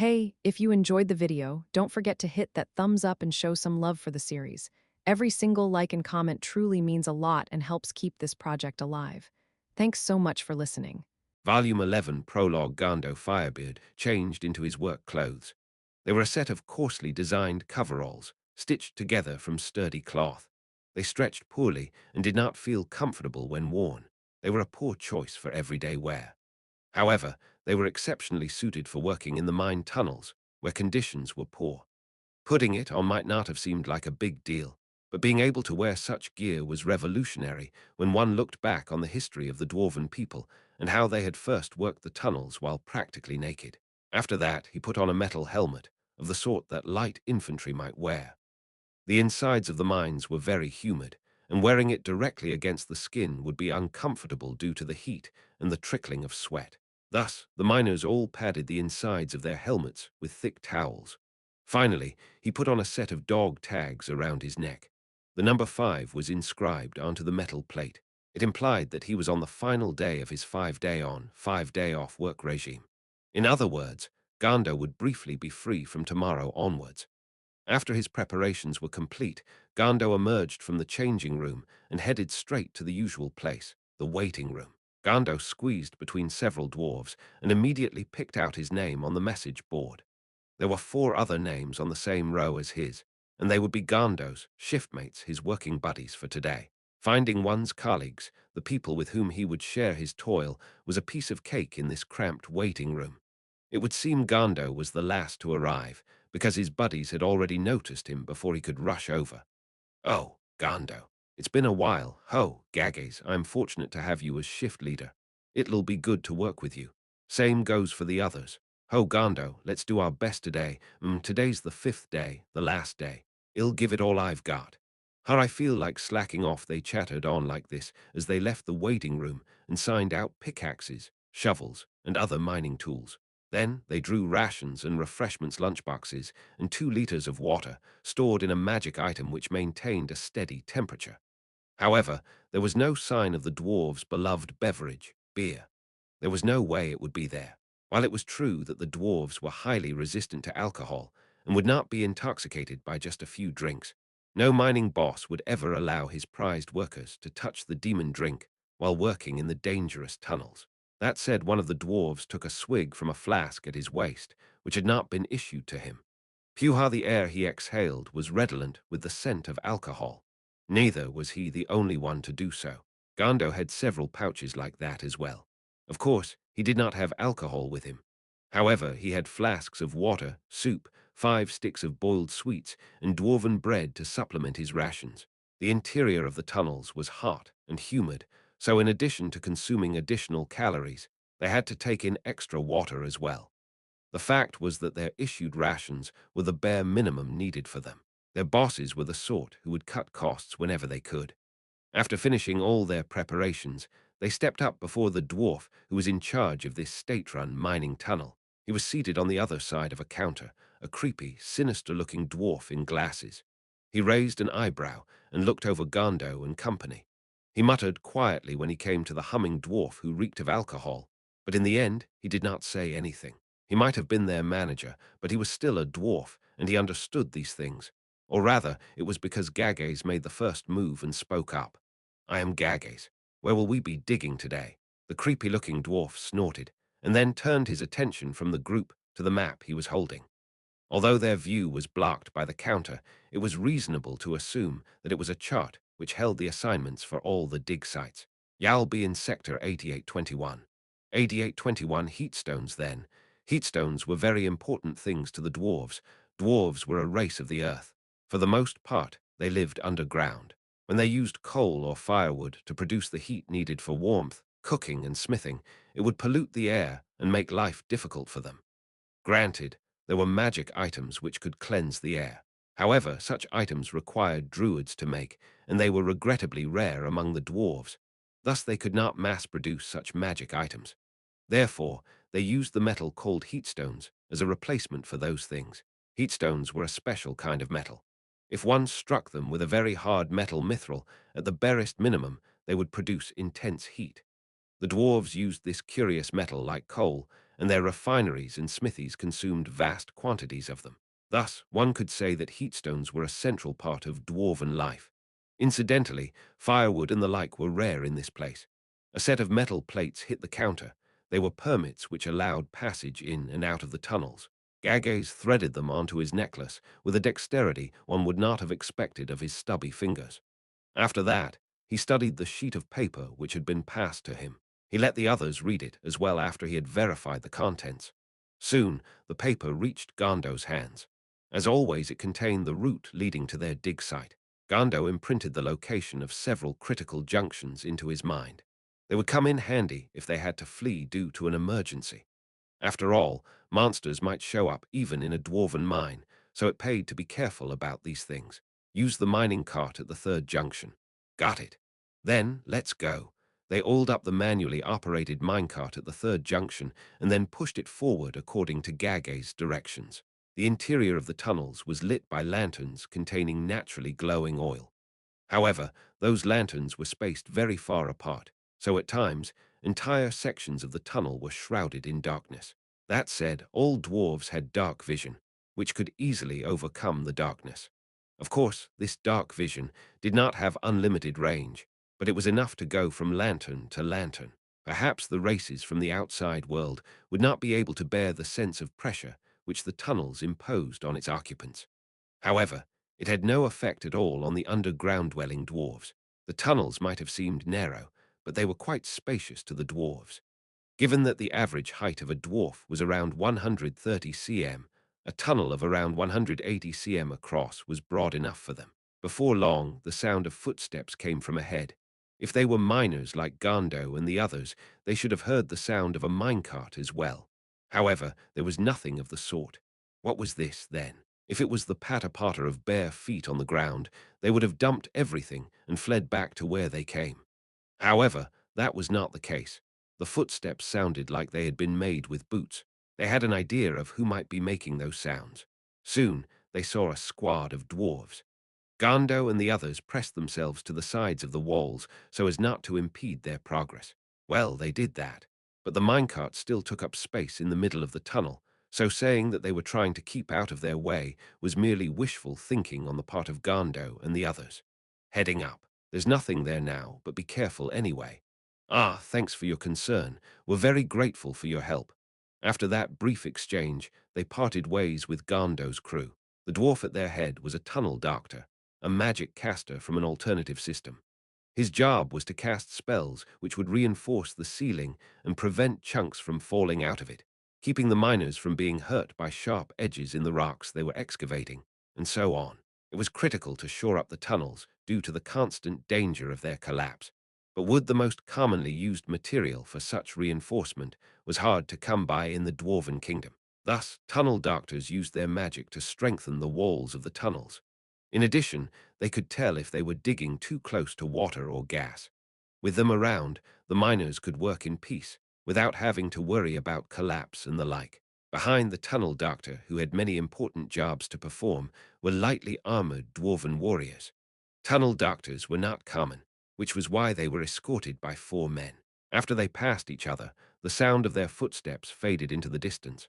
Hey, if you enjoyed the video, don't forget to hit that thumbs up and show some love for the series. Every single like and comment truly means a lot and helps keep this project alive. Thanks so much for listening. Volume 11 Prologue Gando Firebeard changed into his work clothes. They were a set of coarsely designed coveralls, stitched together from sturdy cloth. They stretched poorly and did not feel comfortable when worn. They were a poor choice for everyday wear. However, they were exceptionally suited for working in the mine tunnels, where conditions were poor. Putting it on might not have seemed like a big deal, but being able to wear such gear was revolutionary when one looked back on the history of the dwarven people and how they had first worked the tunnels while practically naked. After that, he put on a metal helmet, of the sort that light infantry might wear. The insides of the mines were very humid, and wearing it directly against the skin would be uncomfortable due to the heat and the trickling of sweat. Thus, the miners all padded the insides of their helmets with thick towels. Finally, he put on a set of dog tags around his neck. The number 5 was inscribed onto the metal plate. It implied that he was on the final day of his 5-day on, 5-day off work regime. In other words, Gando would briefly be free from tomorrow onwards. After his preparations were complete, Gando emerged from the changing room and headed straight to the usual place, the waiting room. Gando squeezed between several dwarves and immediately picked out his name on the message board. There were 4 other names on the same row as his, and they would be Gando's, shiftmates, his working buddies for today. Finding one's colleagues, the people with whom he would share his toil, was a piece of cake in this cramped waiting room. It would seem Gando was the last to arrive, because his buddies had already noticed him before he could rush over. "Oh, Gando, it's been a while. Ho, Gages, I'm fortunate to have you as shift leader. It'll be good to work with you. Same goes for the others. Ho, Gando, let's do our best today. Today's the 5th day, the last day. I'll give it all I've got." How I feel like slacking off, they chattered on like this as they left the waiting room and signed out pickaxes, shovels, and other mining tools. Then they drew rations and refreshments lunchboxes and 2 liters of water, stored in a magic item which maintained a steady temperature. However, there was no sign of the dwarves' beloved beverage, beer. There was no way it would be there. While it was true that the dwarves were highly resistant to alcohol and would not be intoxicated by just a few drinks, no mining boss would ever allow his prized workers to touch the demon drink while working in the dangerous tunnels. That said, one of the dwarves took a swig from a flask at his waist, which had not been issued to him. Puha, the air he exhaled was redolent with the scent of alcohol. Neither was he the only one to do so. Gando had several pouches like that as well. Of course, he did not have alcohol with him. However, he had flasks of water, soup, 5 sticks of boiled sweets, and dwarven bread to supplement his rations. The interior of the tunnels was hot and humid, so in addition to consuming additional calories, they had to take in extra water as well. The fact was that their issued rations were the bare minimum needed for them. Their bosses were the sort who would cut costs whenever they could. After finishing all their preparations, they stepped up before the dwarf who was in charge of this state-run mining tunnel. He was seated on the other side of a counter, a creepy, sinister-looking dwarf in glasses. He raised an eyebrow and looked over Gando and company. He muttered quietly when he came to the humming dwarf who reeked of alcohol, but in the end he did not say anything. He might have been their manager, but he was still a dwarf, and he understood these things. Or rather, it was because Gages made the first move and spoke up. "I am Gages. Where will we be digging today?" The creepy-looking dwarf snorted, and then turned his attention from the group to the map he was holding. Although their view was blocked by the counter, it was reasonable to assume that it was a chart which held the assignments for all the dig sites. "Y'all be in Sector 8821. 8821 heatstones then. Heatstones were very important things to the dwarves. Dwarves were a race of the earth. For the most part, they lived underground. When they used coal or firewood to produce the heat needed for warmth, cooking, and smithing, it would pollute the air and make life difficult for them. Granted, there were magic items which could cleanse the air. However, such items required druids to make, and they were regrettably rare among the dwarves. Thus they could not mass-produce such magic items. Therefore, they used the metal called heatstones as a replacement for those things. Heatstones were a special kind of metal. If one struck them with a very hard metal mithril, at the barest minimum, they would produce intense heat. The dwarves used this curious metal like coal, and their refineries and smithies consumed vast quantities of them. Thus, one could say that heatstones were a central part of dwarven life. Incidentally, firewood and the like were rare in this place. A set of metal plates hit the counter. They were permits which allowed passage in and out of the tunnels. Gages threaded them onto his necklace with a dexterity one would not have expected of his stubby fingers. After that, he studied the sheet of paper which had been passed to him. He let the others read it as well after he had verified the contents. Soon, the paper reached Gando's hands. As always, it contained the route leading to their dig site. Gando imprinted the location of several critical junctions into his mind. They would come in handy if they had to flee due to an emergency. After all, monsters might show up even in a dwarven mine, so it paid to be careful about these things. Use the mining cart at the third junction. Got it. Then, let's go. They oiled up the manually operated minecart at the third junction and then pushed it forward according to Gage's directions. The interior of the tunnels was lit by lanterns containing naturally glowing oil. However, those lanterns were spaced very far apart, so at times, entire sections of the tunnel were shrouded in darkness. That said, all dwarves had dark vision, which could easily overcome the darkness. Of course, this dark vision did not have unlimited range, but it was enough to go from lantern to lantern. Perhaps the races from the outside world would not be able to bear the sense of pressure which the tunnels imposed on its occupants. However, it had no effect at all on the underground-dwelling dwarves. The tunnels might have seemed narrow, but they were quite spacious to the dwarves. Given that the average height of a dwarf was around 130 cm, a tunnel of around 180 cm across was broad enough for them. Before long, the sound of footsteps came from ahead. If they were miners like Gando and the others, they should have heard the sound of a minecart as well. However, there was nothing of the sort. What was this, then? If it was the patter-patter of bare feet on the ground, they would have dumped everything and fled back to where they came. However, that was not the case. The footsteps sounded like they had been made with boots. They had an idea of who might be making those sounds. Soon, they saw a squad of dwarves. Gando and the others pressed themselves to the sides of the walls so as not to impede their progress. Well, they did that, but the minecart still took up space in the middle of the tunnel, so saying that they were trying to keep out of their way was merely wishful thinking on the part of Gando and the others. Heading up. There's nothing there now, but be careful anyway. Ah, thanks for your concern. We're very grateful for your help. After that brief exchange, they parted ways with Gando's crew. The dwarf at their head was a tunnel doctor, a magic caster from an alternative system. His job was to cast spells which would reinforce the ceiling and prevent chunks from falling out of it, keeping the miners from being hurt by sharp edges in the rocks they were excavating, and so on. It was critical to shore up the tunnels due to the constant danger of their collapse. But wood, the most commonly used material for such reinforcement, was hard to come by in the Dwarven Kingdom. Thus, tunnel doctors used their magic to strengthen the walls of the tunnels. In addition, they could tell if they were digging too close to water or gas. With them around, the miners could work in peace, without having to worry about collapse and the like. Behind the tunnel doctor, who had many important jobs to perform, were lightly armored dwarven warriors. Tunnel doctors were not common, which was why they were escorted by 4 men. After they passed each other, the sound of their footsteps faded into the distance.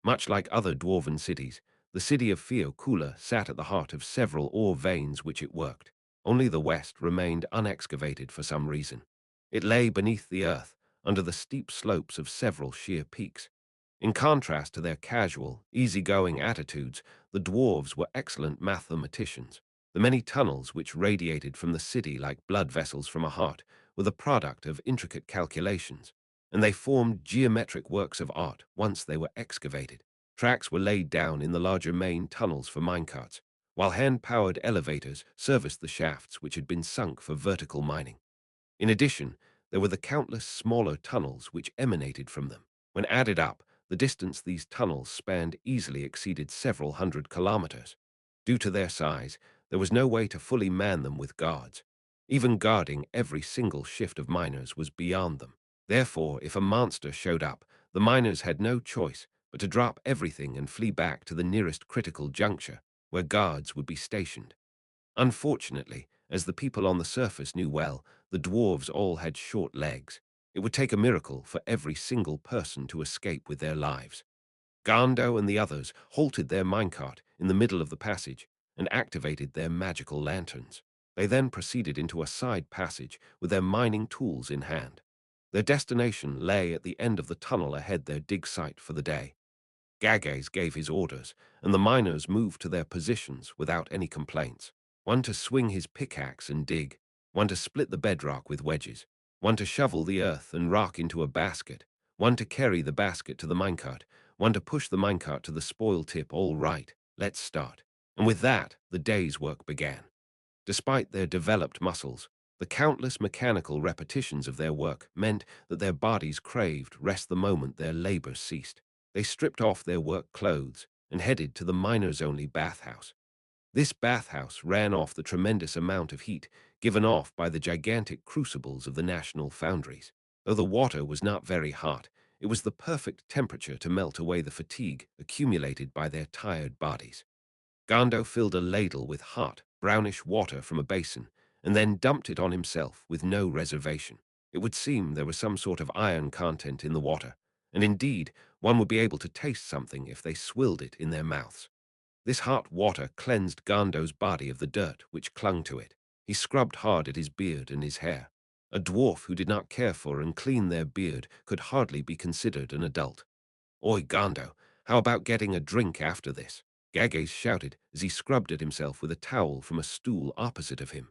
Much like other dwarven cities, the city of Fiokula sat at the heart of several ore veins which it worked. Only the west remained unexcavated for some reason. It lay beneath the earth, under the steep slopes of several sheer peaks. In contrast to their casual, easygoing attitudes, the dwarves were excellent mathematicians. The many tunnels which radiated from the city like blood vessels from a heart were the product of intricate calculations, and they formed geometric works of art once they were excavated. Tracks were laid down in the larger main tunnels for minecarts, while hand-powered elevators serviced the shafts which had been sunk for vertical mining. In addition, there were the countless smaller tunnels which emanated from them. When added up, the distance these tunnels spanned easily exceeded several hundred kilometers. Due to their size, there was no way to fully man them with guards. Even guarding every single shift of miners was beyond them. Therefore, if a monster showed up, the miners had no choice but to drop everything and flee back to the nearest critical juncture, where guards would be stationed. Unfortunately, as the people on the surface knew well, the dwarves all had short legs. It would take a miracle for every single person to escape with their lives. Gando and the others halted their minecart in the middle of the passage and activated their magical lanterns. They then proceeded into a side passage with their mining tools in hand. Their destination lay at the end of the tunnel ahead their dig site for the day. Gages gave his orders, and the miners moved to their positions without any complaints. One to swing his pickaxe and dig, one to split the bedrock with wedges, one to shovel the earth and rock into a basket, one to carry the basket to the minecart, one to push the minecart to the spoil tip. All right, let's start. And with that, the day's work began. Despite their developed muscles, the countless mechanical repetitions of their work meant that their bodies craved rest the moment their labor ceased. They stripped off their work clothes and headed to the miners-only bathhouse. This bathhouse ran off the tremendous amount of heat given off by the gigantic crucibles of the national foundries. Though the water was not very hot, it was the perfect temperature to melt away the fatigue accumulated by their tired bodies. Gando filled a ladle with hot, brownish water from a basin and then dumped it on himself with no reservation. It would seem there was some sort of iron content in the water, and indeed, one would be able to taste something if they swilled it in their mouths. This hot water cleansed Gando's body of the dirt which clung to it. He scrubbed hard at his beard and his hair. A dwarf who did not care for and clean their beard could hardly be considered an adult. Oi, Gando, how about getting a drink after this? Gages shouted as he scrubbed at himself with a towel from a stool opposite of him.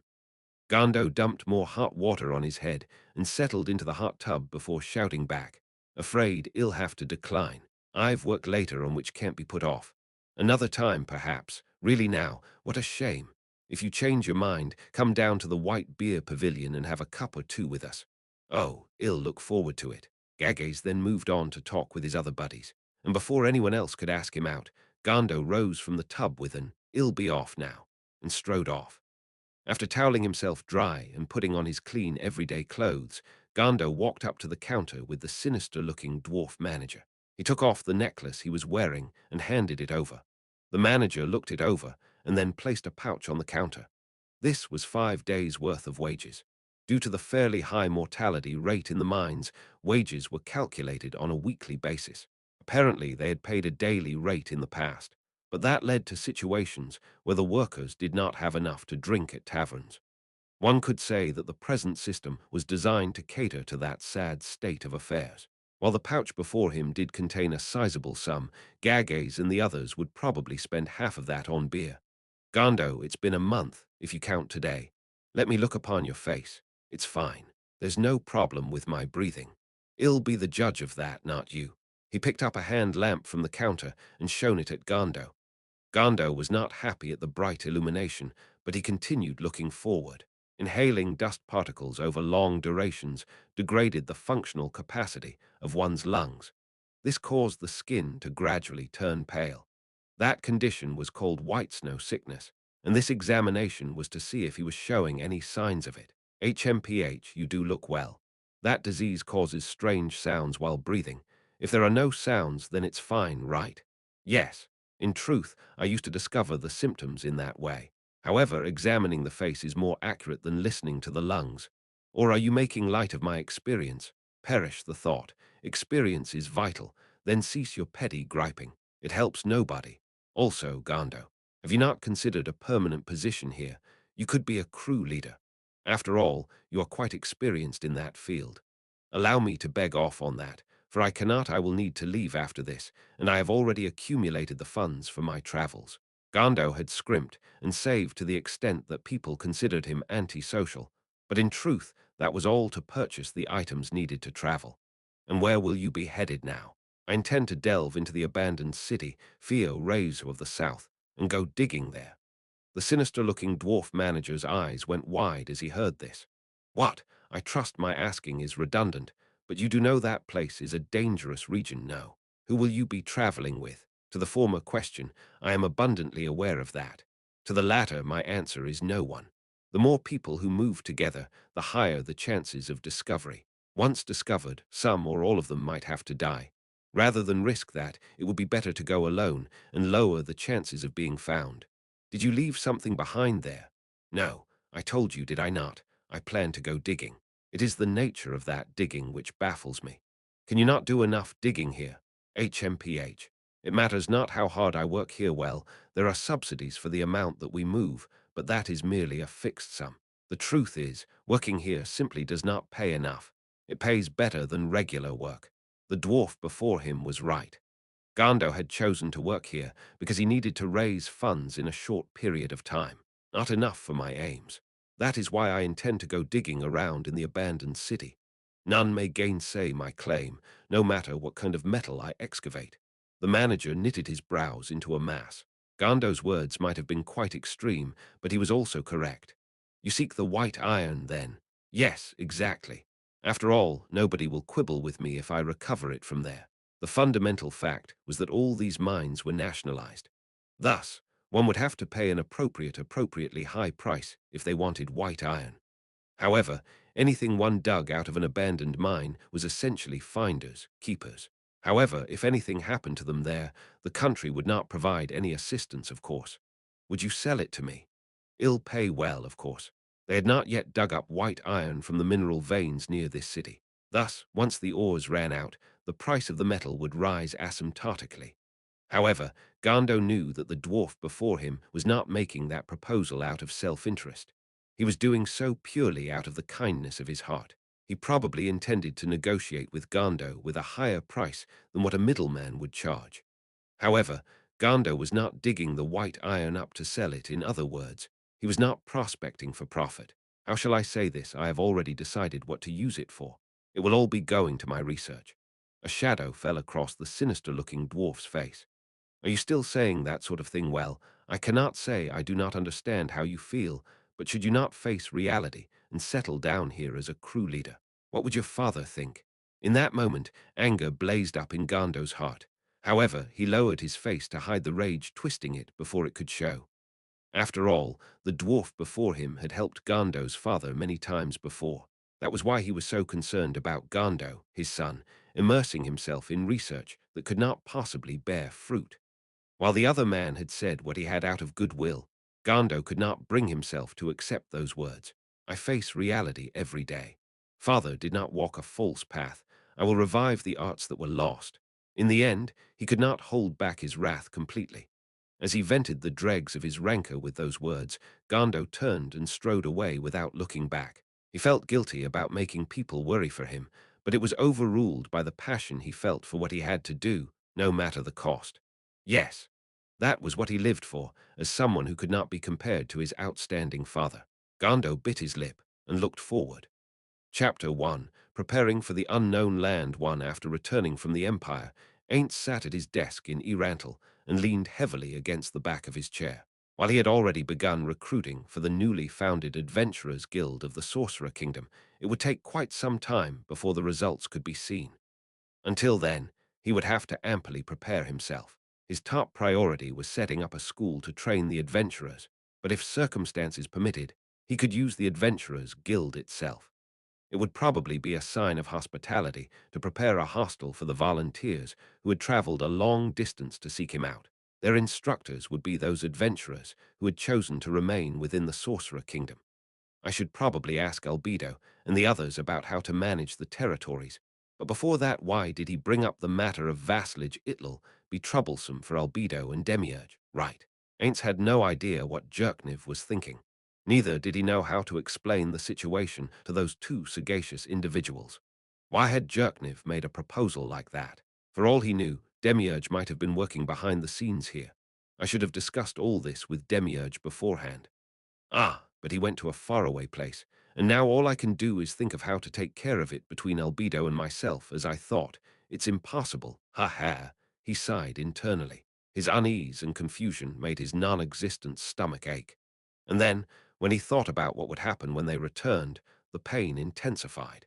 Gando dumped more hot water on his head and settled into the hot tub before shouting back, "Afraid he'll have to decline. I've work later on which can't be put off. Another time, perhaps. Really now, what a shame. If you change your mind, come down to the White Beer Pavilion and have a cup or two with us." Oh, he'll look forward to it. Gages then moved on to talk with his other buddies, and before anyone else could ask him out, Gando rose from the tub with an "He'll be off now," and strode off. After toweling himself dry and putting on his clean everyday clothes, Gando walked up to the counter with the sinister-looking dwarf manager. He took off the necklace he was wearing and handed it over. The manager looked it over and then placed a pouch on the counter. This was 5 days' worth of wages. Due to the fairly high mortality rate in the mines, wages were calculated on a weekly basis. Apparently, they had paid a daily rate in the past, but that led to situations where the workers did not have enough to drink at taverns. One could say that the present system was designed to cater to that sad state of affairs. While the pouch before him did contain a sizable sum, Gages and the others would probably spend half of that on beer. Gando, it's been a month, if you count today. Let me look upon your face. It's fine. There's no problem with my breathing. I'll be the judge of that, not you. He picked up a hand lamp from the counter and shone it at Gando. Gando was not happy at the bright illumination, but he continued looking forward. Inhaling dust particles over long durations degraded the functional capacity of one's lungs. This caused the skin to gradually turn pale. That condition was called white snow sickness, and this examination was to see if he was showing any signs of it. HMPH, you do look well. That disease causes strange sounds while breathing. If there are no sounds, then it's fine, right? Yes. In truth, I used to discover the symptoms in that way. However, examining the face is more accurate than listening to the lungs. Or are you making light of my experience? Perish the thought. Experience is vital. Then cease your petty griping. It helps nobody. Also, Gando, have you not considered a permanent position here? You could be a crew leader. After all, you are quite experienced in that field. Allow me to beg off on that, for I will need to leave after this, and I have already accumulated the funds for my travels. Gando had scrimped and saved to the extent that people considered him antisocial, but in truth, that was all to purchase the items needed to travel. And where will you be headed now? I intend to delve into the abandoned city, Yggdrasil of the south, and go digging there. The sinister-looking dwarf manager's eyes went wide as he heard this. What? I trust my asking is redundant, but you do know that place is a dangerous region, no? Who will you be traveling with? To the former question, I am abundantly aware of that. To the latter, my answer is no one. The more people who move together, the higher the chances of discovery. Once discovered, some or all of them might have to die. Rather than risk that, it would be better to go alone and lower the chances of being found. Did you leave something behind there? No, I told you, did I not? I plan to go digging. It is the nature of that digging which baffles me. Can you not do enough digging here? HMPH. It matters not how hard I work here. Well, there are subsidies for the amount that we move, but that is merely a fixed sum. The truth is, working here simply does not pay enough. It pays better than regular work. The dwarf before him was right. Gando had chosen to work here because he needed to raise funds in a short period of time. Not enough for my aims. That is why I intend to go digging around in the abandoned city. None may gainsay my claim, no matter what kind of metal I excavate. The manager knitted his brows into a mass. Gando's words might have been quite extreme, but he was also correct. You seek the white iron, then? Yes, exactly. After all, nobody will quibble with me if I recover it from there. The fundamental fact was that all these mines were nationalized. Thus, one would have to pay an appropriately high price if they wanted white iron. However, anything one dug out of an abandoned mine was essentially finders, keepers. However, if anything happened to them there, the country would not provide any assistance, of course. Would you sell it to me? Ill pay well, of course. They had not yet dug up white iron from the mineral veins near this city. Thus, once the ores ran out, the price of the metal would rise asymptotically. However, Gando knew that the dwarf before him was not making that proposal out of self-interest. He was doing so purely out of the kindness of his heart. He probably intended to negotiate with Gando with a higher price than what a middleman would charge. However, Gando was not digging the white iron up to sell it. In other words, he was not prospecting for profit. How shall I say this? I have already decided what to use it for. It will all be going to my research. A shadow fell across the sinister-looking dwarf's face. Are you still saying that sort of thing? Well, I cannot say I do not understand how you feel, but should you not face reality and settle down here as a crew leader? What would your father think? In that moment, anger blazed up in Gando's heart. However, he lowered his face to hide the rage twisting it before it could show. After all, the dwarf before him had helped Gando's father many times before. That was why he was so concerned about Gando, his son, immersing himself in research that could not possibly bear fruit. While the other man had said what he had out of goodwill, Gando could not bring himself to accept those words. I face reality every day. Father did not walk a false path. I will revive the arts that were lost. In the end, he could not hold back his wrath completely. As he vented the dregs of his rancor with those words, Gando turned and strode away without looking back. He felt guilty about making people worry for him, but it was overruled by the passion he felt for what he had to do, no matter the cost. Yes, that was what he lived for, as someone who could not be compared to his outstanding father. Gando bit his lip and looked forward. Chapter 1. Preparing for the Unknown Land. 1. After returning from the Empire, Ainz sat at his desk in Yggdrasil and leaned heavily against the back of his chair. While he had already begun recruiting for the newly founded Adventurers Guild of the Sorcerer Kingdom, it would take quite some time before the results could be seen. Until then, he would have to amply prepare himself. His top priority was setting up a school to train the adventurers, but if circumstances permitted, he could use the Adventurers Guild itself. It would probably be a sign of hospitality to prepare a hostel for the volunteers who had traveled a long distance to seek him out. Their instructors would be those adventurers who had chosen to remain within the Sorcerer Kingdom. I should probably ask Albedo and the others about how to manage the territories. But before that, why did he bring up the matter of vassalage? It'll be troublesome for Albedo and Demiurge. Right. Ainz had no idea what Jerkniv was thinking. Neither did he know how to explain the situation to those two sagacious individuals. Why had Jerkniv made a proposal like that? For all he knew, Demiurge might have been working behind the scenes here. I should have discussed all this with Demiurge beforehand. Ah, but he went to a faraway place, and now all I can do is think of how to take care of it between Albedo and myself, as I thought. It's impossible. Ha-ha. He sighed internally. His unease and confusion made his non-existent stomach ache. And then, when he thought about what would happen when they returned, the pain intensified.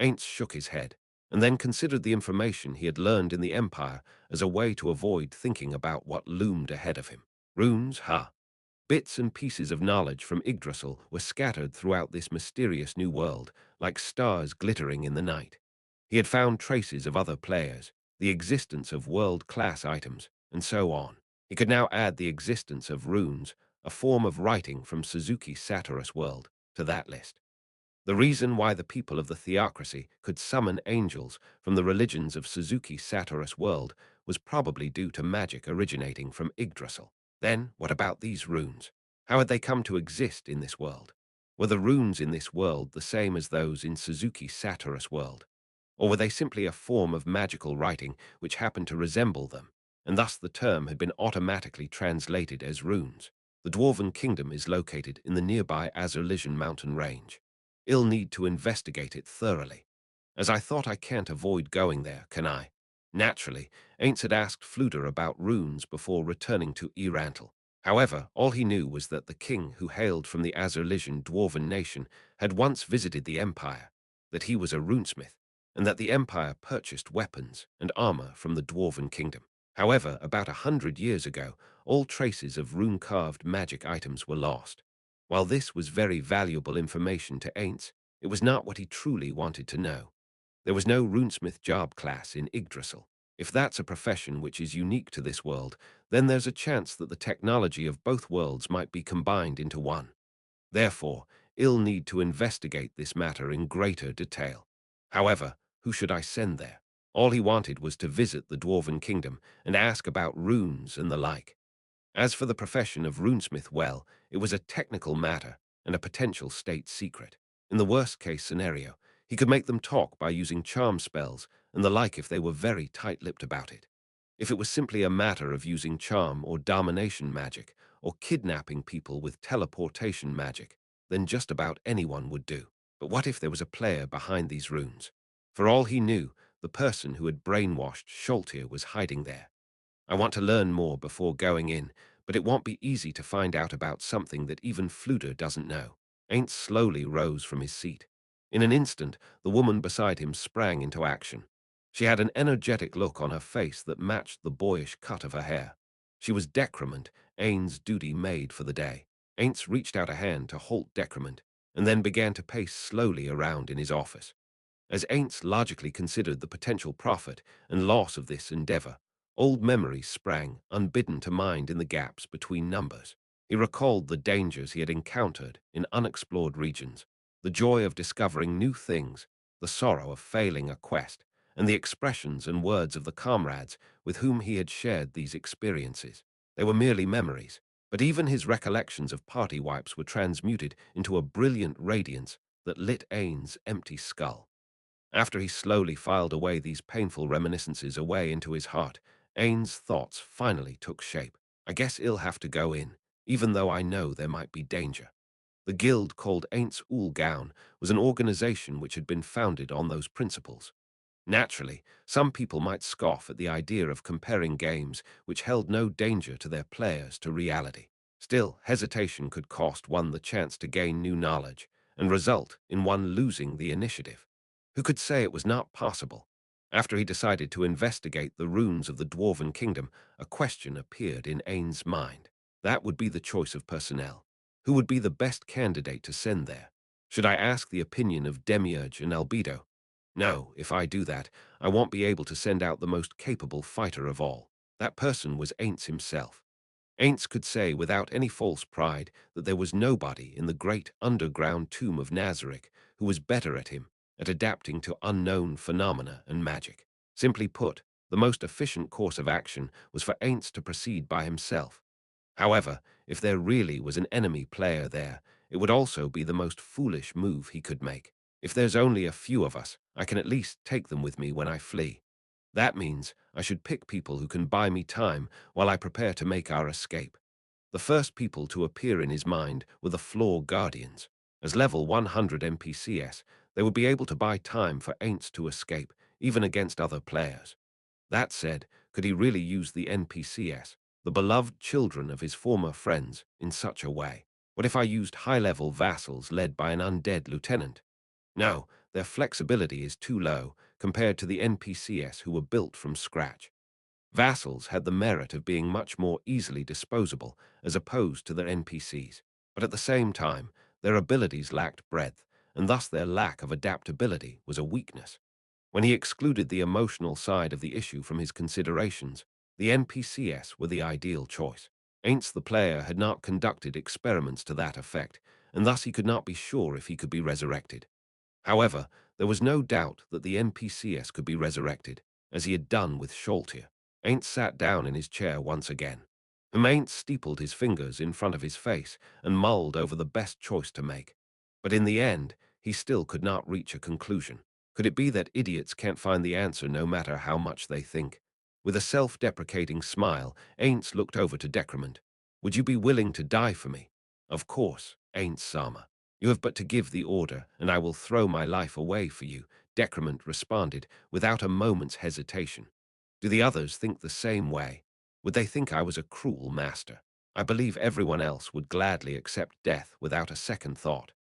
Ainz shook his head, and then considered the information he had learned in the Empire as a way to avoid thinking about what loomed ahead of him. Runes, ha! Bits and pieces of knowledge from Yggdrasil were scattered throughout this mysterious new world, like stars glittering in the night. He had found traces of other players, the existence of world-class items, and so on. He could now add the existence of runes, a form of writing from Suzuki Satoris world, to that list. The reason why the people of the theocracy could summon angels from the religions of Suzuki's Satorus world was probably due to magic originating from Yggdrasil. Then, what about these runes? How had they come to exist in this world? Were the runes in this world the same as those in Suzuki's Satorus world? Or were they simply a form of magical writing which happened to resemble them, and thus the term had been automatically translated as runes? The Dwarven Kingdom is located in the nearby Azurlisian mountain range. I'll need to investigate it thoroughly. As I thought I can't avoid going there, can I? Naturally, Ainz had asked Fluder about runes before returning to Irantal. However, all he knew was that the king who hailed from the Azurlisian Dwarven nation had once visited the Empire, that he was a runesmith, and that the Empire purchased weapons and armor from the Dwarven Kingdom. However, about 100 years ago, all traces of rune-carved magic items were lost. While this was very valuable information to Ainz, it was not what he truly wanted to know. There was no runesmith job class in Yggdrasil. If that's a profession which is unique to this world, then there's a chance that the technology of both worlds might be combined into one. Therefore, I'll need to investigate this matter in greater detail. However, who should I send there? All he wanted was to visit the Dwarven Kingdom and ask about runes and the like. As for the profession of runesmith, well, it was a technical matter and a potential state secret. In the worst-case scenario, he could make them talk by using charm spells and the like if they were very tight-lipped about it. If it was simply a matter of using charm or domination magic, or kidnapping people with teleportation magic, then just about anyone would do. But what if there was a player behind these runes? For all he knew, the person who had brainwashed Scholtier was hiding there. I want to learn more before going in, but it won't be easy to find out about something that even Fluder doesn't know. Ainz slowly rose from his seat. In an instant, the woman beside him sprang into action. She had an energetic look on her face that matched the boyish cut of her hair. She was Decrement, Ainz's duty maid for the day. Ainz reached out a hand to halt Decrement, and then began to pace slowly around in his office. As Ainz logically considered the potential profit and loss of this endeavor, old memories sprang, unbidden to mind in the gaps between numbers. He recalled the dangers he had encountered in unexplored regions, the joy of discovering new things, the sorrow of failing a quest, and the expressions and words of the comrades with whom he had shared these experiences. They were merely memories, but even his recollections of party wipes were transmuted into a brilliant radiance that lit Ainz's empty skull. After he slowly filed away these painful reminiscences away into his heart, Ainz's thoughts finally took shape. I guess I'll have to go in, even though I know there might be danger. The guild called Ainz Ooal Gown was an organization which had been founded on those principles. Naturally, some people might scoff at the idea of comparing games which held no danger to their players to reality. Still, hesitation could cost one the chance to gain new knowledge and result in one losing the initiative. Who could say it was not possible? After he decided to investigate the runes of the Dwarven Kingdom, a question appeared in Ainz's mind. That would be the choice of personnel. Who would be the best candidate to send there? Should I ask the opinion of Demiurge and Albedo? No, if I do that, I won't be able to send out the most capable fighter of all. That person was Ainz himself. Ainz could say without any false pride that there was nobody in the great underground tomb of Nazarick who was better at him, at adapting to unknown phenomena and magic. Simply put, the most efficient course of action was for Ainz to proceed by himself. However, if there really was an enemy player there, it would also be the most foolish move he could make. If there's only a few of us, I can at least take them with me when I flee. That means I should pick people who can buy me time while I prepare to make our escape. The first people to appear in his mind were the Floor Guardians. As level 100 NPCs, they would be able to buy time for Ainz to escape, even against other players. That said, could he really use the NPCs, the beloved children of his former friends, in such a way? What if I used high-level vassals led by an undead lieutenant? No, their flexibility is too low compared to the NPCs who were built from scratch. Vassals had the merit of being much more easily disposable as opposed to their NPCs, but at the same time, their abilities lacked breadth, and thus their lack of adaptability was a weakness. When he excluded the emotional side of the issue from his considerations, the NPCs were the ideal choice. Ainz the player had not conducted experiments to that effect, and thus he could not be sure if he could be resurrected. However, there was no doubt that the NPCs could be resurrected, as he had done with Sholtir. Ainz sat down in his chair once again. Ainz steepled his fingers in front of his face and mulled over the best choice to make. But in the end, he still could not reach a conclusion. Could it be that idiots can't find the answer no matter how much they think? With a self-deprecating smile, Ainz looked over to Decrement. "Would you be willing to die for me?" "Of course, Ainz-sama. You have but to give the order, and I will throw my life away for you," Decrement responded without a moment's hesitation. "Do the others think the same way? Would they think I was a cruel master? I believe everyone else would gladly accept death without a second thought.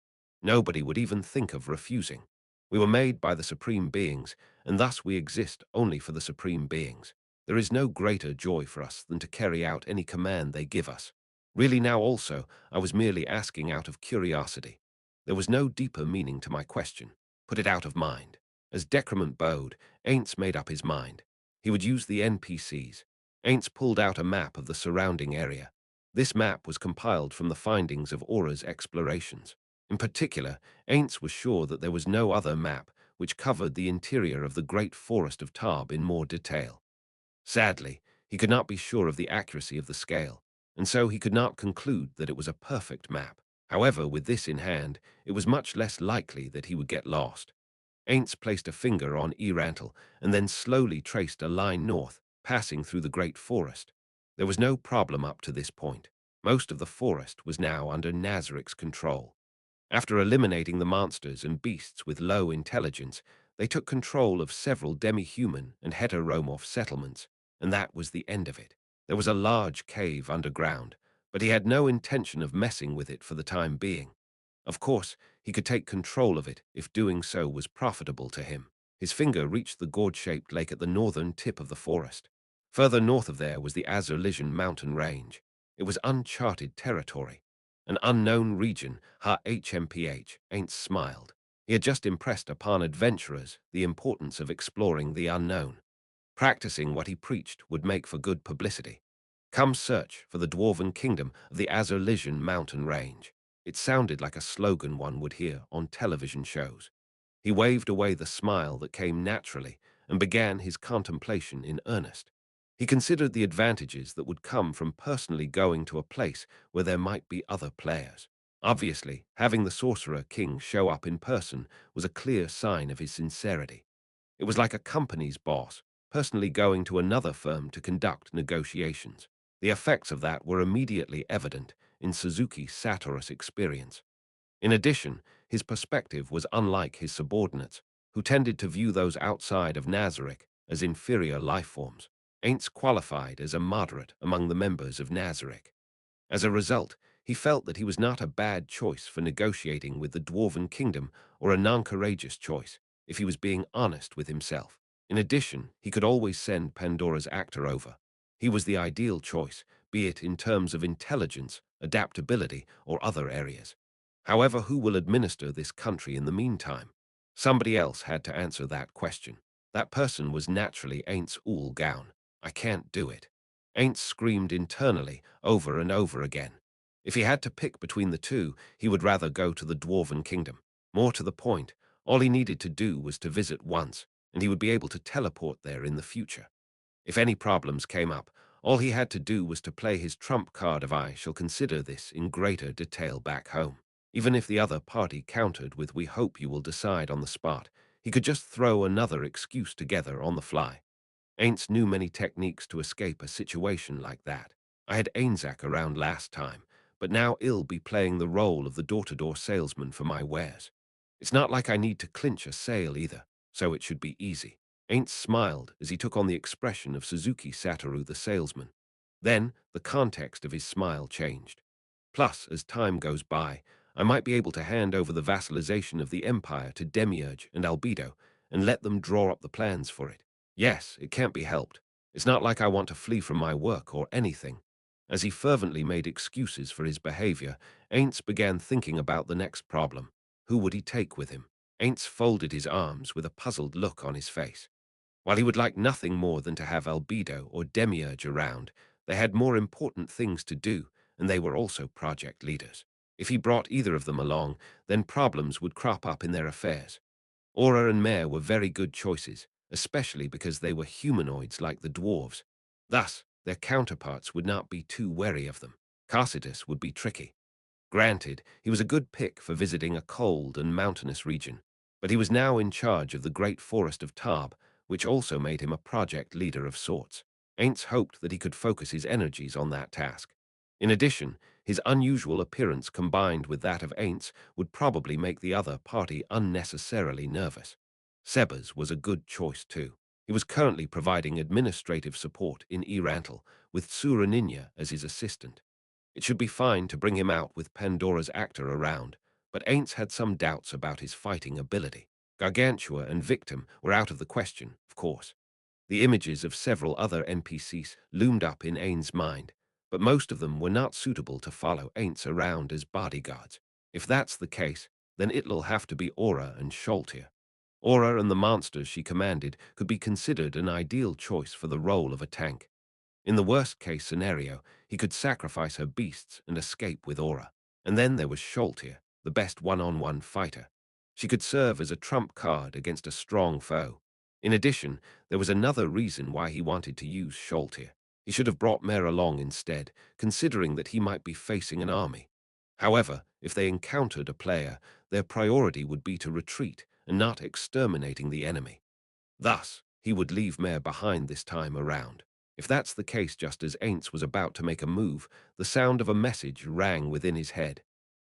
Nobody would even think of refusing. We were made by the Supreme Beings, and thus we exist only for the Supreme Beings. There is no greater joy for us than to carry out any command they give us. Really now also, I was merely asking out of curiosity. There was no deeper meaning to my question. Put it out of mind." As Decrement bowed, Ainz made up his mind. He would use the NPCs. Ainz pulled out a map of the surrounding area. This map was compiled from the findings of Aura's explorations. In particular, Ainz was sure that there was no other map which covered the interior of the great forest of Tarb in more detail. Sadly, he could not be sure of the accuracy of the scale, and so he could not conclude that it was a perfect map. However, with this in hand, it was much less likely that he would get lost. Ainz placed a finger on Erantle and then slowly traced a line north, passing through the great forest. There was no problem up to this point. Most of the forest was now under Nazaric's control. After eliminating the monsters and beasts with low intelligence, they took control of several demi-human and heteromorph settlements, and that was the end of it. There was a large cave underground, but he had no intention of messing with it for the time being. Of course, he could take control of it if doing so was profitable to him. His finger reached the gourd-shaped lake at the northern tip of the forest. Further north of there was the Azurlisian mountain range. It was uncharted territory. An unknown region, HMPH, Ainz smiled. He had just impressed upon adventurers the importance of exploring the unknown. Practicing what he preached would make for good publicity. Come search for the dwarven kingdom of the Azurlisian mountain range. It sounded like a slogan one would hear on television shows. He waved away the smile that came naturally and began his contemplation in earnest. He considered the advantages that would come from personally going to a place where there might be other players. Obviously, having the Sorcerer King show up in person was a clear sign of his sincerity. It was like a company's boss personally going to another firm to conduct negotiations. The effects of that were immediately evident in Suzuki Satoru's experience. In addition, his perspective was unlike his subordinates, who tended to view those outside of Nazarick as inferior life forms. Ainz qualified as a moderate among the members of Nazarick. As a result, he felt that he was not a bad choice for negotiating with the Dwarven Kingdom or a non-courageous choice, if he was being honest with himself. In addition, he could always send Pandora's actor over. He was the ideal choice, be it in terms of intelligence, adaptability, or other areas. However, who will administer this country in the meantime? Somebody else had to answer that question. That person was naturally Ainz Ooal Gown. "I can't do it." Ainz screamed internally over and over again. If he had to pick between the two, he would rather go to the Dwarven Kingdom. More to the point, all he needed to do was to visit once, and he would be able to teleport there in the future. If any problems came up, all he had to do was to play his trump card of "I shall consider this in greater detail back home." Even if the other party countered with "we hope you will decide on the spot," he could just throw another excuse together on the fly. Ainz knew many techniques to escape a situation like that. "I had Ainzak around last time, but now he'll be playing the role of the door-to-door salesman for my wares. It's not like I need to clinch a sale either, so it should be easy." Ainz smiled as he took on the expression of Suzuki Satoru the salesman. Then, the context of his smile changed. "Plus, as time goes by, I might be able to hand over the vassalization of the Empire to Demiurge and Albedo and let them draw up the plans for it. Yes, it can't be helped. It's not like I want to flee from my work or anything." As he fervently made excuses for his behavior, Ainz began thinking about the next problem. Who would he take with him? Ainz folded his arms with a puzzled look on his face. While he would like nothing more than to have Albedo or Demiurge around, they had more important things to do, and they were also project leaders. If he brought either of them along, then problems would crop up in their affairs. Aura and Mare were very good choices, especially because they were humanoids like the dwarves. Thus, their counterparts would not be too wary of them. Carsitus would be tricky. Granted, he was a good pick for visiting a cold and mountainous region, but he was now in charge of the great forest of Tarb, which also made him a project leader of sorts. Ainz hoped that he could focus his energies on that task. In addition, his unusual appearance combined with that of Ainz would probably make the other party unnecessarily nervous. Sebas was a good choice too. He was currently providing administrative support in Irantal, with Suraninya as his assistant. It should be fine to bring him out with Pandora's actor around, but Ainz had some doubts about his fighting ability. Gargantua and Victim were out of the question, of course. The images of several other NPCs loomed up in Ainz's mind, but most of them were not suitable to follow Ainz around as bodyguards. If that's the case, then it'll have to be Aura and Sholtir. Aura and the monsters she commanded could be considered an ideal choice for the role of a tank. In the worst-case scenario, he could sacrifice her beasts and escape with Aura. And then there was Sholtir, the best one-on-one fighter. She could serve as a trump card against a strong foe. In addition, there was another reason why he wanted to use Sholtir. He should have brought Mare along instead, considering that he might be facing an army. However, if they encountered a player, their priority would be to retreat and not exterminating the enemy. Thus, he would leave Mare behind this time around. If that's the case, just as Ainz was about to make a move, the sound of a message rang within his head.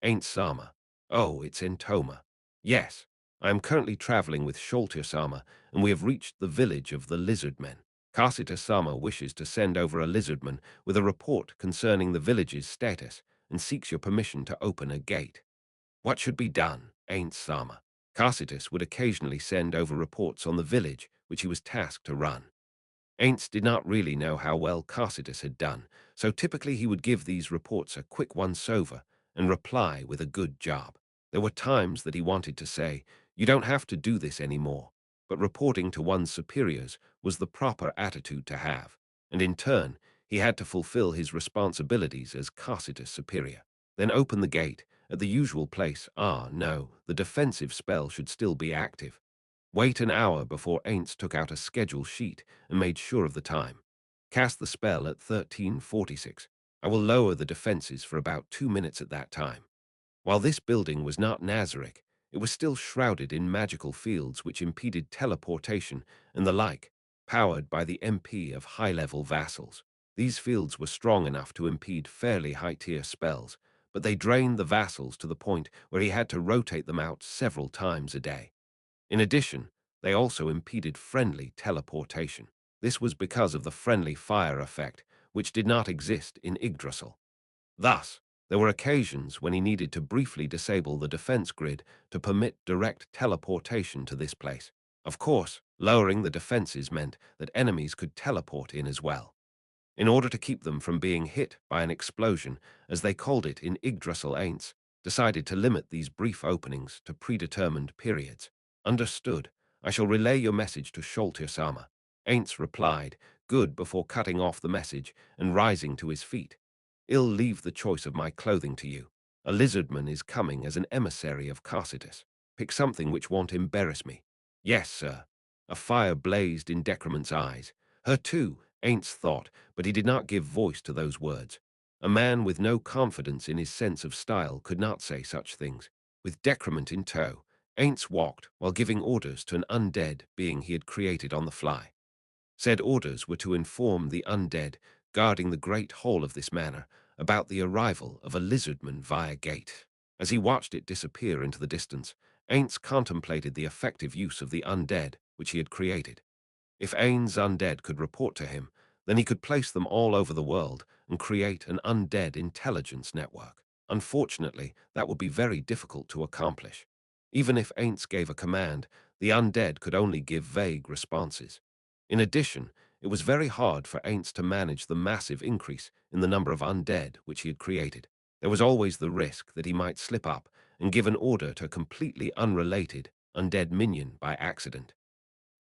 Ainz Sama. Oh, it's Entoma. Yes, I am currently traveling with Sholtir Sama, and we have reached the village of the Lizardmen. Karsita Sama wishes to send over a lizardman with a report concerning the village's status and seeks your permission to open a gate. What should be done, Ainz Sama? Carsitus would occasionally send over reports on the village which he was tasked to run. Ainz did not really know how well Carsitus had done, so typically he would give these reports a quick once-over and reply with a good job. There were times that he wanted to say, "You don't have to do this anymore," but reporting to one's superiors was the proper attitude to have, and in turn, he had to fulfill his responsibilities as Carsitus' superior. Then open the gate at the usual place. No, the defensive spell should still be active. Wait an hour before Ainz took out a schedule sheet and made sure of the time. Cast the spell at 13:46. I will lower the defenses for about 2 minutes at that time. While this building was not Nazarick, it was still shrouded in magical fields which impeded teleportation and the like, powered by the MP of high-level vassals. These fields were strong enough to impede fairly high-tier spells, but they drained the vassals to the point where he had to rotate them out several times a day. In addition, they also impeded friendly teleportation. This was because of the friendly fire effect, which did not exist in Yggdrasil. Thus, there were occasions when he needed to briefly disable the defense grid to permit direct teleportation to this place. Of course, lowering the defenses meant that enemies could teleport in as well. In order to keep them from being hit by an explosion, as they called it in Yggdrasil, Ainz decided to limit these brief openings to predetermined periods. Understood. I shall relay your message to Sholtir Sama. Ainz replied, good, before cutting off the message and rising to his feet. I'll leave the choice of my clothing to you. A lizardman is coming as an emissary of Carsitus. Pick something which won't embarrass me. Yes, sir. A fire blazed in Decrement's eyes. Her too, Ainz thought, but he did not give voice to those words. A man with no confidence in his sense of style could not say such things. With Decrement in tow, Ainz walked while giving orders to an undead being he had created on the fly. Said orders were to inform the undead guarding the great hall of this manor about the arrival of a lizardman via gate. As he watched it disappear into the distance, Ainz contemplated the effective use of the undead which he had created. If Ainz undead could report to him, then he could place them all over the world and create an undead intelligence network. Unfortunately, that would be very difficult to accomplish. Even if Ainz gave a command, the undead could only give vague responses. In addition, it was very hard for Ainz to manage the massive increase in the number of undead which he had created. There was always the risk that he might slip up and give an order to a completely unrelated undead minion by accident.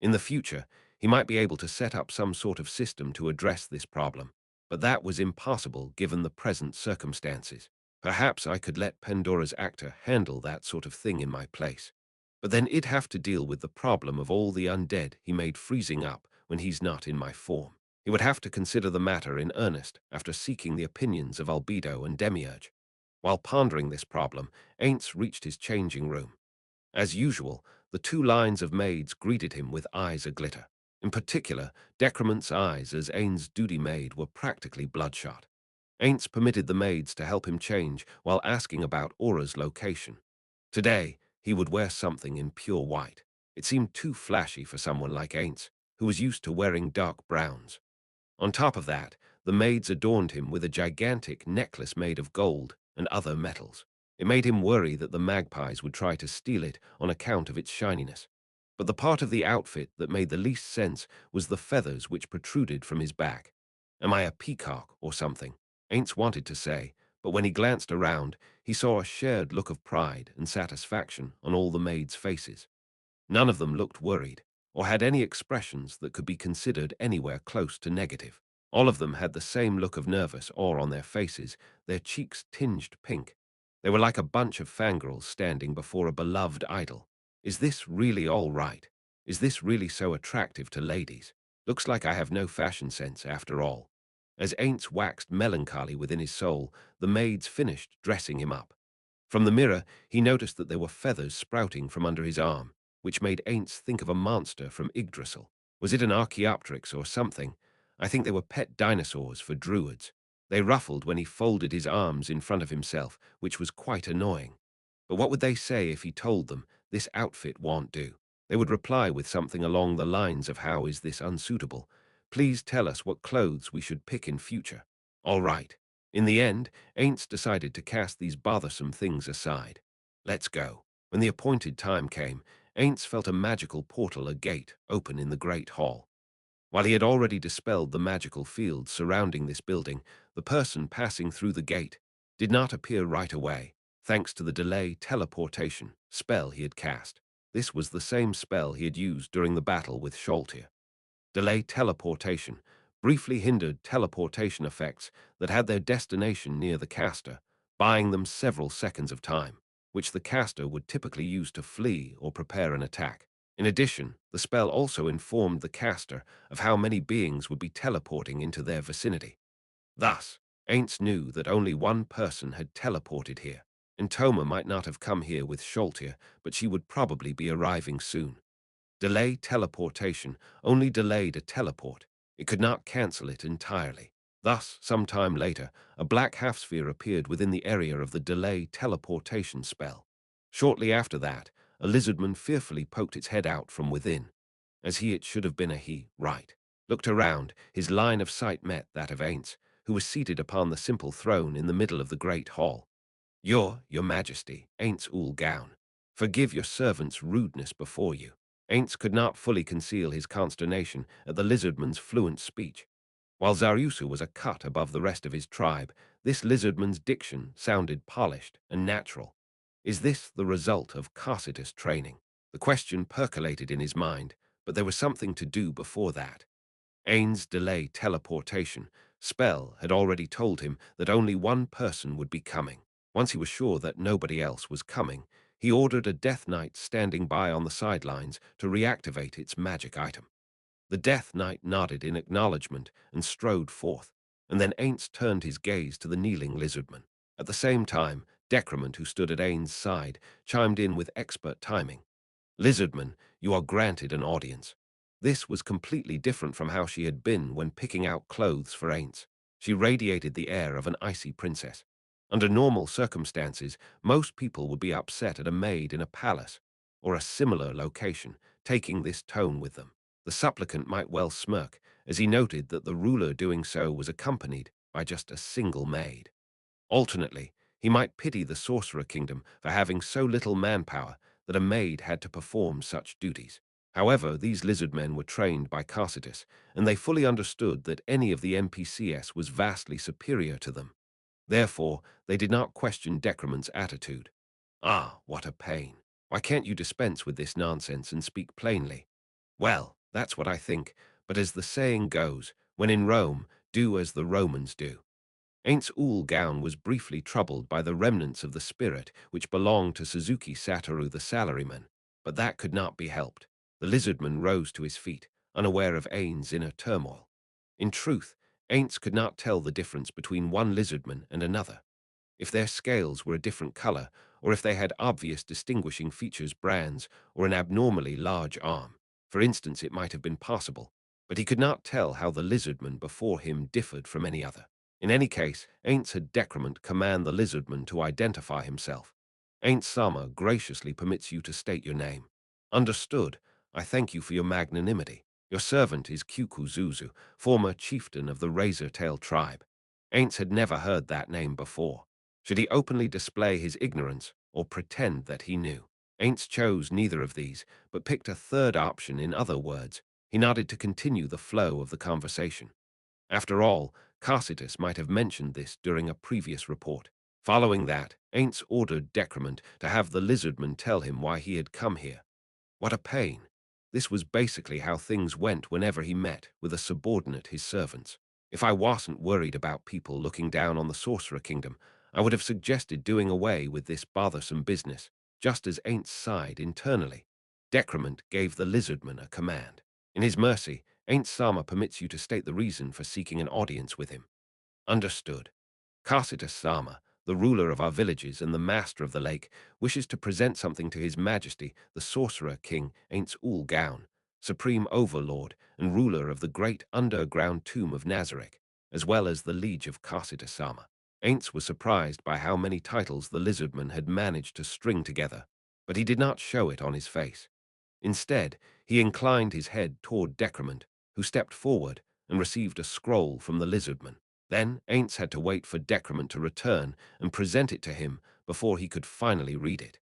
In the future, he might be able to set up some sort of system to address this problem, but that was impossible given the present circumstances. Perhaps I could let Pandora's actor handle that sort of thing in my place. But then it'd have to deal with the problem of all the undead he made freezing up when he's not in my form. He would have to consider the matter in earnest after seeking the opinions of Albedo and Demiurge. While pondering this problem, Ainz reached his changing room. As usual, the two lines of maids greeted him with eyes aglitter. In particular, Decrement's eyes as Ain's duty maid were practically bloodshot. Ainz permitted the maids to help him change while asking about Aura's location. Today, he would wear something in pure white. It seemed too flashy for someone like Ainz, who was used to wearing dark browns. On top of that, the maids adorned him with a gigantic necklace made of gold and other metals. It made him worry that the magpies would try to steal it on account of its shininess. But the part of the outfit that made the least sense was the feathers which protruded from his back. Am I a peacock or something? Ainz wanted to say, but when he glanced around, he saw a shared look of pride and satisfaction on all the maids' faces. None of them looked worried, or had any expressions that could be considered anywhere close to negative. All of them had the same look of nervous awe on their faces, their cheeks tinged pink. They were like a bunch of fangirls standing before a beloved idol. Is this really all right? Is this really so attractive to ladies? Looks like I have no fashion sense after all. As Ainz waxed melancholy within his soul, the maids finished dressing him up. From the mirror, he noticed that there were feathers sprouting from under his arm, which made Ainz think of a monster from Yggdrasil. Was it an Archaeopteryx or something? I think they were pet dinosaurs for druids. They ruffled when he folded his arms in front of himself, which was quite annoying. But what would they say if he told them, this outfit won't do? They would reply with something along the lines of, how is this unsuitable? Please tell us what clothes we should pick in future. All right. In the end, Ainz decided to cast these bothersome things aside. Let's go. When the appointed time came, Ainz felt a magical portal, a gate, open in the great hall. While he had already dispelled the magical field surrounding this building, the person passing through the gate did not appear right away, thanks to the delay teleportation spell he had cast. This was the same spell he had used during the battle with Sholtir. Delay teleportation briefly hindered teleportation effects that had their destination near the caster, buying them several seconds of time, which the caster would typically use to flee or prepare an attack. In addition, the spell also informed the caster of how many beings would be teleporting into their vicinity. Thus, Ainz knew that only one person had teleported here. Entoma might not have come here with Sholtir, but she would probably be arriving soon. Delay teleportation only delayed a teleport. It could not cancel it entirely. Thus, some time later, a black half-sphere appeared within the area of the delay teleportation spell. Shortly after that, a lizardman fearfully poked its head out from within. As it should have been a he, right. Looked around, his line of sight met that of Ainz, who was seated upon the simple throne in the middle of the great hall. Your Majesty, Ainz Ooal Gown, forgive your servant's rudeness before you. Ainz could not fully conceal his consternation at the lizardman's fluent speech. While Zaryusu was a cut above the rest of his tribe, this lizardman's diction sounded polished and natural. Is this the result of Carcitus training? The question percolated in his mind, but there was something to do before that. Ain's delay teleportation spell had already told him that only one person would be coming. Once he was sure that nobody else was coming, he ordered a Death Knight standing by on the sidelines to reactivate its magic item. The Death Knight nodded in acknowledgement and strode forth, and then Ainz turned his gaze to the kneeling lizardman. At the same time, Decrement, who stood at Ain's side, chimed in with expert timing. Lizardman, you are granted an audience. This was completely different from how she had been when picking out clothes for Ainz. She radiated the air of an icy princess. Under normal circumstances, most people would be upset at a maid in a palace or a similar location, taking this tone with them. The supplicant might well smirk, as he noted that the ruler doing so was accompanied by just a single maid. Alternately, he might pity the sorcerer kingdom for having so little manpower that a maid had to perform such duties. However, these lizard men were trained by Carcitus, and they fully understood that any of the NPCs was vastly superior to them. Therefore, they did not question Decrement's attitude. Ah, what a pain. Why can't you dispense with this nonsense and speak plainly? Well, that's what I think, but as the saying goes, when in Rome, do as the Romans do. Ainz Ooal Gown was briefly troubled by the remnants of the spirit which belonged to Suzuki Satoru the salaryman, But that could not be helped. The lizardman rose to his feet, unaware of Ainz's inner turmoil. In truth, Ainz could not tell the difference between one lizardman and another. If their scales were a different color, or if they had obvious distinguishing features, brands, or an abnormally large arm. For instance, it might have been possible, but he could not tell how the lizardman before him differed from any other. In any case, Ainz had decrement command the lizardman to identify himself. Ainz Sama graciously permits you to state your name. Understood. I thank you for your magnanimity. Your servant is Kyuku Zuzu, former chieftain of the Razor-Tail tribe. Ainz had never heard that name before. Should he openly display his ignorance or pretend that he knew? Ainz chose neither of these, but picked a third option. In other words, he nodded to continue the flow of the conversation. After all, Carsitus might have mentioned this during a previous report. Following that, Ainz ordered Decrement to have the lizardman tell him why he had come here. What a pain. This was basically how things went whenever he met with a subordinate, his servants. If I wasn't worried about people looking down on the Sorcerer Kingdom, I would have suggested doing away with this bothersome business, just as Ainz sighed internally. Decrement gave the lizardman a command. In his mercy, Ainz Sama permits you to state the reason for seeking an audience with him. Understood. Carsitus Sama, the ruler of our villages and the master of the lake, wishes to present something to His Majesty, the Sorcerer King Ainz Ooal Gown, Supreme Overlord and ruler of the great underground tomb of Nazareth, as well as the liege of Carsitus Sama. Ainz was surprised by how many titles the lizardman had managed to string together, but he did not show it on his face. Instead, he inclined his head toward Decrement, who stepped forward and received a scroll from the lizardman. Then Ainz had to wait for Decrement to return and present it to him before he could finally read it.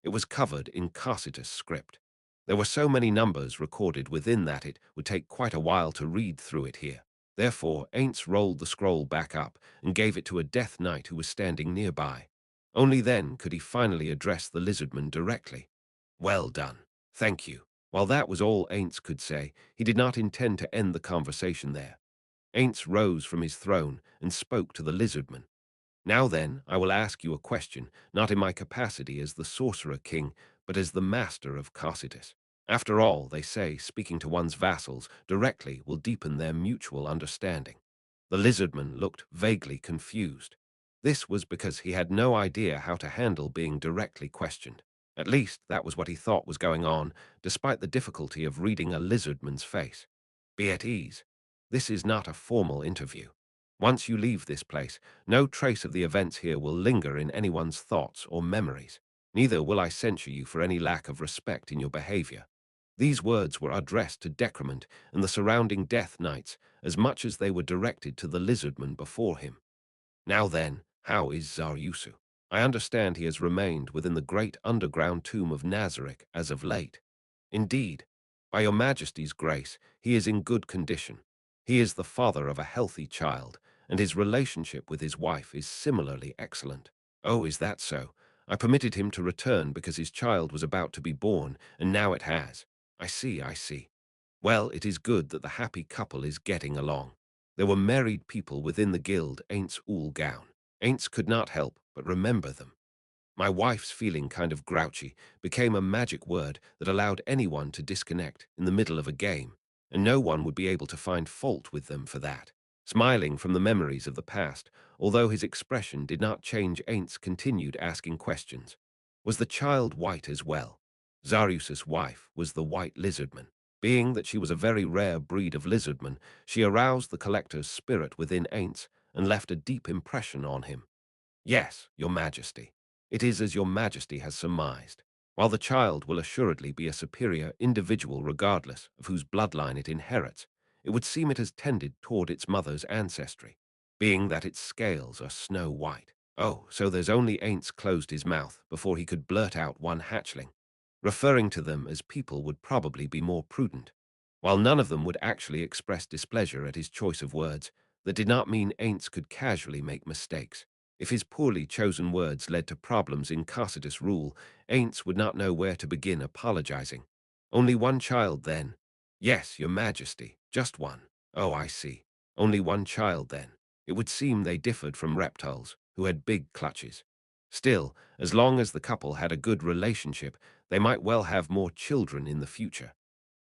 It was covered in Carsitus script. There were so many numbers recorded within that it would take quite a while to read through it here. Therefore, Ainz rolled the scroll back up and gave it to a Death Knight who was standing nearby. Only then could he finally address the lizardman directly. Well done. Thank you. While that was all Ainz could say, he did not intend to end the conversation there. Ainz rose from his throne and spoke to the lizardman. Now then, I will ask you a question, not in my capacity as the Sorcerer King, but as the master of Carsitus. After all, they say speaking to one's vassals directly will deepen their mutual understanding. The lizardman looked vaguely confused. This was because he had no idea how to handle being directly questioned. At least that was what he thought was going on, despite the difficulty of reading a lizardman's face. Be at ease. This is not a formal interview. Once you leave this place, no trace of the events here will linger in anyone's thoughts or memories. Neither will I censure you for any lack of respect in your behavior. These words were addressed to Decrement and the surrounding Death Knights as much as they were directed to the lizardman before him. Now then, how is Zaryusu? I understand he has remained within the great underground tomb of Nazareth as of late. Indeed, by your Majesty's grace, he is in good condition. He is the father of a healthy child, and his relationship with his wife is similarly excellent. Oh, is that so? I permitted him to return because his child was about to be born, and now it has. I see, I see. Well, it is good that the happy couple is getting along. There were married people within the guild Ainz Ooal Gown. Ainz could not help but remember them. My wife's feeling kind of grouchy became a magic word that allowed anyone to disconnect in the middle of a game, and no one would be able to find fault with them for that. Smiling from the memories of the past, although his expression did not change, Ainz continued asking questions. Was the child white as well? Zarius's wife was the white lizardman. Being that she was a very rare breed of lizardman, she aroused the collector's spirit within Ainz and left a deep impression on him. Yes, your Majesty. It is as your Majesty has surmised. While the child will assuredly be a superior individual regardless of whose bloodline it inherits, it would seem it has tended toward its mother's ancestry, being that its scales are snow white. Oh, so there's only Ainz closed his mouth before he could blurt out one hatchling. Referring to them as people would probably be more prudent. While none of them would actually express displeasure at his choice of words, that did not mean Ainz could casually make mistakes. If his poorly chosen words led to problems in Carsitus rule, Ainz would not know where to begin apologizing. Only one child, then? Yes, your Majesty, just one. Oh, I see. Only one child, then. It would seem they differed from reptiles, who had big clutches. Still, as long as the couple had a good relationship, they might well have more children in the future.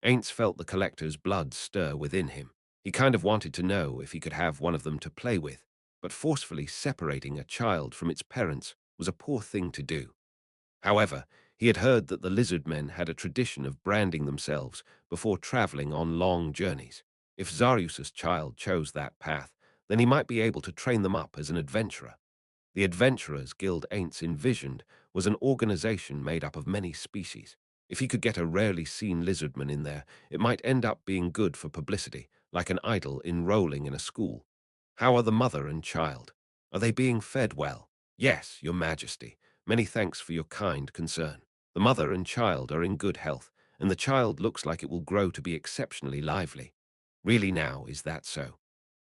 Ainz felt the collector's blood stir within him. He kind of wanted to know if he could have one of them to play with, but forcefully separating a child from its parents was a poor thing to do. However, he had heard that the lizard men had a tradition of branding themselves before traveling on long journeys. If Zarius's child chose that path, then he might be able to train them up as an adventurer. The Adventurers Guild Ainz envisioned was an organization made up of many species. If he could get a rarely seen lizardman in there, it might end up being good for publicity, like an idol enrolling in a school. How are the mother and child? Are they being fed well? Yes, your majesty. Many thanks for your kind concern. The mother and child are in good health, and the child looks like it will grow to be exceptionally lively. Really now, is that so?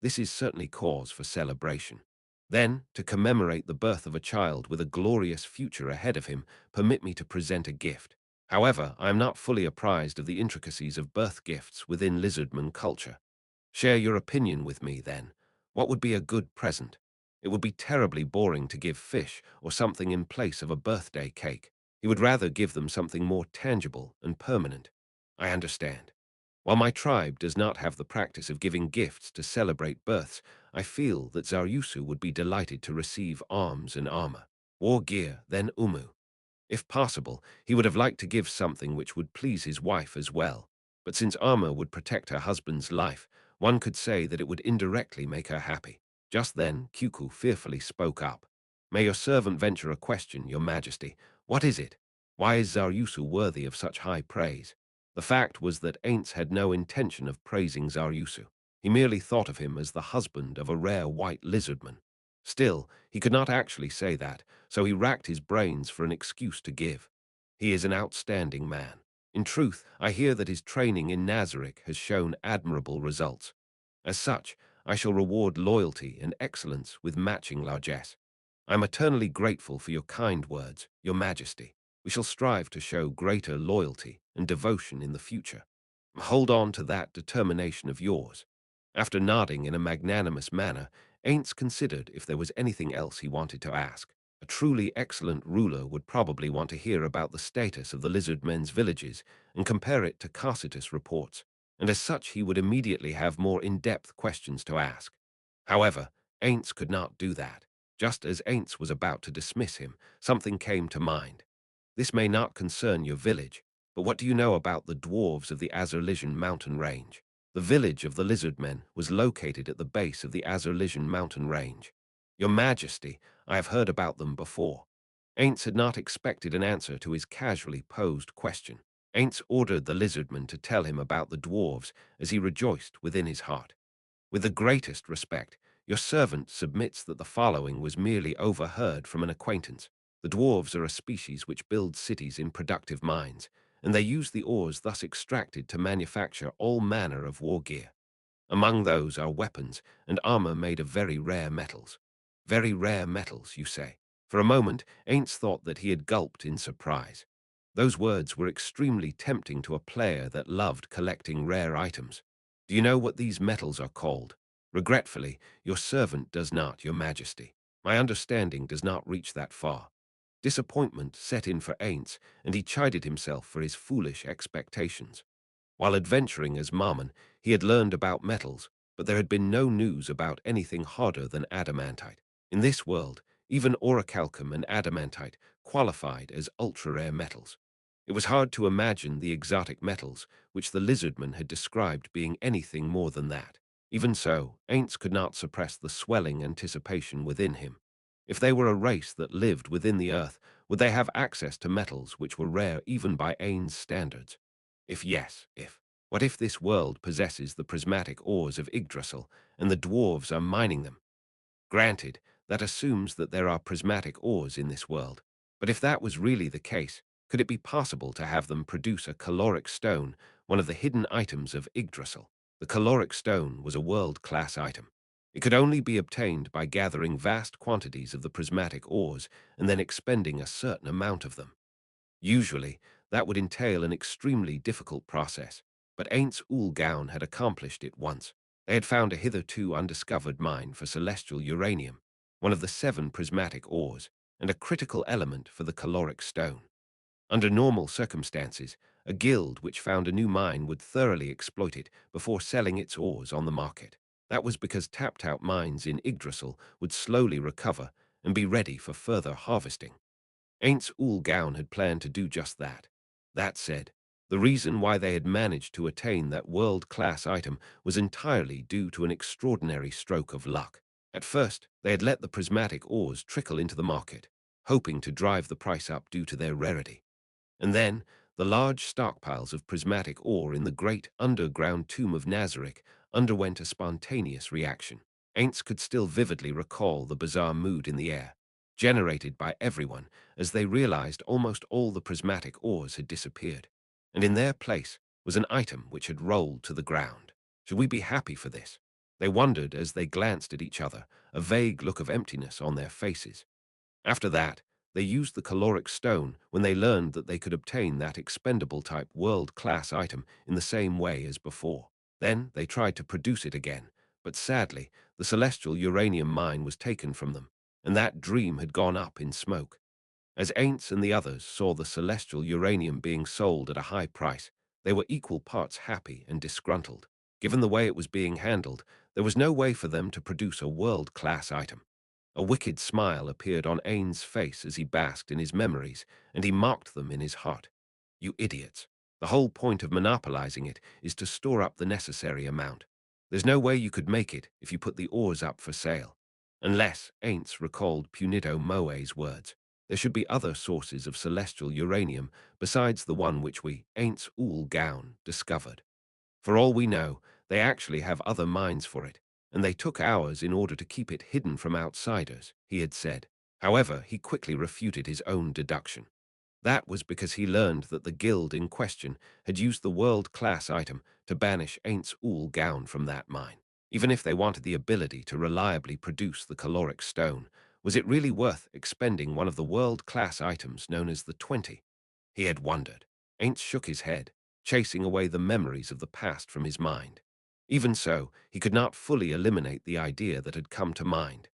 This is certainly cause for celebration. Then, to commemorate the birth of a child with a glorious future ahead of him, permit me to present a gift. However, I am not fully apprised of the intricacies of birth gifts within lizardman culture. Share your opinion with me, then. What would be a good present? It would be terribly boring to give fish or something in place of a birthday cake. He would rather give them something more tangible and permanent. I understand. While my tribe does not have the practice of giving gifts to celebrate births, I feel that Zaryusu would be delighted to receive arms and armor, war gear, then Umu. If possible, he would have liked to give something which would please his wife as well. But since armor would protect her husband's life, one could say that it would indirectly make her happy. Just then, Kyuku fearfully spoke up. May your servant venture a question, your majesty. What is it? Why is Zaryusu worthy of such high praise? The fact was that Ainz had no intention of praising Zaryusu. He merely thought of him as the husband of a rare white lizardman. Still, he could not actually say that, so he racked his brains for an excuse to give. He is an outstanding man. In truth, I hear that his training in Nazarick has shown admirable results. As such, I shall reward loyalty and excellence with matching largesse. I am eternally grateful for your kind words, your majesty. We shall strive to show greater loyalty and devotion in the future. Hold on to that determination of yours. After nodding in a magnanimous manner, Ainz considered if there was anything else he wanted to ask. A truly excellent ruler would probably want to hear about the status of the lizard men's villages and compare it to Carcitus' reports, and as such he would immediately have more in-depth questions to ask. However, Ainz could not do that. Just as Ainz was about to dismiss him, something came to mind. This may not concern your village, but what do you know about the dwarves of the Azerlisian mountain range? The village of the lizard men was located at the base of the Azerlisian mountain range. Your Majesty, I have heard about them before. Ainz had not expected an answer to his casually posed question. Ainz ordered the lizardman to tell him about the dwarves as he rejoiced within his heart. With the greatest respect, your servant submits that the following was merely overheard from an acquaintance. The dwarves are a species which builds cities in productive mines, and they use the ores thus extracted to manufacture all manner of war gear. Among those are weapons and armor made of very rare metals. Very rare metals, you say? For a moment, Ainz thought that he had gulped in surprise. Those words were extremely tempting to a player that loved collecting rare items. Do you know what these metals are called? Regretfully, your servant does not, your majesty. My understanding does not reach that far. Disappointment set in for Ainz, and he chided himself for his foolish expectations. While adventuring as Marmon, he had learned about metals, but there had been no news about anything harder than adamantite. In this world, even orichalcum and adamantite qualified as ultra-rare metals. It was hard to imagine the exotic metals, which the lizardman had described being anything more than that. Even so, Ainz could not suppress the swelling anticipation within him. If they were a race that lived within the earth, would they have access to metals which were rare even by Ainz standards? If yes, what if this world possesses the prismatic ores of Yggdrasil, and the dwarves are mining them? Granted, that assumes that there are prismatic ores in this world. But if that was really the case, could it be possible to have them produce a caloric stone, one of the hidden items of Yggdrasil? The caloric stone was a world-class item. It could only be obtained by gathering vast quantities of the prismatic ores and then expending a certain amount of them. Usually, that would entail an extremely difficult process, but Ainz Ooal Gown had accomplished it once. They had found a hitherto undiscovered mine for celestial uranium, one of the 7 prismatic ores, and a critical element for the caloric stone. Under normal circumstances, a guild which found a new mine would thoroughly exploit it before selling its ores on the market. That was because tapped-out mines in Yggdrasil would slowly recover and be ready for further harvesting. Ainz Ooal Gown had planned to do just that. That said, the reason why they had managed to attain that world-class item was entirely due to an extraordinary stroke of luck. At first, they had let the prismatic ores trickle into the market, hoping to drive the price up due to their rarity. And then, the large stockpiles of prismatic ore in the great underground tomb of Nazarick underwent a spontaneous reaction. Ainz could still vividly recall the bizarre mood in the air, generated by everyone as they realized almost all the prismatic ores had disappeared, and in their place was an item which had rolled to the ground. Should we be happy for this? They wondered as they glanced at each other, a vague look of emptiness on their faces. After that, they used the caloric stone when they learned that they could obtain that expendable type world-class item in the same way as before. Then they tried to produce it again, but sadly, the celestial uranium mine was taken from them, and that dream had gone up in smoke. As Ainz and the others saw the celestial uranium being sold at a high price, they were equal parts happy and disgruntled. Given the way it was being handled, there was no way for them to produce a world-class item. A wicked smile appeared on Ain's face as he basked in his memories, and he mocked them in his heart. You idiots. The whole point of monopolizing it is to store up the necessary amount. There's no way you could make it if you put the ores up for sale. Unless, Ainz recalled Punito Moe's words, there should be other sources of celestial uranium besides the one which we, Ainz Ooal Gown, discovered. For all we know, they actually have other mines for it, and they took ours in order to keep it hidden from outsiders, he had said. However, he quickly refuted his own deduction. That was because he learned that the guild in question had used the world-class item to banish Ainz Ooal Gown from that mine. Even if they wanted the ability to reliably produce the caloric stone, was it really worth expending one of the world-class items known as the 20? He had wondered. Ainz shook his head, chasing away the memories of the past from his mind. Even so, he could not fully eliminate the idea that had come to mind.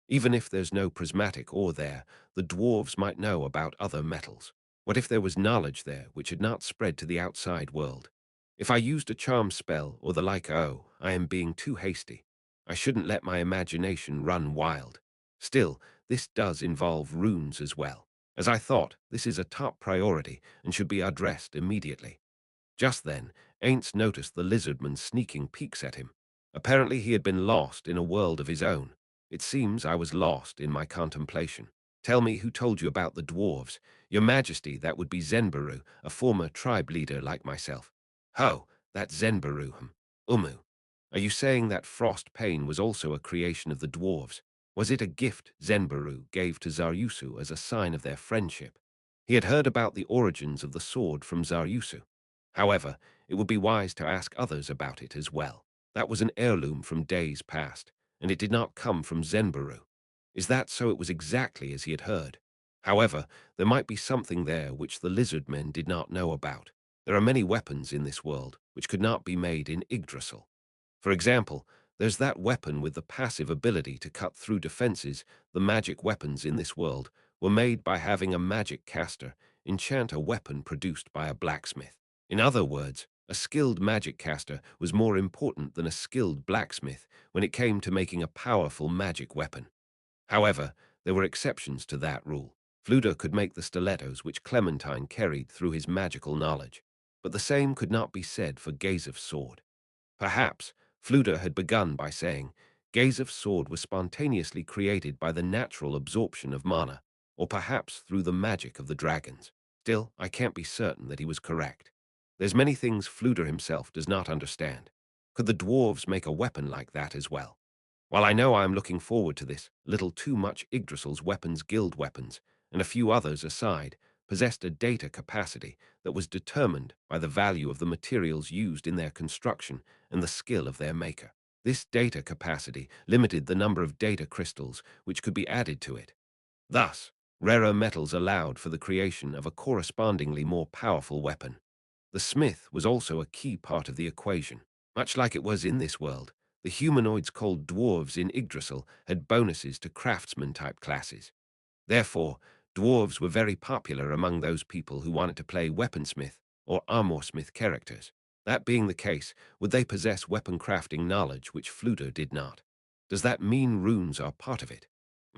Even if there's no prismatic ore there, the dwarves might know about other metals. What if there was knowledge there which had not spread to the outside world? If I used a charm spell or the like, oh, I am being too hasty. I shouldn't let my imagination run wild. Still, this does involve runes as well. As I thought, this is a top priority and should be addressed immediately. Just then, Ainz noticed the lizardman sneaking peeks at him. Apparently he had been lost in a world of his own. It seems I was lost in my contemplation. Tell me who told you about the dwarves. Your Majesty, that would be Zenbaru, a former tribe leader like myself. Ho, that's Zenbaru, Umu. Are you saying that frost pain was also a creation of the dwarves? Was it a gift Zenbaru gave to Zaryusu as a sign of their friendship? He had heard about the origins of the sword from Zaryusu. However, it would be wise to ask others about it as well. That was an heirloom from days past, and it did not come from Zenbaru. Is that so? It was exactly as he had heard. However, there might be something there which the lizard men did not know about. There are many weapons in this world which could not be made in Yggdrasil. For example, there's that weapon with the passive ability to cut through defenses. The magic weapons in this world were made by having a magic caster enchant a weapon produced by a blacksmith. In other words, a skilled magic caster was more important than a skilled blacksmith when it came to making a powerful magic weapon. However, there were exceptions to that rule. Fluda could make the stilettos which Clementine carried through his magical knowledge, but the same could not be said for Gazef's sword. Perhaps Fluda had begun by saying Gazef's sword was spontaneously created by the natural absorption of mana, or perhaps through the magic of the dragons. Still, I can't be certain that he was correct. There's many things Fluda himself does not understand. Could the dwarves make a weapon like that as well? While I know I am looking forward to this, little too much Yggdrasil's weapons guild weapons, and a few others aside, possessed a data capacity that was determined by the value of the materials used in their construction and the skill of their maker. This data capacity limited the number of data crystals which could be added to it. Thus, rarer metals allowed for the creation of a correspondingly more powerful weapon. The smith was also a key part of the equation. Much like it was in this world, the humanoids called dwarves in Yggdrasil had bonuses to craftsman-type classes. Therefore, dwarves were very popular among those people who wanted to play weaponsmith or armorsmith characters. That being the case, would they possess weapon crafting knowledge which Fluter did not? Does that mean runes are part of it?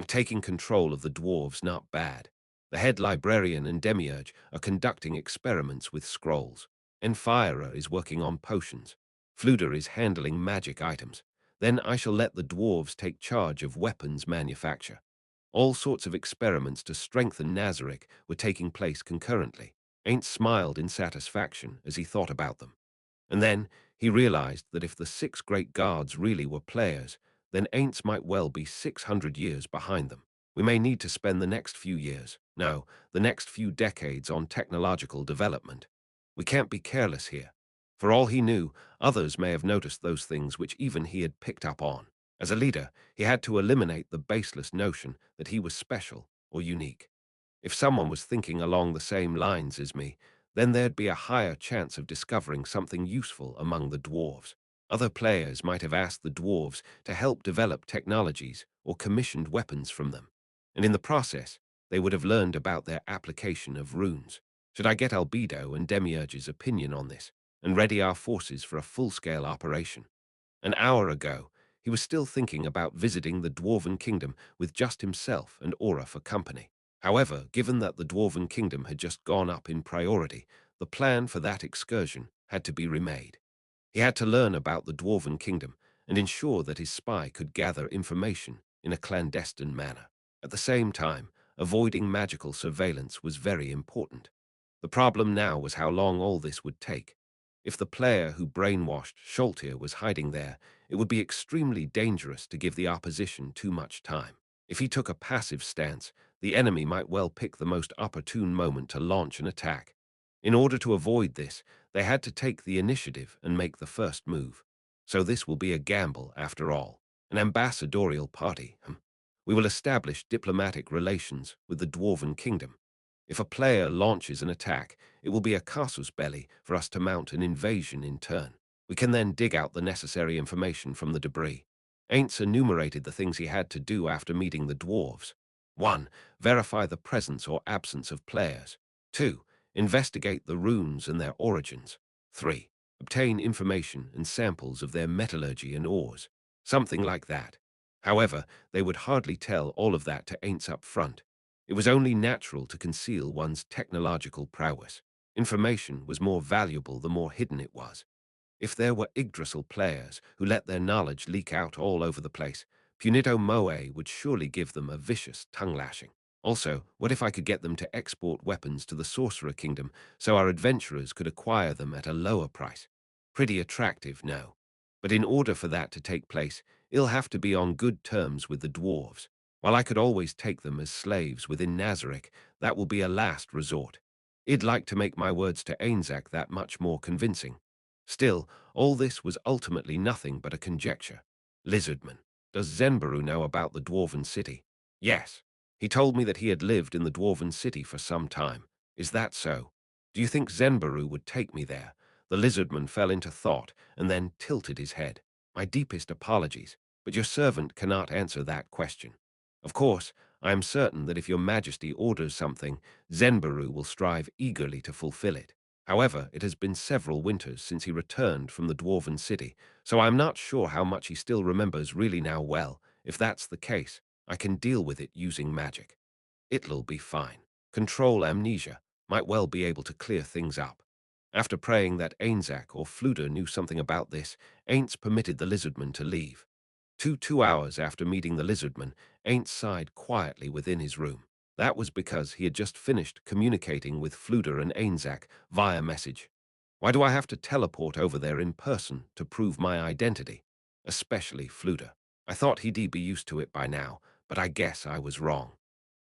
Taking control of the dwarves not bad. The head librarian and demiurge are conducting experiments with scrolls. Enfirer is working on potions. Fluter is handling magic items. Then I shall let the dwarves take charge of weapons manufacture. All sorts of experiments to strengthen Nazarick were taking place concurrently. Ainz smiled in satisfaction as he thought about them. And then he realized that if the 6 great guards really were players, then Ainz might well be 600 years behind them. We may need to spend the next few years, no, the next few decades on technological development. We can't be careless here. For all he knew, others may have noticed those things which even he had picked up on. As a leader, he had to eliminate the baseless notion that he was special or unique. If someone was thinking along the same lines as me, then there'd be a higher chance of discovering something useful among the dwarves. Other players might have asked the dwarves to help develop technologies or commissioned weapons from them, and in the process, they would have learned about their application of runes. Should I get Albedo and Demiurge's opinion on this, and ready our forces for a full-scale operation? An hour ago, he was still thinking about visiting the Dwarven Kingdom with just himself and Aura for company. However, given that the Dwarven Kingdom had just gone up in priority, the plan for that excursion had to be remade. He had to learn about the Dwarven Kingdom and ensure that his spy could gather information in a clandestine manner. At the same time, avoiding magical surveillance was very important. The problem now was how long all this would take. If the player who brainwashed Scholtier was hiding there, it would be extremely dangerous to give the opposition too much time. If he took a passive stance, the enemy might well pick the most opportune moment to launch an attack. In order to avoid this, they had to take the initiative and make the first move. So this will be a gamble, after all. An ambassadorial party. We will establish diplomatic relations with the Dwarven Kingdom. If a player launches an attack, it will be a casus belli for us to mount an invasion in turn. We can then dig out the necessary information from the debris. Ainz enumerated the things he had to do after meeting the dwarves. 1. Verify the presence or absence of players. 2. Investigate the runes and their origins. 3. Obtain information and samples of their metallurgy and ores. Something like that. However, they would hardly tell all of that to Ainz up front. It was only natural to conceal one's technological prowess. Information was more valuable the more hidden it was. If there were Yggdrasil players who let their knowledge leak out all over the place, Punito Moe would surely give them a vicious tongue-lashing. Also, what if I could get them to export weapons to the Sorcerer Kingdom so our adventurers could acquire them at a lower price? Pretty attractive, no. But in order for that to take place, it'll have to be on good terms with the dwarves. While I could always take them as slaves within Nazarick, that will be a last resort. I'd like to make my words to Ainzak that much more convincing. Still, all this was ultimately nothing but a conjecture. Lizardman, does Zenbaru know about the Dwarven City? Yes. He told me that he had lived in the Dwarven City for some time. Is that so? Do you think Zenbaru would take me there? The lizardman fell into thought and then tilted his head. My deepest apologies, but your servant cannot answer that question. Of course, I am certain that if your majesty orders something, Zenbaru will strive eagerly to fulfill it. However, it has been several winters since he returned from the Dwarven City, so I am not sure how much he still remembers really now well. If that's the case, I can deal with it using magic. It'll be fine. Control amnesia might well be able to clear things up. After praying that Ainzak or Fluder knew something about this, Ainz permitted the lizardman to leave. 2 hours after meeting the lizardman, Ainz sighed quietly within his room. That was because he had just finished communicating with Fluder and Ainzak via message. Why do I have to teleport over there in person to prove my identity? Especially Fluder. I thought he'd be used to it by now, but I guess I was wrong.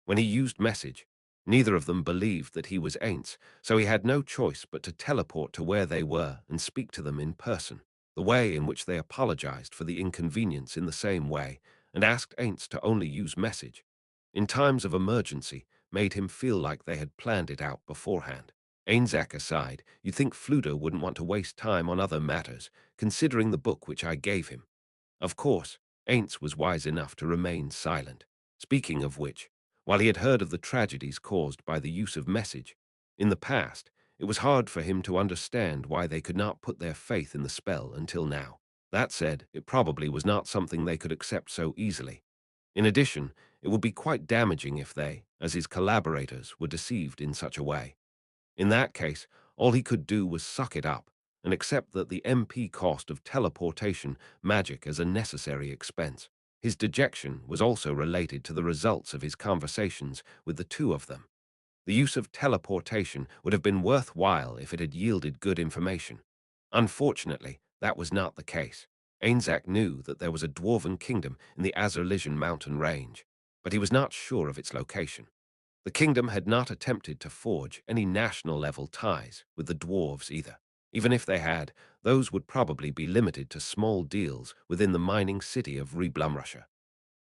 When he used message, neither of them believed that he was Ainz, so he had no choice but to teleport to where they were and speak to them in person. The way in which they apologized for the inconvenience in the same way and asked Ainz to only use message, in times of emergency, made him feel like they had planned it out beforehand. Ainzak aside, you'd think Fluder wouldn't want to waste time on other matters, considering the book which I gave him. Of course, Ainz was wise enough to remain silent. Speaking of which, While he had heard of the tragedies caused by the use of message, in the past, it was hard for him to understand why they could not put their faith in the spell until now. That said, it probably was not something they could accept so easily. In addition, it would be quite damaging if they, as his collaborators, were deceived in such a way. In that case, all he could do was suck it up and accept that the MP cost of teleportation magic as a necessary expense. His dejection was also related to the results of his conversations with the two of them. The use of teleportation would have been worthwhile if it had yielded good information. Unfortunately, that was not the case. Ainz knew that there was a dwarven kingdom in the Azerlisian mountain range, but he was not sure of its location. The kingdom had not attempted to forge any national-level ties with the dwarves either. Even if they had, those would probably be limited to small deals within the mining city of Reblumrussia.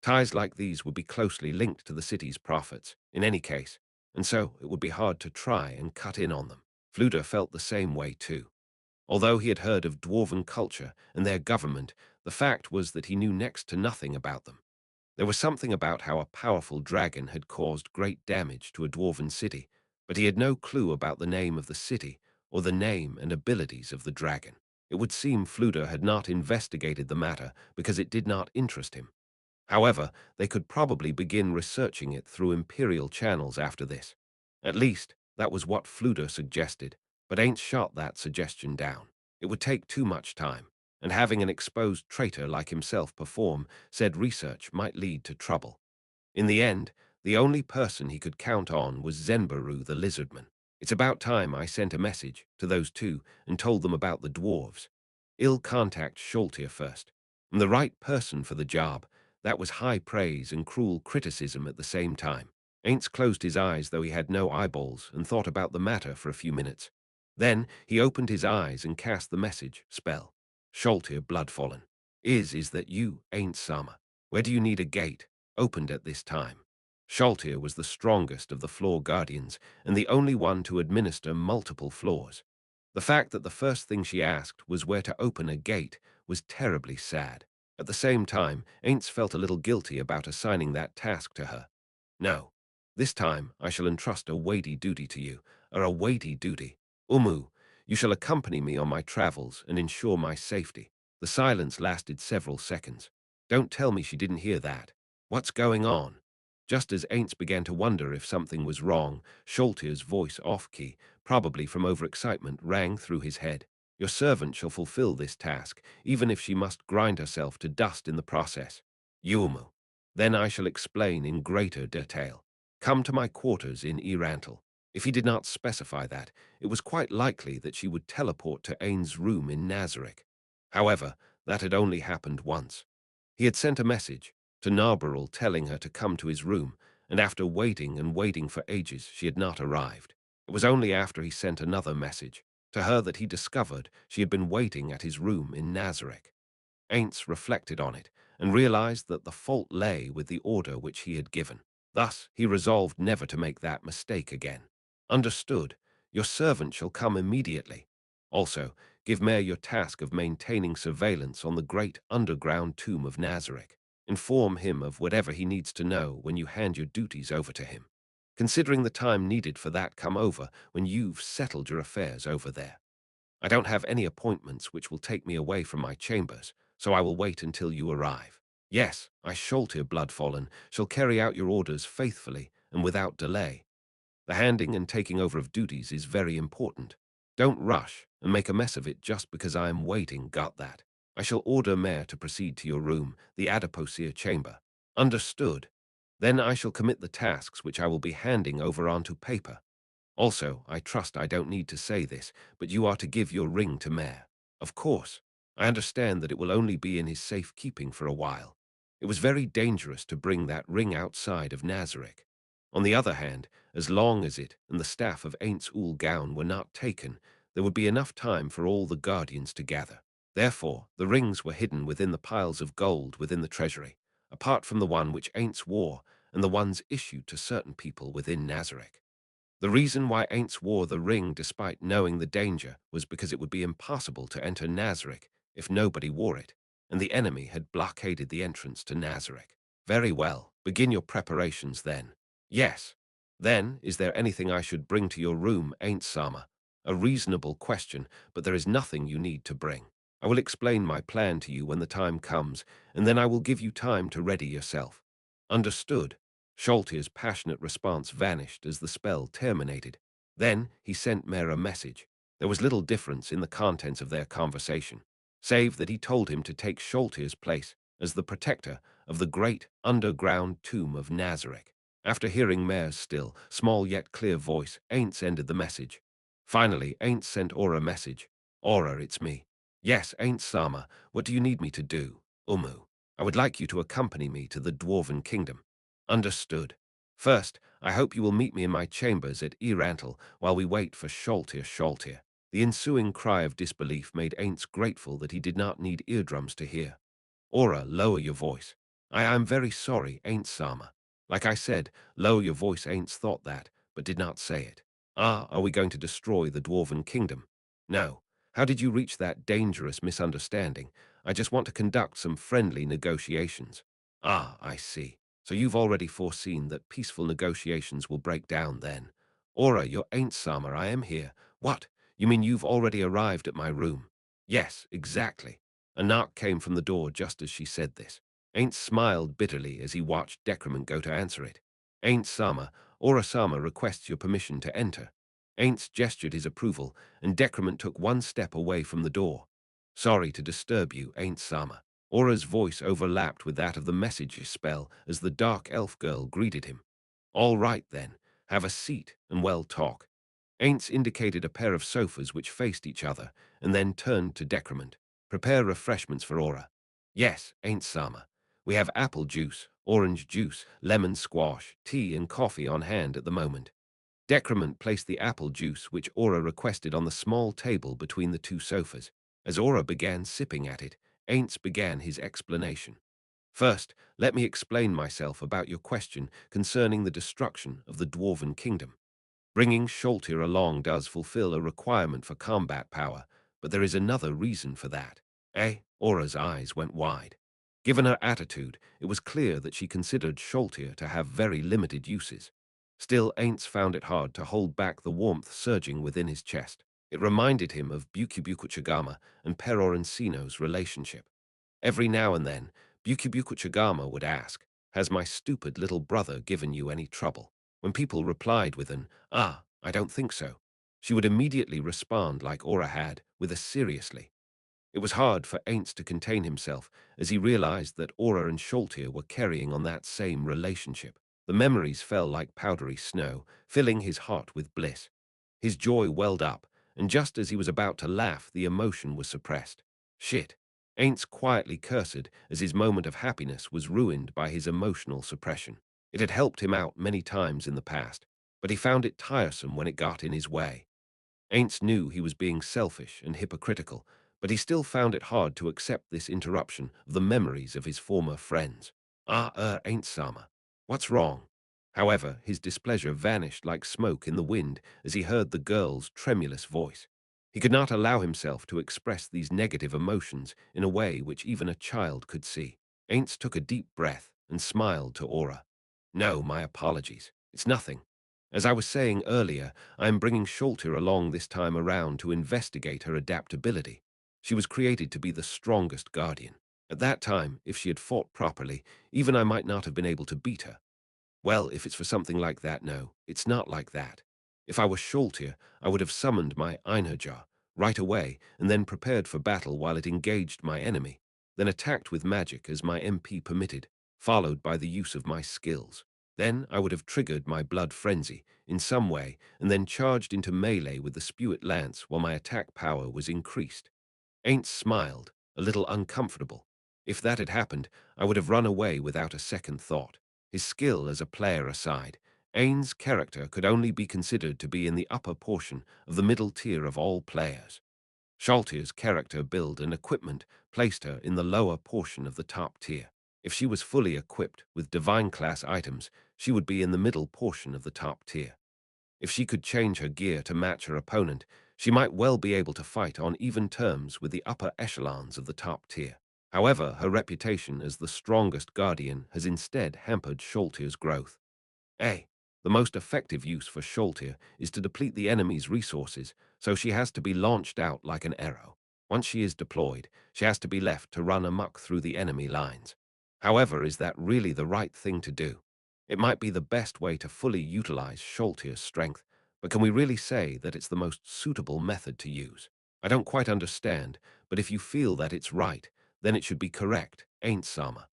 Ties like these would be closely linked to the city's profits, in any case, and so it would be hard to try and cut in on them. Fluda felt the same way too. Although he had heard of dwarven culture and their government, the fact was that he knew next to nothing about them. There was something about how a powerful dragon had caused great damage to a dwarven city, but he had no clue about the name of the city or the name and abilities of the dragon. It would seem Fluda had not investigated the matter because it did not interest him. However, they could probably begin researching it through imperial channels after this. At least, that was what Fluda suggested, but Ain't shot that suggestion down. It would take too much time, and having an exposed traitor like himself perform said research might lead to trouble. In the end, the only person he could count on was Zenbaru the lizardman. It's about time I sent a message to those two and told them about the dwarves. I'll contact Sholtir first. I'm the right person for the job. That was high praise and cruel criticism at the same time. Ainz closed his eyes though he had no eyeballs and thought about the matter for a few minutes. Then he opened his eyes and cast the message spell. Sholtir Bloodfallen. Is that you, Ain't Sama? Where do you need a gate? Opened at this time. Sholtir was the strongest of the floor guardians and the only one to administer multiple floors. The fact that the first thing she asked was where to open a gate was terribly sad. At the same time, Ainz felt a little guilty about assigning that task to her. No, this time I shall entrust a weighty duty to you, or a weighty duty. Umu, you shall accompany me on my travels and ensure my safety. The silence lasted several seconds. Don't tell me she didn't hear that. What's going on? Just as Ainz began to wonder if something was wrong, Sholtir's voice off-key, probably from overexcitement, rang through his head. Your servant shall fulfill this task, even if she must grind herself to dust in the process. Yumu. Then I shall explain in greater detail. Come to my quarters in Irantal. If he did not specify that, it was quite likely that she would teleport to Ain's room in Nazarick. However, that had only happened once. He had sent a message to Narbaral telling her to come to his room, and after waiting and waiting for ages, she had not arrived. It was only after he sent another message to her that he discovered she had been waiting at his room in Nazarick. Ainz reflected on it and realized that the fault lay with the order which he had given. Thus, he resolved never to make that mistake again. Understood. Your servant shall come immediately. Also, give Mayor your task of maintaining surveillance on the great underground tomb of Nazarick. Inform him of whatever he needs to know when you hand your duties over to him. Considering the time needed for that, come over when you've settled your affairs over there. I don't have any appointments which will take me away from my chambers, so I will wait until you arrive. Yes, I Sholtir Bloodfallen shall carry out your orders faithfully and without delay. The handing and taking over of duties is very important. Don't rush and make a mess of it just because I am waiting, got that? I shall order Mayor to proceed to your room, the Adipocere chamber. Understood. Then I shall commit the tasks which I will be handing over onto paper. Also, I trust I don't need to say this, but you are to give your ring to Mayor. Of course, I understand that it will only be in his safekeeping for a while. It was very dangerous to bring that ring outside of Nazarick. On the other hand, as long as it and the staff of Ainz Ooal Gown were not taken, there would be enough time for all the guardians to gather. Therefore, the rings were hidden within the piles of gold within the treasury, apart from the one which Ainz wore and the ones issued to certain people within Nazarick. The reason why Ainz wore the ring despite knowing the danger was because it would be impossible to enter Nazarick if nobody wore it, and the enemy had blockaded the entrance to Nazarick. Very well, begin your preparations then. Yes. Then, is there anything I should bring to your room, Ain't Sama? A reasonable question, but there is nothing you need to bring. I will explain my plan to you when the time comes, and then I will give you time to ready yourself. Understood. Sholtier's passionate response vanished as the spell terminated. Then he sent Mare a message. There was little difference in the contents of their conversation, save that he told him to take Sholtier's place as the protector of the great underground tomb of Nazareth. After hearing Mare's still, small yet clear voice, Ainz ended the message. Finally, Ainz sent Aura a message. Aura, it's me. Yes, Ainz Sama, what do you need me to do? Umu. I would like you to accompany me to the Dwarven Kingdom. Understood. First, I hope you will meet me in my chambers at Yggdrasil while we wait for Sholtir. The ensuing cry of disbelief made Ainz grateful that he did not need eardrums to hear. Aura, lower your voice. I am very sorry, Ainz Sama. Like I said, lower your voice. Ainz thought that, but did not say it. Ah, are we going to destroy the Dwarven Kingdom? No. How did you reach that dangerous misunderstanding? I just want to conduct some friendly negotiations. Ah, I see. So you've already foreseen that peaceful negotiations will break down then. Aura, your Ainz Sama, I am here. What? You mean you've already arrived at my room? Yes, exactly. A knock came from the door just as she said this. Ainz smiled bitterly as he watched Decrement go to answer it. Ainz Sama, Aura Sama requests your permission to enter. Ainz gestured his approval, and Decrement took one step away from the door. Sorry to disturb you, Ainz Sama. Aura's voice overlapped with that of the message spell as the dark elf girl greeted him. All right then, have a seat and well talk. Ainz indicated a pair of sofas which faced each other, and then turned to Decrement. Prepare refreshments for Aura. Yes, Ainz Sama. We have apple juice, orange juice, lemon squash, tea and coffee on hand at the moment. Decrement placed the apple juice which Aura requested on the small table between the two sofas. As Aura began sipping at it, Ainz began his explanation. First, let me explain myself about your question concerning the destruction of the Dwarven Kingdom. Bringing Sholtir along does fulfill a requirement for combat power, but there is another reason for that. Eh? Aura's eyes went wide. Given her attitude, it was clear that she considered Sholtir to have very limited uses. Still, Ainz found it hard to hold back the warmth surging within his chest. It reminded him of Bukibukuchigama and Perorensino's relationship. Every now and then, Bukibukuchigama would ask, "Has my stupid little brother given you any trouble?" When people replied with an, "Ah, I don't think so," she would immediately respond like Aura had, with a "seriously." It was hard for Ainz to contain himself as he realized that Aura and Sholtir were carrying on that same relationship. The memories fell like powdery snow, filling his heart with bliss. His joy welled up, and just as he was about to laugh, the emotion was suppressed. Shit. Ainz quietly cursed as his moment of happiness was ruined by his emotional suppression. It had helped him out many times in the past, but he found it tiresome when it got in his way. Ainz knew he was being selfish and hypocritical, but he still found it hard to accept this interruption of the memories of his former friends. Ainz Sama. What's wrong? However, his displeasure vanished like smoke in the wind as he heard the girl's tremulous voice. He could not allow himself to express these negative emotions in a way which even a child could see. Ainz took a deep breath and smiled to Aura. No, my apologies. It's nothing. As I was saying earlier, I am bringing Sholtir along this time around to investigate her adaptability. She was created to be the strongest guardian. At that time, if she had fought properly, even I might not have been able to beat her. Well, if it's for something like that, no, it's not like that. If I were Sholtir, I would have summoned my Einherjar right away and then prepared for battle while it engaged my enemy, then attacked with magic as my MP permitted, followed by the use of my skills. Then I would have triggered my blood frenzy in some way and then charged into melee with the Spewit Lance while my attack power was increased. Ainz smiled, a little uncomfortable. If that had happened, I would have run away without a second thought. His skill as a player aside, Ainz's character could only be considered to be in the upper portion of the middle tier of all players. Sholtir's character build and equipment placed her in the lower portion of the top tier. If she was fully equipped with divine class items, she would be in the middle portion of the top tier. If she could change her gear to match her opponent, she might well be able to fight on even terms with the upper echelons of the top tier. However, her reputation as the strongest guardian has instead hampered Sholtir's growth. The most effective use for Sholtir is to deplete the enemy's resources, so she has to be launched out like an arrow. Once she is deployed, she has to be left to run amok through the enemy lines. However, is that really the right thing to do? It might be the best way to fully utilize Sholtir's strength, but can we really say that it's the most suitable method to use? I don't quite understand, but if you feel that it's right, then it should be correct, ain't Sama?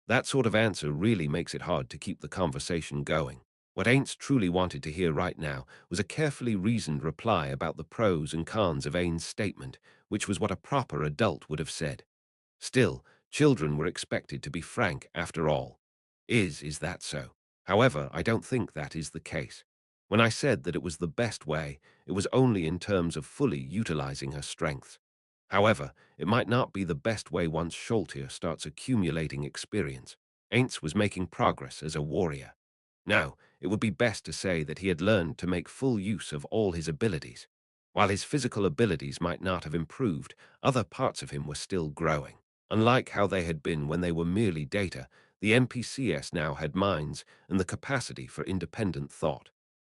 That sort of answer really makes it hard to keep the conversation going. What Ainz truly wanted to hear right now was a carefully reasoned reply about the pros and cons of Ain's statement, which was what a proper adult would have said. Still, children were expected to be frank after all. Is that so? However, I don't think that is the case. When I said that it was the best way, it was only in terms of fully utilizing her strengths. However, it might not be the best way once Sholtir starts accumulating experience. Ainz was making progress as a warrior. Now, it would be best to say that he had learned to make full use of all his abilities. While his physical abilities might not have improved, other parts of him were still growing. Unlike how they had been when they were merely data, the NPCs now had minds and the capacity for independent thought.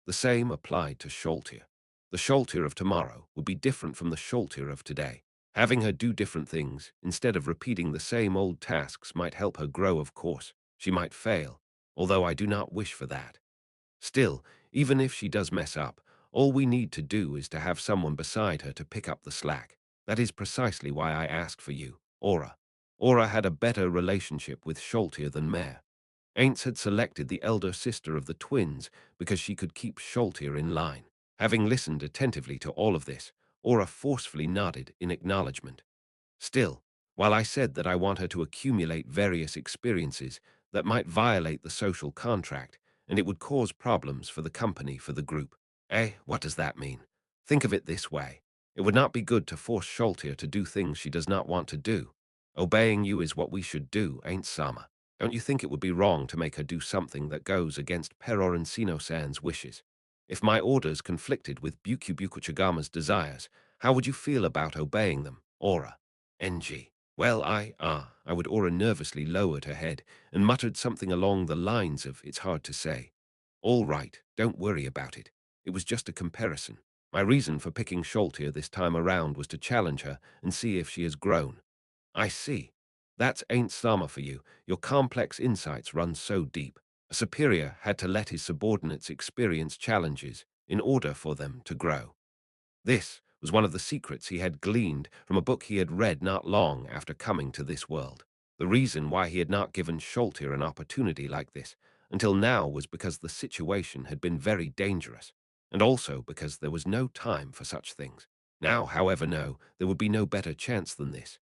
The same applied to Sholtir. The Sholtir of tomorrow would be different from the Sholtir of today. Having her do different things, instead of repeating the same old tasks, might help her grow, of course. She might fail, although I do not wish for that. Still, even if she does mess up, all we need to do is to have someone beside her to pick up the slack. That is precisely why I asked for you, Aura. Aura had a better relationship with Sholtir than Mare. Ainz had selected the elder sister of the twins because she could keep Sholtir in line. Having listened attentively to all of this, Aura forcefully nodded in acknowledgement. Still, while I said that I want her to accumulate various experiences that might violate the social contract, and it would cause problems for the company, for the group. What does that mean? Think of it this way. It would not be good to force Sholtir to do things she does not want to do. Obeying you is what we should do, ain't Sama? Don't you think it would be wrong to make her do something that goes against Peror-Sino-san's wishes? If my orders conflicted with Buku-Buku-Chagama's desires, how would you feel about obeying them, Aura? NG. Well, I would. Aura nervously lowered her head and muttered something along the lines of, it's hard to say. All right, don't worry about it. It was just a comparison. My reason for picking Sholtir this time around was to challenge her and see if she has grown. I see. That's ain't Sama for you. Your complex insights run so deep. A superior had to let his subordinates experience challenges in order for them to grow. This was one of the secrets he had gleaned from a book he had read not long after coming to this world. The reason why he had not given Sholtir an opportunity like this until now was because the situation had been very dangerous, and also because there was no time for such things. Now, however, no, there would be no better chance than this.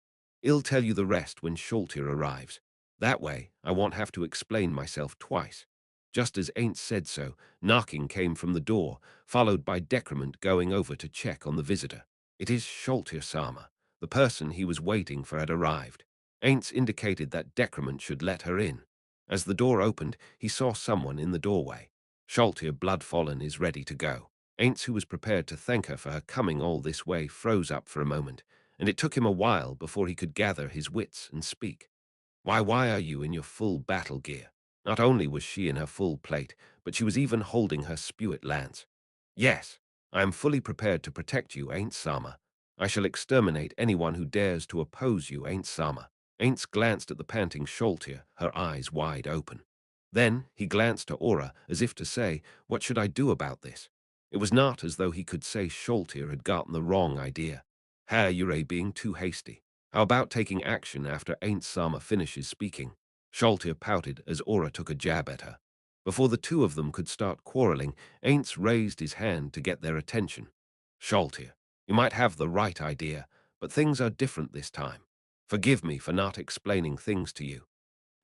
I'll tell you the rest when Sholtir arrives. That way, I won't have to explain myself twice. Just as Ain't said so, knocking came from the door, followed by Decrement going over to check on the visitor. It is Sholtir Sama. The person he was waiting for had arrived. Ainz indicated that Decrement should let her in. As the door opened, he saw someone in the doorway. Sholtir, blood-fallen, is ready to go. Ainz, who was prepared to thank her for her coming all this way, froze up for a moment, and it took him a while before he could gather his wits and speak. Why are you in your full battle gear? Not only was she in her full plate, but she was even holding her spewit lance. Yes, I am fully prepared to protect you, Ain't Sama. I shall exterminate anyone who dares to oppose you, Ain't Sama. Ain't glanced at the panting Sholtir, her eyes wide open. Then he glanced to Aura as if to say, what should I do about this? It was not as though he could say Sholtir had gotten the wrong idea. You're being too hasty. How about taking action after Ain't Sama finishes speaking? Sholtir pouted as Aura took a jab at her. Before the two of them could start quarreling, Ainz raised his hand to get their attention. Sholtir, you might have the right idea, but things are different this time. Forgive me for not explaining things to you.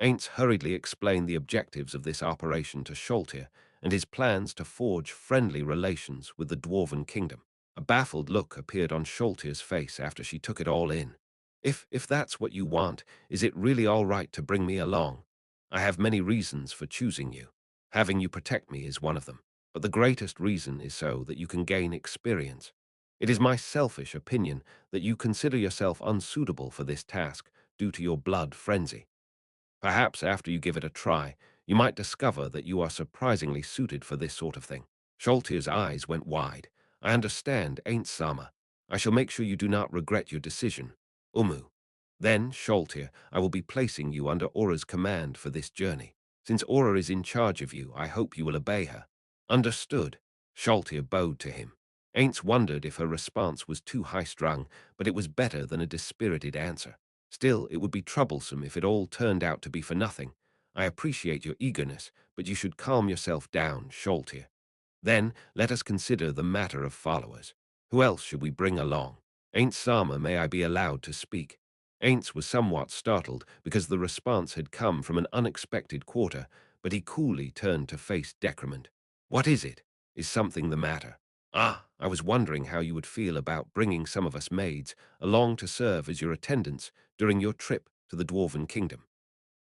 Ainz hurriedly explained the objectives of this operation to Sholtir and his plans to forge friendly relations with the Dwarven Kingdom. A baffled look appeared on Sholtir's face after she took it all in. If that's what you want, is it really all right to bring me along? I have many reasons for choosing you. Having you protect me is one of them, but the greatest reason is so that you can gain experience. It is my selfish opinion that you consider yourself unsuitable for this task due to your blood frenzy. Perhaps after you give it a try, You might discover that you are surprisingly suited for this sort of thing. Sholtir's eyes went wide. I understand, Ainz Sama. I shall make sure you do not regret your decision. Umu. Then, Sholtir, I will be placing you under Aura's command for this journey. Since Aura is in charge of you, I hope you will obey her. Understood. Sholtir bowed to him. Ainz wondered if her response was too high-strung, but it was better than a dispirited answer. Still, it would be troublesome if it all turned out to be for nothing. I appreciate your eagerness, but you should calm yourself down, Sholtir. Then, let us consider the matter of followers. Who else should we bring along? Ain't Sama, may I be allowed to speak? Ainz was somewhat startled because the response had come from an unexpected quarter, but he coolly turned to face Decrement. What is it? Is something the matter? Ah, I was wondering how you would feel about bringing some of us maids along to serve as your attendants during your trip to the Dwarven Kingdom.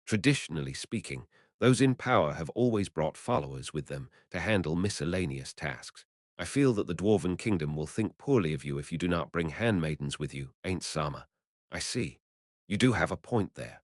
Traditionally speaking, those in power have always brought followers with them to handle miscellaneous tasks. I feel that the Dwarven Kingdom will think poorly of you if you do not bring handmaidens with you, Ain't Sama. I see. You do have a point there.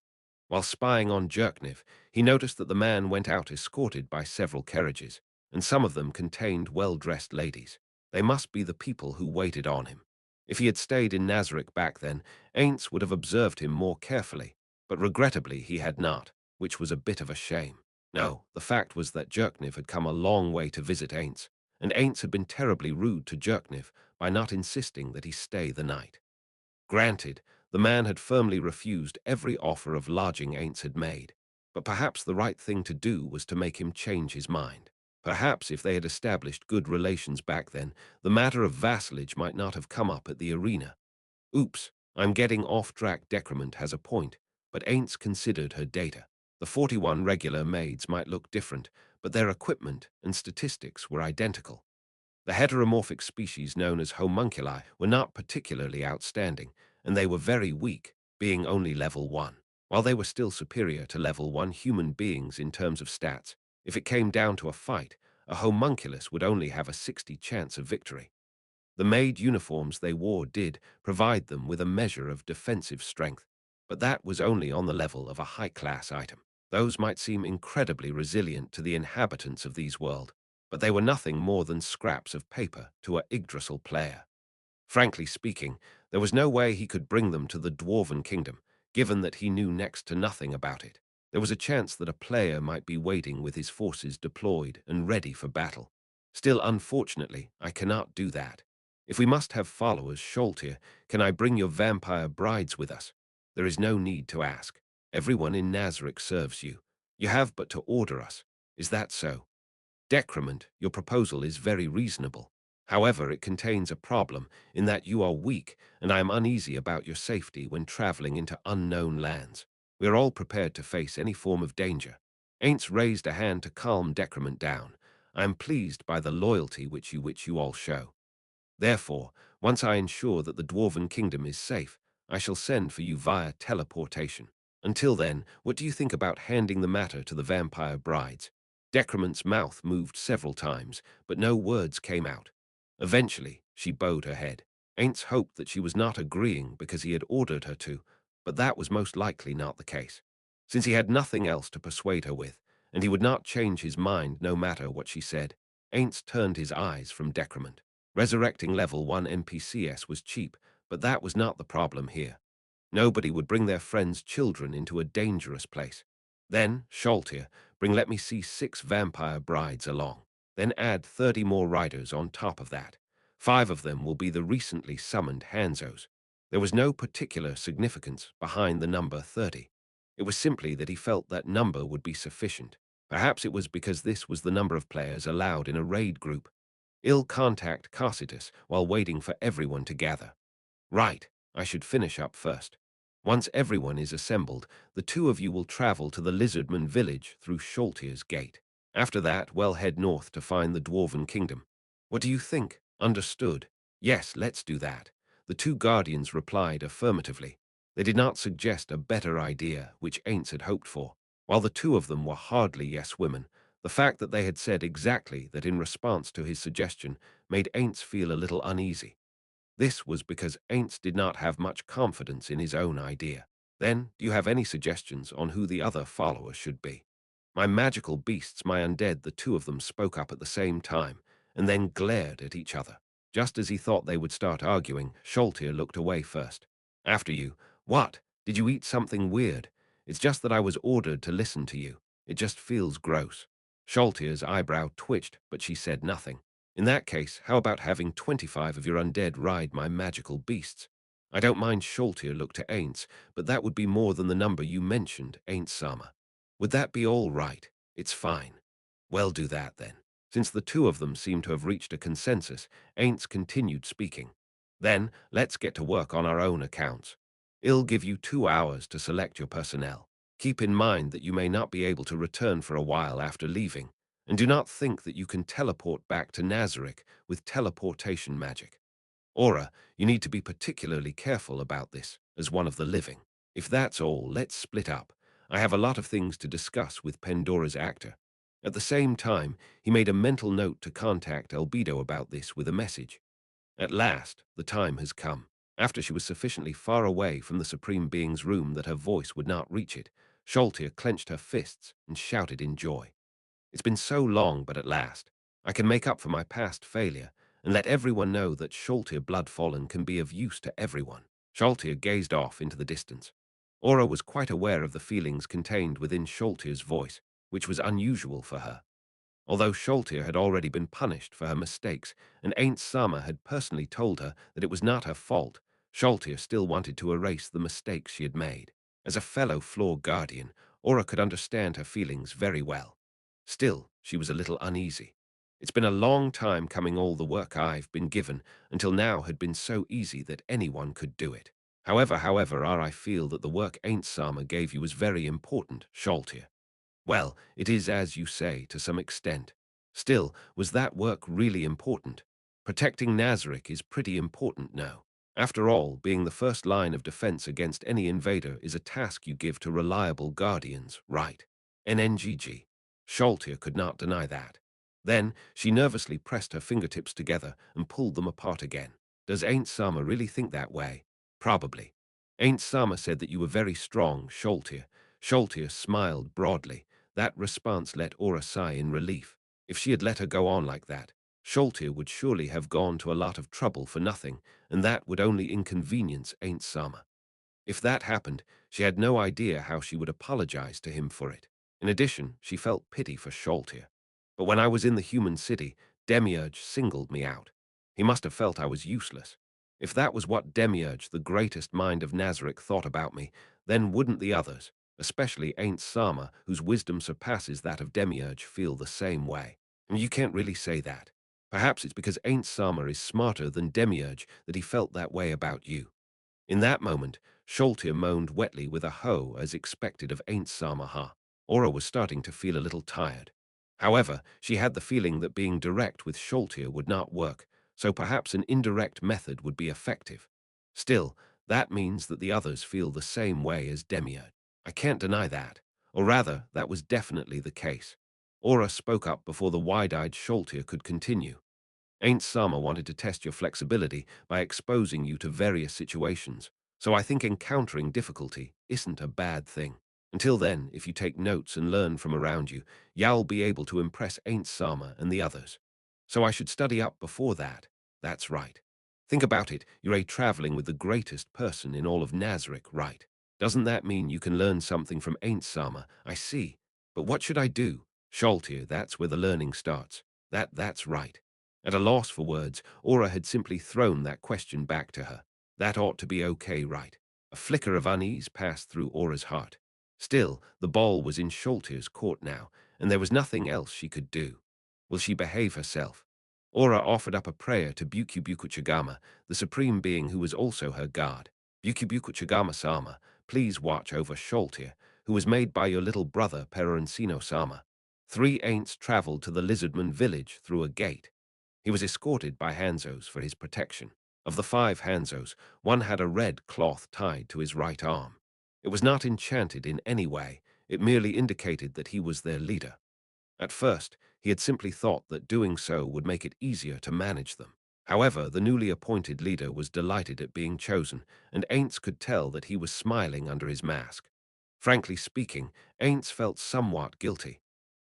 While spying on Jerkniv, he noticed that the man went out escorted by several carriages, and some of them contained well-dressed ladies. They must be the people who waited on him. If he had stayed in Nazarick back then, Ainz would have observed him more carefully, but regrettably he had not, which was a bit of a shame. No, the fact was that Jerkniv had come a long way to visit Ainz, and Ainz had been terribly rude to Jerkniv by not insisting that he stay the night. Granted, the man had firmly refused every offer of lodging Ainz had made, but perhaps the right thing to do was to make him change his mind. Perhaps if they had established good relations back then, the matter of vassalage might not have come up at the arena. Oops, I'm getting off track. Decrement has a point, but Ainz considered her data. The 41 regular maids might look different, but their equipment and statistics were identical. The heteromorphic species known as homunculi were not particularly outstanding, and they were very weak, being only level 1. While they were still superior to level 1 human beings in terms of stats, if it came down to a fight, a homunculus would only have a 60 chance of victory. The maid uniforms they wore did provide them with a measure of defensive strength, but that was only on the level of a high-class item. Those might seem incredibly resilient to the inhabitants of these worlds, but they were nothing more than scraps of paper to a Yggdrasil player. Frankly speaking, there was no way he could bring them to the Dwarven Kingdom, given that he knew next to nothing about it. There was a chance that a player might be waiting with his forces deployed and ready for battle. Still, unfortunately, I cannot do that. If we must have followers, Sholtir, can I bring your vampire brides with us? There is no need to ask. Everyone in Nazarick serves you. You have but to order us. Is that so? Decrement, your proposal is very reasonable. However, it contains a problem in that you are weak, and I am uneasy about your safety when traveling into unknown lands. We are all prepared to face any form of danger. Ainz raised a hand to calm Decrement down. I am pleased by the loyalty which you all show. Therefore, once I ensure that the Dwarven Kingdom is safe, I shall send for you via teleportation. Until then, what do you think about handing the matter to the vampire brides? Decrement's mouth moved several times, but no words came out. Eventually, she bowed her head. Ainz hoped that she was not agreeing because he had ordered her to, but that was most likely not the case. Since he had nothing else to persuade her with, and he would not change his mind no matter what she said, Ainz turned his eyes from Decrement. Resurrecting level 1 NPCs was cheap, but that was not the problem here. Nobody would bring their friends' children into a dangerous place. Then, Sholtir, let me see 6 vampire brides along. Then add 30 more riders on top of that. 5 of them will be the recently summoned Hanzos. There was no particular significance behind the number 30. It was simply that he felt that number would be sufficient. Perhaps it was because this was the number of players allowed in a raid group. I'll contact Carsitus while waiting for everyone to gather. Right, I should finish up first. Once everyone is assembled, the 2 of you will travel to the Lizardman village through Sholtir's gate. After that, we'll head north to find the Dwarven Kingdom. What do you think? Understood. Yes, let's do that. The 2 guardians replied affirmatively. They did not suggest a better idea, which Ainz had hoped for. While the 2 of them were hardly yes women, the fact that they had said exactly that in response to his suggestion made Ainz feel a little uneasy. This was because Ainz did not have much confidence in his own idea. Then, do you have any suggestions on who the other followers should be? My magical beasts, my undead, the two of them spoke up at the same time, and then glared at each other. Just as he thought they would start arguing, Sholtir looked away first. After you. What? Did you eat something weird? It's just that I was ordered to listen to you. It just feels gross. Sholtir's eyebrow twitched, but she said nothing. In that case, how about having 25 of your undead ride my magical beasts? I don't mind. Sholtir looked to Ainz, but that would be more than the number you mentioned, Ainz Sama. Would that be all right? It's fine. Well, do that then. Since the two of them seem to have reached a consensus, Ainz continued speaking. Then, let's get to work on our own accounts. I'll give you 2 hours to select your personnel. Keep in mind that you may not be able to return for a while after leaving, and do not think that you can teleport back to Nazarick with teleportation magic. Aura, you need to be particularly careful about this, as one of the living. If that's all, let's split up. I have a lot of things to discuss with Pandora's actor. At the same time, he made a mental note to contact Albedo about this with a message. At last, the time has come. After she was sufficiently far away from the Supreme Being's room that her voice would not reach it, Sholtir clenched her fists and shouted in joy. It's been so long, but at last, I can make up for my past failure and let everyone know that Sholtir Bloodfallen can be of use to everyone. Sholtir gazed off into the distance. Aura was quite aware of the feelings contained within Sholtir's voice, which was unusual for her. Although Sholtir had already been punished for her mistakes, and Ain't Sama had personally told her that it was not her fault, Sholtir still wanted to erase the mistakes she had made. As a fellow floor guardian, Aura could understand her feelings very well. Still, she was a little uneasy. It's been a long time coming. All the work I've been given until now had been so easy that anyone could do it. However, I feel that the work Ain't Sama gave you was very important, Sholtir. Well, it is as you say, to some extent. Still, was that work really important? Protecting Nazarick is pretty important now. After all, being the first line of defense against any invader is a task you give to reliable guardians, right? NNGG. Sholtir could not deny that. Then, she nervously pressed her fingertips together and pulled them apart again. Does Ain't Sama really think that way? Probably. Ain't Sama said that you were very strong, Sholtir. Sholtir smiled broadly. That response let Aura sigh in relief. If she had let her go on like that, Sholtir would surely have gone to a lot of trouble for nothing, and that would only inconvenience Ain't Sama. If that happened, she had no idea how she would apologize to him for it. In addition, she felt pity for Sholtir. But when I was in the human city, Demiurge singled me out. He must have felt I was useless. If that was what Demiurge, the greatest mind of Nazarick, thought about me, then wouldn't the others, especially Ain't Sama, whose wisdom surpasses that of Demiurge, feel the same way? And you can't really say that. Perhaps it's because Ain't Sama is smarter than Demiurge that he felt that way about you. In that moment, Sholtir moaned wetly with a hoe as expected of Ain't Sama ha. Aura was starting to feel a little tired. However, she had the feeling that being direct with Sholtir would not work, so perhaps an indirect method would be effective. Still, that means that the others feel the same way as Demiurge. I can't deny that. Or rather, that was definitely the case. Aura spoke up before the wide-eyed Sholtir could continue. Ain't Sama wanted to test your flexibility by exposing you to various situations, so I think encountering difficulty isn't a bad thing. Until then, if you take notes and learn from around you, you'll be able to impress Ain't Sama and the others. So I should study up before that. That's right. Think about it, you're traveling with the greatest person in all of Nazarick, right? Doesn't that mean you can learn something from Ain't Sama? I see. But what should I do? Sholtir, that's where the learning starts. That's right. At a loss for words, Aura had simply thrown that question back to her. That ought to be okay, right? A flicker of unease passed through Aura's heart. Still, the ball was in Sholtir's court now, and there was nothing else she could do. Will she behave herself? Aura offered up a prayer to Bukubukuchagama, the supreme being who was also her guard. Bukubukuchagama-sama, please watch over Sholtir, who was made by your little brother Peroncino-sama. 3 Aints traveled to the Lizardman village through a gate. He was escorted by Hanzos for his protection. Of the 5 Hanzos, one had a red cloth tied to his right arm. It was not enchanted in any way, it merely indicated that he was their leader. At first, he had simply thought that doing so would make it easier to manage them. However, the newly appointed leader was delighted at being chosen, and Ainz could tell that he was smiling under his mask. Frankly speaking, Ainz felt somewhat guilty.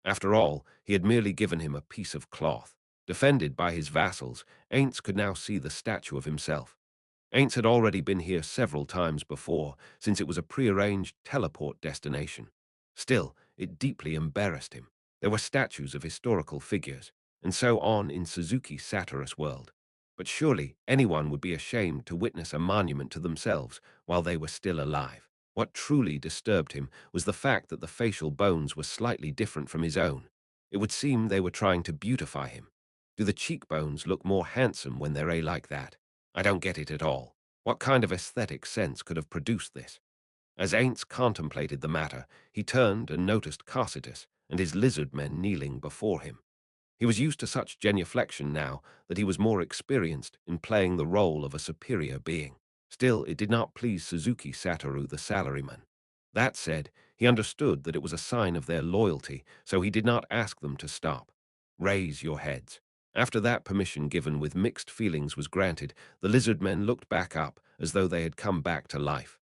After all, he had merely given him a piece of cloth. Defended by his vassals, Ainz could now see the statue of himself. Ainz had already been here several times before, since it was a prearranged teleport destination. Still, it deeply embarrassed him. There were statues of historical figures, and so on in Suzuki's Satyrus world. But surely anyone would be ashamed to witness a monument to themselves while they were still alive. What truly disturbed him was the fact that the facial bones were slightly different from his own. It would seem they were trying to beautify him. Do the cheekbones look more handsome when they're like that? I don't get it at all. What kind of aesthetic sense could have produced this? As Ainz contemplated the matter, he turned and noticed Cocytus and his lizard men kneeling before him. He was used to such genuflection now that he was more experienced in playing the role of a superior being. Still, it did not please Suzuki Satoru the salaryman. That said, he understood that it was a sign of their loyalty, so he did not ask them to stop. Raise your heads. After that permission given with mixed feelings was granted, the lizard men looked back up as though they had come back to life.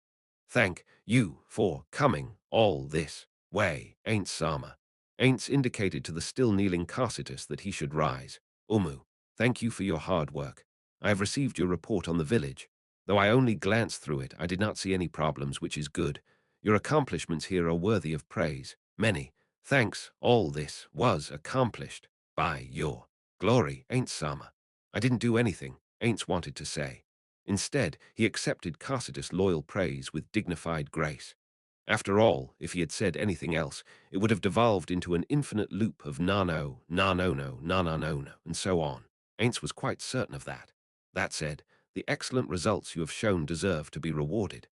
Thank you for coming all this way, Ainz-sama. Ainz indicated to the still kneeling Cocytus that he should rise. Umu, thank you for your hard work. I have received your report on the village. Though I only glanced through it, I did not see any problems, which is good. Your accomplishments here are worthy of praise. Many thanks. All this was accomplished by your glory, Ainz-sama. I didn't do anything, Ainz wanted to say. Instead, he accepted Cocytus' loyal praise with dignified grace. After all, if he had said anything else, it would have devolved into an infinite loop of na-no, na-no-no, na-na-no-no, and so on. Ainz was quite certain of that. That said, the excellent results you have shown deserve to be rewarded.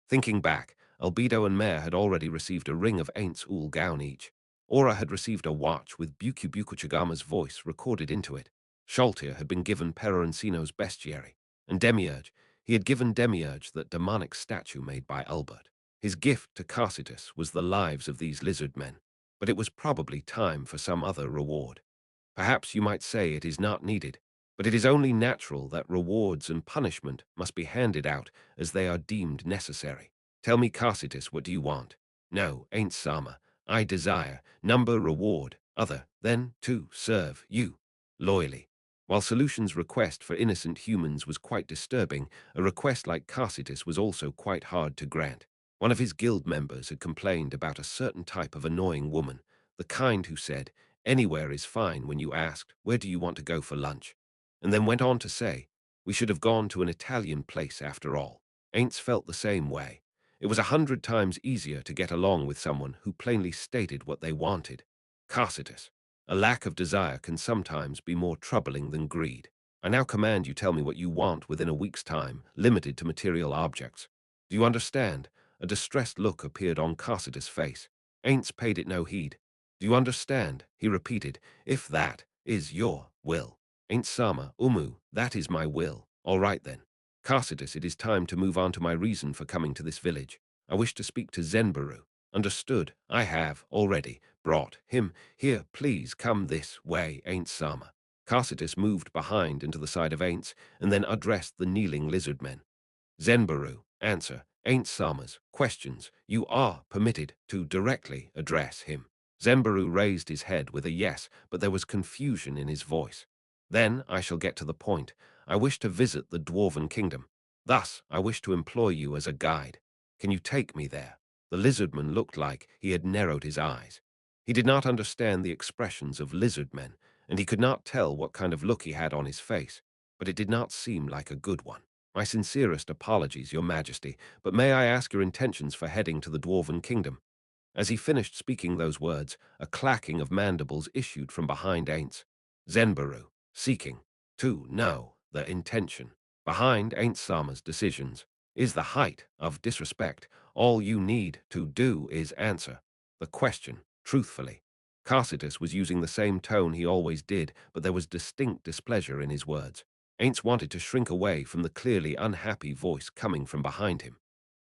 Thinking back, Albedo and Mare had already received a ring of Ainz Ooal Gown each. Aura had received a watch with Bukuchigama's voice recorded into it. Sholtir had been given Peroncino's bestiary. And Demiurge, he had given Demiurge that demonic statue made by Albert. His gift to Cocytus was the lives of these lizard men, but it was probably time for some other reward. Perhaps you might say it is not needed, but it is only natural that rewards and punishment must be handed out as they are deemed necessary. Tell me, Cocytus, what do you want? No, Ainz-sama, I desire number reward other than to serve you loyally. While Solution's request for innocent humans was quite disturbing, a request like Cocytus was also quite hard to grant. One of his guild members had complained about a certain type of annoying woman, the kind who said, "Anywhere is fine," when you asked, "Where do you want to go for lunch?" And then went on to say, "We should have gone to an Italian place after all." Ainz felt the same way. It was 100 times easier to get along with someone who plainly stated what they wanted. Cocytus, a lack of desire can sometimes be more troubling than greed. I now command you tell me what you want within a week's time, limited to material objects. Do you understand? A distressed look appeared on Cocytus' face. Ainz paid it no heed. Do you understand? He repeated. If that is your will. Ainz-sama, Umu, that is my will. All right then. Cocytus, it is time to move on to my reason for coming to this village. I wish to speak to Zenbaru. Understood. I have already brought him here. Please come this way, Ainz-sama. Cocytus moved behind into the side of Ainz and then addressed the kneeling lizard men. Zenbaru, answer Ainz-sama's questions. You are permitted to directly address him. Zenbaru raised his head with a yes, but there was confusion in his voice. Then I shall get to the point. I wish to visit the Dwarven Kingdom. Thus, I wish to employ you as a guide. Can you take me there? The lizardman looked like he had narrowed his eyes. He did not understand the expressions of lizard men, and he could not tell what kind of look he had on his face, but it did not seem like a good one. My sincerest apologies, Your Majesty, but may I ask your intentions for heading to the Dwarven Kingdom? As he finished speaking those words, a clacking of mandibles issued from behind Ainz. Zenbaru, seeking to know the intention behind Ainz-sama's decisions, is the height of disrespect. All you need to do is answer the question truthfully. Cocytus was using the same tone he always did, but there was distinct displeasure in his words. Ainz wanted to shrink away from the clearly unhappy voice coming from behind him.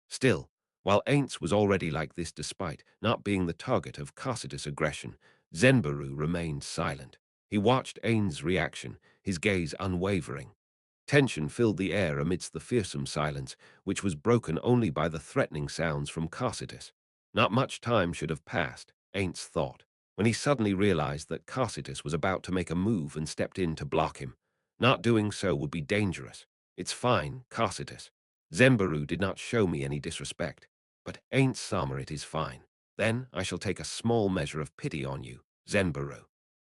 Still, while Ainz was already like this despite not being the target of Cocytus' aggression, Zenbaru remained silent. He watched Ainz's reaction, his gaze unwavering. Tension filled the air amidst the fearsome silence, which was broken only by the threatening sounds from Cocytus. Not much time should have passed, Ainz thought, when he suddenly realized that Carsitus was about to make a move and stepped in to block him. Not doing so would be dangerous. It's fine, Carsitus. Zembaru did not show me any disrespect, but Ain't Sama it is fine. Then I shall take a small measure of pity on you, Zenbaru.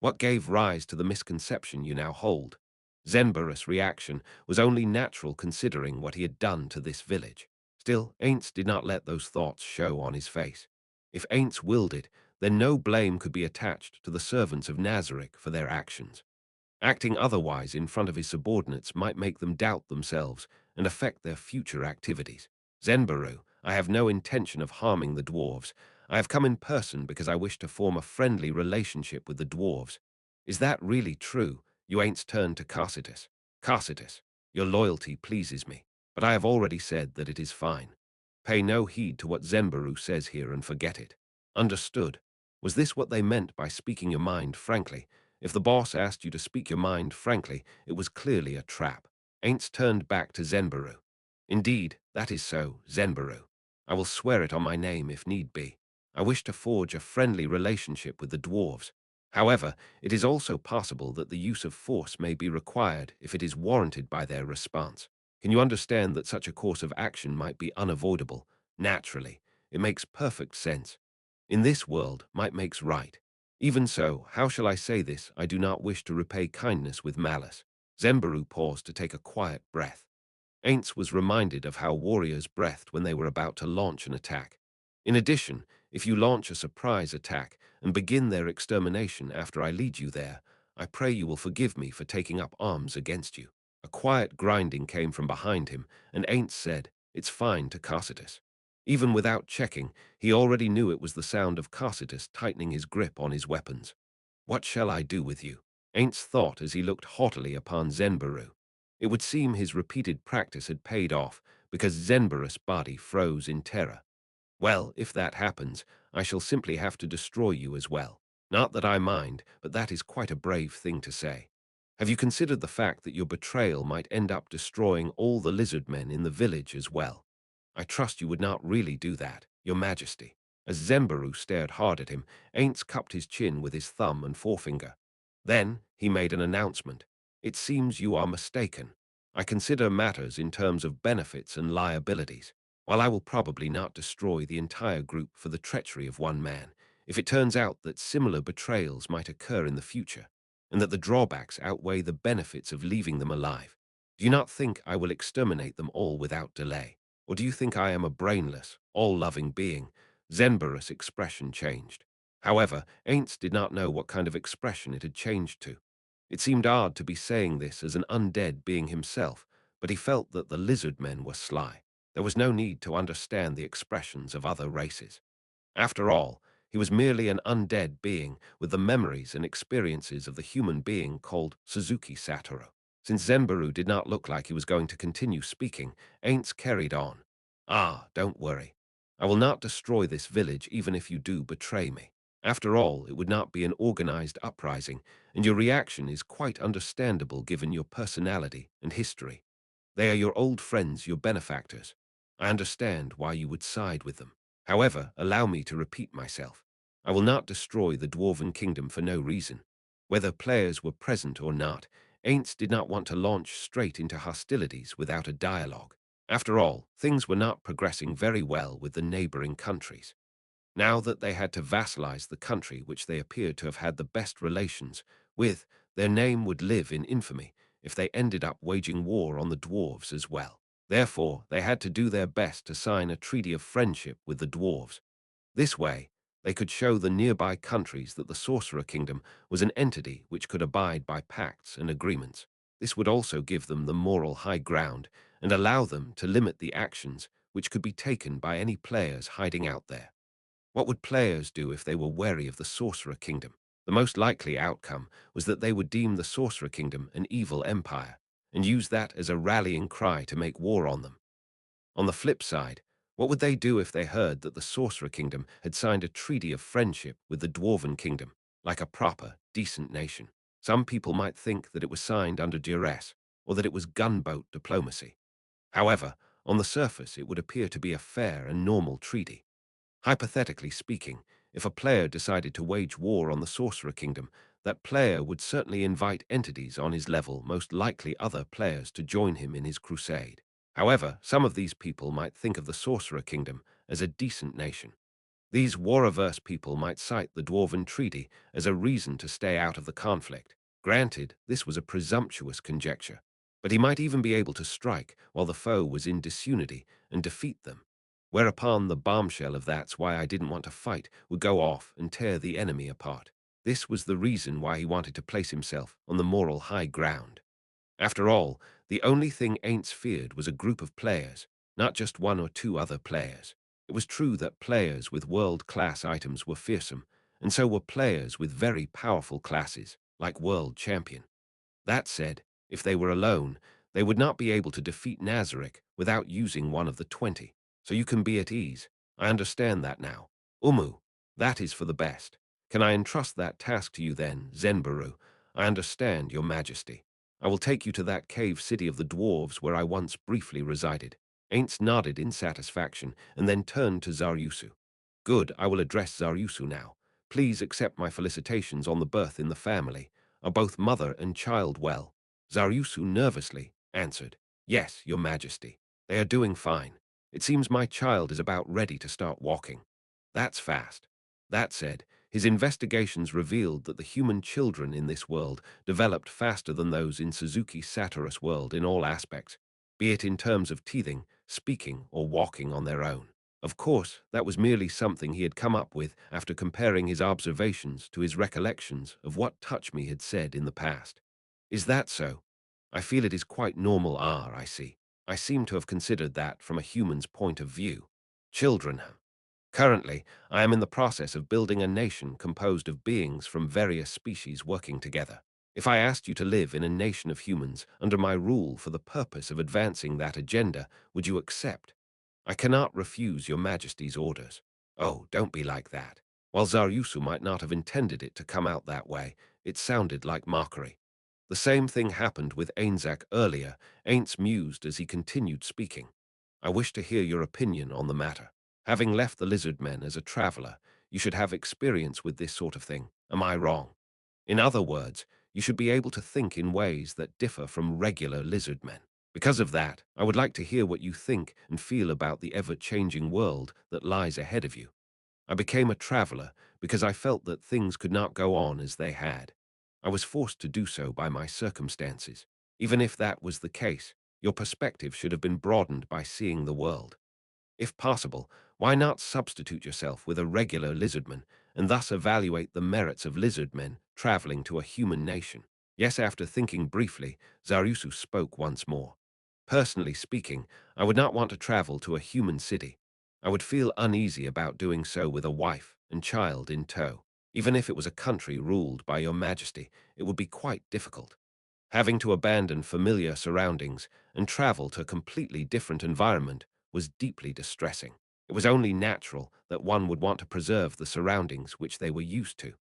What gave rise to the misconception you now hold? Zenbarus' reaction was only natural considering what he had done to this village. Still, Ainz did not let those thoughts show on his face. If Ainz willed it, then no blame could be attached to the servants of Nazarick for their actions. Acting otherwise in front of his subordinates might make them doubt themselves and affect their future activities. Zenbaru, I have no intention of harming the dwarves. I have come in person because I wish to form a friendly relationship with the dwarves. Is that really true? You ain't turned to Carsitus. Carsitus, your loyalty pleases me, but I have already said that it is fine. Pay no heed to what Zenbaru says here and forget it. Understood. Was this what they meant by speaking your mind frankly? If the boss asked you to speak your mind frankly, it was clearly a trap. Ainz turned back to Zenbaru. Indeed, that is so, Zenbaru. I will swear it on my name if need be. I wish to forge a friendly relationship with the dwarves. However, it is also possible that the use of force may be required if it is warranted by their response. Can you understand that such a course of action might be unavoidable? Naturally, it makes perfect sense. In this world, might makes right. Even so, how shall I say this? I do not wish to repay kindness with malice. Zembaru paused to take a quiet breath. Ainz was reminded of how warriors breathed when they were about to launch an attack. In addition, if you launch a surprise attack and begin their extermination after I lead you there, I pray you will forgive me for taking up arms against you. A quiet grinding came from behind him, and Ainz said, "It's fine," to Carsitus. Even without checking, he already knew it was the sound of Carsitus tightening his grip on his weapons. What shall I do with you? Ainz thought as he looked haughtily upon Zenbaru. It would seem his repeated practice had paid off, because Zenbarus' body froze in terror. Well, if that happens, I shall simply have to destroy you as well. Not that I mind, but that is quite a brave thing to say. Have you considered the fact that your betrayal might end up destroying all the lizard men in the village as well? I trust you would not really do that, your majesty. As Zembaru stared hard at him, Ainz cupped his chin with his thumb and forefinger. Then he made an announcement. It seems you are mistaken. I consider matters in terms of benefits and liabilities. While I will probably not destroy the entire group for the treachery of one man, if it turns out that similar betrayals might occur in the future, and that the drawbacks outweigh the benefits of leaving them alive, do you not think I will exterminate them all without delay? Or do you think I am a brainless, all-loving being? Zenbarus' expression changed. However, Ainz did not know what kind of expression it had changed to. It seemed odd to be saying this as an undead being himself, but he felt that the lizard men were sly. There was no need to understand the expressions of other races. After all, he was merely an undead being with the memories and experiences of the human being called Suzuki Satoru. Since Zenbaru did not look like he was going to continue speaking, Ainz carried on. Ah, don't worry. I will not destroy this village even if you do betray me. After all, it would not be an organized uprising, and your reaction is quite understandable given your personality and history. They are your old friends, your benefactors. I understand why you would side with them. However, allow me to repeat myself. I will not destroy the Dwarven Kingdom for no reason. Whether players were present or not, Ainz did not want to launch straight into hostilities without a dialogue. After all, things were not progressing very well with the neighboring countries. Now that they had to vassalize the country which they appeared to have had the best relations with, their name would live in infamy if they ended up waging war on the dwarves as well. Therefore, they had to do their best to sign a treaty of friendship with the dwarves. This way, they could show the nearby countries that the Sorcerer Kingdom was an entity which could abide by pacts and agreements. This would also give them the moral high ground and allow them to limit the actions which could be taken by any players hiding out there. What would players do if they were wary of the Sorcerer Kingdom? The most likely outcome was that they would deem the Sorcerer Kingdom an evil empire and use that as a rallying cry to make war on them. On the flip side, what would they do if they heard that the Sorcerer Kingdom had signed a treaty of friendship with the Dwarven Kingdom, like a proper, decent nation? Some people might think that it was signed under duress, or that it was gunboat diplomacy. However, on the surface it would appear to be a fair and normal treaty. Hypothetically speaking, if a player decided to wage war on the Sorcerer Kingdom, that player would certainly invite entities on his level, most likely other players, to join him in his crusade. However, some of these people might think of the Sorcerer Kingdom as a decent nation. These war-averse people might cite the Dwarven Treaty as a reason to stay out of the conflict. Granted, this was a presumptuous conjecture, but he might even be able to strike while the foe was in disunity and defeat them. Whereupon the bombshell of "that's why I didn't want to fight" would go off and tear the enemy apart. This was the reason why he wanted to place himself on the moral high ground. After all, the only thing Ainz feared was a group of players, not just one or two other players. It was true that players with world-class items were fearsome, and so were players with very powerful classes, like World Champion. That said, if they were alone, they would not be able to defeat Nazarick without using one of the 20. So you can be at ease. I understand that now. Umu, that is for the best. Can I entrust that task to you then, Zenbaru? I understand, your majesty. I will take you to that cave city of the dwarves where I once briefly resided. Ainz nodded in satisfaction and then turned to Zaryusu. Good, I will address Zaryusu now. Please accept my felicitations on the birth in the family. Are both mother and child well? Zaryusu nervously answered, Yes, your majesty. They are doing fine. It seems my child is about ready to start walking. That's fast. That said, his investigations revealed that the human children in this world developed faster than those in Suzuki Satoru's world in all aspects, be it in terms of teething, speaking, or walking on their own. Of course, that was merely something he had come up with after comparing his observations to his recollections of what Touchme had said in the past. Is that so? I feel it is quite normal. I see. I seem to have considered that from a human's point of view. Children. Currently, I am in the process of building a nation composed of beings from various species working together. If I asked you to live in a nation of humans under my rule for the purpose of advancing that agenda, would you accept? I cannot refuse your majesty's orders. Oh, don't be like that. While Zaryusu might not have intended it to come out that way, it sounded like mockery. The same thing happened with Ainzak earlier. Ainz mused as he continued speaking. I wish to hear your opinion on the matter. Having left the lizard men as a traveler, you should have experience with this sort of thing. Am I wrong? In other words, you should be able to think in ways that differ from regular lizard men. Because of that, I would like to hear what you think and feel about the ever-changing world that lies ahead of you. I became a traveler because I felt that things could not go on as they had. I was forced to do so by my circumstances. Even if that was the case, your perspective should have been broadened by seeing the world. If possible, why not substitute yourself with a regular lizardman and thus evaluate the merits of lizardmen traveling to a human nation? Yes, after thinking briefly, Zaryusu spoke once more. Personally speaking, I would not want to travel to a human city. I would feel uneasy about doing so with a wife and child in tow. Even if it was a country ruled by your majesty, it would be quite difficult. Having to abandon familiar surroundings and travel to a completely different environment was deeply distressing. It was only natural that one would want to preserve the surroundings which they were used to.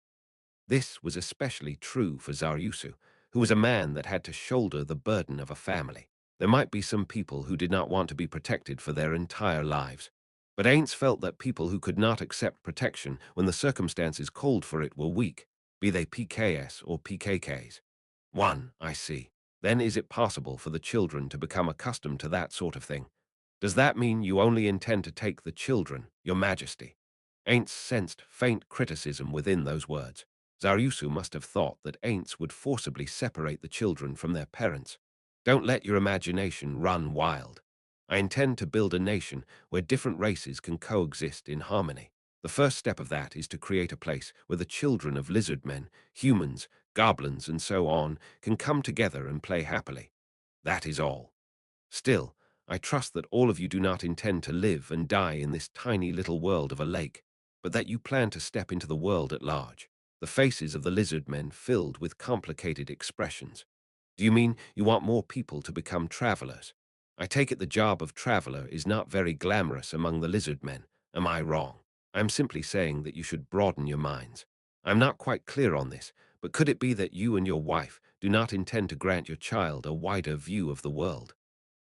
This was especially true for Zaryusu, who was a man that had to shoulder the burden of a family. There might be some people who did not want to be protected for their entire lives, but Ainz felt that people who could not accept protection when the circumstances called for it were weak, be they PKS or PKKs. I see. Then is it possible for the children to become accustomed to that sort of thing? Does that mean you only intend to take the children, your majesty? Ainz sensed faint criticism within those words. Zaryusu must have thought that Ainz would forcibly separate the children from their parents. Don't let your imagination run wild. I intend to build a nation where different races can coexist in harmony. The first step of that is to create a place where the children of lizard men, humans, goblins, and so on can come together and play happily. That is all. Still, I trust that all of you do not intend to live and die in this tiny little world of a lake, but that you plan to step into the world at large. The faces of the lizard men filled with complicated expressions. Do you mean you want more people to become travelers? I take it the job of traveler is not very glamorous among the lizard men. Am I wrong? I am simply saying that you should broaden your minds. I am not quite clear on this, but could it be that you and your wife do not intend to grant your child a wider view of the world?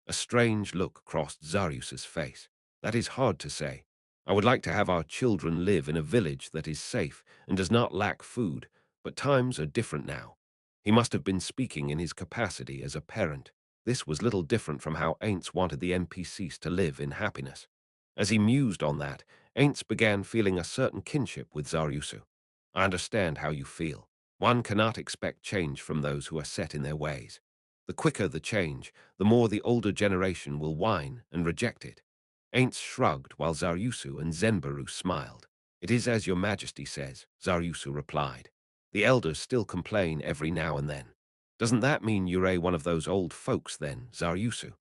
A strange look crossed Zaryus's face. That is hard to say. I would like to have our children live in a village that is safe and does not lack food, but times are different now. He must have been speaking in his capacity as a parent. This was little different from how Ainz wanted the NPCs to live in happiness. As he mused on that, Ainz began feeling a certain kinship with Zaryusu. I understand how you feel. One cannot expect change from those who are set in their ways. The quicker the change, the more the older generation will whine and reject it. Ainz shrugged while Zaryusu and Zenbaru smiled. It is as your majesty says, Zaryusu replied. The elders still complain every now and then. Doesn't that mean you're one of those old folks then, Zaryusu?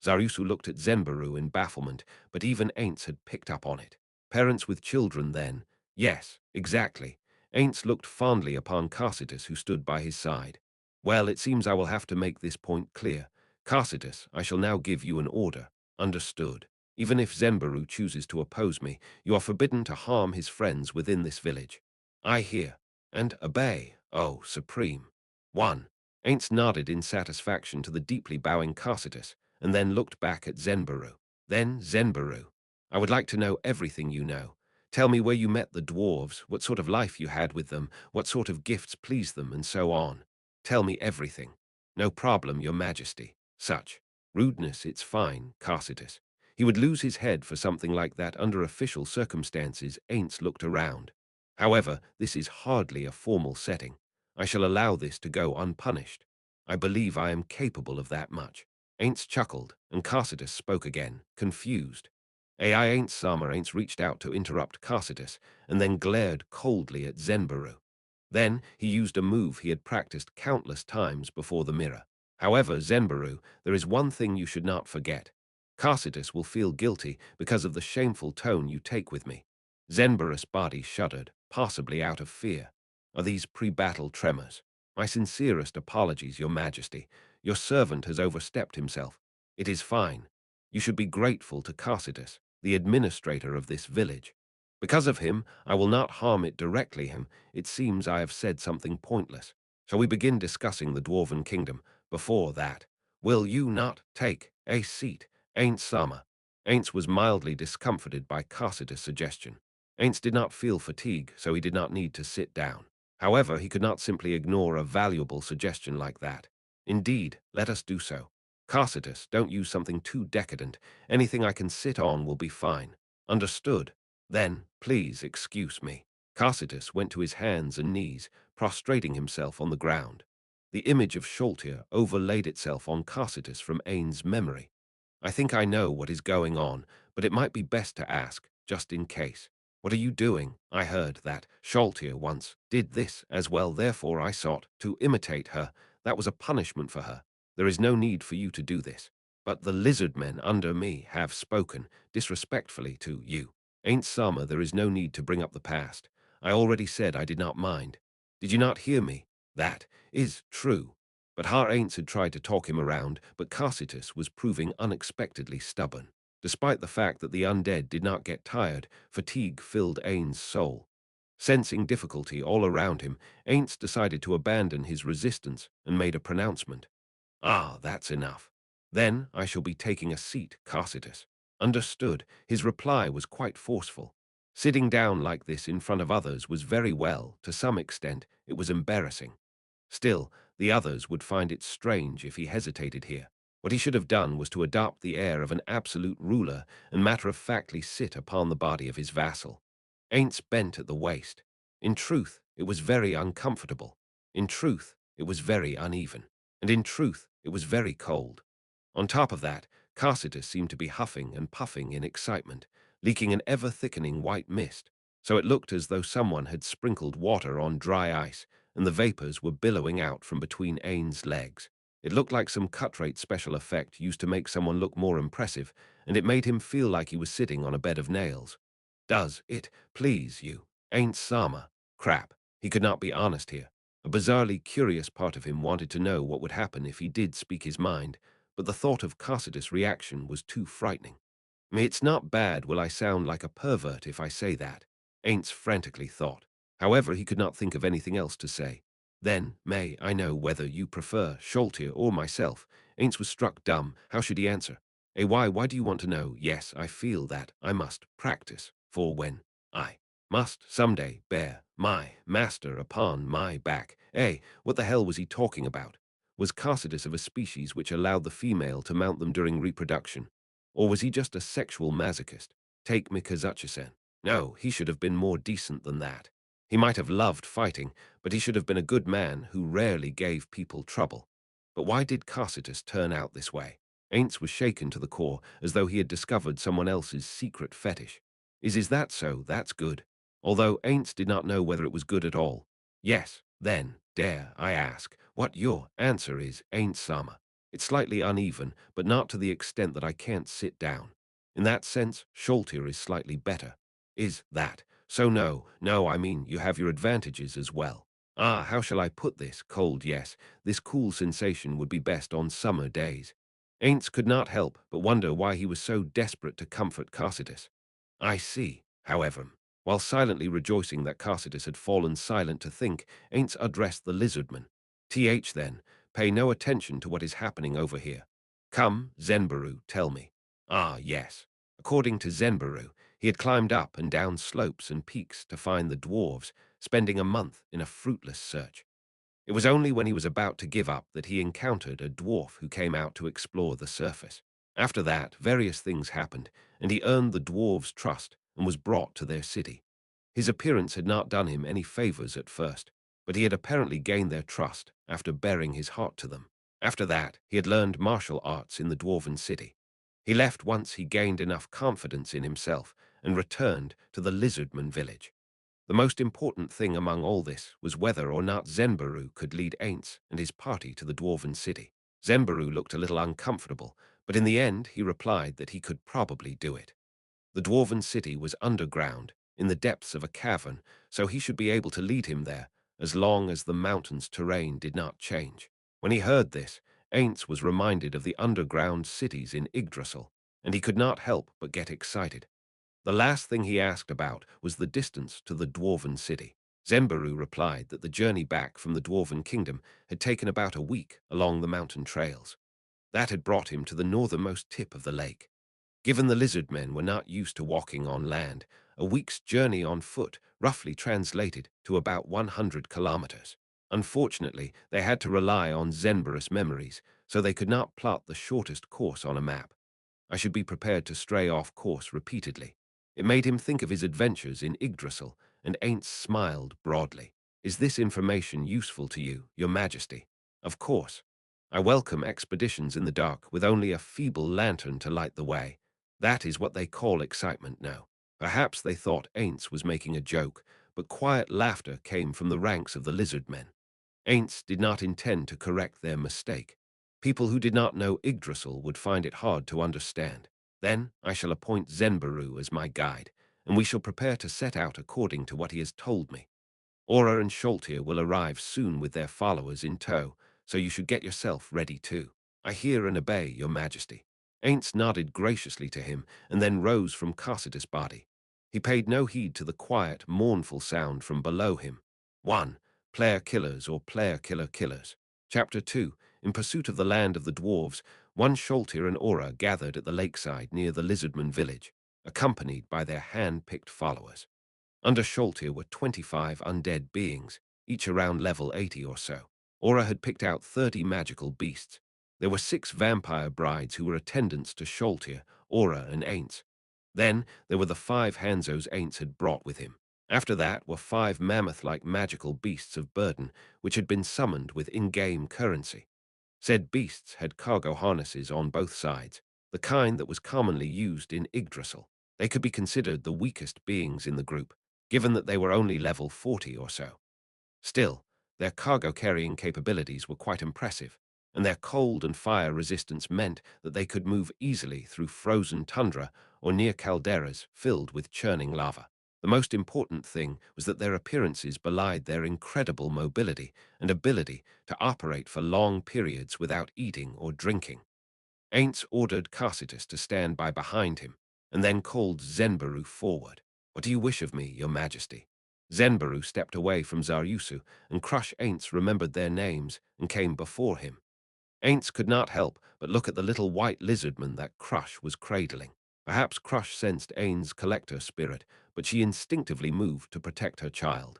Zaryusu looked at Zenbaru in bafflement, but even Ainz had picked up on it. Parents with children then? Yes, exactly. Ainz looked fondly upon Carsitus, who stood by his side. Well, it seems I will have to make this point clear. Carsitus, I shall now give you an order. Understood. Even if Zenbaru chooses to oppose me, you are forbidden to harm his friends within this village. I hear and obey, oh, supreme. 1. Ainz nodded in satisfaction to the deeply bowing Carsitus, and then looked back at Zenbaru. Then Zenbaru. I would like to know everything you know. Tell me where you met the dwarves, what sort of life you had with them, what sort of gifts pleased them, and so on. Tell me everything. No problem, your majesty. Such. Rudeness, it's fine, Carsitus. He would lose his head for something like that under official circumstances. Ainz looked around. However, this is hardly a formal setting. I shall allow this to go unpunished. I believe I am capable of that much. Ainz chuckled, and Carsitus spoke again, confused. AI Ainz Sama Ainz reached out to interrupt Carsitus, and then glared coldly at Zenbaru. Then he used a move he had practiced countless times before the mirror. However, Zenbaru, there is one thing you should not forget. Carsitus will feel guilty because of the shameful tone you take with me. Zenbarus' body shuddered, possibly out of fear. Are these pre-battle tremors? My sincerest apologies, your majesty. Your servant has overstepped himself. It is fine. You should be grateful to Carsitus, the administrator of this village. Because of him, I will not harm it directly him. It seems I have said something pointless. Shall we begin discussing the Dwarven Kingdom? Before that, will you not take a seat? Ainz Sama. Ainz was mildly discomforted by Carsitus' suggestion. Ainz did not feel fatigue, so he did not need to sit down. However, he could not simply ignore a valuable suggestion like that. Indeed, let us do so. Carsitus, don't use something too decadent. Anything I can sit on will be fine. Understood? Then, please excuse me. Carsitus went to his hands and knees, prostrating himself on the ground. The image of Sholtir overlaid itself on Carsitus from Ainz's memory. I think I know what is going on, but it might be best to ask, just in case. What are you doing? I heard that Sholtir once did this as well, therefore I sought to imitate her. That was a punishment for her. There is no need for you to do this. But the lizard men under me have spoken disrespectfully to you. Ain't Sama, there is no need to bring up the past. I already said I did not mind. Did you not hear me? That is true. But Har Ainz had tried to talk him around, but Carsitus was proving unexpectedly stubborn. Despite the fact that the undead did not get tired, fatigue filled Ainz's soul. Sensing difficulty all around him, Ainz decided to abandon his resistance and made a pronouncement. Ah, that's enough. Then I shall be taking a seat, Carsitus. Understood. His reply was quite forceful. Sitting down like this in front of others was very well. To some extent, it was embarrassing. Still, the others would find it strange if he hesitated here. What he should have done was to adopt the air of an absolute ruler and matter-of-factly sit upon the body of his vassal. Ainz bent at the waist. In truth, it was very uncomfortable. In truth, it was very uneven. And in truth, it was very cold. On top of that, Carsitus seemed to be huffing and puffing in excitement, leaking an ever-thickening white mist, so it looked as though someone had sprinkled water on dry ice, and the vapors were billowing out from between Ainz's legs. It looked like some cut-rate special effect used to make someone look more impressive, and it made him feel like he was sitting on a bed of nails. Does it please you? Ainz Sama? Crap. He could not be honest here. A bizarrely curious part of him wanted to know what would happen if he did speak his mind, but the thought of Carsitus' reaction was too frightening. It's not bad, will I sound like a pervert if I say that? Ainz frantically thought. However, he could not think of anything else to say. Then, may I know whether you prefer Sholtir or myself? Ainz was struck dumb. How should he answer? Why do you want to know? Yes, I feel that I must practice. for when I must someday bear my master upon my back. What the hell was he talking about? Was Carcidus of a species which allowed the female to mount them during reproduction? Or was he just a sexual masochist? Take Mikazuchi-sen. No, he should have been more decent than that. He might have loved fighting, but he should have been a good man who rarely gave people trouble. But why did Carcidus turn out this way? Ainz was shaken to the core, as though he had discovered someone else's secret fetish. Is that so? That's good. Although Ainz did not know whether it was good at all. Yes, then, dare I ask, what your answer is, Ainz-sama? It's slightly uneven, but not to the extent that I can't sit down. In that sense, Scholtier is slightly better. Is that? So no, I mean, you have your advantages as well. How shall I put this? Cold, yes. This cool sensation would be best on summer days. Ainz could not help but wonder why he was so desperate to comfort Carcidus. I see, however. While silently rejoicing that Carcidus had fallen silent to think, Ainz addressed the lizardman. Then, pay no attention to what is happening over here. Come, Zenbaru, tell me. Yes. According to Zenbaru, he had climbed up and down slopes and peaks to find the dwarves, spending a month in a fruitless search. It was only when he was about to give up that he encountered a dwarf who came out to explore the surface. After that, various things happened, and he earned the dwarves' trust and was brought to their city. His appearance had not done him any favors at first, but he had apparently gained their trust after bearing his heart to them. After that, he had learned martial arts in the dwarven city. He left once he gained enough confidence in himself and returned to the lizardman village. The most important thing among all this was whether or not Zenbaru could lead Ainz and his party to the dwarven city. Zenbaru looked a little uncomfortable, but in the end he replied that he could probably do it. The dwarven city was underground, in the depths of a cavern, so he should be able to lead him there, as long as the mountain's terrain did not change. When he heard this, Ainz was reminded of the underground cities in Yggdrasil, and he could not help but get excited. The last thing he asked about was the distance to the dwarven city. Zenbaru replied that the journey back from the dwarven kingdom had taken about a week along the mountain trails. That had brought him to the northernmost tip of the lake. Given the lizard men were not used to walking on land, a week's journey on foot roughly translated to about 100 kilometers. Unfortunately, they had to rely on Zenbaru's memories, so they could not plot the shortest course on a map. I should be prepared to stray off course repeatedly. It made him think of his adventures in Yggdrasil, and Ainz smiled broadly. Is this information useful to you, your majesty? Of course. I welcome expeditions in the dark with only a feeble lantern to light the way. That is what they call excitement now. Perhaps they thought Ainz was making a joke, but quiet laughter came from the ranks of the lizard men. Ainz did not intend to correct their mistake. People who did not know Yggdrasil would find it hard to understand. Then I shall appoint Zenbaru as my guide, and we shall prepare to set out according to what he has told me. Aura and Scholtier will arrive soon with their followers in tow, so you should get yourself ready too. I hear and obey, your majesty. Ainz nodded graciously to him, and then rose from Carcidus' body. He paid no heed to the quiet, mournful sound from below him. 1. Player Killers or Player Killer Killers. Chapter 2. In pursuit of the land of the dwarves, one Scholtier and Aura gathered at the lakeside near the lizardman village, accompanied by their hand-picked followers. Under Scholtier were 25 undead beings, each around level 80 or so. Aura had picked out 30 magical beasts. There were 6 vampire brides who were attendants to Scholtier, Aura, and Ainz. Then there were the 5 Hanzos Ainz had brought with him. After that were 5 mammoth-like magical beasts of burden, which had been summoned with in-game currency. Said beasts had cargo harnesses on both sides, the kind that was commonly used in Yggdrasil. They could be considered the weakest beings in the group, given that they were only level 40 or so. Still, their cargo-carrying capabilities were quite impressive, and their cold and fire resistance meant that they could move easily through frozen tundra or near calderas filled with churning lava. The most important thing was that their appearances belied their incredible mobility and ability to operate for long periods without eating or drinking. Ainz ordered Carcidus to stand by behind him, and then called Zenbaru forward. What do you wish of me, your majesty? Zenbaru stepped away from Zaryusu, and Crush Ainz remembered their names and came before him. Ainz could not help but look at the little white lizardman that Crush was cradling. Perhaps Crush sensed Ain's collector spirit, but she instinctively moved to protect her child.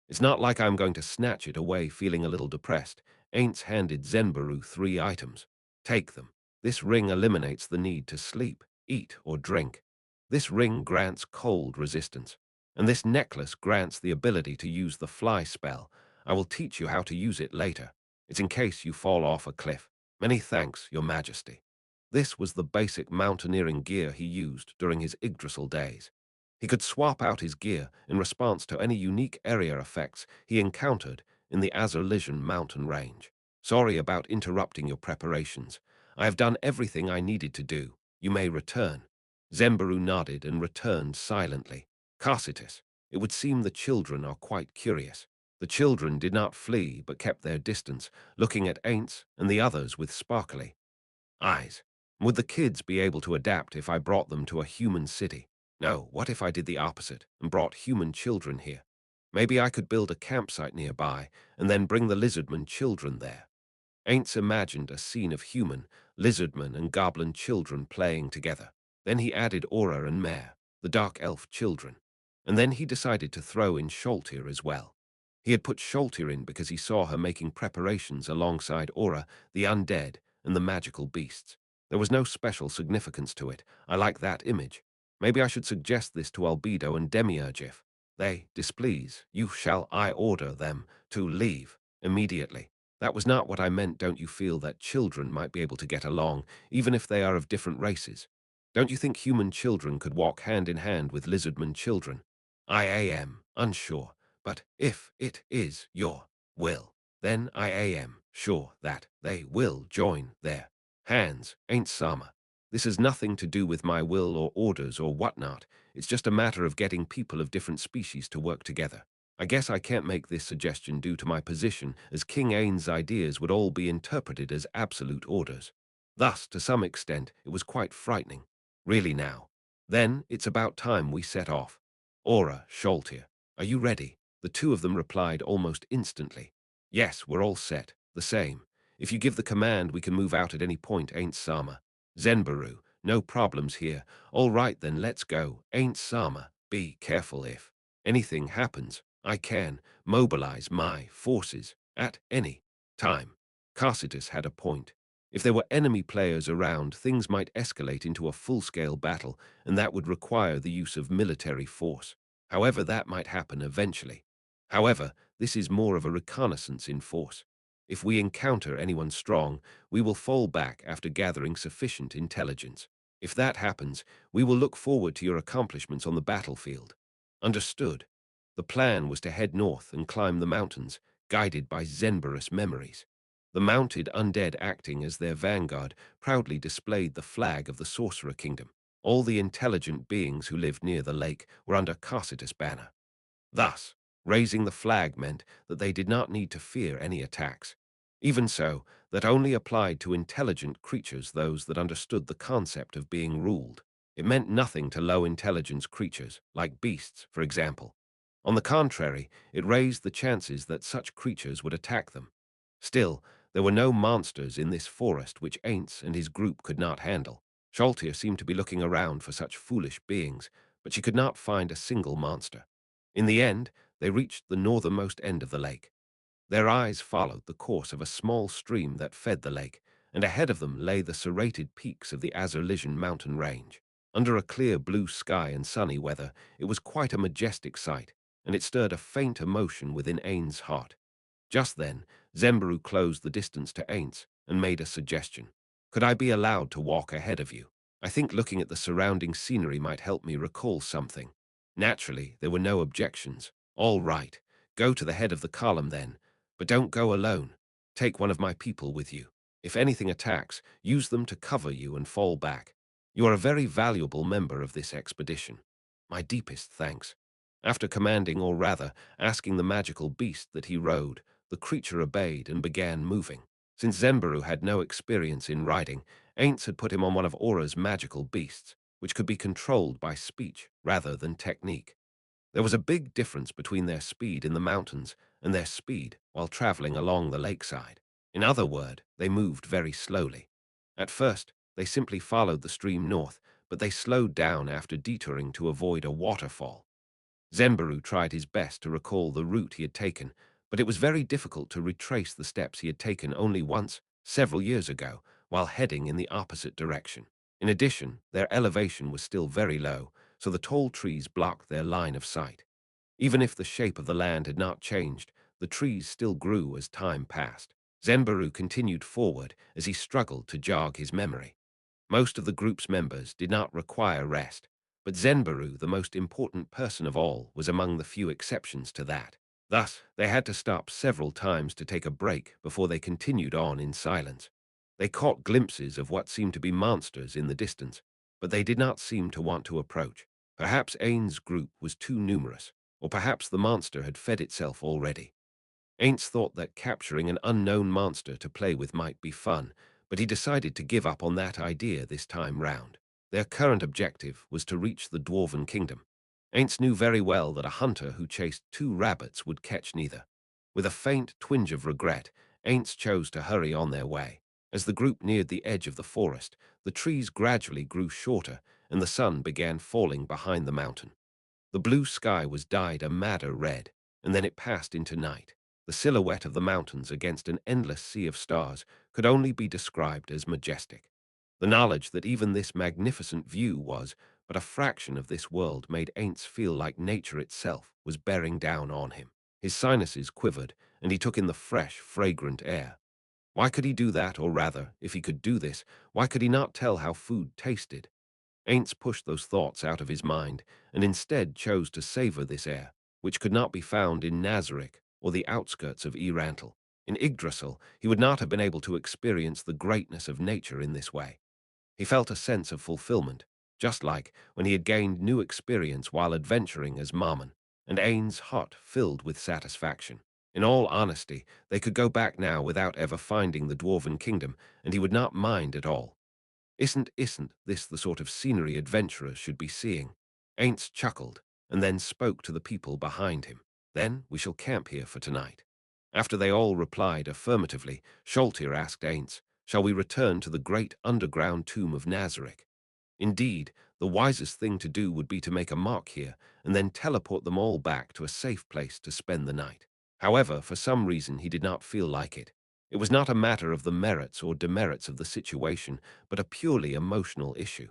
It's not like I'm going to snatch it away feeling a little depressed. Ainz handed Zenbaru 3 items. Take them. This ring eliminates the need to sleep, eat, or drink. This ring grants cold resistance. And this necklace grants the ability to use the fly spell. I will teach you how to use it later. It's in case you fall off a cliff. Many thanks, Your Majesty. This was the basic mountaineering gear he used during his Yggdrasil days. He could swap out his gear in response to any unique area effects he encountered in the Azerlisian mountain range. Sorry about interrupting your preparations. I have done everything I needed to do. You may return. Zembaru nodded and returned silently. Carcitus, it would seem the children are quite curious. The children did not flee but kept their distance, looking at Ainz and the others with sparkly eyes. Would the kids be able to adapt if I brought them to a human city? No, what if I did the opposite and brought human children here? Maybe I could build a campsite nearby and then bring the lizardman children there. Aints imagined a scene of human, lizardman, and goblin children playing together. Then he added Aura and Mare, the dark elf children. And then he decided to throw in Sholtir as well. He had put Sholtir in because he saw her making preparations alongside Aura, the undead, and the magical beasts. There was no special significance to it. I like that image. Maybe I should suggest this to Albedo and Demiurge if they displease. You shall I order them to leave immediately. That was not what I meant. Don't you feel that children might be able to get along, even if they are of different races? Don't you think human children could walk hand in hand with lizardman children? I am unsure, but if it is your will, then I am sure that they will join their hands, ain't Sama. This has nothing to do with my will or orders or whatnot. It's just a matter of getting people of different species to work together. I guess I can't make this suggestion due to my position, as King Ain's ideas would all be interpreted as absolute orders. Thus, to some extent, it was quite frightening. Really now. Then, it's about time we set off. Aura, Sholtir, are you ready? The two of them replied almost instantly. Yes, we're all set. The same. If you give the command, we can move out at any point, Ain't Sama. Zenbaru, no problems here. All right then, let's go. Ain't Sama, be careful if anything happens. I can mobilize my forces at any time. Carcitus had a point. If there were enemy players around, things might escalate into a full-scale battle, and that would require the use of military force. However, that might happen eventually. However, this is more of a reconnaissance in force. If we encounter anyone strong, we will fall back after gathering sufficient intelligence. If that happens, we will look forward to your accomplishments on the battlefield. Understood. The plan was to head north and climb the mountains, guided by Zenbarus memories. The mounted undead acting as their vanguard proudly displayed the flag of the Sorcerer Kingdom. All the intelligent beings who lived near the lake were under Carcitus' banner. Thus, raising the flag meant that they did not need to fear any attacks. Even so, that only applied to intelligent creatures, those that understood the concept of being ruled. It meant nothing to low-intelligence creatures, like beasts, for example. On the contrary, it raised the chances that such creatures would attack them. Still, there were no monsters in this forest which Ainz and his group could not handle. Sholtir seemed to be looking around for such foolish beings, but she could not find a single monster. In the end, they reached the northernmost end of the lake. Their eyes followed the course of a small stream that fed the lake, and ahead of them lay the serrated peaks of the Azerlisian mountain range. Under a clear blue sky and sunny weather, it was quite a majestic sight, and it stirred a faint emotion within Ain's heart. Just then, Zembaru closed the distance to Ainz and made a suggestion. Could I be allowed to walk ahead of you? I think looking at the surrounding scenery might help me recall something. Naturally, there were no objections. All right, go to the head of the column then, but don't go alone. Take one of my people with you. If anything attacks, use them to cover you and fall back. You are a very valuable member of this expedition. My deepest thanks. After commanding, or rather, asking the magical beast that he rode, the creature obeyed and began moving. Since Zembaru had no experience in riding, Ainz had put him on one of Aura's magical beasts, which could be controlled by speech rather than technique. There was a big difference between their speed in the mountains and their speed while traveling along the lakeside. In other words, they moved very slowly. At first, they simply followed the stream north, but they slowed down after detouring to avoid a waterfall. Zenbaru tried his best to recall the route he had taken, but it was very difficult to retrace the steps he had taken only once, several years ago, while heading in the opposite direction. In addition, their elevation was still very low, so the tall trees blocked their line of sight. Even if the shape of the land had not changed, the trees still grew as time passed. Zenbaru continued forward as he struggled to jog his memory. Most of the group's members did not require rest, but Zenbaru, the most important person of all, was among the few exceptions to that. Thus, they had to stop several times to take a break before they continued on in silence. They caught glimpses of what seemed to be monsters in the distance, but they did not seem to want to approach. Perhaps Ainz's group was too numerous, or perhaps the monster had fed itself already. Ainz thought that capturing an unknown monster to play with might be fun, but he decided to give up on that idea this time round. Their current objective was to reach the Dwarven Kingdom. Ainz knew very well that a hunter who chased 2 rabbits would catch neither. With a faint twinge of regret, Ainz chose to hurry on their way. As the group neared the edge of the forest, the trees gradually grew shorter and the sun began falling behind the mountain. The blue sky was dyed a madder red, and then it passed into night. The silhouette of the mountains against an endless sea of stars could only be described as majestic. The knowledge that even this magnificent view was but a fraction of this world made Ainz feel like nature itself was bearing down on him. His sinuses quivered, and he took in the fresh, fragrant air. Why could he do that, or rather, if he could do this, why could he not tell how food tasted? Ainz pushed those thoughts out of his mind, and instead chose to savor this air, which could not be found in Nazarick or the outskirts of Yggdrasil. In Yggdrasil, he would not have been able to experience the greatness of nature in this way. He felt a sense of fulfillment, just like when he had gained new experience while adventuring as Mammon, and Ainz's heart filled with satisfaction. In all honesty, they could go back now without ever finding the Dwarven Kingdom, and he would not mind at all. Isn't this the sort of scenery adventurers should be seeing? Ainz chuckled, and then spoke to the people behind him. Then we shall camp here for tonight. After they all replied affirmatively, Sholtir asked Ainz, shall we return to the great underground tomb of Nazarick? Indeed, the wisest thing to do would be to make a mark here, and then teleport them all back to a safe place to spend the night. However, for some reason he did not feel like it. It was not a matter of the merits or demerits of the situation, but a purely emotional issue.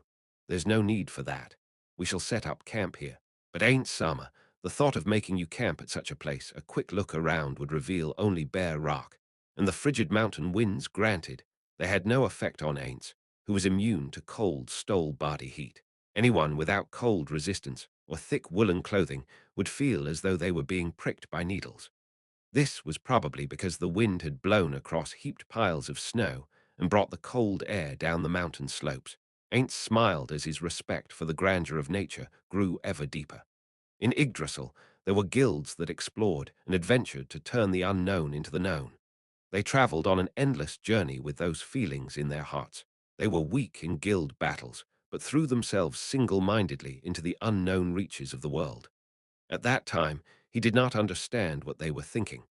There's no need for that. We shall set up camp here. But ain't summer. The thought of making you camp at such a place, a quick look around would reveal only bare rock. And the frigid mountain winds, granted, they had no effect on Ainz, who was immune to cold, stole body heat. Anyone without cold resistance or thick woolen clothing would feel as though they were being pricked by needles. This was probably because the wind had blown across heaped piles of snow and brought the cold air down the mountain slopes. Ainz smiled as his respect for the grandeur of nature grew ever deeper. In Yggdrasil, there were guilds that explored and adventured to turn the unknown into the known. They traveled on an endless journey with those feelings in their hearts. They were weak in guild battles, but threw themselves single-mindedly into the unknown reaches of the world. At that time, he did not understand what they were thinking.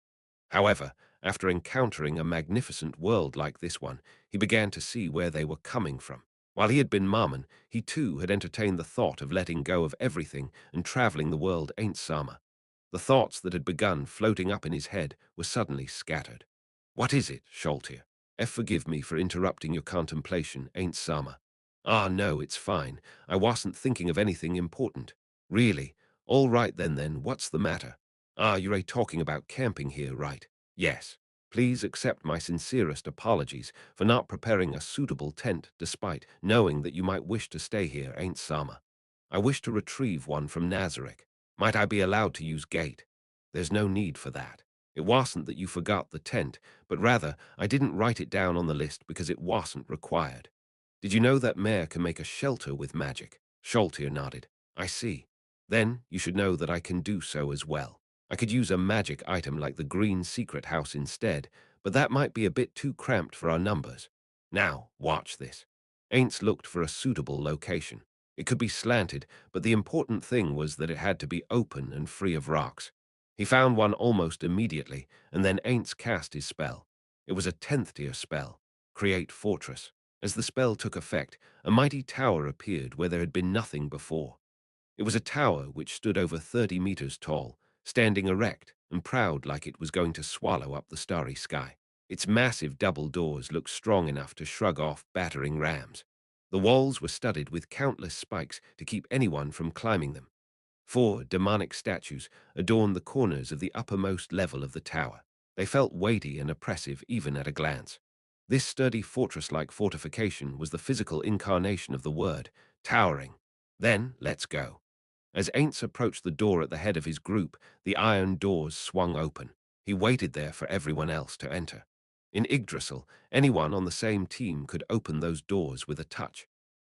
However, after encountering a magnificent world like this one, he began to see where they were coming from. While he had been Mammon, he too had entertained the thought of letting go of everything and traveling the world Ain't Sama. The thoughts that had begun floating up in his head were suddenly scattered. What is it, Sholtir? Forgive me for interrupting your contemplation, Ain't Sama. Ah, no, it's fine. I wasn't thinking of anything important. Really? All right then, what's the matter? Ah, you're talking about camping here, right? Yes. Please accept my sincerest apologies for not preparing a suitable tent despite knowing that you might wish to stay here, Ain't Sama. I wish to retrieve one from Nazarick. Might I be allowed to use gate? There's no need for that. It wasn't that you forgot the tent, but rather I didn't write it down on the list because it wasn't required. Did you know that Mare can make a shelter with magic? Sholtir nodded. I see. Then you should know that I can do so as well. I could use a magic item like the green secret house instead, but that might be a bit too cramped for our numbers. Now, watch this. Ainz looked for a suitable location. It could be slanted, but the important thing was that it had to be open and free of rocks. He found one almost immediately, and then Ainz cast his spell. It was a 10th tier spell, Create Fortress. As the spell took effect, a mighty tower appeared where there had been nothing before. It was a tower which stood over 30 meters tall, standing erect and proud like it was going to swallow up the starry sky. Its massive double doors looked strong enough to shrug off battering rams. The walls were studded with countless spikes to keep anyone from climbing them. 4 demonic statues adorned the corners of the uppermost level of the tower. They felt weighty and oppressive even at a glance. This sturdy fortress-like fortification was the physical incarnation of the word, towering. Then, let's go. As Ainz approached the door at the head of his group, the iron doors swung open. He waited there for everyone else to enter. In Yggdrasil, anyone on the same team could open those doors with a touch.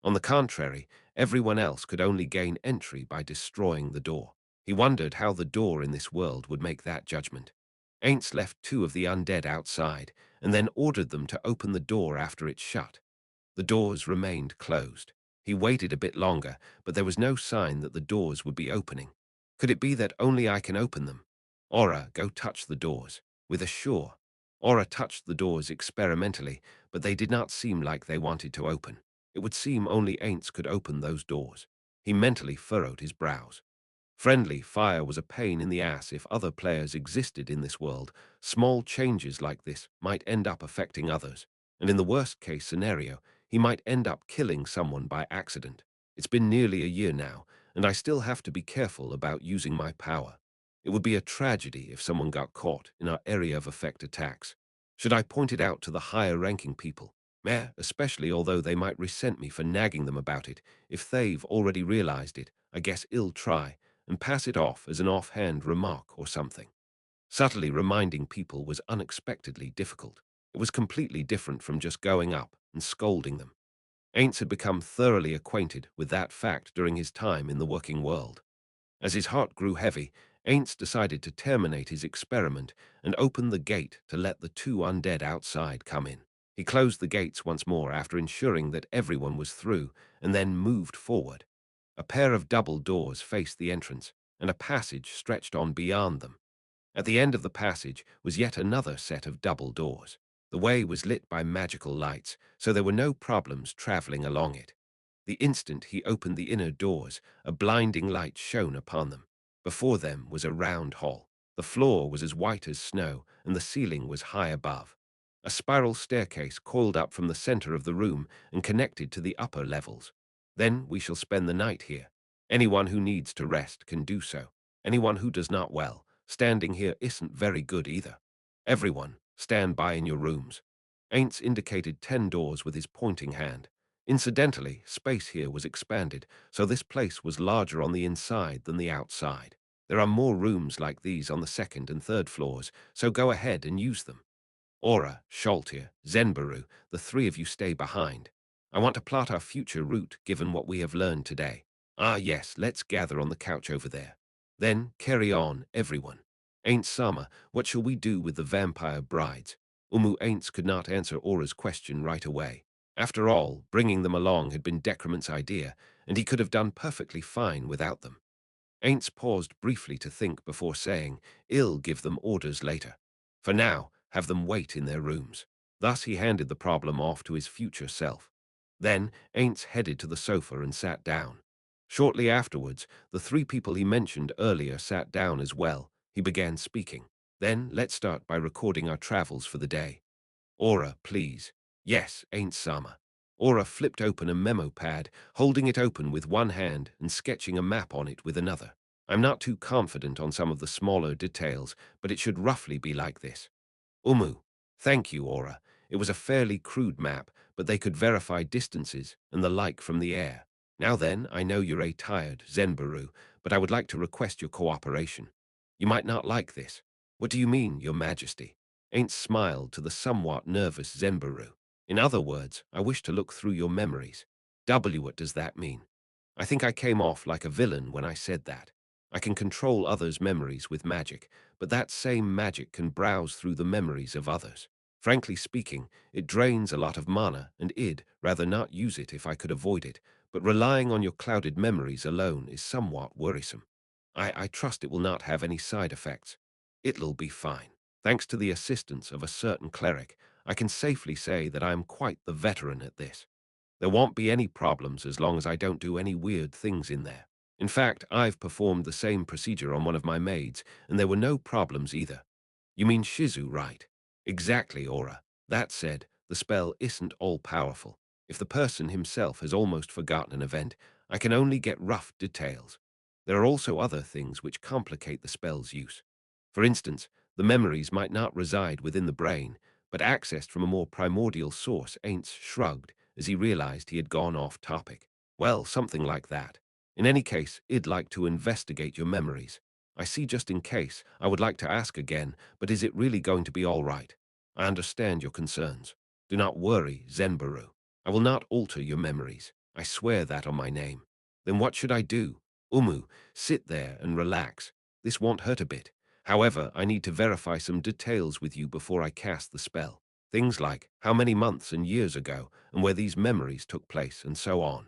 On the contrary, everyone else could only gain entry by destroying the door. He wondered how the door in this world would make that judgment. Ainz left 2 of the undead outside, and then ordered them to open the door after it shut. The doors remained closed. He waited a bit longer, but there was no sign that the doors would be opening. Could it be that only I can open them? Aura, go touch the doors. With a sure. Aura touched the doors experimentally, but they did not seem like they wanted to open. It would seem only Ainz could open those doors. He mentally furrowed his brows. Friendly fire was a pain in the ass if other players existed in this world. Small changes like this might end up affecting others, and in the worst-case scenario, he might end up killing someone by accident. It's been nearly a year now, and I still have to be careful about using my power. It would be a tragedy if someone got caught in our area of effect attacks. Should I point it out to the higher-ranking people? Meh, especially although they might resent me for nagging them about it. If they've already realized it, I guess I'll try and pass it off as an offhand remark or something. Subtly reminding people was unexpectedly difficult. It was completely different from just going up and scolding them. Ainz had become thoroughly acquainted with that fact during his time in the working world. As his heart grew heavy, Ainz decided to terminate his experiment and open the gate to let the 2 undead outside come in. He closed the gates once more after ensuring that everyone was through, and then moved forward. A pair of double doors faced the entrance, and a passage stretched on beyond them. At the end of the passage was yet another set of double doors. The way was lit by magical lights, so there were no problems traveling along it. The instant he opened the inner doors, a blinding light shone upon them. Before them was a round hall. The floor was as white as snow, and the ceiling was high above. A spiral staircase coiled up from the center of the room and connected to the upper levels. Then we shall spend the night here. Anyone who needs to rest can do so. Anyone who does not, well, standing here isn't very good either. Everyone, stand by in your rooms. Ainz indicated 10 doors with his pointing hand. Incidentally, space here was expanded, so this place was larger on the inside than the outside. There are more rooms like these on the 2nd and 3rd floors, so go ahead and use them. Aura, Sholtir, Zenbaru, the 3 of you stay behind. I want to plot our future route given what we have learned today. Ah yes, let's gather on the couch over there. Then carry on, everyone. Ain't Sama, what shall we do with the vampire brides? Ainz could not answer Aura's question right away. After all, bringing them along had been Decrement's idea, and he could have done perfectly fine without them. Ainz paused briefly to think before saying, "I'll give them orders later. For now, have them wait in their rooms." Thus he handed the problem off to his future self. Then Ainz headed to the sofa and sat down. Shortly afterwards, the 3 people he mentioned earlier sat down as well. He began speaking. Then let's start by recording our travels for the day. Aura, please. Yes, Ain't Sama. Aura flipped open a memo pad, holding it open with one hand and sketching a map on it with another. I'm not too confident on some of the smaller details, but it should roughly be like this. Thank you, Aura. It was a fairly crude map, but they could verify distances and the like from the air. Now then, I know you're a tired Zenbaru, but I would like to request your cooperation. You might not like this. What do you mean, Your Majesty? Ainz smiled to the somewhat nervous Zenbaru. In other words, I wish to look through your memories. What does that mean? I think I came off like a villain when I said that. I can control others' memories with magic, but that same magic can browse through the memories of others. Frankly speaking, it drains a lot of mana, and I'd rather not use it if I could avoid it, but relying on your clouded memories alone is somewhat worrisome. I trust it will not have any side effects. It'll be fine. Thanks to the assistance of a certain cleric, I can safely say that I am quite the veteran at this. There won't be any problems as long as I don't do any weird things in there. In fact, I've performed the same procedure on one of my maids, and there were no problems either. You mean Shizu, right? Exactly, Aura. That said, the spell isn't all-powerful. If the person himself has almost forgotten an event, I can only get rough details. There are also other things which complicate the spell's use. For instance, the memories might not reside within the brain, but accessed from a more primordial source. Ainz shrugged as he realized he had gone off topic. Well, something like that. In any case, I'd like to investigate your memories. I see just in case, I would like to ask again, but is it really going to be all right? I understand your concerns. Do not worry, Zenbaru. I will not alter your memories. I swear that on my name. Then what should I do? Umu, sit there and relax. This won't hurt a bit. However, I need to verify some details with you before I cast the spell. Things like how many months and years ago and where these memories took place and so on.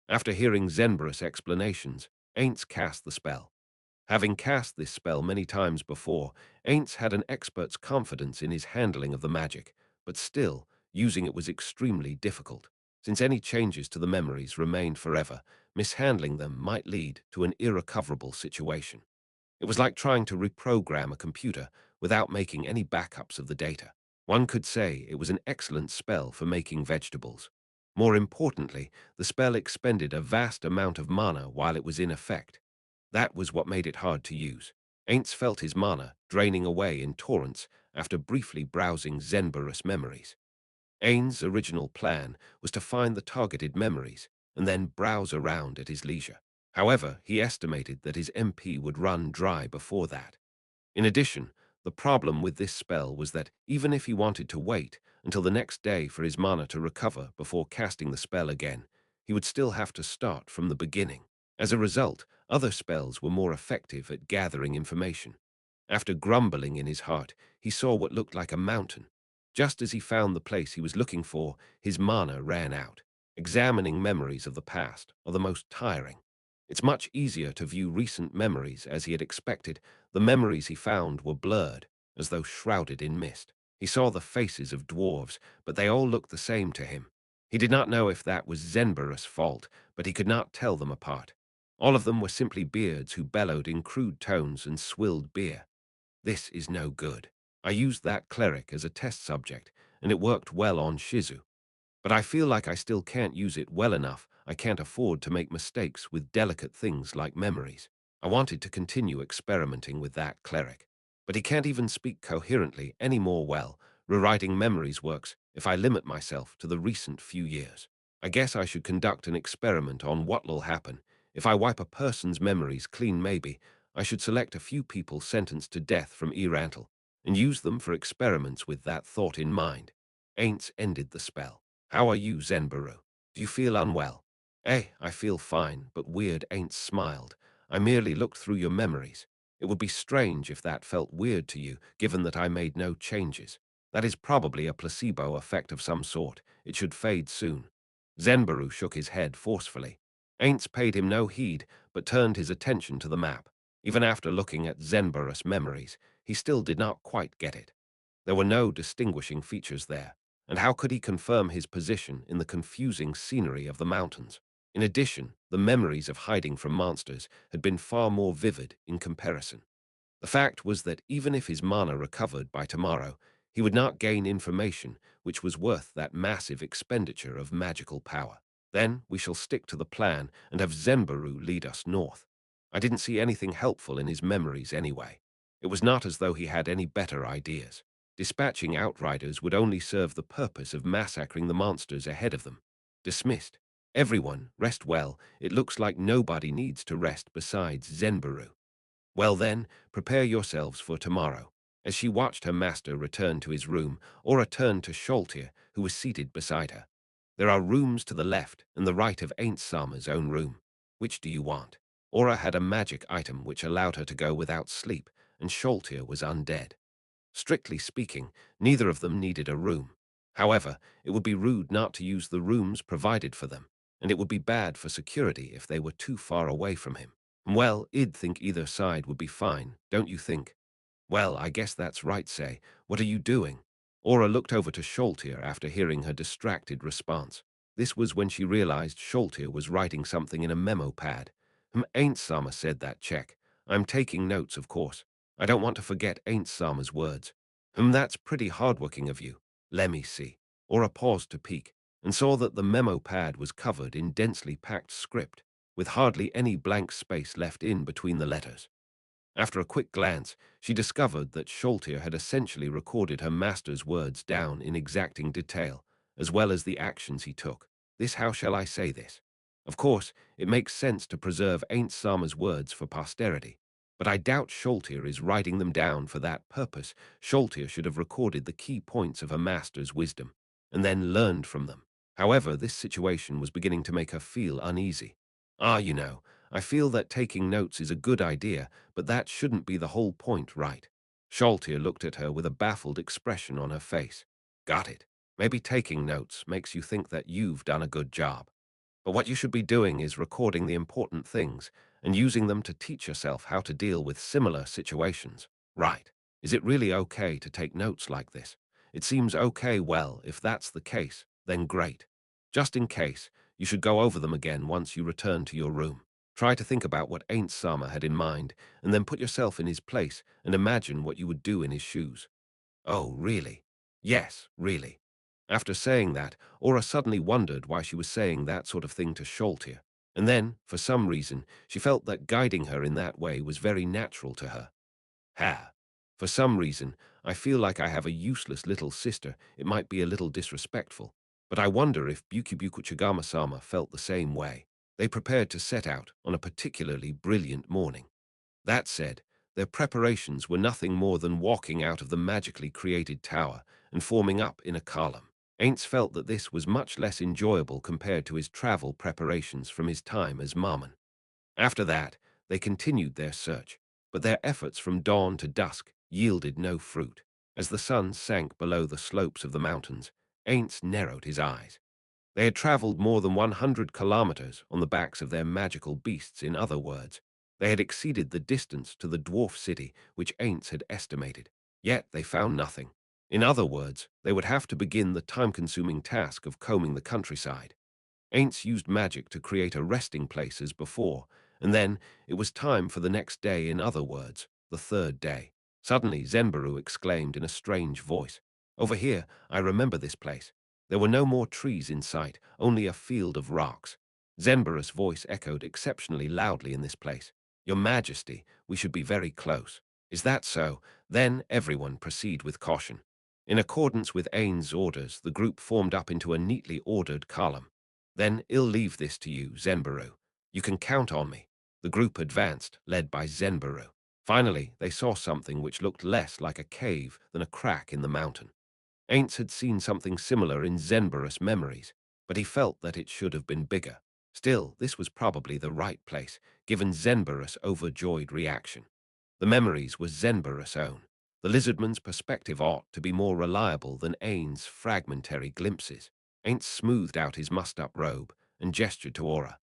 After hearing Zenbarus' explanations, Ainz cast the spell. Having cast this spell many times before, Ainz had an expert's confidence in his handling of the magic, but still, using it was extremely difficult. Since any changes to the memories remained forever, mishandling them might lead to an irrecoverable situation. It was like trying to reprogram a computer without making any backups of the data. One could say it was an excellent spell for making vegetables. More importantly, the spell expended a vast amount of mana while it was in effect. That was what made it hard to use. Ainz felt his mana draining away in torrents after briefly browsing Zenbarus memories. Ainz's original plan was to find the targeted memories and then browse around at his leisure. However, he estimated that his MP would run dry before that. In addition, the problem with this spell was that even if he wanted to wait until the next day for his mana to recover before casting the spell again, he would still have to start from the beginning. As a result, other spells were more effective at gathering information. After grumbling in his heart, he saw what looked like a mountain. Just as he found the place he was looking for, his mana ran out. Examining memories of the past are the most tiring. It's much easier to view recent memories as he had expected. The memories he found were blurred, as though shrouded in mist. He saw the faces of dwarves, but they all looked the same to him. He did not know if that was Zenbarus' fault, but he could not tell them apart. All of them were simply beards who bellowed in crude tones and swilled beer. This is no good. I used that cleric as a test subject, and it worked well on Shizu. But I feel like I still can't use it well enough. I can't afford to make mistakes with delicate things like memories. I wanted to continue experimenting with that cleric. But he can't even speak coherently anymore. Well, rewriting memories works if I limit myself to the recent few years. I guess I should conduct an experiment on what'll happen. If I wipe a person's memories clean, maybe I should select a few people sentenced to death from Yggdrasil and use them for experiments with that thought in mind. Ainz ended the spell. How are you, Zenbaru? Do you feel unwell? I feel fine, but weird. Ain't smiled. I merely looked through your memories. It would be strange if that felt weird to you, given that I made no changes. That is probably a placebo effect of some sort. It should fade soon. Zenbaru shook his head forcefully. Ainz paid him no heed, but turned his attention to the map. Even after looking at Zenbarus' memories, he still did not quite get it. There were no distinguishing features there, and how could he confirm his position in the confusing scenery of the mountains? In addition, the memories of hiding from monsters had been far more vivid in comparison. The fact was that even if his mana recovered by tomorrow, he would not gain information which was worth that massive expenditure of magical power. Then we shall stick to the plan and have Zenbaru lead us north. I didn't see anything helpful in his memories anyway. It was not as though he had any better ideas. Dispatching outriders would only serve the purpose of massacring the monsters ahead of them. Dismissed. Everyone, rest well. It looks like nobody needs to rest besides Zenbaru. Well then, prepare yourselves for tomorrow. As she watched her master return to his room, Aura turned to Sholtir, who was seated beside her. There are rooms to the left and the right of Ain't Sama's own room. Which do you want? Aura had a magic item which allowed her to go without sleep, and Sholtir was undead. Strictly speaking, neither of them needed a room. However, it would be rude not to use the rooms provided for them, and it would be bad for security if they were too far away from him. Well, I'd think either side would be fine, don't you think? Well, I guess that's right, Say. What are you doing? Aura looked over to Sholtir after hearing her distracted response. This was when she realized Sholtir was writing something in a memo pad. Ain't Sama said that, check. I'm taking notes, of course. I don't want to forget Ain't Sama's words. That's pretty hardworking of you. Let me see. Aura paused to peek, and saw that the memo pad was covered in densely packed script, with hardly any blank space left in between the letters. After a quick glance, she discovered that Sholtir had essentially recorded her master's words down in exacting detail, as well as the actions he took. How shall I say this? Of course, it makes sense to preserve Ain't Sama's words for posterity, but I doubt Sholtir is writing them down for that purpose. Sholtir should have recorded the key points of her master's wisdom, and then learned from them. However, this situation was beginning to make her feel uneasy. I feel that taking notes is a good idea, but that shouldn't be the whole point, right? Sholtir looked at her with a baffled expression on her face. Got it. Maybe taking notes makes you think that you've done a good job. But what you should be doing is recording the important things and using them to teach yourself how to deal with similar situations. Right. Is it really okay to take notes like this? It seems okay. Well, if that's the case, then great. Just in case, you should go over them again once you return to your room. Try to think about what Ain't Sama had in mind, and then put yourself in his place and imagine what you would do in his shoes. Oh, really? Yes, really. After saying that, Aura suddenly wondered why she was saying that sort of thing to Sholtir. And then, for some reason, she felt that guiding her in that way was very natural to her. Ha! For some reason, I feel like I have a useless little sister. It might be a little disrespectful, but I wonder if Bukibuku Chigama-sama felt the same way. They prepared to set out on a particularly brilliant morning. That said, their preparations were nothing more than walking out of the magically created tower and forming up in a column. Ainz felt that this was much less enjoyable compared to his travel preparations from his time as Marmon. After that, they continued their search, but their efforts from dawn to dusk yielded no fruit. As the sun sank below the slopes of the mountains, Ainz narrowed his eyes. They had traveled more than 100 kilometers on the backs of their magical beasts. In other words, they had exceeded the distance to the dwarf city which Ainz had estimated. Yet they found nothing. In other words, they would have to begin the time-consuming task of combing the countryside. Ainz used magic to create a resting place as before, and then it was time for the next day. In other words, the third day. Suddenly, Zenbaru exclaimed in a strange voice, "Over here, I remember this place." There were no more trees in sight, only a field of rocks. Zenbaru's voice echoed exceptionally loudly in this place. "Your Majesty, we should be very close." "Is that so? Then everyone proceed with caution." In accordance with Ainz's orders, the group formed up into a neatly ordered column. "Then I'll leave this to you, Zenbaru. You can count on me." The group advanced, led by Zenbaru. Finally, they saw something which looked less like a cave than a crack in the mountain. Ainz had seen something similar in Zenbarus' memories, but he felt that it should have been bigger. Still, this was probably the right place, given Zenbarus' overjoyed reaction. The memories were Zenbarus' own. The lizardman's perspective ought to be more reliable than Ainz's fragmentary glimpses. Ainz smoothed out his mussed-up robe and gestured to Aura.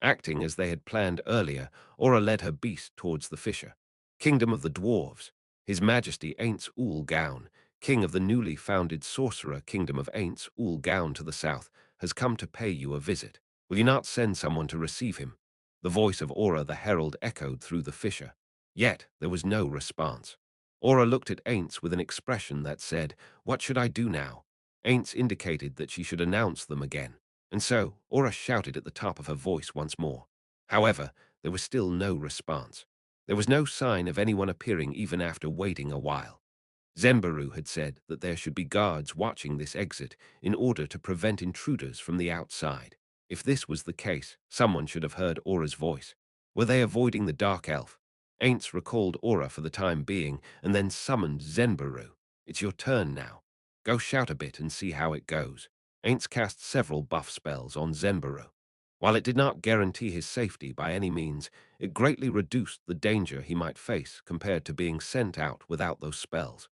Acting as they had planned earlier, Aura led her beast towards the fissure. "Kingdom of the Dwarves, His Majesty Ainz Ooal Gown, King of the newly founded sorcerer kingdom of Ainz Ooal Gown to the south, has come to pay you a visit. Will you not send someone to receive him?" The voice of Aura the Herald echoed through the fissure. Yet there was no response. Aura looked at Ainz with an expression that said, "What should I do now?" Ainz indicated that she should announce them again. And so, Aura shouted at the top of her voice once more. However, there was still no response. There was no sign of anyone appearing even after waiting a while. Zenbaru had said that there should be guards watching this exit in order to prevent intruders from the outside. If this was the case, someone should have heard Aura's voice. Were they avoiding the dark elf? Ainz recalled Aura for the time being and then summoned Zenbaru. "It's your turn now. Go shout a bit and see how it goes." Ainz cast several buff spells on Zenbaru. While it did not guarantee his safety by any means, it greatly reduced the danger he might face compared to being sent out without those spells.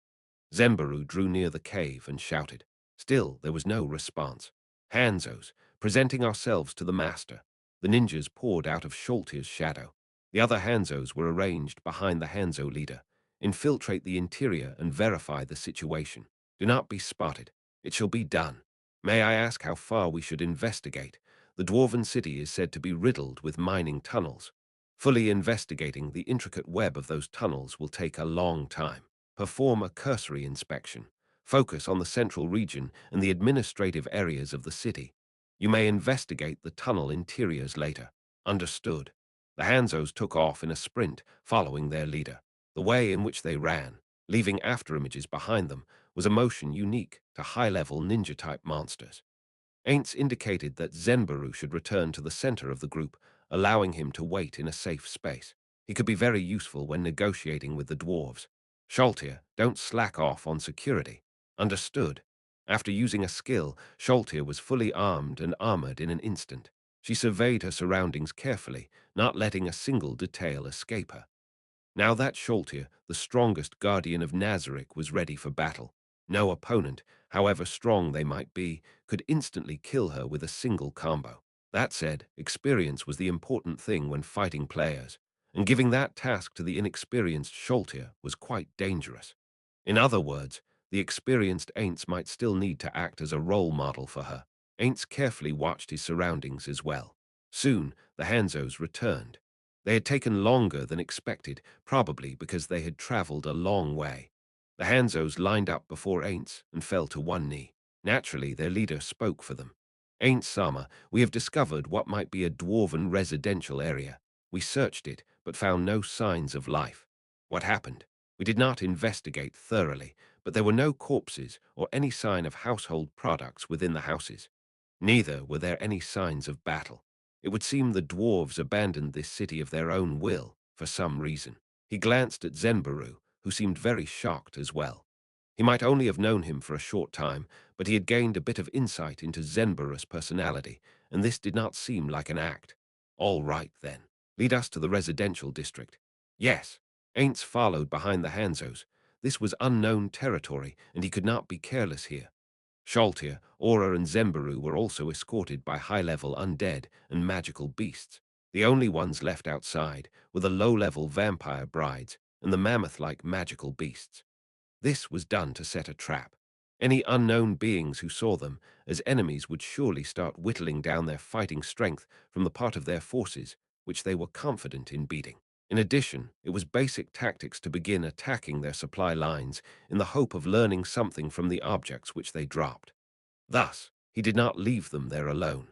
Zenbaru drew near the cave and shouted. Still, there was no response. "Hanzos, presenting ourselves to the master." The ninjas poured out of Sholtir's shadow. The other Hanzos were arranged behind the Hanzo leader. "Infiltrate the interior and verify the situation." Do not be spotted. It shall be done. May I ask how far we should investigate? The dwarven city is said to be riddled with mining tunnels. Fully investigating the intricate web of those tunnels will take a long time. Perform a cursory inspection. Focus on the central region and the administrative areas of the city. You may investigate the tunnel interiors later. Understood. The Hanzos took off in a sprint, following their leader. The way in which they ran, leaving afterimages behind them, was a motion unique to high-level ninja-type monsters. Ainz indicated that Zenbaru should return to the center of the group, allowing him to wait in a safe space. He could be very useful when negotiating with the dwarves. Sholtir, don't slack off on security. Understood. After using a skill, Sholtir was fully armed and armored in an instant. She surveyed her surroundings carefully, not letting a single detail escape her. Now that Sholtir, the strongest guardian of Nazarick, was ready for battle. No opponent, however strong they might be, could instantly kill her with a single combo. That said, experience was the important thing when fighting players, and giving that task to the inexperienced Sholtir was quite dangerous. In other words, the experienced Ainz might still need to act as a role model for her. Ainz carefully watched his surroundings as well. Soon, the Hanzos returned. They had taken longer than expected, probably because they had traveled a long way. The Hanzos lined up before Ainz and fell to one knee. Naturally, their leader spoke for them. Ainz-sama, we have discovered what might be a dwarven residential area. We searched it, but found no signs of life. What happened? We did not investigate thoroughly, but there were no corpses or any sign of household products within the houses. Neither were there any signs of battle. It would seem the dwarves abandoned this city of their own will, for some reason. He glanced at Zenbaru, who seemed very shocked as well. He might only have known him for a short time, but he had gained a bit of insight into Zenbaru's personality, and this did not seem like an act. All right, then. Lead us to the residential district. Yes. Ainz followed behind the Hanzos. This was unknown territory, and he could not be careless here. Sholtir, Aura, and Zenbaru were also escorted by high-level undead and magical beasts. The only ones left outside were the low-level vampire brides and the mammoth-like magical beasts. This was done to set a trap. Any unknown beings who saw them as enemies would surely start whittling down their fighting strength from the part of their forces, which they were confident in beating. In addition, it was basic tactics to begin attacking their supply lines in the hope of learning something from the objects which they dropped. Thus, he did not leave them there alone.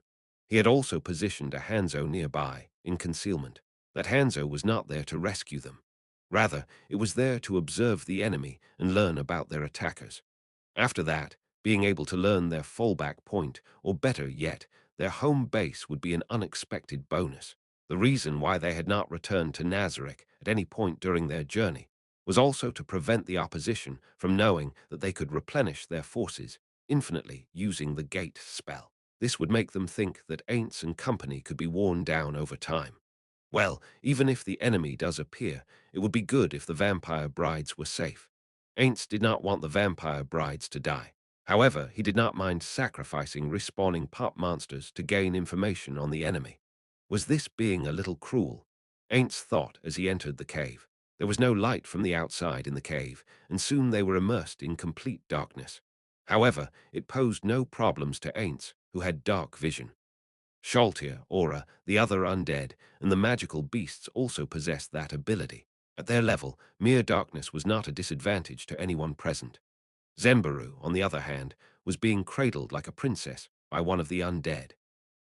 He had also positioned a Hanzo nearby, in concealment. That Hanzo was not there to rescue them. Rather, it was there to observe the enemy and learn about their attackers. After that, being able to learn their fallback point, or better yet, their home base would be an unexpected bonus. The reason why they had not returned to Nazarick at any point during their journey was also to prevent the opposition from knowing that they could replenish their forces infinitely using the gate spell. This would make them think that Ainz and company could be worn down over time. Well, even if the enemy does appear, it would be good if the vampire brides were safe. Ainz did not want the vampire brides to die. However, he did not mind sacrificing respawning pop monsters to gain information on the enemy. Was this being a little cruel? Ainz thought as he entered the cave. There was no light from the outside in the cave, and soon they were immersed in complete darkness. However, it posed no problems to Ainz, who had dark vision. Sholtir, Aura, the other undead, and the magical beasts also possessed that ability. At their level, mere darkness was not a disadvantage to anyone present. Zenbaru, on the other hand, was being cradled like a princess by one of the undead.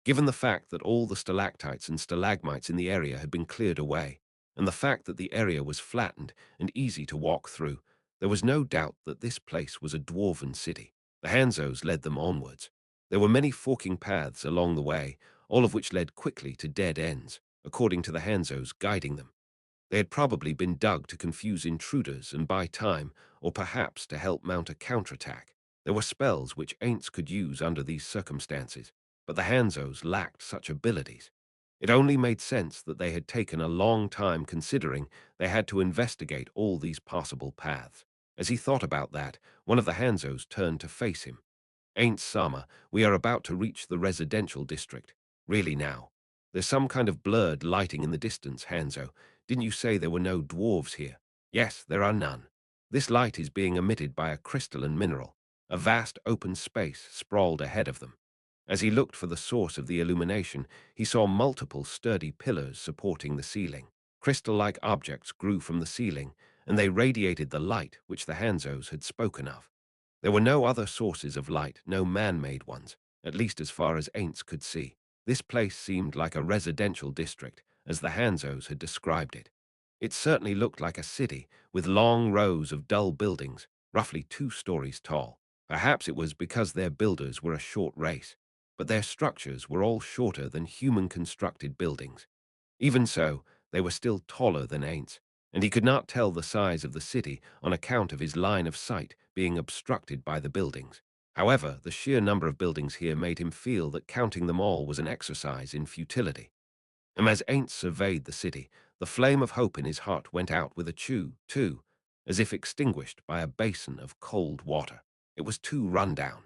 Given the fact that all the stalactites and stalagmites in the area had been cleared away, and the fact that the area was flattened and easy to walk through, there was no doubt that this place was a dwarven city. The Hanzos led them onwards. There were many forking paths along the way, all of which led quickly to dead ends, according to the Hanzos guiding them. They had probably been dug to confuse intruders and buy time, or perhaps to help mount a counterattack. There were spells which Ainz could use under these circumstances, but the Hanzos lacked such abilities. It only made sense that they had taken a long time considering they had to investigate all these possible paths. As he thought about that, one of the Hanzos turned to face him. Ainz-sama, we are about to reach the residential district. Really now. There's some kind of blurred lighting in the distance, Hanzo. Didn't you say there were no dwarves here? Yes, there are none. This light is being emitted by a crystalline mineral. A vast open space sprawled ahead of them. As he looked for the source of the illumination, he saw multiple sturdy pillars supporting the ceiling. Crystal-like objects grew from the ceiling, and they radiated the light which the Hanzos had spoken of. There were no other sources of light, no man-made ones, at least as far as Ainz could see. This place seemed like a residential district, as the Hanzos had described it. It certainly looked like a city, with long rows of dull buildings, roughly 2 stories tall. Perhaps it was because their builders were a short race, but their structures were all shorter than human-constructed buildings. Even so, they were still taller than Ainz, and he could not tell the size of the city on account of his line of sight being obstructed by the buildings. However, the sheer number of buildings here made him feel that counting them all was an exercise in futility. And as Ainz surveyed the city, the flame of hope in his heart went out with a chew, too, as if extinguished by a basin of cold water. It was too run down.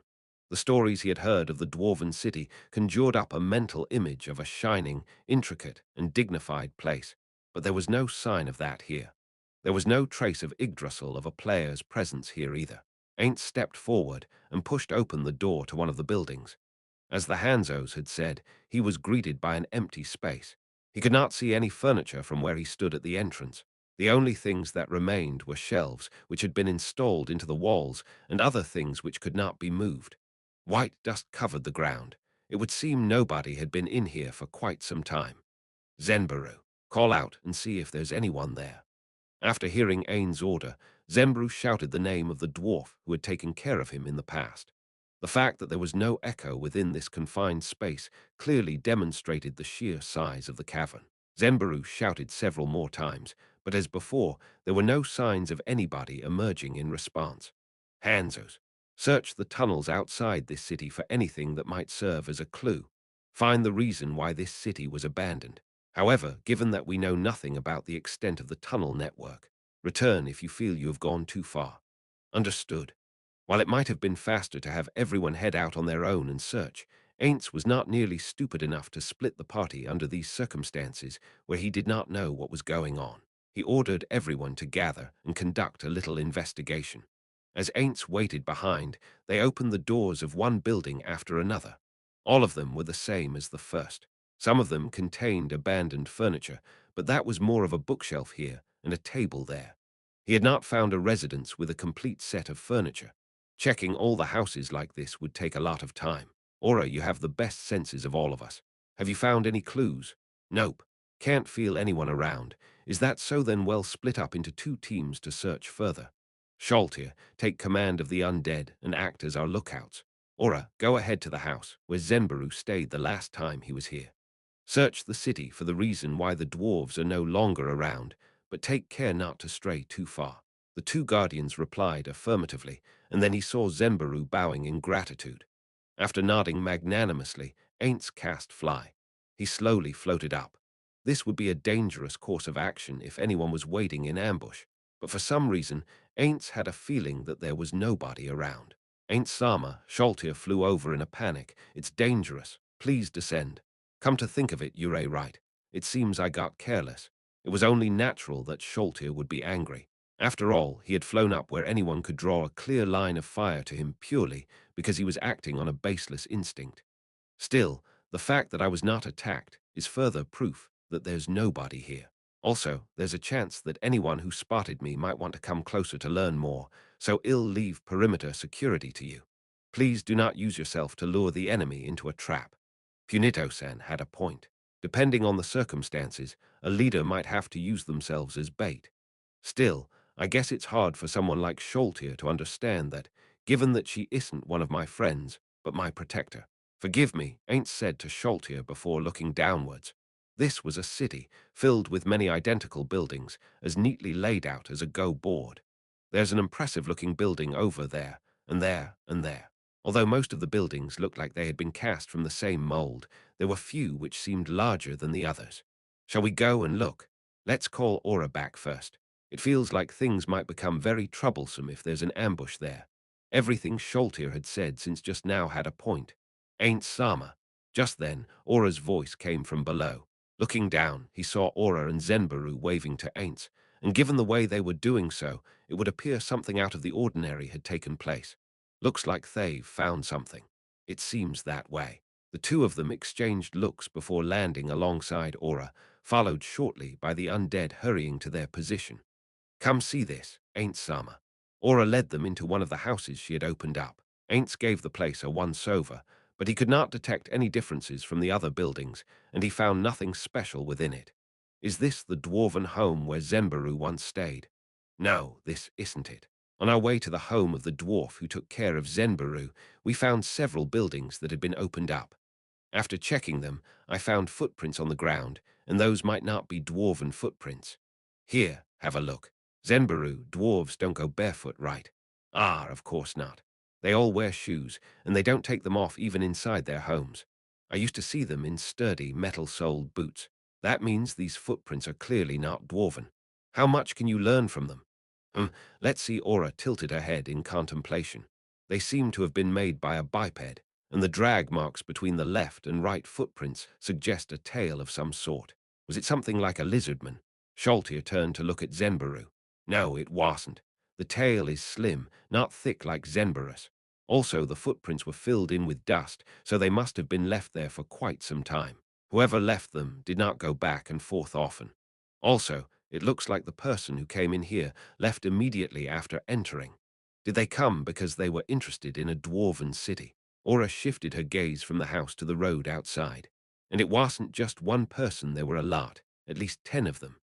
The stories he had heard of the dwarven city conjured up a mental image of a shining, intricate, and dignified place, but there was no sign of that here. There was no trace of Yggdrasil of a player's presence here either. Ainz stepped forward and pushed open the door to one of the buildings. As the Hanzos had said, he was greeted by an empty space. He could not see any furniture from where he stood at the entrance. The only things that remained were shelves, which had been installed into the walls, and other things which could not be moved. White dust covered the ground. It would seem nobody had been in here for quite some time. Zenbaru, call out and see if there's anyone there. After hearing Ain's order, Zembru shouted the name of the dwarf who had taken care of him in the past. The fact that there was no echo within this confined space clearly demonstrated the sheer size of the cavern. Zembru shouted several more times, but as before, there were no signs of anybody emerging in response. Hanzos, search the tunnels outside this city for anything that might serve as a clue. Find the reason why this city was abandoned. However, given that we know nothing about the extent of the tunnel network, return if you feel you have gone too far. Understood. While it might have been faster to have everyone head out on their own and search, Ainz was not nearly stupid enough to split the party under these circumstances where he did not know what was going on. He ordered everyone to gather and conduct a little investigation. As Ainz waited behind, they opened the doors of one building after another. All of them were the same as the first. Some of them contained abandoned furniture, but that was more of a bookshelf here and a table there. He had not found a residence with a complete set of furniture. Checking all the houses like this would take a lot of time. Aura, you have the best senses of all of us. Have you found any clues? Nope. Can't feel anyone around. Is that so then? Well, split up into 2 teams to search further. Sholtir, take command of the undead and act as our lookouts. Aura, go ahead to the house where Zenbaru stayed the last time he was here. Search the city for the reason why the dwarves are no longer around, but take care not to stray too far. The 2 guardians replied affirmatively, and then he saw Zenbaru bowing in gratitude. After nodding magnanimously, Ainz cast fly. He slowly floated up. This would be a dangerous course of action if anyone was waiting in ambush, but for some reason, Ainz had a feeling that there was nobody around. Ainz Sama, Sholtir flew over in a panic. It's dangerous. Please descend. Come to think of it, you're right. It seems I got careless. It was only natural that Sholtir would be angry. After all, he had flown up where anyone could draw a clear line of fire to him purely because he was acting on a baseless instinct. Still, the fact that I was not attacked is further proof that there's nobody here. Also, there's a chance that anyone who spotted me might want to come closer to learn more, so I'll leave perimeter security to you. Please do not use yourself to lure the enemy into a trap. Punito-san had a point. Depending on the circumstances, a leader might have to use themselves as bait. Still, I guess it's hard for someone like Sholtir to understand that, given that she isn't one of my friends, but my protector. Forgive me, Ainz said to Sholtir before looking downwards. This was a city, filled with many identical buildings, as neatly laid out as a Go board. There's an impressive-looking building over there, and there, and there. Although most of the buildings looked like they had been cast from the same mold, there were few which seemed larger than the others. Shall we go and look? Let's call Aura back first. It feels like things might become very troublesome if there's an ambush there. Everything Sholtir had said since just now had a point. Ain't Sama. Just then, Aura's voice came from below. Looking down, he saw Aura and Zenbaru waving to Ainz, and given the way they were doing so, it would appear something out of the ordinary had taken place. Looks like they've found something. It seems that way. The two of them exchanged looks before landing alongside Aura, followed shortly by the undead hurrying to their position. Come see this, Ainz-sama. Aura led them into one of the houses she had opened up. Ainz gave the place a once-over, but he could not detect any differences from the other buildings, and he found nothing special within it. Is this the dwarven home where Zenbaru once stayed? No, this isn't it. On our way to the home of the dwarf who took care of Zenbaru, we found several buildings that had been opened up. After checking them, I found footprints on the ground, and those might not be dwarven footprints. Here, have a look. Zenbaru, dwarves don't go barefoot, right? Ah, of course not. They all wear shoes, and they don't take them off even inside their homes. I used to see them in sturdy, metal-soled boots. That means these footprints are clearly not dwarven. How much can you learn from them? Let's see. Aura tilted her head in contemplation. They seem to have been made by a biped, and the drag marks between the left and right footprints suggest a tail of some sort. Was it something like a lizardman? Sholtir turned to look at Zenbaru. No, it wasn't. The tail is slim, not thick like Zenbarus. Also, the footprints were filled in with dust, so they must have been left there for quite some time. Whoever left them did not go back and forth often. Also, it looks like the person who came in here left immediately after entering. Did they come because they were interested in a dwarven city? Aura shifted her gaze from the house to the road outside. And it wasn't just one person, there were a lot, at least 10 of them.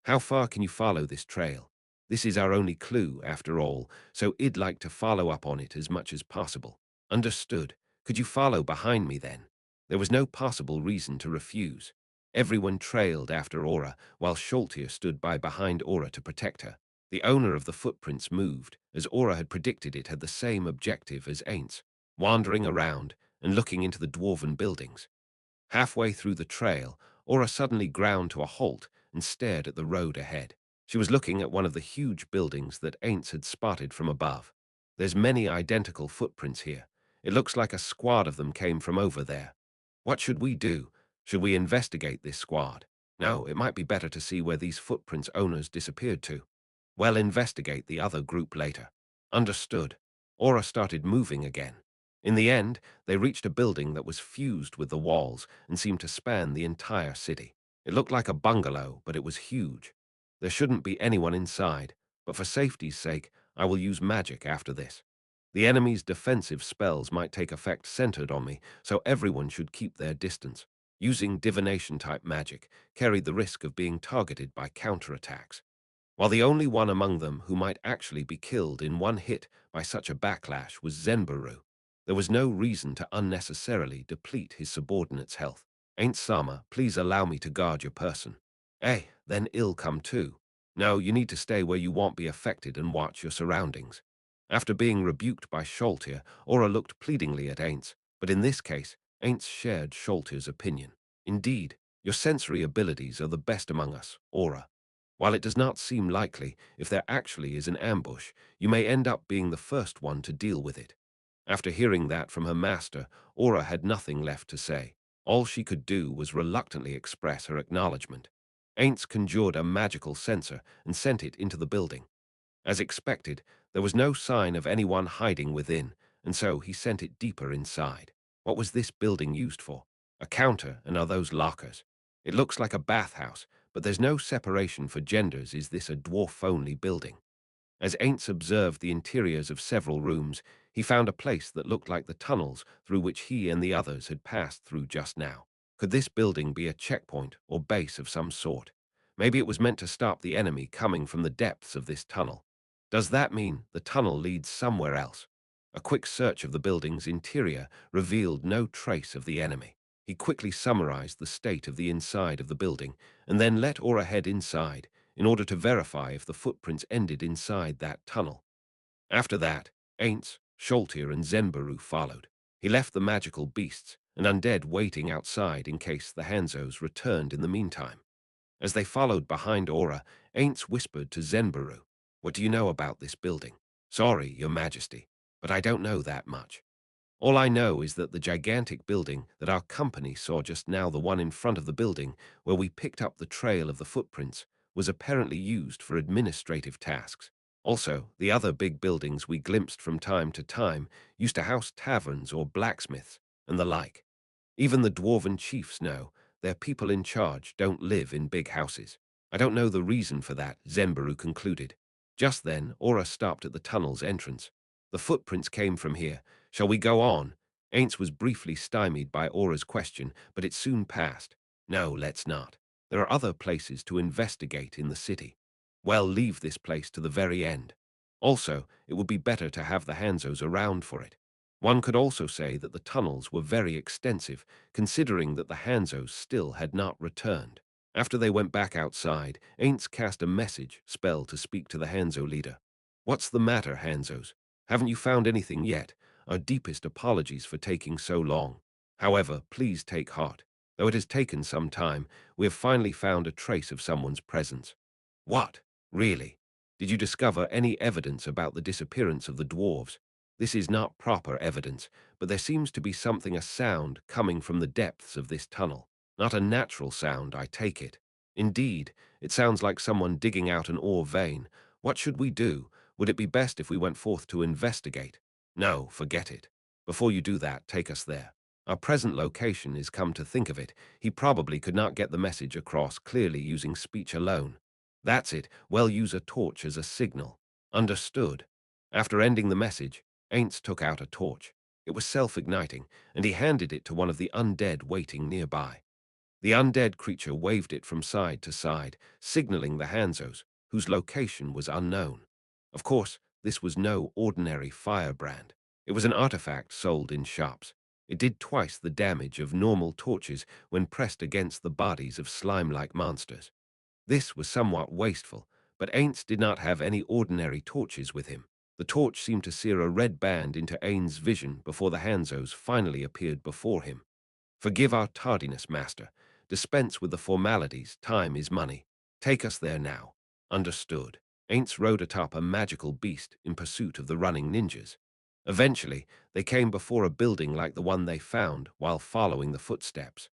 How far can you follow this trail? This is our only clue, after all, so I'd like to follow up on it as much as possible. Understood. Could you follow behind me then? There was no possible reason to refuse. Everyone trailed after Aura, while Sholtir stood by behind Aura to protect her. The owner of the footprints moved, as Aura had predicted. It had the same objective as Ainz, wandering around and looking into the dwarven buildings. Halfway through the trail, Aura suddenly ground to a halt and stared at the road ahead. She was looking at one of the huge buildings that Ainz had spotted from above. There's many identical footprints here. It looks like a squad of them came from over there. What should we do? Should we investigate this squad? No, it might be better to see where these footprints' owners disappeared to. Well, investigate the other group later. Understood. Aura started moving again. In the end, they reached a building that was fused with the walls and seemed to span the entire city. It looked like a bungalow, but it was huge. There shouldn't be anyone inside, but for safety's sake, I will use magic after this. The enemy's defensive spells might take effect centered on me, so everyone should keep their distance. Using divination-type magic carried the risk of being targeted by counterattacks. While the only one among them who might actually be killed in one hit by such a backlash was Zenbaru, there was no reason to unnecessarily deplete his subordinate's health. Ainz-sama, please allow me to guard your person. Eh, then I'll come too. No, you need to stay where you won't be affected and watch your surroundings. After being rebuked by Sholtir, Aura looked pleadingly at Ainz, but in this case, Ainz shared Sholtir's opinion. Indeed, your sensory abilities are the best among us, Aura. While it does not seem likely, if there actually is an ambush, you may end up being the first one to deal with it. After hearing that from her master, Aura had nothing left to say. All she could do was reluctantly express her acknowledgement. Ainz conjured a magical sensor and sent it into the building. As expected, there was no sign of anyone hiding within, and so he sent it deeper inside. What was this building used for? A counter, and are those lockers? It looks like a bathhouse, but there's no separation for genders. Is this a dwarf-only building? As Ainz observed the interiors of several rooms, he found a place that looked like the tunnels through which he and the others had passed through just now. Could this building be a checkpoint or base of some sort? Maybe it was meant to stop the enemy coming from the depths of this tunnel. Does that mean the tunnel leads somewhere else? A quick search of the building's interior revealed no trace of the enemy. He quickly summarized the state of the inside of the building and then let Aura head inside in order to verify if the footprints ended inside that tunnel. After that, Ainz, Sholtir, and Zenbaru followed. He left the magical beasts and undead waiting outside in case the Hanzos returned in the meantime. As they followed behind Aura, Ainz whispered to Zenbaru, "What do you know about this building?" "Sorry, Your Majesty, but I don't know that much. All I know is that the gigantic building that our company saw just now, the one in front of the building where we picked up the trail of the footprints, was apparently used for administrative tasks. Also, the other big buildings we glimpsed from time to time used to house taverns or blacksmiths and the like. Even the dwarven chiefs know their people in charge don't live in big houses. I don't know the reason for that, Zembaru concluded. Just then, Aura stopped at the tunnel's entrance. The footprints came from here. Shall we go on? Ainz was briefly stymied by Aura's question, but it soon passed. No, let's not. There are other places to investigate in the city. Well, leave this place to the very end. Also, it would be better to have the Hanzos around for it. One could also say that the tunnels were very extensive, considering that the Hanzos still had not returned. After they went back outside, Ainz cast a message spell to speak to the Hanzo leader. What's the matter, Hanzos? Haven't you found anything yet? Our deepest apologies for taking so long. However, please take heart. Though it has taken some time, we have finally found a trace of someone's presence. What? Really? Did you discover any evidence about the disappearance of the dwarves? This is not proper evidence, but there seems to be a sound coming from the depths of this tunnel. Not a natural sound, I take it. Indeed, it sounds like someone digging out an ore vein. What should we do? Would it be best if we went forth to investigate? No, forget it. Before you do that, take us there. Our present location is, come to think of it, he probably could not get the message across clearly using speech alone. That's it. Well, use a torch as a signal. Understood. After ending the message, Ainz took out a torch. It was self-igniting, and he handed it to one of the undead waiting nearby. The undead creature waved it from side to side, signaling the Hanzos, whose location was unknown. Of course, this was no ordinary firebrand. It was an artifact sold in shops. It did twice the damage of normal torches when pressed against the bodies of slime-like monsters. This was somewhat wasteful, but Ainz did not have any ordinary torches with him. The torch seemed to sear a red band into Ainz's vision before the Hanzos finally appeared before him. Forgive our tardiness, master. Dispense with the formalities. Time is money. Take us there now. Understood. Ainz rode atop a magical beast in pursuit of the running ninjas. Eventually, they came before a building like the one they found while following the footsteps.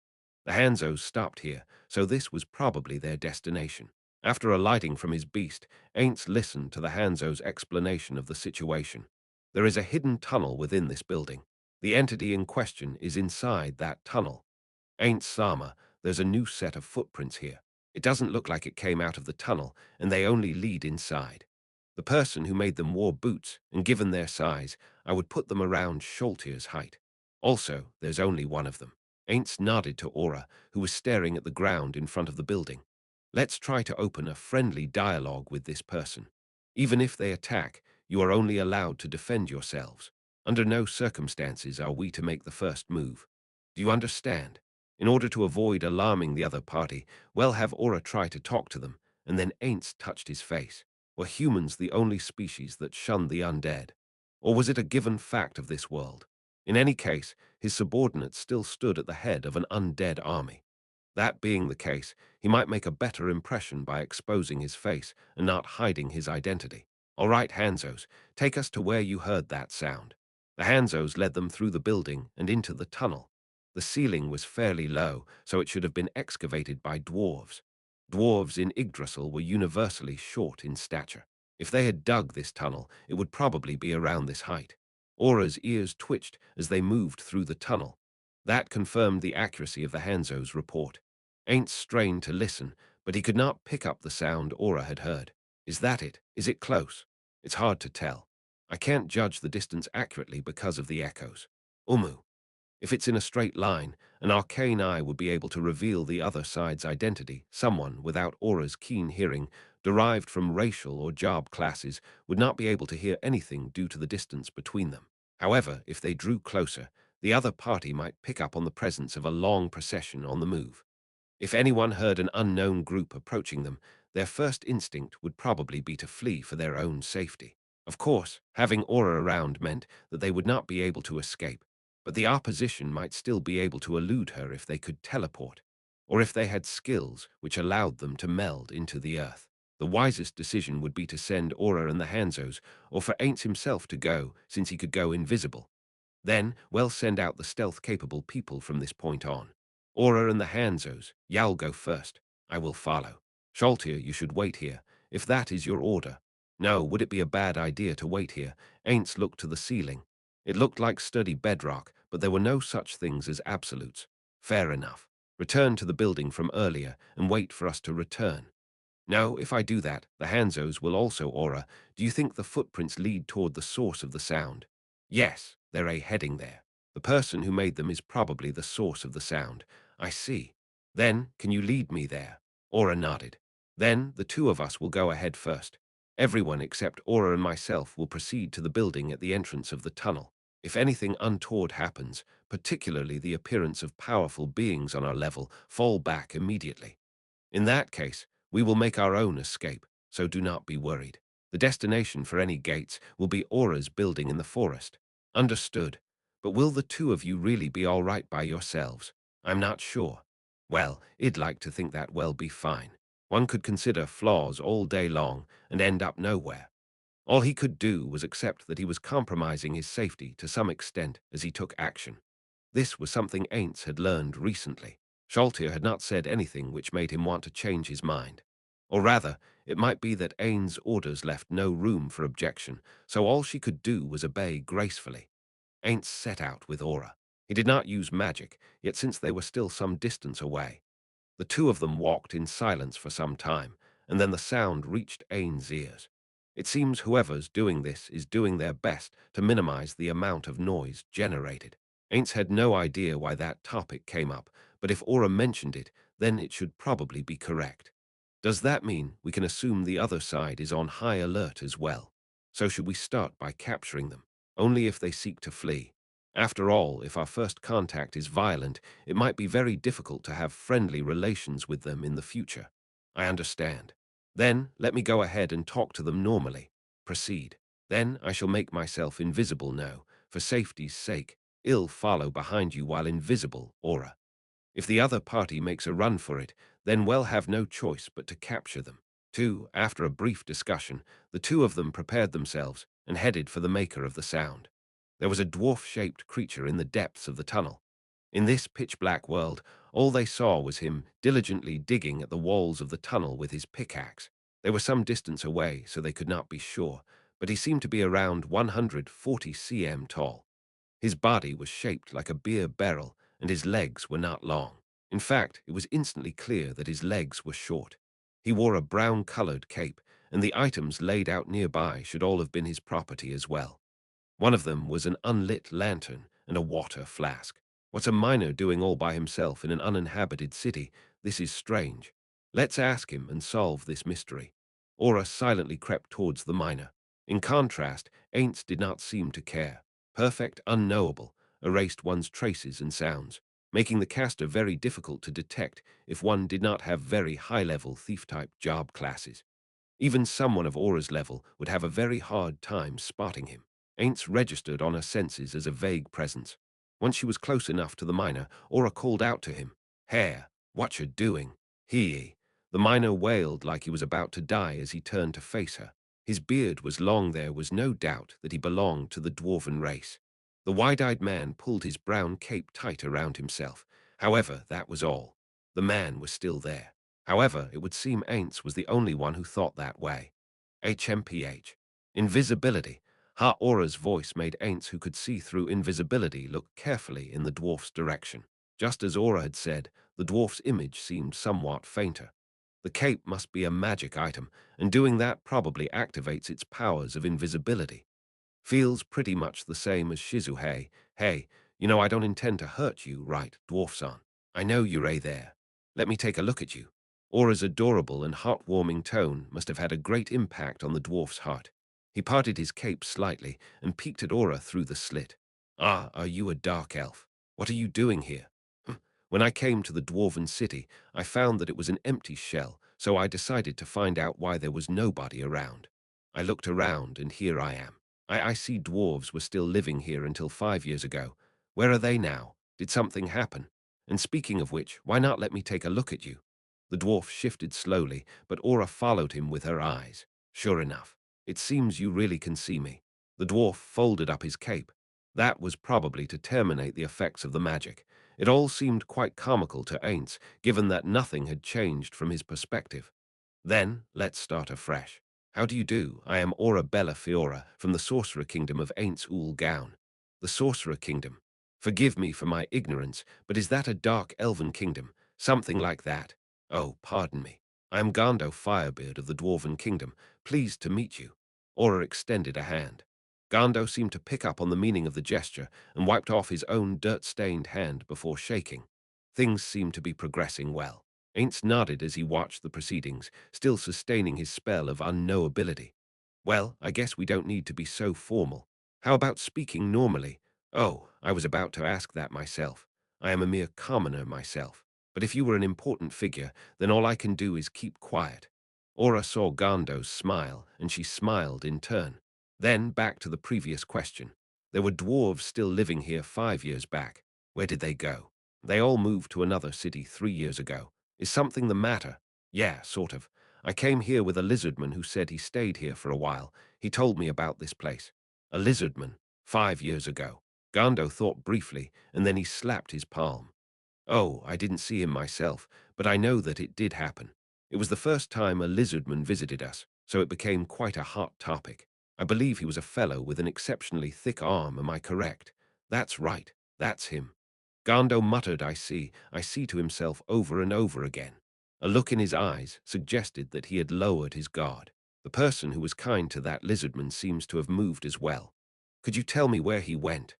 The Hanzos stopped here, so this was probably their destination. After alighting from his beast, Ainz listened to the Hanzo's explanation of the situation. There is a hidden tunnel within this building. The entity in question is inside that tunnel. Ain't Sama, there's a new set of footprints here. It doesn't look like it came out of the tunnel, and they only lead inside. The person who made them wore boots, and given their size, I would put them around Sholtier's height. Also, there's only one of them. Ainz nodded to Aura, who was staring at the ground in front of the building. Let's try to open a friendly dialogue with this person. Even if they attack, you are only allowed to defend yourselves. Under no circumstances are we to make the first move. Do you understand? In order to avoid alarming the other party, well, have Aura try to talk to them, and then Ainz touched his face. Were humans the only species that shunned the undead? Or was it a given fact of this world? In any case, his subordinates still stood at the head of an undead army. That being the case, he might make a better impression by exposing his face and not hiding his identity. All right, Hanzos, take us to where you heard that sound. The Hanzos led them through the building and into the tunnel. The ceiling was fairly low, so it should have been excavated by dwarves. Dwarves in Yggdrasil were universally short in stature. If they had dug this tunnel, it would probably be around this height. Aura's ears twitched as they moved through the tunnel. That confirmed the accuracy of the Hanzo's report. Ainz strained to listen, but he could not pick up the sound Aura had heard. Is that it? Is it close? It's hard to tell. I can't judge the distance accurately because of the echoes. Umu. If it's in a straight line, an arcane eye would be able to reveal the other side's identity. Someone without Aura's keen hearing, derived from racial or job classes, would not be able to hear anything due to the distance between them. However, if they drew closer, the other party might pick up on the presence of a long procession on the move. If anyone heard an unknown group approaching them, their first instinct would probably be to flee for their own safety. Of course, having Aura around meant that they would not be able to escape, but the opposition might still be able to elude her if they could teleport, or if they had skills which allowed them to meld into the earth. The wisest decision would be to send Aura and the Hanzos, or for Ainz himself to go, since he could go invisible. Then, well, send out the stealth-capable people from this point on. Aura and the Hanzos, y'all go first. I will follow. Sholtir, you should wait here, if that is your order. No, would it be a bad idea to wait here? Ainz looked to the ceiling. It looked like sturdy bedrock, but there were no such things as absolutes. Fair enough. Return to the building from earlier and wait for us to return. No, if I do that, the Hanzos will also aura. Do you think the footprints lead toward the source of the sound? Yes, they're heading there. The person who made them is probably the source of the sound. I see. Then, can you lead me there? Aura nodded. Then, the two of us will go ahead first. Everyone except Aura and myself will proceed to the building at the entrance of the tunnel. If anything untoward happens, particularly the appearance of powerful beings on our level, fall back immediately. In that case, we will make our own escape, so do not be worried. The destination for any gates will be Aura's building in the forest. Understood. But will the two of you really be all right by yourselves? I'm not sure. Well, I'd like to think that will be fine. One could consider flaws all day long and end up nowhere. All he could do was accept that he was compromising his safety to some extent as he took action. This was something Ainz had learned recently. Sholtir had not said anything which made him want to change his mind. Or rather, it might be that Ain's orders left no room for objection, so all she could do was obey gracefully. Ainz set out with Aura. He did not use magic, yet since they were still some distance away, the two of them walked in silence for some time, and then the sound reached Ain's ears. It seems whoever's doing this is doing their best to minimize the amount of noise generated. Ainz had no idea why that topic came up, but if Aura mentioned it, then it should probably be correct. Does that mean we can assume the other side is on high alert as well? So should we start by capturing them, only if they seek to flee? After all, if our first contact is violent, it might be very difficult to have friendly relations with them in the future. I understand. Then let me go ahead and talk to them normally. Proceed. Then I shall make myself invisible now, for safety's sake. I'll follow behind you while invisible, Aura. If the other party makes a run for it, then we'll have no choice but to capture them. Too, after a brief discussion, the two of them prepared themselves and headed for the maker of the sound. There was a dwarf-shaped creature in the depths of the tunnel. In this pitch-black world, all they saw was him diligently digging at the walls of the tunnel with his pickaxe. They were some distance away, so they could not be sure, but he seemed to be around 140 cm tall. His body was shaped like a beer barrel, and his legs were not long. In fact, it was instantly clear that his legs were short. He wore a brown-colored cape, and the items laid out nearby should all have been his property as well. One of them was an unlit lantern and a water flask. What's a miner doing all by himself in an uninhabited city? This is strange. Let's ask him and solve this mystery. Aura silently crept towards the miner. In contrast, Ainz did not seem to care. Perfect unknowable erased one's traces and sounds, making the caster very difficult to detect if one did not have very high-level thief-type job classes. Even someone of Aura's level would have a very hard time spotting him. Ainz registered on her senses as a vague presence. Once she was close enough to the miner, Aura called out to him, "Hey, what you doing?" The miner wailed like he was about to die as he turned to face her. His beard was long. There was no doubt that he belonged to the dwarven race. The wide-eyed man pulled his brown cape tight around himself. However, that was all. The man was still there. However, it would seem Ainz was the only one who thought that way. HMPH. Invisibility. Aura's voice made Ainz, who could see through invisibility, look carefully in the dwarf's direction. Just as Aura had said, the dwarf's image seemed somewhat fainter. The cape must be a magic item, and doing that probably activates its powers of invisibility. Feels pretty much the same as Shizuhei. Hey, I don't intend to hurt you, right, dwarf-san? I know you're there. Let me take a look at you. Aura's adorable and heartwarming tone must have had a great impact on the dwarf's heart. He parted his cape slightly and peeked at Aura through the slit. Ah, are you a dark elf? What are you doing here? When I came to the dwarven city, I found that it was an empty shell, so I decided to find out why there was nobody around. I looked around, and here I am. I see dwarves were still living here until 5 years ago. Where are they now? Did something happen? And speaking of which, why not let me take a look at you? The dwarf shifted slowly, but Aura followed him with her eyes. Sure enough, it seems you really can see me. The dwarf folded up his cape. That was probably to terminate the effects of the magic. It all seemed quite comical to Ainz, given that nothing had changed from his perspective. Then, let's start afresh. How do you do? I am Aura Bella Fiora from the Sorcerer Kingdom of Ainz Ooal Gown. The Sorcerer Kingdom. Forgive me for my ignorance, but is that a dark elven kingdom? Something like that. Oh, pardon me. I am Gando Firebeard of the Dwarven Kingdom. Pleased to meet you. Aura extended a hand. Gando seemed to pick up on the meaning of the gesture and wiped off his own dirt-stained hand before shaking. Things seemed to be progressing well. Ainz nodded as he watched the proceedings, still sustaining his spell of unknowability. Well, I guess we don't need to be so formal. How about speaking normally? Oh, I was about to ask that myself. I am a mere commoner myself. But if you were an important figure, then all I can do is keep quiet. Aura saw Gando's smile, and she smiled in turn. Then back to the previous question. There were dwarves still living here 5 years back. Where did they go? They all moved to another city 3 years ago. Is something the matter? Yeah, sort of. I came here with a lizardman who said he stayed here for a while. He told me about this place. A lizardman? 5 years ago. Gando thought briefly, and then he slapped his palm. Oh, I didn't see him myself, but I know that it did happen. It was the first time a lizardman visited us, so it became quite a hot topic. I believe he was a fellow with an exceptionally thick arm, am I correct? That's right, that's him. Gando muttered, I see to himself over and over again. A look in his eyes suggested that he had lowered his guard. The person who was kind to that lizardman seems to have moved as well. Could you tell me where he went?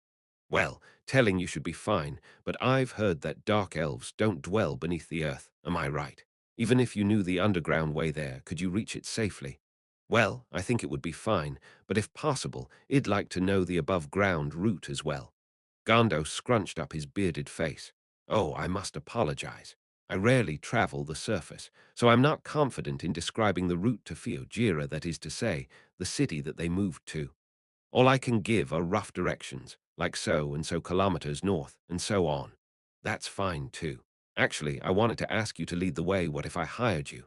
Well, telling you should be fine, but I've heard that dark elves don't dwell beneath the earth, am I right? Even if you knew the underground way there, could you reach it safely? Well, I think it would be fine, but if possible, I'd like to know the above-ground route as well. Gando scrunched up his bearded face. Oh, I must apologize. I rarely travel the surface, so I'm not confident in describing the route to Fiojira, that is to say, the city that they moved to. All I can give are rough directions, like so and so kilometers north, and so on. That's fine, too. Actually, I wanted to ask you to lead the way. What if I hired you?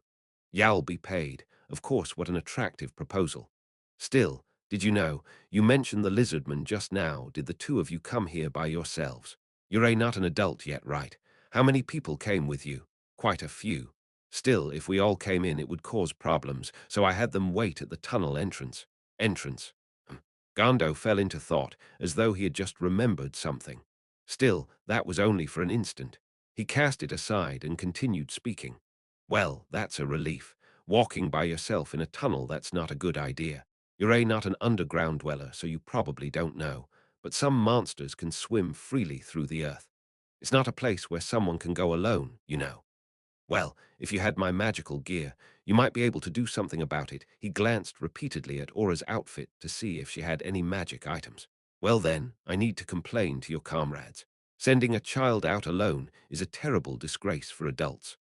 You'll be paid. Of course, what an attractive proposal. Still, did you know, you mentioned the lizardman just now. Did the two of you come here by yourselves? You're not an adult yet, right? How many people came with you? Quite a few. Still, if we all came in, it would cause problems, so I had them wait at the tunnel entrance. Entrance. Gando fell into thought, as though he had just remembered something. Still, that was only for an instant. He cast it aside and continued speaking. Well, that's a relief. Walking by yourself in a tunnel, that's not a good idea. You're not an underground dweller, so you probably don't know, but some monsters can swim freely through the earth. It's not a place where someone can go alone, you know. Well, if you had my magical gear, you might be able to do something about it. He glanced repeatedly at Aura's outfit to see if she had any magic items. Well then, I need to complain to your comrades. Sending a child out alone is a terrible disgrace for adults.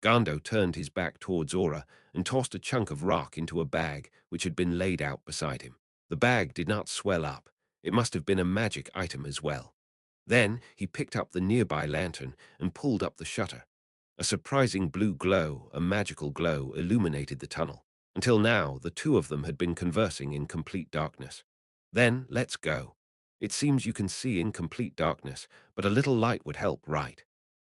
Gando turned his back towards Aura and tossed a chunk of rock into a bag which had been laid out beside him. The bag did not swell up. It must have been a magic item as well. Then he picked up the nearby lantern and pulled up the shutter. A surprising blue glow, a magical glow, illuminated the tunnel. Until now, the two of them had been conversing in complete darkness. Then, let's go. It seems you can see in complete darkness, but a little light would help, right?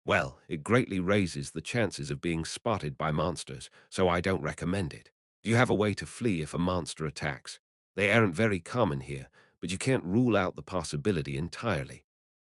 Well, it greatly raises the chances of being spotted by monsters, so I don't recommend it. Do you have a way to flee if a monster attacks? They aren't very common here, but you can't rule out the possibility entirely.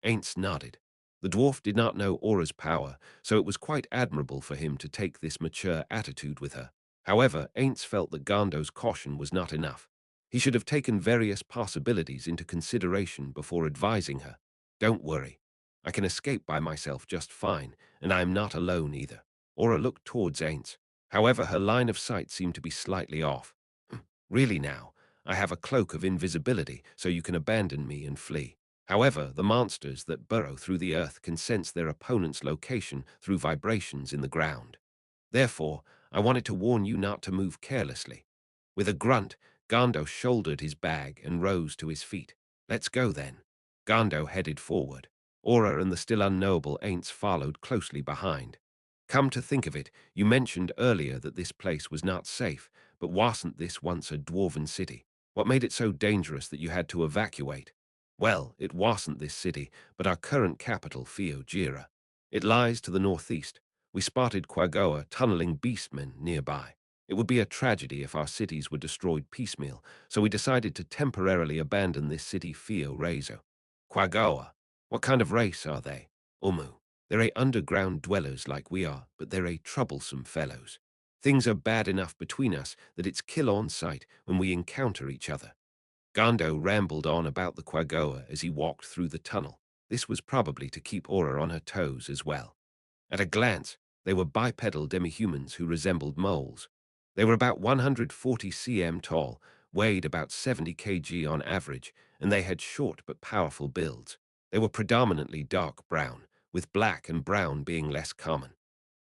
Ainz nodded. The dwarf did not know Aura's power, so it was quite admirable for him to take this mature attitude with her. However, Ainz felt that Gando's caution was not enough. He should have taken various possibilities into consideration before advising her. Don't worry. I can escape by myself just fine, and I am not alone either. Aura looked towards Ainz. However, her line of sight seemed to be slightly off. Really now, I have a cloak of invisibility, so you can abandon me and flee. However, the monsters that burrow through the earth can sense their opponent's location through vibrations in the ground. Therefore, I wanted to warn you not to move carelessly. With a grunt, Gando shouldered his bag and rose to his feet. Let's go then. Gando headed forward. Aura and the still unknowable Ainz followed closely behind. Come to think of it, you mentioned earlier that this place was not safe, but wasn't this once a dwarven city? What made it so dangerous that you had to evacuate? Well, it wasn't this city, but our current capital, Fiojira. It lies to the northeast. We spotted Quagoa tunneling beastmen nearby. It would be a tragedy if our cities were destroyed piecemeal, so we decided to temporarily abandon this city Fio Rezo. Quagoa. What kind of race are they? Umu. They're a underground dwellers like we are, but they're a troublesome fellows. Things are bad enough between us that it's kill on sight when we encounter each other. Gando rambled on about the Quagoa as he walked through the tunnel. This was probably to keep Aura on her toes as well. At a glance, they were bipedal demihumans who resembled moles. They were about 140 cm tall, weighed about 70 kg on average, and they had short but powerful builds. They were predominantly dark brown, with black and brown being less common.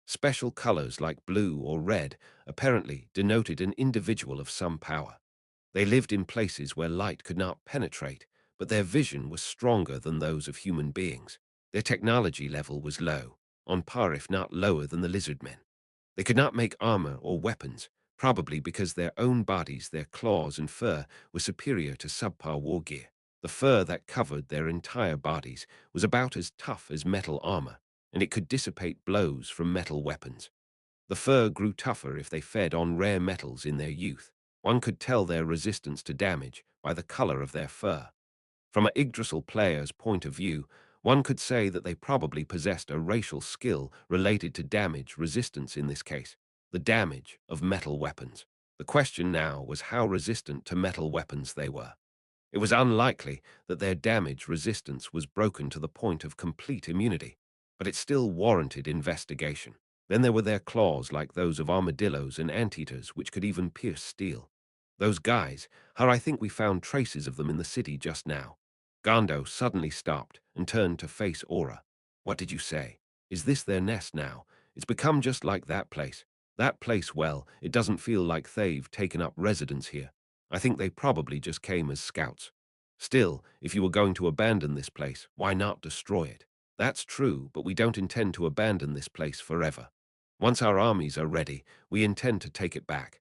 Special colors like blue or red apparently denoted an individual of some power. They lived in places where light could not penetrate, but their vision was stronger than those of human beings. Their technology level was low, on par if not lower than the lizard men. They could not make armor or weapons, probably because their own bodies, their claws and fur were superior to subpar war gear. The fur that covered their entire bodies was about as tough as metal armor, and it could dissipate blows from metal weapons. The fur grew tougher if they fed on rare metals in their youth. One could tell their resistance to damage by the color of their fur. From a Yggdrasil player's point of view, one could say that they probably possessed a racial skill related to damage resistance in this case, the damage of metal weapons. The question now was how resistant to metal weapons they were. It was unlikely that their damage resistance was broken to the point of complete immunity, but it still warranted investigation. Then there were their claws like those of armadillos and anteaters, which could even pierce steel. Those guys, how I think we found traces of them in the city just now. Gando suddenly stopped and turned to face Aura. What did you say? Is this their nest now? It's become just like that place. That place, well, it doesn't feel like they've taken up residence here. I think they probably just came as scouts. Still, if you were going to abandon this place, why not destroy it? That's true, but we don't intend to abandon this place forever. Once our armies are ready, we intend to take it back.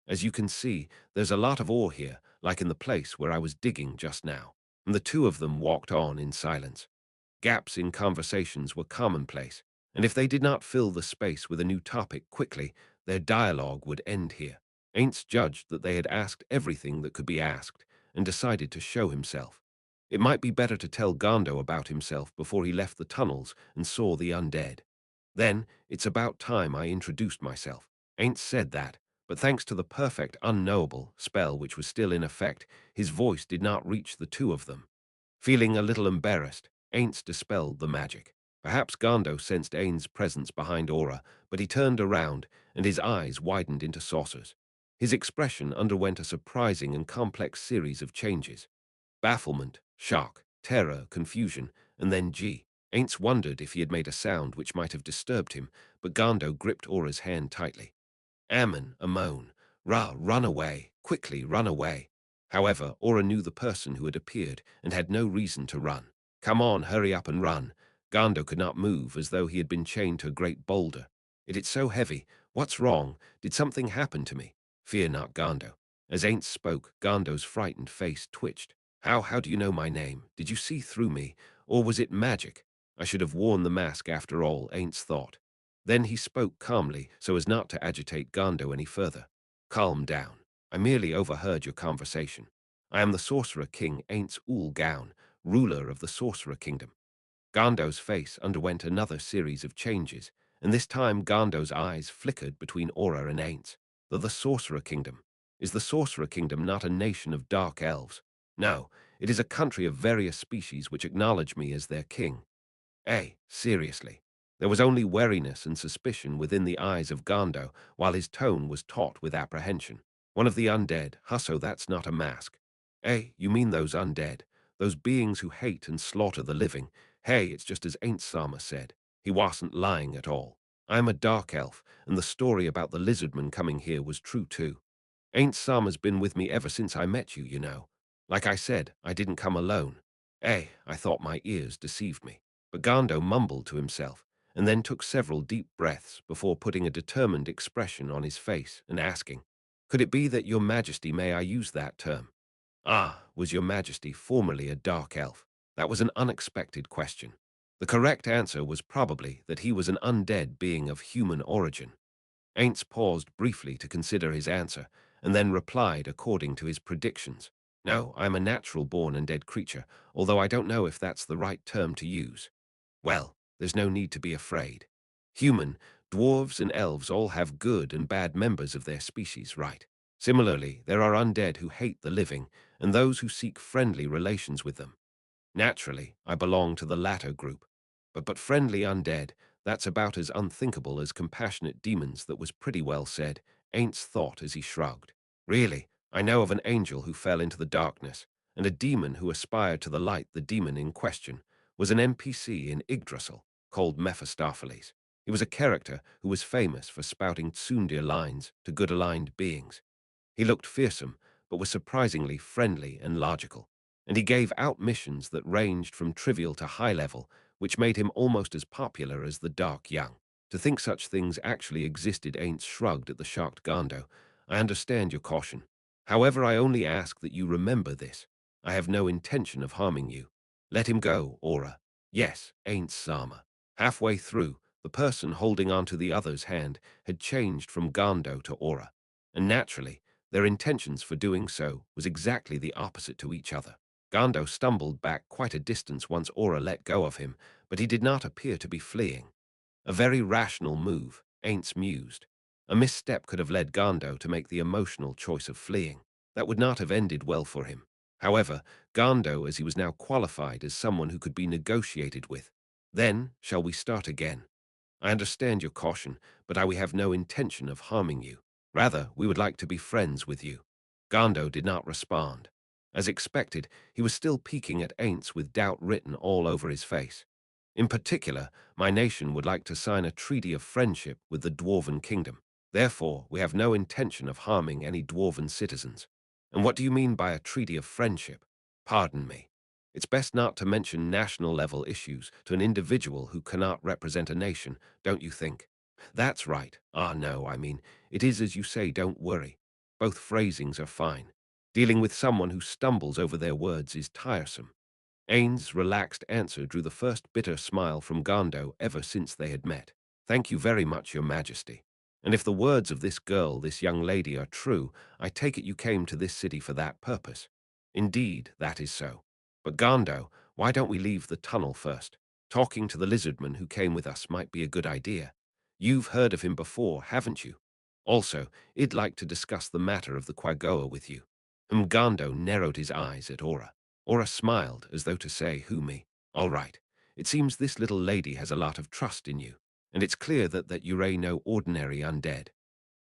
As you can see, there's a lot of ore here, like in the place where I was digging just now. And the two of them walked on in silence. Gaps in conversations were commonplace, and if they did not fill the space with a new topic quickly, their dialogue would end here. Ainz judged that they had asked everything that could be asked, and decided to show himself. It might be better to tell Gando about himself before he left the tunnels and saw the undead. Then, it's about time I introduced myself. Ainz said that, but thanks to the perfect unknowable spell which was still in effect, his voice did not reach the two of them. Feeling a little embarrassed, Ainz dispelled the magic. Perhaps Gando sensed Ainz's presence behind Aura, but he turned around, and his eyes widened into saucers. His expression underwent a surprising and complex series of changes. Bafflement, shock, terror, confusion, and then Ainz wondered if he had made a sound which might have disturbed him, but Gando gripped Aura's hand tightly. Ammon, a moan. Ra, run away, quickly run away. However, Aura knew the person who had appeared and had no reason to run. Come on, hurry up and run. Gando could not move as though he had been chained to a great boulder. It's so heavy. What's wrong? Did something happen to me? Fear not, Gando. As Ainz spoke, Gando's frightened face twitched. How do you know my name? Did you see through me? Or was it magic? I should have worn the mask after all, Ainz thought. Then he spoke calmly so as not to agitate Gando any further. Calm down. I merely overheard your conversation. I am the Sorcerer King Ainz Ooal Gown, ruler of the Sorcerer Kingdom. Gando's face underwent another series of changes, and this time Gando's eyes flickered between Aura and Ainz. The Sorcerer Kingdom. Is the Sorcerer Kingdom not a nation of dark elves? No, it is a country of various species which acknowledge me as their king. Seriously. There was only wariness and suspicion within the eyes of Gando, while his tone was taut with apprehension. One of the undead, Husso, that's not a mask. You mean those undead, those beings who hate and slaughter the living. It's just as Ain't Sama said. He wasn't lying at all. I am a dark elf, and the story about the lizardman coming here was true too. Ain't Sama's been with me ever since I met you, you know. Like I said, I didn't come alone. I thought my ears deceived me. But Gando mumbled to himself, and then took several deep breaths before putting a determined expression on his face and asking, "Could it be that your majesty, may I use that term?" Was your majesty formerly a dark elf? That was an unexpected question. The correct answer was probably that he was an undead being of human origin. Ainz paused briefly to consider his answer, and then replied according to his predictions. No, I'm a natural-born undead creature, although I don't know if that's the right term to use. Well, there's no need to be afraid. Human, dwarves, and elves all have good and bad members of their species, right? Similarly, there are undead who hate the living, and those who seek friendly relations with them. Naturally, I belong to the latter group. But friendly undead, that's about as unthinkable as compassionate demons. That was pretty well said, Ainz thought as he shrugged. Really, I know of an angel who fell into the darkness, and a demon who aspired to the light. The demon in question was an NPC in Yggdrasil called Mephistopheles. He was a character who was famous for spouting tsundere lines to good-aligned beings. He looked fearsome, but was surprisingly friendly and logical, and he gave out missions that ranged from trivial to high level, which made him almost as popular as the Dark Young. To think such things actually existed. Ainz shrugged at the shocked Gando. I understand your caution. However, I only ask that you remember this. I have no intention of harming you. Let him go, Aura. Yes, Ainz Sama. Halfway through, the person holding onto the other's hand had changed from Gando to Aura, and naturally, their intentions for doing so was exactly the opposite to each other. Gando stumbled back quite a distance once Aura let go of him, but he did not appear to be fleeing. A very rational move, Ainz mused. A misstep could have led Gando to make the emotional choice of fleeing. That would not have ended well for him. However, Gando, as he was now qualified as someone who could be negotiated with. Then, shall we start again? I understand your caution, but we have no intention of harming you. Rather, we would like to be friends with you. Gando did not respond. As expected, he was still peeking at Ainz with doubt written all over his face. In particular, my nation would like to sign a treaty of friendship with the Dwarven Kingdom. Therefore, we have no intention of harming any Dwarven citizens. And what do you mean by a treaty of friendship? Pardon me. It's best not to mention national-level issues to an individual who cannot represent a nation, don't you think? That's right. No, I mean, it is as you say, don't worry. Both phrasings are fine. Dealing with someone who stumbles over their words is tiresome. Ainz's relaxed answer drew the first bitter smile from Gando ever since they had met. Thank you very much, Your Majesty. And if the words of this girl, this young lady, are true, I take it you came to this city for that purpose. Indeed, that is so. But Gando, why don't we leave the tunnel first? Talking to the lizardman who came with us might be a good idea. You've heard of him before, haven't you? Also, I'd like to discuss the matter of the Quagoa with you. Mgando narrowed his eyes at Aura. Aura smiled, as though to say, who me? All right. It seems this little lady has a lot of trust in you, and it's clear that you're no ordinary undead.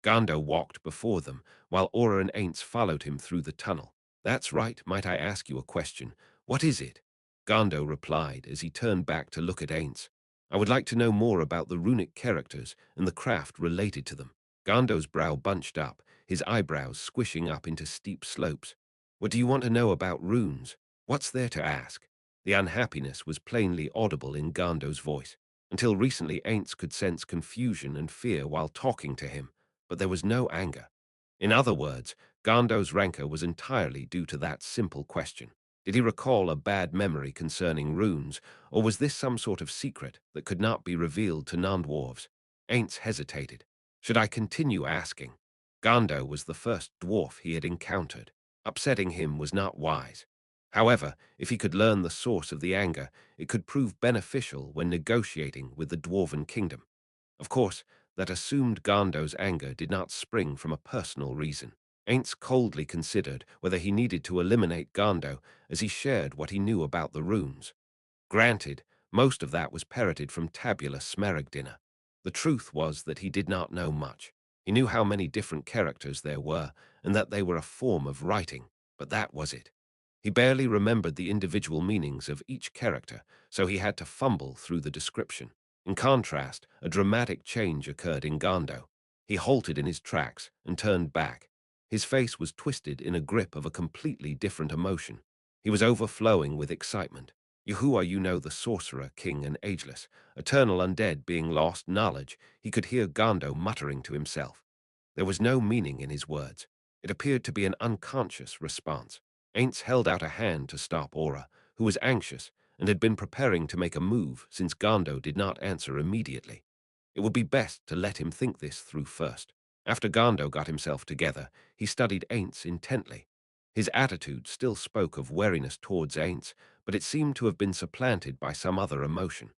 Gando walked before them, while Aura and Ainz followed him through the tunnel. That's right, might I ask you a question? What is it? Gando replied as he turned back to look at Ainz. I would like to know more about the runic characters and the craft related to them. Gando's brow bunched up, his eyebrows squishing up into steep slopes. What do you want to know about runes? What's there to ask? The unhappiness was plainly audible in Gando's voice. Until recently, Ainz could sense confusion and fear while talking to him, but there was no anger. In other words, Gando's rancor was entirely due to that simple question. Did he recall a bad memory concerning runes, or was this some sort of secret that could not be revealed to non-dwarves? Ainz hesitated. Should I continue asking? Gando was the first dwarf he had encountered. Upsetting him was not wise. However, if he could learn the source of the anger, it could prove beneficial when negotiating with the Dwarven Kingdom. Of course, that assumed Gando's anger did not spring from a personal reason. Ainz coldly considered whether he needed to eliminate Gando, as he shared what he knew about the runes. Granted, most of that was parroted from Tabula Smaragdina. The truth was that he did not know much. He knew how many different characters there were, and that they were a form of writing, but that was it. He barely remembered the individual meanings of each character, so he had to fumble through the description. In contrast, a dramatic change occurred in Gando. He halted in his tracks and turned back. His face was twisted in a grip of a completely different emotion. He was overflowing with excitement. Yahuwah, you know, the sorcerer, king, and ageless, eternal undead being lost knowledge, he could hear Gando muttering to himself. There was no meaning in his words. It appeared to be an unconscious response. Ainz held out a hand to stop Aura, who was anxious and had been preparing to make a move since Gando did not answer immediately. It would be best to let him think this through first. After Gando got himself together, he studied Ainz intently. His attitude still spoke of wariness towards Ainz, but it seemed to have been supplanted by some other emotion.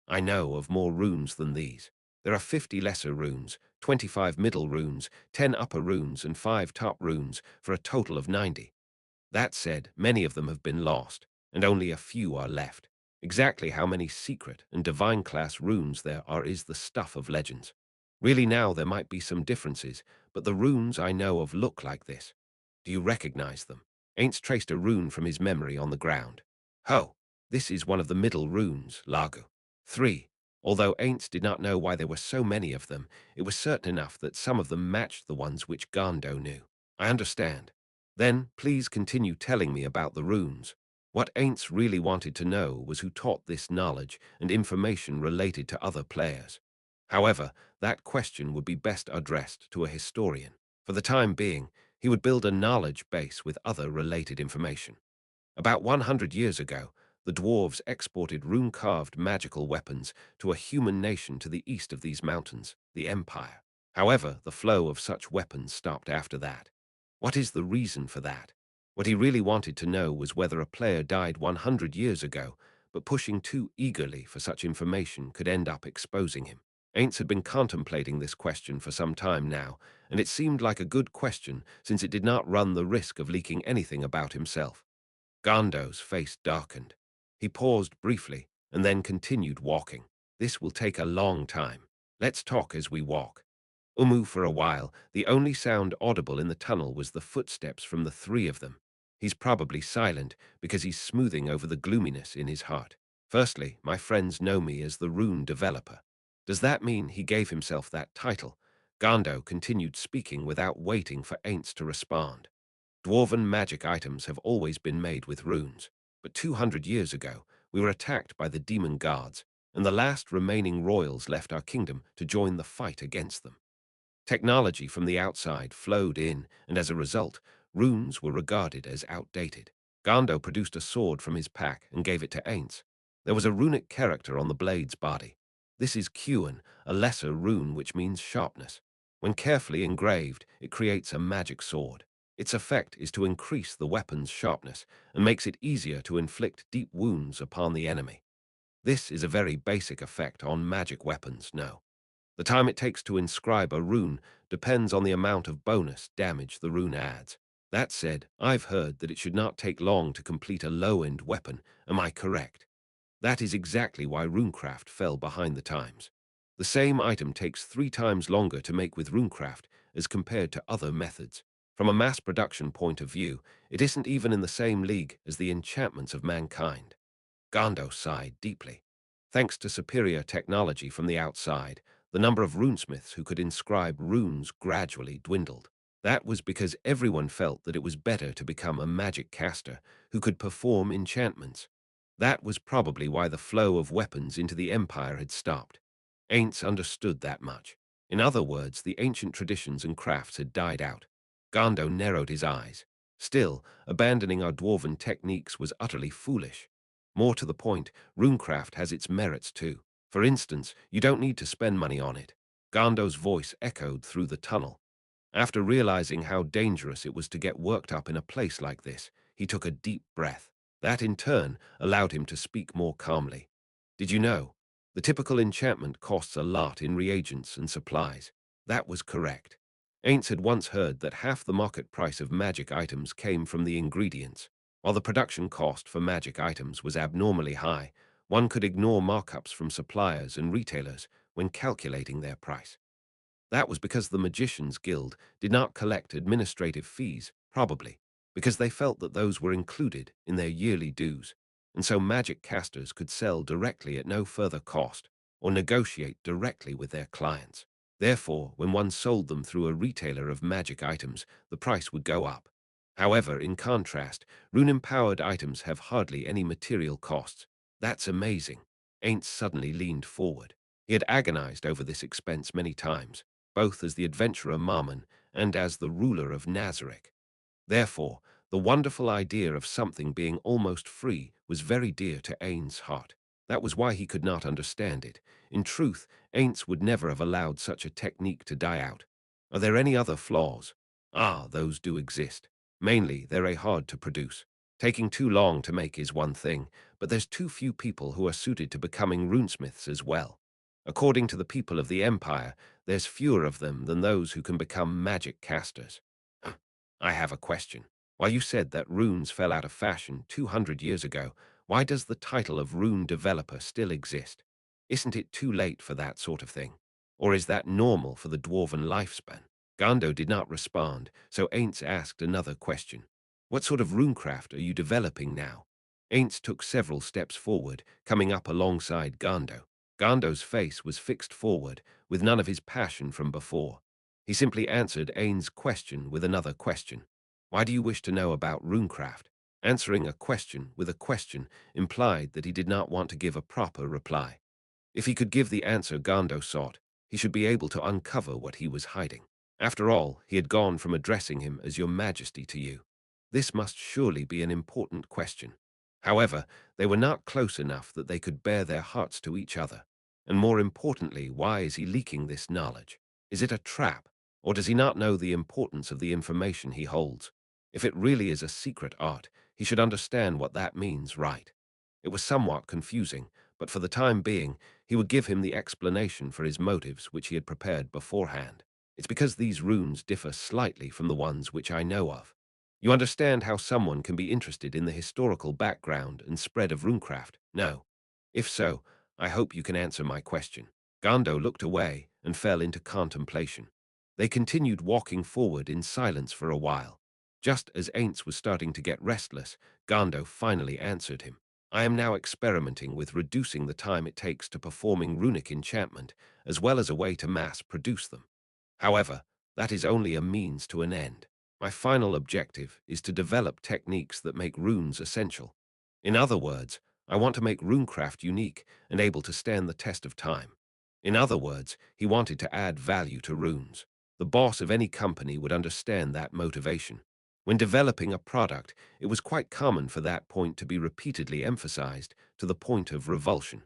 I know of more runes than these. There are 50 lesser runes, 25 middle runes, 10 upper runes, and 5 top runes, for a total of 90. That said, many of them have been lost, and only a few are left. Exactly how many secret and divine class runes there are is the stuff of legends. Really now there might be some differences, but the runes I know of look like this. Do you recognize them? Ainz traced a rune from his memory on the ground. Ho! This is one of the middle runes, Lagu. 3. Although Ainz did not know why there were so many of them, it was certain enough that some of them matched the ones which Gando knew. I understand. Then please continue telling me about the runes. What Ainz really wanted to know was who taught this knowledge and information related to other players. However, that question would be best addressed to a historian. For the time being, he would build a knowledge base with other related information. About 100 years ago, the dwarves exported rune-carved magical weapons to a human nation to the east of these mountains, the Empire. However, the flow of such weapons stopped after that. What is the reason for that? What he really wanted to know was whether a player died 100 years ago, but pushing too eagerly for such information could end up exposing him. Ainz had been contemplating this question for some time now, and it seemed like a good question since it did not run the risk of leaking anything about himself. Gando's face darkened. He paused briefly and then continued walking. This will take a long time. Let's talk as we walk. For a while, the only sound audible in the tunnel was the footsteps from the three of them. He's probably silent because he's smoothing over the gloominess in his heart. Firstly, my friends know me as the rune developer. Does that mean he gave himself that title? Gando continued speaking without waiting for Ainz to respond. Dwarven magic items have always been made with runes, but 200 years ago, we were attacked by the demon guards, and the last remaining royals left our kingdom to join the fight against them. Technology from the outside flowed in, and as a result, runes were regarded as outdated. Gando produced a sword from his pack and gave it to Ainz. There was a runic character on the blade's body. This is Quen, a lesser rune which means sharpness. When carefully engraved, it creates a magic sword. Its effect is to increase the weapon's sharpness and makes it easier to inflict deep wounds upon the enemy. This is a very basic effect on magic weapons, no. The time it takes to inscribe a rune depends on the amount of bonus damage the rune adds. That said, I've heard that it should not take long to complete a low-end weapon. Am I correct? That is exactly why runecraft fell behind the times. The same item takes 3 times longer to make with runecraft as compared to other methods. From a mass production point of view, it isn't even in the same league as the enchantments of mankind. Gando sighed deeply. Thanks to superior technology from the outside, the number of runesmiths who could inscribe runes gradually dwindled. That was because everyone felt that it was better to become a magic caster who could perform enchantments. That was probably why the flow of weapons into the Empire had stopped. Ainz understood that much. In other words, the ancient traditions and crafts had died out. Gando narrowed his eyes. Still, abandoning our dwarven techniques was utterly foolish. More to the point, runecraft has its merits too. For instance, you don't need to spend money on it. Gando's voice echoed through the tunnel. After realizing how dangerous it was to get worked up in a place like this, he took a deep breath. That in turn allowed him to speak more calmly. Did you know? The typical enchantment costs a lot in reagents and supplies. That was correct. Ainz had once heard that half the market price of magic items came from the ingredients. While the production cost for magic items was abnormally high, one could ignore markups from suppliers and retailers when calculating their price. That was because the Magicians Guild did not collect administrative fees, probably, because they felt that those were included in their yearly dues, and so magic casters could sell directly at no further cost or negotiate directly with their clients. Therefore, when one sold them through a retailer of magic items, the price would go up. However, in contrast, rune-empowered items have hardly any material costs. That's amazing. Ainz suddenly leaned forward. He had agonized over this expense many times, both as the adventurer Marmon and as the ruler of Nazarick. Therefore, the wonderful idea of something being almost free was very dear to Ain's heart. That was why he could not understand it. In truth, Ainz would never have allowed such a technique to die out. Are there any other flaws? Ah, those do exist. Mainly, they're hard to produce. Taking too long to make is one thing, but there's too few people who are suited to becoming runesmiths as well. According to the people of the Empire, there's fewer of them than those who can become magic casters. I have a question. While you said that runes fell out of fashion 200 years ago, why does the title of rune developer still exist? Isn't it too late for that sort of thing? Or is that normal for the dwarven lifespan? Gando did not respond, so Ainz asked another question. What sort of runecraft are you developing now? Ainz took several steps forward, coming up alongside Gando. Gando's face was fixed forward, with none of his passion from before. He simply answered Ainz's question with another question. Why do you wish to know about runecraft? Answering a question with a question implied that he did not want to give a proper reply. If he could give the answer Gando sought, he should be able to uncover what he was hiding. After all, he had gone from addressing him as your majesty to you. This must surely be an important question. However, they were not close enough that they could bare their hearts to each other. And more importantly, why is he leaking this knowledge? Is it a trap, or does he not know the importance of the information he holds? If it really is a secret art, he should understand what that means, right? It was somewhat confusing, but for the time being, he would give him the explanation for his motives which he had prepared beforehand. It's because these runes differ slightly from the ones which I know of. You understand how someone can be interested in the historical background and spread of runecraft? No. If so, I hope you can answer my question. Gando looked away and fell into contemplation. They continued walking forward in silence for a while. Just as Ainz was starting to get restless, Gando finally answered him. I am now experimenting with reducing the time it takes to performing runic enchantment, as well as a way to mass produce them. However, that is only a means to an end. My final objective is to develop techniques that make runes essential. In other words, I want to make runecraft unique and able to stand the test of time. In other words, he wanted to add value to runes. The boss of any company would understand that motivation. When developing a product, it was quite common for that point to be repeatedly emphasized to the point of revulsion.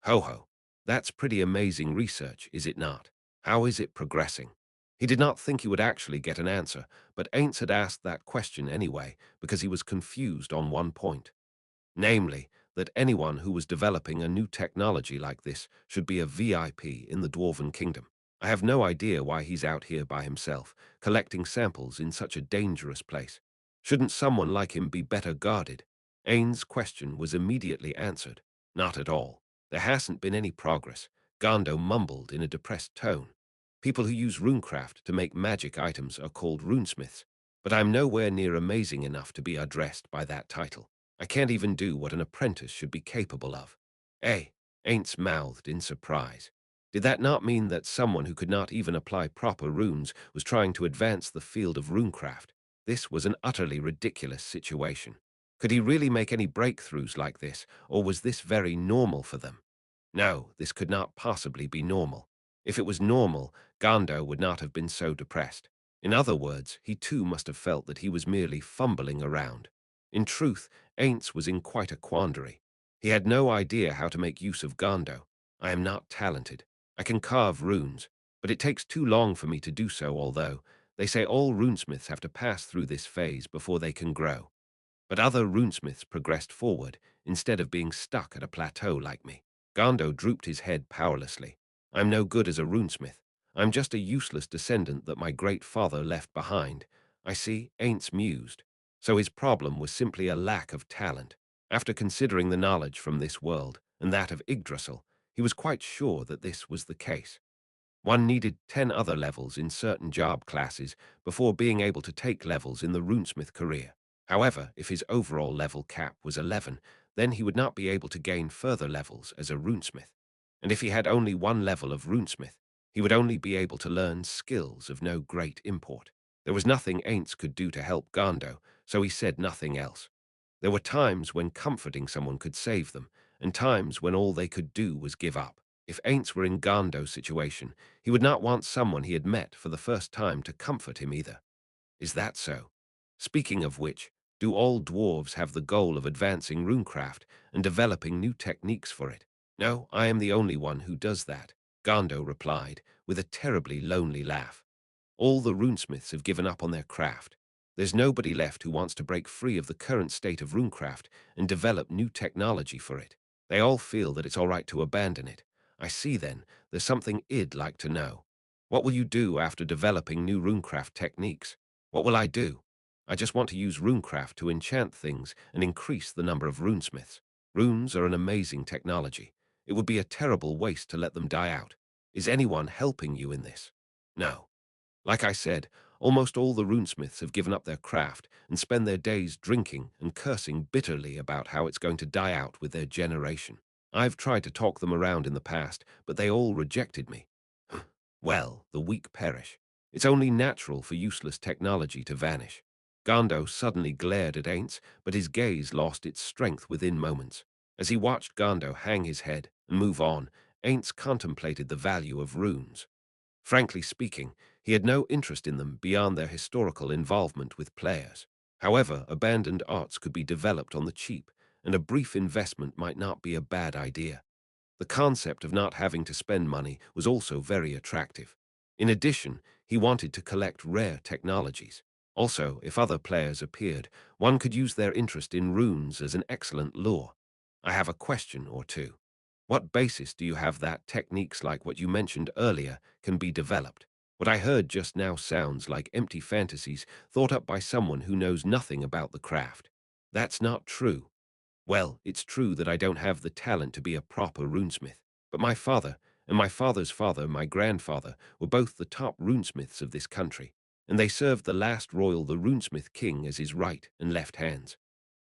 Ho ho, that's pretty amazing research, is it not? How is it progressing? He did not think he would actually get an answer, but Ainz had asked that question anyway because he was confused on one point. Namely, that anyone who was developing a new technology like this should be a VIP in the Dwarven Kingdom. I have no idea why he's out here by himself, collecting samples in such a dangerous place. Shouldn't someone like him be better guarded? Ainz's question was immediately answered. Not at all. There hasn't been any progress, Gando mumbled in a depressed tone. People who use runecraft to make magic items are called runesmiths, but I'm nowhere near amazing enough to be addressed by that title. I can't even do what an apprentice should be capable of. Eh? Ainz mouthed in surprise. Did that not mean that someone who could not even apply proper runes was trying to advance the field of runecraft? This was an utterly ridiculous situation. Could he really make any breakthroughs like this, or was this very normal for them? No, this could not possibly be normal. If it was normal, Gando would not have been so depressed. In other words, he too must have felt that he was merely fumbling around. In truth, Ainz was in quite a quandary. He had no idea how to make use of Gando. I am not talented. I can carve runes, but it takes too long for me to do so, although they say all runesmiths have to pass through this phase before they can grow. But other runesmiths progressed forward, instead of being stuck at a plateau like me. Gando drooped his head powerlessly. I'm no good as a runesmith. I'm just a useless descendant that my great father left behind. I see, Ainz mused. So his problem was simply a lack of talent. After considering the knowledge from this world and that of Yggdrasil, he was quite sure that this was the case. One needed 10 other levels in certain job classes before being able to take levels in the runesmith career. However, if his overall level cap was 11, then he would not be able to gain further levels as a runesmith. And if he had only one level of runesmith, he would only be able to learn skills of no great import. There was nothing Ainz could do to help Gando, so he said nothing else. There were times when comforting someone could save them, and times when all they could do was give up. If Ainz were in Gando's situation, he would not want someone he had met for the first time to comfort him either. Is that so? Speaking of which, Do all dwarves have the goal of advancing runecraft and developing new techniques for it? No, I am the only one who does that, Gando replied, with a terribly lonely laugh. All the runesmiths have given up on their craft. There's nobody left who wants to break free of the current state of runecraft and develop new technology for it. They all feel that it's all right to abandon it. I see then, there's something I'd like to know. What will you do after developing new runecraft techniques? What will I do? I just want to use runecraft to enchant things and increase the number of runesmiths. Runes are an amazing technology. It would be a terrible waste to let them die out. Is anyone helping you in this? No. Like I said, almost all the runesmiths have given up their craft and spend their days drinking and cursing bitterly about how it's going to die out with their generation. I've tried to talk them around in the past, but they all rejected me. Well, the weak perish. It's only natural for useless technology to vanish. Gando suddenly glared at Ainz, but his gaze lost its strength within moments. As he watched Gando hang his head and move on, Ainz contemplated the value of runes. Frankly speaking, he had no interest in them beyond their historical involvement with players. However, abandoned arts could be developed on the cheap, and a brief investment might not be a bad idea. The concept of not having to spend money was also very attractive. In addition, he wanted to collect rare technologies. Also, if other players appeared, one could use their interest in runes as an excellent lure. I have a question or two. What basis do you have that techniques like what you mentioned earlier can be developed? What I heard just now sounds like empty fantasies thought up by someone who knows nothing about the craft. That's not true. Well, it's true that I don't have the talent to be a proper runesmith, but my father and my father's father, my grandfather, were both the top runesmiths of this country, and they served the last royal, the runesmith king, as his right and left hands.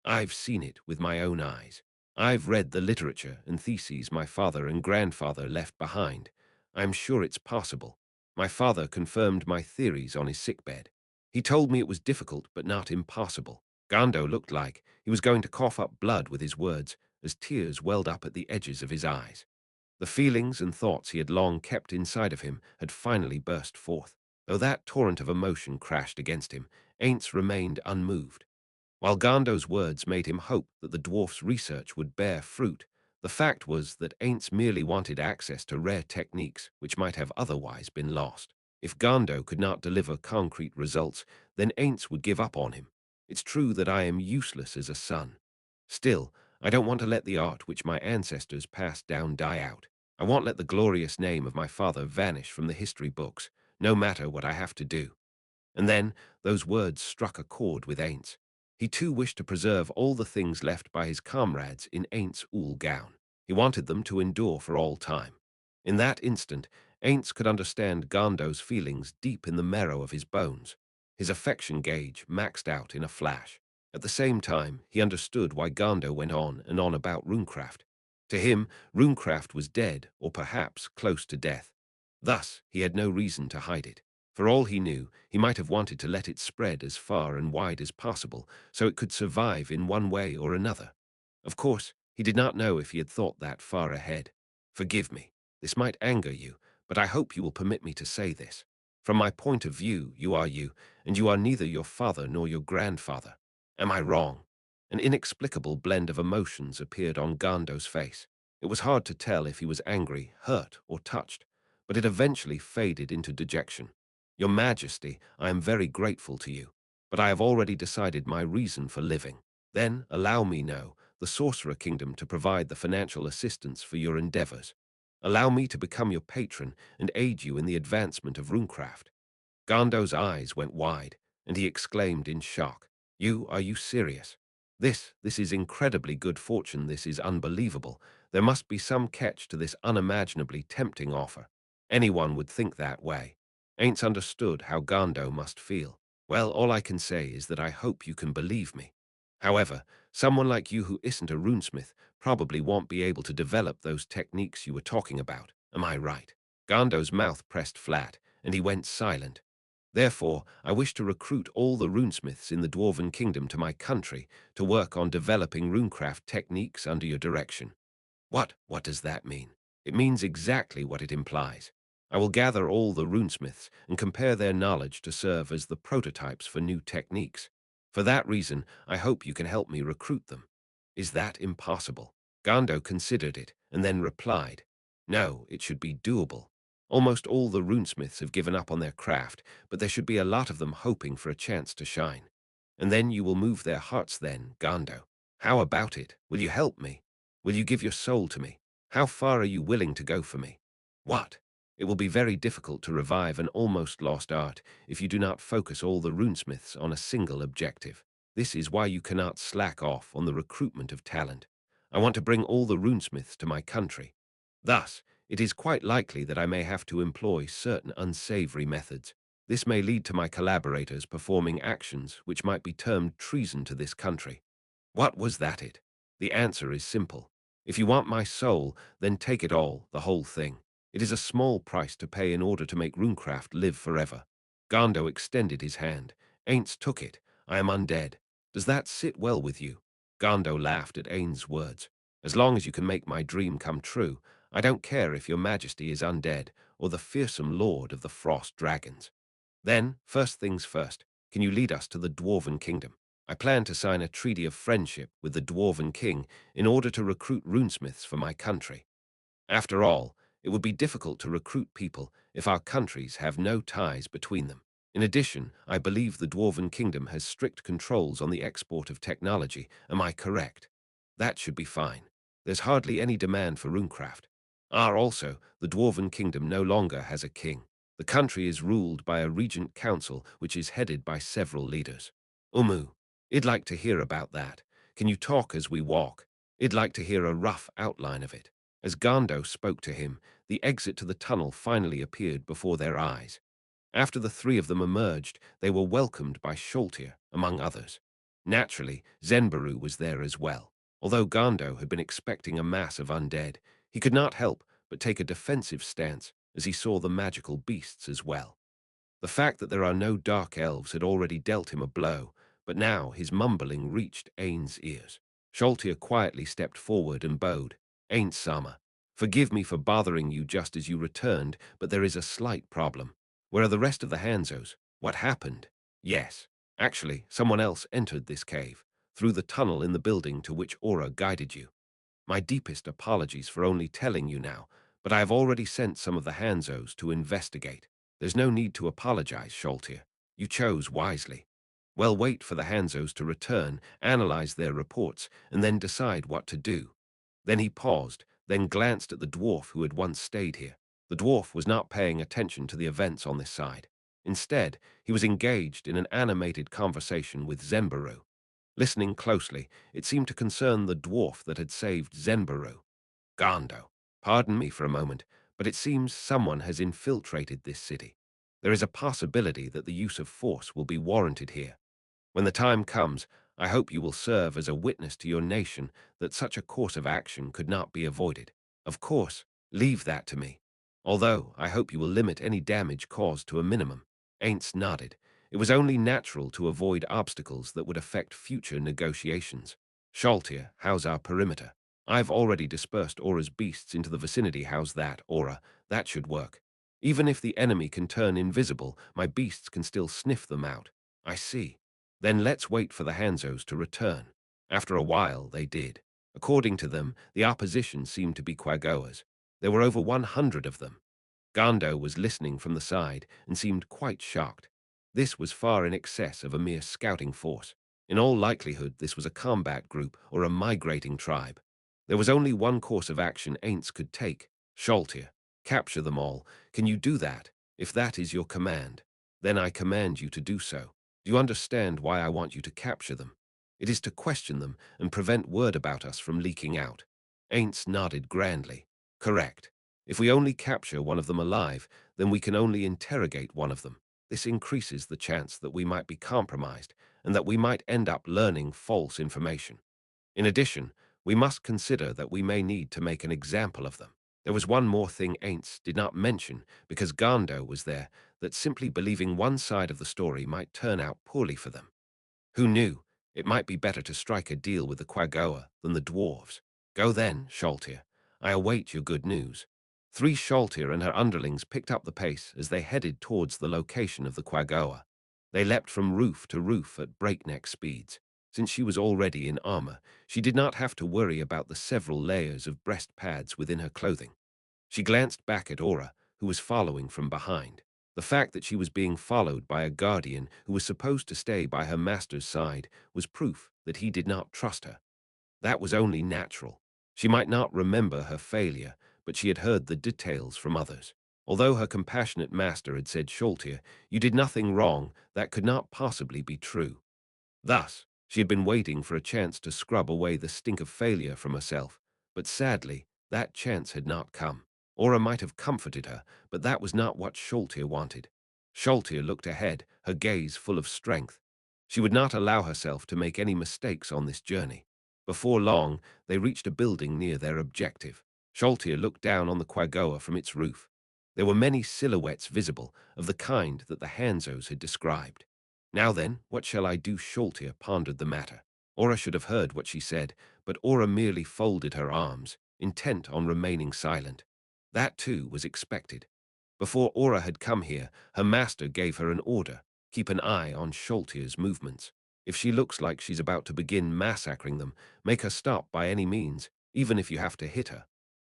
I've seen it with my own eyes. I've read the literature and theses my father and grandfather left behind. I'm sure it's possible. My father confirmed my theories on his sickbed. He told me it was difficult but not impossible. Gando looked like he was going to cough up blood with his words as tears welled up at the edges of his eyes. The feelings and thoughts he had long kept inside of him had finally burst forth. Though that torrent of emotion crashed against him, Ainz remained unmoved. While Gando's words made him hope that the dwarf's research would bear fruit, the fact was that Ainz merely wanted access to rare techniques which might have otherwise been lost. If Gando could not deliver concrete results, then Ainz would give up on him. It's true that I am useless as a son. Still, I don't want to let the art which my ancestors passed down die out. I won't let the glorious name of my father vanish from the history books, no matter what I have to do. And then those words struck a chord with Ainz. He too wished to preserve all the things left by his comrades in Ainz Ooal Gown. He wanted them to endure for all time. In that instant, Ainz could understand Gando's feelings deep in the marrow of his bones. His affection gauge maxed out in a flash. At the same time, he understood why Gando went on and on about runecraft. To him, runecraft was dead, or perhaps close to death. Thus, he had no reason to hide it. For all he knew, he might have wanted to let it spread as far and wide as possible, so it could survive in one way or another. Of course, he did not know if he had thought that far ahead. Forgive me. This might anger you, but I hope you will permit me to say this. From my point of view, you are you, and you are neither your father nor your grandfather. Am I wrong? An inexplicable blend of emotions appeared on Gando's face. It was hard to tell if he was angry, hurt, or touched, but it eventually faded into dejection. Your Majesty, I am very grateful to you, but I have already decided my reason for living. Then allow me know the Sorcerer Kingdom to provide the financial assistance for your endeavors. Allow me to become your patron and aid you in the advancement of runecraft. Gando's eyes went wide, and he exclaimed in shock, Are you serious? This is incredibly good fortune. This is unbelievable. There must be some catch to this unimaginably tempting offer. Anyone would think that way. Ain't understood how Gando must feel. Well, all I can say is that I hope you can believe me. However, someone like you who isn't a runesmith probably won't be able to develop those techniques you were talking about. Am I right? Gando's mouth pressed flat, and he went silent. Therefore, I wish to recruit all the runesmiths in the Dwarven Kingdom to my country to work on developing runecraft techniques under your direction. What does that mean? It means exactly what it implies. I will gather all the runesmiths and compare their knowledge to serve as the prototypes for new techniques. For that reason, I hope you can help me recruit them. Is that impossible? Gando considered it, and then replied, no, it should be doable. Almost all the runesmiths have given up on their craft, but there should be a lot of them hoping for a chance to shine. And then you will move their hearts then, Gando. How about it? Will you help me? Will you give your soul to me? How far are you willing to go for me? What? It will be very difficult to revive an almost lost art if you do not focus all the runesmiths on a single objective. This is why you cannot slack off on the recruitment of talent. I want to bring all the runesmiths to my country. Thus, it is quite likely that I may have to employ certain unsavory methods. This may lead to my collaborators performing actions which might be termed treason to this country. What was that it? The answer is simple. If you want my soul, then take it all, the whole thing. It is a small price to pay in order to make runecraft live forever. Gando extended his hand. Ainz took it. I am undead. Does that sit well with you? Gando laughed at Ainz's words. As long as you can make my dream come true, I don't care if your majesty is undead or the fearsome lord of the frost dragons. Then, first things first, can you lead us to the Dwarven Kingdom? I plan to sign a treaty of friendship with the Dwarven King in order to recruit runesmiths for my country. After all, it would be difficult to recruit people if our countries have no ties between them. In addition, I believe the Dwarven Kingdom has strict controls on the export of technology. Am I correct? That should be fine. There's hardly any demand for runecraft. Also, the Dwarven Kingdom no longer has a king. The country is ruled by a regent council which is headed by several leaders. I'd like to hear about that. Can you talk as we walk? I'd like to hear a rough outline of it. As Gando spoke to him, the exit to the tunnel finally appeared before their eyes. After the three of them emerged, they were welcomed by Sholtir, among others. Naturally, Zenbaru was there as well. Although Gando had been expecting a mass of undead, he could not help but take a defensive stance as he saw the magical beasts as well. The fact that there are no dark elves had already dealt him a blow, but now his mumbling reached Ainz's ears. Sholtir quietly stepped forward and bowed. Ainz Sama, forgive me for bothering you just as you returned, but there is a slight problem. Where are the rest of the Hanzos? What happened? Yes, actually, someone else entered this cave, through the tunnel in the building to which Aura guided you. My deepest apologies for only telling you now, but I have already sent some of the Hanzos to investigate. There's no need to apologize, Sholtir. You chose wisely. Well, wait for the Hanzos to return, analyze their reports, and then decide what to do. Then he paused, then glanced at the dwarf who had once stayed here. The dwarf was not paying attention to the events on this side. Instead, he was engaged in an animated conversation with Zenbaru. Listening closely, it seemed to concern the dwarf that had saved Zenbaru. Gando, pardon me for a moment, but it seems someone has infiltrated this city. There is a possibility that the use of force will be warranted here. When the time comes, I hope you will serve as a witness to your nation that such a course of action could not be avoided. Of course, leave that to me. Although, I hope you will limit any damage caused to a minimum. Ainz nodded. It was only natural to avoid obstacles that would affect future negotiations. Sholtir, how's our perimeter? I've already dispersed Aura's beasts into the vicinity. How's that, Aura? That should work. Even if the enemy can turn invisible, my beasts can still sniff them out. I see. Then let's wait for the Hanzos to return. After a while, they did. According to them, the opposition seemed to be Quagoas. There were over 100 of them. Gando was listening from the side and seemed quite shocked. This was far in excess of a mere scouting force. In all likelihood, this was a combat group or a migrating tribe. There was only one course of action Ainz could take. Sholtir, capture them all. Can you do that? If that is your command, then I command you to do so. Do you understand why I want you to capture them? It is to question them and prevent word about us from leaking out. Ainz nodded grandly. Correct. If we only capture one of them alive, then we can only interrogate one of them. This increases the chance that we might be compromised and that we might end up learning false information. In addition, we must consider that we may need to make an example of them. There was one more thing Ainz did not mention because Gando was there, that simply believing one side of the story might turn out poorly for them. Who knew? It might be better to strike a deal with the Quagoa than the dwarves. Go then, Sholtir. I await your good news. Three Sholtir and her underlings picked up the pace as they headed towards the location of the Quagoa. They leapt from roof to roof at breakneck speeds. Since she was already in armor, she did not have to worry about the several layers of breast pads within her clothing. She glanced back at Aura, who was following from behind. The fact that she was being followed by a guardian who was supposed to stay by her master's side was proof that he did not trust her. That was only natural. She might not remember her failure, but she had heard the details from others. Although her compassionate master had said, Sholtir, you did nothing wrong, that could not possibly be true. Thus, she had been waiting for a chance to scrub away the stink of failure from herself, but sadly, that chance had not come. Aura might have comforted her, but that was not what Sholtir wanted. Sholtir looked ahead, her gaze full of strength. She would not allow herself to make any mistakes on this journey. Before long, they reached a building near their objective. Sholtir looked down on the Quagoa from its roof. There were many silhouettes visible, of the kind that the Hanzos had described. Now then, what shall I do? Sholtir pondered the matter. Aura should have heard what she said, but Aura merely folded her arms, intent on remaining silent. That, too, was expected. Before Aura had come here, her master gave her an order. Keep an eye on Sholtir's movements. If she looks like she's about to begin massacring them, make her stop by any means, even if you have to hit her.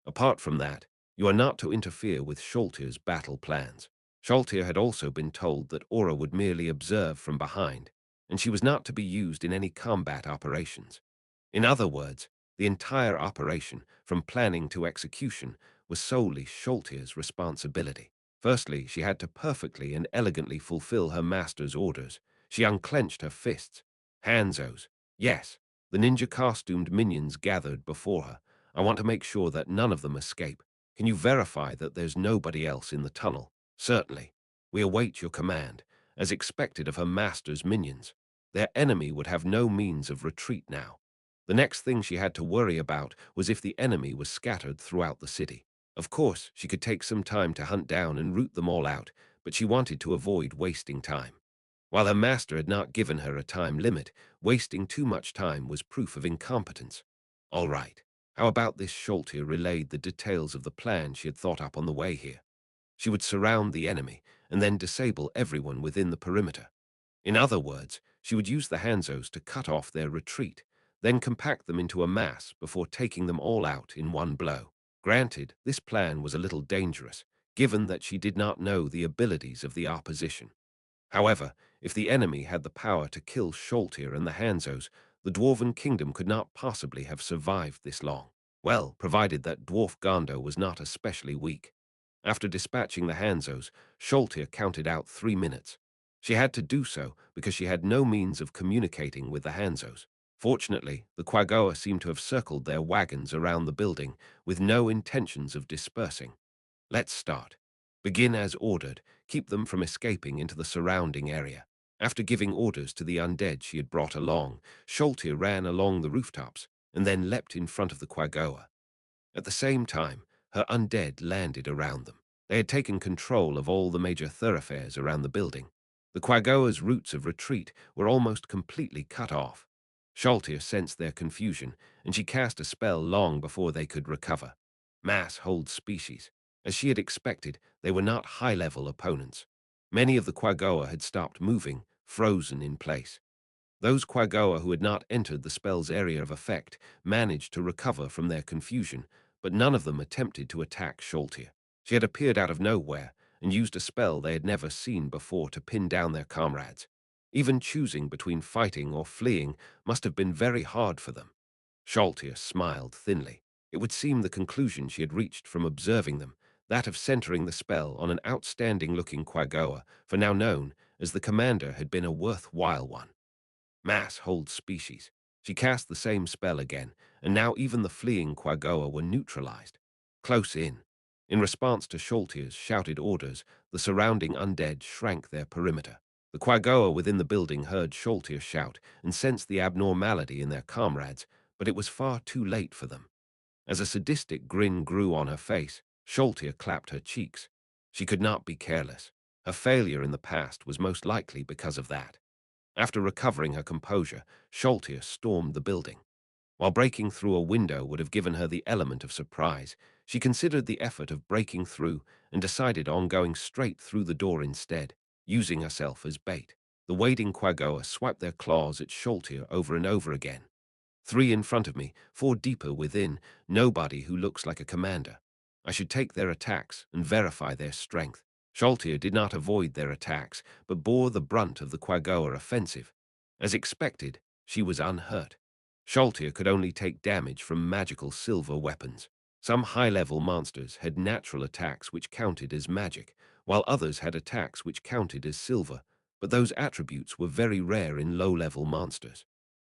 Apart from that, you are not to interfere with Sholtir's battle plans. Sholtir had also been told that Aura would merely observe from behind, and she was not to be used in any combat operations. In other words, the entire operation, from planning to execution, was solely Sholtir's responsibility. Firstly, she had to perfectly and elegantly fulfill her master's orders. She unclenched her fists. Hanzos. Yes, the ninja-costumed minions gathered before her. I want to make sure that none of them escape. Can you verify that there's nobody else in the tunnel? Certainly. We await your command, as expected of her master's minions. Their enemy would have no means of retreat now. The next thing she had to worry about was if the enemy was scattered throughout the city. Of course, she could take some time to hunt down and root them all out, but she wanted to avoid wasting time. While her master had not given her a time limit, wasting too much time was proof of incompetence. All right, how about this? Sholtir relayed the details of the plan she had thought up on the way here. She would surround the enemy and then disable everyone within the perimeter. In other words, she would use the Hanzos to cut off their retreat, then compact them into a mass before taking them all out in one blow. Granted, this plan was a little dangerous, given that she did not know the abilities of the opposition. However, if the enemy had the power to kill Sholtir and the Hanzos, the Dwarven Kingdom could not possibly have survived this long. Well, provided that Dwarf Gondo was not especially weak. After dispatching the Hanzos, Sholtir counted out 3 minutes. She had to do so because she had no means of communicating with the Hanzos. Fortunately, the Quagoa seemed to have circled their wagons around the building with no intentions of dispersing. Let's start. Begin as ordered, keep them from escaping into the surrounding area. After giving orders to the undead she had brought along, Sholtir ran along the rooftops and then leapt in front of the Quagoa. At the same time, her undead landed around them. They had taken control of all the major thoroughfares around the building. The Quagoa's routes of retreat were almost completely cut off. Sholtir sensed their confusion, and she cast a spell long before they could recover. Mass hold species. As she had expected, they were not high-level opponents. Many of the Quagoa had stopped moving, frozen in place. Those Quagoa who had not entered the spell's area of effect managed to recover from their confusion, but none of them attempted to attack Sholtir. She had appeared out of nowhere and used a spell they had never seen before to pin down their comrades. Even choosing between fighting or fleeing must have been very hard for them. Sholtir smiled thinly. It would seem the conclusion she had reached from observing them, that of centering the spell on an outstanding-looking Quagoa, for now known as the commander, had been a worthwhile one. Mass hold species. She cast the same spell again, and now even the fleeing Quagoa were neutralized. Close in. In response to Sholtir's shouted orders, the surrounding undead shrank their perimeter. The Quagoa within the building heard Sholtir shout and sensed the abnormality in their comrades, but it was far too late for them. As a sadistic grin grew on her face, Sholtir clapped her cheeks. She could not be careless. Her failure in the past was most likely because of that. After recovering her composure, Sholtir stormed the building. While breaking through a window would have given her the element of surprise, she considered the effort of breaking through and decided on going straight through the door instead, using herself as bait. The wading Quagoa swiped their claws at Sholtir over and over again. 3 in front of me, 4 deeper within, nobody who looks like a commander. I should take their attacks and verify their strength. Sholtir did not avoid their attacks, but bore the brunt of the Quagoa offensive. As expected, she was unhurt. Sholtir could only take damage from magical silver weapons. Some high-level monsters had natural attacks which counted as magic, while others had attacks which counted as silver, but those attributes were very rare in low-level monsters.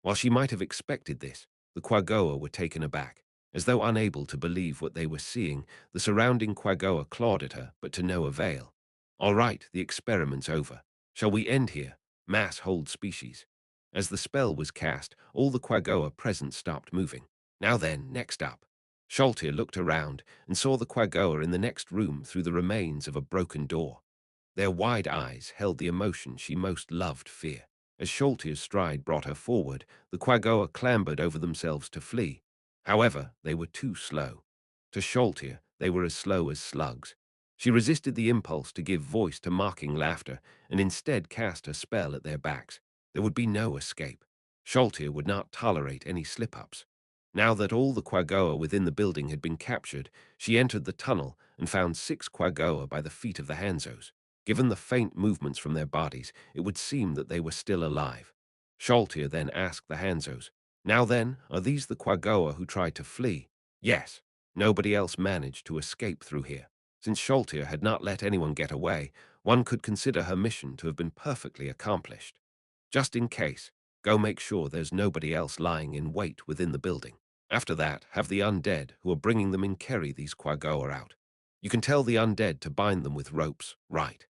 While she might have expected this, the Quagoa were taken aback. As though unable to believe what they were seeing, the surrounding Quagoa clawed at her, but to no avail. All right, the experiment's over. Shall we end here? Mass hold species. As the spell was cast, all the Quagoa present stopped moving. Now then, next up. Sholtir looked around and saw the Quagoa in the next room through the remains of a broken door. Their wide eyes held the emotion she most loved, fear. As Sholtir's stride brought her forward, the Quagoa clambered over themselves to flee. However, they were too slow. To Sholtir, they were as slow as slugs. She resisted the impulse to give voice to mocking laughter and instead cast her spell at their backs. There would be no escape. Sholtir would not tolerate any slip-ups. Now that all the Quagoa within the building had been captured, she entered the tunnel and found 6 Quagoa by the feet of the Hanzos. Given the faint movements from their bodies, it would seem that they were still alive. Sholtir then asked the Hanzos, "Now then, are these the Quagoa who tried to flee?" "Yes. Nobody else managed to escape through here." Since Sholtir had not let anyone get away, one could consider her mission to have been perfectly accomplished. Just in case, go make sure there's nobody else lying in wait within the building. After that, have the undead who are bringing them in carry these Quagoa out. You can tell the undead to bind them with ropes, right?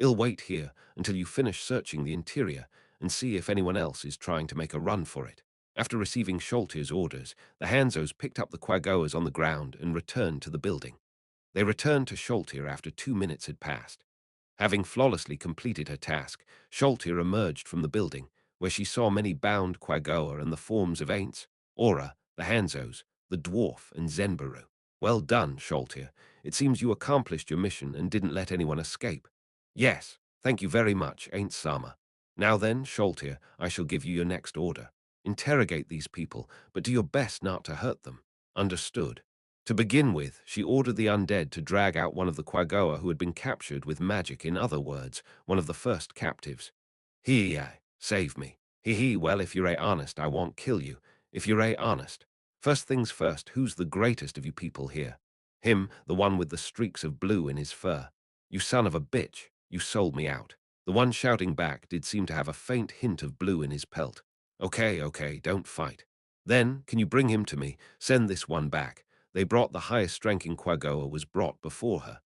I'll wait here until you finish searching the interior and see if anyone else is trying to make a run for it. After receiving Sholtir's orders, the Hanzos picked up the Quagoas on the ground and returned to the building. They returned to Sholtir after 2 minutes had passed. Having flawlessly completed her task, Sholtir emerged from the building, where she saw many bound Quagoa and the forms of Ainz, Aura, the Hanzos, the dwarf, and Zenbaru. Well done, Sholtir. It seems you accomplished your mission and didn't let anyone escape. Yes, thank you very much, Ainz Sama. Now then, Sholtir, I shall give you your next order. Interrogate these people, but do your best not to hurt them. Understood. To begin with, she ordered the undead to drag out one of the Quagoa who had been captured with magic, in other words, one of the first captives. Save me. Well, if you're honest, I won't kill you. If you're honest. First things first, who's the greatest of you people here? Him, the one with the streaks of blue in his fur. You son of a bitch, you sold me out. The one shouting back did seem to have a faint hint of blue in his pelt. Okay, don't fight. Then, can you bring him to me? Send this one back. They brought the highest ranking Quagoa was brought before her.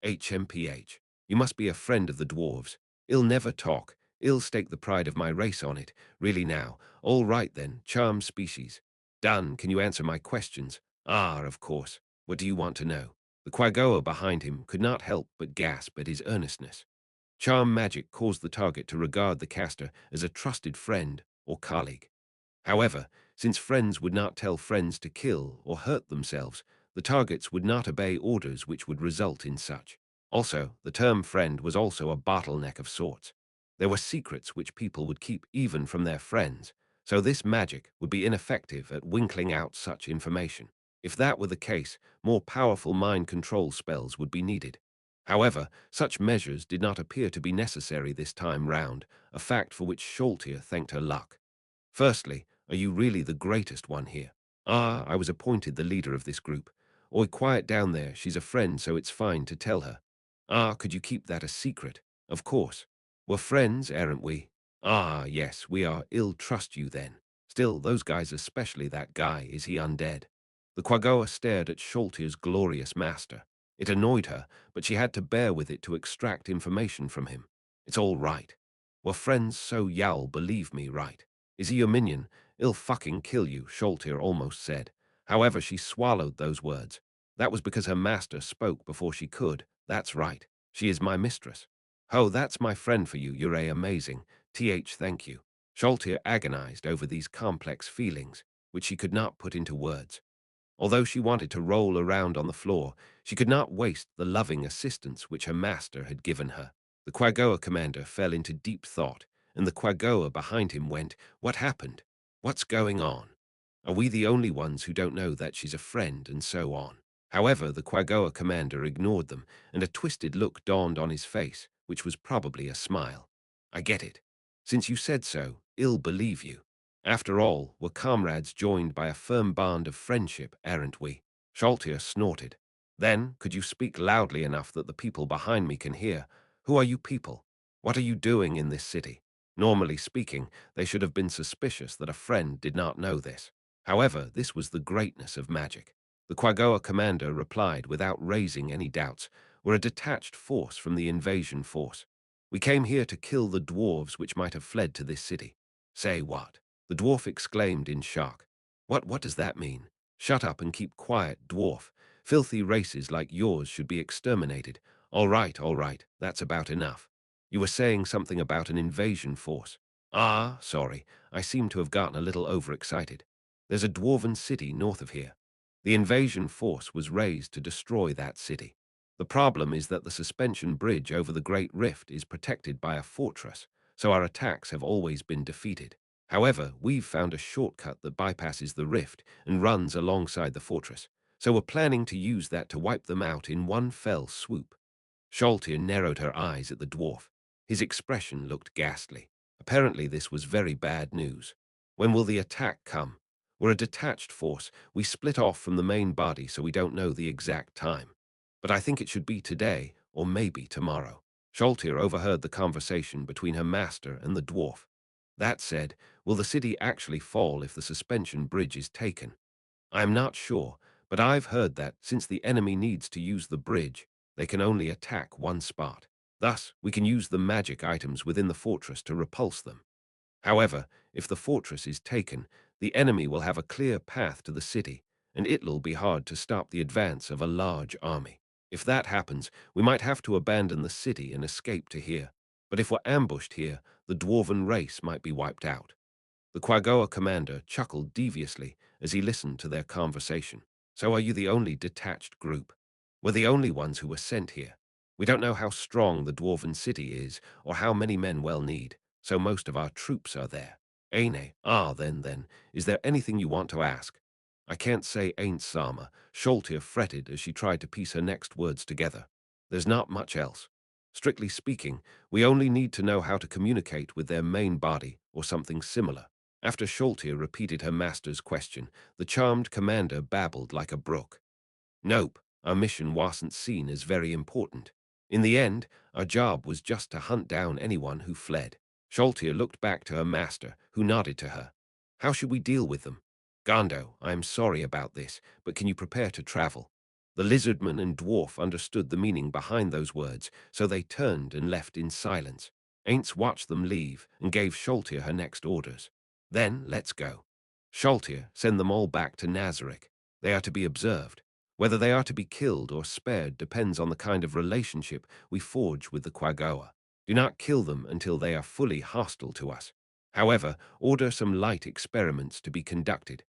HMPH. You must be a friend of the dwarves. I'll never talk. I'll stake the pride of my race on it. Really now. All right then, charm species. Done. Can you answer my questions? Ah, of course. What do you want to know? The Quagoa behind him could not help but gasp at his earnestness. Charm magic caused the target to regard the caster as a trusted friend or colleague. However, since friends would not tell friends to kill or hurt themselves, the targets would not obey orders which would result in such. Also, the term friend was also a bottleneck of sorts. There were secrets which people would keep even from their friends, so this magic would be ineffective at winkling out such information. If that were the case, more powerful mind control spells would be needed. However, such measures did not appear to be necessary this time round, a fact for which Sholtir thanked her luck. Firstly, are you really the greatest one here? Ah, I was appointed the leader of this group. Oi, quiet down there, she's a friend, so it's fine to tell her. Ah, could you keep that a secret? Of course. We're friends, aren't we? Ah, yes, we are. I'll trust you then. Still, those guys, especially that guy, is he undead? The Quagoa stared at Sholtir's glorious master. It annoyed her, but she had to bear with it to extract information from him. It's all right. We're friends, so y'all believe me, right? Is he your minion? I'll fucking kill you, Sholtir almost said. However, she swallowed those words. That was because her master spoke before she could. That's right. She is my mistress. Oh, that's my friend for you. You're amazing. Thank you. Sholtir agonized over these complex feelings, which she could not put into words. Although she wanted to roll around on the floor, she could not waste the loving assistance which her master had given her. The Quagoa commander fell into deep thought, and the Quagoa behind him went, "What happened? What's going on? Are we the only ones who don't know that she's a friend?" and so on. However, the Quagoa commander ignored them, and a twisted look dawned on his face, which was probably a smile. "I get it. Since you said so, I'll believe you. After all, we're comrades joined by a firm bond of friendship, aren't we?" Sholtir snorted. "Then, could you speak loudly enough that the people behind me can hear? Who are you people? What are you doing in this city?" Normally speaking, they should have been suspicious that a friend did not know this. However, this was the greatness of magic. The Quagoa commander replied without raising any doubts. "We're a detached force from the invasion force. We came here to kill the dwarves which might have fled to this city." "Say what?" the dwarf exclaimed in shock. What does that mean?" "Shut up and keep quiet, dwarf. Filthy races like yours should be exterminated." All right, that's about enough. You were saying something about an invasion force." "Ah, sorry, I seem to have gotten a little overexcited. There's a dwarven city north of here. The invasion force was raised to destroy that city. The problem is that the suspension bridge over the Great Rift is protected by a fortress, so our attacks have always been defeated. However, we've found a shortcut that bypasses the rift and runs alongside the fortress, so we're planning to use that to wipe them out in one fell swoop." Sholtir narrowed her eyes at the dwarf. His expression looked ghastly. Apparently this was very bad news. "When will the attack come?" "We're a detached force. We split off from the main body, so we don't know the exact time. But I think it should be today, or maybe tomorrow." Sholtir overheard the conversation between her master and the dwarf. "That said, will the city actually fall if the suspension bridge is taken?" "I am not sure, but I've heard that, since the enemy needs to use the bridge, they can only attack one spot. Thus, we can use the magic items within the fortress to repulse them. However, if the fortress is taken, the enemy will have a clear path to the city, and it'll be hard to stop the advance of a large army. If that happens, we might have to abandon the city and escape to here. But if we're ambushed here, the dwarven race might be wiped out." The Quagoa commander chuckled deviously as he listened to their conversation. "So are you the only detached group? We're the only ones who were sent here. We don't know how strong the dwarven city is or how many men we'll need, so most of our troops are there." "Aine, then, is there anything you want to ask?" "I can't say ain't Sama." Sholtir fretted as she tried to piece her next words together. "There's not much else. Strictly speaking, we only need to know how to communicate with their main body or something similar." After Sholtir repeated her master's question, the charmed commander babbled like a brook. "Nope, our mission wasn't seen as very important. In the end, our job was just to hunt down anyone who fled." Sholtir looked back to her master, who nodded to her. "How should we deal with them?" "Gondo, I am sorry about this, but can you prepare to travel?" The lizardman and dwarf understood the meaning behind those words, so they turned and left in silence. Ainz watched them leave and gave Sholtir her next orders. "Then, let's go. Sholtir, send them all back to Nazarick. They are to be observed. Whether they are to be killed or spared depends on the kind of relationship we forge with the Quagoa. Do not kill them until they are fully hostile to us. However, order some light experiments to be conducted.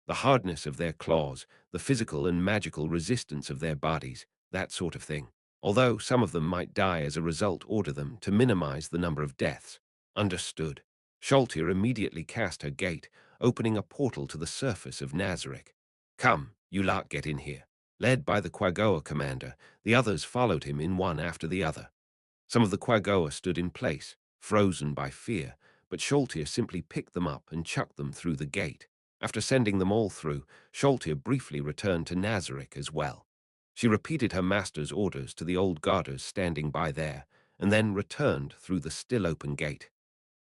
The hardness of their claws, the physical and magical resistance of their bodies, that sort of thing. Although some of them might die as a result, order them to minimize the number of deaths." "Understood." Sholtir immediately cast her gate, opening a portal to the surface of Nazarick. "Come, you lot, get in here." Led by the Quagoa commander, the others followed him in one after the other. Some of the Quagoa stood in place, frozen by fear, but Sholtir simply picked them up and chucked them through the gate. After sending them all through, Sholtir briefly returned to Nazarick as well. She repeated her master's orders to the old guarders standing by there, and then returned through the still-open gate.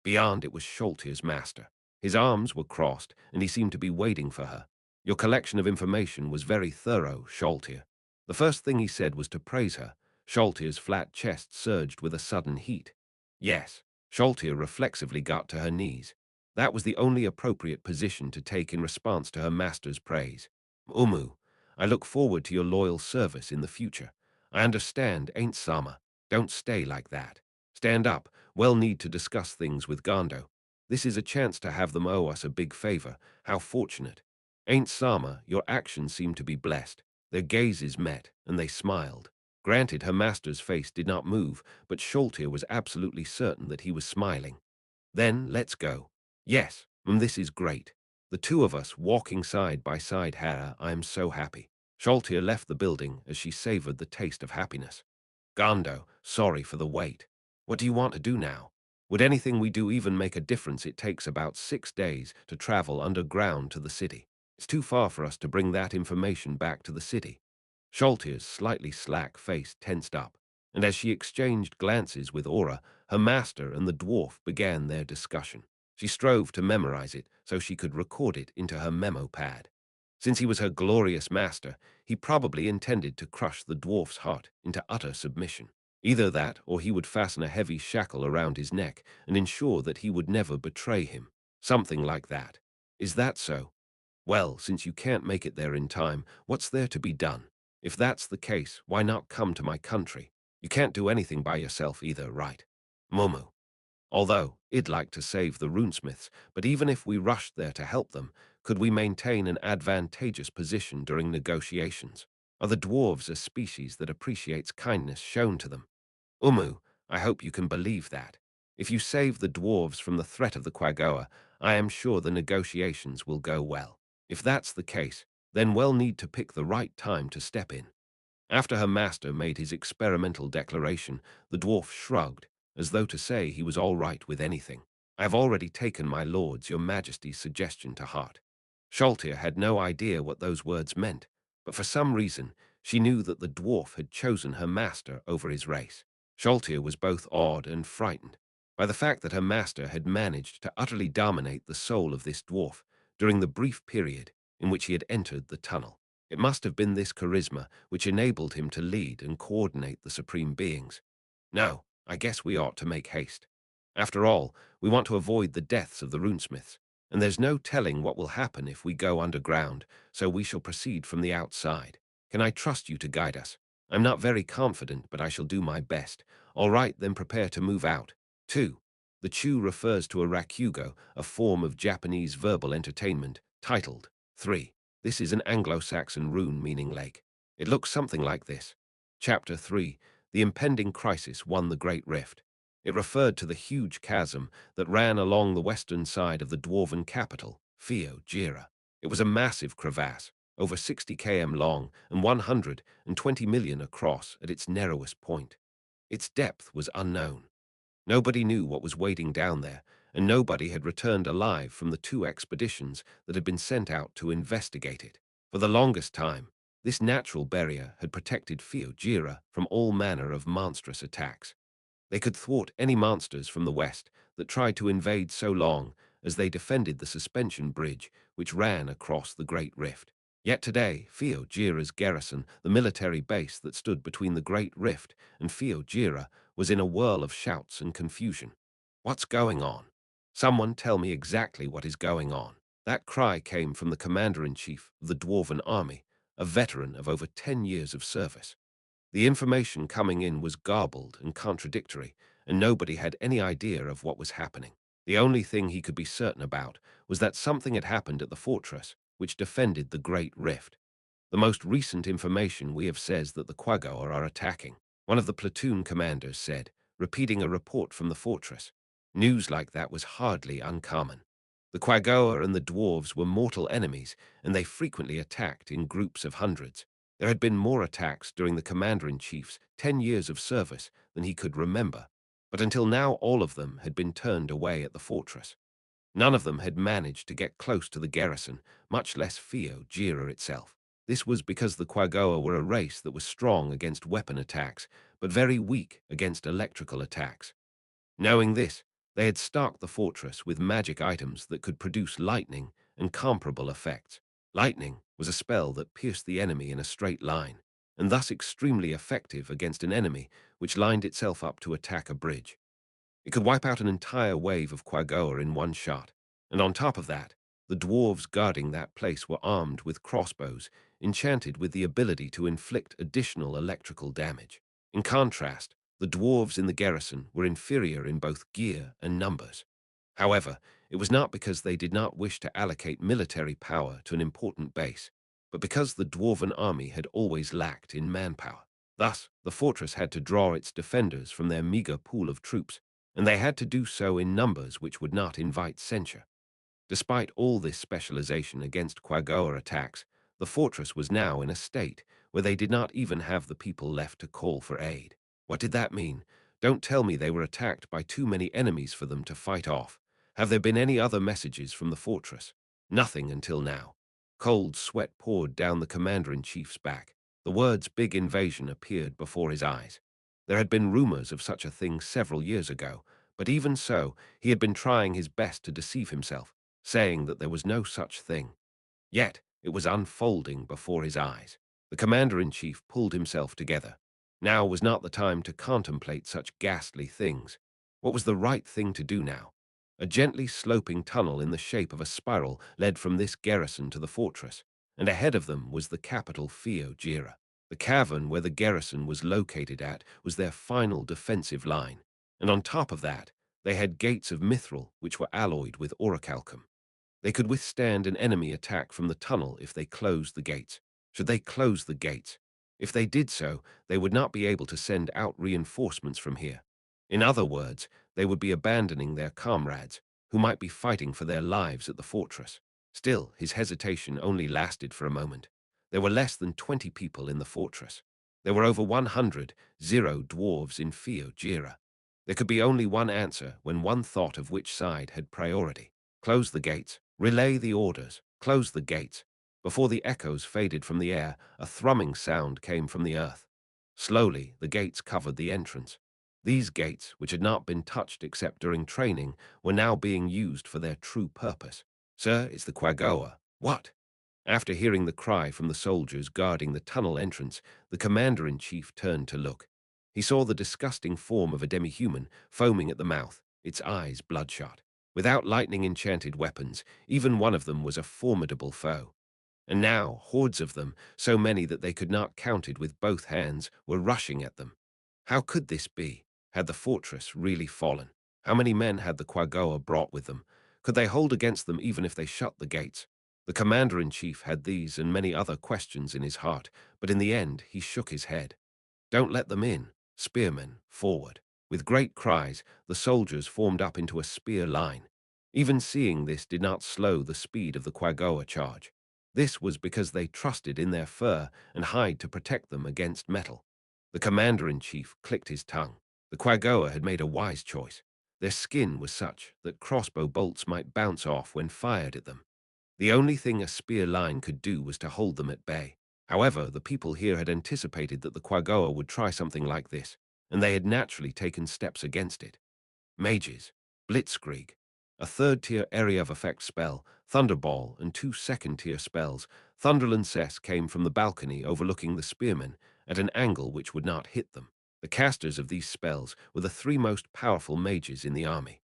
Beyond it was Sholtir's master. His arms were crossed, and he seemed to be waiting for her. "Your collection of information was very thorough, Sholtir." The first thing he said was to praise her. Sholtir's flat chest surged with a sudden heat. "Yes." Sholtir reflexively got to her knees. That was the only appropriate position to take in response to her master's praise. "Umu, I look forward to your loyal service in the future. I understand, ain't Sama. Don't stay like that. Stand up. We'll need to discuss things with Gondo. This is a chance to have them owe us a big favor. How fortunate. Ain't Sama, your actions seem to be blessed." Their gazes met, and they smiled. Granted, her master's face did not move, but Sholtir was absolutely certain that he was smiling. Then let's go. Yes, and this is great. The two of us walking side by side, Hera, I am so happy. Sholtia left the building as she savored the taste of happiness. Gando, sorry for the wait. What do you want to do now? Would anything we do even make a difference? It takes about 6 days to travel underground to the city. It's too far for us to bring that information back to the city. Sholtia's slightly slack face tensed up, and as she exchanged glances with Aura, her master and the dwarf began their discussion. She strove to memorize it so she could record it into her memo pad. Since he was her glorious master, he probably intended to crush the dwarf's heart into utter submission. Either that, or he would fasten a heavy shackle around his neck and ensure that he would never betray him. Something like that. Is that so? Well, since you can't make it there in time, what's there to be done? If that's the case, why not come to my country? You can't do anything by yourself either, right? Momo. Although, I'd like to save the runesmiths, but even if we rushed there to help them, could we maintain an advantageous position during negotiations? Are the dwarves a species that appreciates kindness shown to them? Umu, I hope you can believe that. If you save the dwarves from the threat of the Quagoa, I am sure the negotiations will go well. If that's the case, then we'll need to pick the right time to step in. After her master made his experimental declaration, the dwarf shrugged, as though to say he was all right with anything. I have already taken my lord's, your majesty's suggestion to heart. Sholtia had no idea what those words meant, but for some reason she knew that the dwarf had chosen her master over his race. Sholtia was both awed and frightened by the fact that her master had managed to utterly dominate the soul of this dwarf during the brief period in which he had entered the tunnel. It must have been this charisma which enabled him to lead and coordinate the supreme beings. No, I guess we ought to make haste. After all, we want to avoid the deaths of the runesmiths, and there's no telling what will happen if we go underground, so we shall proceed from the outside. Can I trust you to guide us? I'm not very confident, but I shall do my best. All right, then prepare to move out. 2. The Chu refers to a rakugo, a form of Japanese verbal entertainment, titled 3. This is an Anglo-Saxon rune meaning lake. It looks something like this. Chapter 3. The impending crisis won the Great Rift. It referred to the huge chasm that ran along the western side of the dwarven capital, Gira. It was a massive crevasse, over 60 km long and 120 million across at its narrowest point. Its depth was unknown. Nobody knew what was waiting down there, and nobody had returned alive from the 2 expeditions that had been sent out to investigate it. For the longest time, this natural barrier had protected Gira from all manner of monstrous attacks. They could thwart any monsters from the west that tried to invade so long as they defended the suspension bridge which ran across the Great Rift. Yet today, Gira's garrison, the military base that stood between the Great Rift and Gira, was in a whirl of shouts and confusion. What's going on? Someone tell me exactly what is going on. That cry came from the commander-in-chief of the Dwarven army, a veteran of over 10 years of service. The information coming in was garbled and contradictory, and nobody had any idea of what was happening. The only thing he could be certain about was that something had happened at the fortress, which defended the Great Rift. The most recent information we have says that the Quagoa are attacking. One of the platoon commanders said, repeating a report from the fortress. News like that was hardly uncommon. The Quagoa and the dwarves were mortal enemies, and they frequently attacked in groups of hundreds. There had been more attacks during the commander-in-chief's 10 years of service than he could remember, but until now all of them had been turned away at the fortress. None of them had managed to get close to the garrison, much less Gira itself. This was because the Quagoa were a race that was strong against weapon attacks, but very weak against electrical attacks. Knowing this, they had stocked the fortress with magic items that could produce lightning and comparable effects. Lightning was a spell that pierced the enemy in a straight line, and thus extremely effective against an enemy which lined itself up to attack a bridge. It could wipe out an entire wave of Quagoa in one shot, and on top of that, the dwarves guarding that place were armed with crossbows, enchanted with the ability to inflict additional electrical damage. In contrast, the dwarves in the garrison were inferior in both gear and numbers. However, it was not because they did not wish to allocate military power to an important base, but because the dwarven army had always lacked in manpower. Thus, the fortress had to draw its defenders from their meager pool of troops, and they had to do so in numbers which would not invite censure. Despite all this specialization against Quagoa attacks, the fortress was now in a state where they did not even have the people left to call for aid. What did that mean? Don't tell me they were attacked by too many enemies for them to fight off. Have there been any other messages from the fortress? Nothing until now. Cold sweat poured down the commander-in-chief's back. The words "big invasion" appeared before his eyes. There had been rumors of such a thing several years ago, but even so, he had been trying his best to deceive himself, saying that there was no such thing. Yet it was unfolding before his eyes. The commander-in-chief pulled himself together. Now was not the time to contemplate such ghastly things. What was the right thing to do now? A gently sloping tunnel in the shape of a spiral led from this garrison to the fortress, and ahead of them was the capital Jira. The cavern where the garrison was located at was their final defensive line, and on top of that, they had gates of mithril which were alloyed with orichalcum. They could withstand an enemy attack from the tunnel if they closed the gates. Should they close the gates? If they did so, they would not be able to send out reinforcements from here. In other words, they would be abandoning their comrades, who might be fighting for their lives at the fortress. Still, his hesitation only lasted for a moment. There were less than 20 people in the fortress. There were over 100 dwarves in Jira. There could be only one answer when one thought of which side had priority. Close the gates. Relay the orders. Close the gates. Before the echoes faded from the air, a thrumming sound came from the earth. Slowly, the gates covered the entrance. These gates, which had not been touched except during training, were now being used for their true purpose. "Sir, it's the Quagoa." "What?" After hearing the cry from the soldiers guarding the tunnel entrance, the commander-in-chief turned to look. He saw the disgusting form of a demi-human, foaming at the mouth, its eyes bloodshot. Without lightning-enchanted weapons, even one of them was a formidable foe. And now, hordes of them, so many that they could not count it with both hands, were rushing at them. How could this be? Had the fortress really fallen? How many men had the Quagoa brought with them? Could they hold against them even if they shut the gates? The commander-in-chief had these and many other questions in his heart, but in the end he shook his head. "Don't let them in. Spearmen, forward." With great cries, the soldiers formed up into a spear line. Even seeing this did not slow the speed of the Quagoa charge. This was because they trusted in their fur and hide to protect them against metal. The commander-in-chief clicked his tongue. The Quagoa had made a wise choice. Their skin was such that crossbow bolts might bounce off when fired at them. The only thing a spear line could do was to hold them at bay. However, the people here had anticipated that the Quagoa would try something like this, and they had naturally taken steps against it. Mages, Blitzkrieg, a third-tier area of effect spell, Thunderball, and two second-tier spells. Thunderland Cess came from the balcony overlooking the spearmen at an angle which would not hit them. The casters of these spells were the three most powerful mages in the army.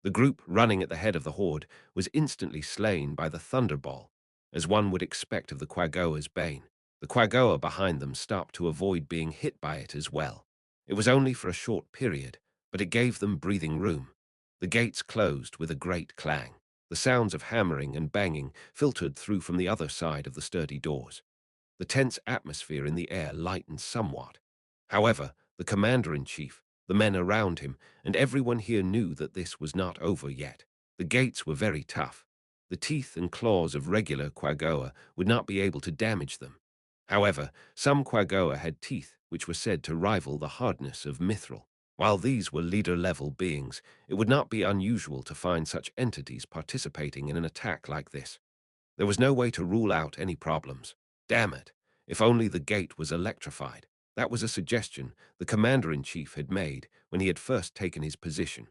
The group running at the head of the horde was instantly slain by the Thunderball, as one would expect of the Quagoa's bane. The Quagoa behind them stopped to avoid being hit by it as well. It was only for a short period, but it gave them breathing room. The gates closed with a great clang. The sounds of hammering and banging filtered through from the other side of the sturdy doors. The tense atmosphere in the air lightened somewhat. However, the commander-in-chief, the men around him, and everyone here knew that this was not over yet. The gates were very tough. The teeth and claws of regular Quagoa would not be able to damage them. However, some Quagoa had teeth which were said to rival the hardness of mithril. While these were leader-level beings, it would not be unusual to find such entities participating in an attack like this. There was no way to rule out any problems. Damn it, if only the gate was electrified. That was a suggestion the commander-in-chief had made when he had first taken his position.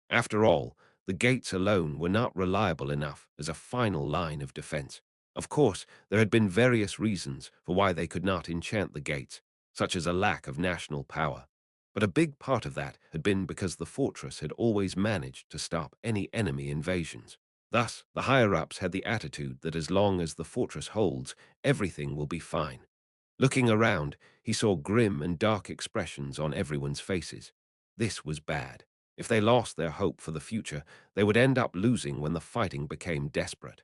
After all, the gates alone were not reliable enough as a final line of defense. Of course, there had been various reasons for why they could not enchant the gates, such as a lack of national power. But a big part of that had been because the fortress had always managed to stop any enemy invasions. Thus, the higher-ups had the attitude that as long as the fortress holds, everything will be fine. Looking around, he saw grim and dark expressions on everyone's faces. This was bad. If they lost their hope for the future, they would end up losing when the fighting became desperate.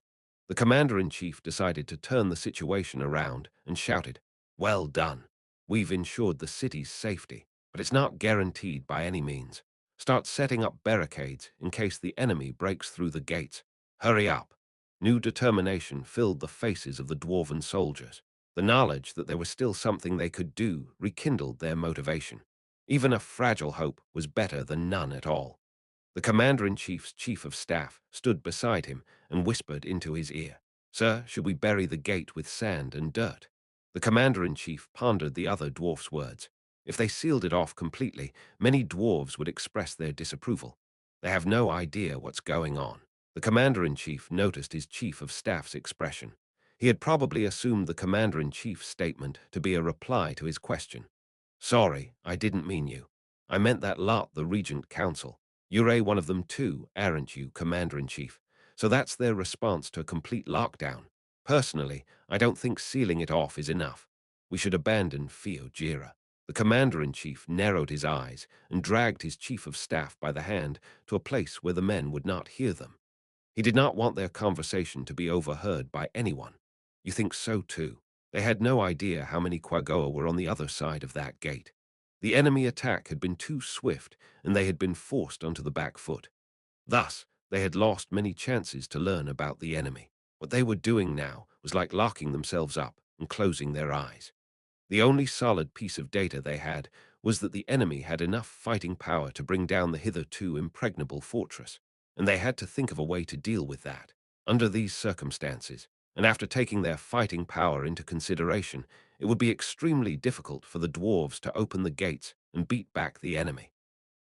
The commander-in-chief decided to turn the situation around and shouted, "Well done. We've ensured the city's safety, but it's not guaranteed by any means. Start setting up barricades in case the enemy breaks through the gates. Hurry up. New determination filled the faces of the dwarven soldiers. The knowledge that there was still something they could do rekindled their motivation. Even a fragile hope was better than none at all. The commander-in-chief's chief of staff stood beside him and whispered into his ear, "Sir, should we bury the gate with sand and dirt?" The commander-in-chief pondered the other dwarf's words. If they sealed it off completely, many dwarves would express their disapproval. They have no idea what's going on. The commander-in-chief noticed his chief of staff's expression. He had probably assumed the commander-in-chief's statement to be a reply to his question. "Sorry, I didn't mean you. I meant that lot, the Regent Council. You're one of them too, aren't you, Commander-in-Chief? So that's their response to a complete lockdown. Personally, I don't think sealing it off is enough. We should abandon Jira." The Commander-in-Chief narrowed his eyes and dragged his Chief of Staff by the hand to a place where the men would not hear them. He did not want their conversation to be overheard by anyone. You think so too? They had no idea how many Quagoa were on the other side of that gate. The enemy attack had been too swift, and they had been forced onto the back foot. Thus, they had lost many chances to learn about the enemy. What they were doing now was like locking themselves up and closing their eyes. The only solid piece of data they had was that the enemy had enough fighting power to bring down the hitherto impregnable fortress, and they had to think of a way to deal with that. Under these circumstances, and after taking their fighting power into consideration, it would be extremely difficult for the dwarves to open the gates and beat back the enemy.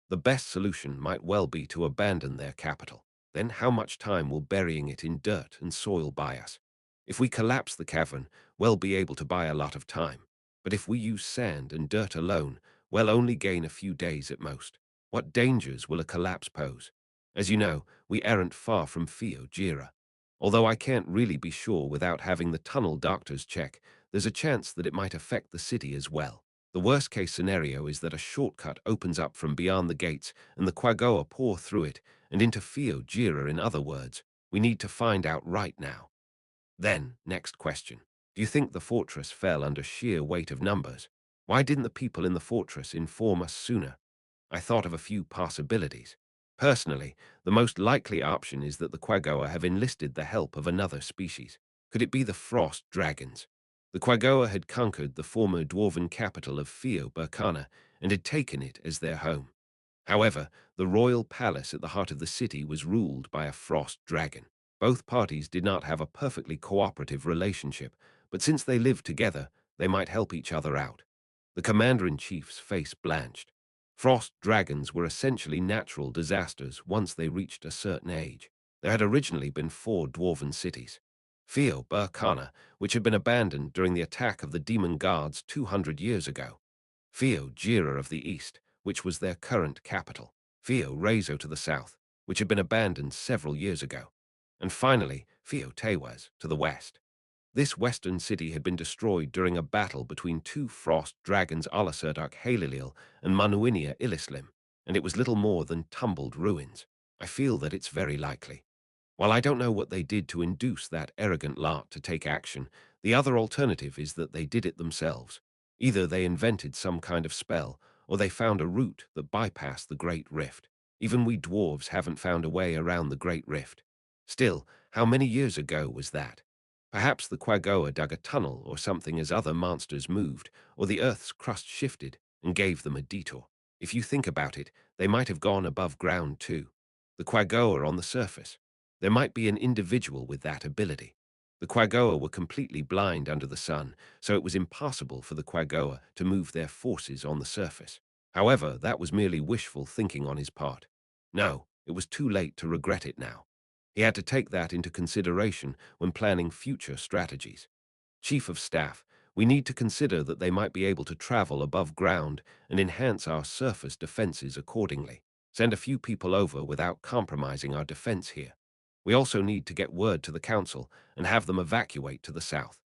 The best solution might well be to abandon their capital. Then how much time will burying it in dirt and soil buy us? If we collapse the cavern, we'll be able to buy a lot of time. But if we use sand and dirt alone, we'll only gain a few days at most. What dangers will a collapse pose? As you know, we aren't far from Jira. Although I can't really be sure without having the tunnel doctors check, there's a chance that it might affect the city as well. The worst-case scenario is that a shortcut opens up from beyond the gates and the Quagoa pour through it and into Jira. In other words, we need to find out right now. Then, next question. Do you think the fortress fell under sheer weight of numbers? Why didn't the people in the fortress inform us sooner? I thought of a few possibilities. Personally, the most likely option is that the Quagoa have enlisted the help of another species. Could it be the frost dragons? The Quagoa had conquered the former dwarven capital of Berkana and had taken it as their home. However, the royal palace at the heart of the city was ruled by a frost dragon. Both parties did not have a perfectly cooperative relationship, but since they lived together, they might help each other out. The commander-in-chief's face blanched. Frost dragons were essentially natural disasters once they reached a certain age. There had originally been 4 dwarven cities. Berkana, which had been abandoned during the attack of the demon guards 200 years ago. Jira of the east, which was their current capital. Rezo to the south, which had been abandoned several years ago. And finally, Tewaz to the west. This western city had been destroyed during a battle between 2 frost dragons, Alasurdok Halilil and Manuinia Ilislim, and it was little more than tumbled ruins. I feel that it's very likely. While I don't know what they did to induce that arrogant lot to take action, the other alternative is that they did it themselves. Either they invented some kind of spell, or they found a route that bypassed the Great Rift. Even we dwarves haven't found a way around the Great Rift. Still, how many years ago was that? Perhaps the Quagoa dug a tunnel or something as other monsters moved, or the Earth's crust shifted and gave them a detour. If you think about it, they might have gone above ground too. The Quagoa on the surface. There might be an individual with that ability. The Quagoa were completely blind under the sun, so it was impossible for the Quagoa to move their forces on the surface. However, that was merely wishful thinking on his part. No, it was too late to regret it now. He had to take that into consideration when planning future strategies. Chief of Staff, we need to consider that they might be able to travel above ground and enhance our surface defenses accordingly. Send a few people over without compromising our defense here. We also need to get word to the council and have them evacuate to the south.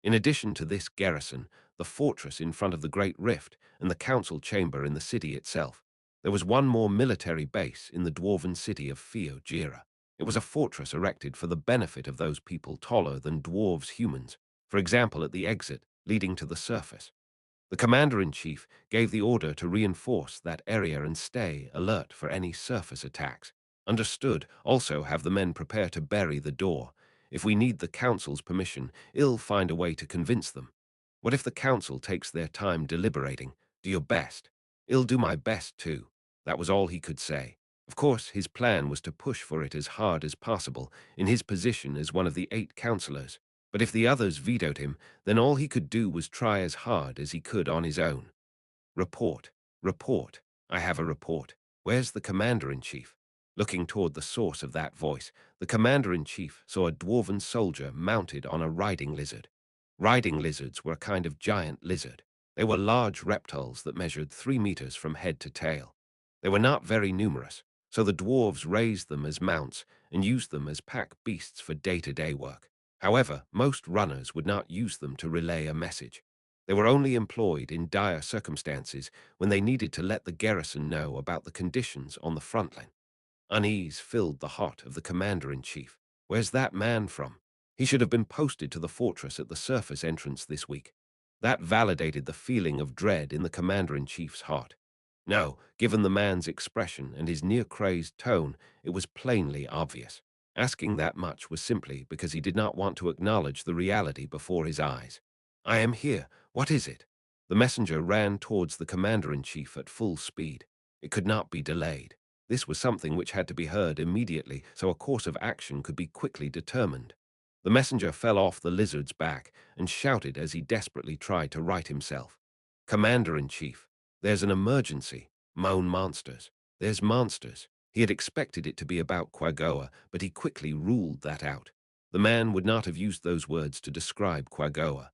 In addition to this garrison, the fortress in front of the Great Rift, and the council chamber in the city itself, there was one more military base in the dwarven city of Jira. It was a fortress erected for the benefit of those people taller than dwarves humans, for example at the exit leading to the surface. The commander-in-chief gave the order to reinforce that area and stay alert for any surface attacks. Understood. Also have the men prepare to bury the door. If we need the council's permission, I'll find a way to convince them. What if the council takes their time deliberating? Do your best. I'll do my best too. That was all he could say. Of course, his plan was to push for it as hard as possible, in his position as one of the 8 councillors. But if the others vetoed him, then all he could do was try as hard as he could on his own. Report. Report. I have a report. Where's the commander-in-chief? Looking toward the source of that voice, the commander-in-chief saw a dwarven soldier mounted on a riding lizard. Riding lizards were a kind of giant lizard. They were large reptiles that measured 3 meters from head to tail. They were not very numerous, so the dwarves raised them as mounts and used them as pack beasts for day-to-day work. However, most runners would not use them to relay a message. They were only employed in dire circumstances when they needed to let the garrison know about the conditions on the front line. Unease filled the heart of the commander-in-chief. Where's that man from? He should have been posted to the fortress at the surface entrance this week. That validated the feeling of dread in the commander-in-chief's heart. No, given the man's expression and his near-crazed tone, it was plainly obvious. Asking that much was simply because he did not want to acknowledge the reality before his eyes. I am here. What is it? The messenger ran towards the commander-in-chief at full speed. It could not be delayed. This was something which had to be heard immediately, so a course of action could be quickly determined. The messenger fell off the lizard's back and shouted as he desperately tried to right himself. Commander-in-chief, there's an emergency. Moan monsters. There's monsters. He had expected it to be about Quagoa, but he quickly ruled that out. The man would not have used those words to describe Quagoa.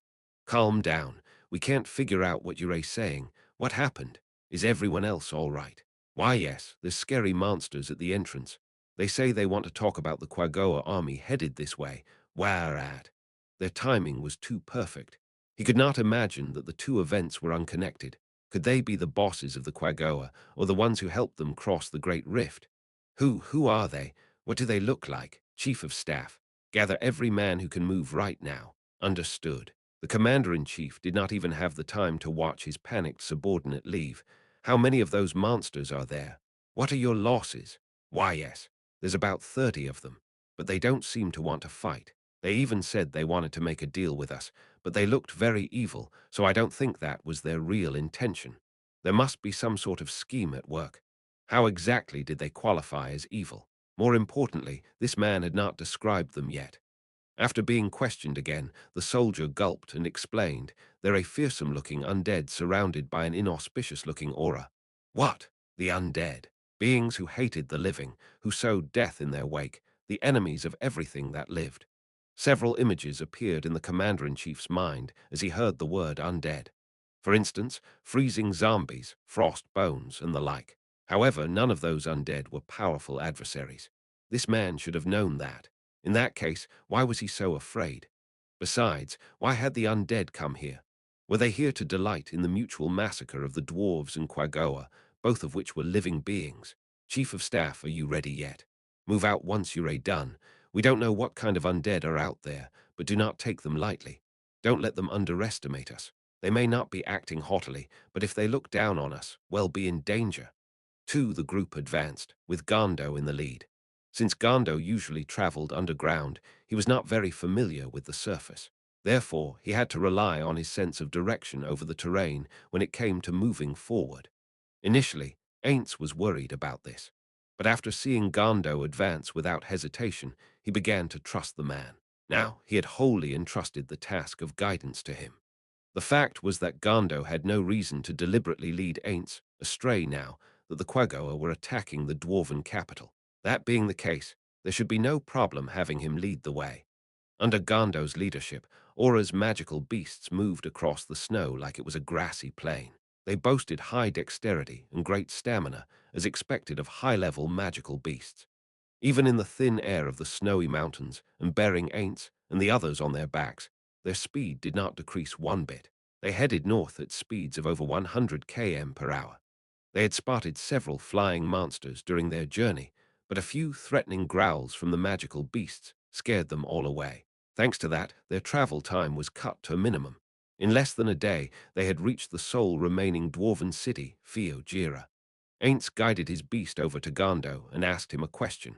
Calm down. We can't figure out what you're saying. What happened? Is everyone else all right? Why, yes, there's scary monsters at the entrance. They say they want to talk about the Quagoa army headed this way. Where at? Their timing was too perfect. He could not imagine that the two events were unconnected. Could they be the bosses of the Quagoa, or the ones who helped them cross the Great Rift? Who are they? What do they look like? Chief of Staff. Gather every man who can move right now. Understood. The commander-in-chief did not even have the time to watch his panicked subordinate leave. How many of those monsters are there? What are your losses? Why, yes, there's about 30 of them, but they don't seem to want to fight. They even said they wanted to make a deal with us, but they looked very evil, so I don't think that was their real intention. There must be some sort of scheme at work. How exactly did they qualify as evil? More importantly, this man had not described them yet. After being questioned again, the soldier gulped and explained, they're a fearsome-looking undead surrounded by an inauspicious-looking aura. What? The undead? Beings who hated the living, who sowed death in their wake, the enemies of everything that lived. Several images appeared in the commander-in-chief's mind as he heard the word undead. For instance, freezing zombies, frost bones, and the like. However, none of those undead were powerful adversaries. This man should have known that. In that case, why was he so afraid? Besides, why had the undead come here? Were they here to delight in the mutual massacre of the dwarves and Quagoa, both of which were living beings? Chief of Staff, are you ready yet? Move out once you're done. We don't know what kind of undead are out there, but do not take them lightly. Don't let them underestimate us. They may not be acting haughtily, but if they look down on us, we'll be in danger. 2. The group advanced, with Gando in the lead. Since Gando usually traveled underground, he was not very familiar with the surface. Therefore, he had to rely on his sense of direction over the terrain when it came to moving forward. Initially, Ainz was worried about this. But after seeing Gando advance without hesitation, he began to trust the man. Now, he had wholly entrusted the task of guidance to him. The fact was that Gando had no reason to deliberately lead Ainz astray now that the Quagoa were attacking the dwarven capital. That being the case, there should be no problem having him lead the way. Under Gando's leadership, Aura's magical beasts moved across the snow like it was a grassy plain. They boasted high dexterity and great stamina, as expected of high-level magical beasts. Even in the thin air of the snowy mountains, and bearing Ainz and the others on their backs, their speed did not decrease one bit. They headed north at speeds of over 100 km per hour. They had spotted several flying monsters during their journey, but a few threatening growls from the magical beasts scared them all away. Thanks to that, their travel time was cut to a minimum. In less than a day, they had reached the sole remaining dwarven city, Gira. Ainz guided his beast over to Gando and asked him a question.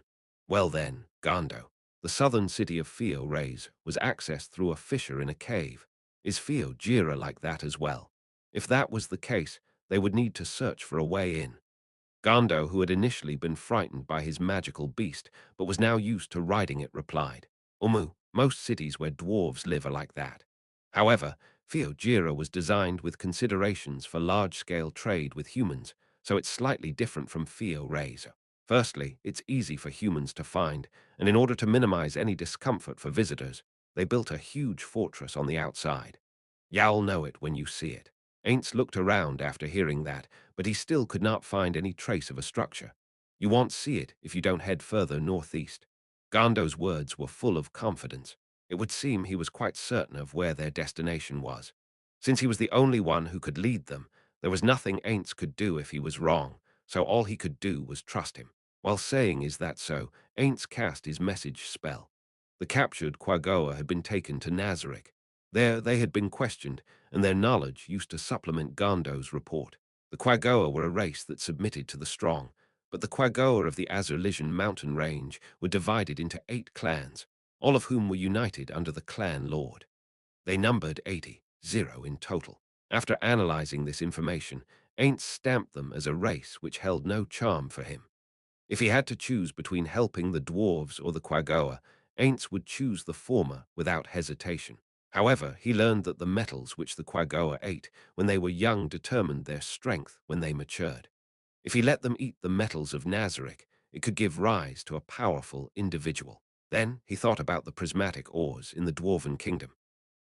Well then, Gando, the southern city of Rais was accessed through a fissure in a cave. Is Gira like that as well? If that was the case, they would need to search for a way in. Gando, who had initially been frightened by his magical beast, but was now used to riding it, replied, most cities where dwarves live are like that. However, Gira was designed with considerations for large-scale trade with humans, so it's slightly different from Rais. Firstly, it's easy for humans to find, and in order to minimize any discomfort for visitors, they built a huge fortress on the outside. You'll know it when you see it. Ainz looked around after hearing that, but he still could not find any trace of a structure. You won't see it if you don't head further northeast. Gando's words were full of confidence. It would seem he was quite certain of where their destination was. Since he was the only one who could lead them, there was nothing Ainz could do if he was wrong, so all he could do was trust him. While saying "Is that so?", Ainz cast his message spell. The captured Quagoa had been taken to Nazarick. There they had been questioned, and their knowledge used to supplement Gando's report. The Quagoa were a race that submitted to the strong, but the Quagoa of the Azurlisian mountain range were divided into 8 clans, all of whom were united under the clan lord. They numbered 80 in total. After analyzing this information, Ainz stamped them as a race which held no charm for him. If he had to choose between helping the dwarves or the Quagoa, Ainz would choose the former without hesitation. However, he learned that the metals which the Quagoa ate when they were young determined their strength when they matured. If he let them eat the metals of Nazarick, it could give rise to a powerful individual. Then he thought about the prismatic ores in the Dwarven Kingdom.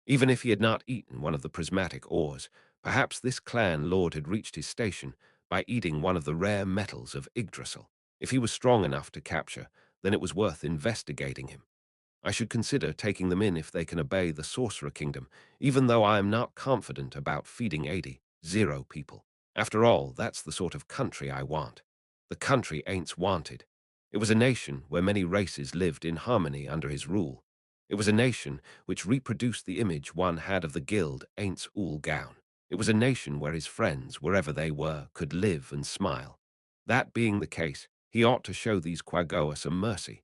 Even if he had not eaten one of the prismatic ores, perhaps this clan lord had reached his station by eating one of the rare metals of Yggdrasil. If he was strong enough to capture, then it was worth investigating him. I should consider taking them in if they can obey the Sorcerer Kingdom, even though I am not confident about feeding 80 people. After all, that's the sort of country I want. The country Ainz wanted. It was a nation where many races lived in harmony under his rule. It was a nation which reproduced the image one had of the guild Ainz Ooal Gown. It was a nation where his friends, wherever they were, could live and smile. That being the case, he ought to show these Quagoa some mercy.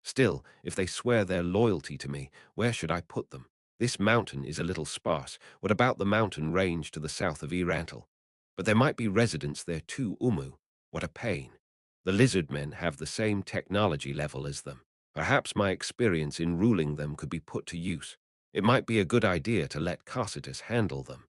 Still, if they swear their loyalty to me, where should I put them? This mountain is a little sparse. What about the mountain range to the south of Yggdrasil? But there might be residents there too, What a pain. The lizard men have the same technology level as them. Perhaps my experience in ruling them could be put to use. It might be a good idea to let Carcitus handle them.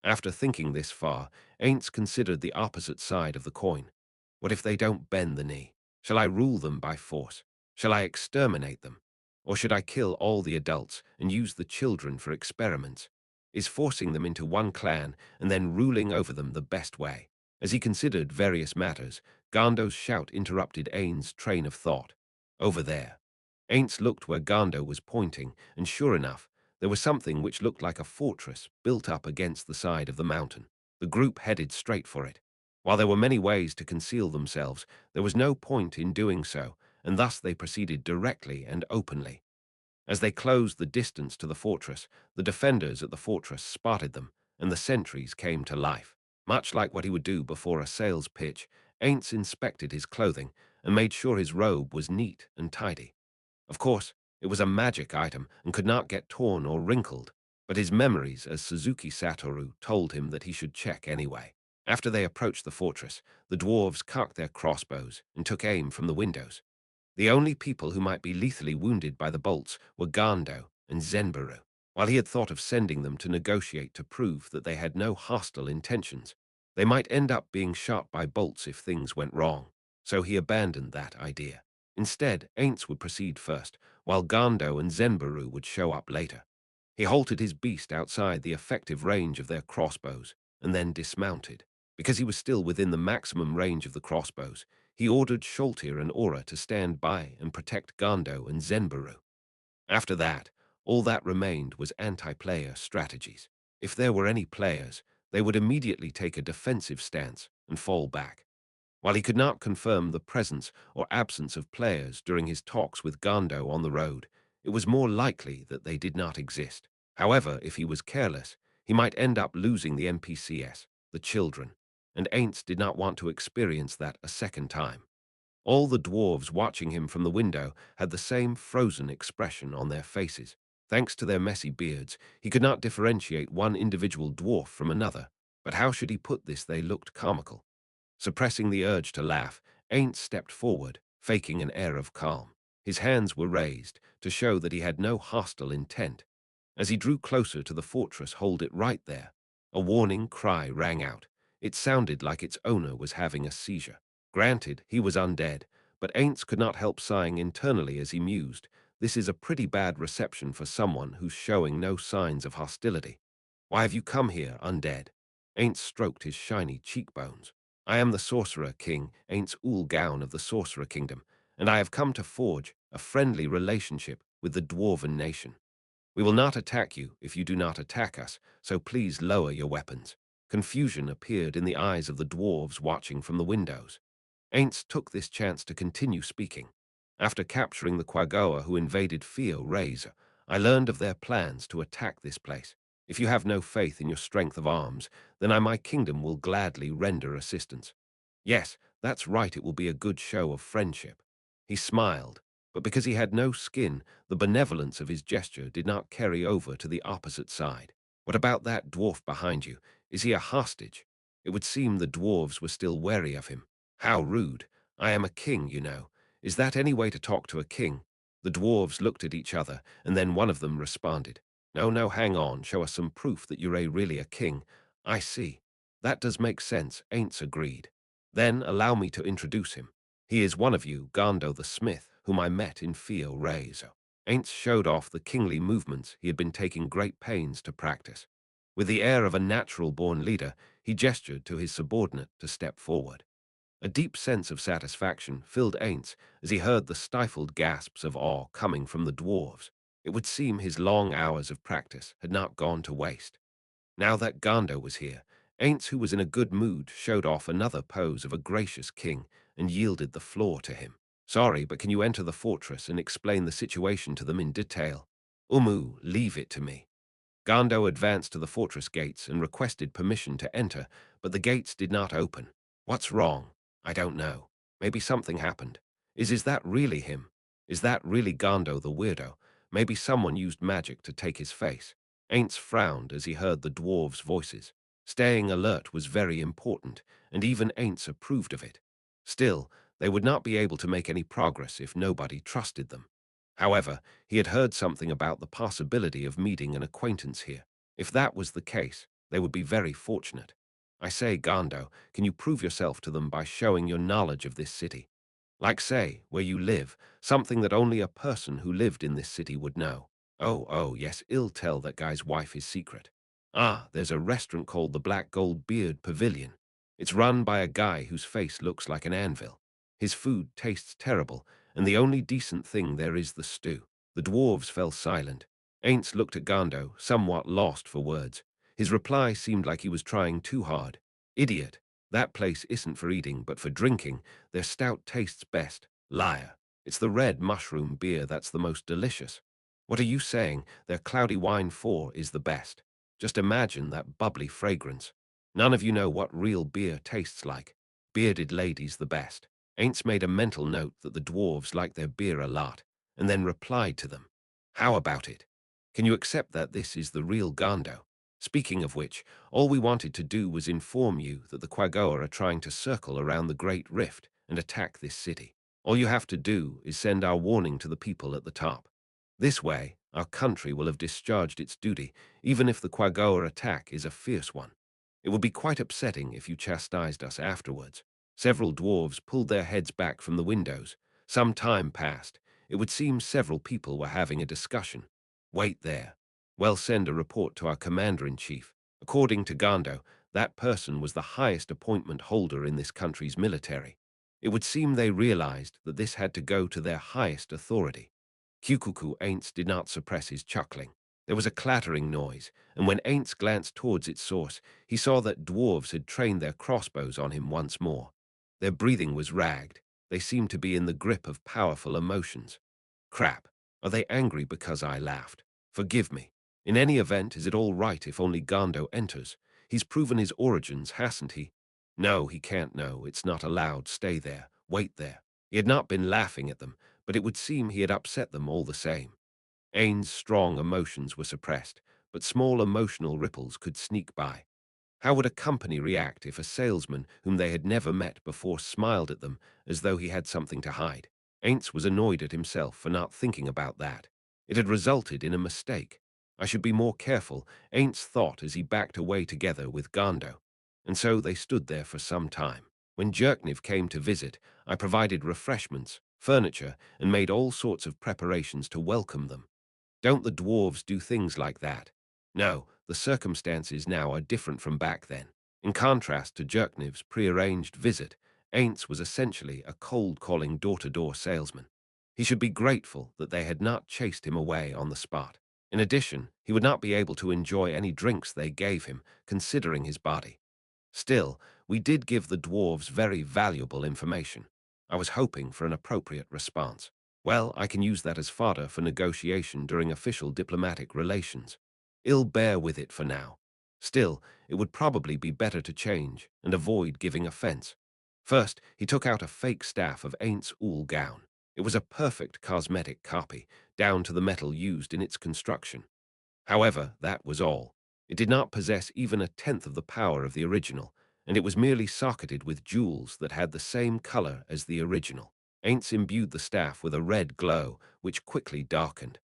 After thinking this far, Ainz considered the opposite side of the coin. What if they don't bend the knee? Shall I rule them by force? Shall I exterminate them? Or should I kill all the adults and use the children for experiments? Is forcing them into one clan and then ruling over them the best way? As he considered various matters, Gando's shout interrupted Ainz's train of thought. Over there. Ainz looked where Gando was pointing, and sure enough, there was something which looked like a fortress built up against the side of the mountain. The group headed straight for it. While there were many ways to conceal themselves, there was no point in doing so, and thus they proceeded directly and openly. As they closed the distance to the fortress, the defenders at the fortress spotted them, and the sentries came to life. Much like what he would do before a sales pitch, Ainz inspected his clothing and made sure his robe was neat and tidy. Of course, it was a magic item and could not get torn or wrinkled, but his memories as Suzuki Satoru told him that he should check anyway. After they approached the fortress, the dwarves cocked their crossbows and took aim from the windows. The only people who might be lethally wounded by the bolts were Gando and Zenbaru. While he had thought of sending them to negotiate to prove that they had no hostile intentions, they might end up being shot by bolts if things went wrong, so he abandoned that idea. Instead, Ainz would proceed first, while Gando and Zenbaru would show up later. He halted his beast outside the effective range of their crossbows, and then dismounted. Because he was still within the maximum range of the crossbows, he ordered Sholtir and Aura to stand by and protect Gando and Zenbaru. After that, all that remained was anti-player strategies. If there were any players, they would immediately take a defensive stance and fall back. While he could not confirm the presence or absence of players during his talks with Gando on the road, it was more likely that they did not exist. However, if he was careless, He might end up losing the NPCs, the children, and Ainz did not want to experience that a second time. All the dwarves watching him from the window had the same frozen expression on their faces. Thanks to their messy beards, he could not differentiate one individual dwarf from another. But how should he put this? They looked comical. Suppressing the urge to laugh, Ainz stepped forward, faking an air of calm. His hands were raised to show that he had no hostile intent. As he drew closer to the fortress, hold it right there. A warning cry rang out. It sounded like its owner was having a seizure. Granted, he was undead, but Ainz could not help sighing internally as he mused. This is a pretty bad reception for someone who's showing no signs of hostility. Why have you come here, undead? Ainz stroked his shiny cheekbones. I am the Sorcerer King, Ainz Ooal Gown of the Sorcerer Kingdom, and I have come to forge a friendly relationship with the Dwarven nation. We will not attack you if you do not attack us, so please lower your weapons. Confusion appeared in the eyes of the dwarves watching from the windows. Ainz took this chance to continue speaking. After capturing the Quagoa who invaded Fio Razor, I learned of their plans to attack this place. If you have no faith in your strength of arms, then my kingdom will gladly render assistance. Yes, that's right, it will be a good show of friendship. He smiled, but because he had no skin, the benevolence of his gesture did not carry over to the opposite side. What about that dwarf behind you? Is he a hostage? It would seem the dwarves were still wary of him. How rude. I am a king, you know. Is that any way to talk to a king? The dwarves looked at each other, and then one of them responded. No, no, hang on, show us some proof that you're really a king. I see. That does make sense, Ainz agreed. Then allow me to introduce him. He is one of you, Gando the smith, whom I met in Fio Razor. Ainz showed off the kingly movements he had been taking great pains to practice. With the air of a natural-born leader, he gestured to his subordinate to step forward. A deep sense of satisfaction filled Ainz as he heard the stifled gasps of awe coming from the dwarves. It would seem his long hours of practice had not gone to waste. Now that Gando was here, Ainz, who was in a good mood, showed off another pose of a gracious king and yielded the floor to him. Sorry, but can you enter the fortress and explain the situation to them in detail? Leave it to me. Gando advanced to the fortress gates and requested permission to enter, but the gates did not open. What's wrong? I don't know. Maybe something happened. Is that really him? Is that really Gando the weirdo? Maybe someone used magic to take his face. Ainz frowned as he heard the dwarves' voices. Staying alert was very important, and even Ainz approved of it. Still, they would not be able to make any progress if nobody trusted them. However, he had heard something about the possibility of meeting an acquaintance here. If that was the case, they would be very fortunate. I say, Gando, can you prove yourself to them by showing your knowledge of this city? Like, say, where you live, something that only a person who lived in this city would know. Oh, yes, I'll tell that guy's wife his secret. Ah, there's a restaurant called the Black Gold Beard Pavilion. It's run by a guy whose face looks like an anvil. His food tastes terrible, and the only decent thing there is the stew. The dwarves fell silent. Ainz looked at Gando, somewhat lost for words. His reply seemed like he was trying too hard. Idiot. That place isn't for eating, but for drinking. Their stout tastes best. Liar. It's the red mushroom beer that's the most delicious. What are you saying? Their cloudy wine is the best. Just imagine that bubbly fragrance. None of you know what real beer tastes like. Bearded ladies the best. Ainz made a mental note that the dwarves like their beer a lot, and then replied to them. How about it? Can you accept that this is the real Gando? Speaking of which, all we wanted to do was inform you that the Quagoa are trying to circle around the Great Rift and attack this city. All you have to do is send our warning to the people at the top. This way, our country will have discharged its duty, even if the Quagoa attack is a fierce one. It would be quite upsetting if you chastised us afterwards. Several dwarves pulled their heads back from the windows. Some time passed. It would seem several people were having a discussion. Wait there. Well, send a report to our commander-in-chief. According to Gando, that person was the highest appointment holder in this country's military. It would seem they realized that this had to go to their highest authority. Kukuku Ainz did not suppress his chuckling. There was a clattering noise, and when Ainz glanced towards its source, he saw that dwarves had trained their crossbows on him once more. Their breathing was ragged. They seemed to be in the grip of powerful emotions. Crap. Are they angry because I laughed? Forgive me. In any event, is it all right if only Gando enters? He's proven his origins, hasn't he? No, he can't know. It's not allowed. Stay there. Wait there. He had not been laughing at them, but it would seem he had upset them all the same. Ain's strong emotions were suppressed, but small emotional ripples could sneak by. How would a company react if a salesman whom they had never met before smiled at them as though he had something to hide? Ainz was annoyed at himself for not thinking about that. It had resulted in a mistake. I should be more careful, Ainz thought as he backed away together with Gando. And so they stood there for some time. When Jerkniv came to visit, I provided refreshments, furniture, and made all sorts of preparations to welcome them. Don't the dwarves do things like that? No, the circumstances now are different from back then. In contrast to Jerkniv's prearranged visit, Ainz was essentially a cold-calling door-to-door salesman. He should be grateful that they had not chased him away on the spot. In addition, he would not be able to enjoy any drinks they gave him, considering his body. Still, we did give the dwarves very valuable information. I was hoping for an appropriate response. Well, I can use that as fodder for negotiation during official diplomatic relations. I'll bear with it for now. Still, it would probably be better to change and avoid giving offense. First, he took out a fake staff of Ainz Ooal Gown. It was a perfect cosmetic copy, down to the metal used in its construction. However, that was all. It did not possess even a tenth of the power of the original, and it was merely socketed with jewels that had the same color as the original. Ainz imbued the staff with a red glow, which quickly darkened.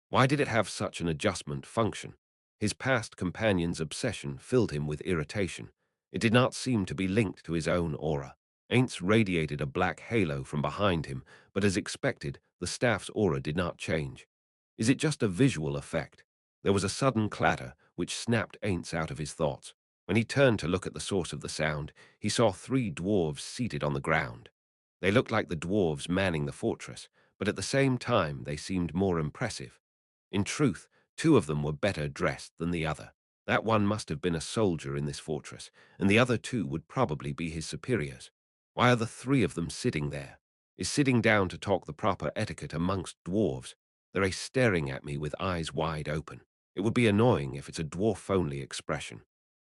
Why did it have such an adjustment function? His past companion's obsession filled him with irritation. It did not seem to be linked to his own aura. Ainz radiated a black halo from behind him, but as expected, the staff's aura did not change. Is it just a visual effect? There was a sudden clatter, which snapped Ainz out of his thoughts. When he turned to look at the source of the sound, he saw 3 dwarves seated on the ground. They looked like the dwarves manning the fortress, but at the same time they seemed more impressive. In truth, 2 of them were better dressed than the other. That one must have been a soldier in this fortress, and the other 2 would probably be his superiors. Why are the 3 of them sitting there? Is sitting down to talk the proper etiquette amongst dwarves? They're staring at me with eyes wide open. It would be annoying if it's a dwarf-only expression.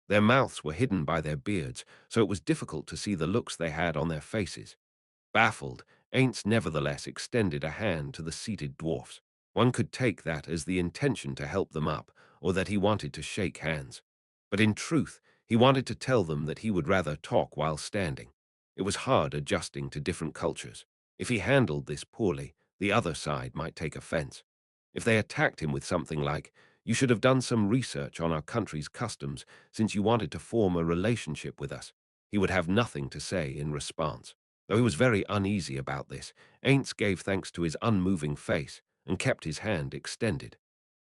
Their mouths were hidden by their beards, so it was difficult to see the looks they had on their faces. Baffled, Ainz nevertheless extended a hand to the seated dwarfs. One could take that as the intention to help them up, or that he wanted to shake hands. But in truth, he wanted to tell them that he would rather talk while standing. It was hard adjusting to different cultures. If he handled this poorly, the other side might take offense. If they attacked him with something like, "You should have done some research on our country's customs since you wanted to form a relationship with us," he would have nothing to say in response. Though he was very uneasy about this, Ainz gave thanks to his unmoving face and kept his hand extended.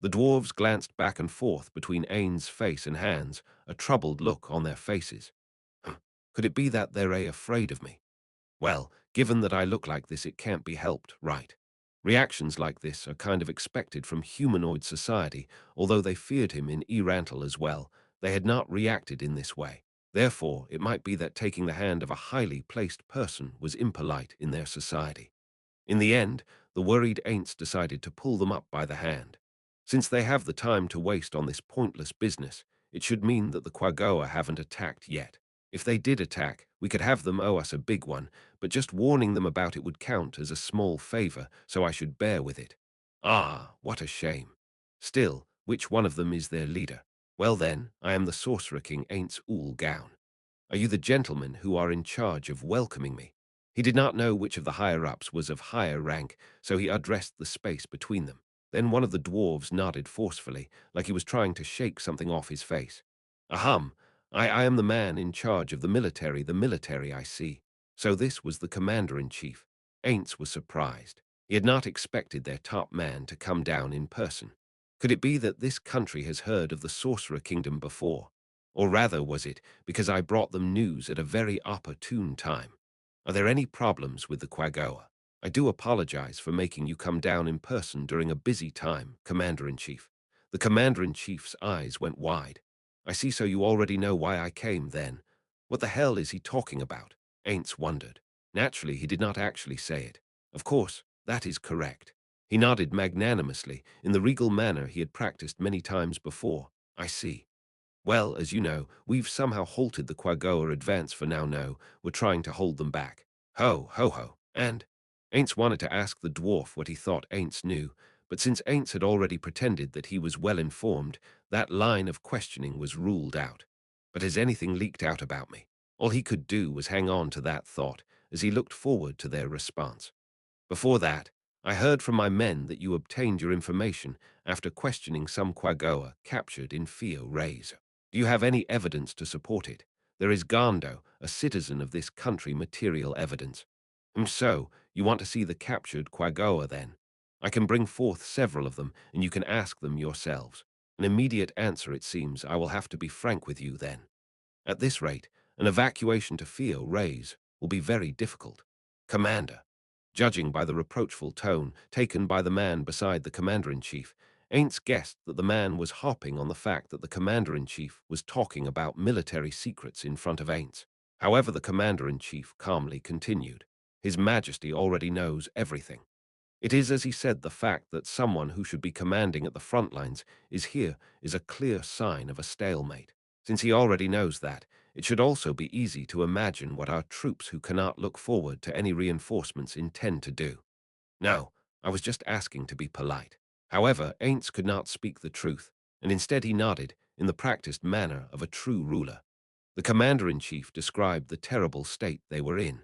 The dwarves glanced back and forth between Ainz's face and hands, a troubled look on their faces. Could it be that they're afraid of me? Well, given that I look like this, it can't be helped, right? Reactions like this are kind of expected from humanoid society, although they feared him in Yggdrasil as well. They had not reacted in this way. Therefore, it might be that taking the hand of a highly placed person was impolite in their society. In the end, the worried Ainz decided to pull them up by the hand. Since they have the time to waste on this pointless business, it should mean that the Quagoa haven't attacked yet. If they did attack, we could have them owe us a big one, but just warning them about it would count as a small favor, so I should bear with it. Ah, what a shame. Still, which one of them is their leader? Well then, I am the Sorcerer King Ainz Ooal Gown. Are you the gentlemen who are in charge of welcoming me? He did not know which of the higher-ups was of higher rank, so he addressed the space between them. Then one of the dwarves nodded forcefully, like he was trying to shake something off his face. Ahem, I am the man in charge of the military, I see. So this was the commander-in-chief. Ainz was surprised. He had not expected their top man to come down in person. Could it be that this country has heard of the Sorcerer Kingdom before? Or rather, was it because I brought them news at a very opportune time? Are there any problems with the Quagoa? I do apologize for making you come down in person during a busy time, Commander-in-Chief. The Commander-in-Chief's eyes went wide. I see, so you already know why I came then. What the hell is he talking about? Ainz wondered. Naturally, he did not actually say it. Of course, that is correct. He nodded magnanimously, in the regal manner he had practiced many times before. I see. Well, as you know, we've somehow halted the Quagoa advance for now. No, we're trying to hold them back. Ho, ho, ho. And Ainz wanted to ask the dwarf what he thought Ainz knew, but since Ainz had already pretended that he was well informed, that line of questioning was ruled out. But has anything leaked out about me? All he could do was hang on to that thought as he looked forward to their response. Before that, I heard from my men that you obtained your information after questioning some Quagoa captured in Fio Rays. Do you have any evidence to support it? There is Gando, a citizen of this country, material evidence. So, you want to see the captured Quagoa then? I can bring forth several of them, and you can ask them yourselves. An immediate answer, it seems. I will have to be frank with you then. At this rate, an evacuation to Fio Rays will be very difficult. Commander. Judging by the reproachful tone taken by the man beside the commander-in-chief, Ainz guessed that the man was harping on the fact that the commander-in-chief was talking about military secrets in front of Ainz. However, the commander-in-chief calmly continued. His Majesty already knows everything. It is, as he said, the fact that someone who should be commanding at the front lines is here is a clear sign of a stalemate. Since he already knows that, it should also be easy to imagine what our troops who cannot look forward to any reinforcements intend to do. No, I was just asking to be polite. However, Ainz could not speak the truth, and instead he nodded in the practiced manner of a true ruler. The commander-in-chief described the terrible state they were in.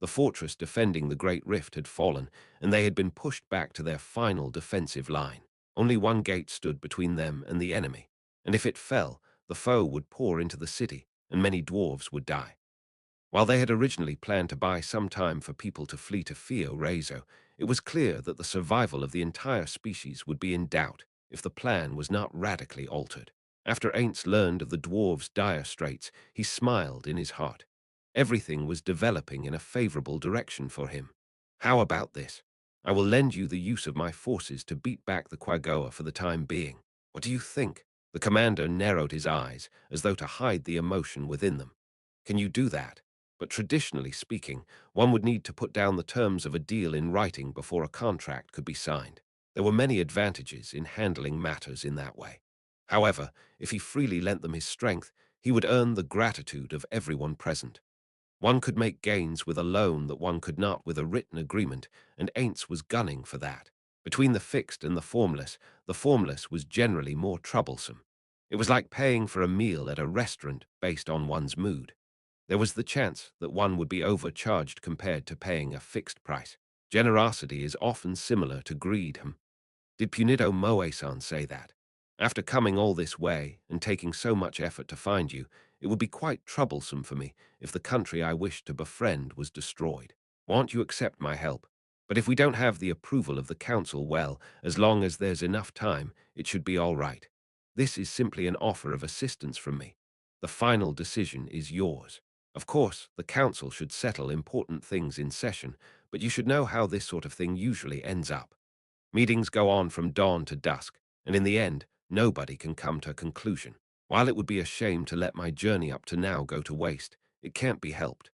The fortress defending the Great Rift had fallen, and they had been pushed back to their final defensive line. Only one gate stood between them and the enemy, and if it fell, the foe would pour into the city, and many dwarves would die. While they had originally planned to buy some time for people to flee to Fio Rezo, it was clear that the survival of the entire species would be in doubt if the plan was not radically altered. After Ainz learned of the dwarves' dire straits, he smiled in his heart. Everything was developing in a favorable direction for him. How about this? I will lend you the use of my forces to beat back the Quagoa for the time being. What do you think? The commander narrowed his eyes, as though to hide the emotion within them. Can you do that? But traditionally speaking, one would need to put down the terms of a deal in writing before a contract could be signed. There were many advantages in handling matters in that way. However, if he freely lent them his strength, he would earn the gratitude of everyone present. One could make gains with a loan that one could not with a written agreement, and Ainz was gunning for that. Between the fixed and the formless was generally more troublesome. It was like paying for a meal at a restaurant based on one's mood. There was the chance that one would be overcharged compared to paying a fixed price. Generosity is often similar to greed. Did Punido Moe-san say that? After coming all this way and taking so much effort to find you, it would be quite troublesome for me if the country I wished to befriend was destroyed. Won't you accept my help? But if we don't have the approval of the council, well, as long as there's enough time, it should be all right. This is simply an offer of assistance from me. The final decision is yours. Of course, the council should settle important things in session, but you should know how this sort of thing usually ends up. Meetings go on from dawn to dusk, and in the end, nobody can come to a conclusion. While it would be a shame to let my journey up to now go to waste, it can't be helped.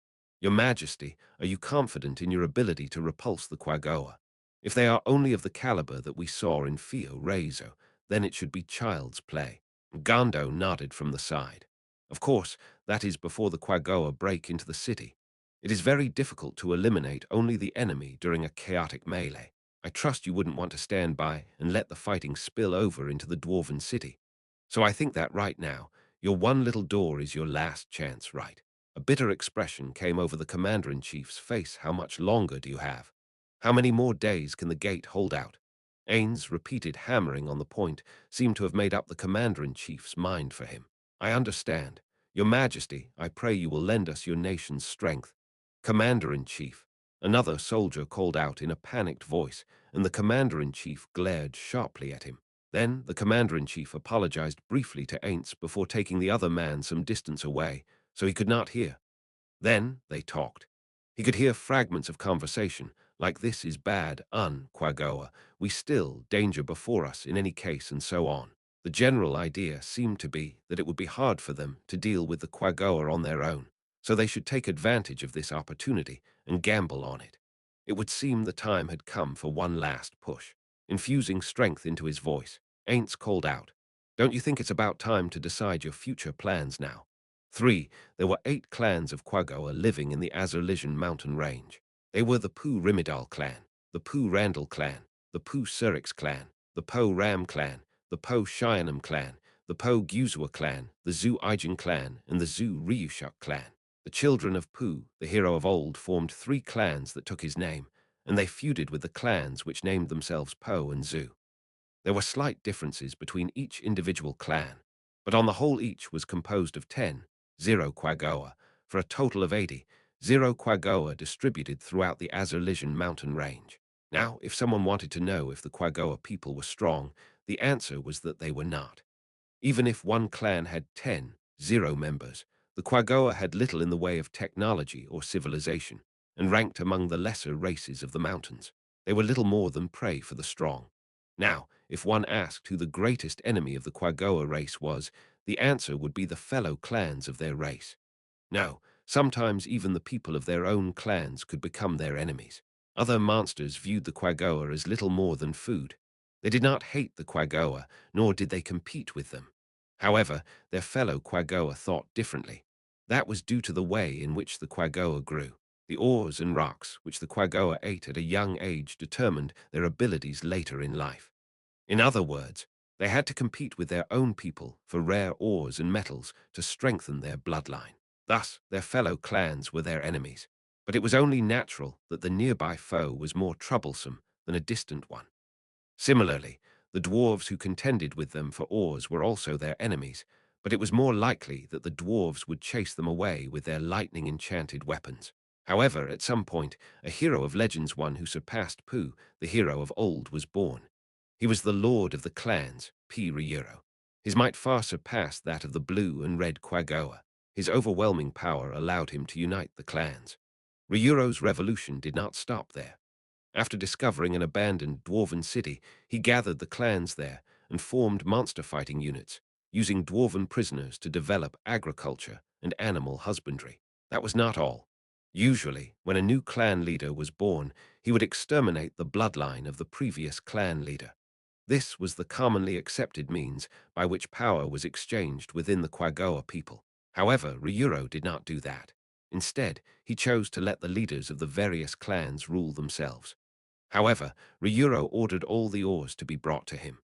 Your Majesty, are you confident in your ability to repulse the Quagoa? If they are only of the caliber that we saw in Fio Rezo, then it should be child's play. Gando nodded from the side. Of course, that is before the Quagoa break into the city. It is very difficult to eliminate only the enemy during a chaotic melee. I trust you wouldn't want to stand by and let the fighting spill over into the dwarven city. So I think that right now, your one little door is your last chance, right? A bitter expression came over the commander-in-chief's face. How much longer do you have? How many more days can the gate hold out? Ainz' repeated hammering on the point seemed to have made up the commander-in-chief's mind for him. I understand. Your Majesty, I pray you will lend us your nation's strength. Commander-in-chief. Another soldier called out in a panicked voice, and the commander-in-chief glared sharply at him. Then the commander-in-chief apologized briefly to Ainz before taking the other man some distance away, so he could not hear. Then they talked. He could hear fragments of conversation, like "this is bad, Quagoa, we still, danger before us in any case," and so on. The general idea seemed to be that it would be hard for them to deal with the Quagoa on their own, so they should take advantage of this opportunity and gamble on it. It would seem the time had come for one last push. Infusing strength into his voice, Ainz called out, "Don't you think it's about time to decide your future plans now?" 3. There were 8 clans of Quagoa living in the Azerlisian mountain range. They were the Pu Rimidal clan, the Pu Randall clan, the Pu Surix clan, the Po Ram clan, the Po Cheyennam clan, the Po Guzua clan, the Zu Ijin clan, and the Zu Ryushuk clan. The children of Pu, the hero of old, formed 3 clans that took his name, and they feuded with the clans which named themselves Po and Zu. There were slight differences between each individual clan, but on the whole each was composed of 10, 0 Quagoa, for a total of 80, 0 Quagoa distributed throughout the Azerlisian mountain range. Now, if someone wanted to know if the Quagoa people were strong, the answer was that they were not. Even if one clan had 10, 0 members, the Quagoa had little in the way of technology or civilization, and ranked among the lesser races of the mountains. They were little more than prey for the strong. Now, if one asked who the greatest enemy of the Quagoa race was, the answer would be the fellow clans of their race. No, sometimes even the people of their own clans could become their enemies. Other monsters viewed the Quagoa as little more than food. They did not hate the Quagoa, nor did they compete with them. However, their fellow Quagoa thought differently. That was due to the way in which the Quagoa grew. The ores and rocks which the Quagoa ate at a young age determined their abilities later in life. In other words, they had to compete with their own people for rare ores and metals to strengthen their bloodline. Thus, their fellow clans were their enemies. But it was only natural that the nearby foe was more troublesome than a distant one. Similarly, the dwarves who contended with them for ores were also their enemies, but it was more likely that the dwarves would chase them away with their lightning-enchanted weapons. However, at some point, a hero of legends, one who surpassed Pu, the hero of old, was born. He was the lord of the clans, Pi Ryuro. His might far surpassed that of the blue and red Quagoa. His overwhelming power allowed him to unite the clans. Ryuro's revolution did not stop there. After discovering an abandoned dwarven city, he gathered the clans there and formed monster fighting units, using dwarven prisoners to develop agriculture and animal husbandry. That was not all. Usually, when a new clan leader was born, he would exterminate the bloodline of the previous clan leader. This was the commonly accepted means by which power was exchanged within the Quagoa people. However, Ryuro did not do that. Instead, he chose to let the leaders of the various clans rule themselves. However, Ryuro ordered all the ores to be brought to him.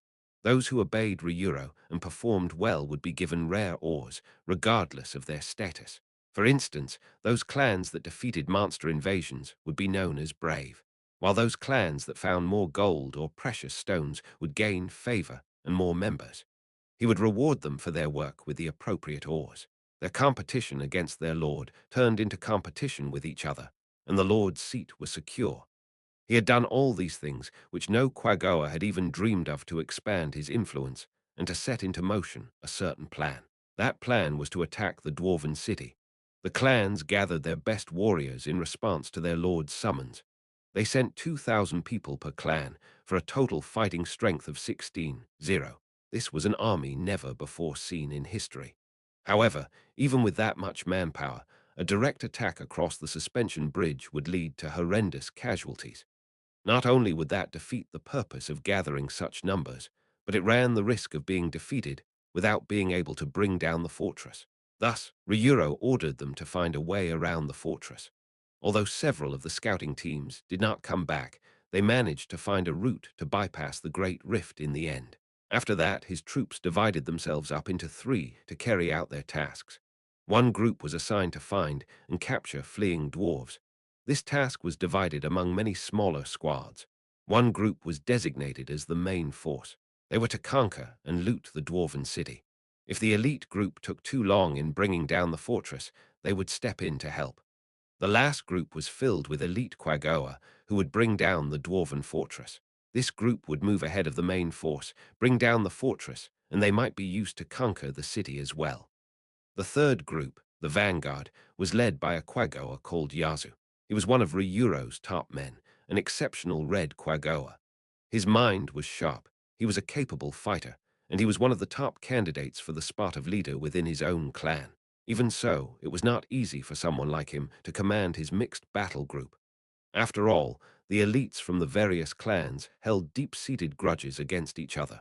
Those who obeyed Ryuro and performed well would be given rare ores, regardless of their status. For instance, those clans that defeated monster invasions would be known as brave, while those clans that found more gold or precious stones would gain favor and more members. He would reward them for their work with the appropriate ores. Their competition against their lord turned into competition with each other, and the lord's seat was secure. He had done all these things, which no Quagoa had even dreamed of, to expand his influence and to set into motion a certain plan. That plan was to attack the dwarven city. The clans gathered their best warriors in response to their lord's summons. They sent 2,000 people per clan for a total fighting strength of 16-0. This was an army never before seen in history. However, even with that much manpower, a direct attack across the suspension bridge would lead to horrendous casualties. Not only would that defeat the purpose of gathering such numbers, but it ran the risk of being defeated without being able to bring down the fortress. Thus, Ryuro ordered them to find a way around the fortress. Although several of the scouting teams did not come back, they managed to find a route to bypass the Great Rift in the end. After that, his troops divided themselves up into 3 to carry out their tasks. One group was assigned to find and capture fleeing dwarves. This task was divided among many smaller squads. One group was designated as the main force. They were to conquer and loot the dwarven city. If the elite group took too long in bringing down the fortress, they would step in to help. The last group was filled with elite Quagoa who would bring down the dwarven fortress. This group would move ahead of the main force, bring down the fortress, and they might be used to conquer the city as well. The third group, the vanguard, was led by a Quagoa called Yazu. He was one of Ryuro's top men, an exceptional red Quagoa. His mind was sharp, he was a capable fighter, and he was one of the top candidates for the spot of leader within his own clan. Even so, it was not easy for someone like him to command his mixed battle group. After all, the elites from the various clans held deep-seated grudges against each other.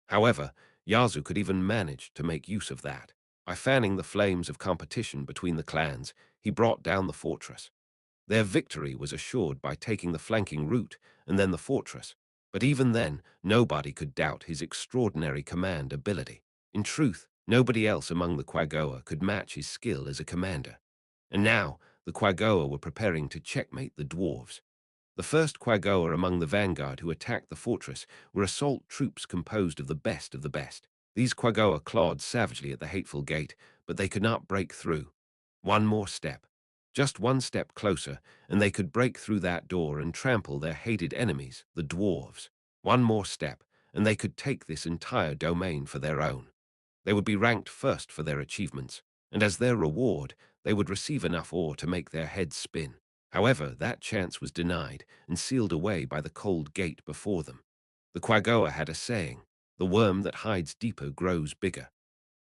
However, Yazoo could even manage to make use of that. By fanning the flames of competition between the clans, he brought down the fortress. Their victory was assured by taking the flanking route and then the fortress. But even then, nobody could doubt his extraordinary command ability. In truth, nobody else among the Quagoa could match his skill as a commander. And now, the Quagoa were preparing to checkmate the dwarves. The first Quagoa among the vanguard who attacked the fortress were assault troops composed of the best of the best. These Quagoa clawed savagely at the hateful gate, but they could not break through. One more step. Just one step closer, and they could break through that door and trample their hated enemies, the dwarves. One more step, and they could take this entire domain for their own. They would be ranked first for their achievements, and as their reward, they would receive enough ore to make their heads spin. However, that chance was denied and sealed away by the cold gate before them. The Quagoa had a saying, "The worm that hides deeper grows bigger."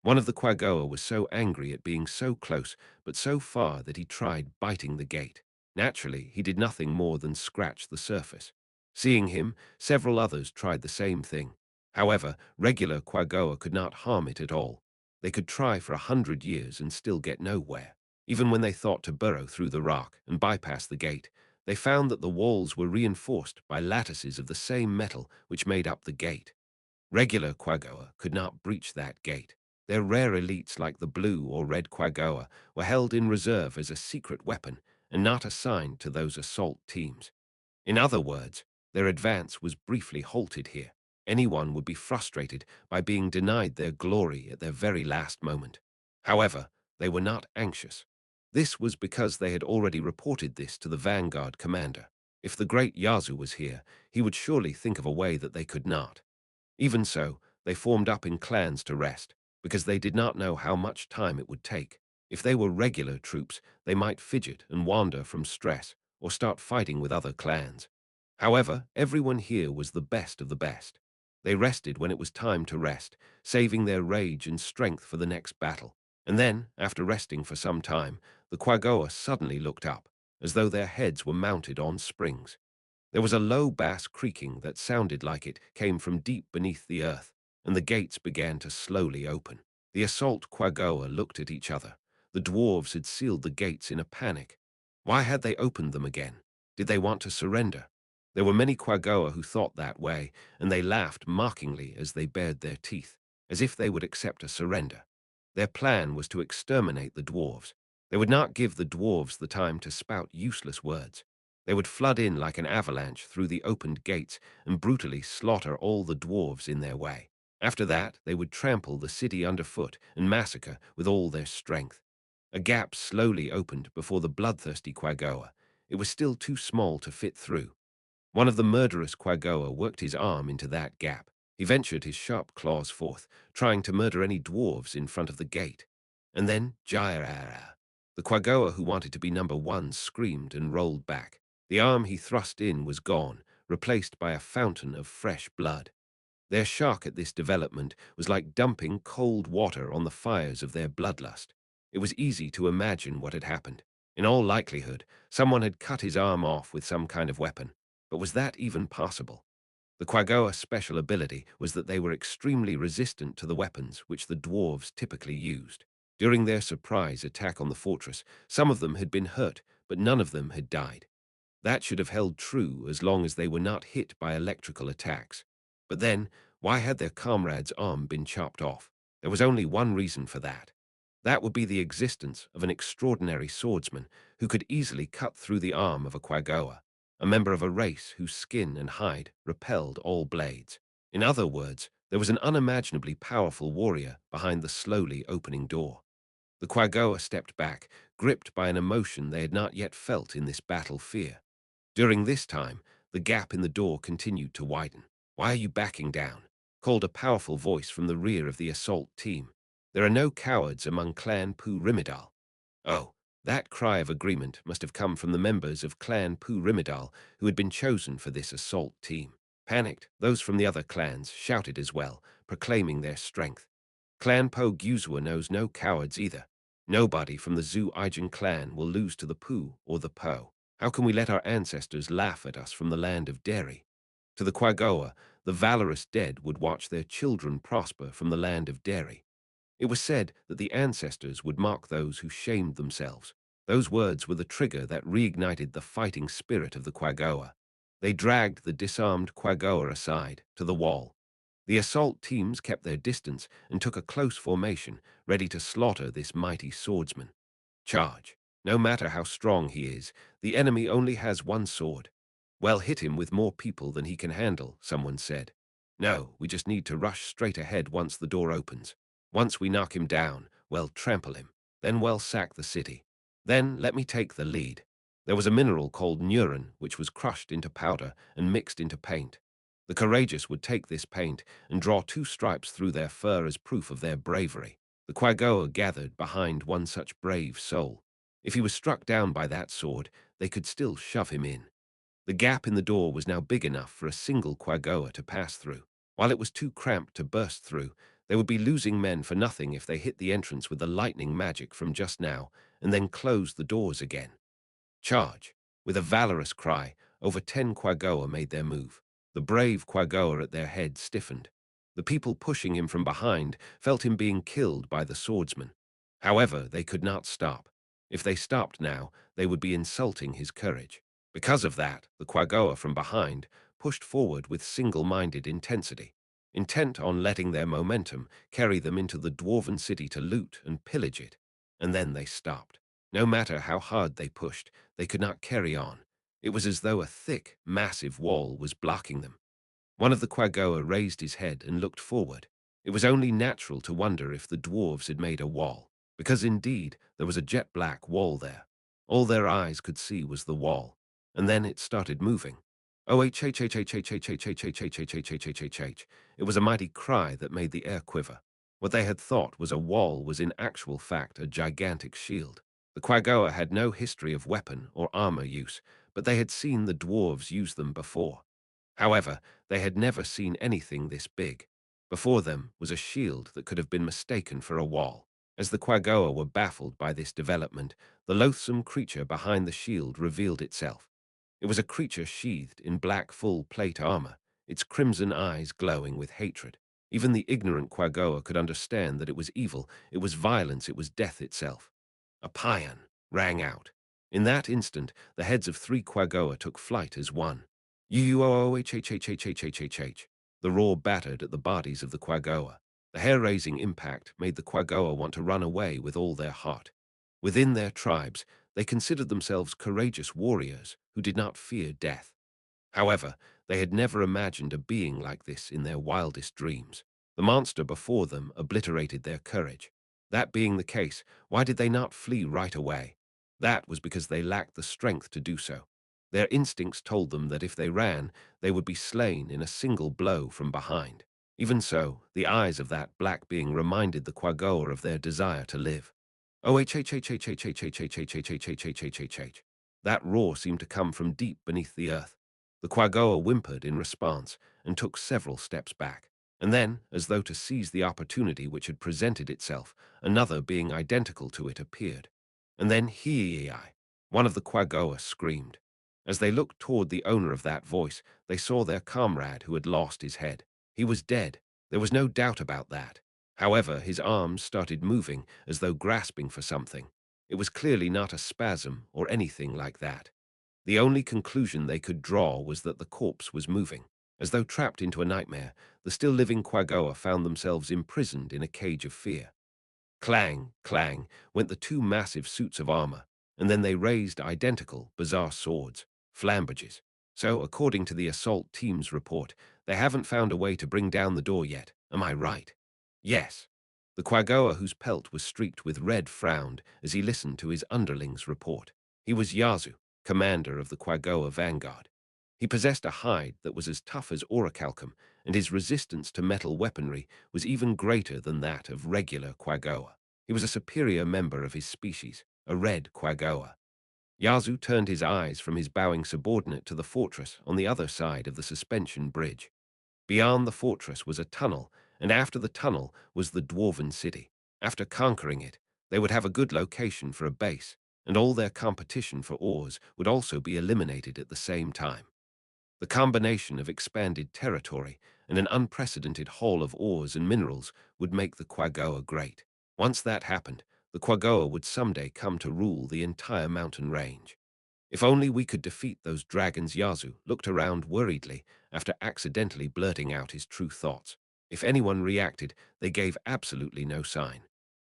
One of the Quagoa was so angry at being so close, but so far that he tried biting the gate. Naturally, he did nothing more than scratch the surface. Seeing him, several others tried the same thing. However, regular Quagoa could not harm it at all. They could try for 100 years and still get nowhere. Even when they thought to burrow through the rock and bypass the gate, they found that the walls were reinforced by lattices of the same metal which made up the gate. Regular Quagoa could not breach that gate. Their rare elites like the blue or red Quagoa were held in reserve as a secret weapon and not assigned to those assault teams. In other words, their advance was briefly halted here. Anyone would be frustrated by being denied their glory at their very last moment. However, they were not anxious. This was because they had already reported this to the vanguard commander. If the great Yazoo was here, he would surely think of a way that they could not. Even so, they formed up in clans to rest, because they did not know how much time it would take. If they were regular troops, they might fidget and wander from stress, or start fighting with other clans. However, everyone here was the best of the best. They rested when it was time to rest, saving their rage and strength for the next battle. And then, after resting for some time, the Quagoa suddenly looked up, as though their heads were mounted on springs. There was a low bass creaking that sounded like it came from deep beneath the earth, and the gates began to slowly open. The assault Quagoa looked at each other. The dwarves had sealed the gates in a panic. Why had they opened them again? Did they want to surrender? There were many Quagoa who thought that way, and they laughed mockingly as they bared their teeth, as if they would accept a surrender. Their plan was to exterminate the dwarves. They would not give the dwarves the time to spout useless words. They would flood in like an avalanche through the opened gates and brutally slaughter all the dwarves in their way. After that, they would trample the city underfoot and massacre with all their strength. A gap slowly opened before the bloodthirsty Quagoa. It was still too small to fit through. One of the murderous Quagoa worked his arm into that gap. He ventured his sharp claws forth, trying to murder any dwarves in front of the gate. And then, Jairara. The Quagoa who wanted to be number one screamed and rolled back. The arm he thrust in was gone, replaced by a fountain of fresh blood. Their shock at this development was like dumping cold water on the fires of their bloodlust. It was easy to imagine what had happened. In all likelihood, someone had cut his arm off with some kind of weapon. But was that even possible? The Quagoa's special ability was that they were extremely resistant to the weapons which the dwarves typically used. During their surprise attack on the fortress, some of them had been hurt, but none of them had died. That should have held true as long as they were not hit by electrical attacks. But then, why had their comrade's arm been chopped off? There was only one reason for that. That would be the existence of an extraordinary swordsman who could easily cut through the arm of a Quagoa, a member of a race whose skin and hide repelled all blades. In other words, there was an unimaginably powerful warrior behind the slowly opening door. The Quagoa stepped back, gripped by an emotion they had not yet felt in this battle fear. During this time, the gap in the door continued to widen. "Why are you backing down?" called a powerful voice from the rear of the assault team. "There are no cowards among Clan Pu Rimidal." Oh, that cry of agreement must have come from the members of Clan Pu Rimidal who had been chosen for this assault team. Panicked, those from the other clans shouted as well, proclaiming their strength. Clan Po Guzwa knows no cowards either. Nobody from the Zhu Ijan clan will lose to the Pu or the Po. How can we let our ancestors laugh at us from the land of Derry? To the Quagoa, the valorous dead would watch their children prosper from the land of Derry. It was said that the ancestors would mock those who shamed themselves. Those words were the trigger that reignited the fighting spirit of the Quagoa. They dragged the disarmed Quagoa aside, to the wall. The assault teams kept their distance and took a close formation, ready to slaughter this mighty swordsman. Charge. No matter how strong he is, the enemy only has one sword. Well, hit him with more people than he can handle, someone said. No, we just need to rush straight ahead once the door opens. Once we knock him down, well, trample him. Then well, sack the city. Then let me take the lead. There was a mineral called neuron, which was crushed into powder and mixed into paint. The courageous would take this paint and draw 2 stripes through their fur as proof of their bravery. The Quagoa gathered behind one such brave soul. If he was struck down by that sword, they could still shove him in. The gap in the door was now big enough for a single Quagoa to pass through. While it was too cramped to burst through, they would be losing men for nothing if they hit the entrance with the lightning magic from just now and then closed the doors again. Charge! With a valorous cry, over 10 Quagoa made their move. The brave Quagoa at their head stiffened. The people pushing him from behind felt him being killed by the swordsman. However, they could not stop. If they stopped now, they would be insulting his courage. Because of that, the Quagoa from behind pushed forward with single-minded intensity, intent on letting their momentum carry them into the dwarven city to loot and pillage it. And then they stopped. No matter how hard they pushed, they could not carry on. It was as though a thick, massive wall was blocking them. One of the Quagoa raised his head and looked forward. It was only natural to wonder if the dwarves had made a wall, because indeed there was a jet-black wall there. All their eyes could see was the wall, and then it started moving. Oh-H-H-H-H-H-H-H-H-H-H-H-H-H-H-H-H-H. It was a mighty cry that made the air quiver. What they had thought was a wall was in actual fact a gigantic shield. The Quagoa had no history of weapon or armor use, but they had seen the dwarves use them before. However, they had never seen anything this big. Before them was a shield that could have been mistaken for a wall. As the Quagoa were baffled by this development, the loathsome creature behind the shield revealed itself. It was a creature sheathed in black full-plate armor, its crimson eyes glowing with hatred. Even the ignorant Quagoa could understand that it was evil, it was violence, it was death itself. A paean rang out. In that instant, the heads of 3 Quagoa took flight as one. U-O-O-H-H-H-H-H-H-H-H-H. The roar battered at the bodies of the Quagoa. The hair-raising impact made the Quagoa want to run away with all their heart. Within their tribes, they considered themselves courageous warriors who did not fear death. However, they had never imagined a being like this in their wildest dreams. The monster before them obliterated their courage. That being the case, why did they not flee right away? That was because they lacked the strength to do so. Their instincts told them that if they ran, they would be slain in a single blow from behind. Even so, the eyes of that black being reminded the Quagoa of their desire to live. Oh-H-H-H-H-H-H-H-H-H-H-H-H-H-H-H-H. That roar seemed to come from deep beneath the earth. The Quagoa whimpered in response and took several steps back. And then, as though to seize the opportunity which had presented itself, another being identical to it appeared. And then Hee-I, one of the Quagoa screamed. As they looked toward the owner of that voice, they saw their comrade who had lost his head. He was dead. There was no doubt about that. However, his arms started moving as though grasping for something. It was clearly not a spasm or anything like that. The only conclusion they could draw was that the corpse was moving. As though trapped into a nightmare, the still-living Quagoa found themselves imprisoned in a cage of fear. Clang, clang, went the 2 massive suits of armor, and then they raised identical, bizarre swords, flambages. So, according to the assault team's report, they haven't found a way to bring down the door yet. Am I right? Yes. The Quagoa whose pelt was streaked with red frowned as he listened to his underling's report. He was Yazoo, commander of the Quagoa vanguard. He possessed a hide that was as tough as orichalcum, and his resistance to metal weaponry was even greater than that of regular Quagoa. He was a superior member of his species, a red Quagoa. Yazoo turned his eyes from his bowing subordinate to the fortress on the other side of the suspension bridge. Beyond the fortress was a tunnel, and after the tunnel was the dwarven city. After conquering it, they would have a good location for a base. and all their competition for ores would also be eliminated at the same time. The combination of expanded territory and an unprecedented haul of ores and minerals would make the Quagoa great. Once that happened, the Quagoa would someday come to rule the entire mountain range. If only we could defeat those dragons. Yazoo looked around worriedly after accidentally blurting out his true thoughts. If anyone reacted, they gave absolutely no sign.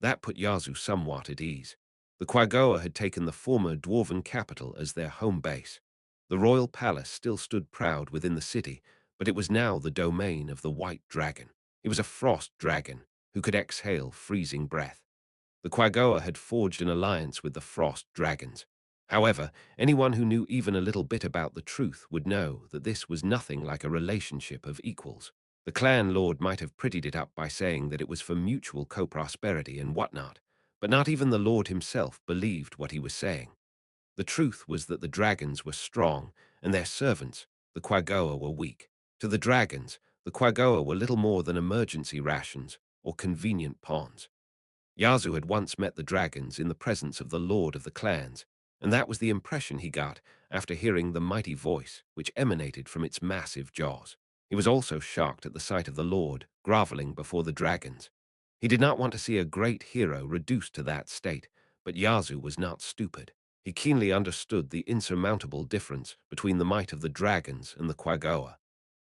That put Yazoo somewhat at ease. The Quagoa had taken the former dwarven capital as their home base. The royal palace still stood proud within the city, but it was now the domain of the white dragon. He was a frost dragon who could exhale freezing breath. The Quagoa had forged an alliance with the frost dragons. However, anyone who knew even a little bit about the truth would know that this was nothing like a relationship of equals. The clan lord might have prettied it up by saying that it was for mutual co-prosperity and whatnot, but not even the lord himself believed what he was saying. The truth was that the dragons were strong, and their servants, the Quagoa, were weak. To the dragons, the Quagoa were little more than emergency rations or convenient pawns. Yazoo had once met the dragons in the presence of the lord of the clans, and that was the impression he got after hearing the mighty voice which emanated from its massive jaws. He was also shocked at the sight of the lord groveling before the dragons. He did not want to see a great hero reduced to that state, but Yazoo was not stupid. He keenly understood the insurmountable difference between the might of the dragons and the Quagoa.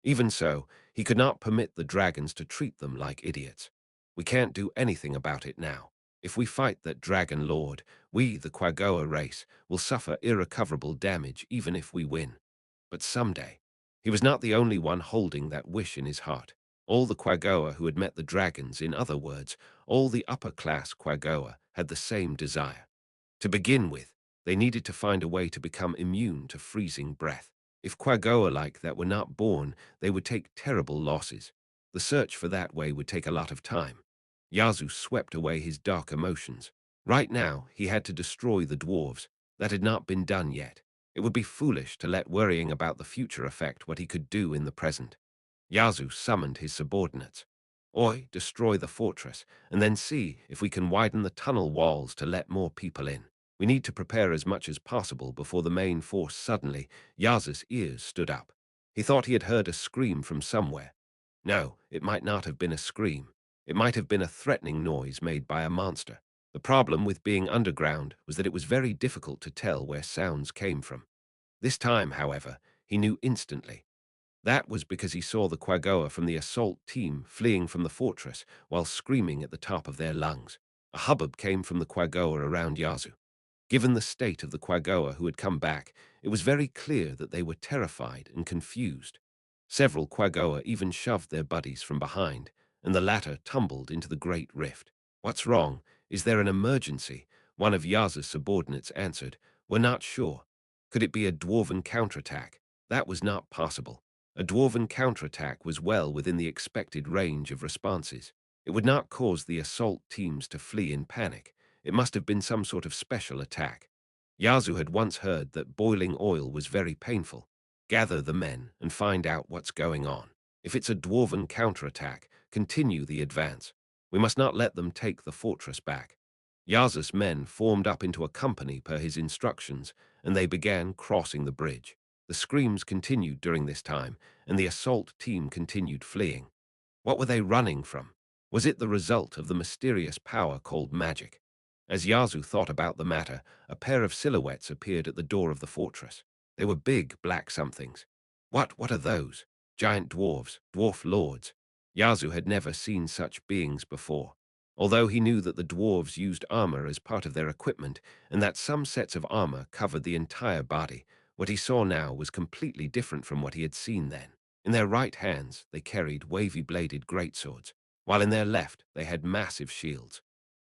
Even so, he could not permit the dragons to treat them like idiots. We can't do anything about it now. If we fight that dragon lord, we, the Quagoa race, will suffer irrecoverable damage even if we win. But someday. He was not the only one holding that wish in his heart. All the Quagoa who had met the dragons, in other words, all the upper-class Quagoa, had the same desire. To begin with, they needed to find a way to become immune to freezing breath. If Quagoa like that were not born, they would take terrible losses. The search for that way would take a lot of time. Yazoo swept away his dark emotions. Right now, he had to destroy the dwarves. That had not been done yet. It would be foolish to let worrying about the future affect what he could do in the present. Yazoo summoned his subordinates. Oi, destroy the fortress, and then see if we can widen the tunnel walls to let more people in. We need to prepare as much as possible before the main force. Suddenly, Yazoo's ears stood up. He thought he had heard a scream from somewhere. No, it might not have been a scream. It might have been a threatening noise made by a monster. The problem with being underground was that it was very difficult to tell where sounds came from. This time, however, he knew instantly. That was because he saw the Quagoa from the assault team fleeing from the fortress while screaming at the top of their lungs. A hubbub came from the Quagoa around Yazoo. Given the state of the Quagoa who had come back, it was very clear that they were terrified and confused. Several Quagoa even shoved their buddies from behind, and the latter tumbled into the great rift. "What's wrong? Is there an emergency?" One of Yazoo's subordinates answered. "We're not sure. Could it be a dwarven counterattack?" That was not possible. A dwarven counterattack was well within the expected range of responses. It would not cause the assault teams to flee in panic. It must have been some sort of special attack. Yazoo had once heard that boiling oil was very painful. Gather the men and find out what's going on. If it's a dwarven counterattack, continue the advance. We must not let them take the fortress back. Yazoo's men formed up into a company per his instructions, and they began crossing the bridge. The screams continued during this time, and the assault team continued fleeing. What were they running from? Was it the result of the mysterious power called magic? As Yazoo thought about the matter, a pair of silhouettes appeared at the door of the fortress. They were big, black somethings. What are those? Giant dwarves, dwarf lords. Yazoo had never seen such beings before. Although he knew that the dwarves used armor as part of their equipment, and that some sets of armor covered the entire body, what he saw now was completely different from what he had seen then. In their right hands, they carried wavy-bladed greatswords, while in their left, they had massive shields.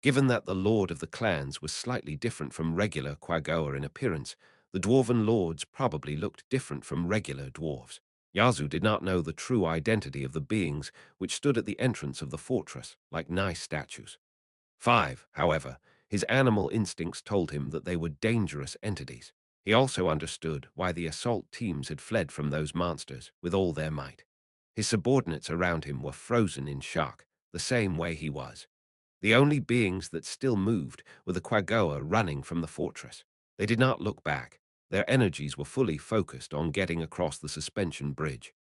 Given that the lord of the clans was slightly different from regular Quagoa in appearance, the dwarven lords probably looked different from regular dwarves. Yazoo did not know the true identity of the beings which stood at the entrance of the fortress, like nice statues. However, his animal instincts told him that they were dangerous entities. He also understood why the assault teams had fled from those monsters with all their might. His subordinates around him were frozen in shock, the same way he was. The only beings that still moved were the Quagoa running from the fortress. They did not look back. Their energies were fully focused on getting across the suspension bridge.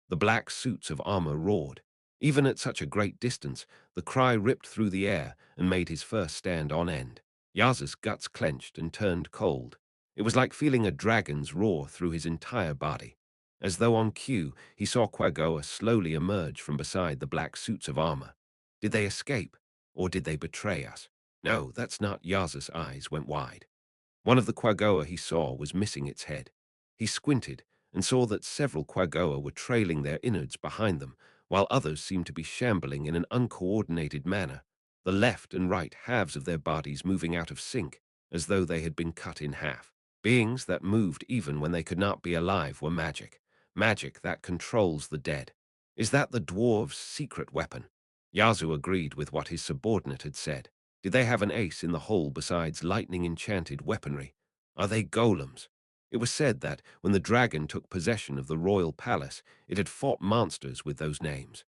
The black suits of armor roared. Even at such a great distance, the cry ripped through the air and made his fur stand on end. Yaza's guts clenched and turned cold. It was like feeling a dragon's roar through his entire body. As though on cue, he saw Quagoa slowly emerge from beside the black suits of armor. Did they escape? Or did they betray us? No, that's not. Yaza's eyes went wide. One of the Quagoa he saw was missing its head. He squinted and saw that several Quagoa were trailing their innards behind them, while others seemed to be shambling in an uncoordinated manner, the left and right halves of their bodies moving out of sync, as though they had been cut in half. Beings that moved even when they could not be alive were magic. Magic that controls the dead. Is that the dwarves' secret weapon? Yazoo agreed with what his subordinate had said. Did they have an ace in the hole besides lightning-enchanted weaponry? Are they golems? It was said that when the dragon took possession of the royal palace, it had fought monsters with those names.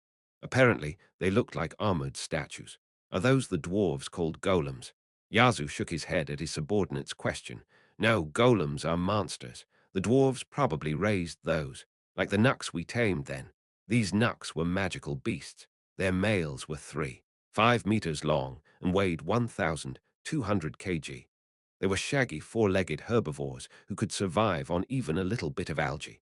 Apparently, they looked like armored statues. Are those the dwarves called golems? Yazoo shook his head at his subordinate's question. No, golems are monsters. The dwarves probably raised those. Like the Nuks we tamed then. These Nuks were magical beasts. Their males were 5 meters long and weighed 1,200 kg. They were shaggy, four-legged herbivores who could survive on even a little bit of algae.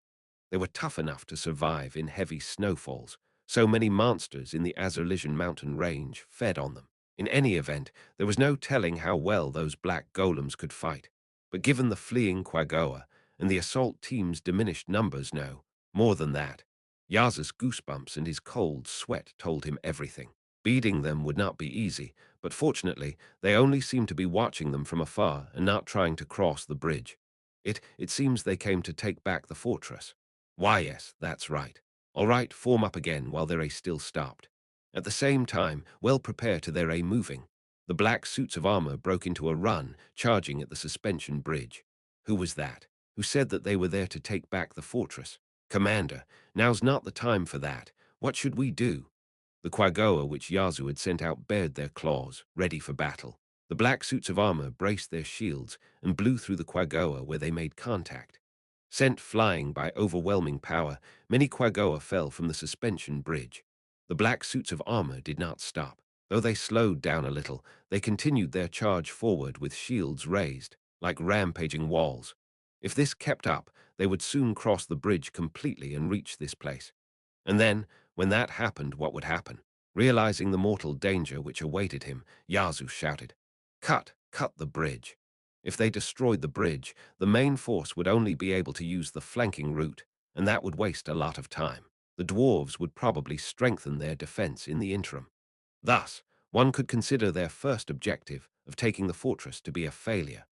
They were tough enough to survive in heavy snowfalls. So many monsters in the Azerlisian mountain range fed on them. In any event, there was no telling how well those black golems could fight. But given the fleeing Quagoa and the assault team's diminished numbers, no, more than that. Yaza's goosebumps and his cold sweat told him everything. Beating them would not be easy, but fortunately, they only seemed to be watching them from afar and not trying to cross the bridge. It seems they came to take back the fortress. Why, yes, that's right. All right, form up again while their A still stopped. At the same time, well prepare to their A moving. The black suits of armor broke into a run, charging at the suspension bridge. Who was that? Who said that they were there to take back the fortress? Commander, now's not the time for that. What should we do? The Quagoa which Yazoo had sent out bared their claws, ready for battle. The black suits of armor braced their shields and blew through the Quagoa where they made contact. Sent flying by overwhelming power, many Quagoa fell from the suspension bridge. The black suits of armor did not stop. Though they slowed down a little, they continued their charge forward with shields raised, like rampaging walls. If this kept up, they would soon cross the bridge completely and reach this place. And then, when that happened, what would happen? Realizing the mortal danger which awaited him, Yazoo shouted, Cut the bridge. If they destroyed the bridge, the main force would only be able to use the flanking route, and that would waste a lot of time. The dwarves would probably strengthen their defense in the interim. Thus, one could consider their first objective of taking the fortress to be a failure.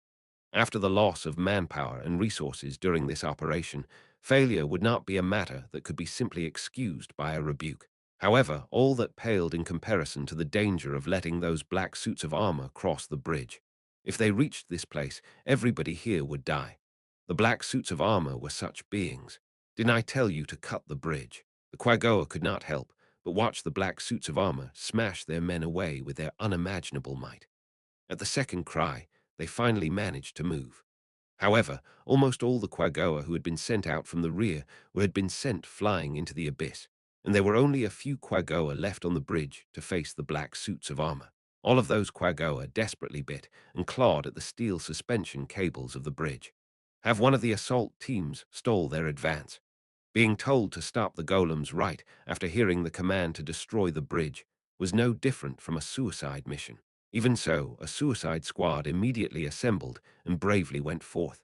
After the loss of manpower and resources during this operation, failure would not be a matter that could be simply excused by a rebuke. However, all that paled in comparison to the danger of letting those black suits of armor cross the bridge. If they reached this place, everybody here would die. The black suits of armor were such beings. Didn't I tell you to cut the bridge? The Quagoa could not help but watch the black suits of armor smash their men away with their unimaginable might. At the second cry, they finally managed to move. However, almost all the Quagoa who had been sent out from the rear had been sent flying into the abyss, and there were only a few Quagoa left on the bridge to face the black suits of armor. All of those Quagoa desperately bit and clawed at the steel suspension cables of the bridge. Have one of the assault teams stall their advance. Being told to stop the golems right after hearing the command to destroy the bridge was no different from a suicide mission. Even so, a suicide squad immediately assembled and bravely went forth.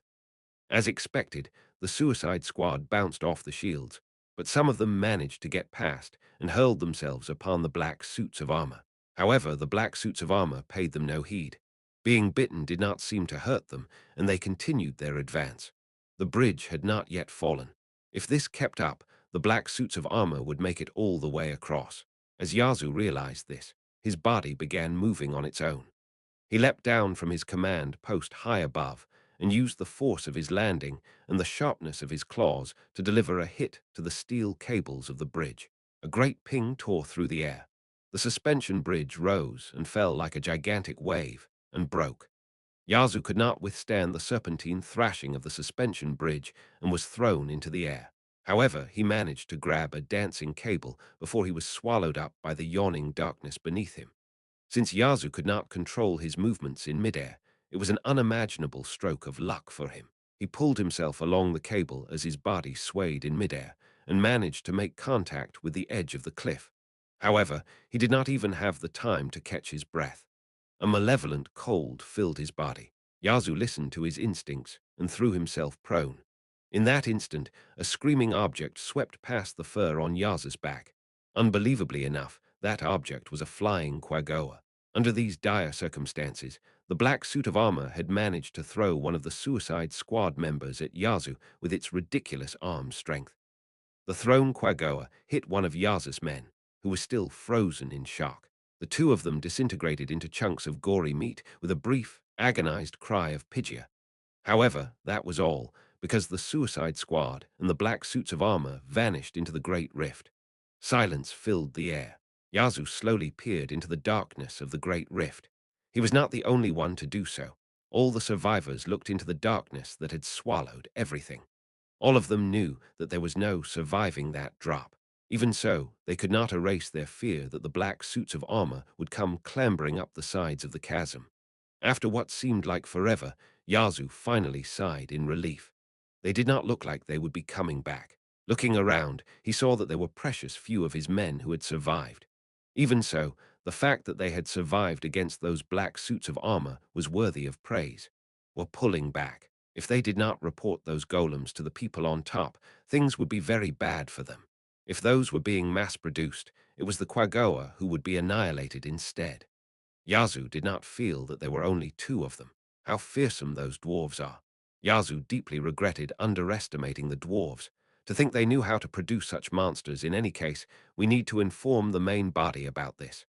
As expected, the suicide squad bounced off the shields, but some of them managed to get past and hurled themselves upon the black suits of armor. However, the black suits of armor paid them no heed. Being bitten did not seem to hurt them, and they continued their advance. The bridge had not yet fallen. If this kept up, the black suits of armor would make it all the way across. As Yazoo realized this, his body began moving on its own. He leapt down from his command post high above and used the force of his landing and the sharpness of his claws to deliver a hit to the steel cables of the bridge. A great ping tore through the air. The suspension bridge rose and fell like a gigantic wave and broke. Yazoo could not withstand the serpentine thrashing of the suspension bridge and was thrown into the air. However, he managed to grab a dancing cable before he was swallowed up by the yawning darkness beneath him. Since Yazoo could not control his movements in midair, it was an unimaginable stroke of luck for him. He pulled himself along the cable as his body swayed in midair and managed to make contact with the edge of the cliff. However, he did not even have the time to catch his breath. A malevolent cold filled his body. Yazoo listened to his instincts and threw himself prone. In that instant, a screaming object swept past the fur on Yazoo's back. Unbelievably enough, that object was a flying quaggoa. Under these dire circumstances, the black suit of armor had managed to throw one of the Suicide Squad members at Yazoo with its ridiculous arm strength. The thrown quaggoa hit one of Yazoo's men, who was still frozen in shock. The two of them disintegrated into chunks of gory meat with a brief, agonized cry of Pygia. However, that was all, because the Suicide Squad and the black suits of armor vanished into the Great Rift. Silence filled the air. Yazoo slowly peered into the darkness of the Great Rift. He was not the only one to do so. All the survivors looked into the darkness that had swallowed everything. All of them knew that there was no surviving that drop. Even so, they could not erase their fear that the black suits of armor would come clambering up the sides of the chasm. After what seemed like forever, Yazoo finally sighed in relief. They did not look like they would be coming back. Looking around, he saw that there were precious few of his men who had survived. Even so, the fact that they had survived against those black suits of armor was worthy of praise. Were pulling back. If they did not report those golems to the people on top, things would be very bad for them. If those were being mass-produced, it was the quaggoa who would be annihilated instead. Yazoo did not feel that there were only two of them. How fearsome those dwarves are. Yazoo deeply regretted underestimating the dwarves. To think they knew how to produce such monsters. In any case, we need to inform the main body about this.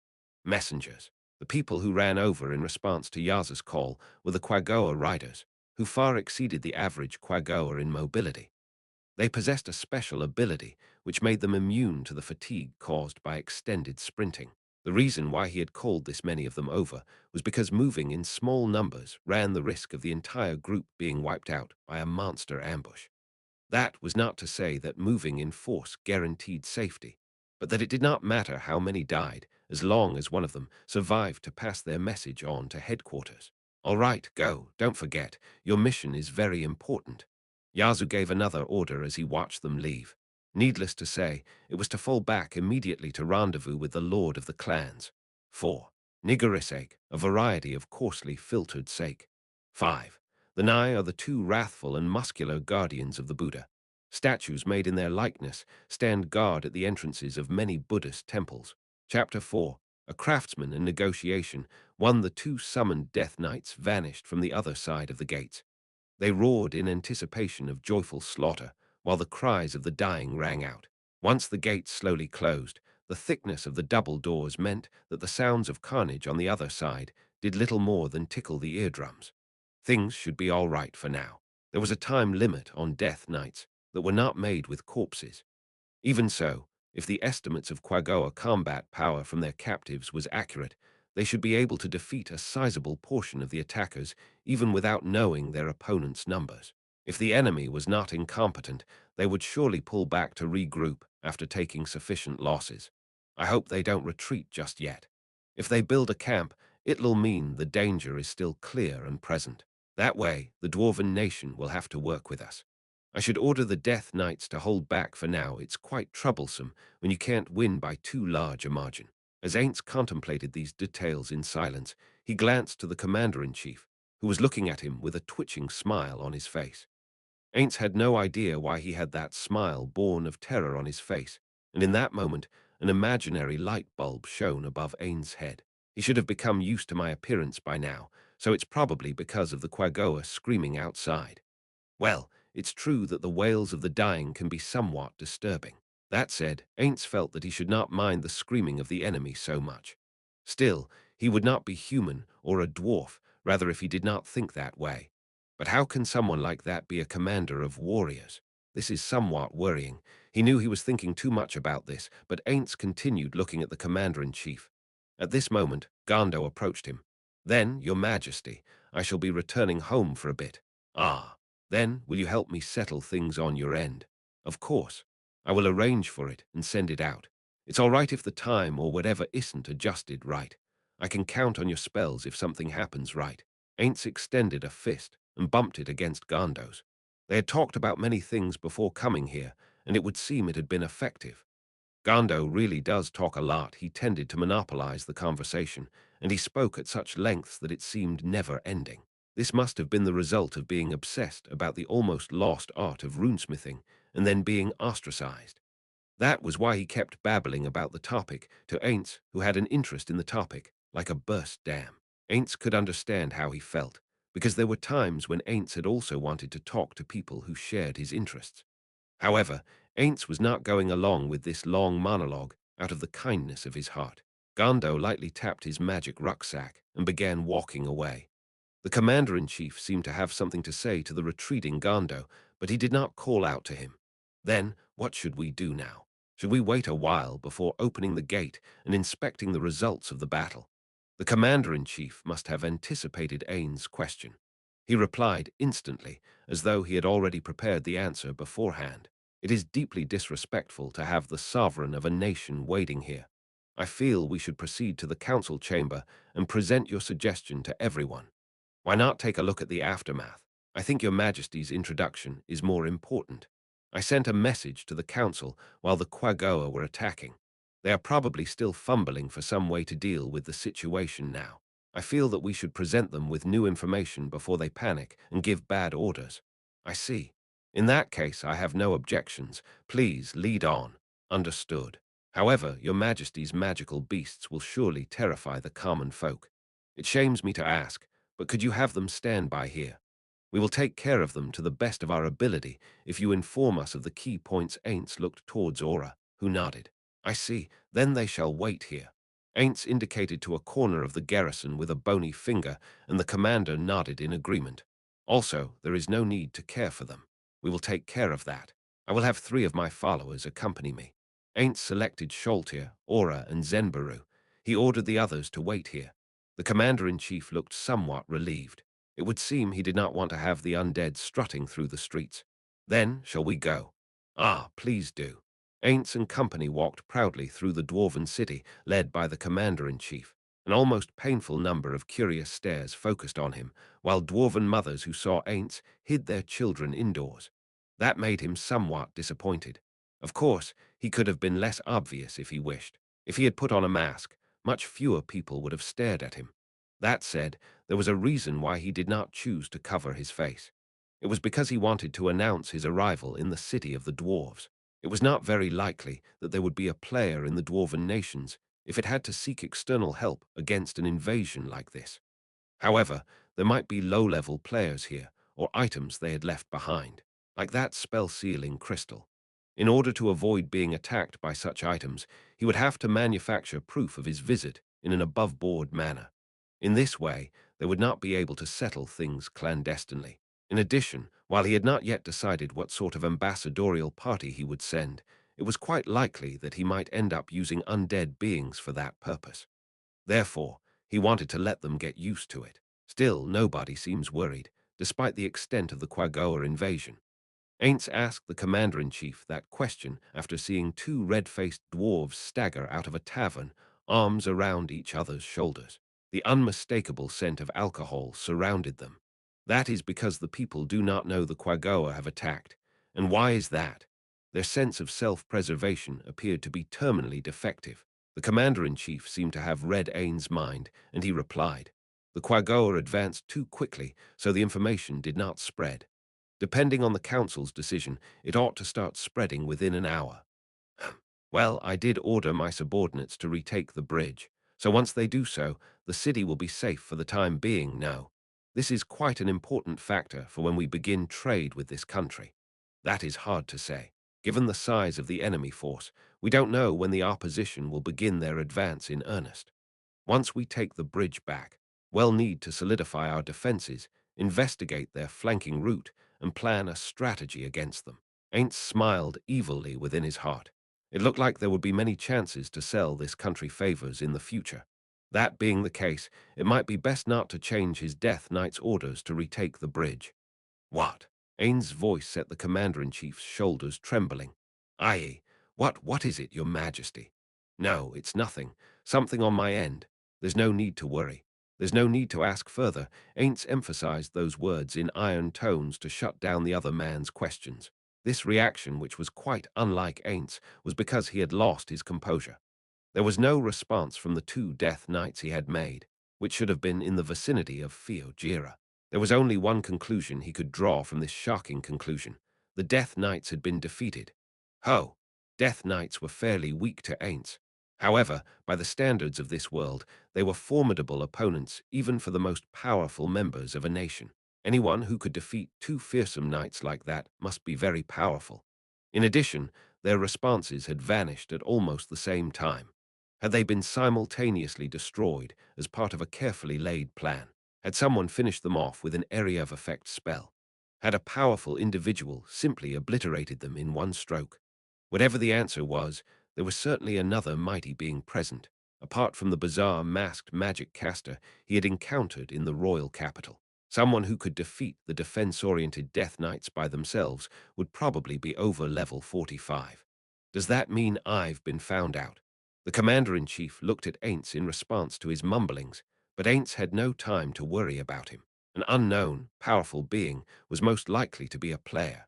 Messengers. The people who ran over in response to Yazoo's call were the quaggoa riders, who far exceeded the average quaggoa in mobility. They possessed a special ability which made them immune to the fatigue caused by extended sprinting. The reason why he had called this many of them over was because moving in small numbers ran the risk of the entire group being wiped out by a monster ambush. That was not to say that moving in force guaranteed safety, but that it did not matter how many died as long as one of them survived to pass their message on to headquarters. All right, go. Don't forget, your mission is very important. Yazoo gave another order as he watched them leave. Needless to say, it was to fall back immediately to rendezvous with the Lord of the Clans. 4. Niggerisake, a variety of coarsely filtered sake. 5. The Nai are the two wrathful and muscular guardians of the Buddha. Statues made in their likeness stand guard at the entrances of many Buddhist temples. Chapter 4. A craftsman in negotiation, one the two summoned death knights vanished from the other side of the gates. They roared in anticipation of joyful slaughter, while the cries of the dying rang out. Once the gates slowly closed, the thickness of the double doors meant that the sounds of carnage on the other side did little more than tickle the eardrums. Things should be all right for now. There was a time limit on death knights that were not made with corpses. Even so, if the estimates of quaggoa combat power from their captives was accurate, they should be able to defeat a sizable portion of the attackers even without knowing their opponent's numbers. If the enemy was not incompetent, they would surely pull back to regroup after taking sufficient losses. I hope they don't retreat just yet. If they build a camp, it'll mean the danger is still clear and present. That way, the Dwarven nation will have to work with us. I should order the Death Knights to hold back for now. It's quite troublesome when you can't win by too large a margin. As Ainz contemplated these details in silence, he glanced to the Commander-in-Chief, who was looking at him with a twitching smile on his face. Ainz had no idea why he had that smile born of terror on his face, and in that moment, an imaginary light bulb shone above Ainz's head. He should have become used to my appearance by now, so it's probably because of the quaggoa screaming outside. Well, it's true that the wails of the dying can be somewhat disturbing. That said, Ainz felt that he should not mind the screaming of the enemy so much. Still, he would not be human or a dwarf, rather if he did not think that way. But how can someone like that be a commander of warriors? This is somewhat worrying. He knew he was thinking too much about this, but Ainz continued looking at the commander-in-chief. At this moment, Gando approached him. Then, Your Majesty, I shall be returning home for a bit. Ah, then will you help me settle things on your end? Of course. I will arrange for it and send it out. It's all right if the time or whatever isn't adjusted right. I can count on your spells if something happens right. Ainz extended a fist and bumped it against Gando's. They had talked about many things before coming here, and it would seem it had been effective. Gando really does talk a lot. He tended to monopolize the conversation, and he spoke at such lengths that it seemed never ending. This must have been the result of being obsessed about the almost lost art of runesmithing and then being ostracized. That was why he kept babbling about the topic to Ainz, who had an interest in the topic, like a burst dam. Ainz could understand how he felt, because there were times when Ainz had also wanted to talk to people who shared his interests. However, Ainz was not going along with this long monologue out of the kindness of his heart. Gando lightly tapped his magic rucksack and began walking away. The commander-in-chief seemed to have something to say to the retreating Gando, but he did not call out to him. Then, what should we do now? Should we wait a while before opening the gate and inspecting the results of the battle? The commander-in-chief must have anticipated Ainz's question. He replied instantly, as though he had already prepared the answer beforehand. It is deeply disrespectful to have the sovereign of a nation waiting here. I feel we should proceed to the council chamber and present your suggestion to everyone. Why not take a look at the aftermath? I think Your Majesty's introduction is more important. I sent a message to the council while the Quagoa were attacking. They are probably still fumbling for some way to deal with the situation now. I feel that we should present them with new information before they panic and give bad orders. I see. In that case, I have no objections. Please lead on. Understood. However, Your Majesty's magical beasts will surely terrify the common folk. It shames me to ask, but could you have them stand by here? We will take care of them to the best of our ability if you inform us of the key points. Ainz looked towards Aura, who nodded. I see, then they shall wait here. Ainz indicated to a corner of the garrison with a bony finger, and the commander nodded in agreement. Also, there is no need to care for them. We will take care of that. I will have 3 of my followers accompany me. Ainz selected Sholtir, Aura, and Zenbaru. He ordered the others to wait here. The commander-in-chief looked somewhat relieved. It would seem he did not want to have the undead strutting through the streets. Then, shall we go? Ah, please do. Ainz and company walked proudly through the dwarven city, led by the commander-in-chief. An almost painful number of curious stares focused on him, while dwarven mothers who saw Ainz hid their children indoors. That made him somewhat disappointed. Of course, he could have been less obvious if he wished. If he had put on a mask, much fewer people would have stared at him. That said, there was a reason why he did not choose to cover his face. It was because he wanted to announce his arrival in the city of the dwarves. It was not very likely that there would be a player in the dwarven nations if it had to seek external help against an invasion like this. However, there might be low-level players here, or items they had left behind, like that spell-sealing crystal. In order to avoid being attacked by such items, he would have to manufacture proof of his visit in an above-board manner. In this way, they would not be able to settle things clandestinely. In addition, while he had not yet decided what sort of ambassadorial party he would send, it was quite likely that he might end up using undead beings for that purpose. Therefore, he wanted to let them get used to it. Still, nobody seems worried, despite the extent of the Quagoa invasion. Ainz asked the commander-in-chief that question after seeing 2 red-faced dwarves stagger out of a tavern, arms around each other's shoulders. The unmistakable scent of alcohol surrounded them. That is because the people do not know the Quagoa have attacked. And why is that? Their sense of self-preservation appeared to be terminally defective. The commander-in-chief seemed to have read Ainz's mind, and he replied. The Quagoa advanced too quickly, so the information did not spread. Depending on the council's decision, it ought to start spreading within an hour. Well, I did order my subordinates to retake the bridge, so once they do so, the city will be safe for the time being now. This is quite an important factor for when we begin trade with this country. That is hard to say. Given the size of the enemy force, we don't know when the opposition will begin their advance in earnest. Once we take the bridge back, we'll need to solidify our defenses, investigate their flanking route, and plan a strategy against them. Ainz smiled evilly within his heart. It looked like there would be many chances to sell this country favors in the future. That being the case, it might be best not to change his Death Knight's orders to retake the bridge. What? Ain's voice set the commander-in-chief's shoulders trembling. Aye, what is it, your majesty? No, it's nothing. Something on my end. There's no need to worry. There's no need to ask further. Ain't emphasized those words in iron tones to shut down the other man's questions. This reaction, which was quite unlike Ain's, was because he had lost his composure. There was no response from the two Death Knights he had made, which should have been in the vicinity of Fiojira. There was only one conclusion he could draw from this shocking conclusion. The Death Knights had been defeated. Ho! Death Knights were fairly weak to Ainz. However, by the standards of this world, they were formidable opponents even for the most powerful members of a nation. Anyone who could defeat two fearsome knights like that must be very powerful. In addition, their responses had vanished at almost the same time. Had they been simultaneously destroyed as part of a carefully laid plan? Had someone finished them off with an area of effect spell? Had a powerful individual simply obliterated them in one stroke? Whatever the answer was, there was certainly another mighty being present, apart from the bizarre masked magic caster he had encountered in the royal capital. Someone who could defeat the defense-oriented Death Knights by themselves would probably be over level 45. Does that mean I've been found out? The commander-in-chief looked at Ainz in response to his mumblings, but Ainz had no time to worry about him. An unknown, powerful being was most likely to be a player.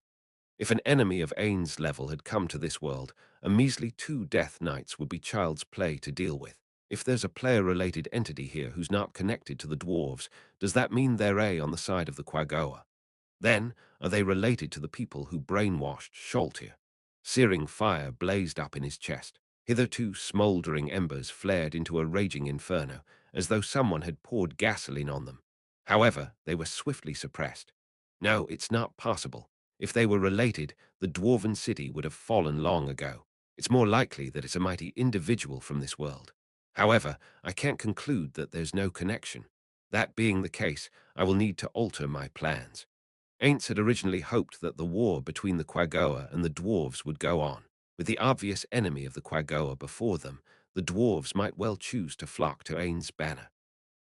If an enemy of Ain's level had come to this world, a measly 2 Death Knights would be child's play to deal with. If there's a player-related entity here who's not connected to the dwarves, does that mean they're on the side of the Quagoa? Then, are they related to the people who brainwashed Sholtir? Searing fire blazed up in his chest. Hitherto smouldering embers flared into a raging inferno, as though someone had poured gasoline on them. However, they were swiftly suppressed. No, it's not possible. If they were related, the dwarven city would have fallen long ago. It's more likely that it's a mighty individual from this world. However, I can't conclude that there's no connection. That being the case, I will need to alter my plans. Ainz had originally hoped that the war between the Quagoa and the dwarves would go on. With the obvious enemy of the Quagoa before them, the dwarves might well choose to flock to Ainz's banner.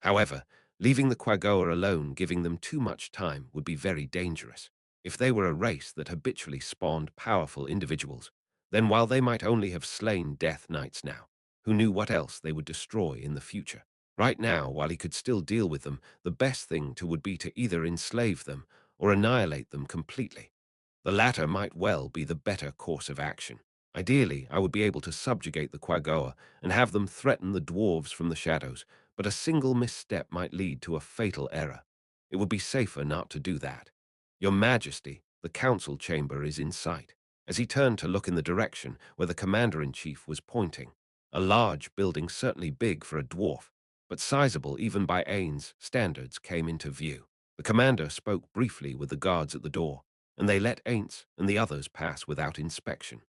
However, leaving the Quagoa alone, giving them too much time, would be very dangerous. If they were a race that habitually spawned powerful individuals, then while they might only have slain Death Knights now, who knew what else they would destroy in the future? Right now, while he could still deal with them, the best thing would be to either enslave them or annihilate them completely. The latter might well be the better course of action. Ideally, I would be able to subjugate the Quagoa and have them threaten the dwarves from the shadows, but a single misstep might lead to a fatal error. It would be safer not to do that. Your Majesty, the council chamber is in sight. As he turned to look in the direction where the commander-in-chief was pointing, a large building, certainly big for a dwarf, but sizable even by Ain's standards, came into view. The commander spoke briefly with the guards at the door, and they let Ainz and the others pass without inspection.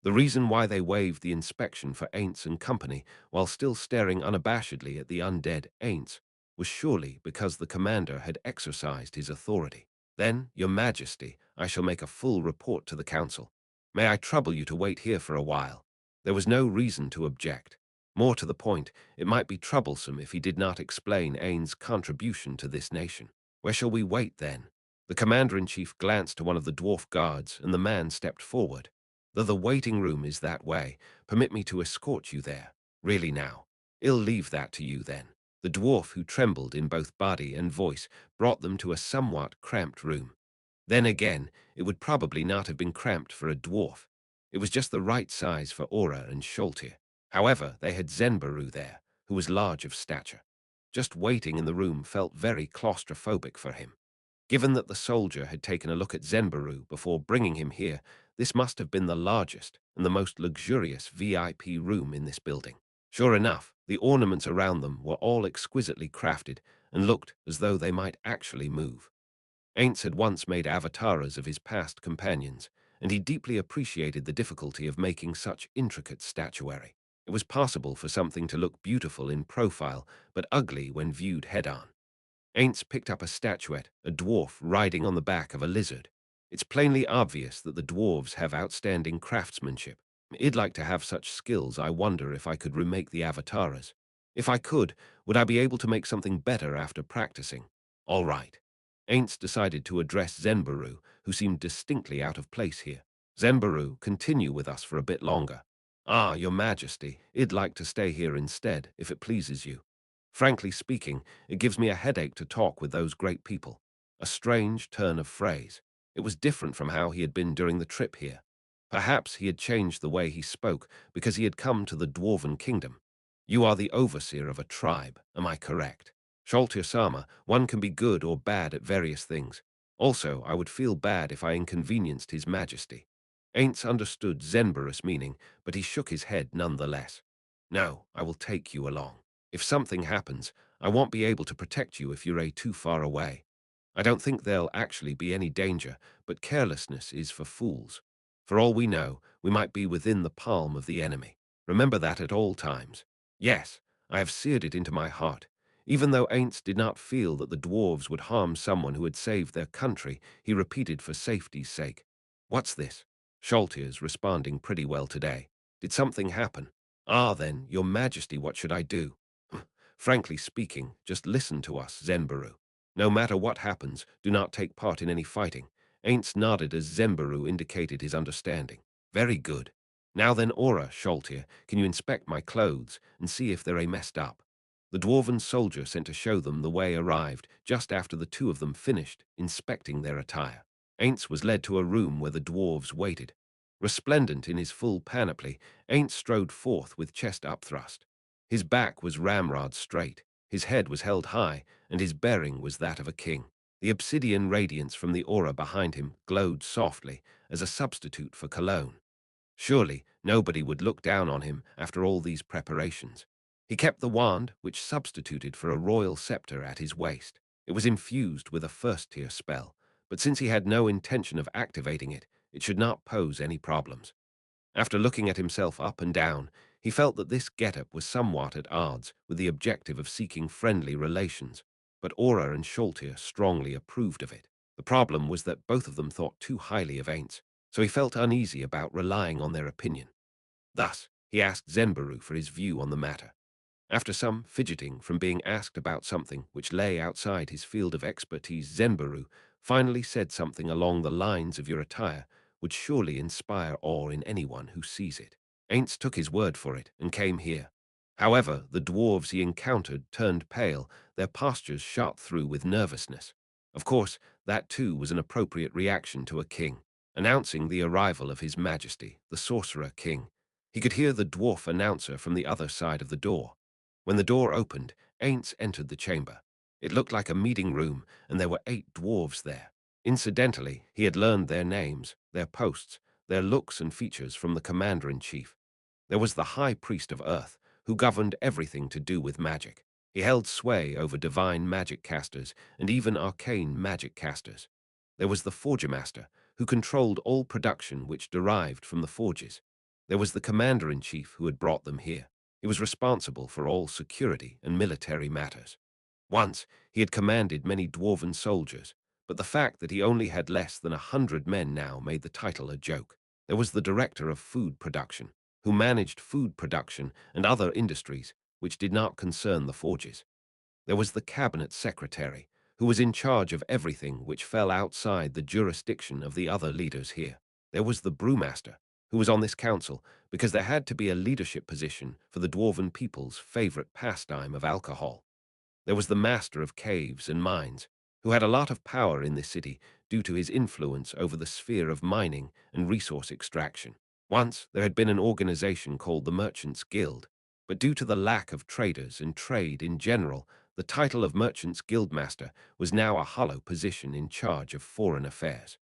The reason why they waived the inspection for Ainz and company while still staring unabashedly at the undead Ainz was surely because the commander had exercised his authority. Then, Your Majesty, I shall make a full report to the council. May I trouble you to wait here for a while? There was no reason to object. More to the point, it might be troublesome if he did not explain Ain's contribution to this nation. Where shall we wait, then? The commander-in-chief glanced to one of the dwarf guards, and the man stepped forward. Though the waiting room is that way, permit me to escort you there. Really now. I'll leave that to you, then. The dwarf, who trembled in both body and voice, brought them to a somewhat cramped room. Then again, it would probably not have been cramped for a dwarf. It was just the right size for Aura and Sholtir. However, they had Zenbaru there, who was large of stature. Just waiting in the room felt very claustrophobic for him. Given that the soldier had taken a look at Zenbaru before bringing him here, this must have been the largest and the most luxurious VIP room in this building. Sure enough, the ornaments around them were all exquisitely crafted and looked as though they might actually move. Ainz had once made avatars of his past companions, and he deeply appreciated the difficulty of making such intricate statuary. It was possible for something to look beautiful in profile, but ugly when viewed head-on. Ainz picked up a statuette, a dwarf riding on the back of a lizard. It's plainly obvious that the dwarves have outstanding craftsmanship. I'd like to have such skills. I wonder if I could remake the avatars. If I could, would I be able to make something better after practicing? All right. Ainz decided to address Zenbaru, who seemed distinctly out of place here. Zenbaru, continue with us for a bit longer. Ah, your majesty, I'd like to stay here instead, if it pleases you. Frankly speaking, it gives me a headache to talk with those great people. A strange turn of phrase. It was different from how he had been during the trip here. Perhaps he had changed the way he spoke because he had come to the Dwarven Kingdom. You are the overseer of a tribe, am I correct? Sholtir-sama, one can be good or bad at various things. Also, I would feel bad if I inconvenienced his majesty. Ainz understood Zenbarus' meaning, but he shook his head nonetheless. No, I will take you along. If something happens, I won't be able to protect you if you're too far away. I don't think there'll actually be any danger, but carelessness is for fools. For all we know, we might be within the palm of the enemy. Remember that at all times. Yes, I have seared it into my heart. Even though Ainz did not feel that the dwarves would harm someone who had saved their country, he repeated for safety's sake. What's this? Sholtir's responding pretty well today. Did something happen? Ah, then, your majesty, what should I do? Frankly speaking, just listen to us, Zenbaru. No matter what happens, do not take part in any fighting. Ainz nodded as Zenbaru indicated his understanding. Very good. Now then, Aura, Sholtir, can you inspect my clothes and see if they're messed up? The dwarven soldier sent to show them the way arrived just after the two of them finished inspecting their attire. Ainz was led to a room where the dwarves waited. Resplendent in his full panoply, Ainz strode forth with chest upthrust. His back was ramrod straight, his head was held high, and his bearing was that of a king. The obsidian radiance from the aura behind him glowed softly as a substitute for cologne. Surely nobody would look down on him after all these preparations. He kept the wand, which substituted for a royal scepter, at his waist. It was infused with a first-tier spell, but since he had no intention of activating it, it should not pose any problems. After looking at himself up and down, he felt that this getup was somewhat at odds with the objective of seeking friendly relations, but Aura and Sholtir strongly approved of it. The problem was that both of them thought too highly of Ainz, so he felt uneasy about relying on their opinion. Thus, he asked Zenbaru for his view on the matter. After some fidgeting from being asked about something which lay outside his field of expertise, Zenbaru finally said something along the lines of your attire would surely inspire awe in anyone who sees it. Ainz took his word for it and came here. However, the dwarves he encountered turned pale, their postures shot through with nervousness. Of course, that too was an appropriate reaction to a king, announcing the arrival of his majesty, the sorcerer king. He could hear the dwarf announcer from the other side of the door. When the door opened, Ainz entered the chamber. It looked like a meeting room, and there were 8 dwarves there. Incidentally, he had learned their names, their posts, their looks and features from the commander-in-chief. There was the High Priest of Earth, who governed everything to do with magic. He held sway over divine magic casters and even arcane magic casters. There was the Forger Master, who controlled all production which derived from the forges. There was the commander-in-chief who had brought them here. He was responsible for all security and military matters. Once, he had commanded many dwarven soldiers, but the fact that he only had less than 100 men now made the title a joke. There was the director of food production, who managed food production and other industries which did not concern the forges. There was the cabinet secretary, who was in charge of everything which fell outside the jurisdiction of the other leaders here. There was the brewmaster, who was on this council because there had to be a leadership position for the dwarven people's favorite pastime of alcohol. There was the master of caves and mines, who had a lot of power in this city due to his influence over the sphere of mining and resource extraction. Once, there had been an organization called the Merchants' Guild, but due to the lack of traders and trade in general, the title of Merchants' Guildmaster was now a hollow position in charge of foreign affairs.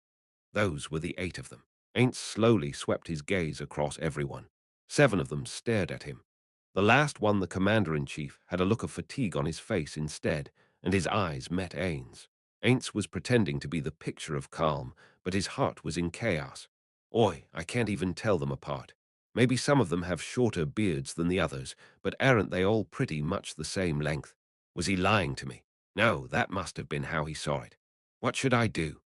Those were the 8 of them. Ainz slowly swept his gaze across everyone. 7 of them stared at him. The last one, the commander-in-chief, had a look of fatigue on his face instead, and his eyes met Ainz. Ainz was pretending to be the picture of calm, but his heart was in chaos. Oi, I can't even tell them apart. Maybe some of them have shorter beards than the others, but aren't they all pretty much the same length? Was he lying to me? No, that must have been how he saw it. What should I do?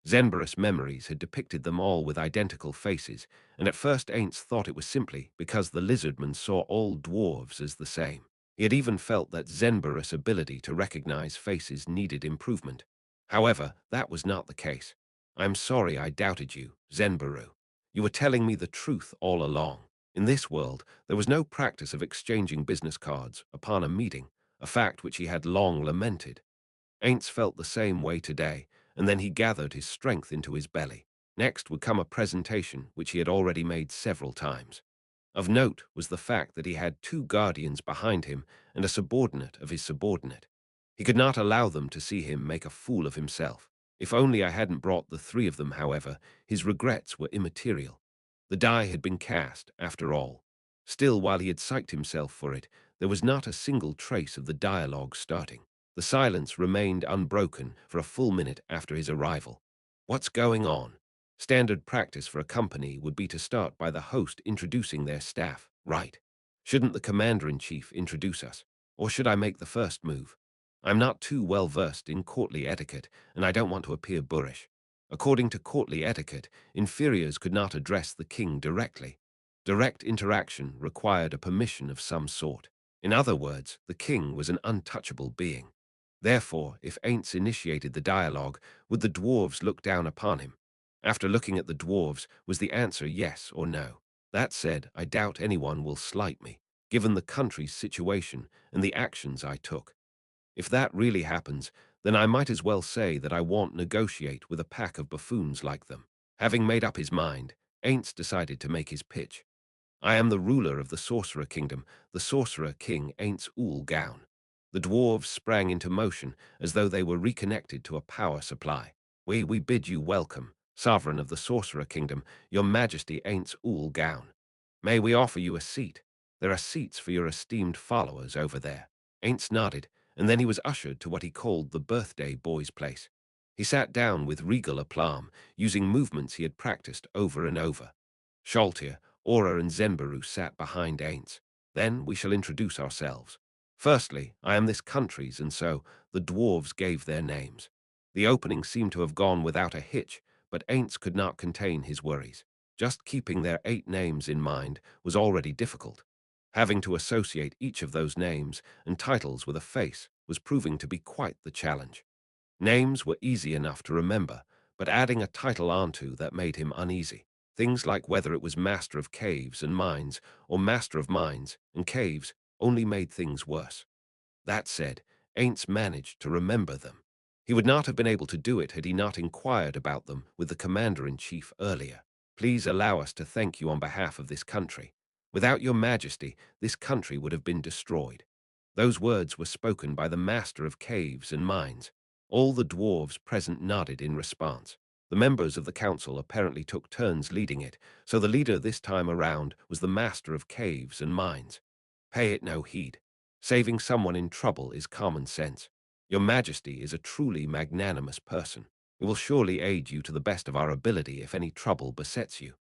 Zenbarus memories had depicted them all with identical faces, and at first Ainz thought it was simply because the lizardman saw all dwarves as the same. He had even felt that Zenbarus' ability to recognize faces needed improvement. However, that was not the case. "I'm sorry I doubted you, Zenbaru. You were telling me the truth all along. In this world, there was no practice of exchanging business cards upon a meeting, a fact which he had long lamented. Ainz felt the same way today, and then he gathered his strength into his belly. Next would come a presentation which he had already made several times. Of note was the fact that he had two guardians behind him and a subordinate of his subordinate. He could not allow them to see him make a fool of himself. If only I hadn't brought the three of them, however, his regrets were immaterial. The die had been cast, after all. Still, while he had psyched himself for it, there was not a single trace of the dialogue starting. The silence remained unbroken for a full minute after his arrival. What's going on? Standard practice for a company would be to start by the host introducing their staff, right? Shouldn't the commander-in-chief introduce us? Or should I make the first move? I'm not too well versed in courtly etiquette, and I don't want to appear boorish. According to courtly etiquette, inferiors could not address the king directly. Direct interaction required a permission of some sort. In other words, the king was an untouchable being. Therefore, if Ainz initiated the dialogue, would the dwarves look down upon him? After looking at the dwarves, was the answer yes or no? That said, I doubt anyone will slight me, given the country's situation and the actions I took. If that really happens, then I might as well say that I won't negotiate with a pack of buffoons like them. Having made up his mind, Ainz decided to make his pitch. I am the ruler of the Sorcerer Kingdom, the Sorcerer King Ainz Ooal Gown. The dwarves sprang into motion as though they were reconnected to a power supply. We bid you welcome, Sovereign of the Sorcerer Kingdom, Your Majesty Ainz Ooal Gown. May we offer you a seat? There are seats for your esteemed followers over there. Ainz nodded, and then he was ushered to what he called the birthday boy's place. He sat down with regal aplomb, using movements he had practiced over and over. Sholtir, Aura and Zenbaru sat behind Ainz. Then we shall introduce ourselves. Firstly, I am this country's, and so the dwarves gave their names. The opening seemed to have gone without a hitch, but Ainz could not contain his worries. Just keeping their 8 names in mind was already difficult. Having to associate each of those names and titles with a face was proving to be quite the challenge. Names were easy enough to remember, but adding a title onto that made him uneasy. Things like whether it was Master of Caves and Mines or Master of Mines and Caves only made things worse. That said, Ainz managed to remember them. He would not have been able to do it had he not inquired about them with the Commander-in-Chief earlier. Please allow us to thank you on behalf of this country. Without your majesty, this country would have been destroyed. Those words were spoken by the Master of Caves and Mines. All the dwarves present nodded in response. The members of the council apparently took turns leading it, so the leader this time around was the Master of Caves and Mines. Pay it no heed. Saving someone in trouble is common sense. Your Majesty is a truly magnanimous person. We will surely aid you to the best of our ability if any trouble besets you.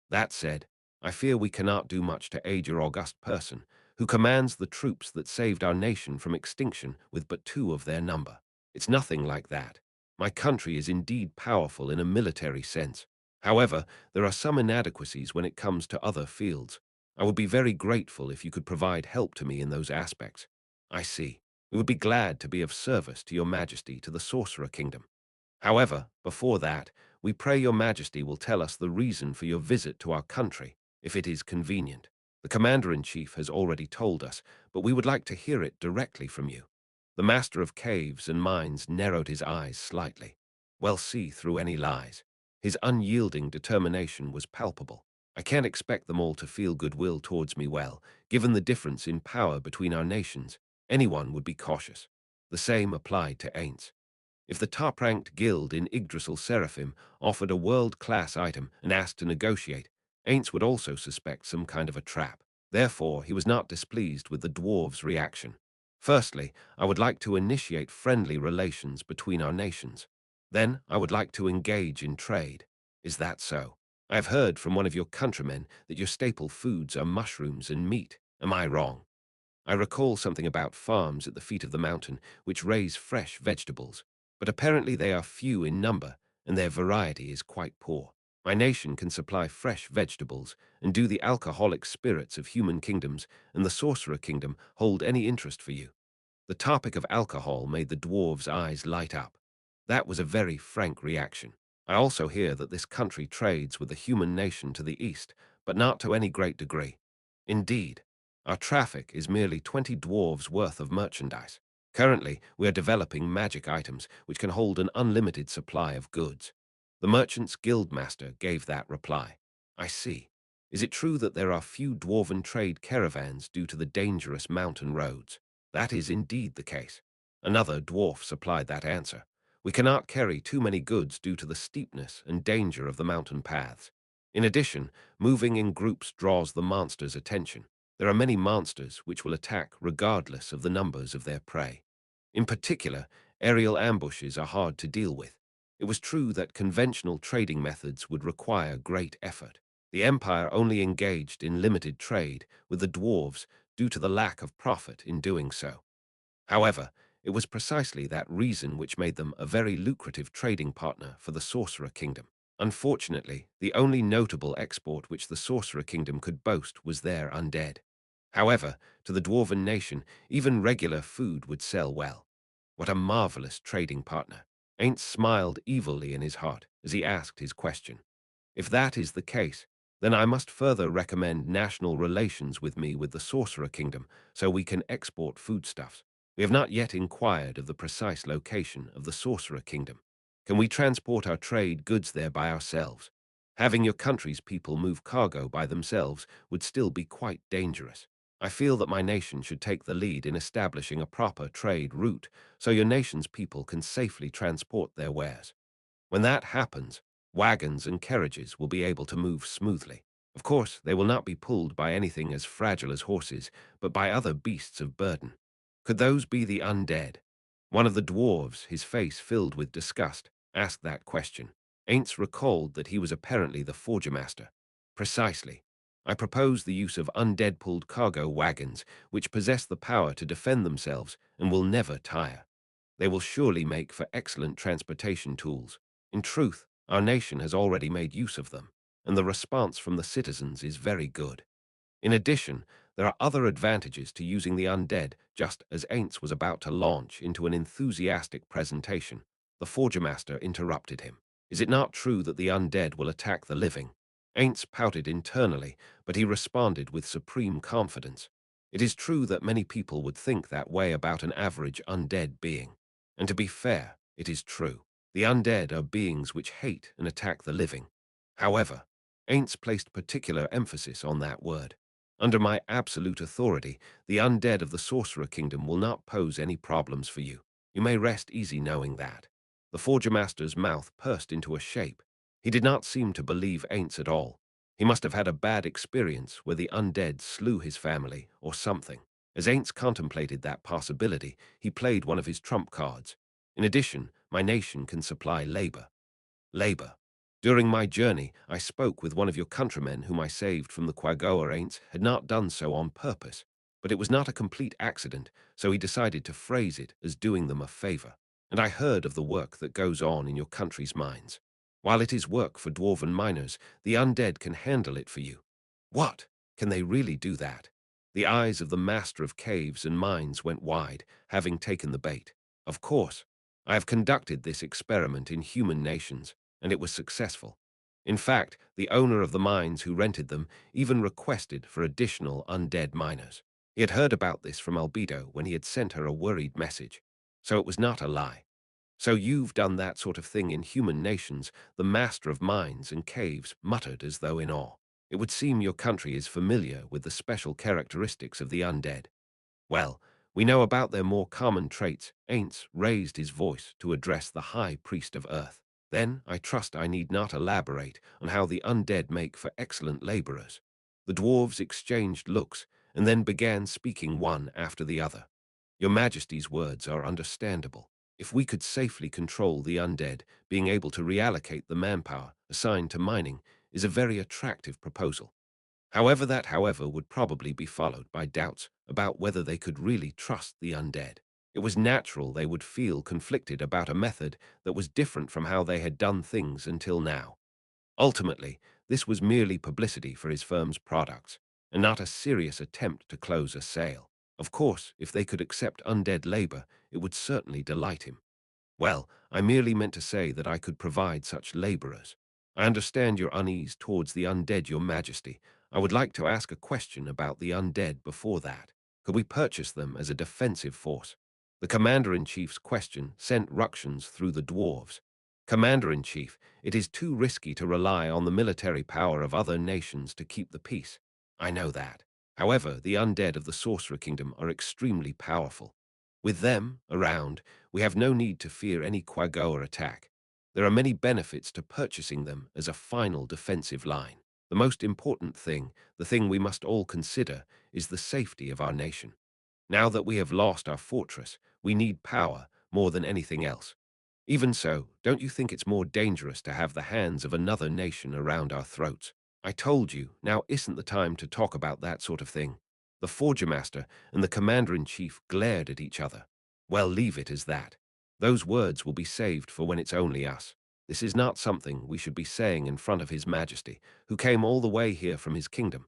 That said, I fear we cannot do much to aid your august person, who commands the troops that saved our nation from extinction with but 2 of their number. It's nothing like that. My country is indeed powerful in a military sense. However, there are some inadequacies when it comes to other fields. I would be very grateful if you could provide help to me in those aspects. I see. We would be glad to be of service to your majesty to the Sorcerer Kingdom. However, before that, we pray your majesty will tell us the reason for your visit to our country, if it is convenient. The commander-in-chief has already told us, but we would like to hear it directly from you. The master of caves and mines narrowed his eyes slightly. Well, see through any lies. His unyielding determination was palpable. I can't expect them all to feel goodwill towards me well, given the difference in power between our nations. Anyone would be cautious. The same applied to Ainz. If the top-ranked guild in Yggdrasil Seraphim offered a world-class item and asked to negotiate, Ainz would also suspect some kind of a trap. Therefore, he was not displeased with the dwarves' reaction. Firstly, I would like to initiate friendly relations between our nations. Then, I would like to engage in trade. Is that so? I have heard from one of your countrymen that your staple foods are mushrooms and meat. Am I wrong? I recall something about farms at the feet of the mountain which raise fresh vegetables, but apparently they are few in number, and their variety is quite poor. My nation can supply fresh vegetables and do the alcoholic spirits of human kingdoms and the sorcerer kingdom hold any interest for you? The topic of alcohol made the dwarves' eyes light up. That was a very frank reaction. I also hear that this country trades with the human nation to the east, but not to any great degree. Indeed, our traffic is merely 20 dwarves' worth of merchandise. Currently, we are developing magic items which can hold an unlimited supply of goods. The merchant's guildmaster gave that reply. I see. Is it true that there are few dwarven trade caravans due to the dangerous mountain roads? That is indeed the case. Another dwarf supplied that answer. We cannot carry too many goods due to the steepness and danger of the mountain paths. In addition, moving in groups draws the monster's attention. There are many monsters which will attack regardless of the numbers of their prey. In particular, aerial ambushes are hard to deal with. It was true that conventional trading methods would require great effort. The Empire only engaged in limited trade with the dwarves due to the lack of profit in doing so. However, it was precisely that reason which made them a very lucrative trading partner for the Sorcerer Kingdom. Unfortunately, the only notable export which the Sorcerer Kingdom could boast was their undead. However, to the Dwarven nation, even regular food would sell well. What a marvelous trading partner. Ainz smiled evilly in his heart as he asked his question. If that is the case, then I must further recommend national relations with me with the Sorcerer Kingdom so we can export foodstuffs. We have not yet inquired of the precise location of the Sorcerer Kingdom. Can we transport our trade goods there by ourselves? Having your country's people move cargo by themselves would still be quite dangerous. I feel that my nation should take the lead in establishing a proper trade route so your nation's people can safely transport their wares. When that happens, wagons and carriages will be able to move smoothly. Of course, they will not be pulled by anything as fragile as horses, but by other beasts of burden. Could those be the undead? One of the dwarves, his face filled with disgust, asked that question. Ainz recalled that he was apparently the forger master. Precisely. I propose the use of undead-pulled cargo wagons, which possess the power to defend themselves and will never tire. They will surely make for excellent transportation tools. In truth, our nation has already made use of them, and the response from the citizens is very good. In addition, there are other advantages to using the undead, just as Ainz was about to launch into an enthusiastic presentation. The Forger Master interrupted him. Is it not true that the undead will attack the living? Ainz pouted internally, but he responded with supreme confidence. It is true that many people would think that way about an average undead being. And to be fair, it is true. The undead are beings which hate and attack the living. However, Ainz placed particular emphasis on that word. Under my absolute authority, the undead of the Sorcerer Kingdom will not pose any problems for you. You may rest easy knowing that. The Forger Master's mouth pursed into a shape. He did not seem to believe Ainz at all. He must have had a bad experience where the undead slew his family or something. As Ainz contemplated that possibility, he played one of his trump cards. In addition, my nation can supply labor. Labor. During my journey, I spoke with one of your countrymen whom I saved from the Quagoa. Ainz had not done so on purpose, but it was not a complete accident, so he decided to phrase it as doing them a favor. And I heard of the work that goes on in your country's mines. While it is work for dwarven miners, the undead can handle it for you. What? Can they really do that? The eyes of the master of caves and mines went wide, having taken the bait. Of course, I have conducted this experiment in human nations, and it was successful. In fact, the owner of the mines who rented them even requested for additional undead miners. He had heard about this from Albedo when he had sent her a worried message. So it was not a lie. So you've done that sort of thing in human nations, the master of mines and caves muttered as though in awe. It would seem your country is familiar with the special characteristics of the undead. Well, we know about their more common traits. Ainz raised his voice to address the High Priest of Earth. Then I trust I need not elaborate on how the undead make for excellent laborers. The dwarves exchanged looks and then began speaking one after the other. Your Majesty's words are understandable. If we could safely control the undead, being able to reallocate the manpower assigned to mining is a very attractive proposal. However, would probably be followed by doubts about whether they could really trust the undead. It was natural they would feel conflicted about a method that was different from how they had done things until now. Ultimately, this was merely publicity for his firm's products, and not a serious attempt to close a sale. Of course, if they could accept undead labor, it would certainly delight him. Well, I merely meant to say that I could provide such laborers. I understand your unease towards the undead, your majesty. I would like to ask a question about the undead before that. Could we purchase them as a defensive force? The commander-in-chief's question sent ructions through the dwarves. Commander-in-chief, it is too risky to rely on the military power of other nations to keep the peace. I know that. However, the undead of the Sorcerer Kingdom are extremely powerful. With them around, we have no need to fear any Quagoa attack. There are many benefits to purchasing them as a final defensive line. The most important thing, the thing we must all consider, is the safety of our nation. Now that we have lost our fortress, we need power more than anything else. Even so, don't you think it's more dangerous to have the hands of another nation around our throats? I told you, now isn't the time to talk about that sort of thing. The Forger Master and the Commander-in-Chief glared at each other. Well, leave it as that. Those words will be saved for when it's only us. This is not something we should be saying in front of His Majesty, who came all the way here from his kingdom.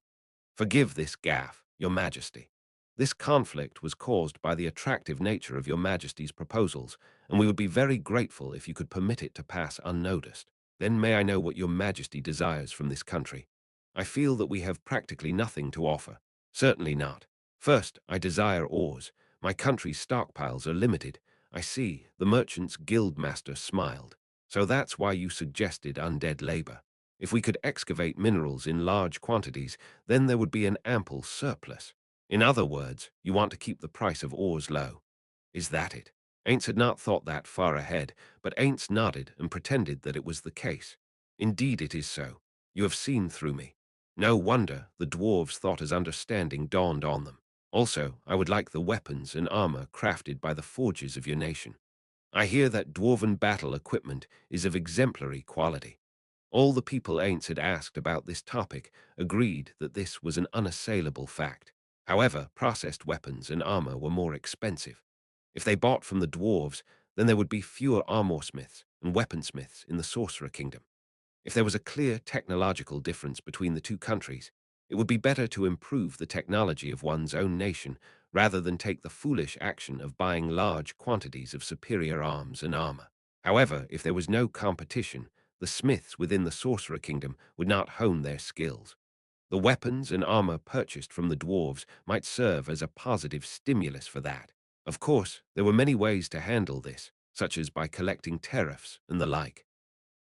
Forgive this gaffe, your majesty. This conflict was caused by the attractive nature of your majesty's proposals, and we would be very grateful if you could permit it to pass unnoticed. Then may I know what your majesty desires from this country? I feel that we have practically nothing to offer. Certainly not. First, I desire ores. My country's stockpiles are limited. I see, the merchant's guild master smiled. So that's why you suggested undead labor. If we could excavate minerals in large quantities, then there would be an ample surplus. In other words, you want to keep the price of ores low. Is that it? Ainz had not thought that far ahead, but Ainz nodded and pretended that it was the case. Indeed it is so. You have seen through me. No wonder the dwarves thought as understanding dawned on them. Also, I would like the weapons and armor crafted by the forges of your nation. I hear that dwarven battle equipment is of exemplary quality. All the people Ainz had asked about this topic agreed that this was an unassailable fact. However, processed weapons and armor were more expensive. If they bought from the dwarves, then there would be fewer armorsmiths and weaponsmiths in the Sorcerer Kingdom. If there was a clear technological difference between the two countries, it would be better to improve the technology of one's own nation rather than take the foolish action of buying large quantities of superior arms and armor. However, if there was no competition, the smiths within the Sorcerer Kingdom would not hone their skills. The weapons and armor purchased from the dwarves might serve as a positive stimulus for that. Of course, there were many ways to handle this, such as by collecting tariffs and the like.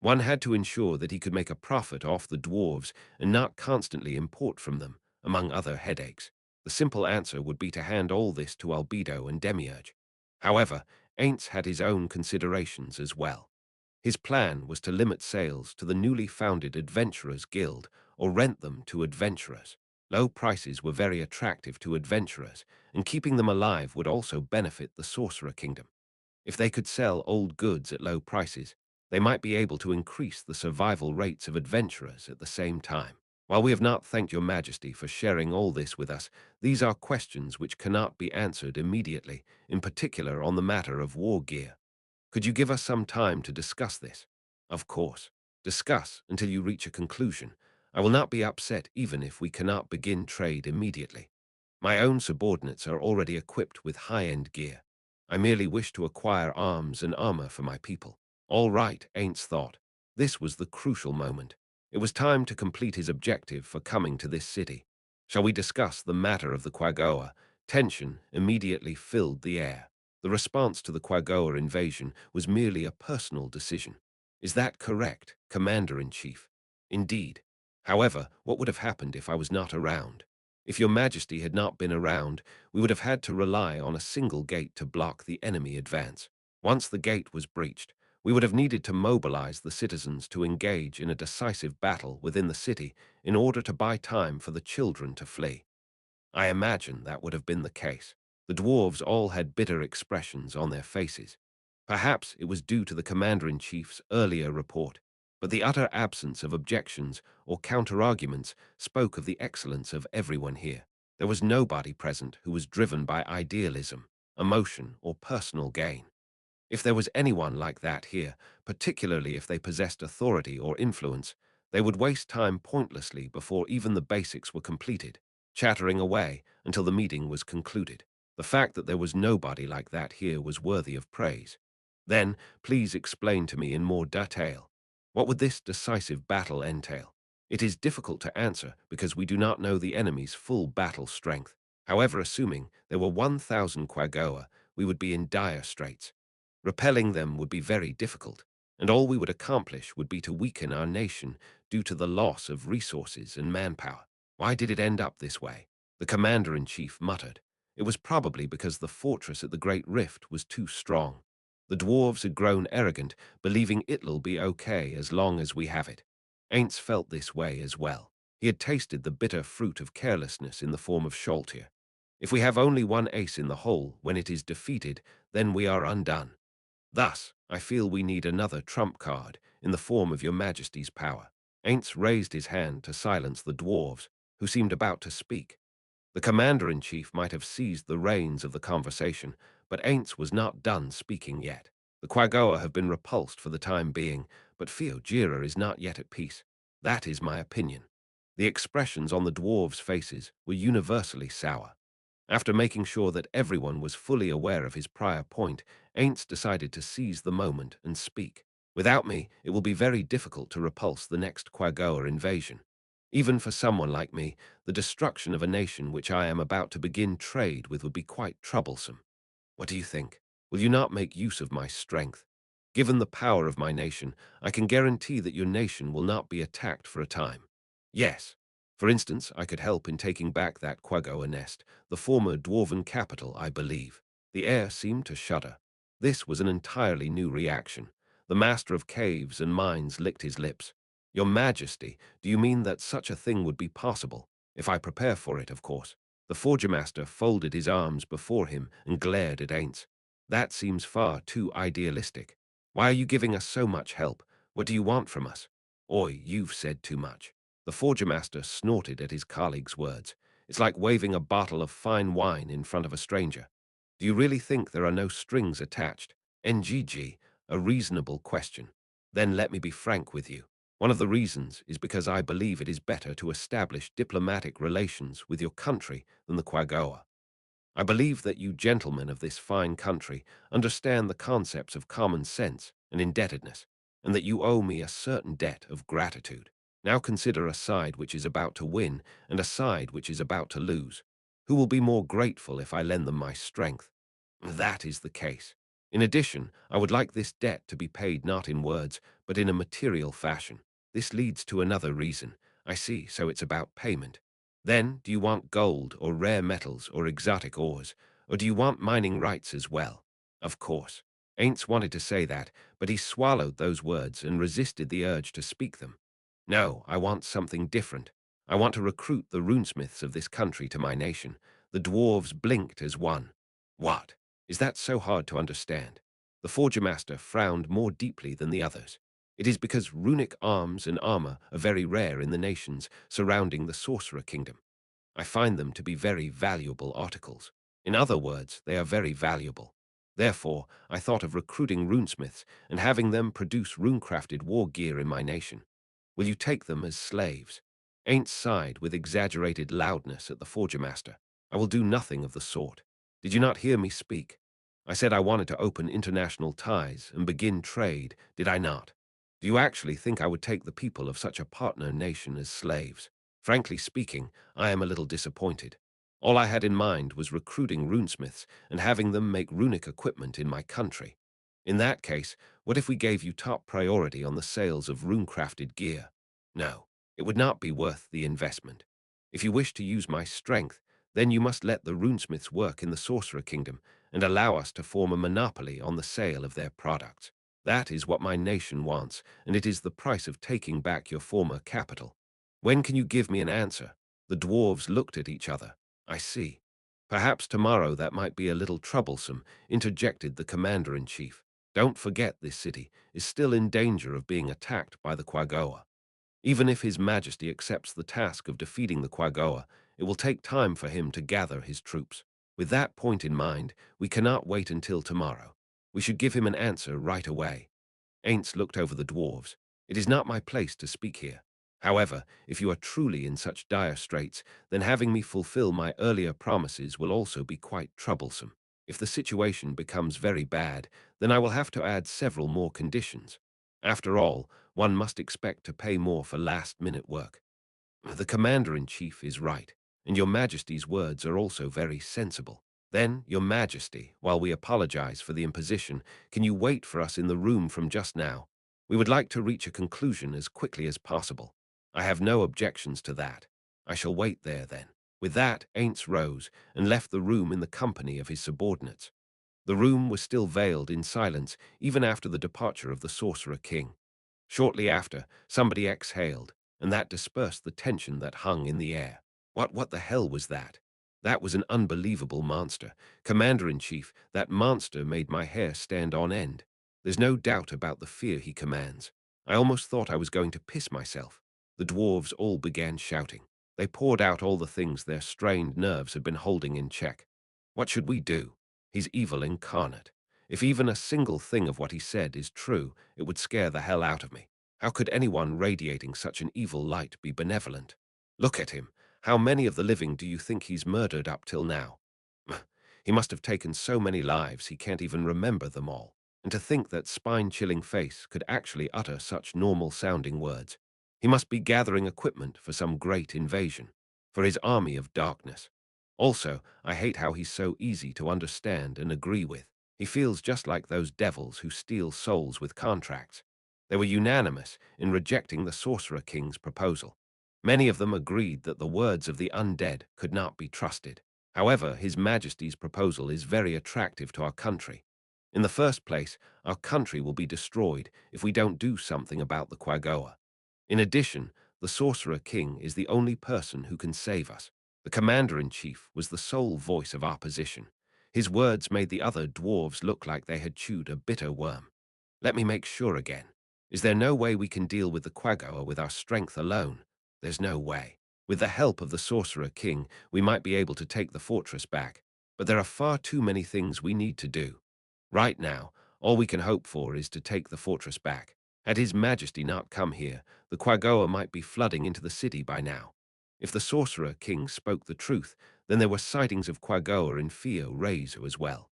One had to ensure that he could make a profit off the dwarves and not constantly import from them, among other headaches. The simple answer would be to hand all this to Albedo and Demiurge. However, Ainz had his own considerations as well. His plan was to limit sales to the newly founded Adventurers Guild or rent them to adventurers. Low prices were very attractive to adventurers, and keeping them alive would also benefit the Sorcerer Kingdom. If they could sell old goods at low prices, they might be able to increase the survival rates of adventurers at the same time. While we have not thanked your majesty for sharing all this with us, these are questions which cannot be answered immediately, in particular on the matter of war gear. Could you give us some time to discuss this? Of course. Discuss until you reach a conclusion. I will not be upset even if we cannot begin trade immediately. My own subordinates are already equipped with high-end gear. I merely wish to acquire arms and armor for my people. All right, Ainz thought. This was the crucial moment. It was time to complete his objective for coming to this city. Shall we discuss the matter of the Quagoa? Tension immediately filled the air. The response to the Quagoa invasion was merely a personal decision. Is that correct, Commander-in-Chief? Indeed. However, what would have happened if I was not around? If your majesty had not been around, we would have had to rely on a single gate to block the enemy advance. Once the gate was breached, we would have needed to mobilize the citizens to engage in a decisive battle within the city in order to buy time for the children to flee. I imagine that would have been the case. The dwarves all had bitter expressions on their faces. Perhaps it was due to the commander-in-chief's earlier report, but the utter absence of objections or counter-arguments spoke of the excellence of everyone here. There was nobody present who was driven by idealism. emotion, or personal gain. If there was anyone like that here, particularly if they possessed authority or influence, they would waste time pointlessly before even the basics were completed, chattering away until the meeting was concluded. The fact that there was nobody like that here was worthy of praise. Then, please explain to me in more detail. What would this decisive battle entail? It is difficult to answer because we do not know the enemy's full battle strength. However, assuming there were 1,000 Quagoa, we would be in dire straits. Repelling them would be very difficult, and all we would accomplish would be to weaken our nation due to the loss of resources and manpower. Why did it end up this way? The commander-in-chief muttered. It was probably because the fortress at the Great Rift was too strong. The dwarves had grown arrogant, believing it'll be okay as long as we have it. Ainz felt this way as well. He had tasted the bitter fruit of carelessness in the form of Sholtir. If we have only one ace in the hole when it is defeated, then we are undone. Thus, I feel we need another trump card in the form of your Majesty's power. Ainz raised his hand to silence the dwarves, who seemed about to speak. The commander-in-chief might have seized the reins of the conversation, but Ainz was not done speaking yet. The Quagoa have been repulsed for the time being, but Fiojira is not yet at peace. That is my opinion. The expressions on the dwarves' faces were universally sour. After making sure that everyone was fully aware of his prior point, Ainz decided to seize the moment and speak. Without me, it will be very difficult to repulse the next Quagoa invasion. Even for someone like me, the destruction of a nation which I am about to begin trade with would be quite troublesome. What do you think? Will you not make use of my strength? Given the power of my nation, I can guarantee that your nation will not be attacked for a time. Yes. For instance, I could help in taking back that Quagoa nest, the former dwarven capital, I believe. The air seemed to shudder. This was an entirely new reaction. The master of caves and mines licked his lips. Your Majesty, do you mean that such a thing would be possible? If I prepare for it, of course. The Forger Master folded his arms before him and glared at Ainz. That seems far too idealistic. Why are you giving us so much help? What do you want from us? Oi, you've said too much. The Forger Master snorted at his colleague's words. It's like waving a bottle of fine wine in front of a stranger. Do you really think there are no strings attached? NGG, a reasonable question. Then let me be frank with you. One of the reasons is because I believe it is better to establish diplomatic relations with your country than the Quagoa. I believe that you gentlemen of this fine country understand the concepts of common sense and indebtedness, and that you owe me a certain debt of gratitude. Now consider a side which is about to win and a side which is about to lose. Who will be more grateful if I lend them my strength? That is the case. In addition, I would like this debt to be paid not in words, but in a material fashion. This leads to another reason. I see, so it's about payment. Then, do you want gold or rare metals or exotic ores, or do you want mining rights as well? Of course. Ainz wanted to say that, but he swallowed those words and resisted the urge to speak them. No, I want something different. I want to recruit the runesmiths of this country to my nation. The dwarves blinked as one. What? Is that so hard to understand? The Forger Master frowned more deeply than the others. It is because runic arms and armor are very rare in the nations surrounding the Sorcerer Kingdom. I find them to be very valuable articles. In other words, they are very valuable. Therefore, I thought of recruiting runesmiths and having them produce runecrafted war gear in my nation. Will you take them as slaves? Ain't sighed with exaggerated loudness at the Forger Master. I will do nothing of the sort. Did you not hear me speak? I said I wanted to open international ties and begin trade, did I not? Do you actually think I would take the people of such a partner nation as slaves? Frankly speaking, I am a little disappointed. All I had in mind was recruiting runesmiths and having them make runic equipment in my country. In that case, what if we gave you top priority on the sales of runecrafted gear? No, it would not be worth the investment. If you wish to use my strength, then you must let the runesmiths work in the Sorcerer Kingdom and allow us to form a monopoly on the sale of their products. That is what my nation wants, and it is the price of taking back your former capital. When can you give me an answer? The dwarves looked at each other. I see. Perhaps tomorrow that might be a little troublesome, interjected the commander-in-chief. Don't forget this city is still in danger of being attacked by the Quagoa. Even if His Majesty accepts the task of defeating the Quagoa, it will take time for him to gather his troops. With that point in mind, we cannot wait until tomorrow. We should give him an answer right away. Ainz looked over the dwarves. It is not my place to speak here. However, if you are truly in such dire straits, then having me fulfill my earlier promises will also be quite troublesome. If the situation becomes very bad, then I will have to add several more conditions. After all, one must expect to pay more for last-minute work. The commander-in-chief is right, and your majesty's words are also very sensible. Then, your majesty, while we apologize for the imposition, can you wait for us in the room from just now? We would like to reach a conclusion as quickly as possible. I have no objections to that. I shall wait there then. With that, Ainz rose and left the room in the company of his subordinates. The room was still veiled in silence even after the departure of the Sorcerer King. Shortly after, somebody exhaled, and that dispersed the tension that hung in the air. What the hell was that? That was an unbelievable monster. Commander-in-Chief, that monster made my hair stand on end. There's no doubt about the fear he commands. I almost thought I was going to piss myself. The dwarves all began shouting. They poured out all the things their strained nerves had been holding in check. What should we do? He's evil incarnate. If even a single thing of what he said is true, it would scare the hell out of me. How could anyone radiating such an evil light be benevolent? Look at him. How many of the living do you think he's murdered up till now? He must have taken so many lives he can't even remember them all. And to think that spine-chilling face could actually utter such normal-sounding words. He must be gathering equipment for some great invasion, for his army of darkness. Also, I hate how he's so easy to understand and agree with. He feels just like those devils who steal souls with contracts. They were unanimous in rejecting the Sorcerer King's proposal. Many of them agreed that the words of the undead could not be trusted. However, His Majesty's proposal is very attractive to our country. In the first place, our country will be destroyed if we don't do something about the Quagoa. In addition, the Sorcerer King is the only person who can save us. The Commander-in-Chief was the sole voice of opposition. His words made the other dwarves look like they had chewed a bitter worm. Let me make sure again. Is there no way we can deal with the Quagoa with our strength alone? There's no way. With the help of the Sorcerer King, we might be able to take the fortress back, but there are far too many things we need to do. Right now, all we can hope for is to take the fortress back. Had His Majesty not come here, the Quagoa might be flooding into the city by now. If the Sorcerer King spoke the truth, then there were sightings of Quagoa in Fio Rezo as well.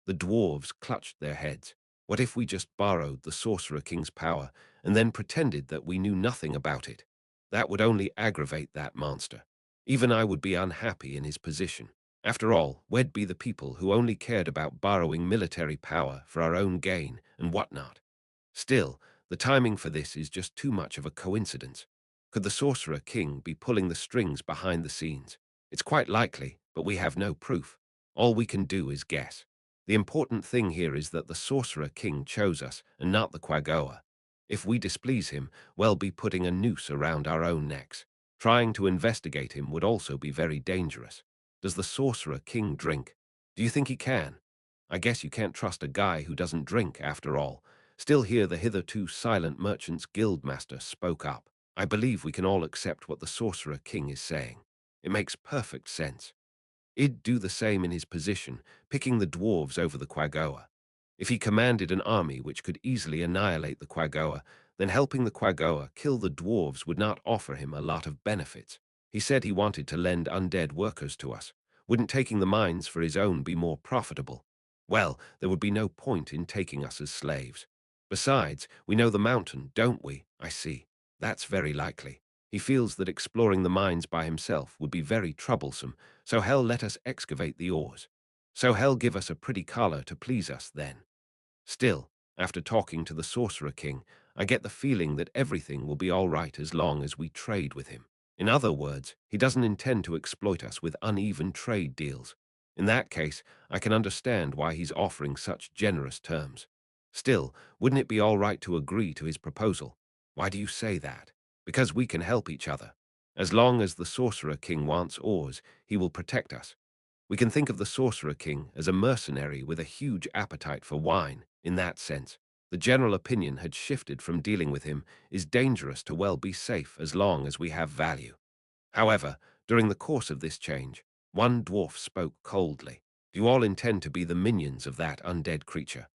The dwarves clutched their heads. What if we just borrowed the Sorcerer King's power and then pretended that we knew nothing about it? That would only aggravate that monster. Even I would be unhappy in his position. After all, we'd be the people who only cared about borrowing military power for our own gain and whatnot. Still, the timing for this is just too much of a coincidence. Could the Sorcerer King be pulling the strings behind the scenes? It's quite likely, but we have no proof. All we can do is guess. The important thing here is that the Sorcerer King chose us and not the Quagoa. If we displease him, we'll be putting a noose around our own necks. Trying to investigate him would also be very dangerous. Does the Sorcerer King drink? Do you think he can? I guess you can't trust a guy who doesn't drink, after all. Still here the hitherto silent merchant's guildmaster spoke up. I believe we can all accept what the Sorcerer King is saying. It makes perfect sense. I'd do the same in his position, picking the dwarves over the Quagoa. If he commanded an army which could easily annihilate the Quagoa, then helping the Quagoa kill the dwarves would not offer him a lot of benefits. He said he wanted to lend undead workers to us. Wouldn't taking the mines for his own be more profitable? Well, there would be no point in taking us as slaves. Besides, we know the mountain, don't we? I see. That's very likely. He feels that exploring the mines by himself would be very troublesome, so hell let us excavate the ores. So hell give us a pretty collar to please us then. Still, after talking to the Sorcerer King, I get the feeling that everything will be all right as long as we trade with him. In other words, he doesn't intend to exploit us with uneven trade deals. In that case, I can understand why he's offering such generous terms. Still, wouldn't it be all right to agree to his proposal? Why do you say that? Because we can help each other. As long as the Sorcerer King wants ores, he will protect us. We can think of the Sorcerer King as a mercenary with a huge appetite for wine. In that sense, the general opinion had shifted from dealing with him is dangerous to well be safe as long as we have value. However, during the course of this change, one dwarf spoke coldly. Do you all intend to be the minions of that undead creature?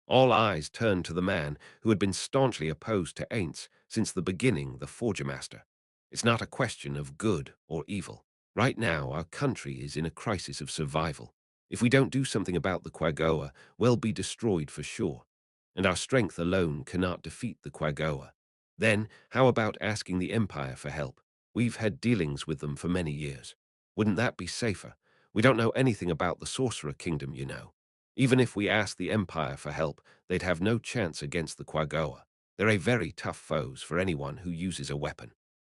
All eyes turned to the man who had been staunchly opposed to Ainz since the beginning, the Forger Master. It's not a question of good or evil. Right now, our country is in a crisis of survival. If we don't do something about the Quagoa, we'll be destroyed for sure. And our strength alone cannot defeat the Quagoa. Then, how about asking the Empire for help? We've had dealings with them for many years. Wouldn't that be safer? We don't know anything about the Sorcerer Kingdom, you know. Even if we asked the Empire for help, they'd have no chance against the Quagoa. They're a very tough foes for anyone who uses a weapon.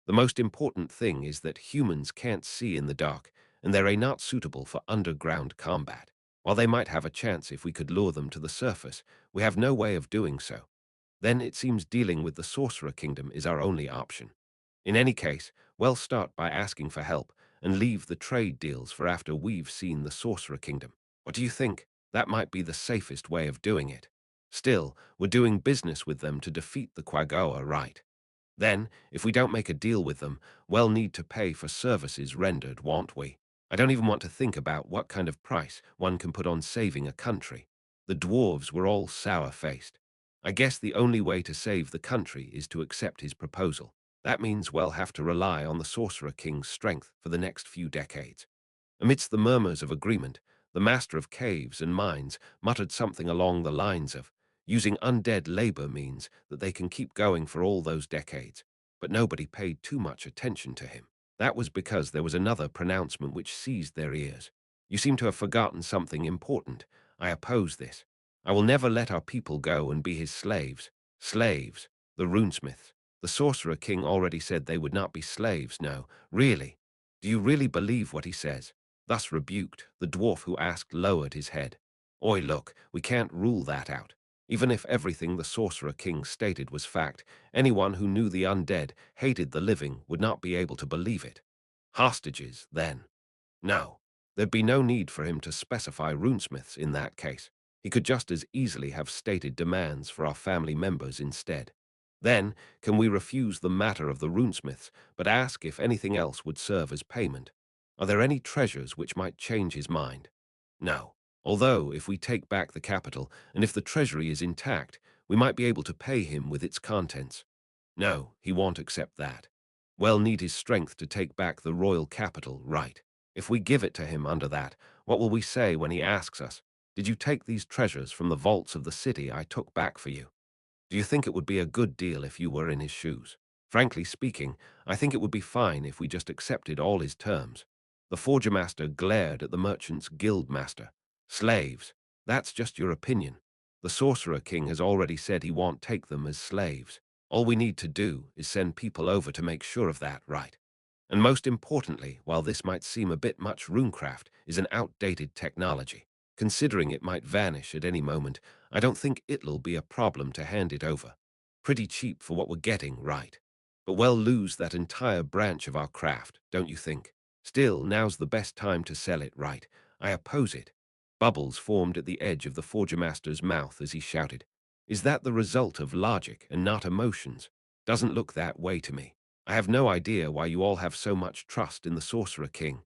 The most important thing is that humans can't see in the dark, and they're not suitable for underground combat. While they might have a chance if we could lure them to the surface, we have no way of doing so. Then it seems dealing with the Sorcerer Kingdom is our only option. In any case, we'll start by asking for help and leave the trade deals for after we've seen the Sorcerer Kingdom. What do you think? That might be the safest way of doing it. Still, we're doing business with them to defeat the Quagoa, right? Then, if we don't make a deal with them, we'll need to pay for services rendered, won't we? I don't even want to think about what kind of price one can put on saving a country. The dwarves were all sour-faced. I guess the only way to save the country is to accept his proposal. That means we'll have to rely on the Sorcerer King's strength for the next few decades. Amidst the murmurs of agreement, the master of caves and mines muttered something along the lines of, using undead labor means that they can keep going for all those decades, but nobody paid too much attention to him. That was because there was another pronouncement which seized their ears. You seem to have forgotten something important. I oppose this. I will never let our people go and be his slaves. Slaves, the runesmiths. The Sorcerer King already said they would not be slaves, no, really. Do you really believe what he says? Thus rebuked, the dwarf who asked lowered his head. Oi, look, we can't rule that out. Even if everything the Sorcerer King stated was fact, anyone who knew the undead, hated the living, would not be able to believe it. Hostages, then. No, there'd be no need for him to specify runesmiths in that case. He could just as easily have stated demands for our family members instead. Then, can we refuse the matter of the runesmiths, but ask if anything else would serve as payment? Are there any treasures which might change his mind? No. Although, if we take back the capital, and if the treasury is intact, we might be able to pay him with its contents. No, he won't accept that. We'll need his strength to take back the royal capital, right? If we give it to him under that, what will we say when he asks us, "Did you take these treasures from the vaults of the city I took back for you?" Do you think it would be a good deal if you were in his shoes? Frankly speaking, I think it would be fine if we just accepted all his terms. The Forger Master glared at the Merchant's Guild Master. Slaves. That's just your opinion. The Sorcerer King has already said he won't take them as slaves. All we need to do is send people over to make sure of that, right? And most importantly, while this might seem a bit much, runecraft is an outdated technology. Considering it might vanish at any moment, I don't think it'll be a problem to hand it over. Pretty cheap for what we're getting, right? But we'll lose that entire branch of our craft, don't you think? Still, now's the best time to sell it, right? I oppose it. Bubbles formed at the edge of the Forger Master's mouth as he shouted. Is that the result of logic and not emotions? Doesn't look that way to me. I have no idea why you all have so much trust in the Sorcerer King.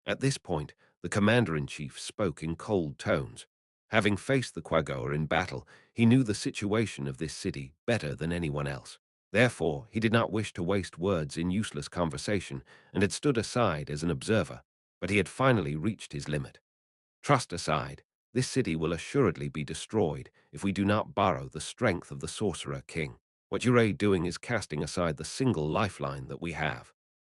At this point, the Commander-in-Chief spoke in cold tones. Having faced the Quagoa in battle, he knew the situation of this city better than anyone else. Therefore, he did not wish to waste words in useless conversation and had stood aside as an observer, but he had finally reached his limit. Trust aside, this city will assuredly be destroyed if we do not borrow the strength of the Sorcerer King. What you're doing is casting aside the single lifeline that we have.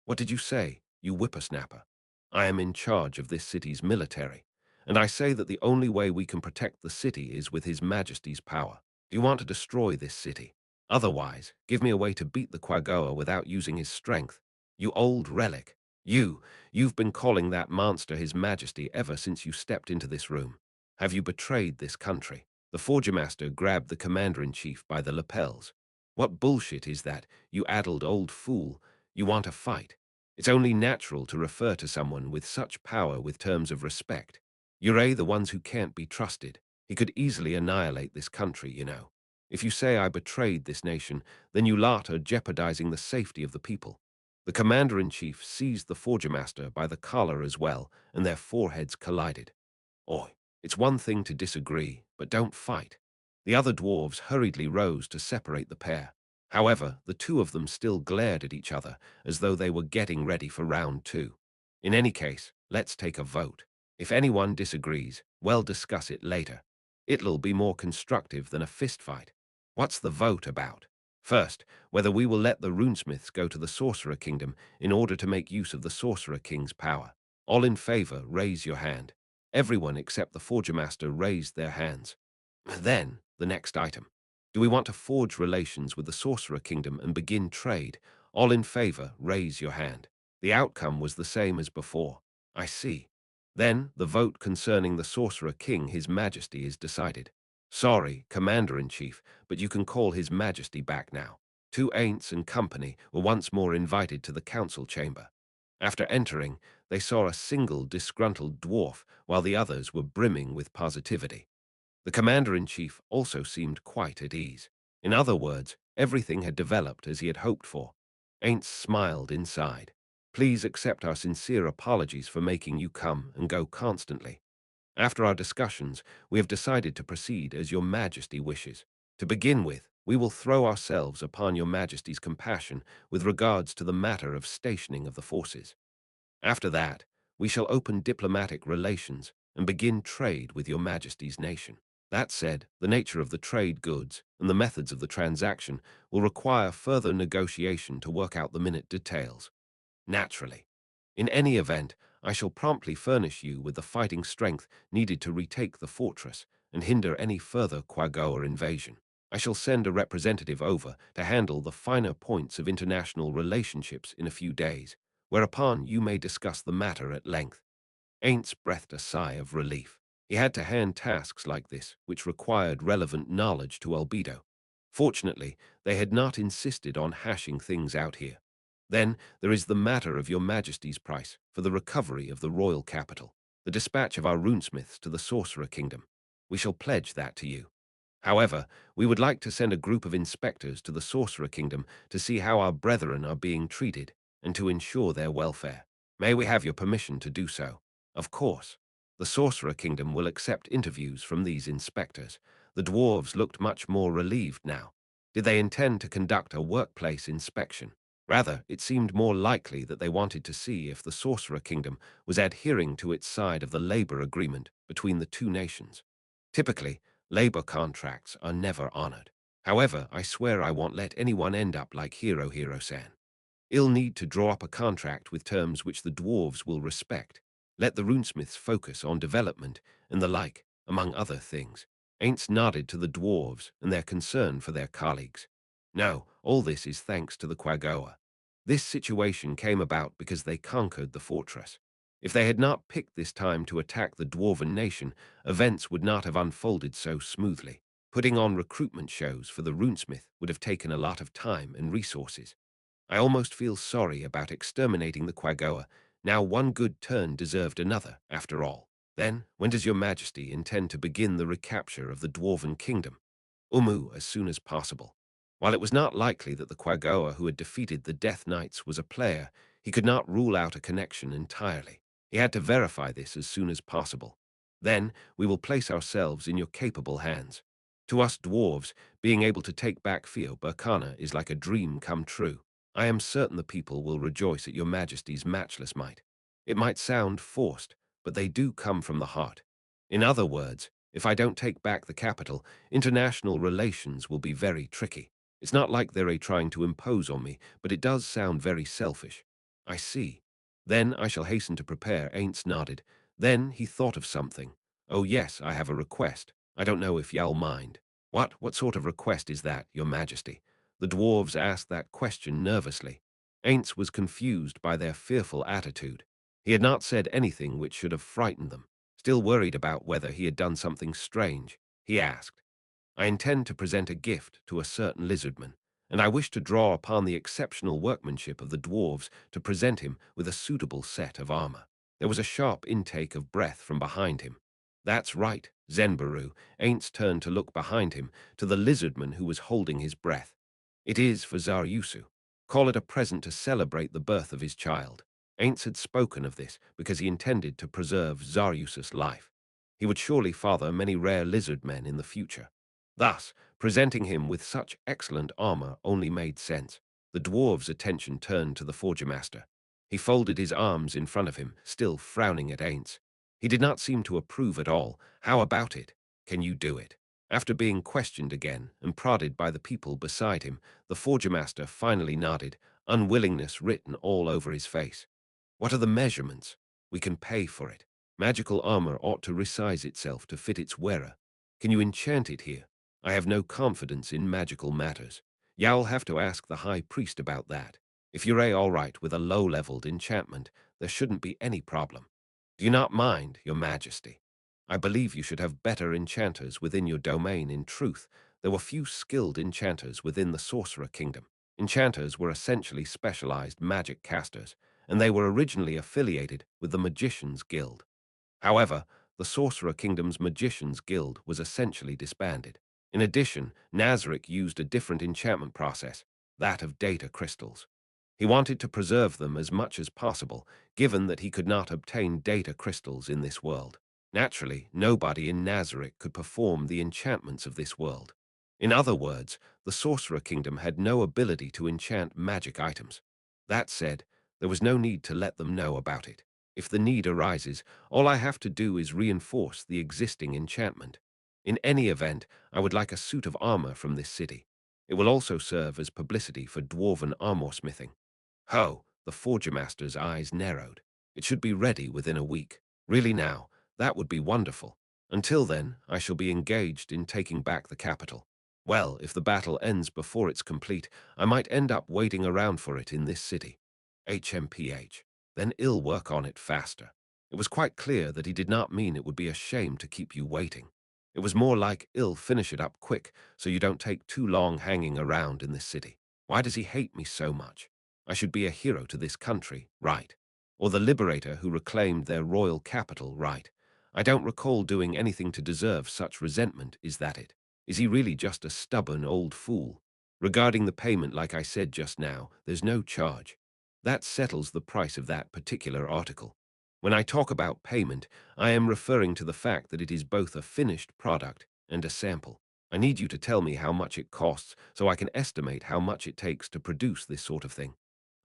What did you say, you whippersnapper? I am in charge of this city's military, and I say that the only way we can protect the city is with His Majesty's power. Do you want to destroy this city? Otherwise, give me a way to beat the Quagoa without using his strength. You old relic. You've been calling that monster His Majesty ever since you stepped into this room. Have you betrayed this country? The Forger Master grabbed the Commander-in-Chief by the lapels. What bullshit is that, you addled old fool? You want a fight? It's only natural to refer to someone with such power with terms of respect. You're the ones who can't be trusted. He could easily annihilate this country, you know. If you say I betrayed this nation, then you lot are jeopardizing the safety of the people. The Commander-in-Chief seized the Forger Master by the collar as well, and their foreheads collided. Oi, it's one thing to disagree, but don't fight. The other dwarves hurriedly rose to separate the pair. However, the two of them still glared at each other as though they were getting ready for round two. In any case, let's take a vote. If anyone disagrees, we'll discuss it later. It'll be more constructive than a fistfight. What's the vote about? First, whether we will let the runesmiths go to the Sorcerer Kingdom in order to make use of the Sorcerer King's power. All in favor, raise your hand. Everyone except the Forger Master raised their hands. Then, the next item. Do we want to forge relations with the Sorcerer Kingdom and begin trade? All in favor, raise your hand. The outcome was the same as before. I see. Then, the vote concerning the Sorcerer King, His Majesty, is decided. Sorry, Commander-in-Chief, but you can call His Majesty back now. Two Ainz and company were once more invited to the council chamber. After entering, they saw a single disgruntled dwarf, while the others were brimming with positivity. The commander-in-chief also seemed quite at ease. In other words, everything had developed as he had hoped for. Ainz smiled inside. Please accept our sincere apologies for making you come and go constantly. After our discussions, we have decided to proceed as your majesty wishes. To begin with, we will throw ourselves upon your majesty's compassion with regards to the matter of stationing of the forces. After that, we shall open diplomatic relations and begin trade with your majesty's nation. That said, the nature of the trade goods and the methods of the transaction will require further negotiation to work out the minute details. Naturally. In any event, I shall promptly furnish you with the fighting strength needed to retake the fortress and hinder any further Quagoa invasion. I shall send a representative over to handle the finer points of international relationships in a few days, whereupon you may discuss the matter at length. Ainz breathed a sigh of relief. He had to hand tasks like this, which required relevant knowledge to Albedo. Fortunately, they had not insisted on hashing things out here. Then there is the matter of your majesty's price for the recovery of the royal capital, the dispatch of our runesmiths to the Sorcerer Kingdom. We shall pledge that to you. However, we would like to send a group of inspectors to the Sorcerer Kingdom to see how our brethren are being treated and to ensure their welfare. May we have your permission to do so? Of course. The Sorcerer Kingdom will accept interviews from these inspectors. The dwarves looked much more relieved now. Did they intend to conduct a workplace inspection? Rather, it seemed more likely that they wanted to see if the Sorcerer Kingdom was adhering to its side of the labor agreement between the two nations. Typically, labor contracts are never honored. However, I swear I won't let anyone end up like Hiro-san. I'll need to draw up a contract with terms which the dwarves will respect. Let the runesmiths focus on development and the like, among other things. Ainz nodded to the dwarves and their concern for their colleagues. No, all this is thanks to the Quagoa. This situation came about because they conquered the fortress. If they had not picked this time to attack the dwarven nation, events would not have unfolded so smoothly. Putting on recruitment shows for the runesmith would have taken a lot of time and resources. I almost feel sorry about exterminating the Quagoa. Now one good turn deserved another, after all. Then, when does your majesty intend to begin the recapture of the Dwarven Kingdom? As soon as possible. While it was not likely that the Quagoa who had defeated the Death Knights was a player, he could not rule out a connection entirely. He had to verify this as soon as possible. Then, we will place ourselves in your capable hands. To us dwarves, being able to take back Fio Burkana is like a dream come true. I am certain the people will rejoice at your majesty's matchless might. It might sound forced, but they do come from the heart. In other words, if I don't take back the capital, international relations will be very tricky. It's not like they're trying to impose on me, but it does sound very selfish. I see. Then I shall hasten to prepare, Ainz nodded. Then he thought of something. Oh yes, I have a request. I don't know if y'all mind. What sort of request is that, your majesty? The dwarves asked that question nervously. Ainz was confused by their fearful attitude. He had not said anything which should have frightened them. Still worried about whether he had done something strange, he asked, I intend to present a gift to a certain lizardman, and I wish to draw upon the exceptional workmanship of the dwarves to present him with a suitable set of armor. There was a sharp intake of breath from behind him. That's right, Zenbaru. Ainz turned to look behind him, to the lizardman who was holding his breath. It is for Zaryusu. Call it a present to celebrate the birth of his child. Ainz had spoken of this because he intended to preserve Zaryusu's life. He would surely father many rare lizard men in the future. Thus, presenting him with such excellent armor only made sense. The dwarf's attention turned to the forger master. He folded his arms in front of him, still frowning at Ainz. He did not seem to approve at all. How about it? Can you do it? After being questioned again and prodded by the people beside him, the forger master finally nodded, unwillingness written all over his face. What are the measurements? We can pay for it. Magical armor ought to resize itself to fit its wearer. Can you enchant it here? I have no confidence in magical matters. You'll have to ask the high priest about that. If you're all right with a low-leveled enchantment, there shouldn't be any problem. Do you not mind, your majesty? I believe you should have better enchanters within your domain. In truth, there were few skilled enchanters within the sorcerer kingdom. Enchanters were essentially specialized magic casters, and they were originally affiliated with the Magicians Guild. However, the Sorcerer Kingdom's Magicians Guild was essentially disbanded. In addition, Nazarick used a different enchantment process, that of data crystals. He wanted to preserve them as much as possible, given that he could not obtain data crystals in this world. Naturally, nobody in Nazarick could perform the enchantments of this world. In other words, the Sorcerer Kingdom had no ability to enchant magic items. That said, there was no need to let them know about it. If the need arises, all I have to do is reinforce the existing enchantment. In any event, I would like a suit of armor from this city. It will also serve as publicity for dwarven armor smithing. Ho! The forger master's eyes narrowed. It should be ready within a week. Really now, that would be wonderful. Until then, I shall be engaged in taking back the capital. Well, if the battle ends before it's complete, I might end up waiting around for it in this city. HMPH. Then I'll work on it faster. It was quite clear that he did not mean it would be a shame to keep you waiting. It was more like I'll finish it up quick so you don't take too long hanging around in this city. Why does he hate me so much? I should be a hero to this country, right? Or the liberator who reclaimed their royal capital, right? I don't recall doing anything to deserve such resentment, is that it? Is he really just a stubborn old fool? Regarding the payment, like I said just now, there's no charge. That settles the price of that particular article. When I talk about payment, I am referring to the fact that it is both a finished product and a sample. I need you to tell me how much it costs so I can estimate how much it takes to produce this sort of thing.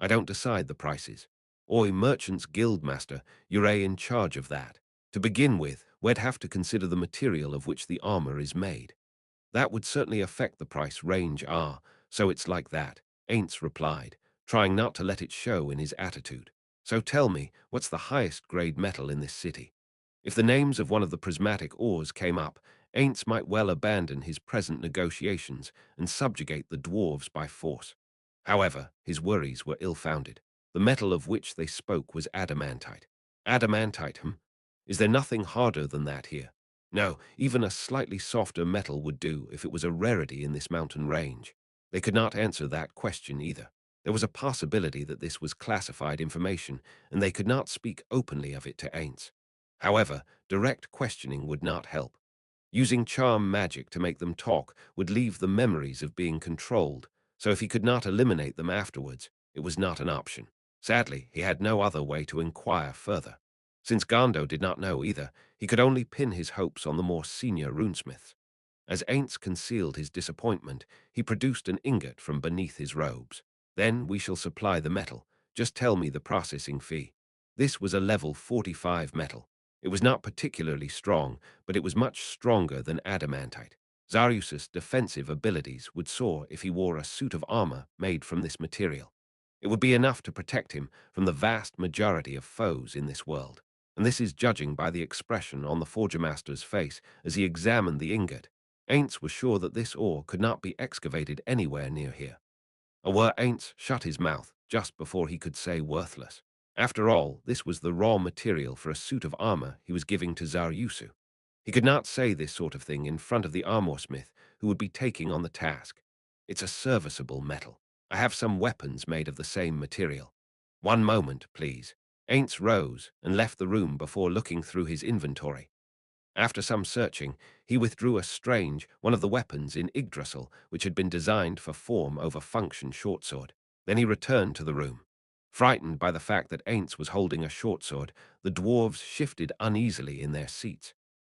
I don't decide the prices. Oi, Merchants Guildmaster, you're in charge of that. To begin with, we'd have to consider the material of which the armor is made. That would certainly affect the price range, so it's like that, Ainz replied, trying not to let it show in his attitude. So tell me, what's the highest grade metal in this city? If the names of one of the prismatic ores came up, Ainz might well abandon his present negotiations and subjugate the dwarves by force. However, his worries were ill-founded. The metal of which they spoke was adamantite. Adamantite, Is there nothing harder than that here? No, even a slightly softer metal would do if it was a rarity in this mountain range. They could not answer that question either. There was a possibility that this was classified information, and they could not speak openly of it to Ainz. However, direct questioning would not help. Using charm magic to make them talk would leave the memories of being controlled, so if he could not eliminate them afterwards, it was not an option. Sadly, he had no other way to inquire further. Since Gando did not know either, he could only pin his hopes on the more senior runesmiths. As Ainz concealed his disappointment, he produced an ingot from beneath his robes. Then we shall supply the metal. Just tell me the processing fee. This was a level 45 metal. It was not particularly strong, but it was much stronger than adamantite. Zarius's defensive abilities would soar if he wore a suit of armor made from this material. It would be enough to protect him from the vast majority of foes in this world. And this is judging by the expression on the Forger Master's face as he examined the ingot. Ainz was sure that this ore could not be excavated anywhere near here. Ainz shut his mouth just before he could say worthless. After all, this was the raw material for a suit of armor he was giving to Zariusu. He could not say this sort of thing in front of the armorsmith who would be taking on the task. It's a serviceable metal. I have some weapons made of the same material. One moment, please. Ainz rose and left the room before looking through his inventory. After some searching, he withdrew a strange, one of the weapons in Yggdrasil, which had been designed for form over function shortsword. Then he returned to the room. Frightened by the fact that Ainz was holding a shortsword, the dwarves shifted uneasily in their seats.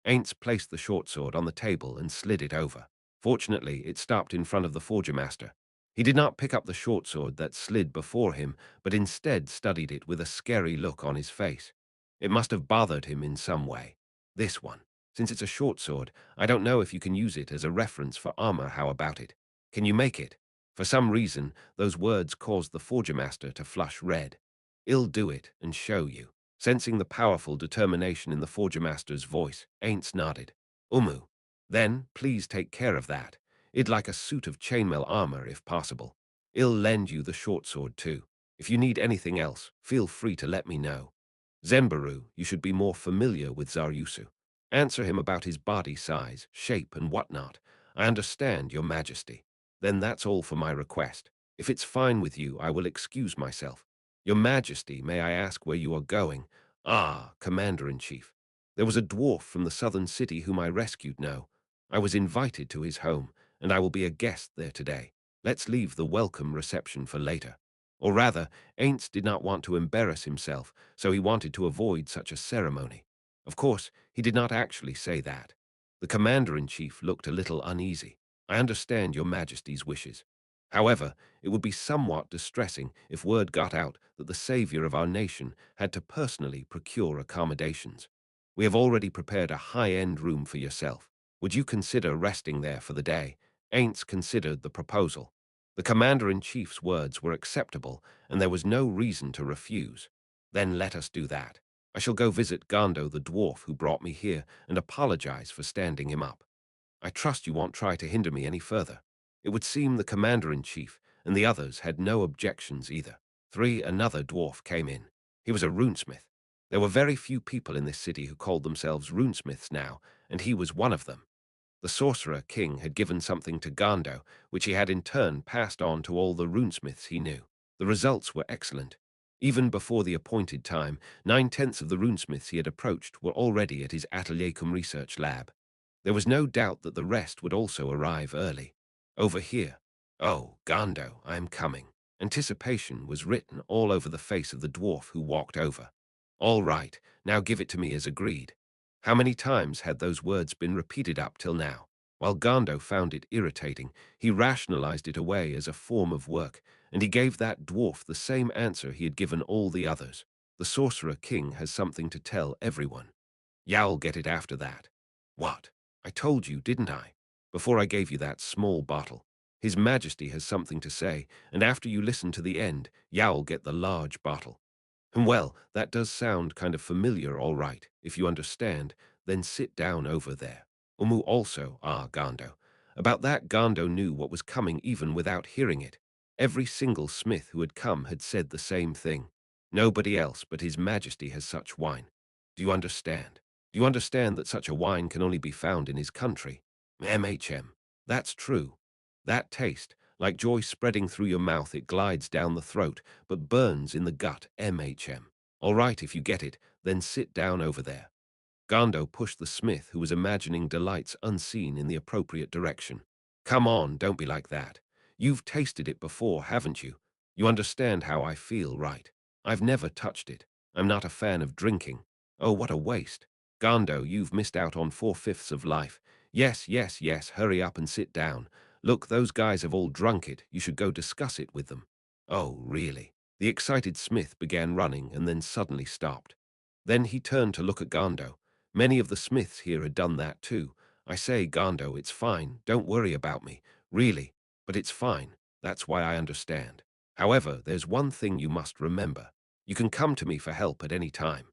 Ainz placed the short sword on the table and slid it over. Fortunately, it stopped in front of the forger master. He did not pick up the short sword that slid before him, but instead studied it with a scary look on his face. It must have bothered him in some way. This one. Since it's a short sword, I don't know if you can use it as a reference for armor. How about it? Can you make it? For some reason, those words caused the forger master to flush red. I'll do it and show you. Sensing the powerful determination in the forger master's voice, Ainz nodded. Umu. Then, please take care of that. I'd like a suit of chainmail armor if possible. I'll lend you the short sword too. If you need anything else, feel free to let me know. Zembaru, you should be more familiar with Zaryusu. Answer him about his body size, shape, and whatnot. I understand, Your Majesty. Then that's all for my request. If it's fine with you, I will excuse myself. Your Majesty, may I ask where you are going? Ah, Commander-in-Chief. There was a dwarf from the southern city whom I rescued now. I was invited to his home, and I will be a guest there today. Let's leave the welcome reception for later. Or rather, Ainz did not want to embarrass himself, so he wanted to avoid such a ceremony. Of course, he did not actually say that. The Commander-in-Chief looked a little uneasy. I understand Your Majesty's wishes. However, it would be somewhat distressing if word got out that the savior of our nation had to personally procure accommodations. We have already prepared a high-end room for yourself. Would you consider resting there for the day? Ainz considered the proposal. The Commander-in-Chief's words were acceptable, and there was no reason to refuse. Then let us do that. I shall go visit Gando the dwarf who brought me here and apologize for standing him up. I trust you won't try to hinder me any further. It would seem the Commander-in-Chief and the others had no objections either. Another dwarf came in. He was a runesmith. There were very few people in this city who called themselves runesmiths now, and he was one of them. The sorcerer king had given something to Gando, which he had in turn passed on to all the runesmiths he knew. The results were excellent. Even before the appointed time, 9/10 of the runesmiths he had approached were already at his atelier cum research lab. There was no doubt that the rest would also arrive early. Over here. Oh, Gando, I am coming. Anticipation was written all over the face of the dwarf who walked over. All right, now give it to me as agreed. How many times had those words been repeated up till now? While Gando found it irritating, he rationalized it away as a form of work, and he gave that dwarf the same answer he had given all the others. The Sorcerer King has something to tell everyone. You'll get it after that. What? I told you, didn't I? Before I gave you that small bottle. His Majesty has something to say, and after you listen to the end, you'll get the large bottle. Well, that does sound kind of familiar, all right. If you understand, then sit down over there. Umu also, Gando. About that, Gando knew what was coming even without hearing it. Every single smith who had come had said the same thing. Nobody else but His Majesty has such wine. Do you understand? Do you understand that such a wine can only be found in his country? MHM. That's true. That taste, like joy spreading through your mouth, it glides down the throat, but burns in the gut, MHM. All right, if you get it, then sit down over there. Gando pushed the smith, who was imagining delights unseen, in the appropriate direction. Come on, don't be like that. You've tasted it before, haven't you? You understand how I feel, right? I've never touched it. I'm not a fan of drinking. Oh, what a waste. Gando, you've missed out on 4/5 of life. Yes, yes, yes, hurry up and sit down. Look, those guys have all drunk it. You should go discuss it with them. Oh, really? The excited smith began running and then suddenly stopped. Then he turned to look at Gando. Many of the smiths here had done that too. I say, Gando, it's fine. Don't worry about me. Really. But it's fine. That's why I understand. However, there's one thing you must remember. You can come to me for help at any time.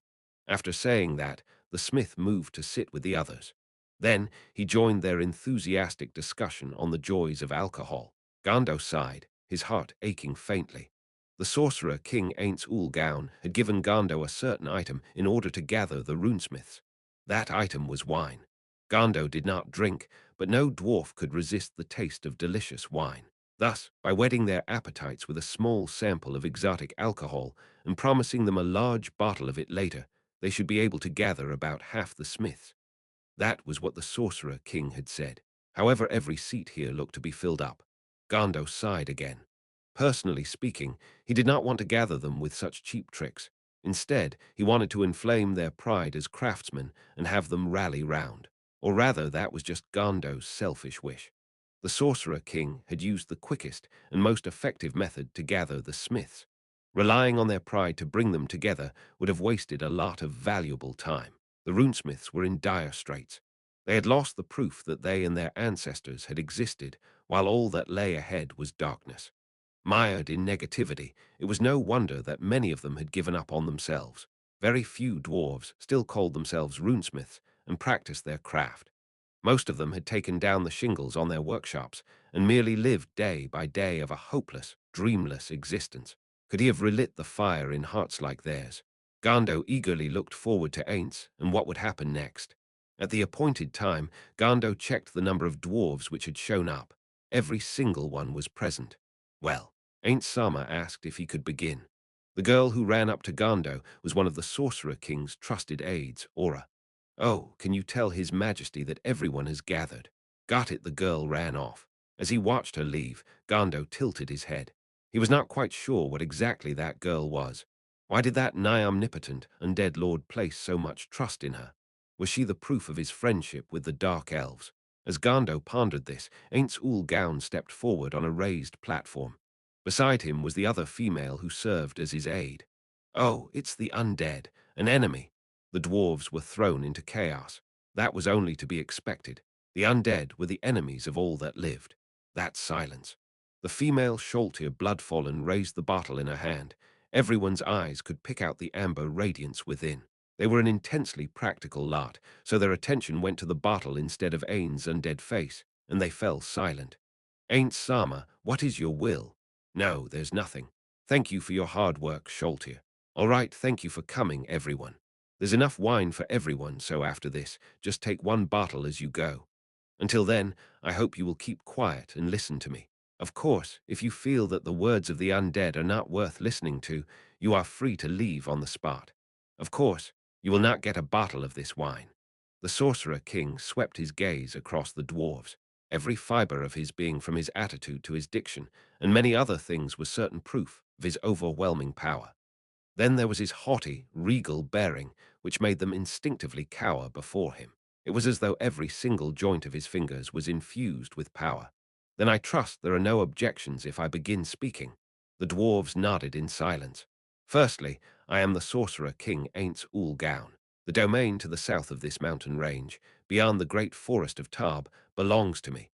After saying that, the smith moved to sit with the others. Then he joined their enthusiastic discussion on the joys of alcohol. Gando sighed, his heart aching faintly. The sorcerer King Ainz Ooal Gown had given Gando a certain item in order to gather the runesmiths. That item was wine. Gando did not drink, but no dwarf could resist the taste of delicious wine. Thus, by whetting their appetites with a small sample of exotic alcohol and promising them a large bottle of it later, they should be able to gather about half the smiths. That was what the sorcerer king had said. However, every seat here looked to be filled up. Gando sighed again. Personally speaking, he did not want to gather them with such cheap tricks. Instead, he wanted to inflame their pride as craftsmen and have them rally round. Or rather, that was just Gando's selfish wish. The Sorcerer King had used the quickest and most effective method to gather the smiths. Relying on their pride to bring them together would have wasted a lot of valuable time. The runesmiths were in dire straits. They had lost the proof that they and their ancestors had existed, while all that lay ahead was darkness. Mired in negativity, it was no wonder that many of them had given up on themselves. Very few dwarves still called themselves runesmiths and practiced their craft. Most of them had taken down the shingles on their workshops and merely lived day by day of a hopeless, dreamless existence. Could he have relit the fire in hearts like theirs? Gando eagerly looked forward to Ainz and what would happen next. At the appointed time, Gando checked the number of dwarves which had shown up. Every single one was present. Well, Ainz Sama asked if he could begin. The girl who ran up to Gando was one of the Sorcerer King's trusted aides, Aura. "Oh, can you tell His Majesty that everyone has gathered?" Got it, the girl ran off. As he watched her leave, Gando tilted his head. He was not quite sure what exactly that girl was. Why did that nigh-omnipotent, undead lord place so much trust in her? Was she the proof of his friendship with the Dark Elves? As Gando pondered this, Ainz Ooal Gown stepped forward on a raised platform. Beside him was the other female who served as his aide. "Oh, it's the undead, an enemy." The dwarves were thrown into chaos. That was only to be expected. The undead were the enemies of all that lived. That silence. The female Sholtir Bloodfallen raised the bottle in her hand. Everyone's eyes could pick out the amber radiance within. They were an intensely practical lot, so their attention went to the bottle instead of Ain's undead face, and they fell silent. "Ain't Sama, what is your will?" "No, there's nothing. Thank you for your hard work, Sholtir." "All right, thank you for coming, everyone. There's enough wine for everyone, so after this, just take one bottle as you go. Until then, I hope you will keep quiet and listen to me. Of course, if you feel that the words of the undead are not worth listening to, you are free to leave on the spot. Of course, you will not get a bottle of this wine." The Sorcerer King swept his gaze across the dwarves. Every fiber of his being, from his attitude to his diction, and many other things, was certain proof of his overwhelming power. Then there was his haughty, regal bearing, which made them instinctively cower before him. It was as though every single joint of his fingers was infused with power. "Then I trust there are no objections if I begin speaking." The dwarves nodded in silence. "Firstly, I am the Sorcerer King Ainz Ooal Gown. The domain to the south of this mountain range, beyond the great forest of Tarb, belongs to me.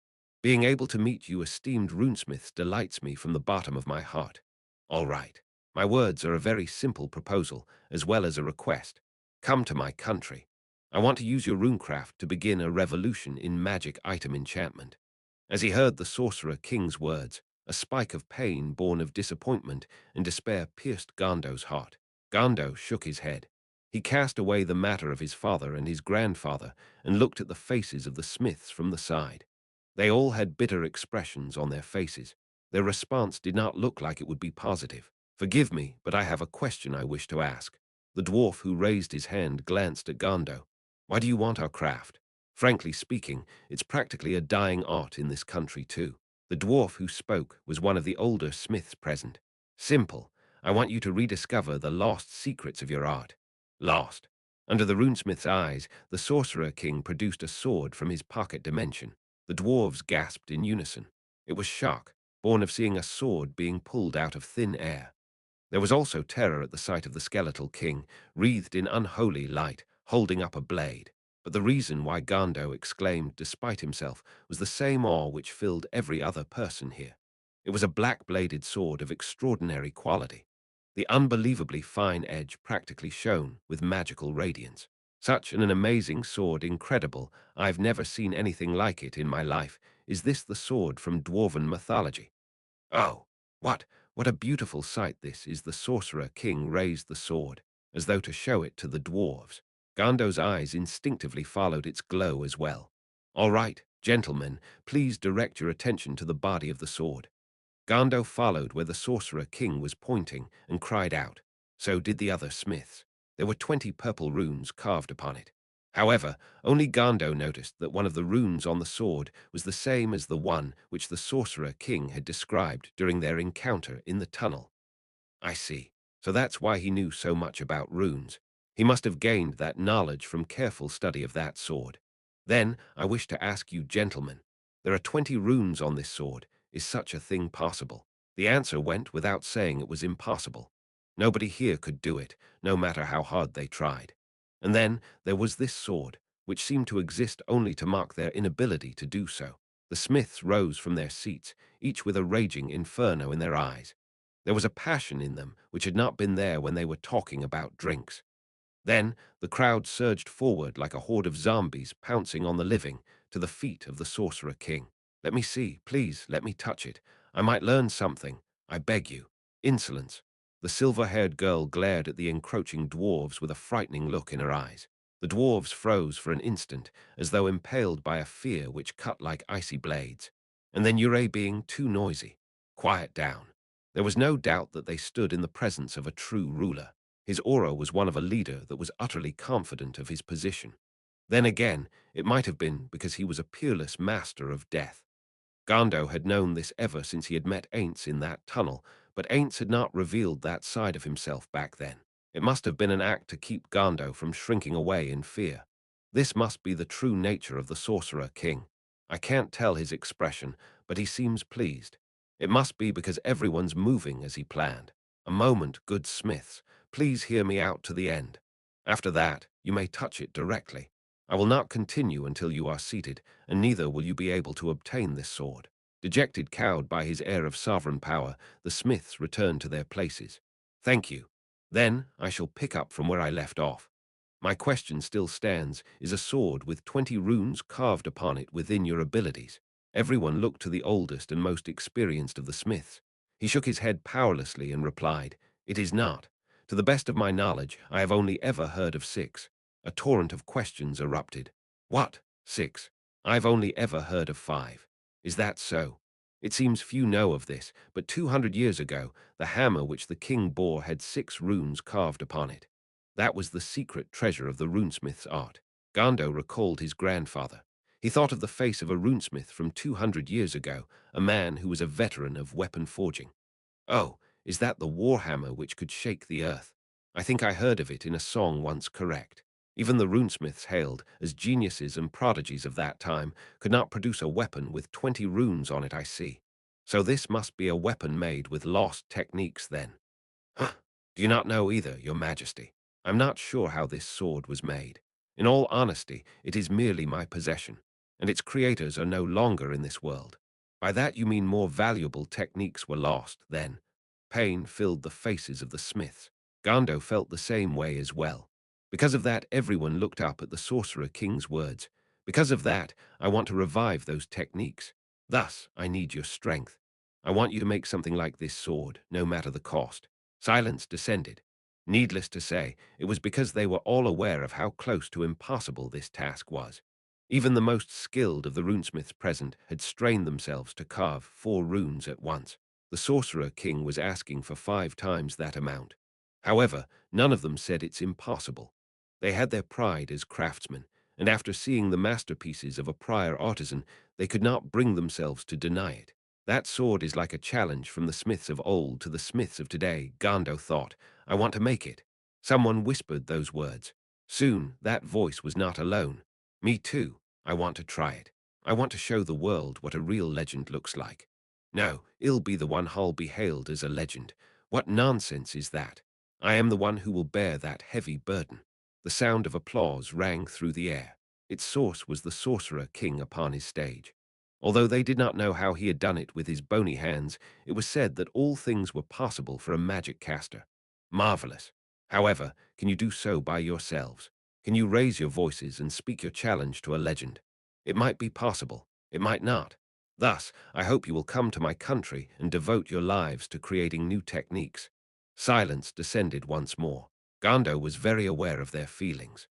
Being able to meet you esteemed runesmiths delights me from the bottom of my heart. All right. My words are a very simple proposal, as well as a request. Come to my country. I want to use your runecraft to begin a revolution in magic item enchantment." As he heard the Sorcerer King's words, a spike of pain born of disappointment and despair pierced Gando's heart. Gando shook his head. He cast away the matter of his father and his grandfather and looked at the faces of the smiths from the side. They all had bitter expressions on their faces. Their response did not look like it would be positive. "Forgive me, but I have a question I wish to ask." The dwarf who raised his hand glanced at Gando. "Why do you want our craft? Frankly speaking, it's practically a dying art in this country too." The dwarf who spoke was one of the older smiths present. "Simple. I want you to rediscover the lost secrets of your art." "Lost?" Under the runesmith's eyes, the Sorcerer King produced a sword from his pocket dimension. The dwarves gasped in unison. It was shock, born of seeing a sword being pulled out of thin air. There was also terror at the sight of the skeletal king, wreathed in unholy light, holding up a blade. But the reason why Gando exclaimed despite himself was the same awe which filled every other person here. It was a black-bladed sword of extraordinary quality. The unbelievably fine edge practically shone with magical radiance. "Such an amazing sword, incredible. I've never seen anything like it in my life. Is this the sword from dwarven mythology?" "Oh, what a beautiful sight this is." The Sorcerer King raised the sword, as though to show it to the dwarves. Gando's eyes instinctively followed its glow as well. "All right, gentlemen, please direct your attention to the body of the sword." Gando followed where the Sorcerer King was pointing and cried out. So did the other smiths. There were 20 purple runes carved upon it. However, only Gando noticed that one of the runes on the sword was the same as the one which the Sorcerer King had described during their encounter in the tunnel. "I see. So that's why he knew so much about runes. He must have gained that knowledge from careful study of that sword. Then, I wish to ask you, gentlemen, there are 20 runes on this sword. Is such a thing possible? The answer went without saying it was impossible. Nobody here could do it, no matter how hard they tried. And then there was this sword, which seemed to exist only to mark their inability to do so. The smiths rose from their seats, each with a raging inferno in their eyes. There was a passion in them which had not been there when they were talking about drinks. Then the crowd surged forward like a horde of zombies pouncing on the living to the feet of the Sorcerer King. Let me see, please, let me touch it. I might learn something. I beg you. Insolence. The silver-haired girl glared at the encroaching dwarves with a frightening look in her eyes. The dwarves froze for an instant, as though impaled by a fear which cut like icy blades. And then Ure being too noisy. Quiet down. There was no doubt that they stood in the presence of a true ruler. His aura was one of a leader that was utterly confident of his position. Then again, it might have been because he was a peerless master of death. Gando had known this ever since he had met Ainz in that tunnel, but Ainz had not revealed that side of himself back then. It must have been an act to keep Gando from shrinking away in fear. This must be the true nature of the Sorcerer King. I can't tell his expression, but he seems pleased. It must be because everyone's moving as he planned. A moment, good smiths. Please hear me out to the end. After that, you may touch it directly. I will not continue until you are seated, and neither will you be able to obtain this sword. Dejected, cowed by his air of sovereign power, the smiths returned to their places. Thank you. Then I shall pick up from where I left off. My question still stands, is a sword with 20 runes carved upon it within your abilities? Everyone looked to the oldest and most experienced of the smiths. He shook his head powerlessly and replied, "It is not. To the best of my knowledge, I have only ever heard of 6. A torrent of questions erupted. What? 6? I've only ever heard of 5. Is that so? It seems few know of this, but 200 years ago, the hammer which the king bore had 6 runes carved upon it. That was the secret treasure of the runesmith's art. Gando recalled his grandfather. He thought of the face of a runesmith from 200 years ago, a man who was a veteran of weapon forging. Oh, is that the warhammer which could shake the earth? I think I heard of it in a song once, correct. Even the runesmiths, hailed as geniuses and prodigies of that time, could not produce a weapon with 20 runes on it, I see. So this must be a weapon made with lost techniques then. Huh. Do you not know either, your majesty? I'm not sure how this sword was made. In all honesty, it is merely my possession, and its creators are no longer in this world. By that you mean more valuable techniques were lost, then. Pain filled the faces of the smiths. Gando felt the same way as well. Because of that, everyone looked up at the Sorcerer King's words. Because of that, I want to revive those techniques. Thus, I need your strength. I want you to make something like this sword, no matter the cost. Silence descended. Needless to say, it was because they were all aware of how close to impossible this task was. Even the most skilled of the runesmiths present had strained themselves to carve 4 runes at once. The Sorcerer King was asking for 5 times that amount. However, none of them said it's impossible. They had their pride as craftsmen, and after seeing the masterpieces of a prior artisan, they could not bring themselves to deny it. That sword is like a challenge from the smiths of old to the smiths of today, Gando thought. I want to make it. Someone whispered those words. Soon, that voice was not alone. Me too. I want to try it. I want to show the world what a real legend looks like. No, I'll be the one who'll be hailed as a legend. What nonsense is that? I am the one who will bear that heavy burden. The sound of applause rang through the air. Its source was the Sorcerer King upon his stage. Although they did not know how he had done it with his bony hands, it was said that all things were possible for a magic caster. Marvelous. However, can you do so by yourselves? Can you raise your voices and speak your challenge to a legend? It might be possible. It might not. Thus, I hope you will come to my country and devote your lives to creating new techniques. Silence descended once more. Gando was very aware of their feelings.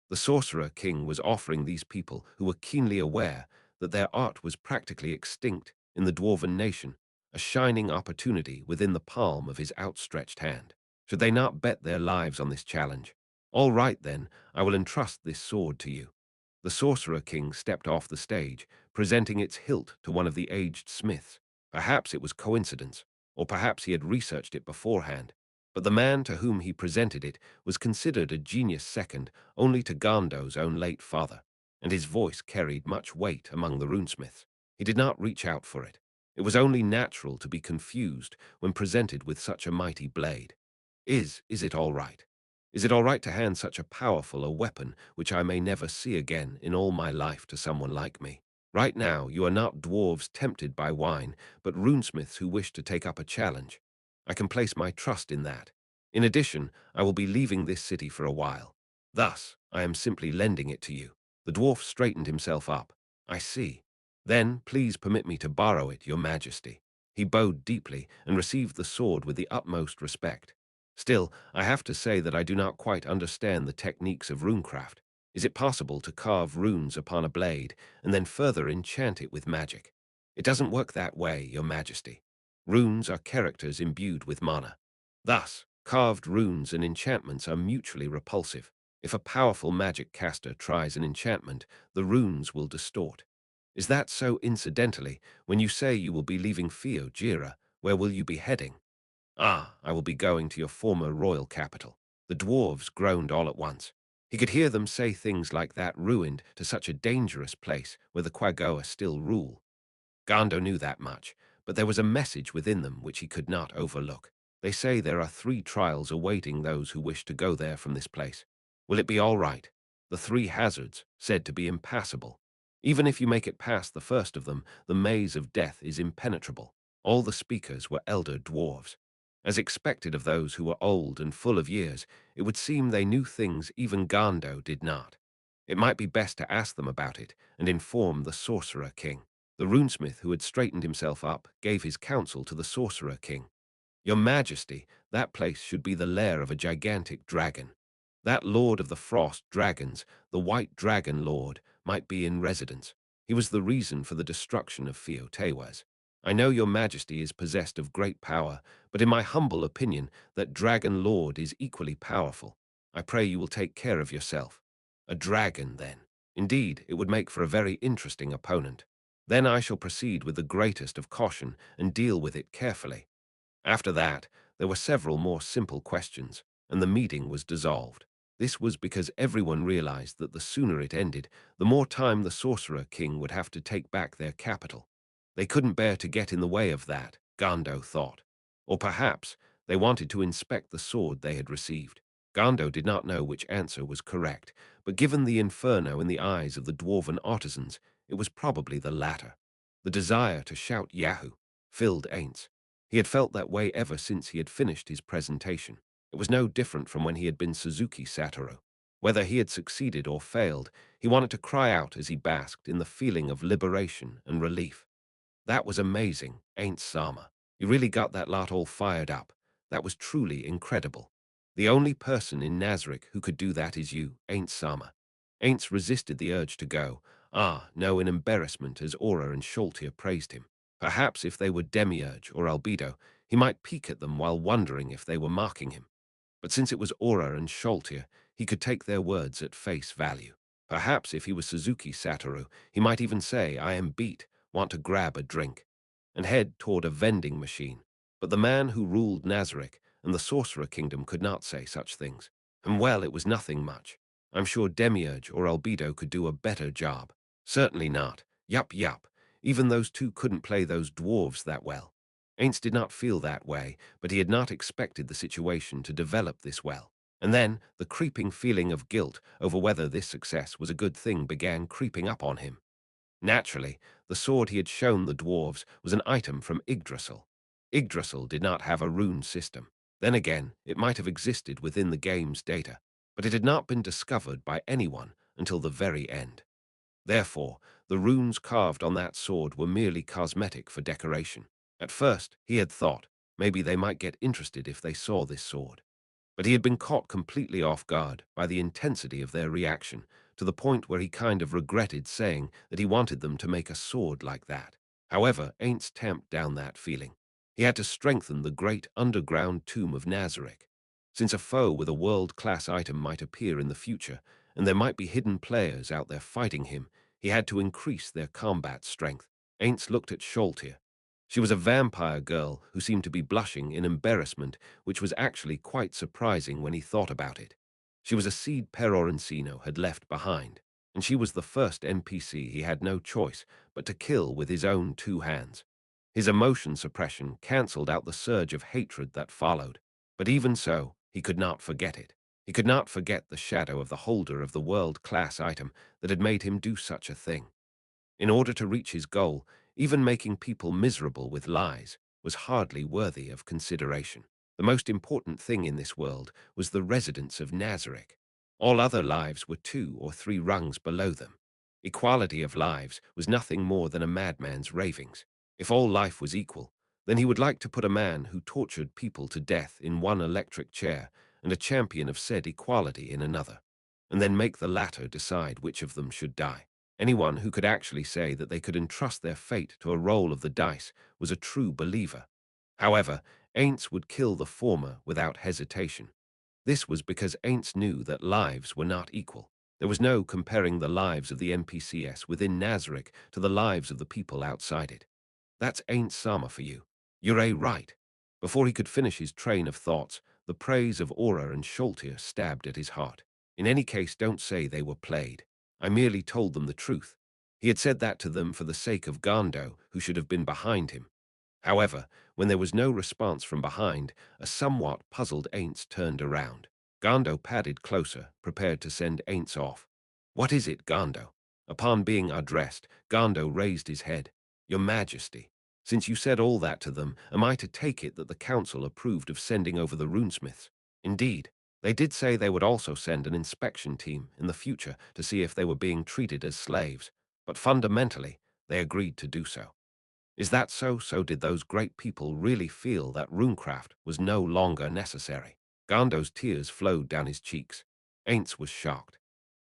The Sorcerer King was offering these people who were keenly aware that their art was practically extinct in the dwarven nation, a shining opportunity within the palm of his outstretched hand. Should they not bet their lives on this challenge? All right, then, I will entrust this sword to you. The Sorcerer King stepped off the stage, presenting its hilt to one of the aged smiths. Perhaps it was coincidence, or perhaps he had researched it beforehand, But the man to whom he presented it was considered a genius second only to Gando's own late father, and his voice carried much weight among the runesmiths. He did not reach out for it. It was only natural to be confused when presented with such a mighty blade. Is it all right? Is it all right to hand such a powerful a weapon which I may never see again in all my life to someone like me? Right now, you are not dwarves tempted by wine, but runesmiths who wish to take up a challenge. I can place my trust in that. In addition, I will be leaving this city for a while. Thus, I am simply lending it to you. The dwarf straightened himself up. I see. Then, please permit me to borrow it, your majesty. He bowed deeply and received the sword with the utmost respect. Still, I have to say that I do not quite understand the techniques of runecraft. Is it possible to carve runes upon a blade and then further enchant it with magic? It doesn't work that way, your majesty. Runes are characters imbued with mana. Thus, carved runes and enchantments are mutually repulsive. If a powerful magic caster tries an enchantment, the runes will distort. Is that so? Incidentally, when you say you will be leaving Jira, where will you be heading? Ah, I will be going to your former royal capital. The dwarves groaned all at once. He could hear them say things like that, ruined to such a dangerous place where the Quagoa still rule. Gando knew that much, but there was a message within them which he could not overlook. They say there are 3 trials awaiting those who wish to go there from this place. Will it be all right? The 3 hazards, said to be impassable. Even if you make it past the first of them, the maze of death is impenetrable. All the speakers were elder dwarves. As expected of those who were old and full of years, it would seem they knew things even Gando did not. It might be best to ask them about it and inform the Sorcerer King. The runesmith, who had straightened himself up, gave his counsel to the Sorcerer King. Your Majesty, that place should be the lair of a gigantic dragon. That Lord of the Frost Dragons, the White Dragon Lord, might be in residence. He was the reason for the destruction of Tewas. I know your Majesty is possessed of great power, but in my humble opinion, that Dragon Lord is equally powerful. I pray you will take care of yourself. A dragon, then. Indeed, it would make for a very interesting opponent. Then I shall proceed with the greatest of caution and deal with it carefully. After that, there were several more simple questions, and the meeting was dissolved. This was because everyone realized that the sooner it ended, the more time the Sorcerer King would have to take back their capital. They couldn't bear to get in the way of that, Gando thought. Or perhaps they wanted to inspect the sword they had received. Gando did not know which answer was correct, but given the inferno in the eyes of the dwarven artisans, it was probably the latter. The desire to shout Yahoo filled Ainz. He had felt that way ever since he had finished his presentation. It was no different from when he had been Suzuki Satoru. Whether he had succeeded or failed, he wanted to cry out as he basked in the feeling of liberation and relief. That was amazing, Ain't Sama. You really got that lot all fired up. That was truly incredible. The only person in Nazarick who could do that is you, Ain't Sama. Ain't resisted the urge to go. Ah, no, in embarrassment as Aura and Sholtir praised him. Perhaps if they were Demiurge or Albedo, he might peek at them while wondering if they were marking him. But since it was Aura and Sholtir, he could take their words at face value. Perhaps if he was Suzuki Satoru, he might even say, I am beat, want to grab a drink, and head toward a vending machine. But the man who ruled Nazarick and the Sorcerer Kingdom could not say such things. And well, it was nothing much. I'm sure Demiurge or Albedo could do a better job. Certainly not. Yup. Even those 2 couldn't play those dwarves that well. Ainz did not feel that way, but he had not expected the situation to develop this well. And then the creeping feeling of guilt over whether this success was a good thing began creeping up on him. Naturally, the sword he had shown the dwarves was an item from Yggdrasil. Yggdrasil did not have a rune system. Then again, it might have existed within the game's data, but it had not been discovered by anyone until the very end. Therefore, the runes carved on that sword were merely cosmetic for decoration. At first, he had thought maybe they might get interested if they saw this sword. But he had been caught completely off guard by the intensity of their reaction, to the point where he kind of regretted saying that he wanted them to make a sword like that. However, Ainz tamped down that feeling. He had to strengthen the great underground tomb of Nazarick. Since a foe with a world-class item might appear in the future, and there might be hidden players out there fighting him, he had to increase their combat strength. Ainz looked at Sholtir. She was a vampire girl who seemed to be blushing in embarrassment, which was actually quite surprising when he thought about it. She was a seed Perorencino had left behind, and she was the first NPC he had no choice but to kill with his own two hands. His emotion suppression cancelled out the surge of hatred that followed, but even so, he could not forget it. He could not forget the shadow of the holder of the world-class item that had made him do such a thing. In order to reach his goal, even making people miserable with lies was hardly worthy of consideration. The most important thing in this world was the residents of Nazarick. All other lives were 2 or 3 rungs below them. Equality of lives was nothing more than a madman's ravings. If all life was equal, then he would like to put a man who tortured people to death in one electric chair and a champion of said equality in another, and then make the latter decide which of them should die. Anyone who could actually say that they could entrust their fate to a roll of the dice was a true believer. However, Ainz would kill the former without hesitation. This was because Ainz knew that lives were not equal. There was no comparing the lives of the NPCs within Nazarick to the lives of the people outside it. That's Ain't Sama for you. You're right. Before he could finish his train of thoughts, the praise of Aura and Sholtir stabbed at his heart. In any case, don't say they were played. I merely told them the truth. He had said that to them for the sake of Gando, who should have been behind him. However, when there was no response from behind, a somewhat puzzled Ainz turned around. Gando padded closer, prepared to send Ainz off. What is it, Gando? Upon being addressed, Gando raised his head. Your Majesty, since you said all that to them, am I to take it that the council approved of sending over the runesmiths? Indeed, they did say they would also send an inspection team in the future to see if they were being treated as slaves, but fundamentally, they agreed to do so. Is that so? So did those great people really feel that runecraft was no longer necessary? Gando's tears flowed down his cheeks. Ainz was shocked.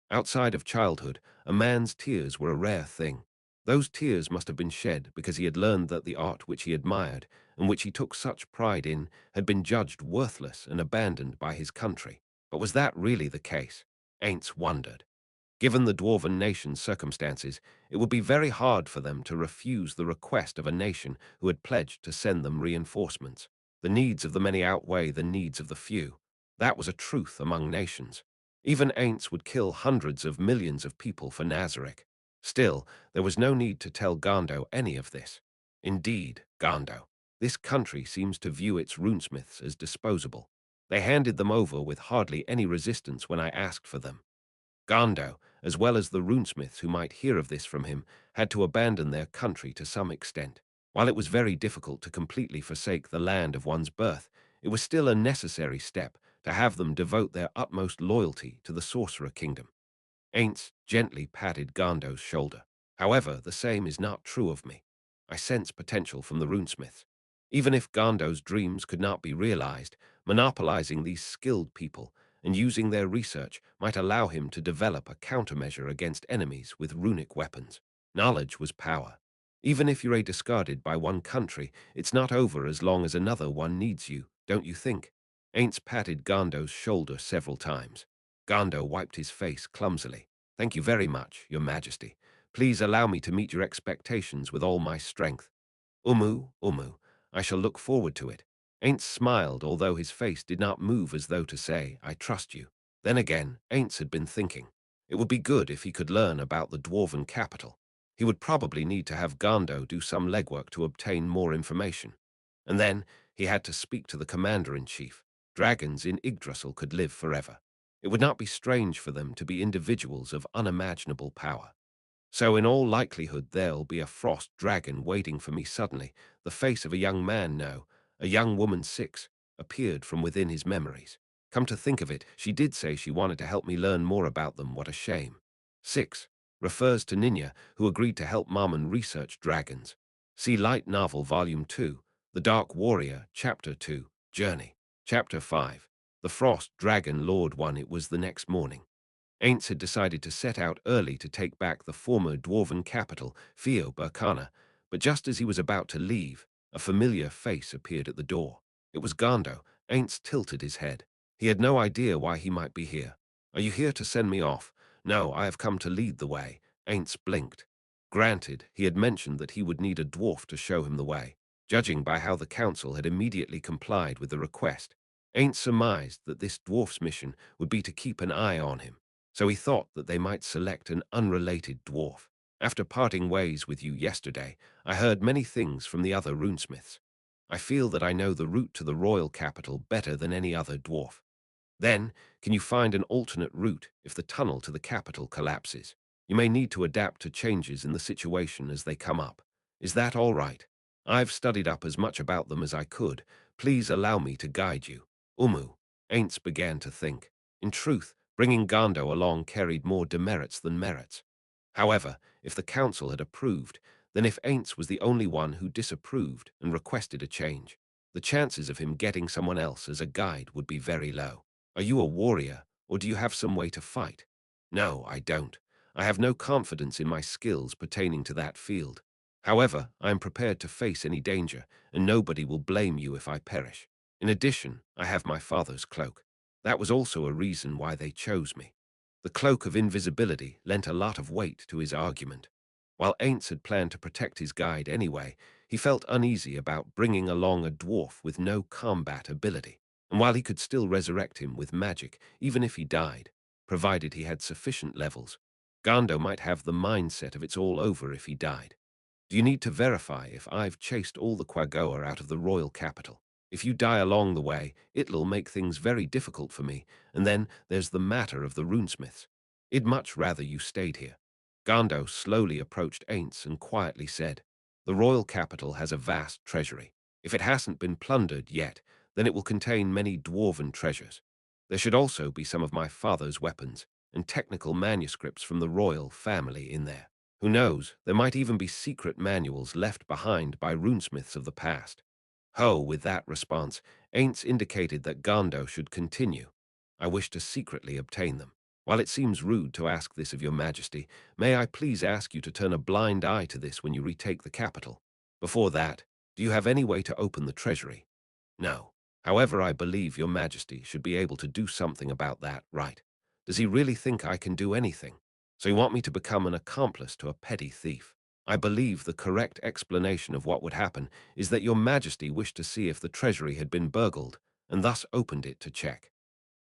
Outside of childhood, a man's tears were a rare thing. Those tears must have been shed because he had learned that the art which he admired, and which he took such pride in, had been judged worthless and abandoned by his country. But was that really the case? Ainz wondered. Given the Dwarven nation's circumstances, it would be very hard for them to refuse the request of a nation who had pledged to send them reinforcements. The needs of the many outweigh the needs of the few. That was a truth among nations. Even Ainz would kill hundreds of millions of people for Nazarick. Still, there was no need to tell Gando any of this. Indeed, Gando, this country seems to view its runesmiths as disposable. They handed them over with hardly any resistance when I asked for them. Gando, as well as the runesmiths who might hear of this from him, had to abandon their country to some extent. While it was very difficult to completely forsake the land of one's birth, it was still a necessary step to have them devote their utmost loyalty to the Sorcerer Kingdom. Ainz gently patted Gando's shoulder. However, the same is not true of me. I sense potential from the runesmiths. Even if Gando's dreams could not be realized, monopolizing these skilled people and using their research might allow him to develop a countermeasure against enemies with runic weapons. Knowledge was power. Even if you're discarded by one country, it's not over as long as another one needs you, don't you think? Ainz patted Gando's shoulder several times. Gando wiped his face clumsily. Thank you very much, Your Majesty. Please allow me to meet your expectations with all my strength. Umu, I shall look forward to it. Ainz smiled, although his face did not move as though to say, I trust you. Then again, Ainz had been thinking. It would be good if he could learn about the Dwarven capital. He would probably need to have Gando do some legwork to obtain more information. And then he had to speak to the commander-in-chief. Dragons in Yggdrasil could live forever. It would not be strange for them to be individuals of unimaginable power. So in all likelihood there'll be a frost dragon waiting for me suddenly. The face of a young man, no, a young woman 6, appeared from within his memories. Come to think of it, she did say she wanted to help me learn more about them. What a shame. 6 refers to Ninya, who agreed to help Marmon research dragons. See Light Novel Volume 2, The Dark Warrior, Chapter 2, Journey. Chapter 5, The Frost Dragon Lord 1. It was the next morning. Ainz had decided to set out early to take back the former dwarven capital, Theo Burkana, but just as he was about to leave, a familiar face appeared at the door. It was Gando. Ainz tilted his head. He had no idea why he might be here. Are you here to send me off? No, I have come to lead the way. Ainz blinked. Granted, he had mentioned that he would need a dwarf to show him the way. Judging by how the council had immediately complied with the request, Ainz surmised that this dwarf's mission would be to keep an eye on him, so he thought that they might select an unrelated dwarf. After parting ways with you yesterday, I heard many things from the other runesmiths. I feel that I know the route to the royal capital better than any other dwarf. Then, can you find an alternate route if the tunnel to the capital collapses? You may need to adapt to changes in the situation as they come up. Is that all right? I've studied up as much about them as I could. Please allow me to guide you. Ainz began to think. In truth, bringing Gando along carried more demerits than merits. However, if the council had approved, then if Ainz was the only one who disapproved and requested a change, the chances of him getting someone else as a guide would be very low. Are you a warrior, or do you have some way to fight? No, I don't. I have no confidence in my skills pertaining to that field. However, I am prepared to face any danger, and nobody will blame you if I perish. In addition, I have my father's cloak. That was also a reason why they chose me. The cloak of invisibility lent a lot of weight to his argument. While Ainz had planned to protect his guide anyway, he felt uneasy about bringing along a dwarf with no combat ability. And while he could still resurrect him with magic, even if he died, provided he had sufficient levels, Gando might have the mindset of it's all over if he died. Do you need to verify if I've chased all the Quagoa out of the royal capital? If you die along the way, it'll make things very difficult for me, and then there's the matter of the runesmiths. I'd much rather you stayed here. Gando slowly approached Ainz and quietly said, the royal capital has a vast treasury. If it hasn't been plundered yet, then it will contain many dwarven treasures. There should also be some of my father's weapons and technical manuscripts from the royal family in there. Who knows, there might even be secret manuals left behind by runesmiths of the past. With that response, Ainz indicated that Gando should continue. I wish to secretly obtain them. While it seems rude to ask this of your majesty, may I please ask you to turn a blind eye to this when you retake the capital? Before that, do you have any way to open the treasury? No. However, I believe your majesty should be able to do something about that, right? Does he really think I can do anything? So you want me to become an accomplice to a petty thief? I believe the correct explanation of what would happen is that your majesty wished to see if the treasury had been burgled, and thus opened it to check.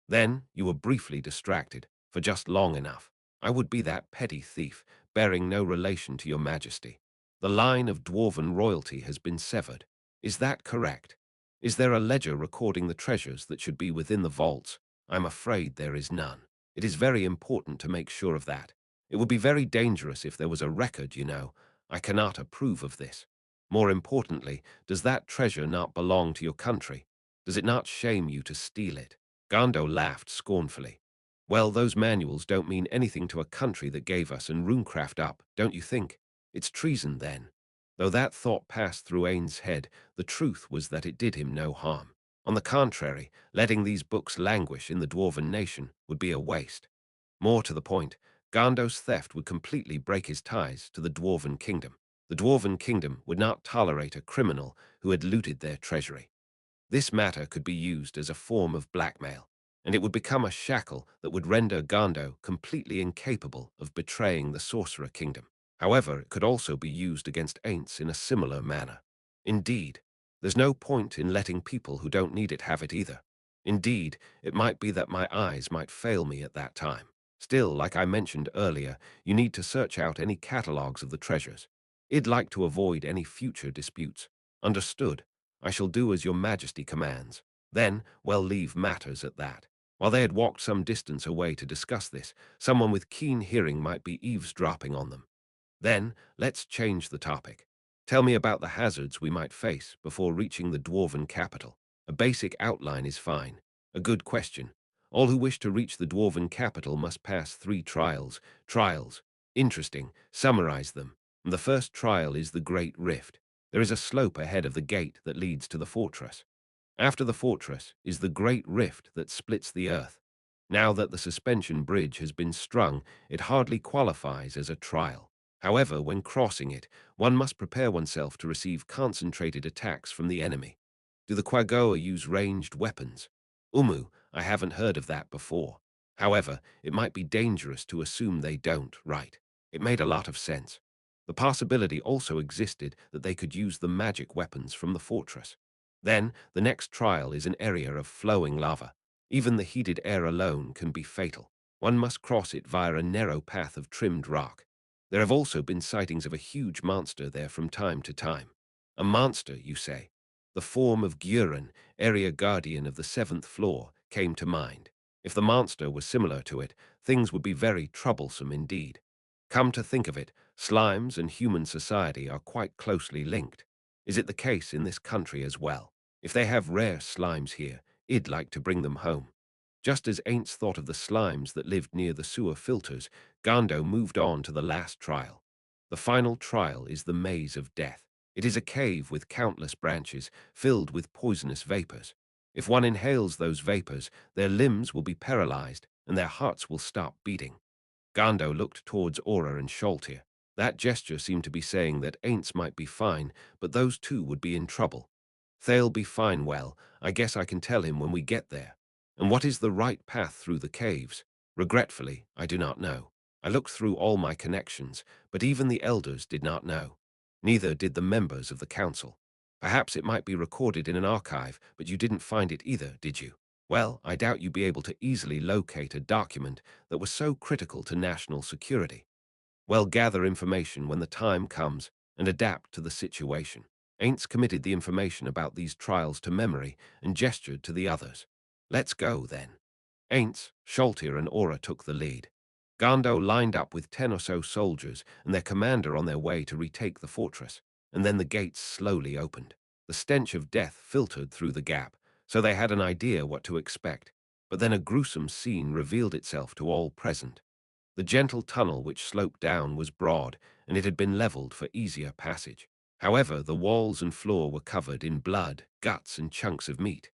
Then you were briefly distracted, for just long enough. I would be that petty thief, bearing no relation to your majesty. The line of dwarven royalty has been severed. Is that correct? Is there a ledger recording the treasures that should be within the vaults? I'm afraid there is none. It is very important to make sure of that. It would be very dangerous if there was a record, you know. I cannot approve of this. More importantly, does that treasure not belong to your country? Does it not shame you to steal it? Gando laughed scornfully. Well, those manuals don't mean anything to a country that gave us and runecraft up, don't you think? It's treason, then. Though that thought passed through Ainz's head, the truth was that it did him no harm. On the contrary, letting these books languish in the dwarven nation would be a waste. More to the point, Gando's theft would completely break his ties to the dwarven kingdom. The dwarven kingdom would not tolerate a criminal who had looted their treasury. This matter could be used as a form of blackmail, and it would become a shackle that would render Gando completely incapable of betraying the Sorcerer Kingdom. However, it could also be used against Ainz in a similar manner. Indeed, there's no point in letting people who don't need it have it either. Indeed, it might be that my eyes might fail me at that time. Still, like I mentioned earlier, you need to search out any catalogues of the treasures. I'd like to avoid any future disputes. Understood? I shall do as your majesty commands. Then, we'll leave matters at that. While they had walked some distance away to discuss this, someone with keen hearing might be eavesdropping on them. Then, let's change the topic. Tell me about the hazards we might face before reaching the dwarven capital. A basic outline is fine. A good question. All who wish to reach the dwarven capital must pass 3 trials. Trials. Interesting. Summarize them. The first trial is the Great Rift. There is a slope ahead of the gate that leads to the fortress. After the fortress is the Great Rift that splits the earth. Now that the suspension bridge has been strung, it hardly qualifies as a trial. However, when crossing it, one must prepare oneself to receive concentrated attacks from the enemy. Do the Quagoa use ranged weapons? I haven't heard of that before. However, it might be dangerous to assume they don't, right? It made a lot of sense. The possibility also existed that they could use the magic weapons from the fortress. Then, the next trial is an area of flowing lava. Even the heated air alone can be fatal. One must cross it via a narrow path of trimmed rock. There have also been sightings of a huge monster there from time to time. A monster, you say? The form of Gyuran, area guardian of the 7th floor, came to mind. If the monster was similar to it, things would be very troublesome indeed. Come to think of it, slimes and human society are quite closely linked. Is it the case in this country as well? If they have rare slimes here, I'd like to bring them home. Just as Ainz thought of the slimes that lived near the sewer filters, Gando moved on to the last trial. The final trial is the Maze of Death. It is a cave with countless branches, filled with poisonous vapors. If one inhales those vapors, their limbs will be paralyzed, and their hearts will stop beating. Gando looked towards Aura and Sholtir. That gesture seemed to be saying that Ainz might be fine, but those two would be in trouble. They'll be fine well, I guess I can tell him when we get there. And what is the right path through the caves? Regretfully, I do not know. I looked through all my connections, but even the elders did not know. Neither did the members of the council. Perhaps it might be recorded in an archive, but you didn't find it either, did you? Well, I doubt you'd be able to easily locate a document that was so critical to national security. Well, gather information when the time comes and adapt to the situation. Ainz committed the information about these trials to memory and gestured to the others. Let's go, then. Ainz, Sholtir, and Aura took the lead. Gando lined up with 10 or so soldiers and their commander on their way to retake the fortress, and then the gates slowly opened. The stench of death filtered through the gap, so they had an idea what to expect. But then a gruesome scene revealed itself to all present. The gentle tunnel which sloped down was broad, and it had been leveled for easier passage. However, the walls and floor were covered in blood, guts, and chunks of meat.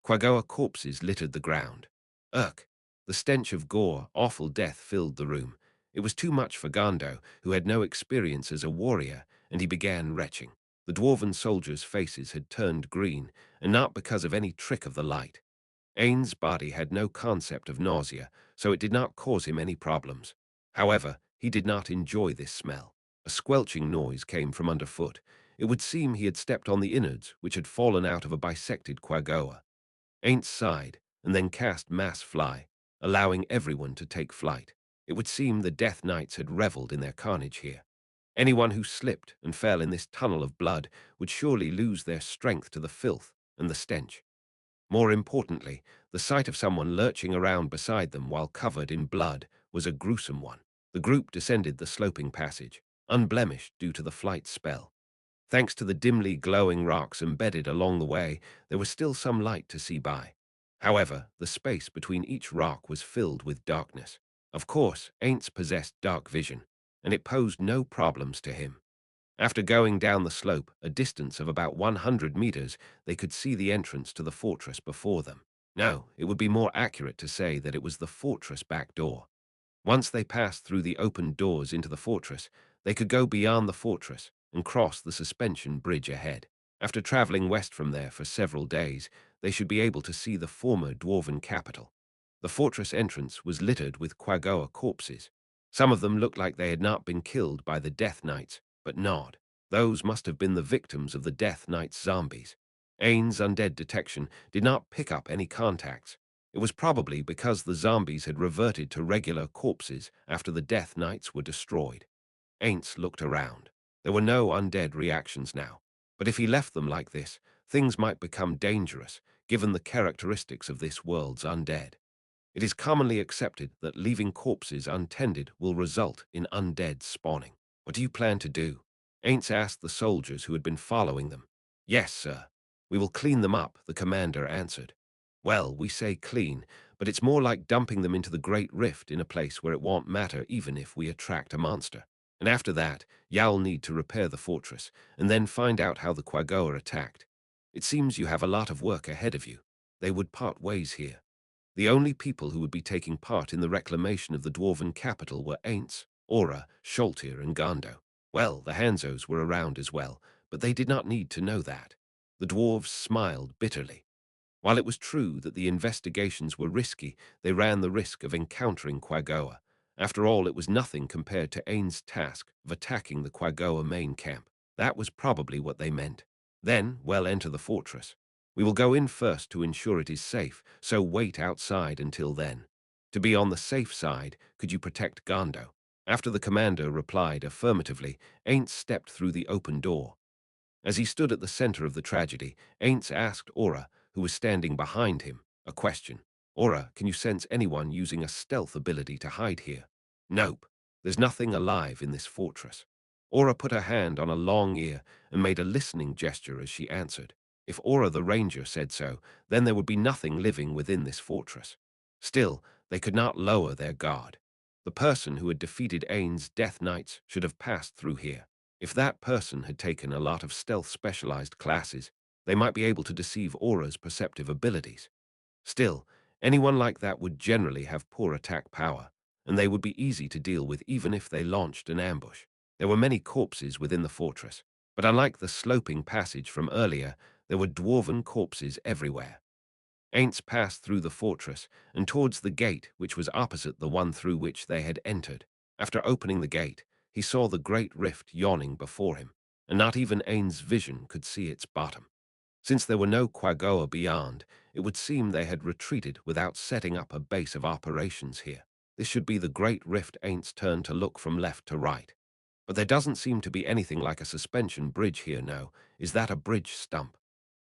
Quagoa corpses littered the ground. Ugh! The stench of gore, awful death filled the room. It was too much for Gando, who had no experience as a warrior, and he began retching. The dwarven soldiers' faces had turned green, and not because of any trick of the light. Ainz's body had no concept of nausea, so it did not cause him any problems. However, he did not enjoy this smell. A squelching noise came from underfoot. It would seem he had stepped on the innards, which had fallen out of a bisected quagoa. Ainz sighed, and then cast mass fly, allowing everyone to take flight. It would seem the Death Knights had reveled in their carnage here. Anyone who slipped and fell in this tunnel of blood would surely lose their strength to the filth and the stench. More importantly, the sight of someone lurching around beside them while covered in blood was a gruesome one. The group descended the sloping passage, unblemished due to the flight spell. Thanks to the dimly glowing rocks embedded along the way, there was still some light to see by. However, the space between each rock was filled with darkness. Of course, Ainz possessed dark vision, and it posed no problems to him. After going down the slope, a distance of about 100 meters, they could see the entrance to the fortress before them. No, it would be more accurate to say that it was the fortress back door. Once they passed through the open doors into the fortress, they could go beyond the fortress and cross the suspension bridge ahead. After traveling west from there for several days, they should be able to see the former dwarven capital. The fortress entrance was littered with quagoa corpses. Some of them looked like they had not been killed by the Death Knights, but nod. Those must have been the victims of the Death Knight's zombies. Ainz's undead detection did not pick up any contacts. It was probably because the zombies had reverted to regular corpses after the Death Knights were destroyed. Ainz looked around. There were no undead reactions now, but if he left them like this, things might become dangerous, given the characteristics of this world's undead. It is commonly accepted that leaving corpses untended will result in undead spawning. What do you plan to do? Ainz asked the soldiers who had been following them. Yes, sir. We will clean them up, the commander answered. Well, we say clean, but it's more like dumping them into the Great Rift in a place where it won't matter even if we attract a monster. And after that, you'll need to repair the fortress, and then find out how the Quagoa attacked. It seems you have a lot of work ahead of you. They would part ways here. The only people who would be taking part in the reclamation of the dwarven capital were Ainz, Aura, Sholtir, and Gando. Well, the Hanzos were around as well, but they did not need to know that. The dwarves smiled bitterly. While it was true that the investigations were risky, they ran the risk of encountering Quagoa. After all, it was nothing compared to Ainz's task of attacking the Quagoa main camp. That was probably what they meant. Then, well, enter the fortress. We will go in first to ensure it is safe, so wait outside until then. To be on the safe side, could you protect Gando? After the commander replied affirmatively, Ainz stepped through the open door. As he stood at the center of the tragedy, Ainz asked Aura, who was standing behind him, a question. Aura, can you sense anyone using a stealth ability to hide here? Nope. There's nothing alive in this fortress. Aura put her hand on a long ear and made a listening gesture as she answered. If Aura the ranger said so, then there would be nothing living within this fortress. Still, they could not lower their guard. The person who had defeated Ainz's Death Knights should have passed through here. If that person had taken a lot of stealth-specialized classes, they might be able to deceive Aura's perceptive abilities. Still, anyone like that would generally have poor attack power, and they would be easy to deal with even if they launched an ambush. There were many corpses within the fortress, but unlike the sloping passage from earlier, there were dwarven corpses everywhere. Ainz passed through the fortress and towards the gate which was opposite the one through which they had entered. After opening the gate, he saw the great rift yawning before him, and not even Ainz's vision could see its bottom. Since there were no Quagoa beyond, it would seem they had retreated without setting up a base of operations here. This should be the great rift. Ainz turned to look from left to right. But there doesn't seem to be anything like a suspension bridge here, no. Is that a bridge stump?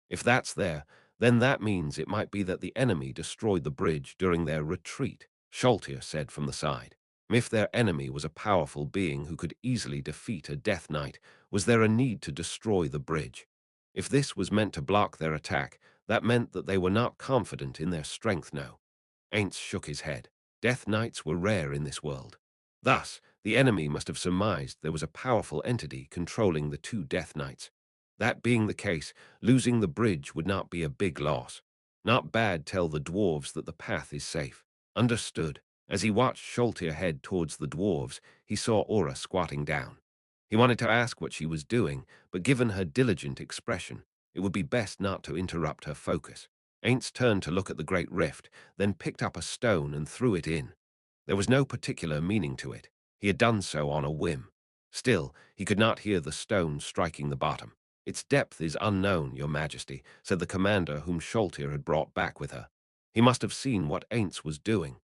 If that's there, then that means it might be that the enemy destroyed the bridge during their retreat, Sholtir said from the side. If their enemy was a powerful being who could easily defeat a Death Knight, was there a need to destroy the bridge? If this was meant to block their attack, that meant that they were not confident in their strength, no. Ainz shook his head. Death Knights were rare in this world. Thus, the enemy must have surmised there was a powerful entity controlling the two Death Knights. That being the case, losing the bridge would not be a big loss. Not bad. Tell the dwarves that the path is safe. Understood. As he watched Sholtir head towards the dwarves, he saw Aura squatting down. He wanted to ask what she was doing, but given her diligent expression, it would be best not to interrupt her focus. Ainz turned to look at the great rift, then picked up a stone and threw it in. There was no particular meaning to it. He had done so on a whim. Still, he could not hear the stone striking the bottom. Its depth is unknown, Your Majesty, said the commander whom Sholtir had brought back with her. He must have seen what Ainz was doing.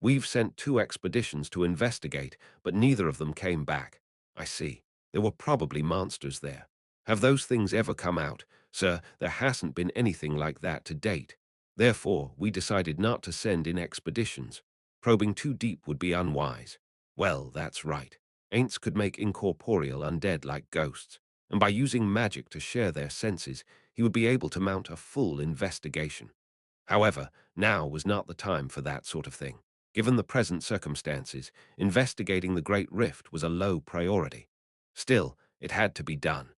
We've sent 2 expeditions to investigate, but neither of them came back. I see. There were probably monsters there. Have those things ever come out? Sir, there hasn't been anything like that to date. Therefore, we decided not to send in expeditions. Probing too deep would be unwise. Well, that's right. Ainz could make incorporeal undead like ghosts, and by using magic to share their senses, he would be able to mount a full investigation. However, now was not the time for that sort of thing. Given the present circumstances, investigating the Great Rift was a low priority. Still, it had to be done.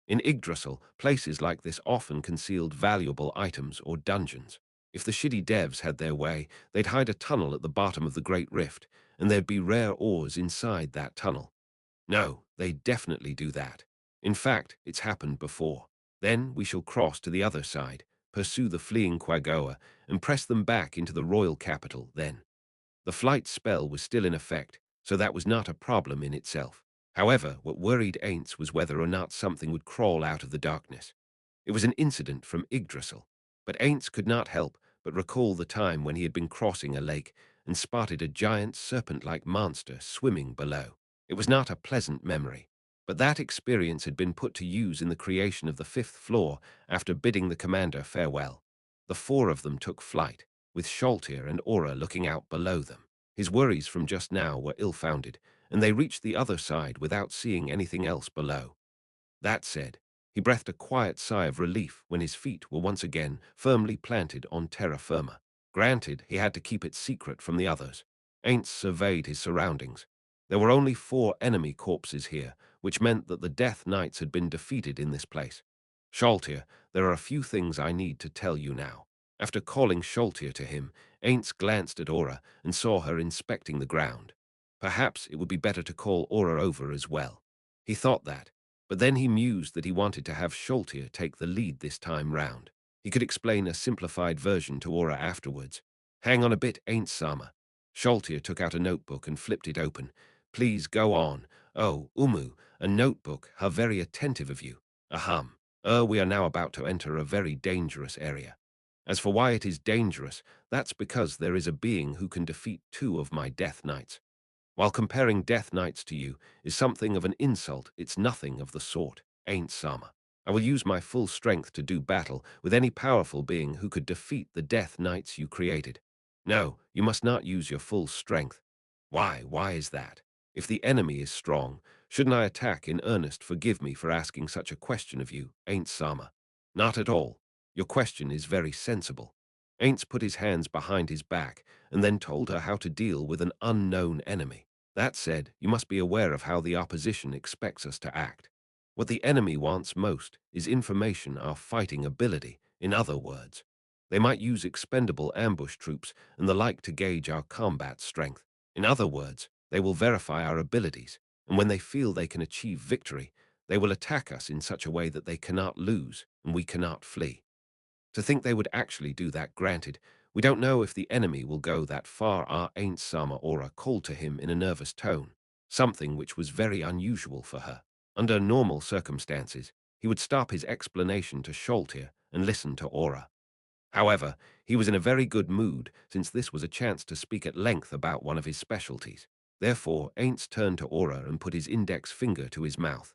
In Yggdrasil, places like this often concealed valuable items or dungeons. If the shitty devs had their way, they'd hide a tunnel at the bottom of the Great Rift, and there'd be rare ores inside that tunnel. No, they definitely do that. In fact, it's happened before. Then we shall cross to the other side, pursue the fleeing Quagoa, and press them back into the royal capital then. The flight spell was still in effect, so that was not a problem in itself. However, what worried Ainz was whether or not something would crawl out of the darkness. It was an incident from Yggdrasil, but Ainz could not help but recall the time when he had been crossing a lake and spotted a giant serpent-like monster swimming below. It was not a pleasant memory, but that experience had been put to use in the creation of the 5th floor after bidding the commander farewell. The 4 of them took flight, with Sholtir and Aura looking out below them. His worries from just now were ill-founded, and they reached the other side without seeing anything else below. That said, he breathed a quiet sigh of relief when his feet were once again firmly planted on terra firma. Granted, he had to keep it secret from the others. Ainz surveyed his surroundings. There were only 4 enemy corpses here, which meant that the Death Knights had been defeated in this place. Sholtir, there are a few things I need to tell you now. After calling Sholtir to him, Ainz glanced at Aura and saw her inspecting the ground. Perhaps it would be better to call Aura over as well. He thought that, but then he mused that he wanted to have Sholtir take the lead this time round. He could explain a simplified version to Aura afterwards. Hang on a bit, Ainz-sama. Sholtir took out a notebook and flipped it open. Please go on. Oh, Umu, a notebook. How very attentive of you. Aham. We are now about to enter a very dangerous area. As for why it is dangerous, that's because there is a being who can defeat 2 of my Death Knights. While comparing Death Knights to you is something of an insult, it's nothing of the sort, ain't Sama. I will use my full strength to do battle with any powerful being who could defeat the Death Knights you created. No, you must not use your full strength. Why? Why is that? If the enemy is strong, shouldn't I attack in earnest? Forgive me for asking such a question of you, ain't Sama. Not at all. Your question is very sensible. Ainz put his hands behind his back and then told her how to deal with an unknown enemy. That said, you must be aware of how the opposition expects us to act. What the enemy wants most is information, our fighting ability. In other words, they might use expendable ambush troops and the like to gauge our combat strength. In other words, they will verify our abilities, and when they feel they can achieve victory, they will attack us in such a way that they cannot lose and we cannot flee. To think they would actually do that, granted, we don't know if the enemy will go that far. Our Ain't Sama Aura called to him in a nervous tone, something which was very unusual for her. Under normal circumstances, he would stop his explanation to Sholtir and listen to Aura. However, he was in a very good mood, since this was a chance to speak at length about one of his specialties. Therefore, Ainz turned to Aura and put his index finger to his mouth.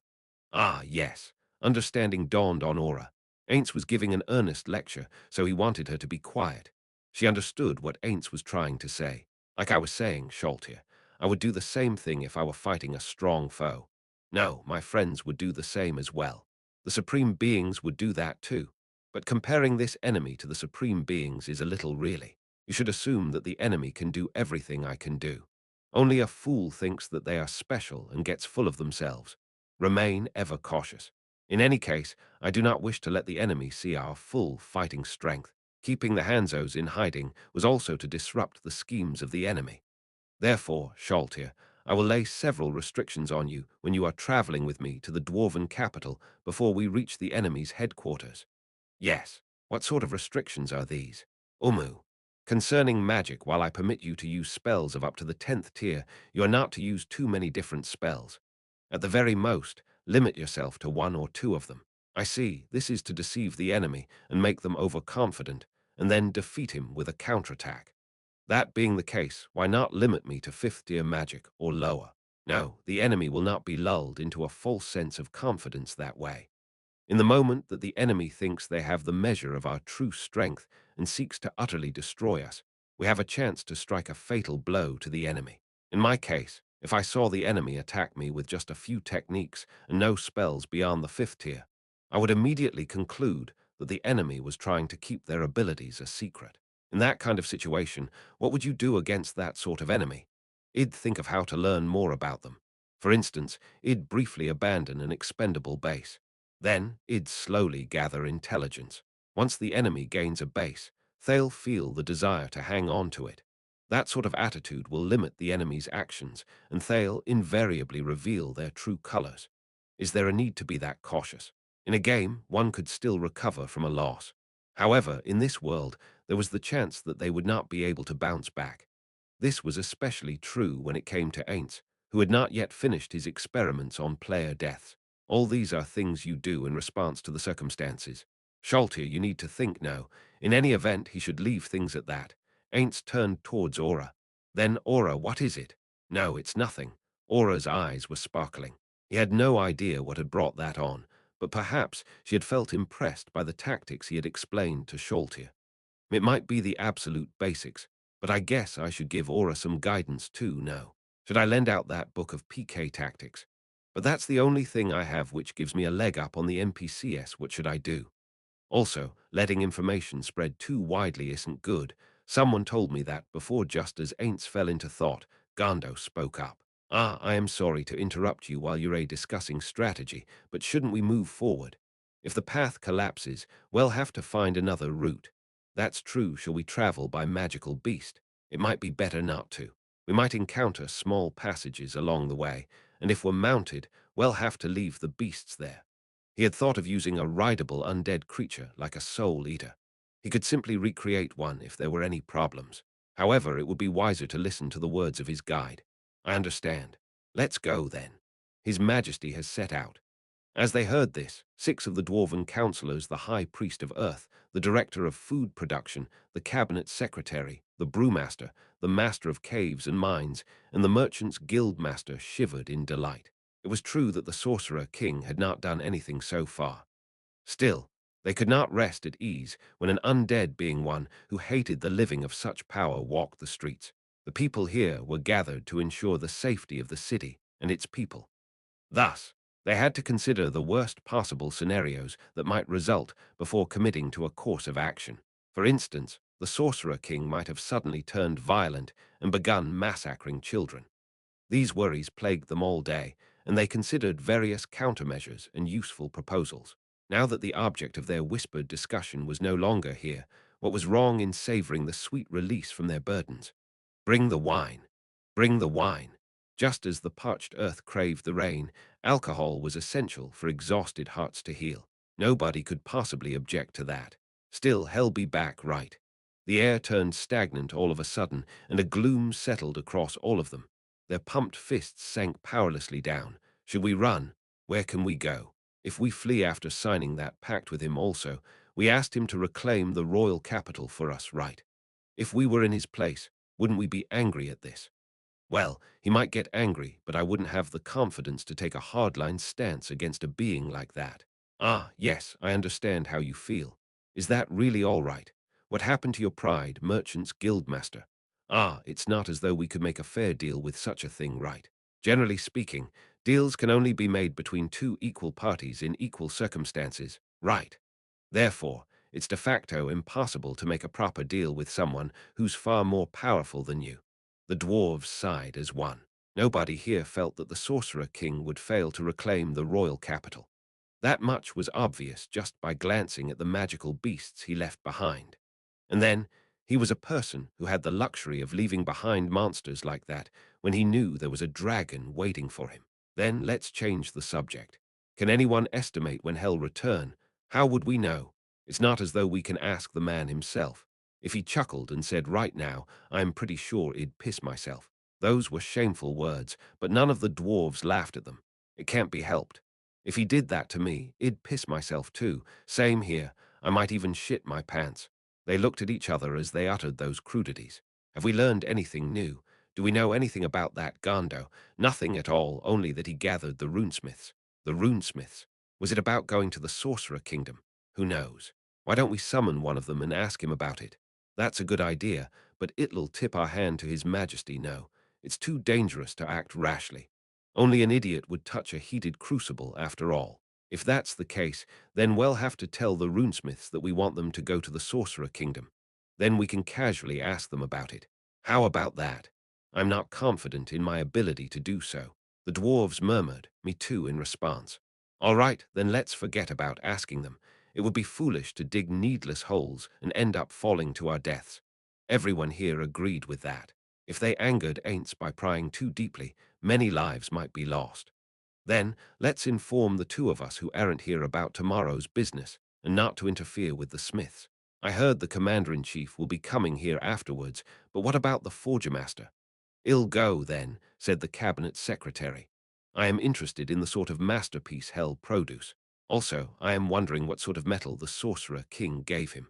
Ah, yes. Understanding dawned on Aura. Ainz was giving an earnest lecture, so he wanted her to be quiet. She understood what Ainz was trying to say. Like I was saying, Sholtir, I would do the same thing if I were fighting a strong foe. No, my friends would do the same as well. The supreme beings would do that too. But comparing this enemy to the supreme beings is a little really. You should assume that the enemy can do everything I can do. Only a fool thinks that they are special and gets full of themselves. Remain ever cautious. In any case, I do not wish to let the enemy see our full fighting strength. Keeping the Hanzos in hiding was also to disrupt the schemes of the enemy. Therefore, Sholtir, I will lay several restrictions on you when you are traveling with me to the dwarven capital before we reach the enemy's headquarters. Yes. What sort of restrictions are these? Umu. Concerning magic, while I permit you to use spells of up to the 10th tier, you are not to use too many different spells. At the very most, limit yourself to 1 or 2 of them. I see, this is to deceive the enemy and make them overconfident, and then defeat him with a counterattack. That being the case, why not limit me to 5th tier magic or lower? No, the enemy will not be lulled into a false sense of confidence that way. In the moment that the enemy thinks they have the measure of our true strength and seeks to utterly destroy us, we have a chance to strike a fatal blow to the enemy. In my case, if I saw the enemy attack me with just a few techniques and no spells beyond the 5th tier, I would immediately conclude that the enemy was trying to keep their abilities a secret. In that kind of situation, what would you do against that sort of enemy? I'd think of how to learn more about them. For instance, I'd briefly abandon an expendable base. Then, I'd slowly gather intelligence. Once the enemy gains a base, they'll feel the desire to hang on to it. That sort of attitude will limit the enemy's actions, and they'll invariably reveal their true colors. Is there a need to be that cautious? In a game, one could still recover from a loss. However, in this world, there was the chance that they would not be able to bounce back. This was especially true when it came to Ainz, who had not yet finished his experiments on player deaths. All these are things you do in response to the circumstances. Sholtir, you need to think now. In any event, he should leave things at that. Ainz turned towards Aura. Then, Aura, what is it? No, it's nothing. Aura's eyes were sparkling. He had no idea what had brought that on, but perhaps she had felt impressed by the tactics he had explained to Sholtir. It might be the absolute basics, but I guess I should give Aura some guidance too now. Should I lend out that book of PK tactics? But that's the only thing I have which gives me a leg up on the NPCs. What should I do? Also, letting information spread too widely isn't good. Someone told me that before, just as Ainz fell into thought, Gando spoke up. I am sorry to interrupt you while you're discussing strategy, but shouldn't we move forward? If the path collapses, we'll have to find another route. That's true. Shall we travel by magical beast? It might be better not to. We might encounter small passages along the way, and if we're mounted, we'll have to leave the beasts there. He had thought of using a rideable undead creature like a soul eater. He could simply recreate one if there were any problems. However, it would be wiser to listen to the words of his guide. I understand. Let's go, then. His Majesty has set out. As they heard this, 6 of the dwarven councillors, the High Priest of Earth, the Director of Food Production, the Cabinet Secretary, the Brewmaster, the Master of Caves and Mines, and the Merchant's Guildmaster shivered in delight. It was true that the Sorcerer King had not done anything so far. Still, they could not rest at ease when an undead being one who hated the living of such power walked the streets. The people here were gathered to ensure the safety of the city and its people. Thus, they had to consider the worst possible scenarios that might result before committing to a course of action. For instance, the Sorcerer King might have suddenly turned violent and begun massacring children. These worries plagued them all day, and they considered various countermeasures and useful proposals. Now that the object of their whispered discussion was no longer here, what was wrong in savoring the sweet release from their burdens? Bring the wine. Bring the wine. Just as the parched earth craved the rain, alcohol was essential for exhausted hearts to heal. Nobody could possibly object to that. Still, hell be back, right? The air turned stagnant all of a sudden, and a gloom settled across all of them. Their pumped fists sank powerlessly down. Should we run? Where can we go? If we flee after signing that pact with him also, we asked him to reclaim the royal capital for us, right? If we were in his place, wouldn't we be angry at this? Well, he might get angry, but I wouldn't have the confidence to take a hardline stance against a being like that. Ah, yes, I understand how you feel. Is that really all right? What happened to your pride, Merchant's Guildmaster? Ah, it's not as though we could make a fair deal with such a thing, right? Generally speaking, deals can only be made between 2 equal parties in equal circumstances, right? Therefore, it's de facto impossible to make a proper deal with someone who's far more powerful than you. The dwarves sighed as one. Nobody here felt that the Sorcerer King would fail to reclaim the royal capital. That much was obvious just by glancing at the magical beasts he left behind. And then, he was a person who had the luxury of leaving behind monsters like that when he knew there was a dragon waiting for him. Then let's change the subject. Can anyone estimate when hell return? How would we know? It's not as though we can ask the man himself. If he chuckled and said right now, I'm pretty sure I'd piss myself. Those were shameful words, but none of the dwarves laughed at them. It can't be helped. If he did that to me, I'd piss myself too. Same here. I might even shit my pants. They looked at each other as they uttered those crudities. Have we learned anything new? Do we know anything about that Gando? Nothing at all, only that he gathered the runesmiths. The runesmiths. Was it about going to the Sorcerer Kingdom? Who knows? Why don't we summon one of them and ask him about it? That's a good idea, but it'll tip our hand to his Majesty, no. It's too dangerous to act rashly. Only an idiot would touch a heated crucible, after all. If that's the case, then we'll have to tell the runesmiths that we want them to go to the Sorcerer Kingdom. Then we can casually ask them about it. How about that? I'm not confident in my ability to do so. The dwarves murmured, me too, in response. All right, then let's forget about asking them. It would be foolish to dig needless holes and end up falling to our deaths. Everyone here agreed with that. If they angered Ainz by prying too deeply, many lives might be lost. Then, let's inform the 2 of us who aren't here about tomorrow's business, and not to interfere with the smiths. I heard the Commander-in-Chief will be coming here afterwards, but what about the Forger-Master? I'll go, then, said the Cabinet Secretary. I am interested in the sort of masterpiece hell produce. Also, I am wondering what sort of metal the Sorcerer King gave him.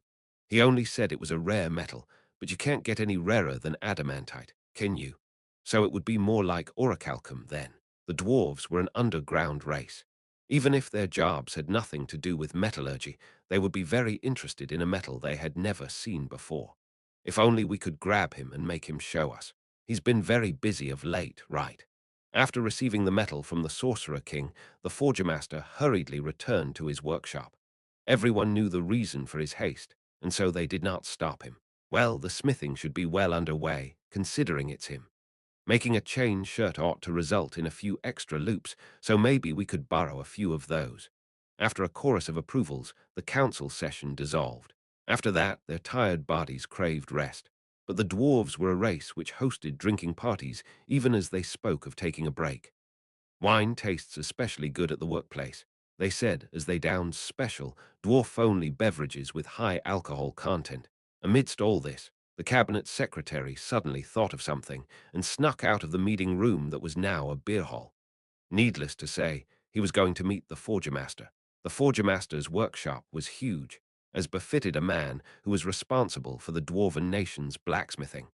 He only said it was a rare metal, but you can't get any rarer than adamantite, can you? So it would be more like orichalcum, then. The dwarves were an underground race. Even if their jobs had nothing to do with metallurgy, they would be very interested in a metal they had never seen before. If only we could grab him and make him show us. He's been very busy of late, right? After receiving the metal from the Sorcerer King, the Forger Master hurriedly returned to his workshop. Everyone knew the reason for his haste, and so they did not stop him. Well, the smithing should be well underway, considering it's him. Making a chain shirt ought to result in a few extra loops, so maybe we could borrow a few of those. After a chorus of approvals, the council session dissolved. After that, their tired bodies craved rest. But the dwarves were a race which hosted drinking parties even as they spoke of taking a break. Wine tastes especially good at the workplace, they said as they downed special, dwarf-only beverages with high alcohol content. Amidst all this, The cabinet secretary suddenly thought of something and snuck out of the meeting room that was now a beer hall. Needless to say, he was going to meet the Forger Master. The Forger Master's workshop was huge, as befitted a man who was responsible for the dwarven nation's blacksmithing.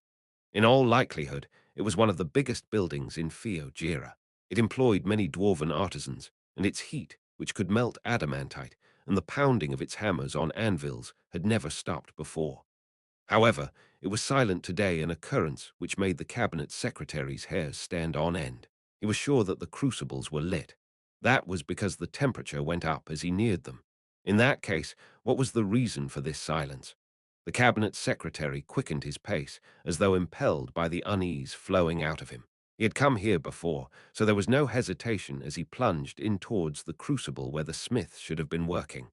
In all likelihood, it was one of the biggest buildings in Jira. It employed many dwarven artisans, and its heat, which could melt adamantite, and the pounding of its hammers on anvils had never stopped before. However, it was silent today, an occurrence which made the cabinet secretary's hairs stand on end. He was sure that the crucibles were lit. That was because the temperature went up as he neared them. In that case, what was the reason for this silence? The cabinet secretary quickened his pace, as though impelled by the unease flowing out of him. He had come here before, so there was no hesitation as he plunged in towards the crucible where the smiths should have been working.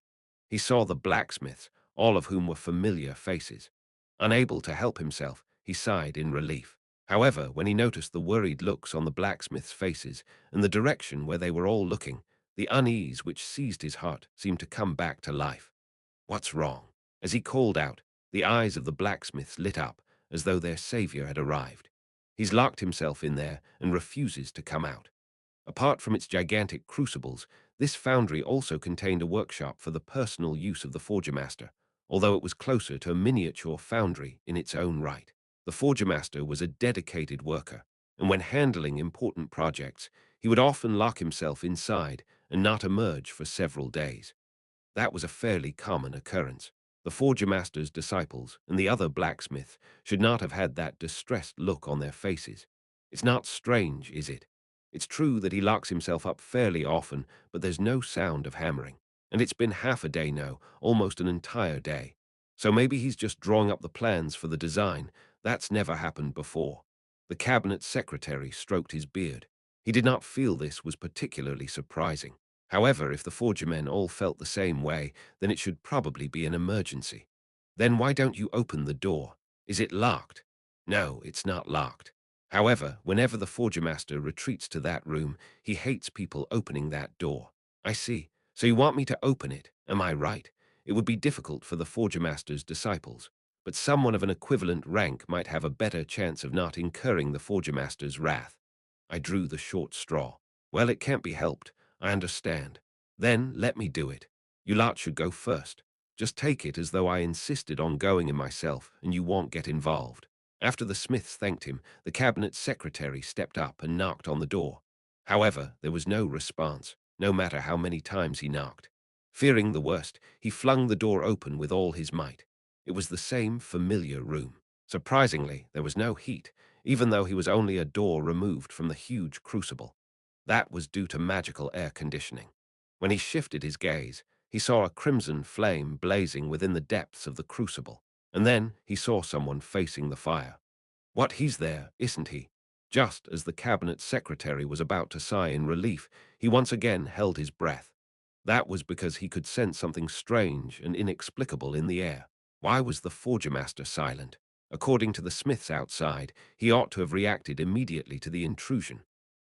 He saw the blacksmiths, all of whom were familiar faces. Unable to help himself, he sighed in relief. However, when he noticed the worried looks on the blacksmiths' faces and the direction where they were all looking, the unease which seized his heart seemed to come back to life. "What's wrong?" As he called out, the eyes of the blacksmiths lit up as though their savior had arrived. He's locked himself in there and refuses to come out. Apart from its gigantic crucibles, this foundry also contained a workshop for the personal use of the Forger Master, although it was closer to a miniature foundry in its own right. The Forger Master was a dedicated worker, and when handling important projects, he would often lock himself inside and not emerge for several days. That was a fairly common occurrence. The Forger Master's disciples and the other blacksmiths should not have had that distressed look on their faces. It's not strange, is it? It's true that he locks himself up fairly often, but there's no sound of hammering. And it's been half a day now, almost an entire day. So maybe he's just drawing up the plans for the design. That's never happened before. The cabinet secretary stroked his beard. He did not feel this was particularly surprising. However, if the Forger men all felt the same way, then it should probably be an emergency. Then why don't you open the door? Is it locked? No, it's not locked. However, whenever the Forger Master retreats to that room, he hates people opening that door. I see. So you want me to open it, am I right? It would be difficult for the Forger Master's disciples, but someone of an equivalent rank might have a better chance of not incurring the Forger Master's wrath. I drew the short straw. Well, it can't be helped. I understand. Then let me do it. You lot should go first. Just take it as though I insisted on going in myself, and you won't get involved. After the Smiths thanked him, the cabinet secretary stepped up and knocked on the door. However, there was no response, no matter how many times he knocked. Fearing the worst, he flung the door open with all his might. It was the same familiar room. Surprisingly, there was no heat, even though he was only a door removed from the huge crucible. That was due to magical air conditioning. When he shifted his gaze, he saw a crimson flame blazing within the depths of the crucible, and then he saw someone facing the fire. What, he's there, isn't he? Just as the cabinet secretary was about to sigh in relief, he once again held his breath. That was because he could sense something strange and inexplicable in the air. Why was the Forger Master silent? According to the smiths outside, he ought to have reacted immediately to the intrusion.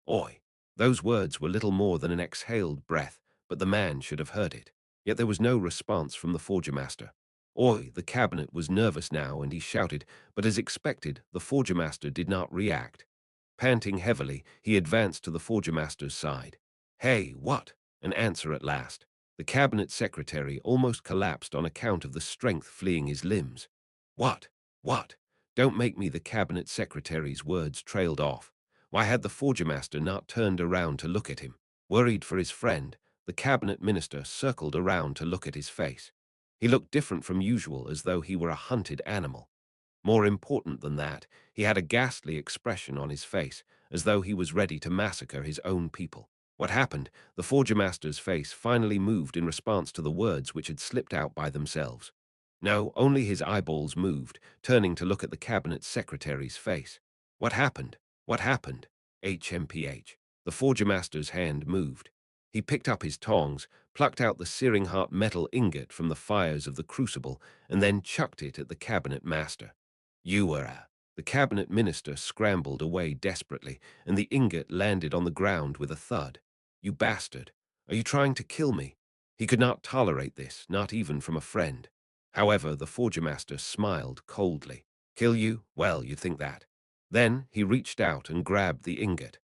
Oi! Those words were little more than an exhaled breath, but the man should have heard it. Yet there was no response from the Forger Master. Oi! The cabinet was nervous now, and he shouted, but as expected, the Forger Master did not react. Panting heavily, he advanced to the Forger Master's side. Hey, what? An answer at last. The cabinet secretary almost collapsed on account of the strength fleeing his limbs. What? What? Don't make me. The cabinet secretary's words trailed off. Why had the Forger Master not turned around to look at him? Worried for his friend, the cabinet minister circled around to look at his face. He looked different from usual, as though he were a hunted animal. More important than that, he had a ghastly expression on his face, as though he was ready to massacre his own people. What happened? The Forger Master's face finally moved in response to the words which had slipped out by themselves. No, only his eyeballs moved, turning to look at the cabinet secretary's face. What happened? What happened? HMPH. The Forger Master's hand moved. He picked up his tongs, plucked out the searing hot metal ingot from the fires of the crucible, and then chucked it at the cabinet master. You were a... The cabinet minister scrambled away desperately, and the ingot landed on the ground with a thud. You bastard! Are you trying to kill me? He could not tolerate this, not even from a friend. However, the Forger Master smiled coldly. Kill you? Well, you'd think that. Then he reached out and grabbed the ingot.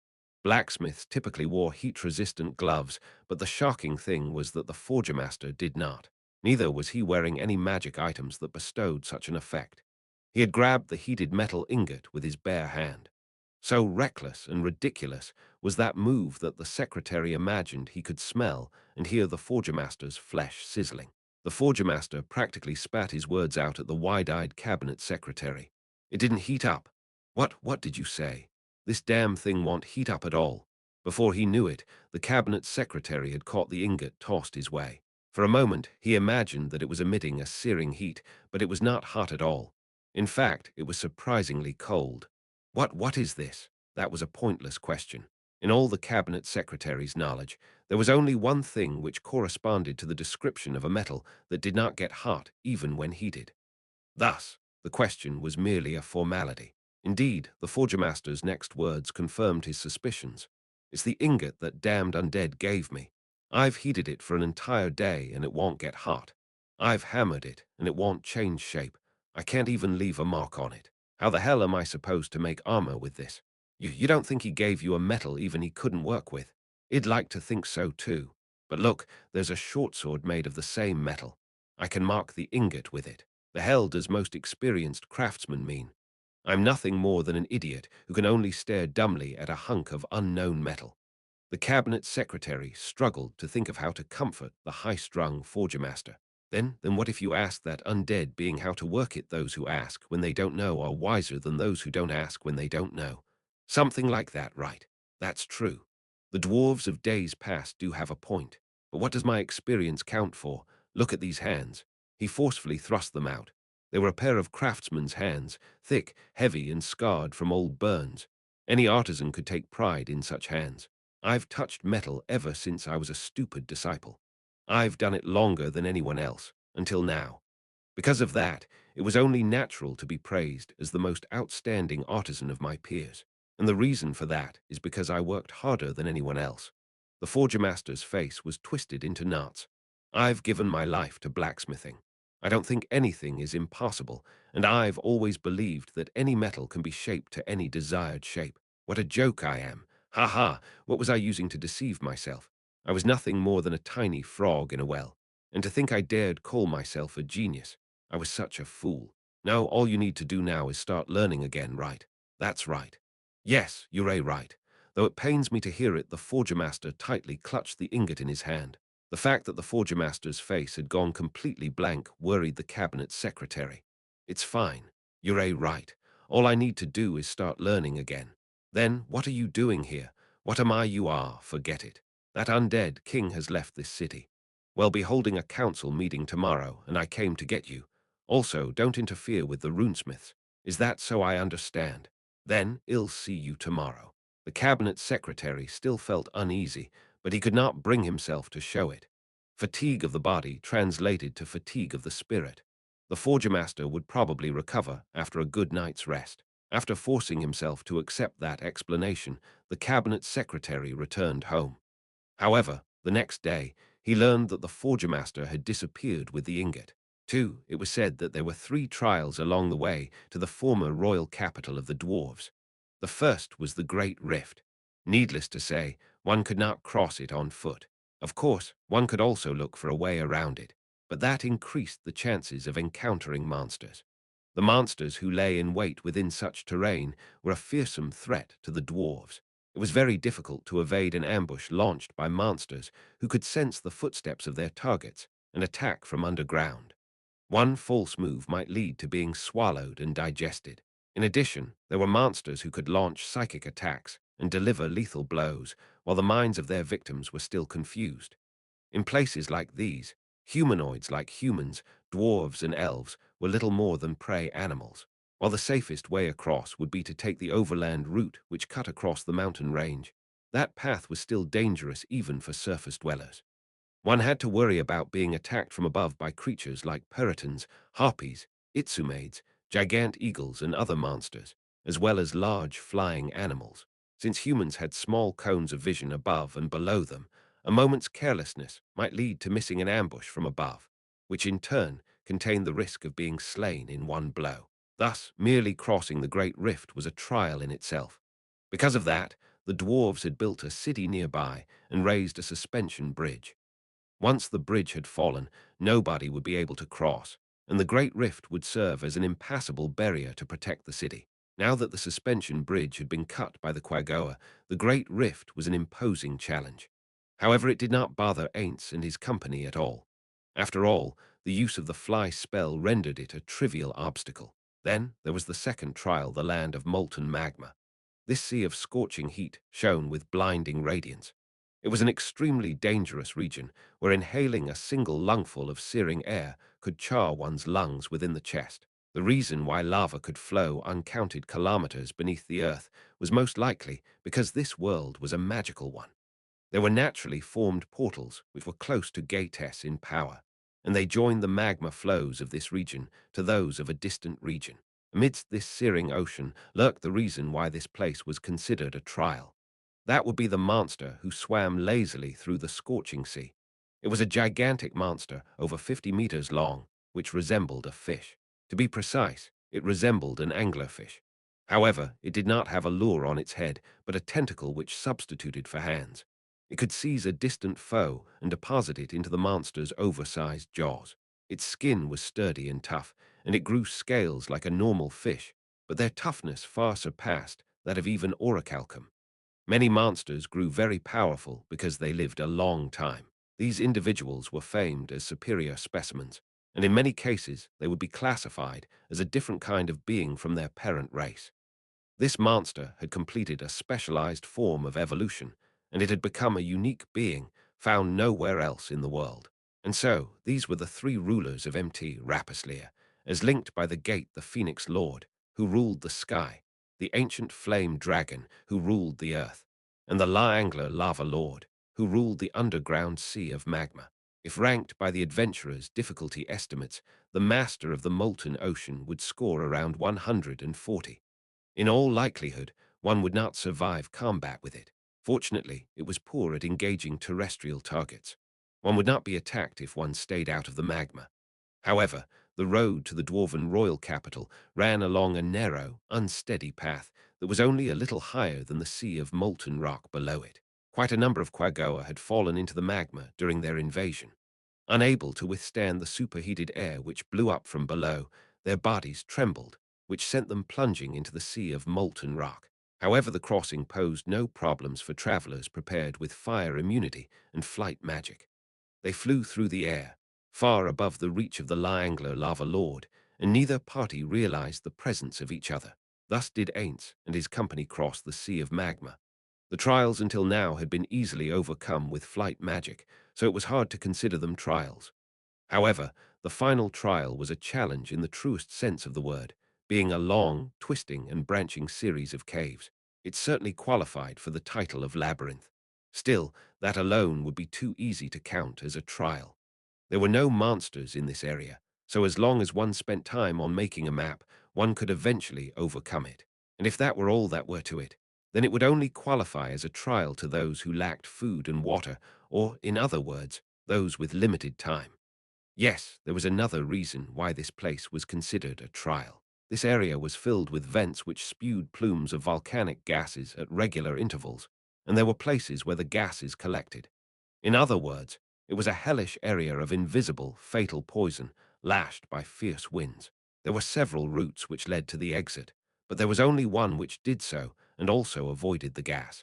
Blacksmiths typically wore heat-resistant gloves, but the shocking thing was that the Forger Master did not. Neither was he wearing any magic items that bestowed such an effect. He had grabbed the heated metal ingot with his bare hand. So reckless and ridiculous was that move that the secretary imagined he could smell and hear the Forger Master's flesh sizzling. The Forger Master practically spat his words out at the wide-eyed cabinet secretary. It didn't heat up. What did you say? This damn thing won't heat up at all. Before he knew it, the cabinet secretary had caught the ingot tossed his way. For a moment, he imagined that it was emitting a searing heat, but it was not hot at all. In fact, it was surprisingly cold. What is this? That was a pointless question. In all the cabinet secretary's knowledge, there was only one thing which corresponded to the description of a metal that did not get hot even when heated. Thus, the question was merely a formality. Indeed, the Forger Master's next words confirmed his suspicions. It's the ingot that damned undead gave me. I've heated it for an entire day and it won't get hot. I've hammered it and it won't change shape. I can't even leave a mark on it. How the hell am I supposed to make armor with this? You don't think he gave you a metal even he couldn't work with? I'd like to think so too. But look, there's a short sword made of the same metal. I can mark the ingot with it. The hell does most experienced craftsman mean? I'm nothing more than an idiot who can only stare dumbly at a hunk of unknown metal. The cabinet secretary struggled to think of how to comfort the high-strung forger master. Then what if you ask that undead being how to work it? Those who ask when they don't know are wiser than those who don't ask when they don't know. Something like that, right? That's true. The dwarves of days past do have a point. But what does my experience count for? Look at these hands. He forcefully thrust them out. They were a pair of craftsman's hands, thick, heavy, and scarred from old burns. Any artisan could take pride in such hands. I've touched metal ever since I was a stupid disciple. I've done it longer than anyone else, until now. Because of that, it was only natural to be praised as the most outstanding artisan of my peers. And the reason for that is because I worked harder than anyone else. The Forger Master's face was twisted into knots. I've given my life to blacksmithing. I don't think anything is impossible, and I've always believed that any metal can be shaped to any desired shape. What a joke I am. Ha ha, what was I using to deceive myself? I was nothing more than a tiny frog in a well. And to think I dared call myself a genius. I was such a fool. No, all you need to do now is start learning again, right? That's right. Yes, you're right. Though it pains me to hear it, the Forger Master tightly clutched the ingot in his hand. The fact that the Forger Master's face had gone completely blank worried the cabinet secretary. It's fine. You're right. All I need to do is start learning again. Then, what are you doing here? What am I? You are. Forget it. That undead king has left this city. We'll be holding a council meeting tomorrow, and I came to get you. Also, don't interfere with the runesmiths. Is that so? I understand. Then, I'll see you tomorrow. The cabinet secretary still felt uneasy, but he could not bring himself to show it. Fatigue of the body translated to fatigue of the spirit. The Forger Master would probably recover after a good night's rest. After forcing himself to accept that explanation, the cabinet secretary returned home. However, the next day, he learned that the Forger Master had disappeared with the ingot. Too, it was said that there were 3 trials along the way to the former royal capital of the dwarves. The first was the Great Rift. Needless to say, one could not cross it on foot. Of course, one could also look for a way around it, but that increased the chances of encountering monsters. The monsters who lay in wait within such terrain were a fearsome threat to the dwarves. It was very difficult to evade an ambush launched by monsters who could sense the footsteps of their targets and attack from underground. One false move might lead to being swallowed and digested. In addition, there were monsters who could launch psychic attacks and deliver lethal blows while the minds of their victims were still confused. In places like these, humanoids like humans, dwarves, and elves were little more than prey animals, while the safest way across would be to take the overland route which cut across the mountain range. That path was still dangerous even for surface dwellers. One had to worry about being attacked from above by creatures like peritons, harpies, itsumades, gigant eagles, and other monsters, as well as large flying animals. Since humans had small cones of vision above and below them, a moment's carelessness might lead to missing an ambush from above, which in turn contained the risk of being slain in one blow. Thus, merely crossing the Great Rift was a trial in itself. Because of that, the dwarves had built a city nearby and raised a suspension bridge. Once the bridge had fallen, nobody would be able to cross, and the Great Rift would serve as an impassable barrier to protect the city. Now that the suspension bridge had been cut by the Quagoa, the Great Rift was an imposing challenge. However, it did not bother Ainz and his company at all. After all, the use of the fly spell rendered it a trivial obstacle. Then there was the second trial, the land of molten magma. This sea of scorching heat shone with blinding radiance. It was an extremely dangerous region where inhaling a single lungful of searing air could char one's lungs within the chest. The reason why lava could flow uncounted kilometers beneath the earth was most likely because this world was a magical one. There were naturally formed portals which were close to Gates in power, and they joined the magma flows of this region to those of a distant region. Amidst this searing ocean lurked the reason why this place was considered a trial. That would be the monster who swam lazily through the scorching sea. It was a gigantic monster over 50 meters long, which resembled a fish. To be precise, it resembled an anglerfish. However, it did not have a lure on its head, but a tentacle which substituted for hands. It could seize a distant foe and deposit it into the monster's oversized jaws. Its skin was sturdy and tough, and it grew scales like a normal fish, but their toughness far surpassed that of even orichalcum. Many monsters grew very powerful because they lived a long time. These individuals were famed as superior specimens, and in many cases they would be classified as a different kind of being from their parent race. This monster had completed a specialized form of evolution, and it had become a unique being found nowhere else in the world. And so, these were the three rulers of MT Rapuslia, as linked by the gate the Phoenix Lord, who ruled the sky, the ancient flame dragon, who ruled the earth, and the La Angler Lava Lord, who ruled the underground sea of magma. If ranked by the adventurer's difficulty estimates, the master of the molten ocean would score around 140. In all likelihood, one would not survive combat with it. Fortunately, it was poor at engaging terrestrial targets. One would not be attacked if one stayed out of the magma. However, the road to the dwarven royal capital ran along a narrow, unsteady path that was only a little higher than the sea of molten rock below it. Quite a number of Quagoa had fallen into the magma during their invasion. Unable to withstand the superheated air which blew up from below, their bodies trembled, which sent them plunging into the sea of molten rock. However, the crossing posed no problems for travelers prepared with fire immunity and flight magic. They flew through the air, far above the reach of the Angler Lava Lord, and neither party realized the presence of each other. Thus did Ainz and his company cross the sea of magma. The trials until now had been easily overcome with flight magic, so it was hard to consider them trials. However, the final trial was a challenge in the truest sense of the word, being a long, twisting, and branching series of caves. It certainly qualified for the title of labyrinth. Still, that alone would be too easy to count as a trial. There were no monsters in this area, so as long as one spent time on making a map, one could eventually overcome it. And if that were all that were to it, then it would only qualify as a trial to those who lacked food and water, or, in other words, those with limited time. Yes, there was another reason why this place was considered a trial. This area was filled with vents which spewed plumes of volcanic gases at regular intervals, and there were places where the gases collected. In other words, it was a hellish area of invisible, fatal poison, lashed by fierce winds. There were several routes which led to the exit, but there was only one which did so and also avoided the gas.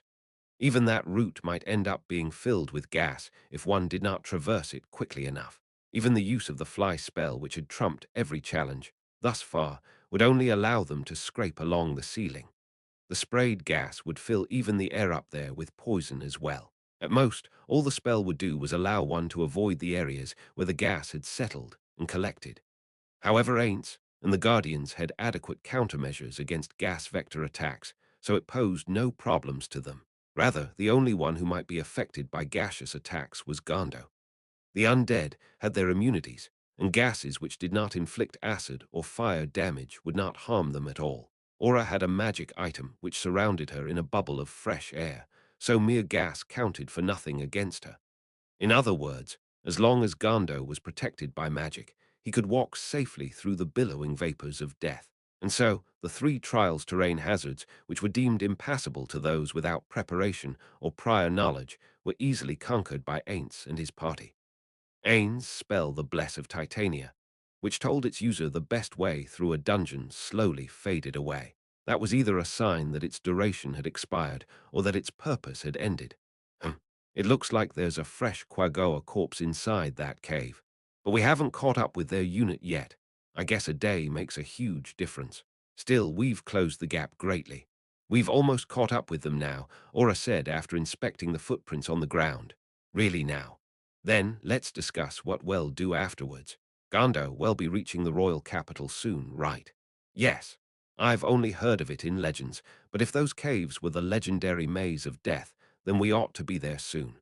Even that route might end up being filled with gas if one did not traverse it quickly enough. Even the use of the fly spell, which had trumped every challenge thus far, would only allow them to scrape along the ceiling. The sprayed gas would fill even the air up there with poison as well. At most, all the spell would do was allow one to avoid the areas where the gas had settled and collected. However, Ainz and the Guardians had adequate countermeasures against gas vector attacks, so it posed no problems to them. Rather, the only one who might be affected by gaseous attacks was Gondo. The undead had their immunities, and gases which did not inflict acid or fire damage would not harm them at all. Aura had a magic item which surrounded her in a bubble of fresh air, so mere gas counted for nothing against her. In other words, as long as Gondo was protected by magic, he could walk safely through the billowing vapors of death. And so, the three trials terrain hazards, which were deemed impassable to those without preparation or prior knowledge, were easily conquered by Ainz and his party. Ainz' spell the Bless of Titania, which told its user the best way through a dungeon, slowly faded away. That was either a sign that its duration had expired or that its purpose had ended. It looks like there's a fresh Quagoa corpse inside that cave, but we haven't caught up with their unit yet. I guess a day makes a huge difference. Still, we've closed the gap greatly. We've almost caught up with them now, Aura said after inspecting the footprints on the ground. Really now. Then, let's discuss what we'll do afterwards. Gondo will be reaching the royal capital soon, right? Yes. I've only heard of it in legends, but if those caves were the legendary maze of death, then we ought to be there soon.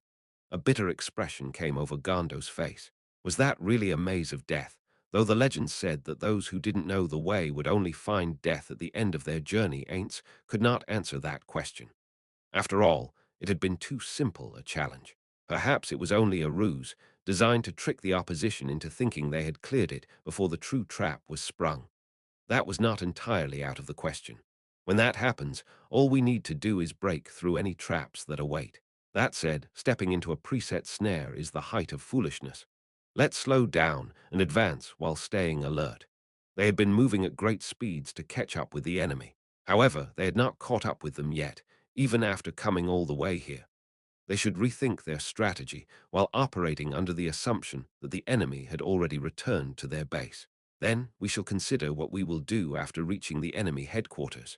A bitter expression came over Gando's face. Was that really a maze of death? Though the legends said that those who didn't know the way would only find death at the end of their journey, Ainz could not answer that question. After all, it had been too simple a challenge. Perhaps it was only a ruse, designed to trick the opposition into thinking they had cleared it before the true trap was sprung. That was not entirely out of the question. When that happens, all we need to do is break through any traps that await. That said, stepping into a preset snare is the height of foolishness. Let's slow down and advance while staying alert. They had been moving at great speeds to catch up with the enemy. However, they had not caught up with them yet, even after coming all the way here. They should rethink their strategy while operating under the assumption that the enemy had already returned to their base. Then we shall consider what we will do after reaching the enemy headquarters.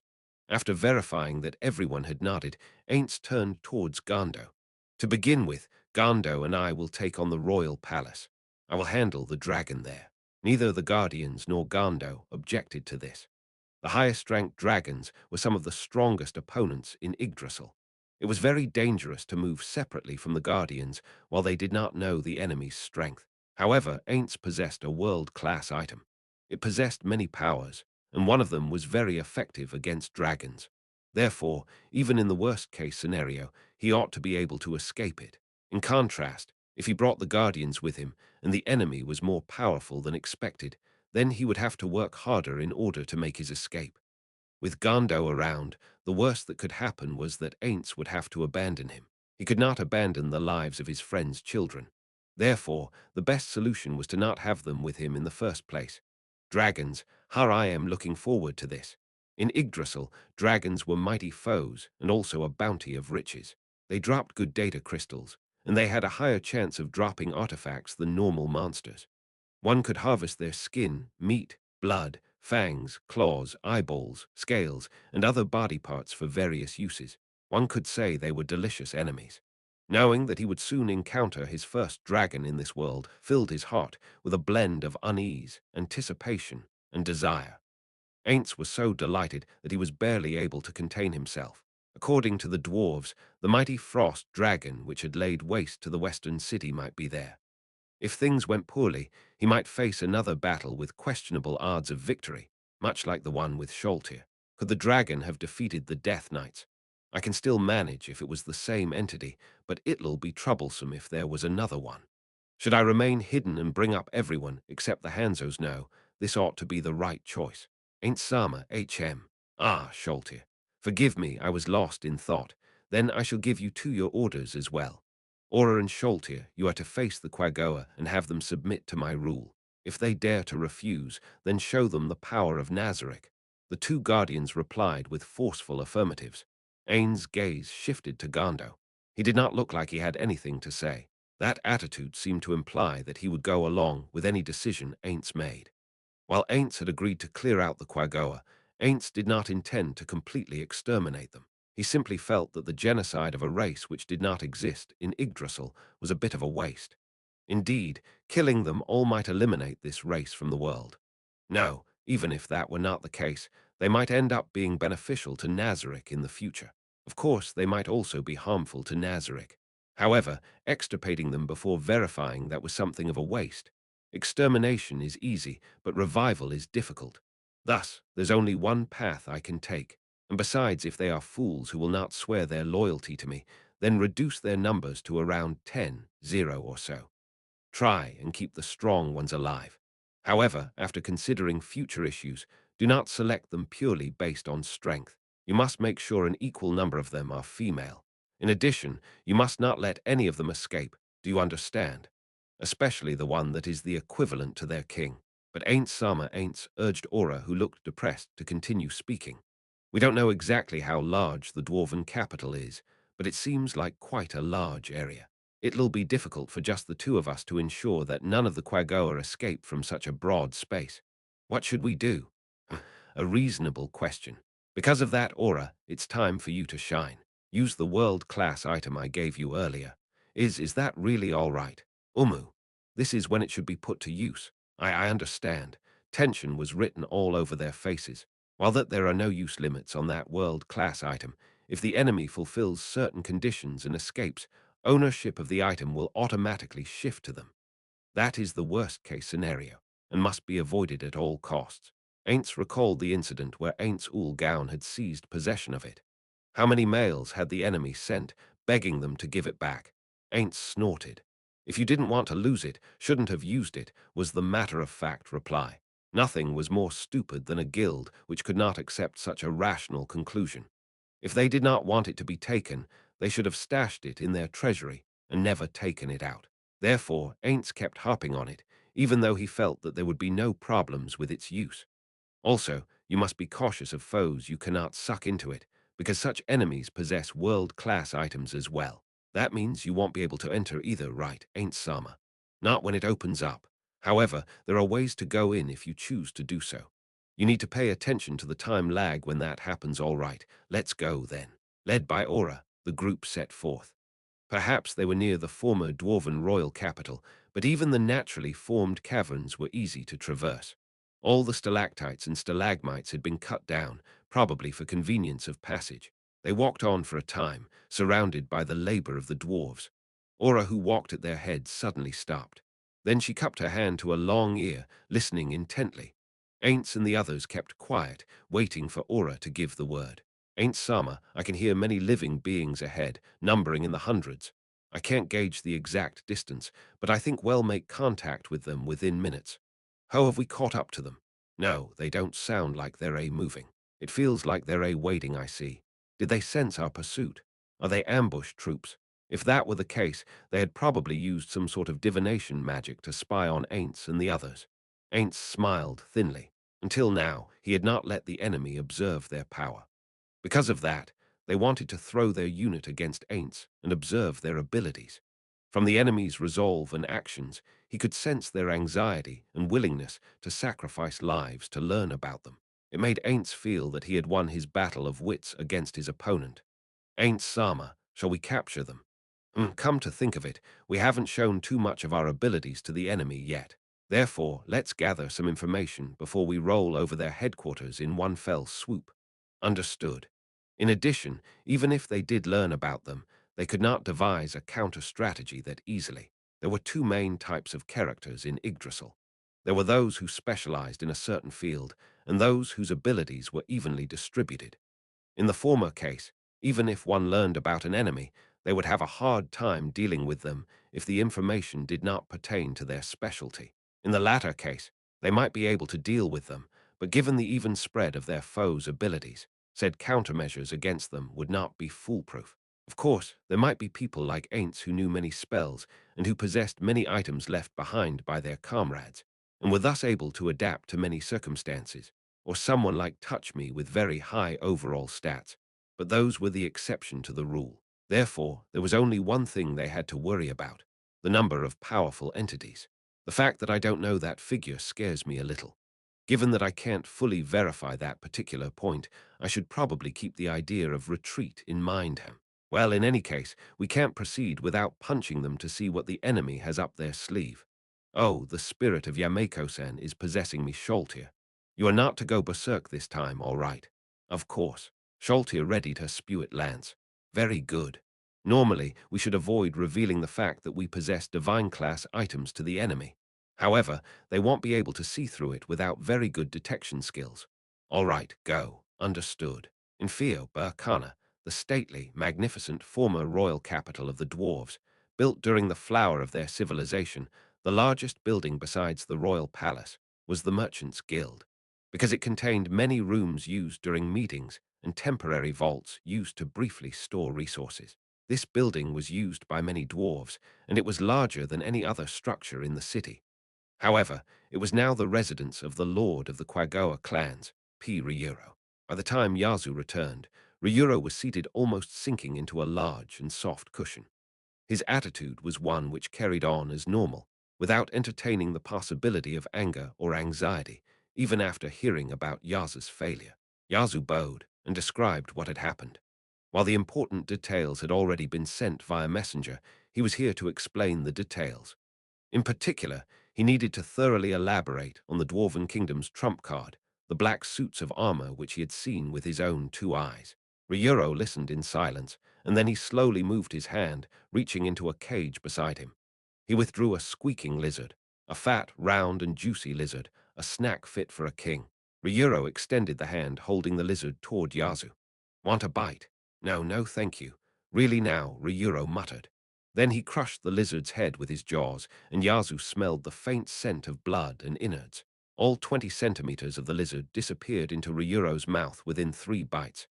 After verifying that everyone had nodded, Ainz turned towards Gondo. To begin with, Gondo and I will take on the royal palace. I will handle the dragon there. Neither the Guardians nor Gondo objected to this. The highest-ranked dragons were some of the strongest opponents in Yggdrasil. It was very dangerous to move separately from the Guardians while they did not know the enemy's strength. However, Ainz possessed a world-class item. It possessed many powers, and one of them was very effective against dragons. Therefore, even in the worst-case scenario, he ought to be able to escape it. In contrast, if he brought the Guardians with him and the enemy was more powerful than expected, then he would have to work harder in order to make his escape. With Gondo around, the worst that could happen was that Ainz would have to abandon him. He could not abandon the lives of his friend's children. Therefore, the best solution was to not have them with him in the first place. Dragons, how I am looking forward to this. In Yggdrasil, dragons were mighty foes and also a bounty of riches. They dropped good data crystals, and they had a higher chance of dropping artifacts than normal monsters. One could harvest their skin, meat, blood, fangs, claws, eyeballs, scales, and other body parts for various uses. One could say they were delicious enemies. Knowing that he would soon encounter his first dragon in this world filled his heart with a blend of unease, anticipation, and desire. Ainz was so delighted that he was barely able to contain himself. According to the dwarves, the mighty frost dragon which had laid waste to the western city might be there. If things went poorly, he might face another battle with questionable odds of victory, much like the one with Sholtir. Could the dragon have defeated the Death Knights? I can still manage if it was the same entity, but it'll be troublesome if there was another one. Should I remain hidden and bring up everyone, except the Hanzos know, this ought to be the right choice. Ain't Sama, HM. Ah, Sholtir. Forgive me, I was lost in thought. Then I shall give you to your orders as well. Aura and Sholtir, you are to face the Quagoa and have them submit to my rule. If they dare to refuse, then show them the power of Nazarick. The two guardians replied with forceful affirmatives. Ain's gaze shifted to Gondo. He did not look like he had anything to say. That attitude seemed to imply that he would go along with any decision Ainz made. While Ainz had agreed to clear out the Quagoa, Ainz did not intend to completely exterminate them. He simply felt that the genocide of a race which did not exist in Yggdrasil was a bit of a waste. Indeed, killing them all might eliminate this race from the world. No, even if that were not the case, they might end up being beneficial to Nazarick in the future. Of course, they might also be harmful to Nazarick. However, extirpating them before verifying that was something of a waste. Extermination is easy, but revival is difficult. Thus, there's only one path I can take. And besides, if they are fools who will not swear their loyalty to me, then reduce their numbers to around 10, 0 or so. Try and keep the strong ones alive. However, after considering future issues, Do not select them purely based on strength. You must make sure an equal number of them are female. In addition, you must not let any of them escape. Do you understand? Especially the one that is the equivalent to their king. But Ainz urged Aura, who looked depressed, to continue speaking. We don't know exactly how large the dwarven capital is, but it seems like quite a large area. It'll be difficult for just the two of us to ensure that none of the Quagoa escape from such a broad space. What should we do? A reasonable question. Because of that aura, it's time for you to shine. Use the world-class item I gave you earlier. Is that really all right? This is when it should be put to use. I understand. Tension was written all over their faces. While that there are no use limits on that world-class item, if the enemy fulfills certain conditions and escapes, ownership of the item will automatically shift to them. That is the worst-case scenario, and must be avoided at all costs. Ainz recalled the incident where Ainz Ooal Gown had seized possession of it. How many mails had the enemy sent, begging them to give it back? Ainz snorted. If you didn't want to lose it, shouldn't have used it, was the matter-of-fact reply. Nothing was more stupid than a guild which could not accept such a rational conclusion. If they did not want it to be taken, they should have stashed it in their treasury and never taken it out. Therefore, Ainz kept harping on it, even though he felt that there would be no problems with its use. Also, you must be cautious of foes you cannot suck into it, because such enemies possess world-class items as well. That means you won't be able to enter either, right, Ain't Sama? Not when it opens up. However, there are ways to go in if you choose to do so. You need to pay attention to the time lag when that happens, all right. Let's go, then. Led by Aura, the group set forth. Perhaps they were near the former dwarven royal capital, but even the naturally formed caverns were easy to traverse. All the stalactites and stalagmites had been cut down, probably for convenience of passage. They walked on for a time, surrounded by the labor of the dwarves. Aura, who walked at their head, suddenly stopped. Then she cupped her hand to a long ear, listening intently. Ainz and the others kept quiet, waiting for Aura to give the word. Ain't Sama, I can hear many living beings ahead, numbering in the hundreds. I can't gauge the exact distance, but I think we'll make contact with them within minutes. How have we caught up to them? No, they don't sound like they're moving. It feels like they're waiting, I see. Did they sense our pursuit? Are they ambush troops? If that were the case, they had probably used some sort of divination magic to spy on Ainz and the others. Ainz smiled thinly. Until now, he had not let the enemy observe their power. Because of that, they wanted to throw their unit against Ainz and observe their abilities. From the enemy's resolve and actions, he could sense their anxiety and willingness to sacrifice lives to learn about them. It made Ainz feel that he had won his battle of wits against his opponent. Ainz Sama, shall we capture them? Come to think of it, we haven't shown too much of our abilities to the enemy yet. Therefore, let's gather some information before we roll over their headquarters in one fell swoop. Understood. In addition, even if they did learn about them, they could not devise a counter-strategy that easily. There were two main types of characters in Yggdrasil. There were those who specialized in a certain field, and those whose abilities were evenly distributed. In the former case, even if one learned about an enemy, they would have a hard time dealing with them if the information did not pertain to their specialty. In the latter case, they might be able to deal with them, but given the even spread of their foes' abilities, said countermeasures against them would not be foolproof. Of course, there might be people like Ainz who knew many spells and who possessed many items left behind by their comrades, and were thus able to adapt to many circumstances, or someone like Touch Me with very high overall stats, but those were the exception to the rule. Therefore, there was only one thing they had to worry about: the number of powerful entities. The fact that I don't know that figure scares me a little. Given that I can't fully verify that particular point, I should probably keep the idea of retreat in mind. Well, in any case, we can't proceed without punching them to see what the enemy has up their sleeve. Oh, the spirit of Yameko-sen is possessing me, Sholtir. You are not to go berserk this time, all right? Of course. Sholtir readied her spew-it lance. Very good. Normally, we should avoid revealing the fact that we possess divine-class items to the enemy. However, they won't be able to see through it without very good detection skills. All right, go. Understood. In Fio Burkana, the stately, magnificent former royal capital of the dwarves, built during the flower of their civilization, the largest building besides the royal palace was the Merchants' Guild. because it contained many rooms used during meetings and temporary vaults used to briefly store resources. This building was used by many dwarves, and it was larger than any other structure in the city. However, it was now the residence of the lord of the Quagoa clans, P. Ryuro. By the time Yazu returned, Ryuro was seated almost sinking into a large and soft cushion. His attitude was one which carried on as normal, without entertaining the possibility of anger or anxiety, even after hearing about Yazu's failure. Yazu bowed and described what had happened. While the important details had already been sent via messenger, he was here to explain the details. In particular, he needed to thoroughly elaborate on the Dwarven Kingdom's trump card, the black suits of armor which he had seen with his own two eyes. Ryuro listened in silence, and then he slowly moved his hand, reaching into a cage beside him. He withdrew a squeaking lizard, a fat, round, and juicy lizard, a snack fit for a king. Ryuro extended the hand, holding the lizard toward Yazu. "Want a bite?" "No, no, thank you." "Really now," Ryuro muttered. Then he crushed the lizard's head with his jaws, and Yazu smelled the faint scent of blood and innards. All 20 centimeters of the lizard disappeared into Ryuro's mouth within 3 bites.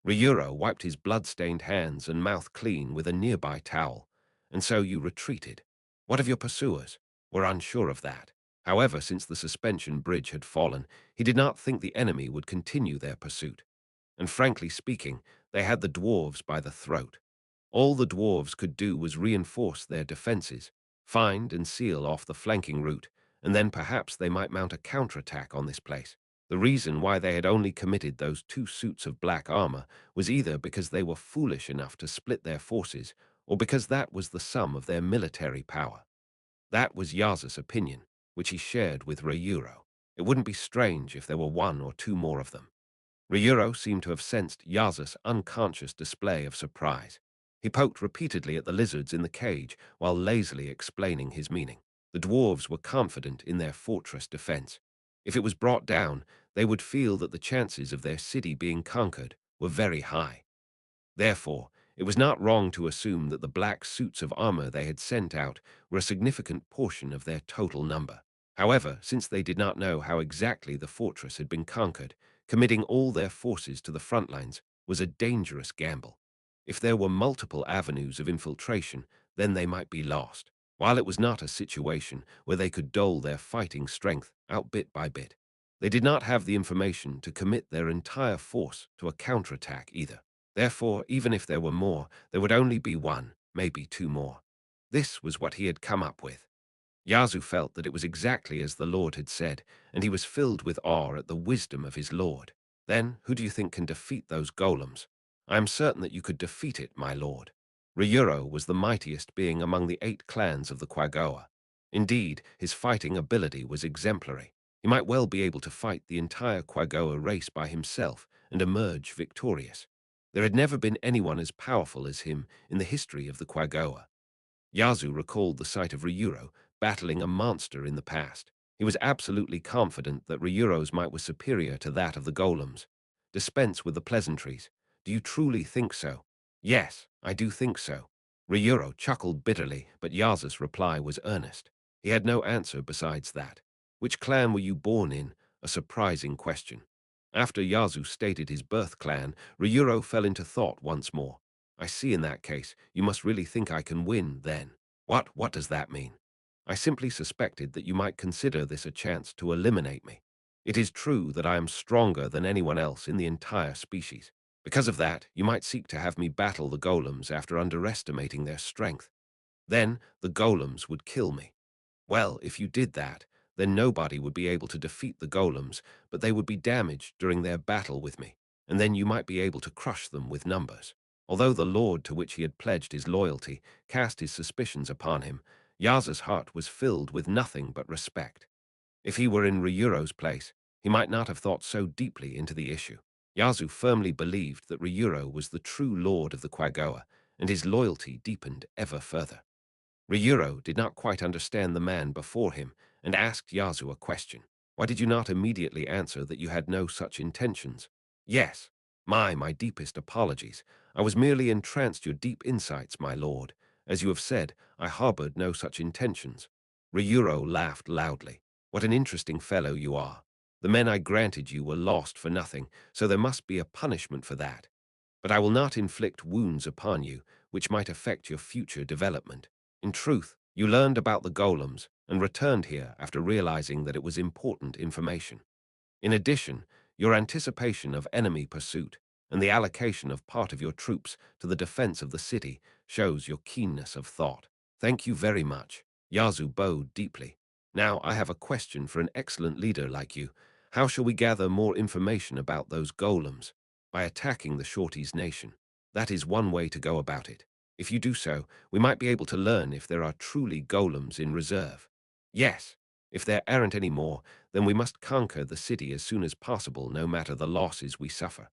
Ryuro wiped his blood-stained hands and mouth clean with a nearby towel. "And so you retreated. What of your pursuers?" "We're unsure of that. However, since the suspension bridge had fallen, he did not think the enemy would continue their pursuit. And frankly speaking, they had the dwarves by the throat. All the dwarves could do was reinforce their defenses, find and seal off the flanking route, and then perhaps they might mount a counterattack on this place. The reason why they had only committed those 2 suits of black armor was either because they were foolish enough to split their forces, or because that was the sum of their military power. That was Yaza's opinion, which he shared with Ryuro. It wouldn't be strange if there were 1 or 2 more of them. Ryuro seemed to have sensed Yaza's unconscious display of surprise. He poked repeatedly at the lizards in the cage while lazily explaining his meaning. The dwarves were confident in their fortress defense. If it was brought down, they would feel that the chances of their city being conquered were very high. Therefore, it was not wrong to assume that the black suits of armor they had sent out were a significant portion of their total number. However, since they did not know how exactly the fortress had been conquered, committing all their forces to the front lines was a dangerous gamble. If there were multiple avenues of infiltration, then they might be lost, while it was not a situation where they could dole their fighting strength out bit by bit. They did not have the information to commit their entire force to a counterattack either. Therefore, even if there were more, there would only be 1, maybe 2 more. This was what he had come up with. Yazu felt that it was exactly as the Lord had said, and he was filled with awe at the wisdom of his Lord. "Then, who do you think can defeat those golems?" "I am certain that you could defeat it, my lord." Ryuro was the mightiest being among the 8 clans of the Quagoa. Indeed, his fighting ability was exemplary. He might well be able to fight the entire Quagoa race by himself and emerge victorious. There had never been anyone as powerful as him in the history of the Quagoa. Yazu recalled the sight of Ryuro battling a monster in the past. He was absolutely confident that Ryuro's might was superior to that of the golems. "Dispense with the pleasantries. Do you truly think so?" "Yes, I do think so." Ryuro chuckled bitterly, but Yazu's reply was earnest. He had no answer besides that. "Which clan were you born in?" A surprising question. After Yazu stated his birth clan, Ryuro fell into thought once more. "I see. In that case, you must really think I can win, then." What does that mean?" "I simply suspected that you might consider this a chance to eliminate me. It is true that I am stronger than anyone else in the entire species. Because of that, you might seek to have me battle the golems after underestimating their strength. Then the golems would kill me. Well, if you did that, then nobody would be able to defeat the golems, but they would be damaged during their battle with me, and then you might be able to crush them with numbers." Although the lord to which he had pledged his loyalty cast his suspicions upon him, Yaza's heart was filled with nothing but respect. If he were in Ryuro's place, he might not have thought so deeply into the issue. Yazu firmly believed that Ryuro was the true lord of the Quagoa, and his loyalty deepened ever further. Ryuro did not quite understand the man before him and asked Yazu a question. "Why did you not immediately answer that you had no such intentions?" "Yes. My deepest apologies. I was merely entranced your deep insights, my lord. As you have said, I harbored no such intentions." Ryuro laughed loudly. "What an interesting fellow you are." The men I granted you were lost for nothing, so there must be a punishment for that. But I will not inflict wounds upon you, which might affect your future development. In truth, you learned about the golems and returned here after realizing that it was important information. In addition, your anticipation of enemy pursuit and the allocation of part of your troops to the defense of the city shows your keenness of thought. Thank you very much. Yazu bowed deeply. Now I have a question for an excellent leader like you. How shall we gather more information about those golems? By attacking the Shorties' nation. That is one way to go about it. If you do so, we might be able to learn if there are truly golems in reserve. Yes, if there aren't any more, then we must conquer the city as soon as possible, no matter the losses we suffer.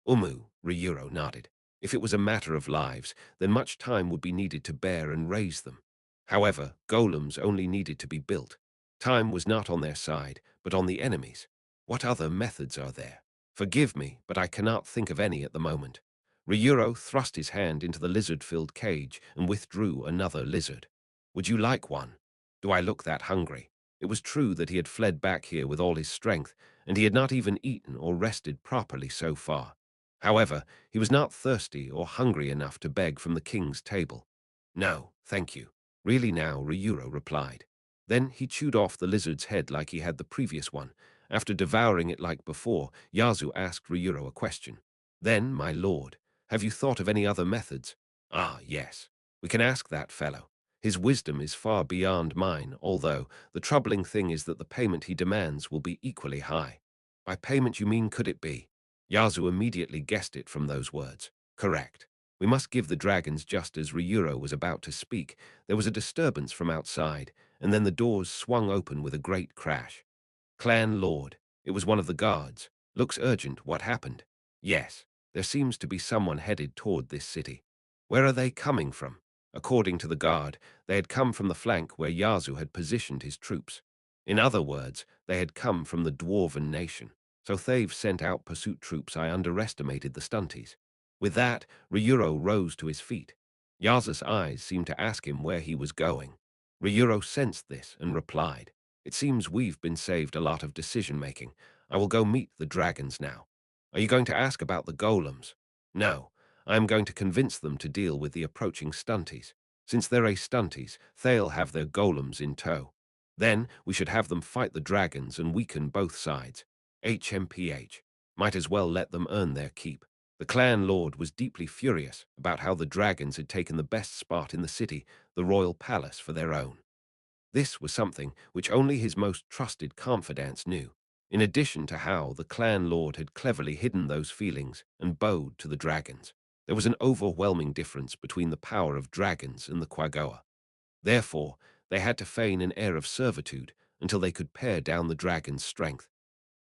Ryuro nodded. If it was a matter of lives, then much time would be needed to bear and raise them. However, golems only needed to be built. Time was not on their side, but on the enemy's. What other methods are there? Forgive me, but I cannot think of any at the moment. Ryuro thrust his hand into the lizard-filled cage and withdrew another lizard. Would you like one? Do I look that hungry? It was true that he had fled back here with all his strength, and he had not even eaten or rested properly so far. However, he was not thirsty or hungry enough to beg from the king's table. No, thank you. Really now, Ryuro replied. Then he chewed off the lizard's head like he had the previous one. After devouring it like before, Yazu asked Ryuro a question. Then, my lord, have you thought of any other methods? Ah, yes. We can ask that fellow. His wisdom is far beyond mine, although the troubling thing is that the payment he demands will be equally high. By payment you mean could it be? Yazu immediately guessed it from those words. Correct. We must give the dragons. Just as Ryuro was about to speak, there was a disturbance from outside, and then the doors swung open with a great crash. Clan Lord, it was one of the guards. Looks urgent. What happened? Yes, there seems to be someone headed toward this city. Where are they coming from? According to the guard, they had come from the flank where Yazu had positioned his troops. In other words, they had come from the Dwarven nation. So they've sent out pursuit troops. I underestimated the stunties. With that, Ryuro rose to his feet. Yazu's eyes seemed to ask him where he was going. Ryuro sensed this and replied, It seems we've been saved a lot of decision-making. I will go meet the dragons now. Are you going to ask about the golems? No, I am going to convince them to deal with the approaching stunties. Since they're a stunties, they'll have their golems in tow. Then we should have them fight the dragons and weaken both sides. HMPH. Might as well let them earn their keep. The clan lord was deeply furious about how the dragons had taken the best spot in the city, the royal palace, for their own. This was something which only his most trusted confidants knew, in addition to how the clan lord had cleverly hidden those feelings and bowed to the dragons. There was an overwhelming difference between the power of dragons and the Quagoa. Therefore, they had to feign an air of servitude until they could pare down the dragon's strength.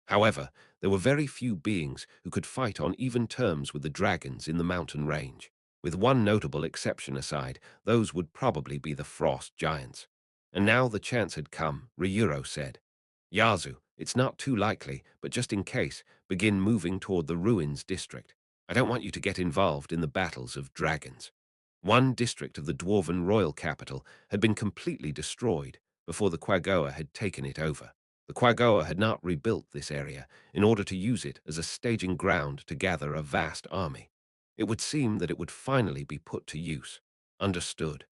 However, there were very few beings who could fight on even terms with the dragons in the mountain range. With one notable exception aside, those would probably be the frost giants. And now the chance had come, Ryuro said. Yazu, it's not too likely, but just in case, begin moving toward the ruins district. I don't want you to get involved in the battles of dragons. One district of the Dwarven royal capital had been completely destroyed before the Quagoa had taken it over. The Quagoa had not rebuilt this area in order to use it as a staging ground to gather a vast army. It would seem that it would finally be put to use. Understood.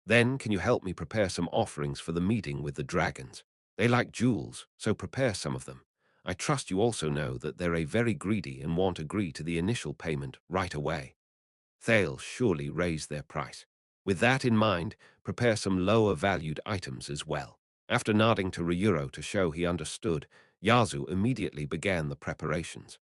Then can you help me prepare some offerings for the meeting with the dragons? They like jewels, so prepare some of them. I trust you also know that they're very greedy and won't agree to the initial payment right away. They'll surely raise their price. With that in mind, prepare some lower-valued items as well. After nodding to Ryuro to show he understood, Yazu immediately began the preparations.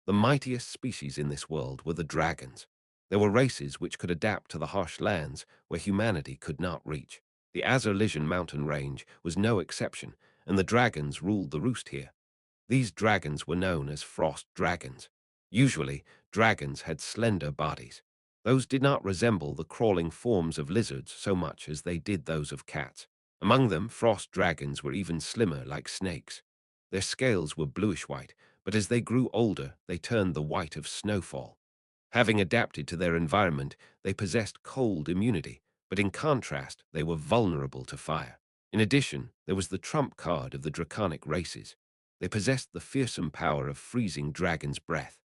The mightiest species in this world were the dragons. There were races which could adapt to the harsh lands where humanity could not reach. The Azerlisian mountain range was no exception, and the dragons ruled the roost here. These dragons were known as frost dragons. Usually, dragons had slender bodies. Those did not resemble the crawling forms of lizards so much as they did those of cats. Among them, frost dragons were even slimmer, like snakes. Their scales were bluish-white, but as they grew older, they turned the white of snowfall. Having adapted to their environment, they possessed cold immunity, but in contrast, they were vulnerable to fire. In addition, there was the trump card of the draconic races. They possessed the fearsome power of freezing dragon's breath.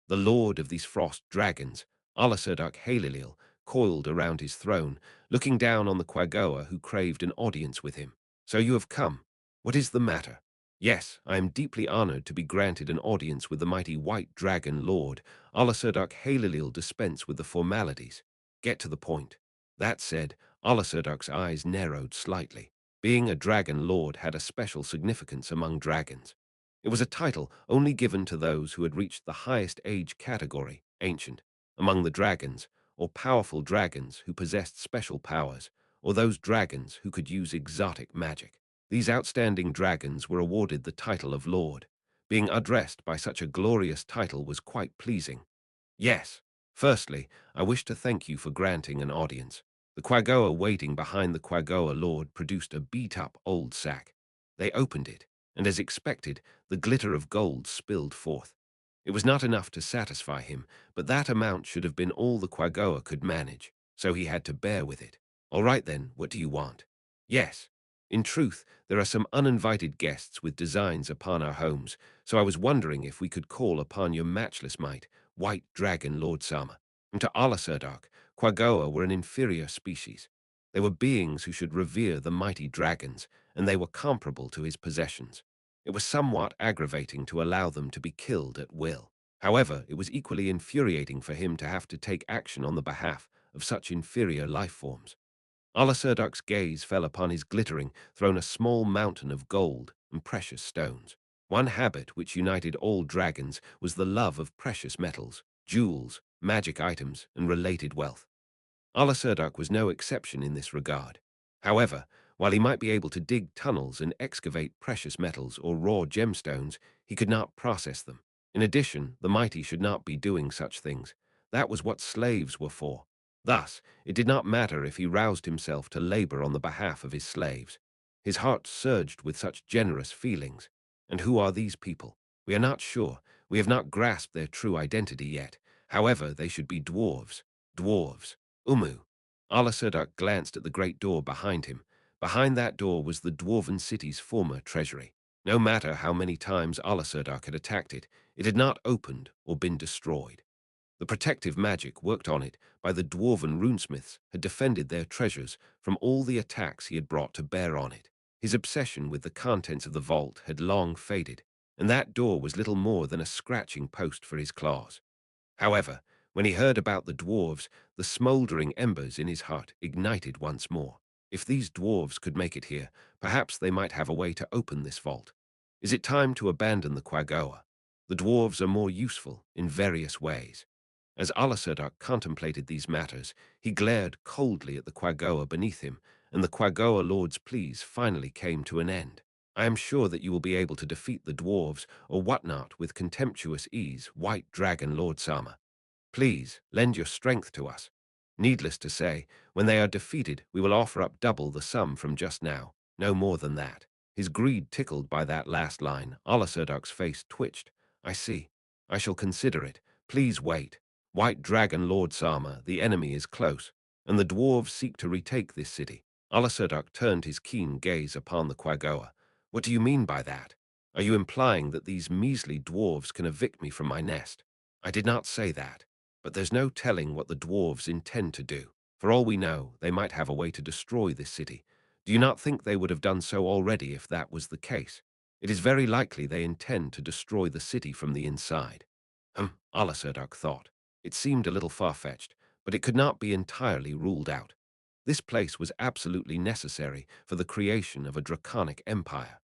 The lord of these frost dragons, Alasurduk Halilil, coiled around his throne, looking down on the Quagoa who craved an audience with him. "So you have come. What is the matter?" "Yes, I am deeply honored to be granted an audience with the mighty white dragon lord. Alasurduk Halilil dispense with the formalities. Get to the point." That said, Alasurduk's eyes narrowed slightly. Being a dragon lord had a special significance among dragons. It was a title only given to those who had reached the highest age category, ancient, among the dragons, or powerful dragons who possessed special powers, or those dragons who could use exotic magic. These outstanding dragons were awarded the title of Lord. Being addressed by such a glorious title was quite pleasing. "Yes. Firstly, I wish to thank you for granting an audience." The Quagoa waiting behind the Quagoa Lord produced a beat-up old sack. They opened it, and as expected, the glitter of gold spilled forth. It was not enough to satisfy him, but that amount should have been all the Quagoa could manage, so he had to bear with it. "All right then, what do you want?" "Yes. In truth, there are some uninvited guests with designs upon our homes, so I was wondering if we could call upon your matchless might, White Dragon Lord Sama." And to Alasurduk, Quagoa were an inferior species. They were beings who should revere the mighty dragons, and they were comparable to his possessions. It was somewhat aggravating to allow them to be killed at will. However, it was equally infuriating for him to have to take action on the behalf of such inferior life forms. Alasurduk's gaze fell upon his glittering, thrown a small mountain of gold and precious stones. One habit which united all dragons was the love of precious metals, jewels, magic items, and related wealth. Alasurduk was no exception in this regard. However, while he might be able to dig tunnels and excavate precious metals or raw gemstones, he could not process them. In addition, the mighty should not be doing such things. That was what slaves were for. Thus, it did not matter if he roused himself to labor on the behalf of his slaves. His heart surged with such generous feelings. And who are these people? We are not sure. We have not grasped their true identity yet. However, they should be dwarves. Dwarves. Umu. Alasurduk glanced at the great door behind him. Behind that door was the dwarven city's former treasury. No matter how many times Alasurduk had attacked it, it had not opened or been destroyed. The protective magic worked on it by the dwarven runesmiths had defended their treasures from all the attacks he had brought to bear on it. His obsession with the contents of the vault had long faded, and that door was little more than a scratching post for his claws. However, when he heard about the dwarves, the smouldering embers in his heart ignited once more. If these dwarves could make it here, perhaps they might have a way to open this vault. Is it time to abandon the Quagoa? The dwarves are more useful in various ways. As Alasurduk contemplated these matters, he glared coldly at the Quagoa beneath him, and the Quagoa Lord's pleas finally came to an end. "I am sure that you will be able to defeat the dwarves or whatnot with contemptuous ease, White Dragon Lord Sama. Please, lend your strength to us. Needless to say, when they are defeated, we will offer up double the sum from just now, no more than that." His greed tickled by that last line, Alasurduk's face twitched. "I see. I shall consider it. Please wait. White Dragon Lord Sama, the enemy is close, and the dwarves seek to retake this city." Alasurduk turned his keen gaze upon the Quagoa. "What do you mean by that? Are you implying that these measly dwarves can evict me from my nest?" "I did not say that. But there's no telling what the dwarves intend to do. For all we know, they might have a way to destroy this city. Do you not think they would have done so already if that was the case? It is very likely they intend to destroy the city from the inside." Alasurduk thought. It seemed a little far-fetched, but it could not be entirely ruled out. This place was absolutely necessary for the creation of a draconic empire.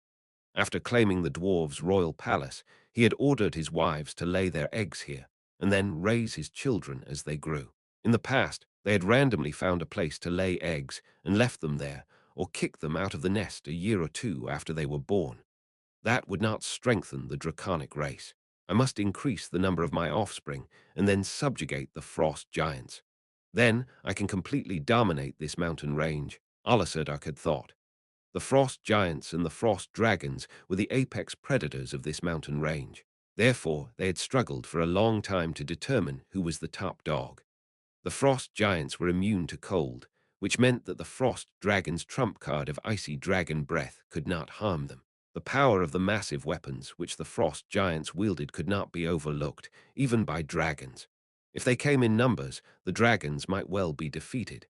After claiming the dwarves' royal palace, he had ordered his wives to lay their eggs here, and then raise his children as they grew. In the past, they had randomly found a place to lay eggs and left them there, or kicked them out of the nest a year or two after they were born. That would not strengthen the draconic race. I must increase the number of my offspring and then subjugate the frost giants. Then I can completely dominate this mountain range, Alasurduk had thought. The frost giants and the frost dragons were the apex predators of this mountain range. Therefore, they had struggled for a long time to determine who was the top dog. The frost giants were immune to cold, which meant that the frost dragon's trump card of icy dragon breath could not harm them. The power of the massive weapons which the frost giants wielded could not be overlooked, even by dragons. If they came in numbers, the dragons might well be defeated.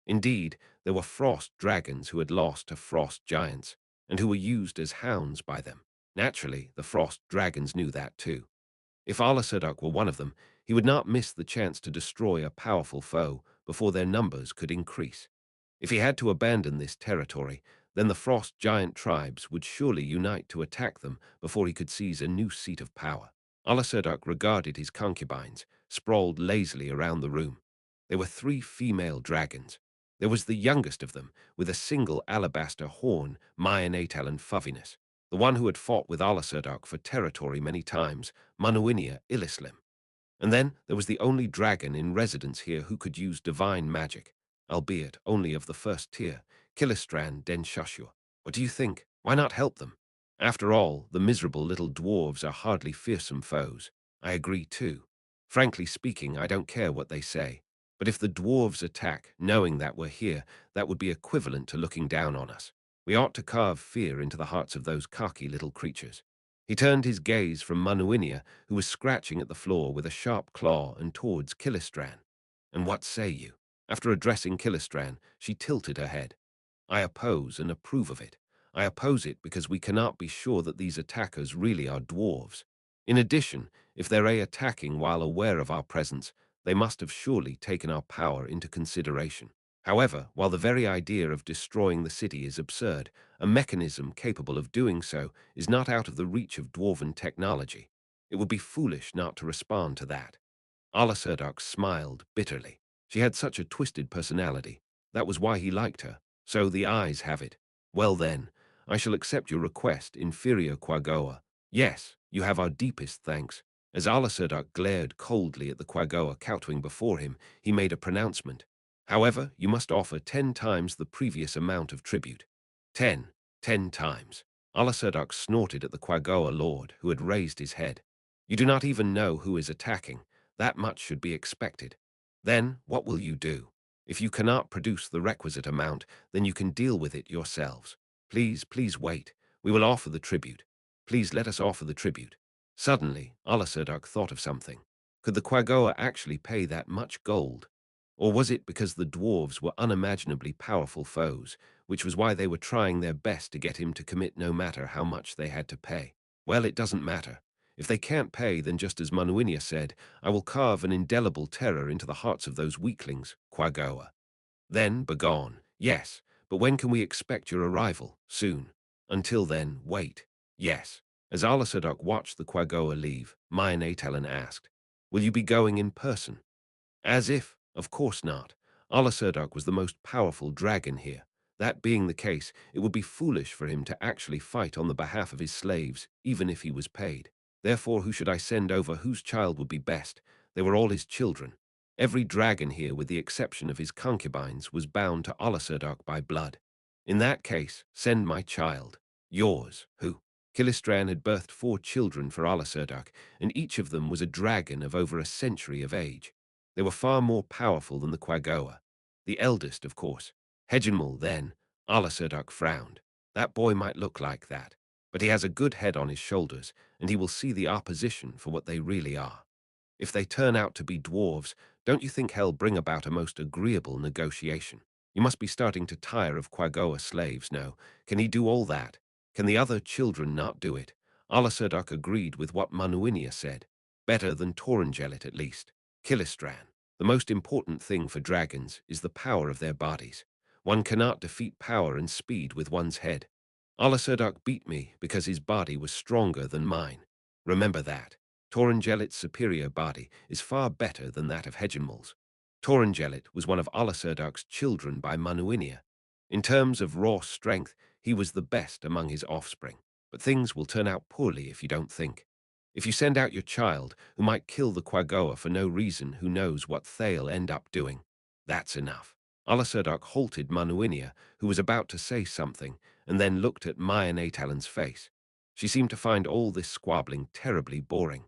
Indeed, there were frost dragons who had lost to frost giants, and who were used as hounds by them. Naturally, the frost dragons knew that too. If Alasurduk were one of them, he would not miss the chance to destroy a powerful foe before their numbers could increase. If he had to abandon this territory, then the frost giant tribes would surely unite to attack them before he could seize a new seat of power. Alasurduk regarded his concubines, sprawled lazily around the room. There were 3 female dragons. There was the youngest of them, with a single alabaster horn, Myonatal and Fuffiness, the one who had fought with Alasurduk for territory many times, Manuinia Illislim. And then there was the only dragon in residence here who could use divine magic, albeit only of the first tier, Kilistran Den Shushur. What do you think? Why not help them? After all, the miserable little dwarves are hardly fearsome foes. I agree too. Frankly speaking, I don't care what they say. But if the dwarves attack, knowing that we're here, that would be equivalent to looking down on us. We ought to carve fear into the hearts of those cocky little creatures. He turned his gaze from Manuinia, who was scratching at the floor with a sharp claw, and towards Kilistran. And what say you? After addressing Kilistran, she tilted her head. I oppose and approve of it. I oppose it because we cannot be sure that these attackers really are dwarves. In addition, if they're attacking while aware of our presence, they must have surely taken our power into consideration. However, while the very idea of destroying the city is absurd, a mechanism capable of doing so is not out of the reach of dwarven technology. It would be foolish not to respond to that. Alasurduk smiled bitterly. She had such a twisted personality. That was why he liked her. So the eyes have it. Well then, I shall accept your request, inferior Quagoa. Yes, you have our deepest thanks. As Alasurduk glared coldly at the Quagoa kowtowing before him, he made a pronouncement. However, you must offer 10 times the previous amount of tribute. 10 times. Alasurduk snorted at the Quagoa lord, who had raised his head. You do not even know who is attacking. That much should be expected. Then, what will you do? If you cannot produce the requisite amount, then you can deal with it yourselves. Please wait. We will offer the tribute. Please let us offer the tribute. Suddenly, Alasurduk thought of something. Could the Quagoa actually pay that much gold? Or was it because the dwarves were unimaginably powerful foes, which was why they were trying their best to get him to commit no matter how much they had to pay? Well, it doesn't matter. If they can't pay, then just as Manuinia said, I will carve an indelible terror into the hearts of those weaklings, Quagoa. Then, begone. Yes, but when can we expect your arrival? Soon. Until then, wait. Yes. As Alasurduk watched the Quagoa leave, Myonatal asked, will you be going in person? As if, of course not. Alasurduk was the most powerful dragon here. That being the case, it would be foolish for him to actually fight on the behalf of his slaves, even if he was paid. Therefore, who should I send over whose child would be best? They were all his children. Every dragon here, with the exception of his concubines, was bound to Alasurduk by blood. In that case, send my child. Yours, who? Kilistran had birthed 4 children for Alasurduk, and each of them was a dragon of over a century of age. They were far more powerful than the Quagoa. The eldest, of course. Hegemul, then. Alasurduk frowned. That boy might look like that, but he has a good head on his shoulders, and he will see the opposition for what they really are. If they turn out to be dwarves, don't you think hell bring about a most agreeable negotiation? You must be starting to tire of Quagoa slaves, no? Can he do all that? Can the other children not do it? Alasurduk agreed with what Manuinia said. Better than Torungelit, at least. Kilistran. The most important thing for dragons is the power of their bodies. One cannot defeat power and speed with one's head. Alasurduk beat me because his body was stronger than mine. Remember that. Torungelit's superior body is far better than that of Hegemul's. Torungelit was one of Alasurduk's children by Manuinia. In terms of raw strength, he was the best among his offspring. But things will turn out poorly if you don't think. If you send out your child, who might kill the Quagoa for no reason, who knows what they'll end up doing. That's enough. Alasurduk halted Manuinia, who was about to say something, and then looked at Myonatal's face. She seemed to find all this squabbling terribly boring.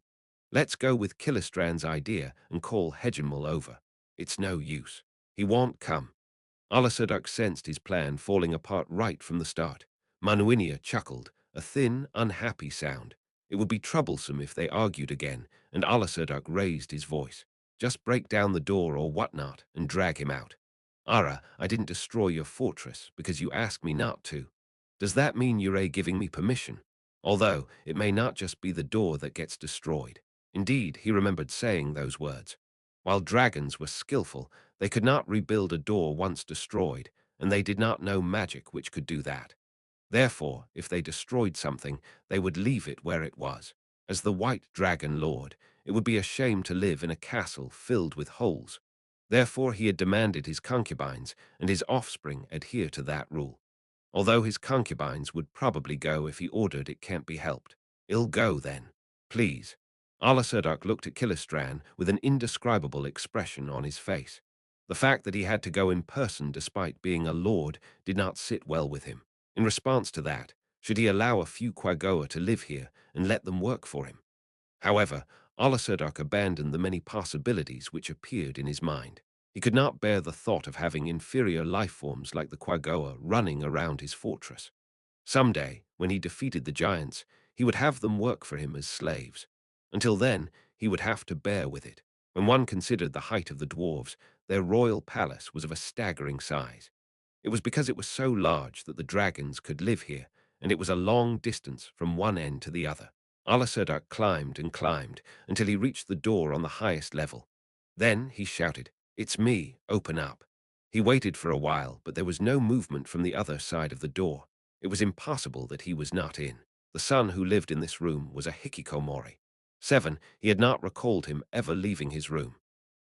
Let's go with Kilistran's idea and call Hegemul over. It's no use. He won't come. Alasurduk sensed his plan falling apart right from the start. Manuinia chuckled. a thin, unhappy sound. It would be troublesome if they argued again, and Alasurduk raised his voice. Just break down the door or whatnot and drag him out. Ara, I didn't destroy your fortress because you asked me not to. Does that mean you're giving me permission? Although it may not just be the door that gets destroyed. Indeed, he remembered saying those words. While dragons were skillful, they could not rebuild a door once destroyed, and they did not know magic which could do that. Therefore, if they destroyed something, they would leave it where it was. As the White Dragon Lord, it would be a shame to live in a castle filled with holes. Therefore, he had demanded his concubines and his offspring adhere to that rule. Although his concubines would probably go if he ordered it can't be helped. I'll go then. Please. Alasurduk looked at Killistran with an indescribable expression on his face. The fact that he had to go in person despite being a lord did not sit well with him. In response to that, should he allow a few Quagoa to live here and let them work for him? However, Alasurduk abandoned the many possibilities which appeared in his mind. He could not bear the thought of having inferior life forms like the Quagoa running around his fortress. Someday, when he defeated the giants, he would have them work for him as slaves. Until then, he would have to bear with it. When one considered the height of the dwarves, their royal palace was of a staggering size. It was because it was so large that the dragons could live here, and it was a long distance from one end to the other. Alasurduk climbed and climbed until he reached the door on the highest level. Then he shouted, "It's me, open up." He waited for a while, but there was no movement from the other side of the door. It was impossible that he was not in. The son who lived in this room was a hikikomori. 7, he had not recalled him ever leaving his room.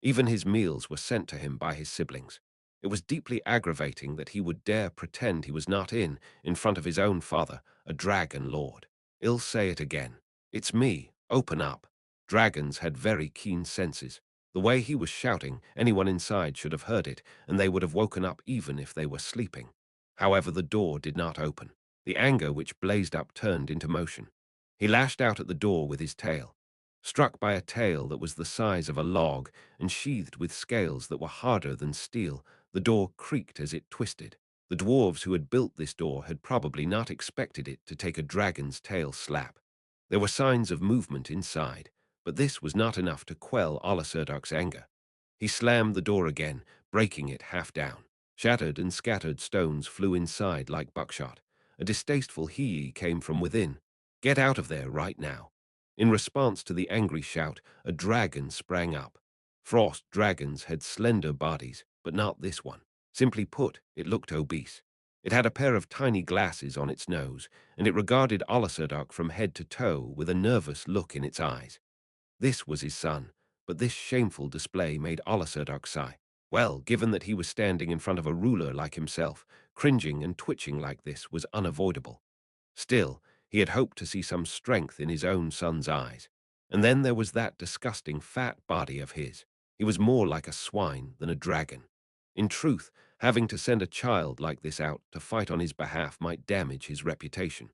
Even his meals were sent to him by his siblings. It was deeply aggravating that he would dare pretend he was not in front of his own father, a dragon lord. I'll say it again. It's me, open up. Dragons had very keen senses. The way he was shouting, anyone inside should have heard it, and they would have woken up even if they were sleeping. However, the door did not open. The anger which blazed up turned into motion. He lashed out at the door with his tail. Struck by a tail that was the size of a log and sheathed with scales that were harder than steel, the door creaked as it twisted. The dwarves who had built this door had probably not expected it to take a dragon's tail slap. There were signs of movement inside, but this was not enough to quell Alasurduk's anger. He slammed the door again, breaking it half down. Shattered and scattered stones flew inside like buckshot. A distasteful hee came from within. "Get out of there right now." In response to the angry shout, a dragon sprang up. Frost dragons had slender bodies, but not this one. Simply put, it looked obese. It had a pair of tiny glasses on its nose, and it regarded Alasurduk from head to toe with a nervous look in its eyes. This was his son, but this shameful display made Alasurduk sigh. Well, given that he was standing in front of a ruler like himself, cringing and twitching like this was unavoidable. Still, he had hoped to see some strength in his own son's eyes. And then there was that disgusting fat body of his. He was more like a swine than a dragon. In truth, having to send a child like this out to fight on his behalf might damage his reputation.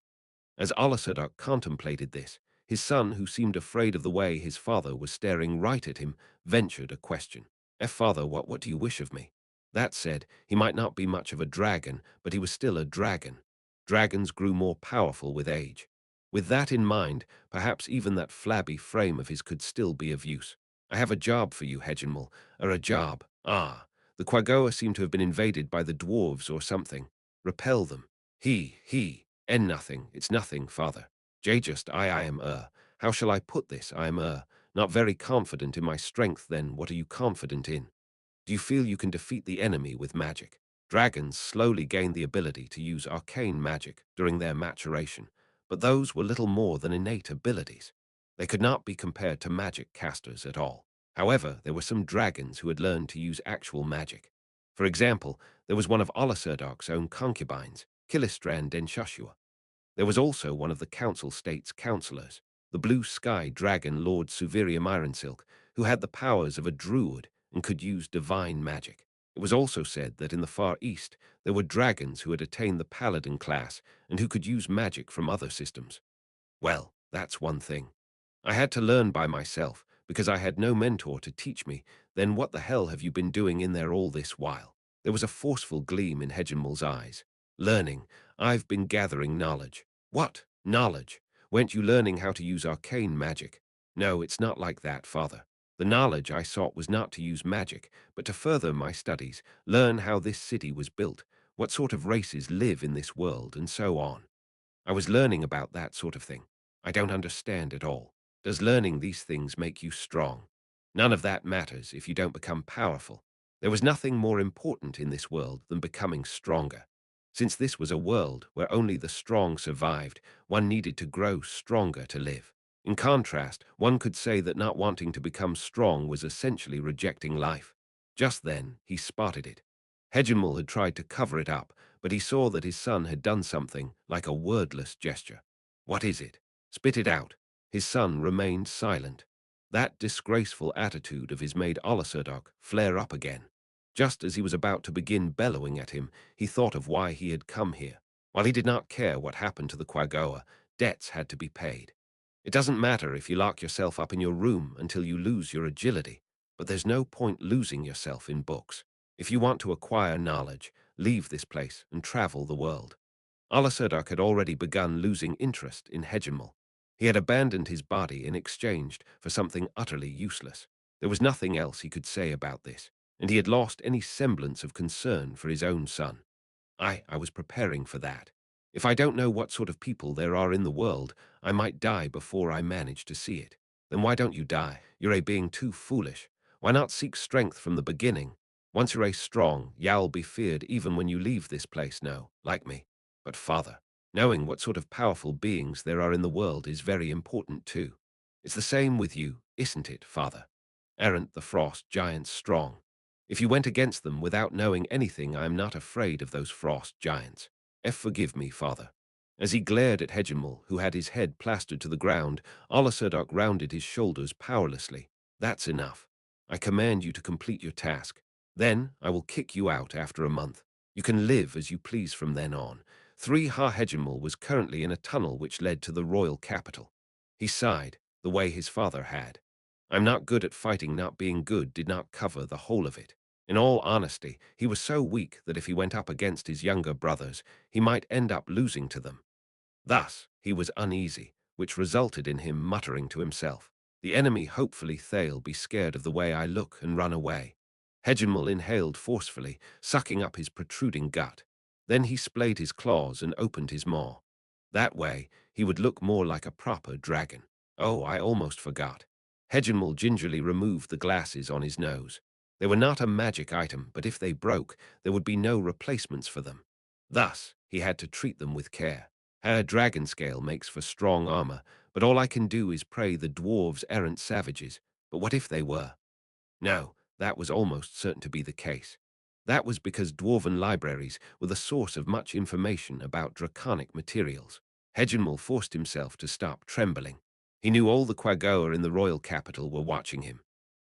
As Alasurduk contemplated this, his son, who seemed afraid of the way his father was staring right at him, ventured a question. Father, what do you wish of me?" That said, he might not be much of a dragon, but he was still a dragon. Dragons grew more powerful with age. With that in mind, perhaps even that flabby frame of his could still be of use. "I have a job for you, Hegemul, or a job. Ah, the Quagoa seem to have been invaded by the dwarves or something. Repel them." He, and nothing, it's nothing, father. Just I am how shall I put this? I am not very confident in my strength. Then what are you confident in? Do you feel you can defeat the enemy with magic? Dragons slowly gained the ability to use arcane magic during their maturation, but those were little more than innate abilities. They could not be compared to magic casters at all. However, there were some dragons who had learned to use actual magic. For example, there was one of Alasurduk's own concubines, Killistran Denshushua. There was also one of the Council State's counselors, the blue sky dragon Lord Suviria Myronsilk, who had the powers of a druid and could use divine magic. It was also said that in the Far East there were dragons who had attained the paladin class and who could use magic from other systems. Well, that's one thing. I had to learn by myself because I had no mentor to teach me. Then what the hell have you been doing in there all this while? There was a forceful gleam in Hegemul's eyes. Learning. I've been gathering knowledge. What? Knowledge. Weren't you learning how to use arcane magic? No, it's not like that, Father. The knowledge I sought was not to use magic, but to further my studies, learn how this city was built, what sort of races live in this world, and so on. I was learning about that sort of thing. I don't understand at all. Does learning these things make you strong? None of that matters if you don't become powerful. There was nothing more important in this world than becoming stronger. Since this was a world where only the strong survived, one needed to grow stronger to live. In contrast, one could say that not wanting to become strong was essentially rejecting life. Just then, he spotted it. Hegemul had tried to cover it up, but he saw that his son had done something like a wordless gesture. What is it? Spit it out. His son remained silent. That disgraceful attitude of his made Olasurdok flare up again. Just as he was about to begin bellowing at him, he thought of why he had come here. While he did not care what happened to the Quagoa, debts had to be paid. It doesn't matter if you lock yourself up in your room until you lose your agility, but there's no point losing yourself in books. If you want to acquire knowledge, leave this place and travel the world. Olasurdok had already begun losing interest in Hegemul. He had abandoned his body in exchange for something utterly useless. There was nothing else he could say about this, and he had lost any semblance of concern for his own son. I was preparing for that. If I don't know what sort of people there are in the world, I might die before I manage to see it. Then why don't you die? You're a being too foolish. Why not seek strength from the beginning? Once you're a strong, you'll be feared even when you leave this place, no, like me. But Father, knowing what sort of powerful beings there are in the world is very important too. It's the same with you, isn't it, Father? Aren't the frost giants strong? If you went against them without knowing anything, I am not afraid of those frost giants. Forgive me, Father. As he glared at Hegemul, who had his head plastered to the ground, Olasurdok rounded his shoulders powerlessly. That's enough. I command you to complete your task. Then I will kick you out after a month. You can live as you please from then on. 3 Ha Hegemul was currently in a tunnel which led to the royal capital. He sighed, the way his father had. I'm not good at fighting. Not being good did not cover the whole of it. In all honesty, he was so weak that if he went up against his younger brothers, he might end up losing to them. Thus, he was uneasy, which resulted in him muttering to himself, "The enemy hopefully they'll be scared of the way I look and run away." Hegemul inhaled forcefully, sucking up his protruding gut. Then he splayed his claws and opened his maw. That way, he would look more like a proper dragon. Oh, I almost forgot. Hegemul gingerly removed the glasses on his nose. They were not a magic item, but if they broke, there would be no replacements for them. Thus, he had to treat them with care. Her dragon scale makes for strong armor, but all I can do is pray the dwarves aren't savages. But what if they were? No, that was almost certain to be the case. That was because dwarven libraries were the source of much information about draconic materials. Hegemul forced himself to stop trembling. He knew all the Quagoa in the royal capital were watching him.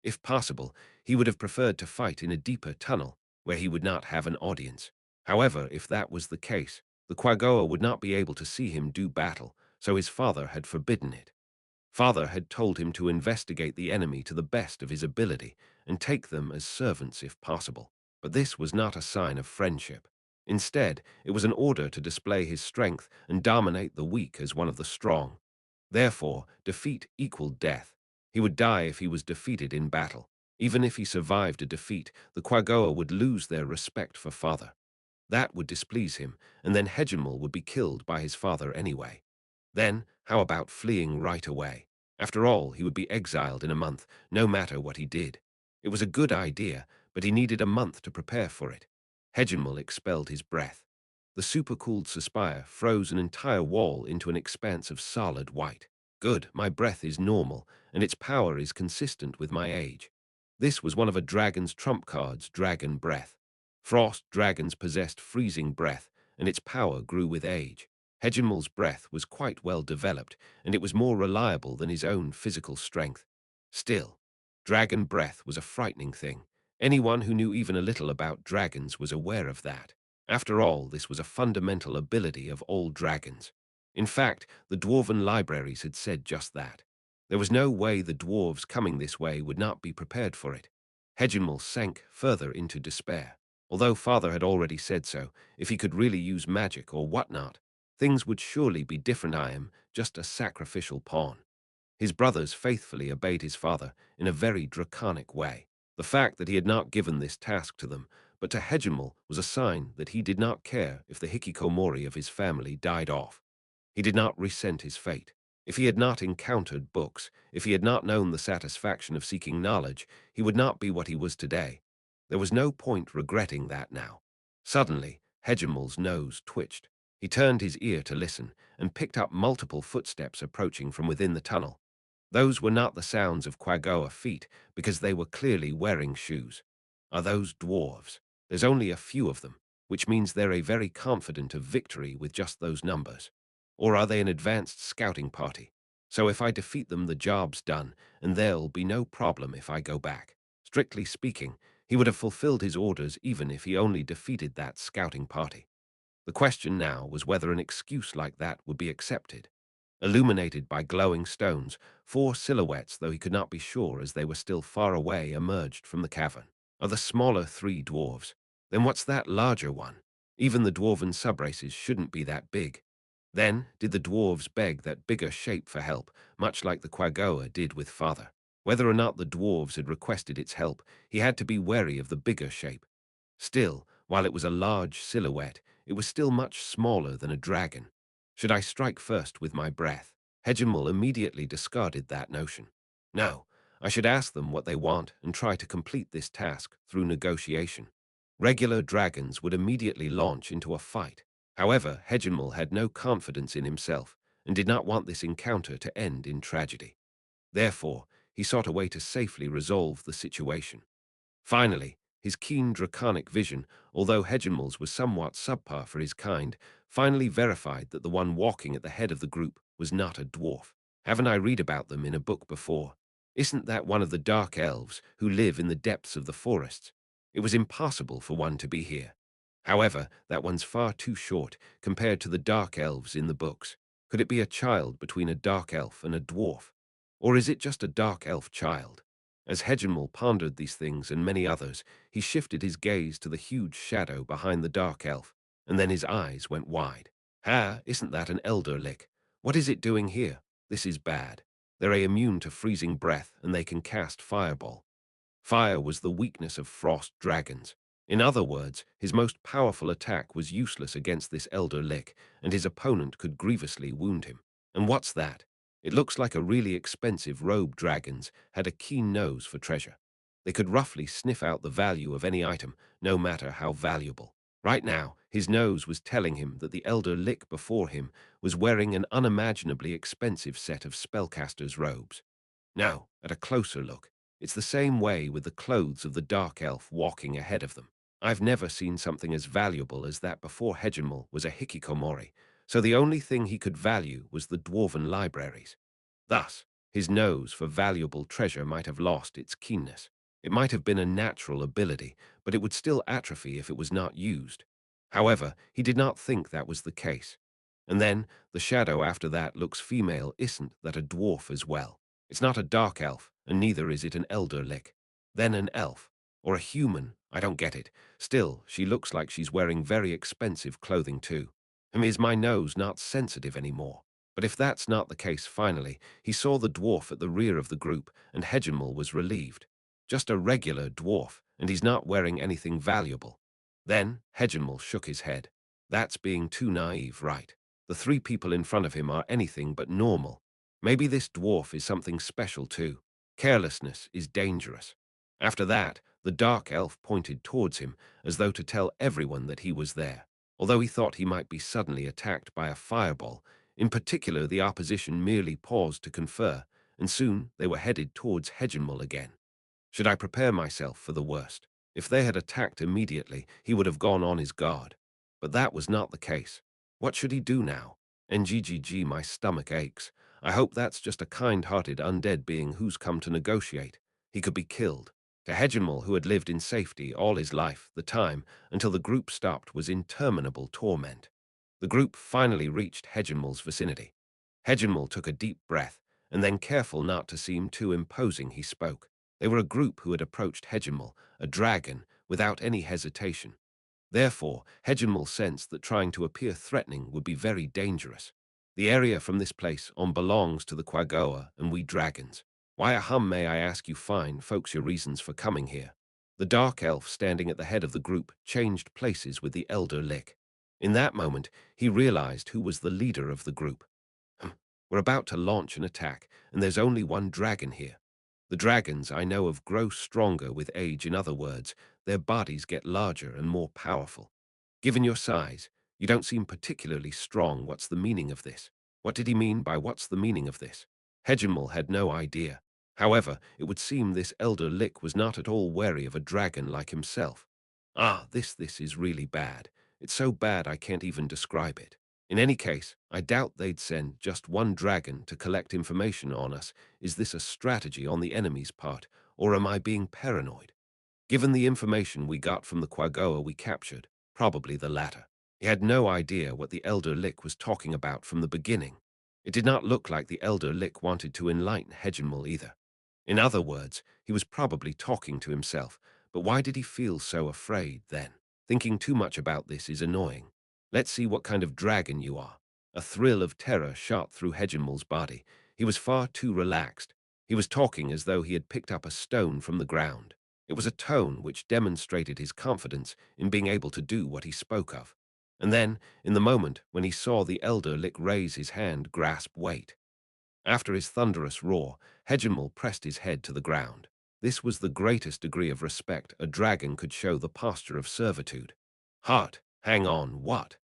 If possible, he would have preferred to fight in a deeper tunnel, where he would not have an audience. However, if that was the case, the Quagoa would not be able to see him do battle, so his father had forbidden it. Father had told him to investigate the enemy to the best of his ability and take them as servants if possible. But this was not a sign of friendship. Instead, it was an order to display his strength and dominate the weak as one of the strong. Therefore, defeat equaled death. He would die if he was defeated in battle. Even if he survived a defeat, the Quagoa would lose their respect for Father. That would displease him, and then Hegemul would be killed by his father anyway. Then, how about fleeing right away? After all, he would be exiled in a month, no matter what he did. It was a good idea, but he needed a month to prepare for it. Hegemul expelled his breath. The supercooled Suspire froze an entire wall into an expanse of solid white. Good, my breath is normal, and its power is consistent with my age. This was one of a dragon's trump cards, Dragon Breath. Frost dragons possessed freezing breath, and its power grew with age. Hegemul's breath was quite well developed, and it was more reliable than his own physical strength. Still, dragon breath was a frightening thing. Anyone who knew even a little about dragons was aware of that. After all, this was a fundamental ability of all dragons. In fact, the dwarven libraries had said just that. There was no way the dwarves coming this way would not be prepared for it. Hegemul sank further into despair. Although Father had already said so, if he could really use magic or whatnot, Things would surely be different. I am just a sacrificial pawn. His brothers faithfully obeyed his father in a very draconic way. The fact that he had not given this task to them, but to Hegemel, was a sign that he did not care if the hikikomori of his family died off. He did not resent his fate. If he had not encountered books, if he had not known the satisfaction of seeking knowledge, he would not be what he was today. There was no point regretting that now. Suddenly, Hegemel's nose twitched. He turned his ear to listen and picked up multiple footsteps approaching from within the tunnel. Those were not the sounds of Quagoa feet, because they were clearly wearing shoes. Are those dwarves? There's only a few of them, which means they're a very confident of victory with just those numbers. Or are they an advanced scouting party? So if I defeat them, the job's done, and there'll be no problem if I go back. Strictly speaking, he would have fulfilled his orders even if he only defeated that scouting party. The question now was whether an excuse like that would be accepted. Illuminated by glowing stones, 4 silhouettes, though he could not be sure as they were still far away, emerged from the cavern. Are the smaller 3 dwarves? Then what's that larger one? Even the dwarven subraces shouldn't be that big. Then did the dwarves beg that bigger shape for help, much like the Quagoa did with father? Whether or not the dwarves had requested its help, he had to be wary of the bigger shape. Still, while it was a large silhouette, it was still much smaller than a dragon. Should I strike first with my breath? Hegemel immediately discarded that notion. No, I should ask them what they want and try to complete this task through negotiation. Regular dragons would immediately launch into a fight. However, Hegemel had no confidence in himself and did not want this encounter to end in tragedy. Therefore, he sought a way to safely resolve the situation. Finally, his keen draconic vision, although Hegemel's was somewhat subpar for his kind, finally verified that the one walking at the head of the group was not a dwarf. Haven't I read about them in a book before? Isn't that one of the dark elves who live in the depths of the forests? It was impossible for one to be here. However, that one's far too short compared to the dark elves in the books. Could it be a child between a dark elf and a dwarf? Or is it just a dark elf child? As Hegemel pondered these things and many others, he shifted his gaze to the huge shadow behind the dark elf, and then his eyes went wide. Isn't that an elder lick? What is it doing here? This is bad. They're immune to freezing breath, and they can cast fireball. Fire was the weakness of frost dragons. In other words, his most powerful attack was useless against this elder lick, and his opponent could grievously wound him. And what's that? It looks like a really expensive robe. Dragons had a keen nose for treasure. They could roughly sniff out the value of any item, no matter how valuable. Right now, his nose was telling him that the elder lick before him was wearing an unimaginably expensive set of spellcaster's robes. Now, at a closer look, it's the same way with the clothes of the dark elf walking ahead of them. I've never seen something as valuable as that before. Hegemel was a hikikomori, so the only thing he could value was the dwarven libraries. Thus, his nose for valuable treasure might have lost its keenness. It might have been a natural ability, but it would still atrophy if it was not used. However, he did not think that was the case. And then, the shadow after that looks female. Isn't that a dwarf as well? It's not a dark elf, and neither is it an elder lick. Then an elf. Or a human. I don't get it. Still, she looks like she's wearing very expensive clothing too. Is my nose not sensitive anymore? But if that's not the case, finally, he saw the dwarf at the rear of the group, and Hegemel was relieved. Just a regular dwarf, and he's not wearing anything valuable. Then Hegemel shook his head. That's being too naive, right? The 3 people in front of him are anything but normal. Maybe this dwarf is something special too. Carelessness is dangerous. After that, the dark elf pointed towards him, as though to tell everyone that he was there. Although he thought he might be suddenly attacked by a fireball, in particular the opposition merely paused to confer, and soon they were headed towards Hegemel again. Should I prepare myself for the worst? If they had attacked immediately, he would have gone on his guard. But that was not the case. What should he do now? NGGG, my stomach aches. I hope that's just a kind-hearted undead being who's come to negotiate. He could be killed. To Hegemel, who had lived in safety all his life, the time until the group stopped was interminable torment. The group finally reached Hegemel's vicinity. Hegemel took a deep breath, and then, careful not to seem too imposing, he spoke. They were a group who had approached Hegemel, a dragon, without any hesitation. Therefore, Hegemel sensed that trying to appear threatening would be very dangerous. The area from this place on belongs to the Quagoa and we dragons. Why may I ask you fine folks your reasons for coming here? The dark elf standing at the head of the group changed places with the elder Lick. In that moment, he realized who was the leader of the group. We're about to launch an attack, and there's only one dragon here. The dragons I know of grow stronger with age. In other words, their bodies get larger and more powerful. Given your size, you don't seem particularly strong. What's the meaning of this? What did he mean by what's the meaning of this? Hegemel had no idea. However, it would seem this elder Lick was not at all wary of a dragon like himself. This is really bad. It's so bad I can't even describe it. In any case, I doubt they'd send just one dragon to collect information on us. Is this a strategy on the enemy's part, or am I being paranoid? Given the information we got from the Quagoa we captured, probably the latter. He had no idea what the Elder Lick was talking about from the beginning. It did not look like the Elder Lick wanted to enlighten Hegemel either. In other words, he was probably talking to himself, but why did he feel so afraid then? Thinking too much about this is annoying. Let's see what kind of dragon you are. A thrill of terror shot through Hegemel's body. He was far too relaxed. He was talking as though he had picked up a stone from the ground. It was a tone which demonstrated his confidence in being able to do what he spoke of. And then, in the moment when he saw the elder Lick raise his hand, grasp, wait. After his thunderous roar, Hegemel pressed his head to the ground. This was the greatest degree of respect a dragon could show the posture of servitude. Heart, hang on, what?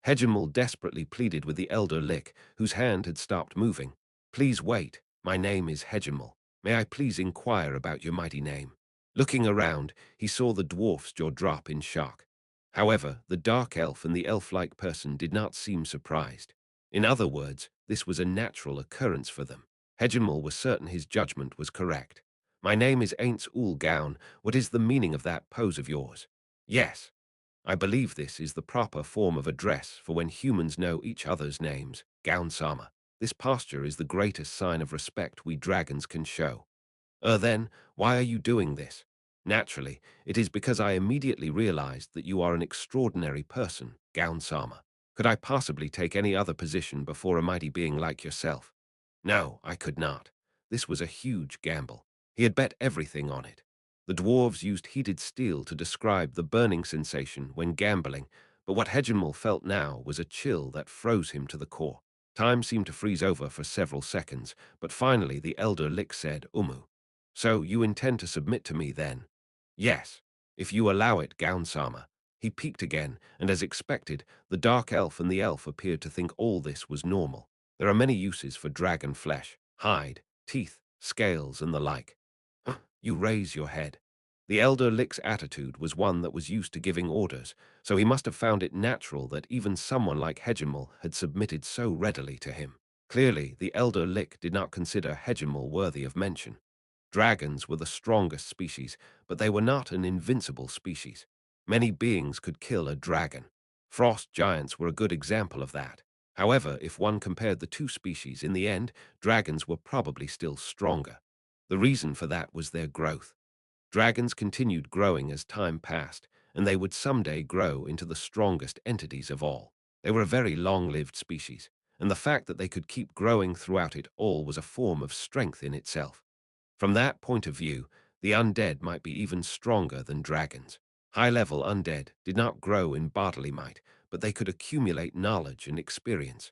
Hegemel desperately pleaded with the elder Lick, whose hand had stopped moving. Please wait. My name is Hegemel. May I please inquire about your mighty name? Looking around, he saw the dwarf's jaw drop in shock. However, the dark elf and the elf-like person did not seem surprised. In other words, this was a natural occurrence for them. Hegemel was certain his judgment was correct. My name is Ainz Ooal Gown. What is the meaning of that pose of yours? Yes, I believe this is the proper form of address for when humans know each other's names. Gown Sama. This posture is the greatest sign of respect we dragons can show. Then, why are you doing this? Naturally, it is because I immediately realized that you are an extraordinary person, Gown Sama. Could I possibly take any other position before a mighty being like yourself? No, I could not. This was a huge gamble. He had bet everything on it. The dwarves used heated steel to describe the burning sensation when gambling, but what Hegemel felt now was a chill that froze him to the core. Time seemed to freeze over for several seconds, but finally the elder Lick said, Umu. So you intend to submit to me then? Yes, if you allow it, Gown Sama. He peeked again, and as expected, the dark elf and the elf appeared to think all this was normal. There are many uses for dragon flesh, hide, teeth, scales, and the like. You raise your head. The elder Lick's attitude was one that was used to giving orders, so he must have found it natural that even someone like Hegemel had submitted so readily to him. Clearly, the elder Lick did not consider Hegemel worthy of mention. Dragons were the strongest species, but they were not an invincible species. Many beings could kill a dragon. Frost giants were a good example of that. However, if one compared the two species, in the end, dragons were probably still stronger. The reason for that was their growth. Dragons continued growing as time passed, and they would someday grow into the strongest entities of all. They were a very long-lived species, and the fact that they could keep growing throughout it all was a form of strength in itself. From that point of view, the undead might be even stronger than dragons. High-level undead did not grow in bodily might, but they could accumulate knowledge and experience.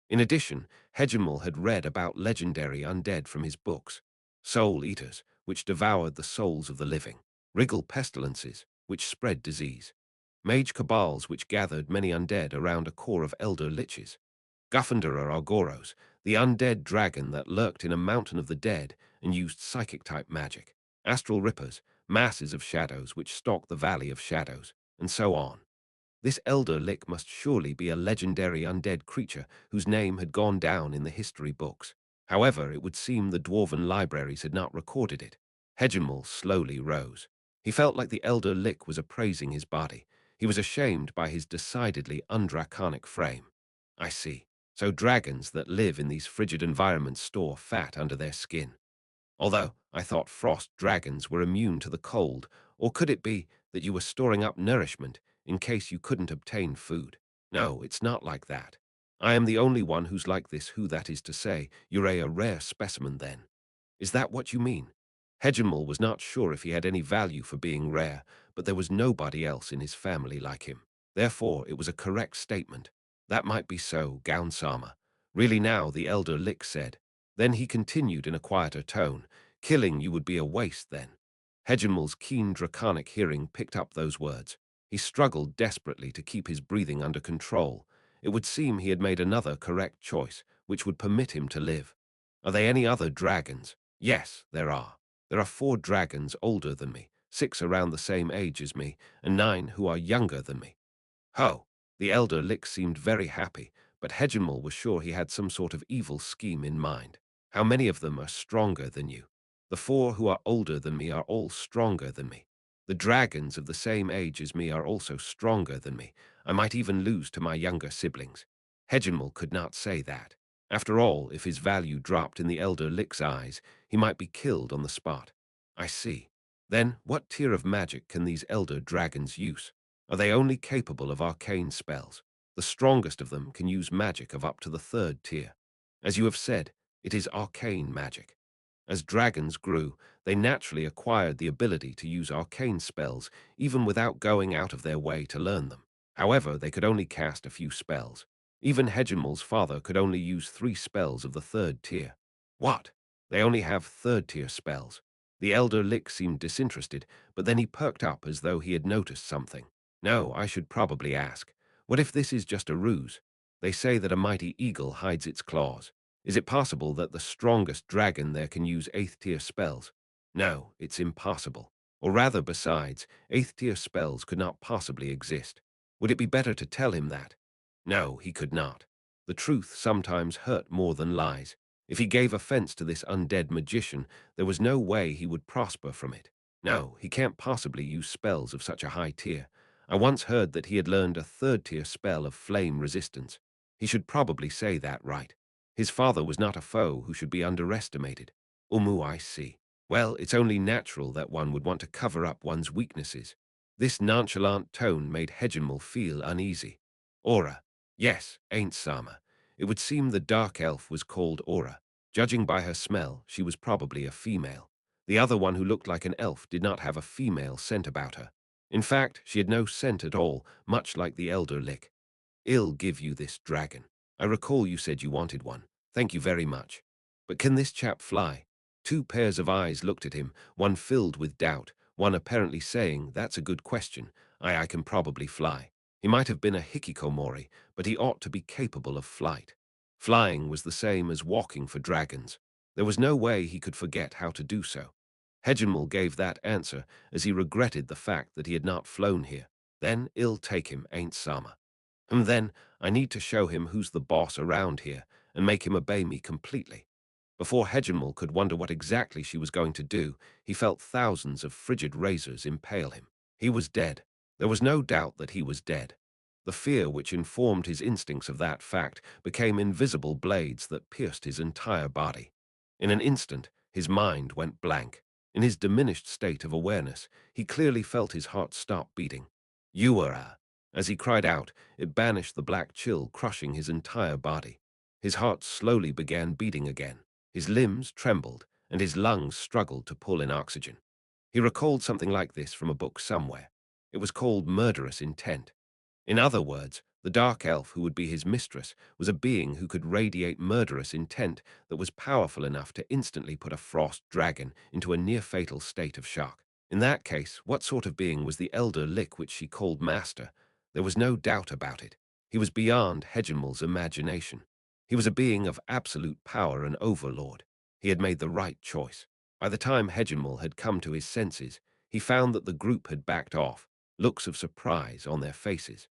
In addition, Hegemel had read about legendary undead from his books. Soul eaters, which devoured the souls of the living. Wriggle pestilences, which spread disease. Mage cabals, which gathered many undead around a core of elder liches. Guffendera Argoros, the undead dragon that lurked in a mountain of the dead and used psychic-type magic. Astral rippers, masses of shadows which stalk the valley of shadows, and so on. This elder Lick must surely be a legendary undead creature whose name had gone down in the history books. However, it would seem the dwarven libraries had not recorded it. Hegemel slowly rose. He felt like the elder Lick was appraising his body. He was ashamed by his decidedly undraconic frame. I see. So dragons that live in these frigid environments store fat under their skin. Although I thought frost dragons were immune to the cold, or could it be that you were storing up nourishment in case you couldn't obtain food. No, it's not like that. I am the only one who's like this. Who that is to say, you're a rare specimen then. Is that what you mean? Hegemel was not sure if he had any value for being rare, but there was nobody else in his family like him. Therefore, it was a correct statement. That might be so, Gown Sama. Really now, the elder Lick said. Then he continued in a quieter tone, killing you would be a waste then. Hegemel's keen draconic hearing picked up those words. He struggled desperately to keep his breathing under control. It would seem he had made another correct choice, which would permit him to live. Are there any other dragons? Yes, there are. There are 4 dragons older than me, 6 around the same age as me, and 9 who are younger than me. Ho! The elder Lick seemed very happy, but Hegemel was sure he had some sort of evil scheme in mind. How many of them are stronger than you? The 4 who are older than me are all stronger than me. The dragons of the same age as me are also stronger than me. I might even lose to my younger siblings. Hegemel could not say that. After all, if his value dropped in the elder Lick's eyes, he might be killed on the spot. I see. Then, what tier of magic can these elder dragons use? Are they only capable of arcane spells? The strongest of them can use magic of up to the 3rd tier. As you have said, it is arcane magic. As dragons grew, they naturally acquired the ability to use arcane spells even without going out of their way to learn them. However, they could only cast a few spells. Even Hegemel's father could only use 3 spells of the 3rd tier. What? They only have 3rd tier spells. The elder Lick seemed disinterested, but then he perked up as though he had noticed something. No, I should probably ask. What if this is just a ruse? They say that a mighty eagle hides its claws. Is it possible that the strongest dragon there can use 8th tier spells? No, it's impossible. Or rather, besides, 8th tier spells could not possibly exist. Would it be better to tell him that? No, he could not. The truth sometimes hurt more than lies. If he gave offense to this undead magician, there was no way he would prosper from it. No, he can't possibly use spells of such a high tier. I once heard that he had learned a 3rd tier spell of flame resistance. He should probably say that right. His father was not a foe who should be underestimated. I see. Well, it's only natural that one would want to cover up one's weaknesses. This nonchalant tone made Hegemel feel uneasy. Aura. Yes, Ainz Sama. It would seem the dark elf was called Aura. Judging by her smell, she was probably a female. The other one who looked like an elf did not have a female scent about her. In fact, she had no scent at all, much like the elder Lick. I'll give you this dragon. I recall you said you wanted one. Thank you very much. But can this chap fly? 2 pairs of eyes looked at him, one filled with doubt, one apparently saying, that's a good question. I can probably fly. He might have been a hikikomori, but he ought to be capable of flight. Flying was the same as walking for dragons. There was no way he could forget how to do so. Hegemel gave that answer as he regretted the fact that he had not flown here. Then I'll take him, Ainz Sama. And then I need to show him who's the boss around here and make him obey me completely. Before Hegemel could wonder what exactly she was going to do, he felt thousands of frigid razors impale him. He was dead. There was no doubt that he was dead. The fear which informed his instincts of that fact became invisible blades that pierced his entire body. In an instant, his mind went blank. In his diminished state of awareness, he clearly felt his heart stop beating. You are a... As he cried out, it banished the black chill crushing his entire body. His heart slowly began beating again. His limbs trembled, and his lungs struggled to pull in oxygen. He recalled something like this from a book somewhere. It was called Murderous Intent. In other words, the dark elf who would be his mistress was a being who could radiate murderous intent that was powerful enough to instantly put a frost dragon into a near-fatal state of shock. In that case, what sort of being was the elder Lick which she called master? There was no doubt about it. He was beyond Hegemel's imagination. He was a being of absolute power and overlord. He had made the right choice. By the time Hegemel had come to his senses, he found that the group had backed off, looks of surprise on their faces.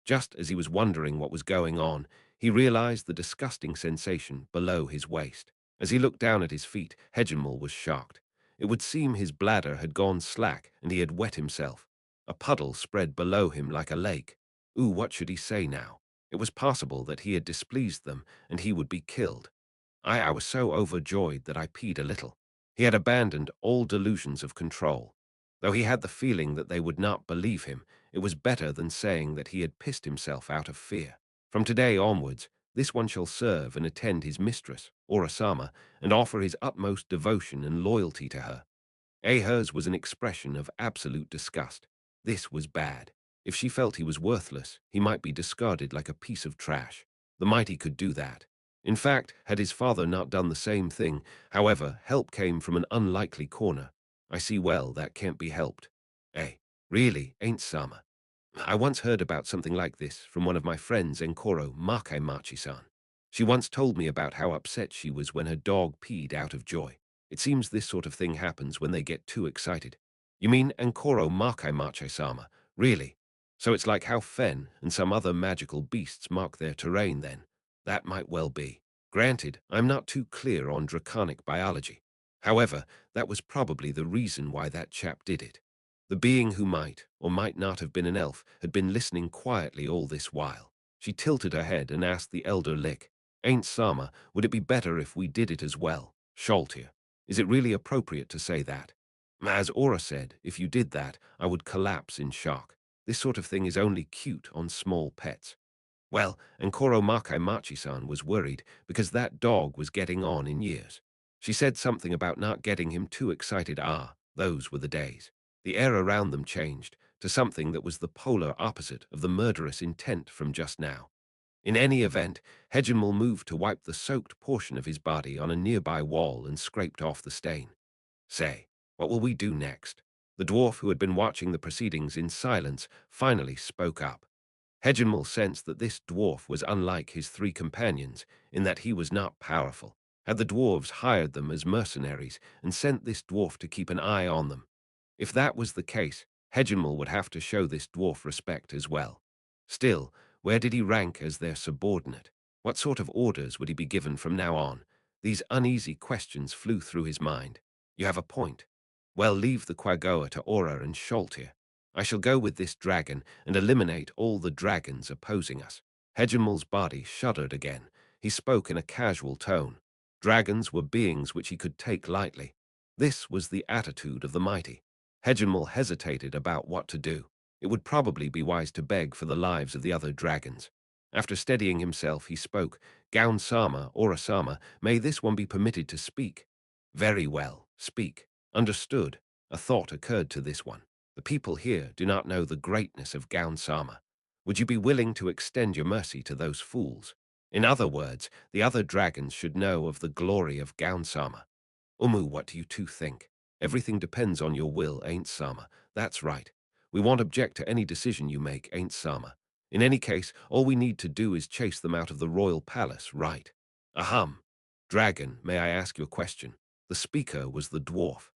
Just as he was wondering what was going on, he realized the disgusting sensation below his waist. As he looked down at his feet, Hegemel was shocked. It would seem his bladder had gone slack and he had wet himself. A puddle spread below him like a lake. What should he say now? It was possible that he had displeased them and he would be killed. I was so overjoyed that I peed a little. He had abandoned all delusions of control. Though he had the feeling that they would not believe him, it was better than saying that he had pissed himself out of fear. From today onwards, this one shall serve and attend his mistress, Orasama, and offer his utmost devotion and loyalty to her. Hers was an expression of absolute disgust. This was bad. If she felt he was worthless, he might be discarded like a piece of trash. The mighty could do that. In fact, had his father not done the same thing, however, help came from an unlikely corner. I see well that can't be helped. Eh, really, ain't Sama. I once heard about something like this from one of my friends, Enkoro Makaimachi-san. She once told me about how upset she was when her dog peed out of joy. It seems this sort of thing happens when they get too excited. You mean Enkoro Makaimachi-sama? Really? So it's like how Fen and some other magical beasts mark their terrain then? That might well be. Granted, I'm not too clear on draconic biology. However, that was probably the reason why that chap did it. The being who might, or might not have been an elf, had been listening quietly all this while. She tilted her head and asked the elder Lick, "Ain't Sama, would it be better if we did it as well? Sholtir, is it really appropriate to say that?" As Aura said, if you did that, I would collapse in shock. This sort of thing is only cute on small pets. Well, and Koro Makai Machi-san was worried because that dog was getting on in years. She said something about not getting him too excited. Those were the days. The air around them changed to something that was the polar opposite of the murderous intent from just now. In any event, Hegemel moved to wipe the soaked portion of his body on a nearby wall and scraped off the stain. Say, what will we do next? The dwarf who had been watching the proceedings in silence finally spoke up. Hegemel sensed that this dwarf was unlike his three companions in that he was not powerful. Had the dwarves hired them as mercenaries and sent this dwarf to keep an eye on them? If that was the case, Hegemel would have to show this dwarf respect as well. Still, where did he rank as their subordinate? What sort of orders would he be given from now on? These uneasy questions flew through his mind. You have a point. Well, leave the Quagoa to Aura and Sholtir. I shall go with this dragon and eliminate all the dragons opposing us. Hegemel's body shuddered again. He spoke in a casual tone. Dragons were beings which he could take lightly. This was the attitude of the mighty. Hegemel hesitated about what to do. It would probably be wise to beg for the lives of the other dragons. After steadying himself, he spoke. Gown-sama, Ora-sama, may this one be permitted to speak? Very well, speak. Understood. A thought occurred to this one. The people here do not know the greatness of Gown-sama. Would you be willing to extend your mercy to those fools? In other words, the other dragons should know of the glory of Gown-sama. What do you two think? Everything depends on your will, ain't Sama? That's right. We won't object to any decision you make, ain't Sama? In any case, all we need to do is chase them out of the royal palace, right? Aham. Dragon, may I ask you a question? The speaker was the dwarf.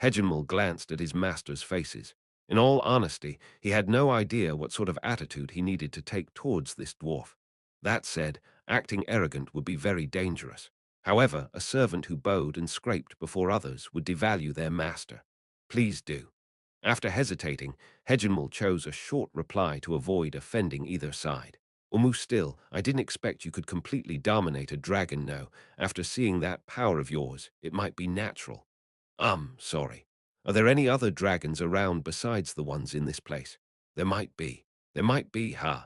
Hegemel glanced at his master's faces. In all honesty, he had no idea what sort of attitude he needed to take towards this dwarf. That said, acting arrogant would be very dangerous. However, a servant who bowed and scraped before others would devalue their master. Please do. After hesitating, Hegemel chose a short reply to avoid offending either side. Still, I didn't expect you could completely dominate a dragon, no. After seeing that power of yours, it might be natural. Sorry. Are there any other dragons around besides the ones in this place? There might be. There might be, huh?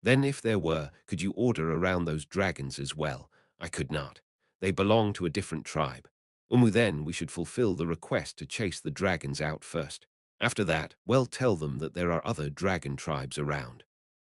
Then if there were, could you order around those dragons as well? I could not. They belong to a different tribe. Then we should fulfill the request to chase the dragons out first. After that, well, tell them that there are other dragon tribes around.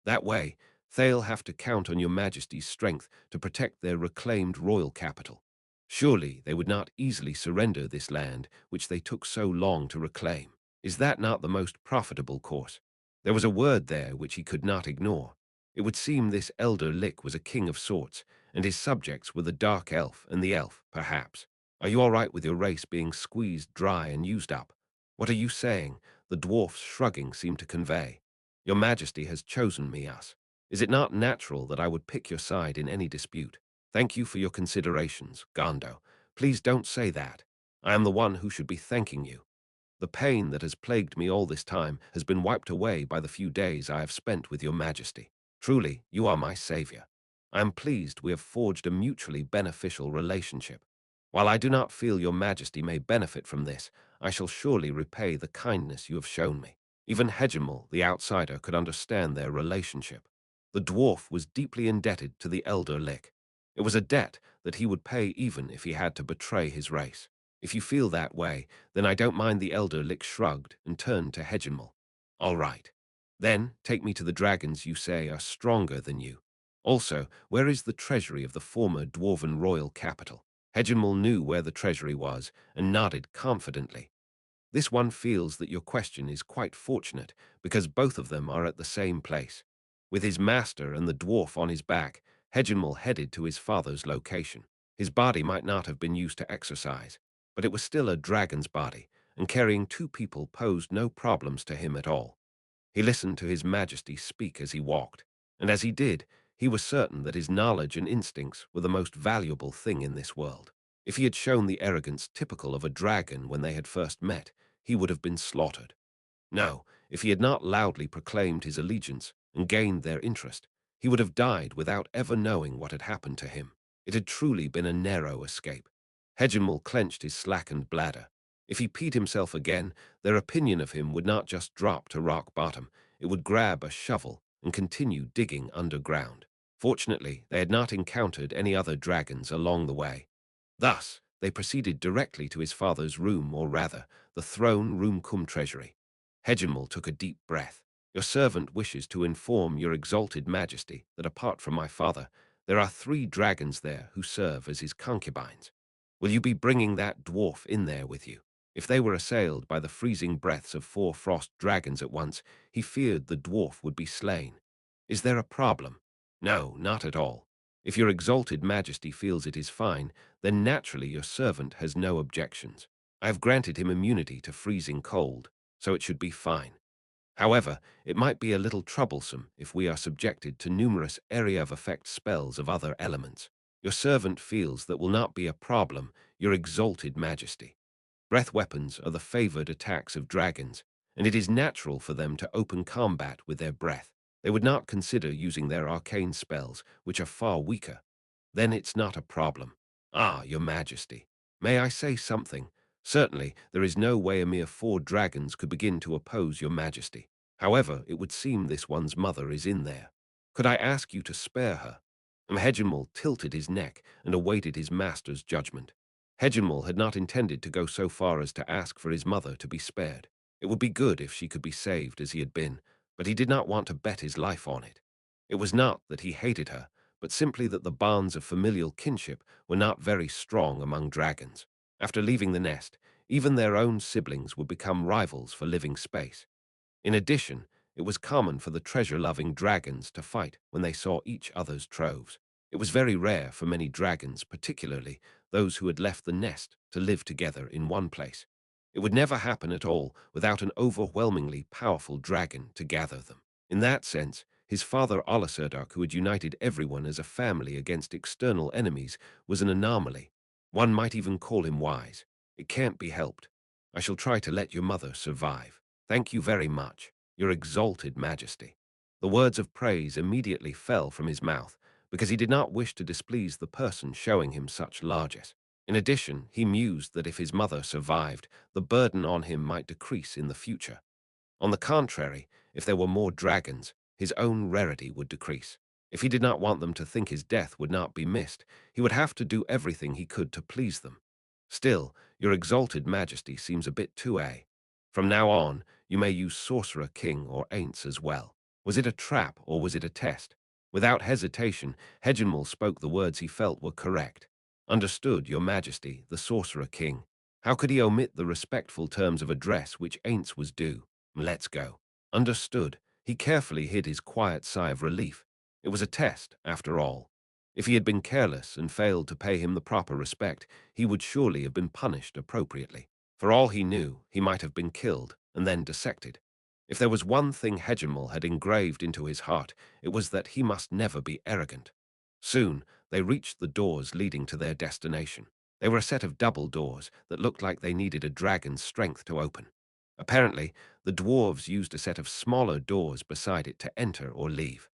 That way, they'll have to count on your majesty's strength to protect their reclaimed royal capital. Surely they would not easily surrender this land which they took so long to reclaim. Is that not the most profitable course? There was a word there which he could not ignore. It would seem this elder Lick was a king of sorts, and his subjects were the dark elf and the elf, perhaps. Are you all right with your race being squeezed dry and used up? What are you saying? The dwarf's shrugging seemed to convey. Your majesty has chosen me us. Is it not natural that I would pick your side in any dispute? Thank you for your considerations, Gondo. Please don't say that. I am the one who should be thanking you. The pain that has plagued me all this time has been wiped away by the few days I have spent with your majesty. Truly, you are my savior. I am pleased we have forged a mutually beneficial relationship. While I do not feel your majesty may benefit from this, I shall surely repay the kindness you have shown me. Even Hegemel, the outsider, could understand their relationship. The dwarf was deeply indebted to the elder Lick. It was a debt that he would pay even if he had to betray his race. If you feel that way, then I don't mind. The elder Lick shrugged and turned to Hegemel. All right. Then take me to the dragons you say are stronger than you. Also, where is the treasury of the former dwarven royal capital? Hegemel knew where the treasury was and nodded confidently. This one feels that your question is quite fortunate, because both of them are at the same place. With his master and the dwarf on his back, Hegemel headed to his father's location. His body might not have been used to exercise, but it was still a dragon's body, and carrying two people posed no problems to him at all. He listened to his majesty speak as he walked, and as he did, he was certain that his knowledge and instincts were the most valuable thing in this world. If he had shown the arrogance typical of a dragon when they had first met, he would have been slaughtered. No, if he had not loudly proclaimed his allegiance and gained their interest, he would have died without ever knowing what had happened to him. It had truly been a narrow escape. Hegemel clenched his slackened bladder. If he peed himself again, their opinion of him would not just drop to rock bottom, it would grab a shovel and continue digging underground. Fortunately, they had not encountered any other dragons along the way. Thus, they proceeded directly to his father's room, or rather, the throne room cum treasury. Hegemel took a deep breath. Your servant wishes to inform your exalted majesty that apart from my father, there are 3 dragons there who serve as his concubines. Will you be bringing that dwarf in there with you? If they were assailed by the freezing breaths of 4 frost dragons at once, he feared the dwarf would be slain. Is there a problem? No, not at all. If your exalted majesty feels it is fine, then naturally your servant has no objections. I have granted him immunity to freezing cold, so it should be fine. However, it might be a little troublesome if we are subjected to numerous area of effect spells of other elements. Your servant feels that will not be a problem, your exalted majesty. Breath weapons are the favored attacks of dragons, and it is natural for them to open combat with their breath. They would not consider using their arcane spells, which are far weaker. Then it's not a problem. Ah, your majesty. May I say something? Certainly, there is no way a mere 4 dragons could begin to oppose your majesty. However, it would seem this one's mother is in there. Could I ask you to spare her? Hegemel tilted his neck and awaited his master's judgment. Hegemel had not intended to go so far as to ask for his mother to be spared. It would be good if she could be saved as he had been, but he did not want to bet his life on it. It was not that he hated her, but simply that the bonds of familial kinship were not very strong among dragons. After leaving the nest, even their own siblings would become rivals for living space. In addition, it was common for the treasure-loving dragons to fight when they saw each other's troves. It was very rare for many dragons, particularly those who had left the nest, to live together in one place. It would never happen at all without an overwhelmingly powerful dragon to gather them. In that sense, his father Oliserdok, who had united everyone as a family against external enemies, was an anomaly. One might even call him wise. It can't be helped. I shall try to let your mother survive. Thank you very much, your exalted majesty. The words of praise immediately fell from his mouth, because he did not wish to displease the person showing him such largesse. In addition, he mused that if his mother survived, the burden on him might decrease in the future. On the contrary, if there were more dragons, his own rarity would decrease. If he did not want them to think his death would not be missed, he would have to do everything he could to please them. Still, your exalted majesty seems a bit too a. From now on, you may use Sorcerer King or Ainz as well. Was it a trap or was it a test? Without hesitation, Hegemel spoke the words he felt were correct. Understood, your majesty, the Sorcerer King. How could he omit the respectful terms of address which Ainz was due? Let's go. Understood. He carefully hid his quiet sigh of relief. It was a test, after all. If he had been careless and failed to pay him the proper respect, he would surely have been punished appropriately. For all he knew, he might have been killed and then dissected. If there was one thing Hegemel had engraved into his heart, it was that he must never be arrogant. Soon, they reached the doors leading to their destination. They were a set of double doors that looked like they needed a dragon's strength to open. Apparently, the dwarves used a set of smaller doors beside it to enter or leave.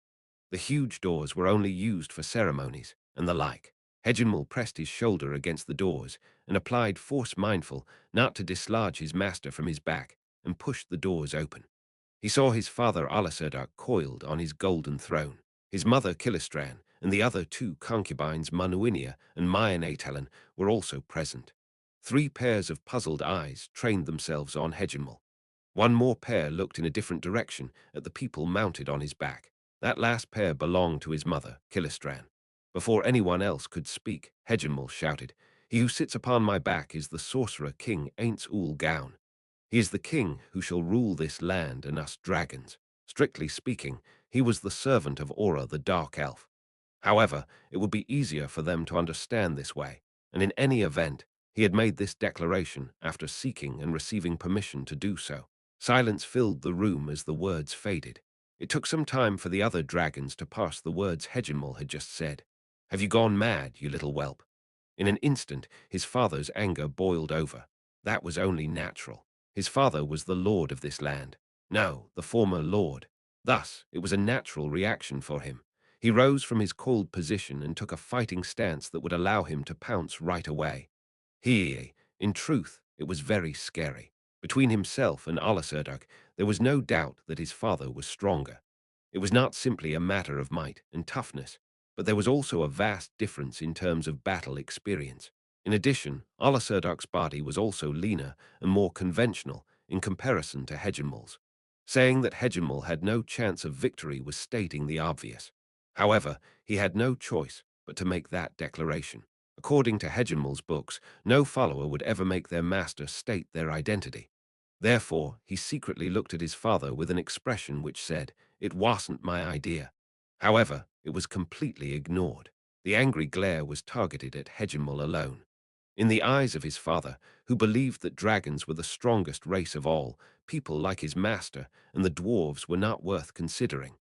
The huge doors were only used for ceremonies and the like. Hegemul pressed his shoulder against the doors and applied force mindful not to dislodge his master from his back and pushed the doors open. He saw his father Alaserdar coiled on his golden throne, his mother Kilistran, and the other two concubines Manuinia and Mayanatelen were also present. 3 pairs of puzzled eyes trained themselves on Hegemul. One more pair looked in a different direction at the people mounted on his back. That last pair belonged to his mother, Kilistran. Before anyone else could speak, Hegemul shouted, "He who sits upon my back is the sorcerer king Ainz Ooal Gown. He is the king who shall rule this land and us dragons. Strictly speaking, he was the servant of Aura the Dark Elf. However, it would be easier for them to understand this way, and in any event, he had made this declaration after seeking and receiving permission to do so." Silence filled the room as the words faded. It took some time for the other dragons to parse the words Hegemul had just said. "Have you gone mad, you little whelp?" In an instant, his father's anger boiled over. That was only natural. His father was the lord of this land. No, the former lord. Thus, it was a natural reaction for him. He rose from his cold position and took a fighting stance that would allow him to pounce right away. In truth, it was very scary. Between himself and Alaserduk, there was no doubt that his father was stronger. It was not simply a matter of might and toughness, but there was also a vast difference in terms of battle experience. In addition, Alaserduk's body was also leaner and more conventional in comparison to Hegemul's. Saying that Hegemul had no chance of victory was stating the obvious. However, he had no choice but to make that declaration. According to Hegemul's books, no follower would ever make their master state their identity. Therefore, he secretly looked at his father with an expression which said, "It wasn't my idea." However, it was completely ignored. The angry glare was targeted at Hegemul alone. In the eyes of his father, who believed that dragons were the strongest race of all, people like his master and the dwarves were not worth considering.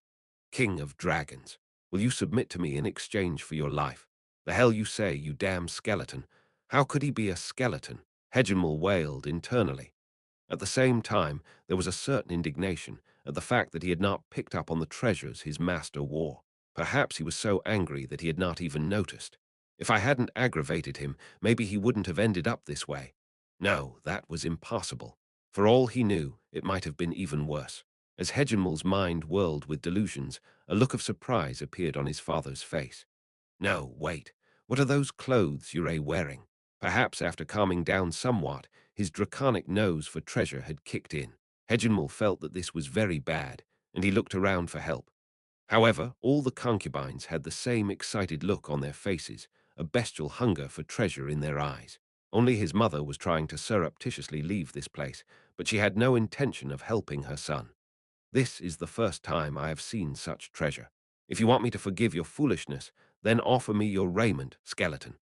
"King of dragons, will you submit to me in exchange for your life?" "The hell you say, you damn skeleton." How could he be a skeleton? Hegemul wailed internally. At the same time, there was a certain indignation at the fact that he had not picked up on the treasures his master wore. Perhaps he was so angry that he had not even noticed. If I hadn't aggravated him, maybe he wouldn't have ended up this way. No, that was impossible. For all he knew, it might have been even worse. As Hegemul's mind whirled with delusions, a look of surprise appeared on his father's face. "No, wait. What are those clothes you're wearing?" Perhaps after calming down somewhat, his draconic nose for treasure had kicked in. Hegemul felt that this was very bad, and he looked around for help. However, all the concubines had the same excited look on their faces, a bestial hunger for treasure in their eyes. Only his mother was trying to surreptitiously leave this place, but she had no intention of helping her son. "This is the first time I have seen such treasure. If you want me to forgive your foolishness, then offer me your raiment, skeleton.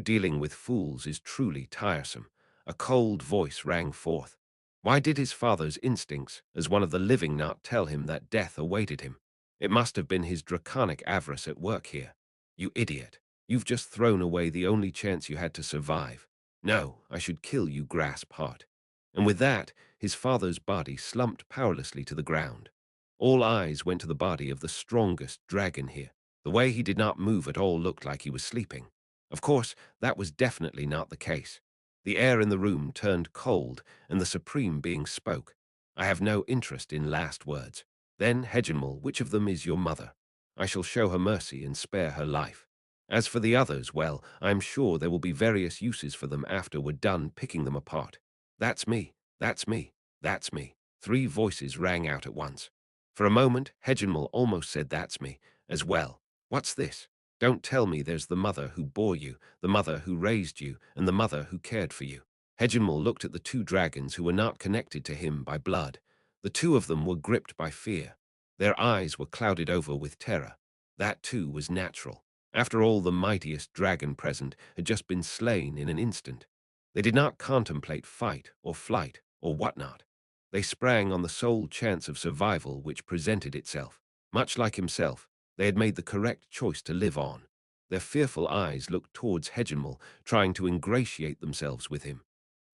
Dealing with fools is truly tiresome." A cold voice rang forth. Why did his father's instincts, as one of the living, not tell him that death awaited him? It must have been his draconic avarice at work here. "You idiot. You've just thrown away the only chance you had to survive. No, I should kill you, grasp heart." And with that, his father's body slumped powerlessly to the ground. All eyes went to the body of the strongest dragon here. The way he did not move at all looked like he was sleeping. Of course, that was definitely not the case. The air in the room turned cold, and the Supreme Being spoke. "I have no interest in last words. Then, Hegemul, which of them is your mother? I shall show her mercy and spare her life. As for the others, well, I am sure there will be various uses for them after we're done picking them apart." "That's me, that's me, that's me." 3 voices rang out at once. For a moment, Hegemul almost said "that's me" as well. What's this? Don't tell me there's the mother who bore you, the mother who raised you, and the mother who cared for you. Hegemul looked at the 2 dragons who were not connected to him by blood. The 2 of them were gripped by fear. Their eyes were clouded over with terror. That too was natural. After all, the mightiest dragon present had just been slain in an instant. They did not contemplate fight or flight or whatnot. They sprang on the sole chance of survival which presented itself. Much like himself, they had made the correct choice to live on. Their fearful eyes looked towards Hegemul, trying to ingratiate themselves with him.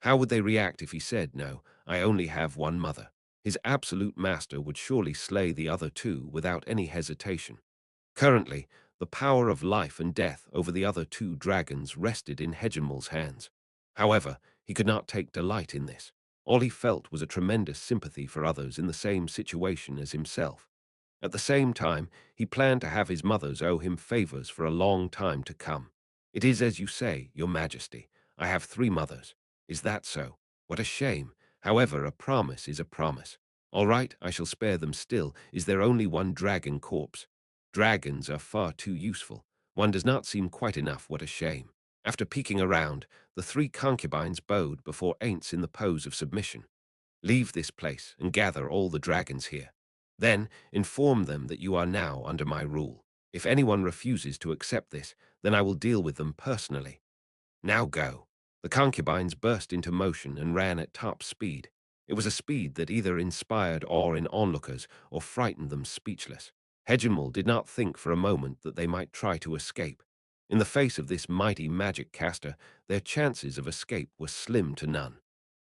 How would they react if he said, "No, I only have one mother"? His absolute master would surely slay the other 2 without any hesitation. Currently, The power of life and death over the other two dragons rested in Hegemol's hands. However, he could not take delight in this. All he felt was a tremendous sympathy for others in the same situation as himself. At the same time, he planned to have his mothers owe him favors for a long time to come. It is as you say, your majesty. I have 3 mothers. Is that so? What a shame. However, a promise is a promise. All right, I shall spare them still. Is there only one dragon corpse? Dragons are far too useful. One does not seem quite enough. What a shame. After peeking around, the 3 concubines bowed before Ainz in the pose of submission. Leave this place and gather all the dragons here. Then inform them that you are now under my rule. If anyone refuses to accept this, then I will deal with them personally. Now go. The concubines burst into motion and ran at top speed. It was a speed that either inspired awe in onlookers or frightened them speechless. Hegemol did not think for a moment that they might try to escape. In the face of this mighty magic caster, their chances of escape were slim to none.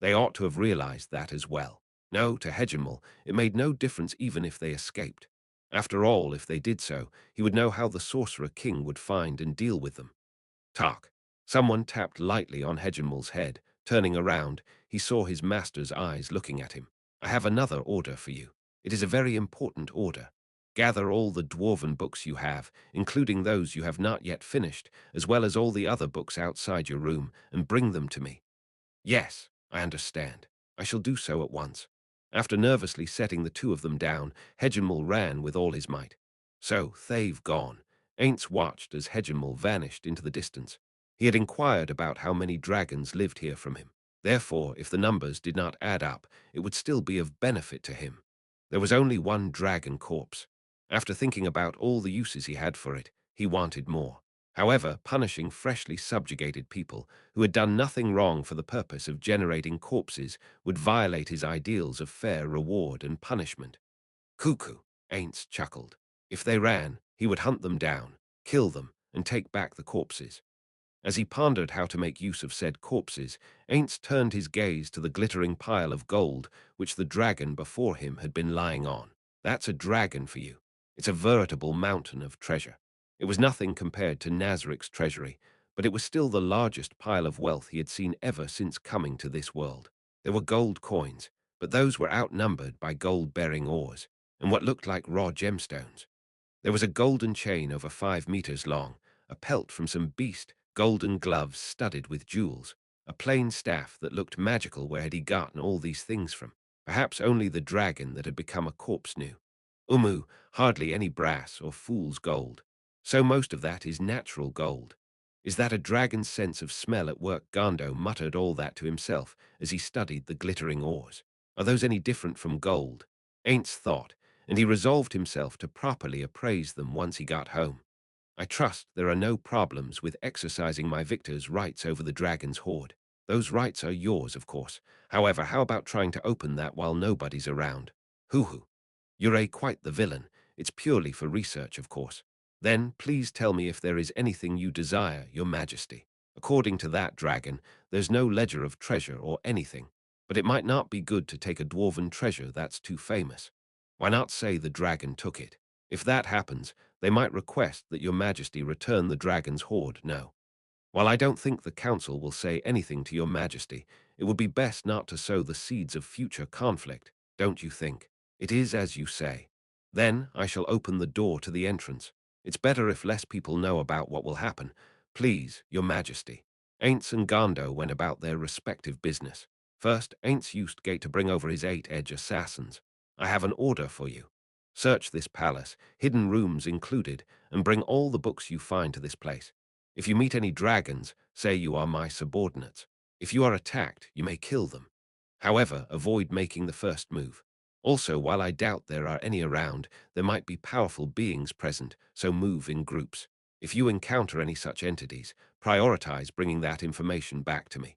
They ought to have realized that as well. No, to Hegemol, it made no difference even if they escaped. After all, if they did so, he would know how the Sorcerer King would find and deal with them. Tark. Someone tapped lightly on Hegemol's head. Turning around, he saw his master's eyes looking at him. I have another order for you. It is a very important order. Gather all the dwarven books you have, including those you have not yet finished, as well as all the other books outside your room, and bring them to me. Yes, I understand. I shall do so at once. After nervously setting the 2 of them down, Hegemol ran with all his might. So, they've gone. Ainz watched as Hegemol vanished into the distance. He had inquired about how many dragons lived here from him. Therefore, if the numbers did not add up, it would still be of benefit to him. There was only one dragon corpse. After thinking about all the uses he had for it, he wanted more. However, punishing freshly subjugated people who had done nothing wrong for the purpose of generating corpses would violate his ideals of fair reward and punishment. Cuckoo, Ainz chuckled. If they ran, he would hunt them down, kill them, and take back the corpses. As he pondered how to make use of said corpses, Ainz turned his gaze to the glittering pile of gold which the dragon before him had been lying on. That's a dragon for you. It's a veritable mountain of treasure. It was nothing compared to Nazric's treasury, but it was still the largest pile of wealth he had seen ever since coming to this world. There were gold coins, but those were outnumbered by gold-bearing ores, and what looked like raw gemstones. There was a golden chain over 5 meters long, a pelt from some beast, golden gloves studded with jewels, a plain staff that looked magical. Where had he gotten all these things from? Perhaps only the dragon that had become a corpse knew. Hardly any brass or fool's gold. So most of that is natural gold. Is that a dragon's sense of smell at work? Gando muttered all that to himself as he studied the glittering ores. Are those any different from gold? Ainz thought, and he resolved himself to properly appraise them once he got home. I trust there are no problems with exercising my victor's rights over the dragon's hoard. Those rights are yours, of course. However, how about trying to open that while nobody's around? Hoo-hoo. You're quite the villain. It's purely for research, of course. Then please tell me if there is anything you desire, your majesty. According to that dragon, there's no ledger of treasure or anything, but it might not be good to take a dwarven treasure that's too famous. Why not say the dragon took it? If that happens, they might request that your majesty return the dragon's hoard. No. While I don't think the council will say anything to your majesty, it would be best not to sow the seeds of future conflict, don't you think? It is as you say. Then I shall open the door to the entrance. It's better if less people know about what will happen. Please, your majesty. Ainz and Gando went about their respective business. First, Ainz used Gate to bring over his 8 edge assassins. I have an order for you. Search this palace, hidden rooms included, and bring all the books you find to this place. If you meet any dragons, say you are my subordinates. If you are attacked, you may kill them. However, avoid making the first move. Also, while I doubt there are any around, there might be powerful beings present, so move in groups. If you encounter any such entities, prioritize bringing that information back to me.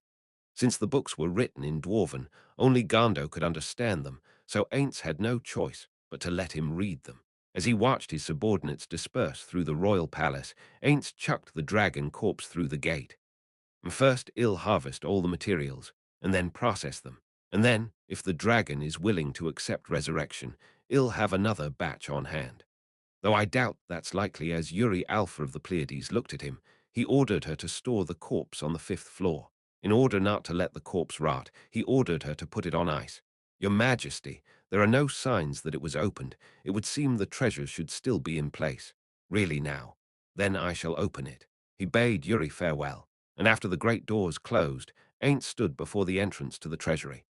Since the books were written in Dwarven, only Gando could understand them, so Ainz had no choice but to let him read them. As he watched his subordinates disperse through the royal palace, Ainz chucked the dragon corpse through the gate. First, he'll harvest all the materials, and then process them. And then, if the dragon is willing to accept resurrection, he'll have another batch on hand. Though I doubt that's likely, as Yuri Alpha of the Pleiades looked at him, he ordered her to store the corpse on the 5th floor. In order not to let the corpse rot, he ordered her to put it on ice. Your Majesty, there are no signs that it was opened. It would seem the treasure should still be in place. Really now. Then I shall open it. He bade Yuri farewell, and after the great doors closed, Ainz stood before the entrance to the treasury.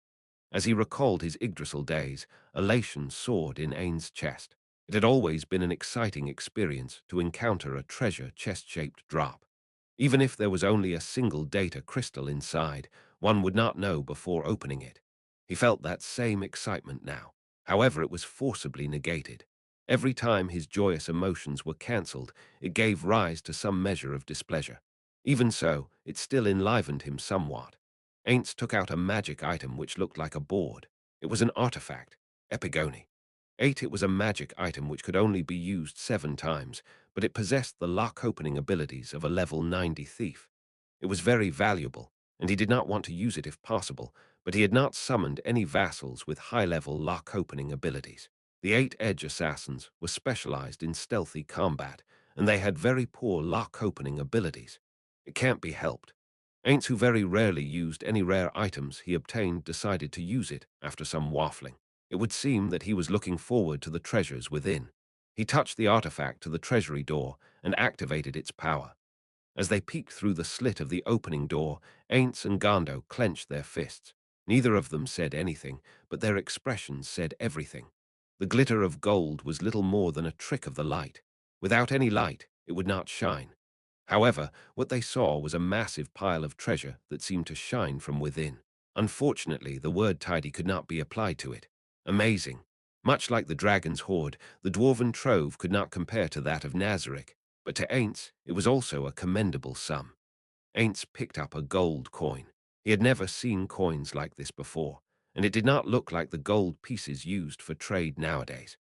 As he recalled his Yggdrasil days, elation soared in Ainz's chest. It had always been an exciting experience to encounter a treasure chest-shaped drop. Even if there was only a single data crystal inside, one would not know before opening it. He felt that same excitement now. However, it was forcibly negated. Every time his joyous emotions were cancelled, it gave rise to some measure of displeasure. Even so, it still enlivened him somewhat. Ainz took out a magic item which looked like a board. It was an artifact, Epigone. 8. It was a magic item which could only be used 7 times, but it possessed the lock-opening abilities of a level 90 thief. It was very valuable, and he did not want to use it if possible, but he had not summoned any vassals with high-level lock-opening abilities. The 8 edge assassins were specialized in stealthy combat, and they had very poor lock-opening abilities. It can't be helped. Ainz, who very rarely used any rare items he obtained, decided to use it after some waffling. It would seem that he was looking forward to the treasures within. He touched the artifact to the treasury door and activated its power. As they peeked through the slit of the opening door, Ainz and Gando clenched their fists. Neither of them said anything, but their expressions said everything. The glitter of gold was little more than a trick of the light. Without any light, it would not shine. However, what they saw was a massive pile of treasure that seemed to shine from within. Unfortunately, the word tidy could not be applied to it. Amazing. Much like the dragon's hoard, the dwarven trove could not compare to that of Nazarick, but to Ainz, it was also a commendable sum. Ainz picked up a gold coin. He had never seen coins like this before, and it did not look like the gold pieces used for trade nowadays.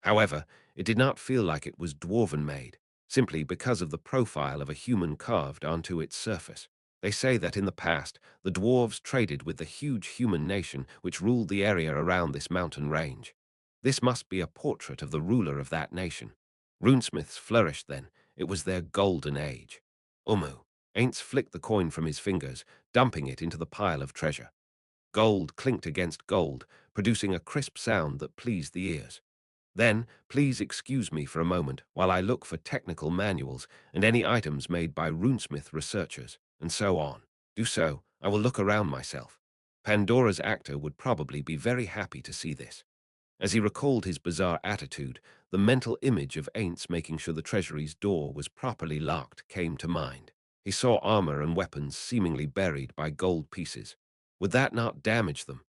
However, it did not feel like it was dwarven-made, simply because of the profile of a human carved onto its surface. They say that in the past, the dwarves traded with the huge human nation which ruled the area around this mountain range. This must be a portrait of the ruler of that nation. Runesmiths flourished then. It was their golden age. Umu. Ainz flicked the coin from his fingers, dumping it into the pile of treasure. Gold clinked against gold, producing a crisp sound that pleased the ears. Then, please excuse me for a moment while I look for technical manuals and any items made by runesmith researchers, and so on. Do so, I will look around myself. Pandora's actor would probably be very happy to see this. As he recalled his bizarre attitude, the mental image of Ainz making sure the treasury's door was properly locked came to mind. He saw armor and weapons seemingly buried by gold pieces. Would that not damage them?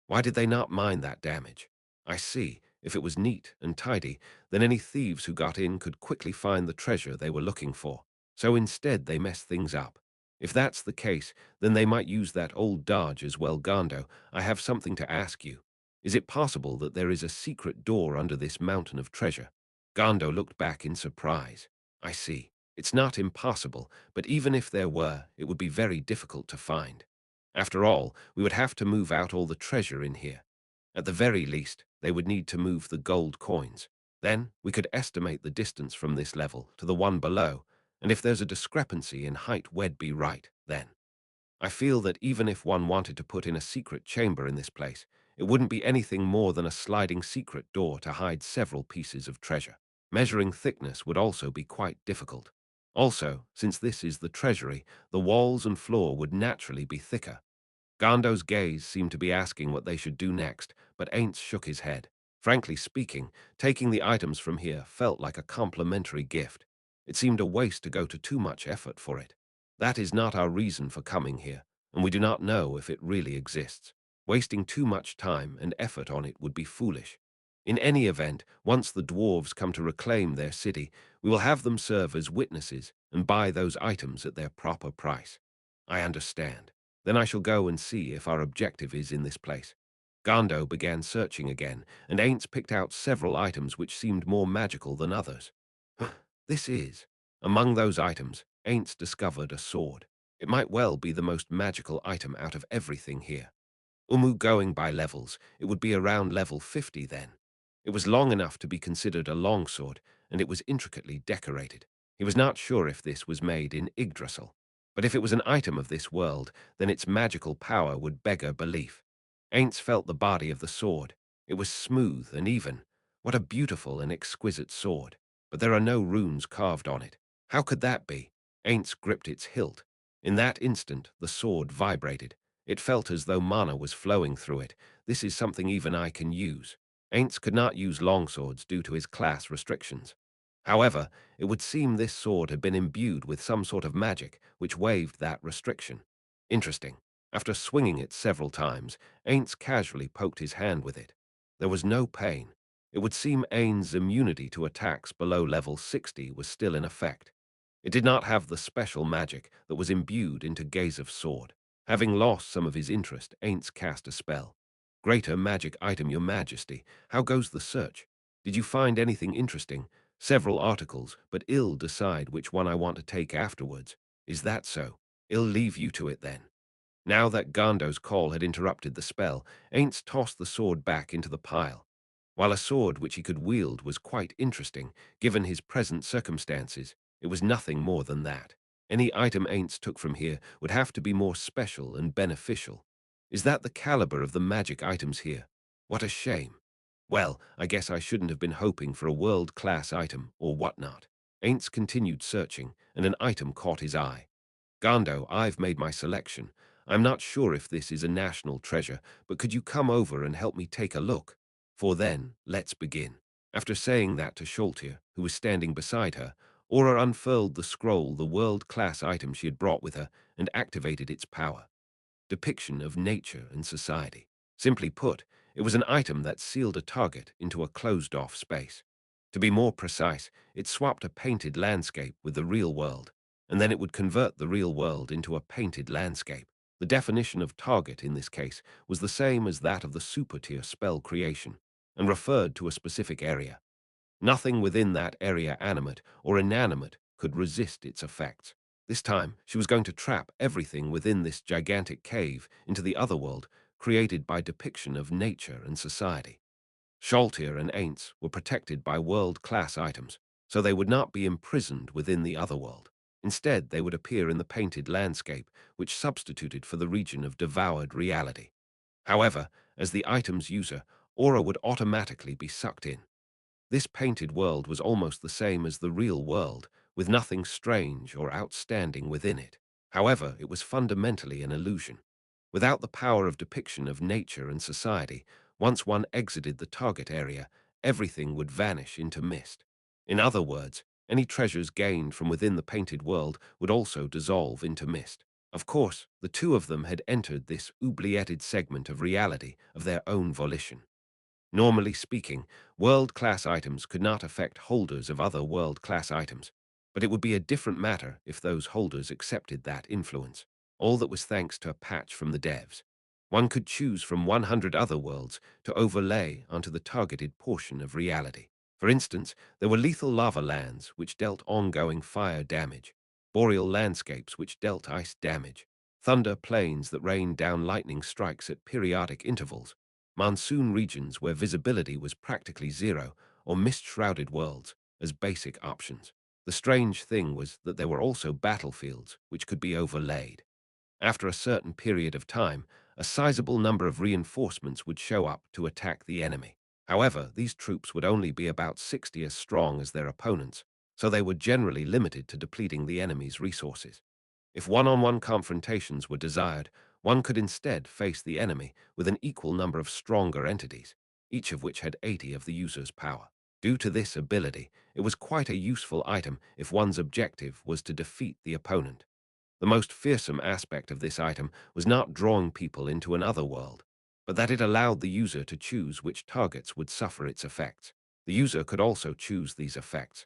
Why did they not mind that damage? I see. If it was neat and tidy, then any thieves who got in could quickly find the treasure they were looking for. So instead they messed things up. If that's the case, then they might use that old dodge as well. Gando, I have something to ask you. Is it possible that there is a secret door under this mountain of treasure? Gando looked back in surprise. I see. It's not impossible, but even if there were, it would be very difficult to find. After all, we would have to move out all the treasure in here. At the very least, they would need to move the gold coins. Then, we could estimate the distance from this level to the one below, and if there's a discrepancy in height, we'd be right then. I feel that even if one wanted to put in a secret chamber in this place, it wouldn't be anything more than a sliding secret door to hide several pieces of treasure. Measuring thickness would also be quite difficult. Also, since this is the treasury, the walls and floor would naturally be thicker. Gando's gaze seemed to be asking what they should do next, but Ainz shook his head. Frankly speaking, taking the items from here felt like a complimentary gift. It seemed a waste to go to too much effort for it. That is not our reason for coming here, and we do not know if it really exists. Wasting too much time and effort on it would be foolish. In any event, once the dwarves come to reclaim their city, we will have them serve as witnesses and buy those items at their proper price. I understand. Then I shall go and see if our objective is in this place. Gando began searching again, and Ainz picked out several items which seemed more magical than others. This is. Among those items, Ainz discovered a sword. It might well be the most magical item out of everything here. Going by levels, it would be around level 50 then. It was long enough to be considered a longsword, and it was intricately decorated. He was not sure if this was made in Yggdrasil, but if it was an item of this world, then its magical power would beggar belief. Ainz felt the body of the sword. It was smooth and even. What a beautiful and exquisite sword. But there are no runes carved on it. How could that be? Ainz gripped its hilt. In that instant, the sword vibrated. It felt as though mana was flowing through it. This is something even I can use. Ainz could not use longswords due to his class restrictions. However, it would seem this sword had been imbued with some sort of magic which waived that restriction. Interesting. After swinging it several times, Ainz casually poked his hand with it. There was no pain. It would seem Ainz's immunity to attacks below level 60 was still in effect. It did not have the special magic that was imbued into Gazev's sword. Having lost some of his interest, Ainz cast a spell. Greater magic item, your majesty. How goes the search? Did you find anything interesting? Several articles, but I'll decide which one I want to take afterwards. Is that so? I'll leave you to it then. Now that Gando's call had interrupted the spell, Ainz tossed the sword back into the pile. While a sword which he could wield was quite interesting, given his present circumstances, it was nothing more than that. Any item Ainz took from here would have to be more special and beneficial. Is that the caliber of the magic items here? What a shame. Well, I guess I shouldn't have been hoping for a world-class item or whatnot. Ainz continued searching, and an item caught his eye. Gando, I've made my selection. I'm not sure if this is a national treasure, but could you come over and help me take a look? For then, let's begin. After saying that to Sholtir, who was standing beside her, Aura unfurled the scroll, the world-class item she had brought with her, and activated its power. Depiction of nature and society. Simply put, it was an item that sealed a target into a closed-off space. To be more precise, it swapped a painted landscape with the real world, and then it would convert the real world into a painted landscape. The definition of target in this case was the same as that of the super-tier spell creation, and referred to a specific area. Nothing within that area, animate or inanimate, could resist its effects. This time, she was going to trap everything within this gigantic cave into the otherworld created by depiction of nature and society. Sholtir and Ainz were protected by world-class items, so they would not be imprisoned within the otherworld. Instead, they would appear in the painted landscape, which substituted for the region of devoured reality. However, as the item's user, Aura would automatically be sucked in. This painted world was almost the same as the real world, with nothing strange or outstanding within it. However, it was fundamentally an illusion. Without the power of depiction of nature and society, once one exited the target area, everything would vanish into mist. In other words, any treasures gained from within the painted world would also dissolve into mist. Of course, the two of them had entered this oublieted segment of reality of their own volition. Normally speaking, world-class items could not affect holders of other world-class items, but it would be a different matter if those holders accepted that influence. All that was thanks to a patch from the devs. One could choose from 100 other worlds to overlay onto the targeted portion of reality. For instance, there were lethal lava lands which dealt ongoing fire damage, boreal landscapes which dealt ice damage, thunder plains that rained down lightning strikes at periodic intervals, monsoon regions where visibility was practically zero, or mist-shrouded worlds as basic options. The strange thing was that there were also battlefields which could be overlaid. After a certain period of time, a sizable number of reinforcements would show up to attack the enemy. However, these troops would only be about 60 as strong as their opponents, so they were generally limited to depleting the enemy's resources. If one-on-one confrontations were desired, one could instead face the enemy with an equal number of stronger entities, each of which had 80 of the user's power. Due to this ability, it was quite a useful item if one's objective was to defeat the opponent. The most fearsome aspect of this item was not drawing people into another world, but that it allowed the user to choose which targets would suffer its effects. The user could also choose these effects.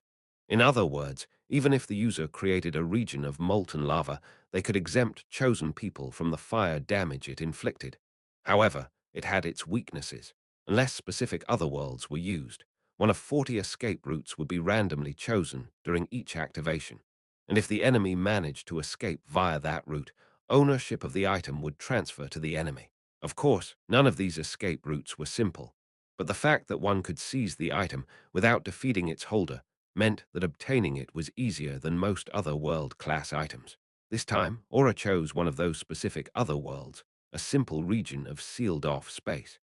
In other words, even if the user created a region of molten lava, they could exempt chosen people from the fire damage it inflicted. However, it had its weaknesses. Unless specific otherworlds were used, one of 40 escape routes would be randomly chosen during each activation. And if the enemy managed to escape via that route, ownership of the item would transfer to the enemy. Of course, none of these escape routes were simple, but the fact that one could seize the item without defeating its holder meant that obtaining it was easier than most other world-class items. This time, Aura chose one of those specific other worlds, a simple region of sealed-off space.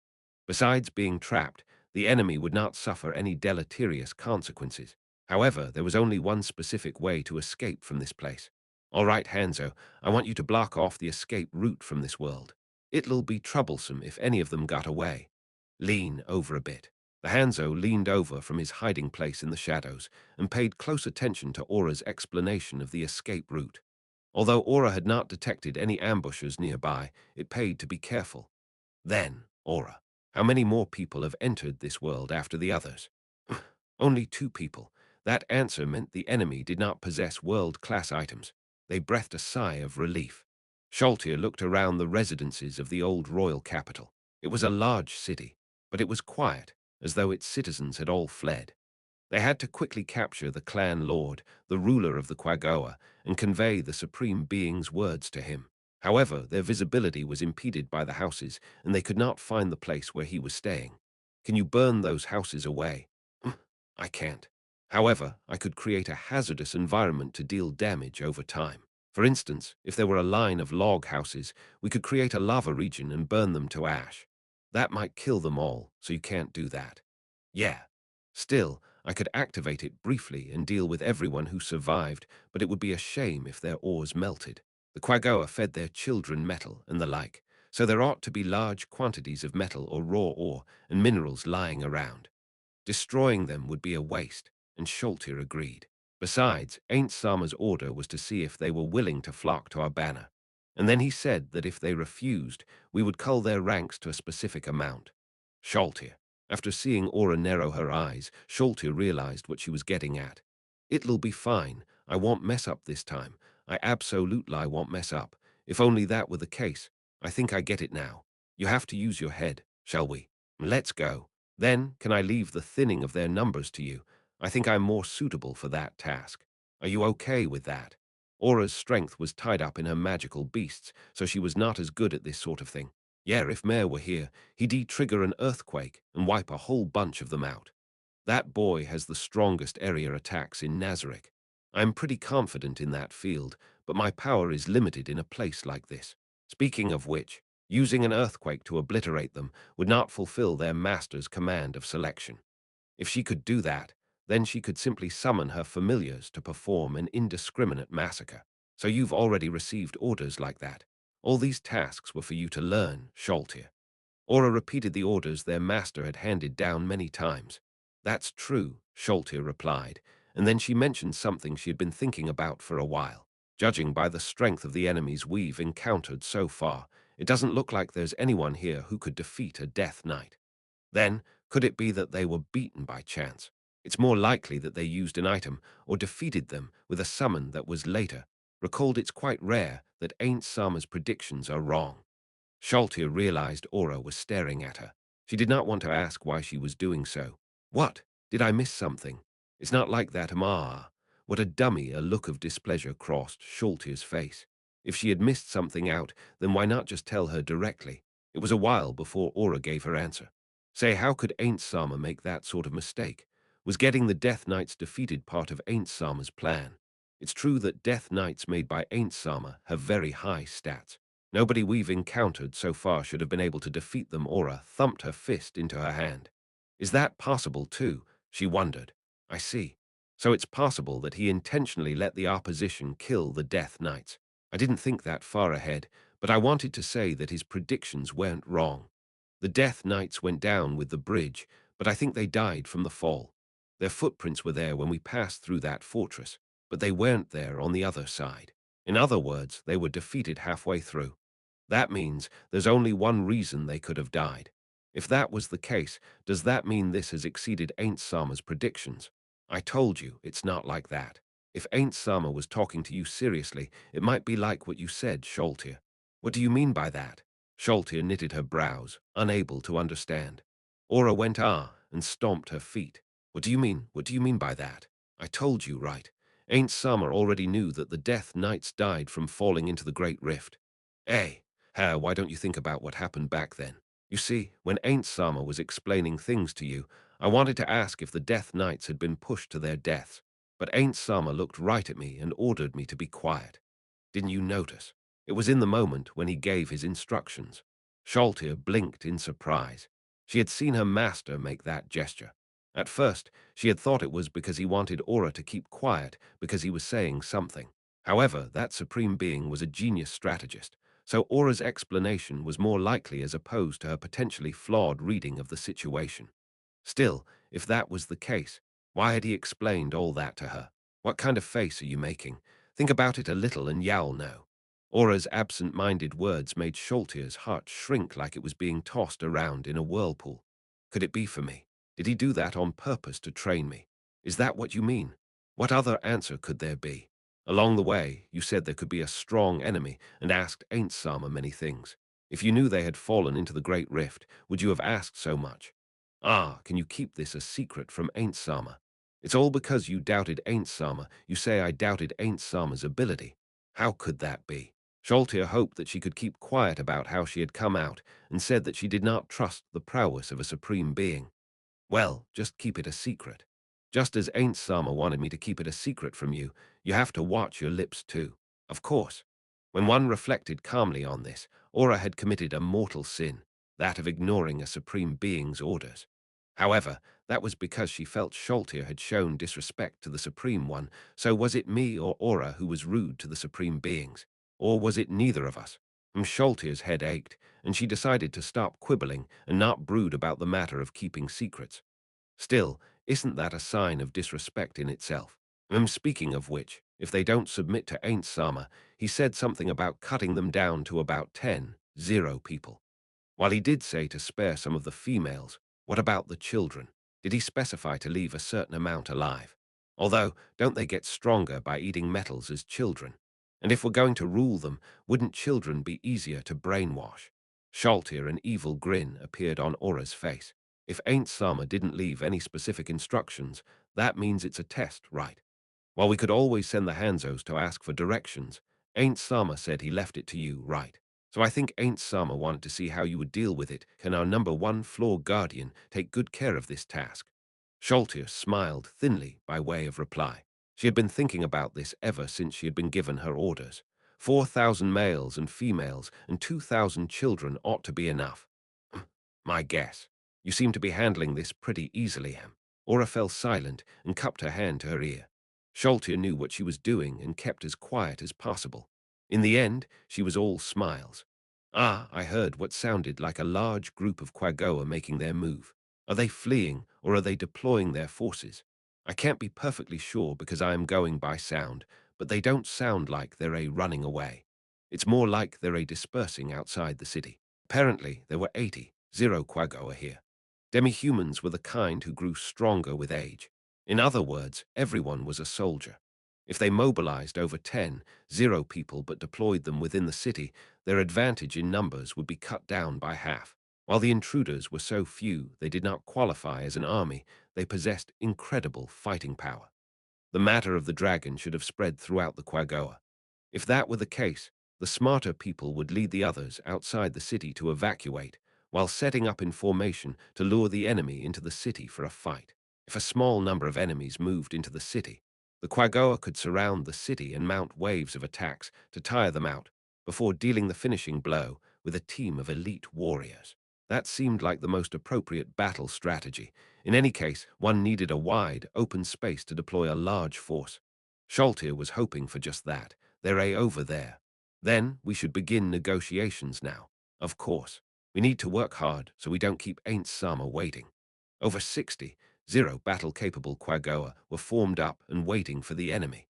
Besides being trapped, the enemy would not suffer any deleterious consequences. However, there was only one specific way to escape from this place. All right, Hanzo, I want you to block off the escape route from this world. It'll be troublesome if any of them got away. Lean over a bit. The Hanzo leaned over from his hiding place in the shadows and paid close attention to Aura's explanation of the escape route. Although Aura had not detected any ambushers nearby, it paid to be careful. Then, Aura, how many more people have entered this world after the others? Only 2 people. That answer meant the enemy did not possess world-class items. They breathed a sigh of relief. Sholtir looked around the residences of the old royal capital. It was a large city, but it was quiet, as though its citizens had all fled. They had to quickly capture the clan lord, the ruler of the Quagoa, and convey the supreme being's words to him. However, their visibility was impeded by the houses, and they could not find the place where he was staying. Can you burn those houses away? I can't. However, I could create a hazardous environment to deal damage over time. For instance, if there were a line of log houses, we could create a lava region and burn them to ash. That might kill them all, so you can't do that. Yeah. Still, I could activate it briefly and deal with everyone who survived, but it would be a shame if their ores melted. The Quagoa fed their children metal and the like, so there ought to be large quantities of metal or raw ore and minerals lying around. Destroying them would be a waste, and Sholtir agreed. Besides, Ain't Sama's order was to see if they were willing to flock to our banner. And then he said that if they refused, we would cull their ranks to a specific amount. Sholtir. After seeing Aura narrow her eyes, Sholtir realized what she was getting at. It'll be fine. I won't mess up this time. I absolutely won't mess up. If only that were the case. I think I get it now. You have to use your head, shall we? Let's go. Then, can I leave the thinning of their numbers to you? I think I'm more suitable for that task. Are you okay with that? Aura's strength was tied up in her magical beasts, so she was not as good at this sort of thing. Yeah, if Mare were here, he'd trigger an earthquake and wipe a whole bunch of them out. That boy has the strongest area attacks in Nazarick. I'm pretty confident in that field, but my power is limited in a place like this. Speaking of which, using an earthquake to obliterate them would not fulfill their master's command of selection. If she could do that, then she could simply summon her familiars to perform an indiscriminate massacre. So you've already received orders like that. All these tasks were for you to learn, Sholtir. Aura repeated the orders their master had handed down many times. That's true, Sholtir replied, and then she mentioned something she had been thinking about for a while. Judging by the strength of the enemies we've encountered so far, it doesn't look like there's anyone here who could defeat a Death Knight. Then, could it be that they were beaten by chance? It's more likely that they used an item or defeated them with a summon that was later. Recalled it's quite rare that Ain't Sama's predictions are wrong. Sholtir realized Aura was staring at her. She did not want to ask why she was doing so. What? Did I miss something? It's not like that, Amar. What a dummy, a look of displeasure crossed Sholtir's face. If she had missed something out, then why not just tell her directly? It was a while before Aura gave her answer. Say, how could Ain't Sama make that sort of mistake? Was getting the Death Knights defeated part of Ain't Sama's plan? It's true that Death Knights made by Ain't Sama have very high stats. Nobody we've encountered so far should have been able to defeat them. Aura thumped her fist into her hand. Is that possible too? She wondered. I see. So it's possible that he intentionally let the opposition kill the Death Knights. I didn't think that far ahead, but I wanted to say that his predictions weren't wrong. The Death Knights went down with the bridge, but I think they died from the fall. Their footprints were there when we passed through that fortress, but they weren't there on the other side. In other words, they were defeated halfway through. That means there's only one reason they could have died. If that was the case, does that mean this has exceeded Ain't Sama's predictions? I told you, it's not like that. If Ain't Sama was talking to you seriously, it might be like what you said, Sholtir. What do you mean by that? Sholtir knitted her brows, unable to understand. Aura went and stomped her feet. What do you mean? What do you mean by that? I told you, right? Ain't Sama already knew that the Death Knights died from falling into the Great Rift. Why don't you think about what happened back then? You see, when Ain't Sama was explaining things to you, I wanted to ask if the Death Knights had been pushed to their deaths, but Ainz Sama looked right at me and ordered me to be quiet. Didn't you notice? It was in the moment when he gave his instructions. Sholtir blinked in surprise. She had seen her master make that gesture. At first, she had thought it was because he wanted Aura to keep quiet because he was saying something. However, that supreme being was a genius strategist, so Aura's explanation was more likely as opposed to her potentially flawed reading of the situation. Still, if that was the case, why had he explained all that to her? What kind of face are you making? Think about it a little and you'll know. Aura's absent-minded words made Sholtir's heart shrink like it was being tossed around in a whirlpool. Could it be for me? Did he do that on purpose to train me? Is that what you mean? What other answer could there be? Along the way, you said there could be a strong enemy and asked Ain't Sama many things. If you knew they had fallen into the Great Rift, would you have asked so much? Ah, can you keep this a secret from Ain't Sama? It's all because you doubted Ain't Sama. You say I doubted Ain't Sama's ability. How could that be? Sholtir hoped that she could keep quiet about how she had come out and said that she did not trust the prowess of a supreme being. Well, just keep it a secret. Just as Ain't Sama wanted me to keep it a secret from you, you have to watch your lips too. Of course. When one reflected calmly on this, Aura had committed a mortal sin, that of ignoring a supreme being's orders. However, that was because she felt Sholtir had shown disrespect to the Supreme One, so was it me or Aura who was rude to the Supreme Beings? Or was it neither of us? Sholtir's head ached, and she decided to stop quibbling and not brood about the matter of keeping secrets. Still, isn't that a sign of disrespect in itself? Speaking of which, if they don't submit to Ain't Sama, he said something about cutting them down to about 10 people. While he did say to spare some of the females, what about the children? Did he specify to leave a certain amount alive? Although, don't they get stronger by eating metals as children? And if we're going to rule them, wouldn't children be easier to brainwash? Sholtir, an evil grin appeared on Aura's face. If Ain't Sama didn't leave any specific instructions, that means it's a test, right? While we could always send the Hanzos to ask for directions, Ain't Sama said he left it to you, right? So I think Ain't Sama wanted to see how you would deal with it. Can our number one floor guardian take good care of this task? Sholtir smiled thinly by way of reply. She had been thinking about this ever since she had been given her orders. 4,000 males and females and 2,000 children ought to be enough. My guess. You seem to be handling this pretty easily, Em. Aura fell silent and cupped her hand to her ear. Sholtir knew what she was doing and kept as quiet as possible. In the end, she was all smiles. Ah, I heard what sounded like a large group of Quagoa making their move. Are they fleeing or are they deploying their forces? I can't be perfectly sure because I am going by sound, but they don't sound like they're a running away. It's more like they're a dispersing outside the city. Apparently, there were 80 Quagoa here. Demi-humans were the kind who grew stronger with age. In other words, everyone was a soldier. If they mobilized over 10 people but deployed them within the city, their advantage in numbers would be cut down by half. While the intruders were so few they did not qualify as an army, they possessed incredible fighting power. The matter of the dragon should have spread throughout the Quagoa. If that were the case, the smarter people would lead the others outside the city to evacuate, while setting up in formation to lure the enemy into the city for a fight. If a small number of enemies moved into the city, the Quagoa could surround the city and mount waves of attacks to tire them out before dealing the finishing blow with a team of elite warriors. That seemed like the most appropriate battle strategy. In any case, one needed a wide, open space to deploy a large force. Sholtir was hoping for just that. They're over there. Then we should begin negotiations now. Of course, we need to work hard so we don't keep Ain't Sama waiting. Over 60 battle-capable Quagoa were formed up and waiting for the enemy.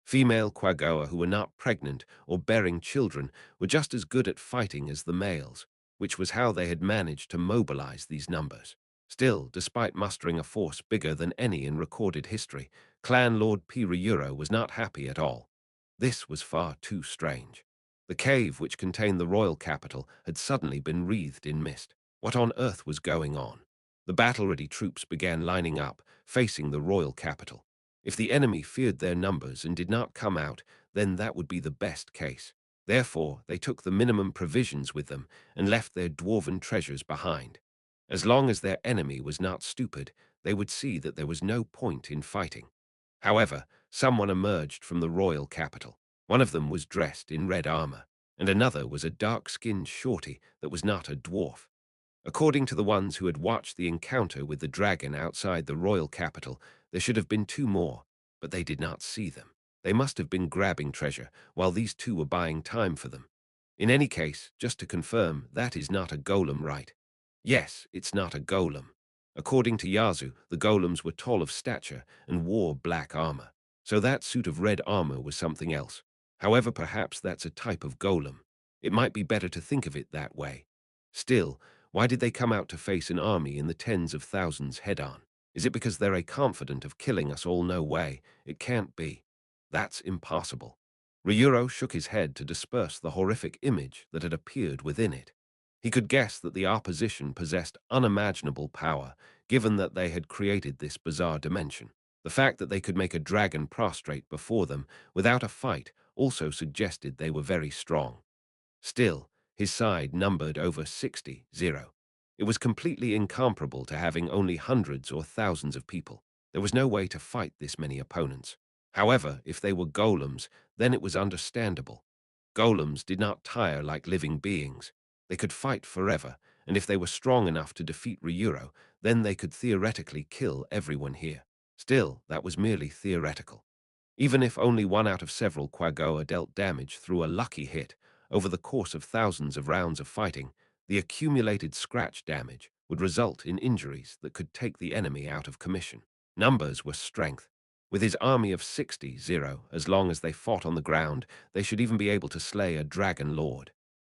Female Quagoa who were not pregnant or bearing children were just as good at fighting as the males, which was how they had managed to mobilize these numbers. Still, despite mustering a force bigger than any in recorded history, Clan Lord Pirayuro was not happy at all. This was far too strange. The cave which contained the royal capital had suddenly been wreathed in mist. What on earth was going on? The battle-ready troops began lining up, facing the royal capital. If the enemy feared their numbers and did not come out, then that would be the best case. Therefore, they took the minimum provisions with them and left their dwarven treasures behind. As long as their enemy was not stupid, they would see that there was no point in fighting. However, someone emerged from the royal capital. One of them was dressed in red armor, and another was a dark-skinned shorty that was not a dwarf. According to the ones who had watched the encounter with the dragon outside the royal capital, there should have been two more, but they did not see them. They must have been grabbing treasure, while these two were buying time for them. In any case, just to confirm, that is not a golem, right? Yes, it's not a golem. According to Yazoo, the golems were tall of stature and wore black armor, so that suit of red armor was something else. However, perhaps that's a type of golem. It might be better to think of it that way. Still, why did they come out to face an army in the tens of thousands head-on? Is it because they're confident of killing us all? No way. It can't be. That's impossible. Ryuro shook his head to disperse the horrific image that had appeared within it. He could guess that the opposition possessed unimaginable power, given that they had created this bizarre dimension. The fact that they could make a dragon prostrate before them without a fight also suggested they were very strong. Still, his side numbered over 60. It was completely incomparable to having only hundreds or thousands of people. There was no way to fight this many opponents. However, if they were golems, then it was understandable. Golems did not tire like living beings. They could fight forever, and if they were strong enough to defeat Ryuro, then they could theoretically kill everyone here. Still, that was merely theoretical. Even if only one out of several Quagoa dealt damage through a lucky hit, over the course of thousands of rounds of fighting, the accumulated scratch damage would result in injuries that could take the enemy out of commission. Numbers were strength. With his army of 60, as long as they fought on the ground, they should even be able to slay a dragon lord.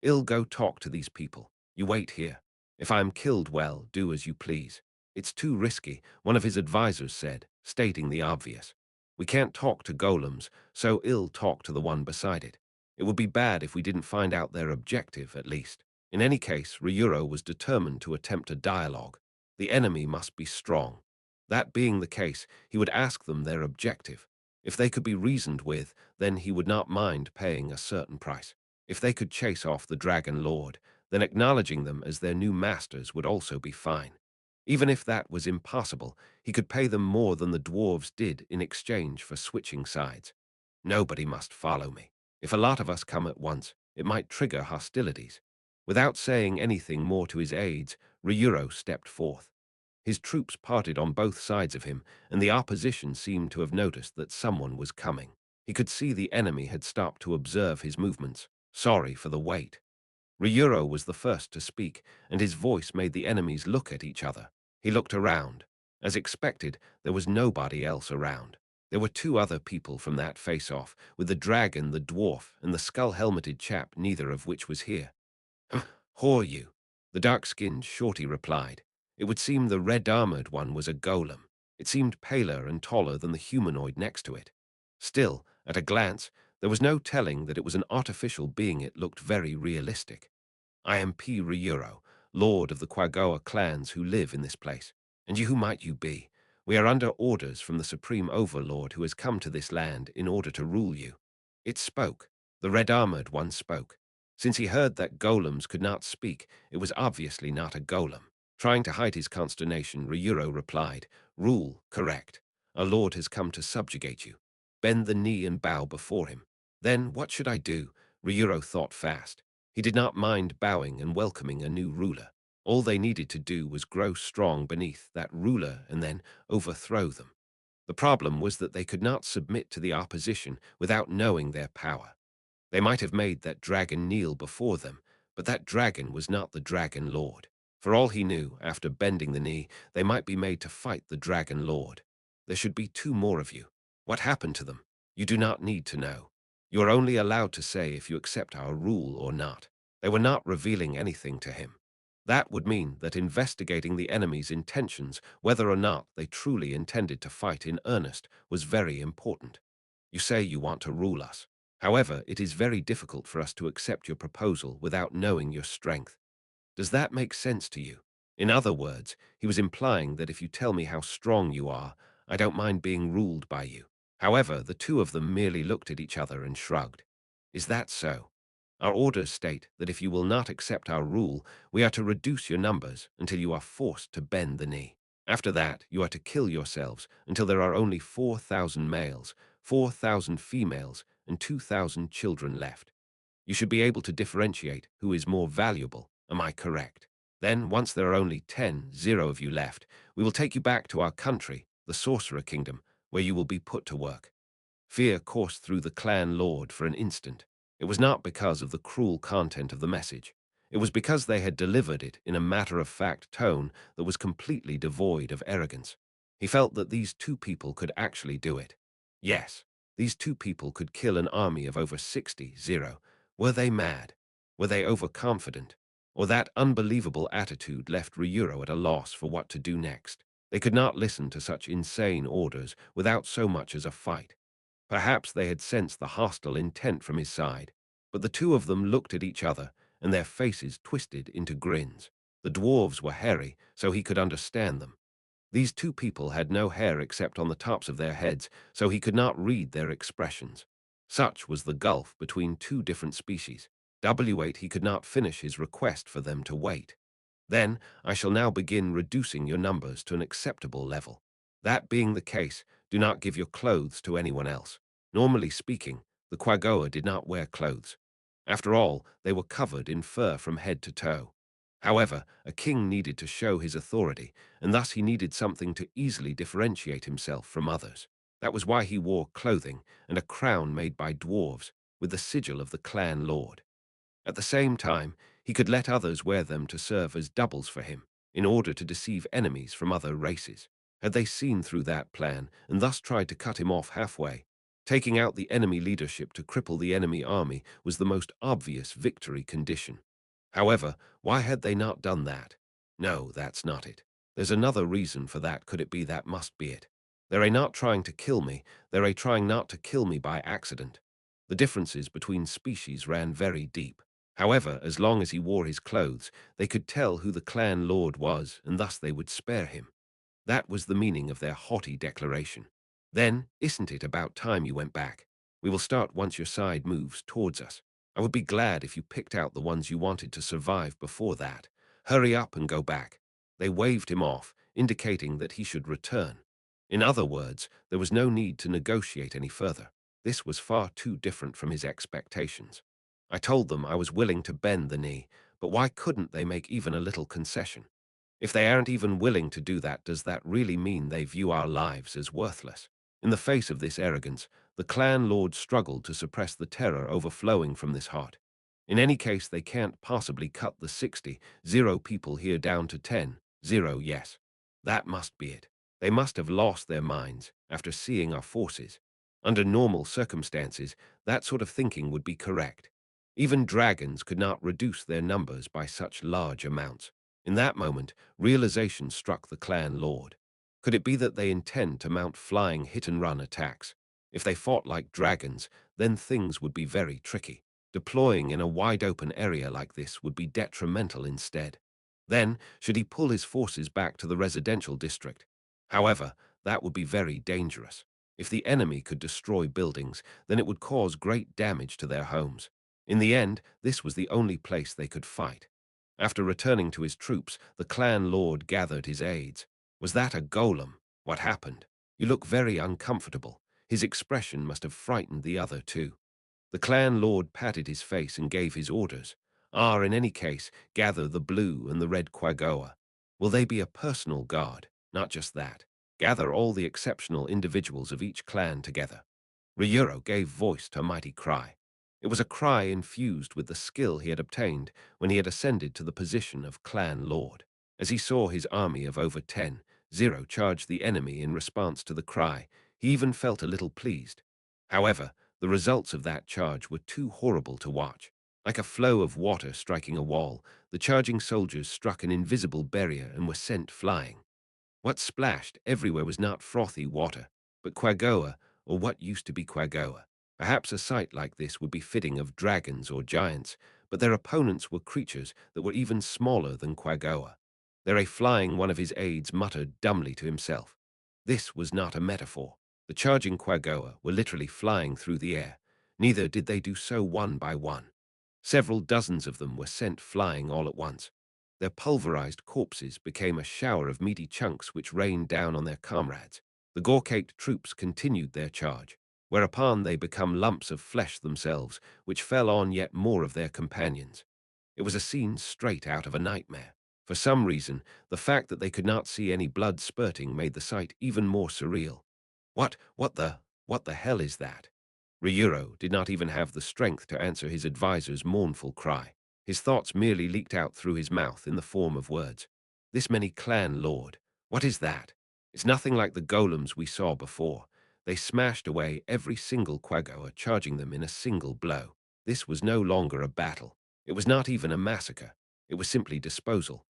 I'll go talk to these people. You wait here. If I am killed, well, do as you please. It's too risky, one of his advisors said, stating the obvious. We can't talk to golems, so I'll talk to the one beside it. It would be bad if we didn't find out their objective, at least. In any case, Ryuro was determined to attempt a dialogue. The enemy must be strong. That being the case, he would ask them their objective. If they could be reasoned with, then he would not mind paying a certain price. If they could chase off the Dragon Lord, then acknowledging them as their new masters would also be fine. Even if that was impossible, he could pay them more than the dwarves did in exchange for switching sides. Nobody must follow me. If a lot of us come at once, it might trigger hostilities. Without saying anything more to his aides, Ryuro stepped forth. His troops parted on both sides of him, and the opposition seemed to have noticed that someone was coming. He could see the enemy had stopped to observe his movements. Sorry for the wait. Ryuro was the first to speak, and his voice made the enemies look at each other. He looked around. As expected, there was nobody else around. There were two other people from that face-off, with the dragon, the dwarf, and the skull-helmeted chap, neither of which was here. Who are you? The dark-skinned shorty replied. It would seem the red-armored one was a golem. It seemed paler and taller than the humanoid next to it. Still, at a glance, there was no telling that it was an artificial being. It looked very realistic. I am P. Ryuro, lord of the Quagoa clans who live in this place. And you, who might you be? We are under orders from the supreme overlord who has come to this land in order to rule you. It spoke. The red-armored one spoke. Since he heard that golems could not speak, it was obviously not a golem. Trying to hide his consternation, Ryuro replied, Rule, correct. Our lord has come to subjugate you. Bend the knee and bow before him. Then what should I do? Ryuro thought fast. He did not mind bowing and welcoming a new ruler. All they needed to do was grow strong beneath that ruler and then overthrow them. The problem was that they could not submit to the opposition without knowing their power. They might have made that dragon kneel before them, but that dragon was not the Dragon Lord. For all he knew, after bending the knee, they might be made to fight the Dragon Lord. There should be two more of you. What happened to them? You do not need to know. You are only allowed to say if you accept our rule or not. They were not revealing anything to him. That would mean that investigating the enemy's intentions, whether or not they truly intended to fight in earnest, was very important. You say you want to rule us. However, it is very difficult for us to accept your proposal without knowing your strength. Does that make sense to you? In other words, he was implying that if you tell me how strong you are, I don't mind being ruled by you. However, the two of them merely looked at each other and shrugged. Is that so? Our orders state that if you will not accept our rule, we are to reduce your numbers until you are forced to bend the knee. After that, you are to kill yourselves until there are only 4,000 males, 4,000 females, and 2,000 children left. You should be able to differentiate who is more valuable, am I correct? Then, once there are only 10 of you left, we will take you back to our country, the Sorcerer Kingdom, where you will be put to work. Fear coursed through the clan lord for an instant. It was not because of the cruel content of the message. It was because they had delivered it in a matter-of-fact tone that was completely devoid of arrogance. He felt that these two people could actually do it. Yes, these two people could kill an army of over 60. Were they mad? Were they overconfident? Or that unbelievable attitude left Ryuro at a loss for what to do next? They could not listen to such insane orders without so much as a fight. Perhaps they had sensed the hostile intent from his side, but the two of them looked at each other, and their faces twisted into grins. The dwarves were hairy, so he could understand them. These two people had no hair except on the tops of their heads, so he could not read their expressions. Such was the gulf between two different species. W8 he could not finish his request for them to wait. Then I shall now begin reducing your numbers to an acceptable level. That being the case, do not give your clothes to anyone else. Normally speaking, the Quagoa did not wear clothes. After all, they were covered in fur from head to toe. However, a king needed to show his authority, and thus he needed something to easily differentiate himself from others. That was why he wore clothing and a crown made by dwarves, with the sigil of the clan lord. At the same time, he could let others wear them to serve as doubles for him, in order to deceive enemies from other races. Had they seen through that plan and thus tried to cut him off halfway, taking out the enemy leadership to cripple the enemy army was the most obvious victory condition. However, why had they not done that? No, that's not it. There's another reason for that. Could it be that must be it? They're not trying to kill me, they're trying not to kill me by accident. The differences between species ran very deep. However, as long as he wore his clothes, they could tell who the clan lord was, and thus they would spare him. That was the meaning of their haughty declaration. Then, isn't it about time you went back? We will start once your side moves towards us. I would be glad if you picked out the ones you wanted to survive before that. Hurry up and go back. They waved him off, indicating that he should return. In other words, there was no need to negotiate any further. This was far too different from his expectations. I told them I was willing to bend the knee, but why couldn't they make even a little concession? If they aren't even willing to do that, does that really mean they view our lives as worthless? In the face of this arrogance, the clan lord struggled to suppress the terror overflowing from this heart. In any case, they can't possibly cut the 60 people here down to 10 yes. That must be it. They must have lost their minds after seeing our forces. Under normal circumstances, that sort of thinking would be correct. Even dragons could not reduce their numbers by such large amounts. In that moment, realization struck the clan lord. Could it be that they intend to mount flying hit-and-run attacks? If they fought like dragons, then things would be very tricky. Deploying in a wide-open area like this would be detrimental instead. Then, should he pull his forces back to the residential district? However, that would be very dangerous. If the enemy could destroy buildings, then it would cause great damage to their homes. In the end, this was the only place they could fight. After returning to his troops, the clan lord gathered his aides. Was that a golem? What happened? You look very uncomfortable. His expression must have frightened the other two. The clan lord patted his face and gave his orders. In any case, gather the blue and the red Quagoa. Will they be a personal guard? Not just that. Gather all the exceptional individuals of each clan together. Ryuro gave voice to a mighty cry. It was a cry infused with the skill he had obtained when he had ascended to the position of clan lord. As he saw his army of over 10 charge the enemy in response to the cry, he even felt a little pleased. However, the results of that charge were too horrible to watch. Like a flow of water striking a wall, the charging soldiers struck an invisible barrier and were sent flying. What splashed everywhere was not frothy water, but Quagoa, or what used to be Quagoa. Perhaps a sight like this would be fitting of dragons or giants, but their opponents were creatures that were even smaller than Quagoa. There flying, one of his aides muttered dumbly to himself. This was not a metaphor. The charging Quagoa were literally flying through the air. Neither did they do so one by one. Several dozens of them were sent flying all at once. Their pulverized corpses became a shower of meaty chunks which rained down on their comrades. The gore-caked troops continued their charge, whereupon they become lumps of flesh themselves, which fell on yet more of their companions. It was a scene straight out of a nightmare. For some reason, the fact that they could not see any blood spurting made the sight even more surreal. What the hell is that? Ryuro did not even have the strength to answer his advisor's mournful cry. His thoughts merely leaked out through his mouth in the form of words. This many clan lord. What is that? It's nothing like the golems we saw before. They smashed away every single quaggoer, charging them in a single blow. This was no longer a battle. It was not even a massacre. It was simply disposal.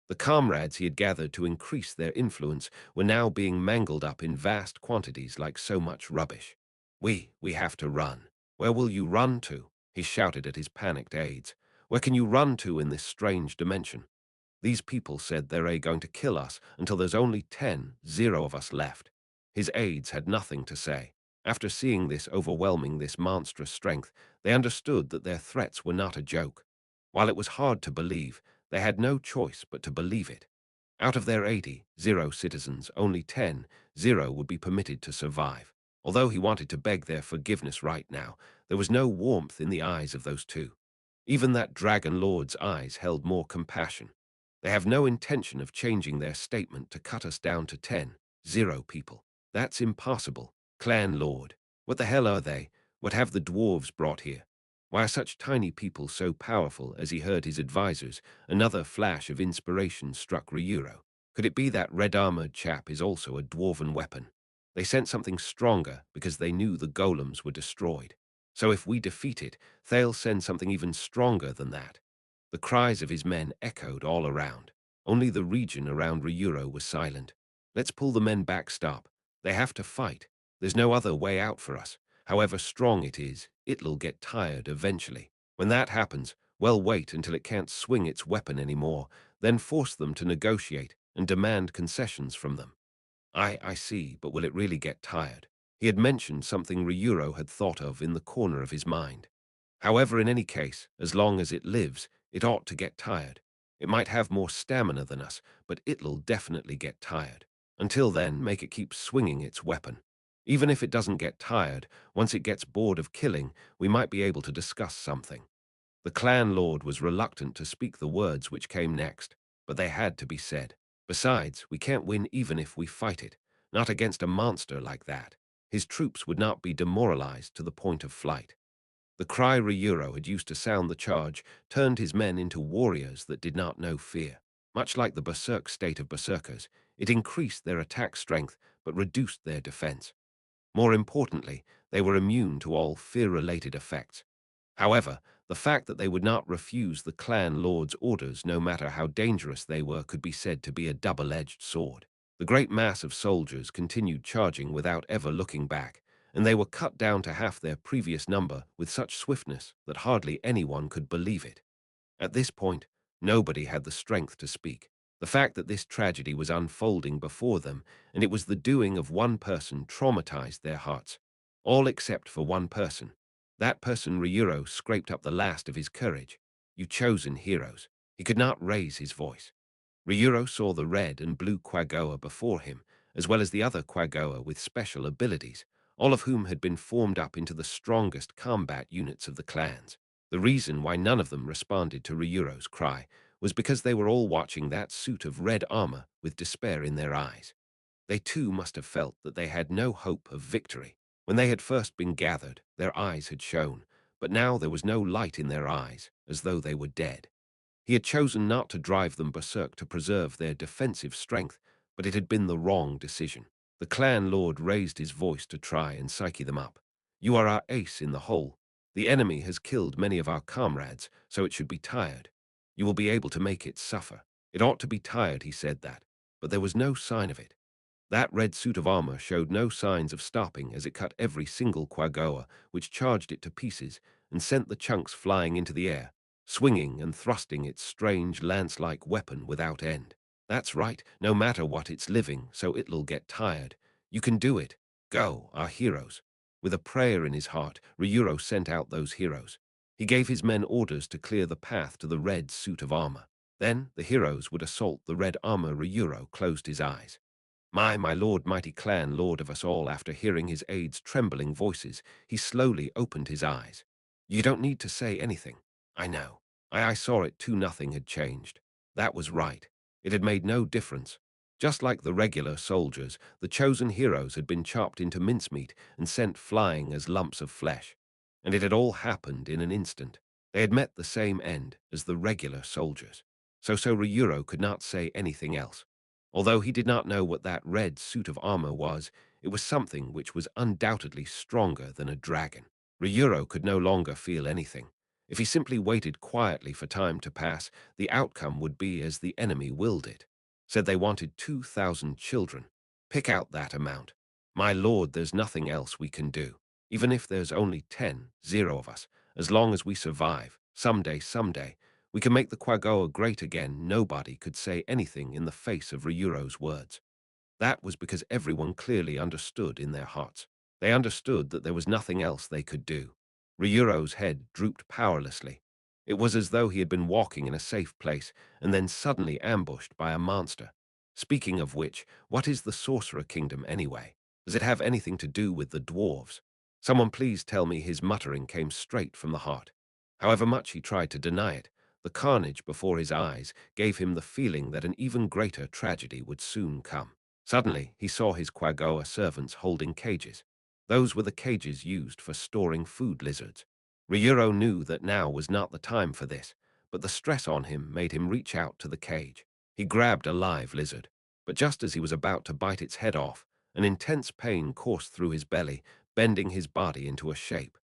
The comrades he had gathered to increase their influence were now being mangled up in vast quantities like so much rubbish. We have to run. Where will you run to? He shouted at his panicked aides. Where can you run to in this strange dimension? These people said they're going to kill us until there's only 10 of us left. His aides had nothing to say. After seeing this monstrous strength, they understood that their threats were not a joke. While it was hard to believe, they had no choice but to believe it. Out of their 80 citizens, only 10 would be permitted to survive. Although he wanted to beg their forgiveness right now, there was no warmth in the eyes of those two. Even that Dragon Lord's eyes held more compassion. They have no intention of changing their statement to cut us down to 10 people. That's impossible. Clan Lord. What the hell are they? What have the dwarves brought here? Why are such tiny people so powerful? As he heard his advisors, another flash of inspiration struck Ryuro. Could it be that red-armored chap is also a dwarven weapon? They sent something stronger because they knew the golems were destroyed. So if we defeat it, they'll send something even stronger than that. The cries of his men echoed all around. Only the region around Ryuro was silent. Let's pull the men back, stop. They have to fight. There's no other way out for us. However strong it is, it'll get tired eventually. When that happens, well, wait until it can't swing its weapon anymore, then force them to negotiate and demand concessions from them. I see, but will it really get tired? He had mentioned something Ryuro had thought of in the corner of his mind. However, in any case, as long as it lives, it ought to get tired. It might have more stamina than us, but it'll definitely get tired. Until then, make it keep swinging its weapon. Even if it doesn't get tired, once it gets bored of killing, we might be able to discuss something. The clan lord was reluctant to speak the words which came next, but they had to be said. Besides, we can't win even if we fight it, not against a monster like that. His troops would not be demoralized to the point of flight. The cry Ryuro had used to sound the charge turned his men into warriors that did not know fear. Much like the berserk state of berserkers, it increased their attack strength but reduced their defense. More importantly, they were immune to all fear-related effects. However, the fact that they would not refuse the clan lord's orders, no matter how dangerous they were, could be said to be a double-edged sword. The great mass of soldiers continued charging without ever looking back, and they were cut down to half their previous number with such swiftness that hardly anyone could believe it. At this point, nobody had the strength to speak. The fact that this tragedy was unfolding before them, and it was the doing of one person, traumatized their hearts. All except for one person. That person, Ryuro, scraped up the last of his courage. You chosen heroes. He could not raise his voice. Ryuro saw the red and blue quaggoer before him, as well as the other quaggoer with special abilities, all of whom had been formed up into the strongest combat units of the clans. The reason why none of them responded to Ryuro's cry was because they were all watching that suit of red armor with despair in their eyes. They too must have felt that they had no hope of victory. When they had first been gathered, their eyes had shone, but now there was no light in their eyes, as though they were dead. He had chosen not to drive them berserk to preserve their defensive strength, but it had been the wrong decision. The clan lord raised his voice to try and psyche them up. You are our ace in the hole. The enemy has killed many of our comrades, so it should be tired. You will be able to make it suffer. It ought to be tired, he said that, but there was no sign of it. That red suit of armor showed no signs of stopping as it cut every single quaggoer, which charged it to pieces and sent the chunks flying into the air, swinging and thrusting its strange lance-like weapon without end. That's right, no matter what, it's living, so it'll get tired. You can do it. Go, our heroes. With a prayer in his heart, Ryuro sent out those heroes. He gave his men orders to clear the path to the red suit of armor. Then the heroes would assault the red armor. Ryuro closed his eyes. My lord, mighty clan, lord of us all. After hearing his aide's trembling voices, he slowly opened his eyes. You don't need to say anything. I know. I saw it too. Nothing had changed. That was right. It had made no difference. Just like the regular soldiers, the chosen heroes had been chopped into mincemeat and sent flying as lumps of flesh. And it had all happened in an instant. They had met the same end as the regular soldiers. So Ryuro could not say anything else. Although he did not know what that red suit of armor was, it was something which was undoubtedly stronger than a dragon. Ryuro could no longer feel anything. If he simply waited quietly for time to pass, the outcome would be as the enemy willed it. Said they wanted 2,000 children. Pick out that amount. My lord, there's nothing else we can do. Even if there's only 10 of us, as long as we survive, someday, we can make the Quagoa great again. Nobody could say anything in the face of Ryuro's words. That was because everyone clearly understood in their hearts. They understood that there was nothing else they could do. Ryuro's head drooped powerlessly. It was as though he had been walking in a safe place and then suddenly ambushed by a monster. Speaking of which, what is the Sorcerer Kingdom anyway? Does it have anything to do with the dwarves? Someone please tell me. His muttering came straight from the heart. However much he tried to deny it, the carnage before his eyes gave him the feeling that an even greater tragedy would soon come. Suddenly, he saw his Quagoa servants holding cages. Those were the cages used for storing food lizards. Ryuro knew that now was not the time for this, but the stress on him made him reach out to the cage. He grabbed a live lizard, but just as he was about to bite its head off, an intense pain coursed through his belly, bending his body into a shape.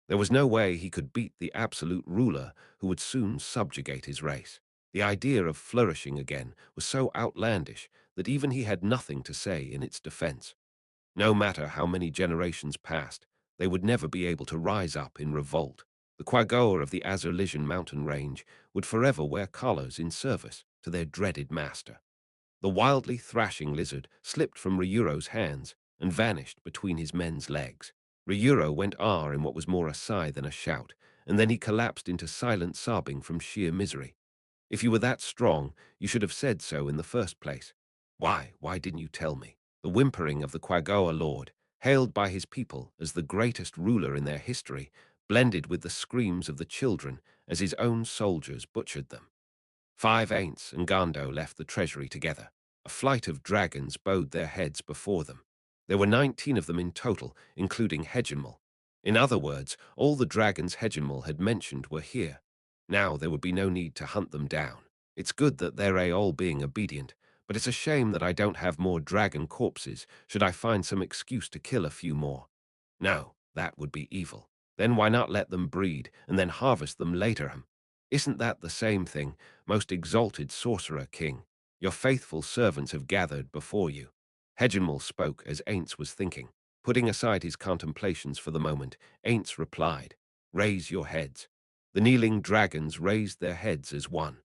There was no way he could beat the absolute ruler who would soon subjugate his race. The idea of flourishing again was so outlandish that even he had nothing to say in its defense. No matter how many generations passed, they would never be able to rise up in revolt. The Quagoa of the Azurlisian mountain range would forever wear collars in service to their dreaded master. The wildly thrashing lizard slipped from Ryuro's hands and vanished between his men's legs. Ryuro went in what was more a sigh than a shout, and then he collapsed into silent sobbing from sheer misery. If you were that strong, you should have said so in the first place. Why didn't you tell me? The whimpering of the Quagoa lord, hailed by his people as the greatest ruler in their history, blended with the screams of the children as his own soldiers butchered them. Ainz and Gando left the treasury together. A flight of dragons bowed their heads before them. There were 19 of them in total, including Hegemel. In other words, all the dragons Hegemel had mentioned were here. Now there would be no need to hunt them down. It's good that they're all being obedient, but it's a shame that I don't have more dragon corpses should I find some excuse to kill a few more. No, that would be evil. Then why not let them breed and then harvest them later? Isn't that the same thing, most exalted sorcerer king? Your faithful servants have gathered before you. Hegemel spoke as Ainz was thinking. Putting aside his contemplations for the moment, Ainz replied, "Raise your heads." The kneeling dragons raised their heads as one.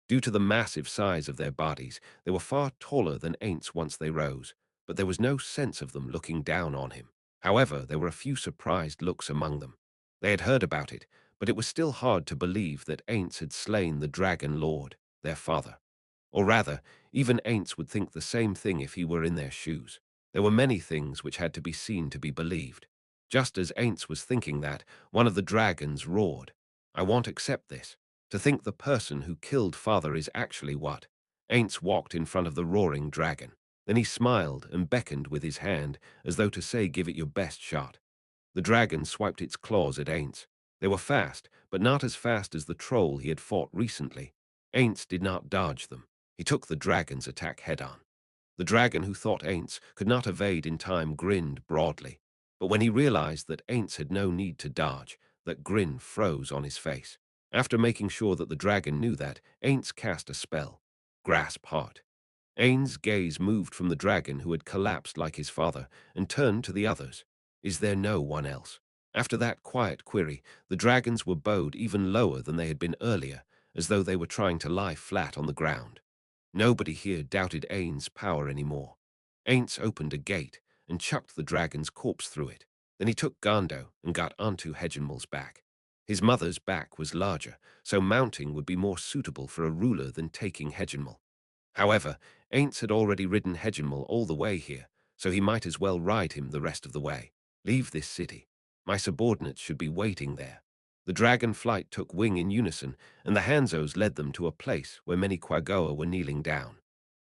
Due to the massive size of their bodies, they were far taller than Ainz once they rose, but there was no sense of them looking down on him. However, there were a few surprised looks among them. They had heard about it, but it was still hard to believe that Ainz had slain the Dragon Lord, their father. Or rather, even Ainz would think the same thing if he were in their shoes. There were many things which had to be seen to be believed. Just as Ainz was thinking that, one of the dragons roared, "I won't accept this. To think the person who killed father is actually what?" Ainz walked in front of the roaring dragon. Then he smiled and beckoned with his hand, as though to say, "Give it your best shot." The dragon swiped its claws at Ainz. They were fast, but not as fast as the troll he had fought recently. Ainz did not dodge them. He took the dragon's attack head-on. The dragon, who thought Ainz could not evade in time, grinned broadly. But when he realized that Ainz had no need to dodge, that grin froze on his face. After making sure that the dragon knew that, Ainz cast a spell. Grasp Heart. Ainz's gaze moved from the dragon, who had collapsed like his father, and turned to the others. Is there no one else? After that quiet query, the dragons were bowed even lower than they had been earlier, as though they were trying to lie flat on the ground. Nobody here doubted Ainz's power anymore. Ainz opened a gate and chucked the dragon's corpse through it. Then he took Gando and got onto Hegemel's back. His mother's back was larger, so mounting would be more suitable for a ruler than taking hegemony. However, Ainz had already ridden hegemony all the way here, so he might as well ride him the rest of the way. Leave this city. My subordinates should be waiting there. The dragon flight took wing in unison, and the Hanzos led them to a place where many Quagoa were kneeling down.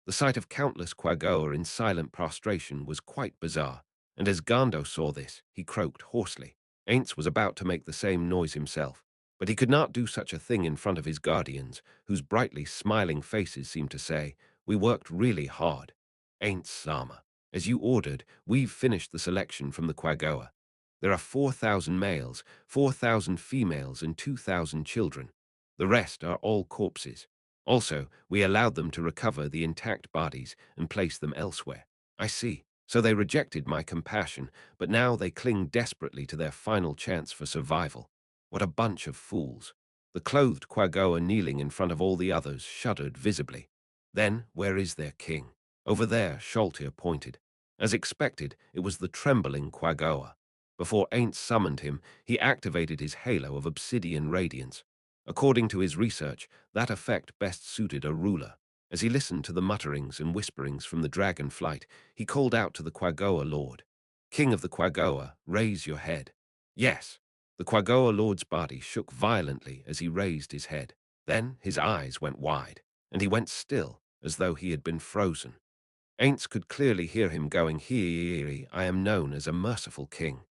The sight of countless Quagoa in silent prostration was quite bizarre, and as Gando saw this, he croaked hoarsely. Ainz was about to make the same noise himself, but he could not do such a thing in front of his guardians, whose brightly smiling faces seemed to say, "We worked really hard. Ainz Sama, as you ordered, we've finished the selection from the Quagoa. There are 4,000 males, 4,000 females, and 2,000 children. The rest are all corpses. Also, we allowed them to recover the intact bodies and place them elsewhere." I see. So they rejected my compassion, but now they cling desperately to their final chance for survival. What a bunch of fools. The clothed Quagoa kneeling in front of all the others shuddered visibly. Then, where is their king? Over there, Sholtir pointed. As expected, it was the trembling Quagoa. Before Ainz summoned him, he activated his halo of obsidian radiance. According to his research, that effect best suited a ruler. As he listened to the mutterings and whisperings from the dragon flight, he called out to the Quagoa Lord. "King of the Quagoa, raise your head." Yes. The Quagoa Lord's body shook violently as he raised his head. Then his eyes went wide, and he went still, as though he had been frozen. Ainz could clearly hear him going, "Here, I am known as a merciful king.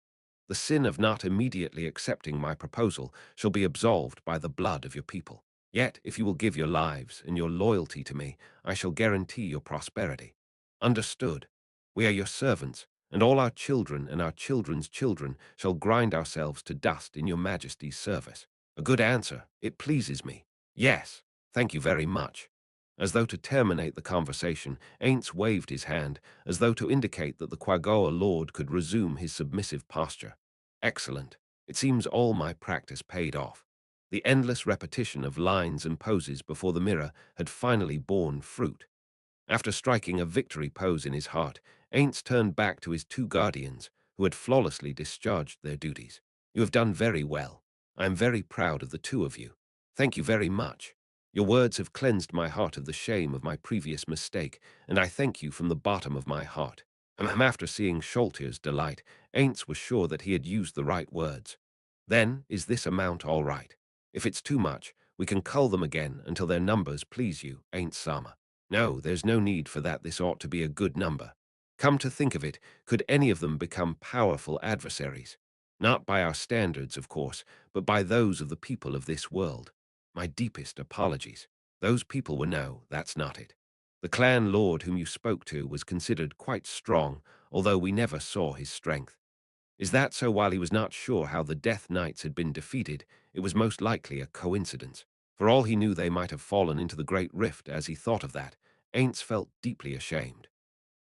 The sin of not immediately accepting my proposal shall be absolved by the blood of your people. Yet, if you will give your lives and your loyalty to me, I shall guarantee your prosperity. Understood? We are your servants, and all our children and our children's children shall grind ourselves to dust in your majesty's service." A good answer. It pleases me. Yes, thank you very much. As though to terminate the conversation, Ainz waved his hand, as though to indicate that the Quagoa Lord could resume his submissive posture. Excellent. It seems all my practice paid off. The endless repetition of lines and poses before the mirror had finally borne fruit. After striking a victory pose in his heart, Ainz turned back to his two guardians, who had flawlessly discharged their duties. "You have done very well. I am very proud of the two of you. Thank you very much. Your words have cleansed my heart of the shame of my previous mistake, and I thank you from the bottom of my heart." After seeing Sholtir's delight, Ainz was sure that he had used the right words. "Then, is this amount all right? If it's too much, we can cull them again until their numbers please you, Ainz Sama." "No, there's no need for that. This ought to be a good number. Come to think of it, could any of them become powerful adversaries? Not by our standards, of course, but by those of the people of this world. My deepest apologies. Those people were no, that's not it. The clan lord whom you spoke to was considered quite strong, although we never saw his strength. Is that so? While he was not sure how the Death Knights had been defeated, it was most likely a coincidence. For all he knew, they might have fallen into the Great Rift. As he thought of that, Ainz felt deeply ashamed.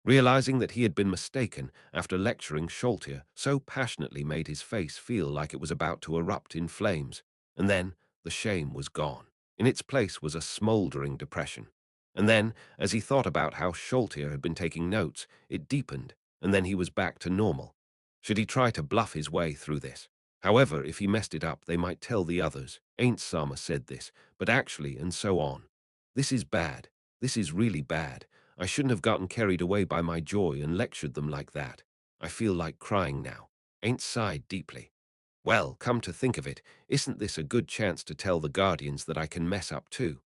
Realizing that he had been mistaken after lecturing Sholtir so passionately made his face feel like it was about to erupt in flames, and then the shame was gone. In its place was a smoldering depression. And then, as he thought about how Sholtir had been taking notes, it deepened, and then he was back to normal. Should he try to bluff his way through this? However, if he messed it up, they might tell the others. Ain't Sama said this, but actually, and so on. This is bad. This is really bad. I shouldn't have gotten carried away by my joy and lectured them like that. I feel like crying now. Ain't sighed deeply. Well, come to think of it, isn't this a good chance to tell the Guardians that I can mess up too?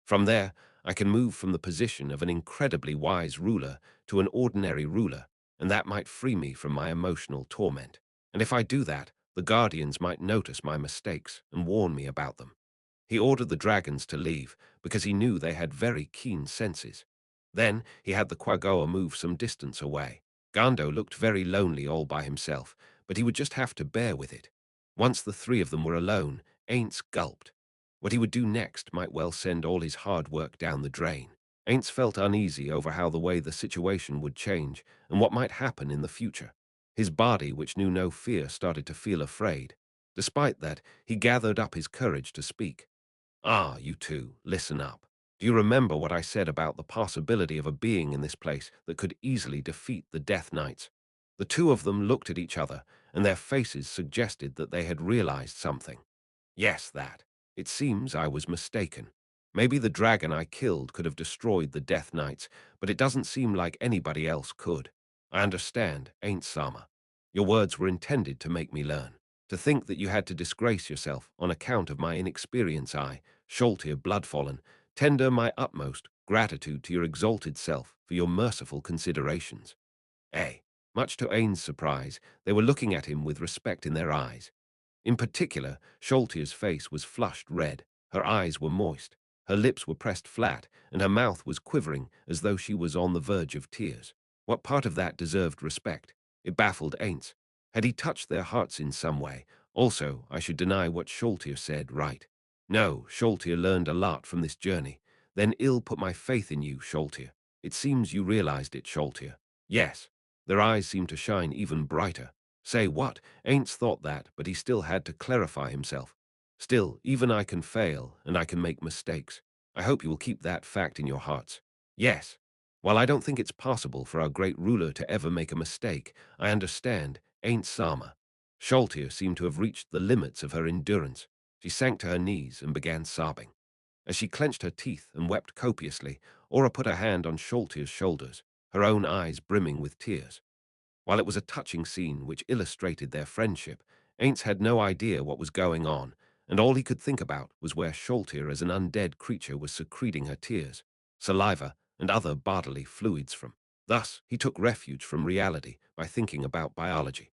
From there, I can move from the position of an incredibly wise ruler to an ordinary ruler, and that might free me from my emotional torment. And if I do that, the Guardians might notice my mistakes and warn me about them. He ordered the dragons to leave, because he knew they had very keen senses. Then he had the Quagoa move some distance away. Gando looked very lonely all by himself, but he would just have to bear with it. Once the three of them were alone, Ainz gulped. What he would do next might well send all his hard work down the drain. Ainz felt uneasy over how the way the situation would change and what might happen in the future. His body, which knew no fear, started to feel afraid. Despite that, he gathered up his courage to speak. "Ah, you two, listen up. Do you remember what I said about the possibility of a being in this place that could easily defeat the Death Knights?" The two of them looked at each other, and their faces suggested that they had realized something. Yes, that. It seems I was mistaken. Maybe the dragon I killed could have destroyed the Death Knights, but it doesn't seem like anybody else could. I understand, ain't Sama. Your words were intended to make me learn. To think that you had to disgrace yourself on account of my inexperience, I, Sholtir Bloodfallen, tender my utmost gratitude to your exalted self for your merciful considerations. Eh, much to Ain's surprise, they were looking at him with respect in their eyes. In particular, Sholtir's face was flushed red, her eyes were moist, her lips were pressed flat, and her mouth was quivering as though she was on the verge of tears. What part of that deserved respect? It baffled Ainz. Had he touched their hearts in some way? Also, I should deny what Sholtir said, right? No, Sholtir learned a lot from this journey. Then ill put my faith in you, Sholtir. It seems you realized it, Sholtir. Yes. Their eyes seemed to shine even brighter. Say what? Ain't thought that, but he still had to clarify himself. Still, even I can fail, and I can make mistakes. I hope you will keep that fact in your hearts. Yes. While I don't think it's possible for our great ruler to ever make a mistake, I understand, ain't Sama. Sholtir seemed to have reached the limits of her endurance. She sank to her knees and began sobbing. As she clenched her teeth and wept copiously, Aura put her hand on Sholtir's shoulders, her own eyes brimming with tears. While it was a touching scene which illustrated their friendship, Ainz had no idea what was going on, and all he could think about was where Sholtir as an undead creature was secreting her tears, saliva, and other bodily fluids from. Thus, he took refuge from reality by thinking about biology.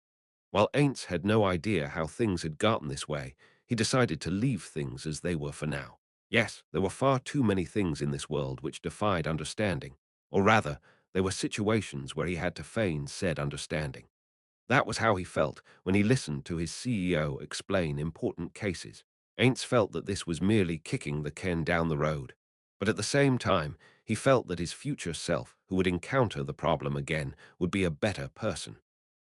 While Ainz had no idea how things had gotten this way, he decided to leave things as they were for now. Yes, there were far too many things in this world which defied understanding, or rather, there were situations where he had to feign said understanding. That was how he felt when he listened to his CEO explain important cases. Ainz felt that this was merely kicking the can down the road. But at the same time, he felt that his future self, who would encounter the problem again, would be a better person.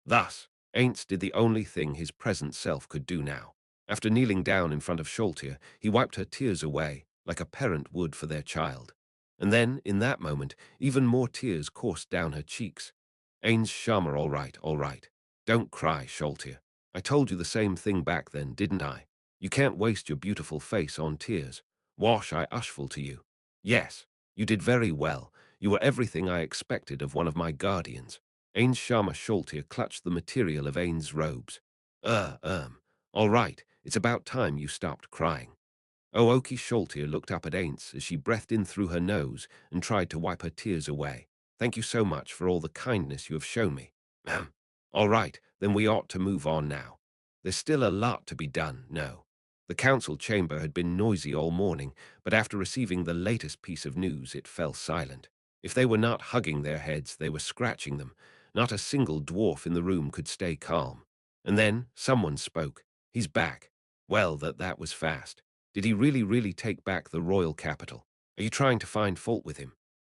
Thus, Ainz did the only thing his present self could do now. After kneeling down in front of Sholtir, he wiped her tears away, like a parent would for their child. And then, in that moment, even more tears coursed down her cheeks. Ainz Sharma, all right, all right. Don't cry, Sholtir. I told you the same thing back then, didn't I? You can't waste your beautiful face on tears. Wash I ushful to you. Yes, you did very well. You were everything I expected of one of my guardians. Ainz Sharma Sholtir clutched the material of Ain's robes. All right, it's about time you stopped crying. Ooki Sholtir looked up at Ainz as she breathed in through her nose and tried to wipe her tears away. Thank you so much for all the kindness you have shown me. All right, then we ought to move on now. There's still a lot to be done, no. The council chamber had been noisy all morning, but after receiving the latest piece of news, it fell silent. If they were not hugging their heads, they were scratching them. Not a single dwarf in the room could stay calm. And then someone spoke. He's back. Well, that was fast. Did he really take back the royal capital? Are you trying to find fault with him?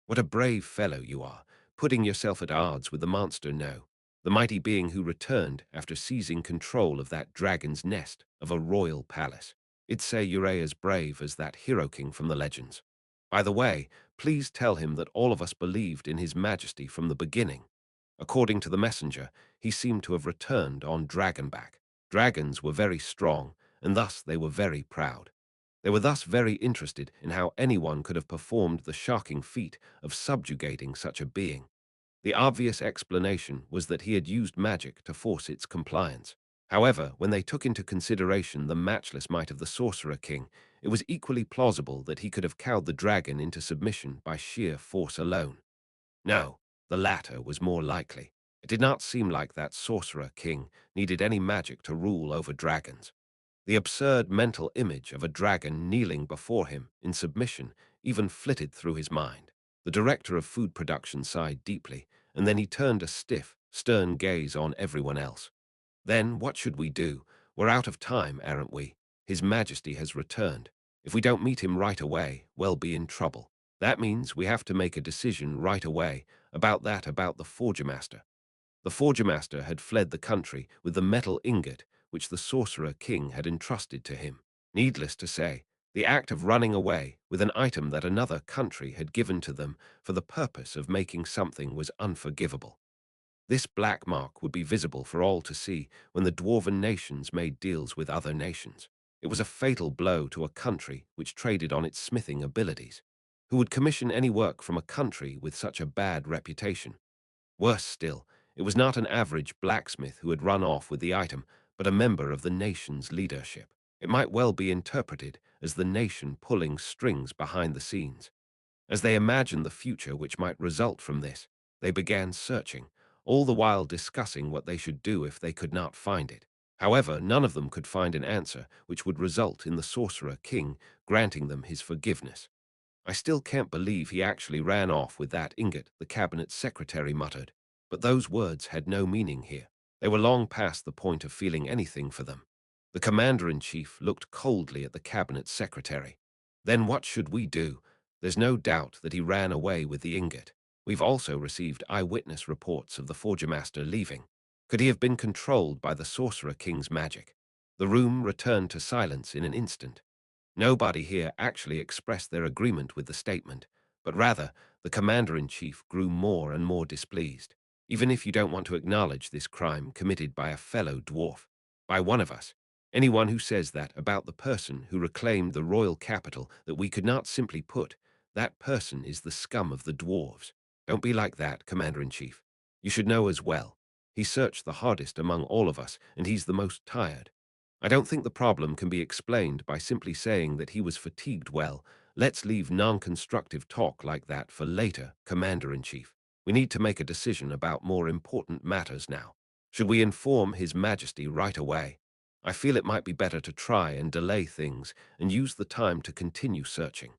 What a brave fellow you are, putting yourself at odds with the monster, no. The mighty being who returned after seizing control of that dragon's nest of a royal palace. I'd say you're as brave as that hero king from the legends. By the way, please tell him that all of us believed in his majesty from the beginning. According to the messenger, he seemed to have returned on dragonback. Dragons were very strong, and thus they were very proud. They were thus very interested in how anyone could have performed the shocking feat of subjugating such a being. The obvious explanation was that he had used magic to force its compliance. However, when they took into consideration the matchless might of the Sorcerer King, it was equally plausible that he could have cowed the dragon into submission by sheer force alone. No, the latter was more likely. It did not seem like that Sorcerer King needed any magic to rule over dragons. The absurd mental image of a dragon kneeling before him in submission even flitted through his mind. The director of food production sighed deeply, and then he turned a stiff, stern gaze on everyone else. Then what should we do? We're out of time, aren't we? His Majesty has returned. If we don't meet him right away, we'll be in trouble. That means we have to make a decision right away about the Forger Master. The Forger Master had fled the country with the metal ingot which the Sorcerer King had entrusted to him. Needless to say, the act of running away with an item that another country had given to them for the purpose of making something was unforgivable. This black mark would be visible for all to see when the dwarven nations made deals with other nations. It was a fatal blow to a country which traded on its smithing abilities. Who would commission any work from a country with such a bad reputation? Worse still, it was not an average blacksmith who had run off with the item, but a member of the nation's leadership. It might well be interpreted as the nation pulling strings behind the scenes. As they imagined the future which might result from this, they began searching, all the while discussing what they should do if they could not find it. However, none of them could find an answer which would result in the Sorcerer King granting them his forgiveness. "I still can't believe he actually ran off with that ingot," the cabinet secretary muttered. But those words had no meaning here. They were long past the point of feeling anything for them. The commander-in-chief looked coldly at the cabinet secretary. "Then what should we do? There's no doubt that he ran away with the ingot. We've also received eyewitness reports of the Forgermaster leaving. Could he have been controlled by the Sorcerer King's magic?" The room returned to silence in an instant. Nobody here actually expressed their agreement with the statement, but rather the commander-in-chief grew more and more displeased. "Even if you don't want to acknowledge this crime committed by a fellow dwarf, by one of us, anyone who says that about the person who reclaimed the royal capital that we could not simply put, that person is the scum of the dwarves. Don't be like that, Commander-in-Chief. You should know as well. He searched the hardest among all of us, and he's the most tired. I don't think the problem can be explained by simply saying that he was fatigued. Well, let's leave non-constructive talk like that for later, Commander-in-Chief. We need to make a decision about more important matters now. Should we inform His Majesty right away? I feel it might be better to try and delay things and use the time to continue searching.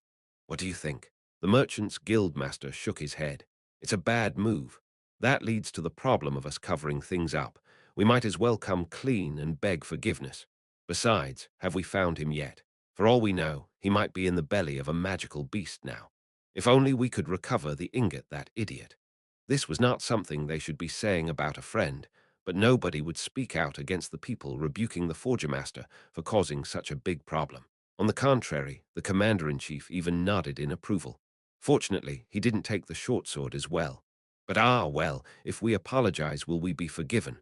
What do you think?" The Merchants Guildmaster shook his head. "It's a bad move. That leads to the problem of us covering things up. We might as well come clean and beg forgiveness. Besides, have we found him yet? For all we know, he might be in the belly of a magical beast now. If only we could recover the ingot, that idiot." This was not something they should be saying about a friend, but nobody would speak out against the people rebuking the Forgermaster for causing such a big problem. On the contrary, the commander-in-chief even nodded in approval. Fortunately, he didn't take the short sword as well. "But well, if we apologize, will we be forgiven?"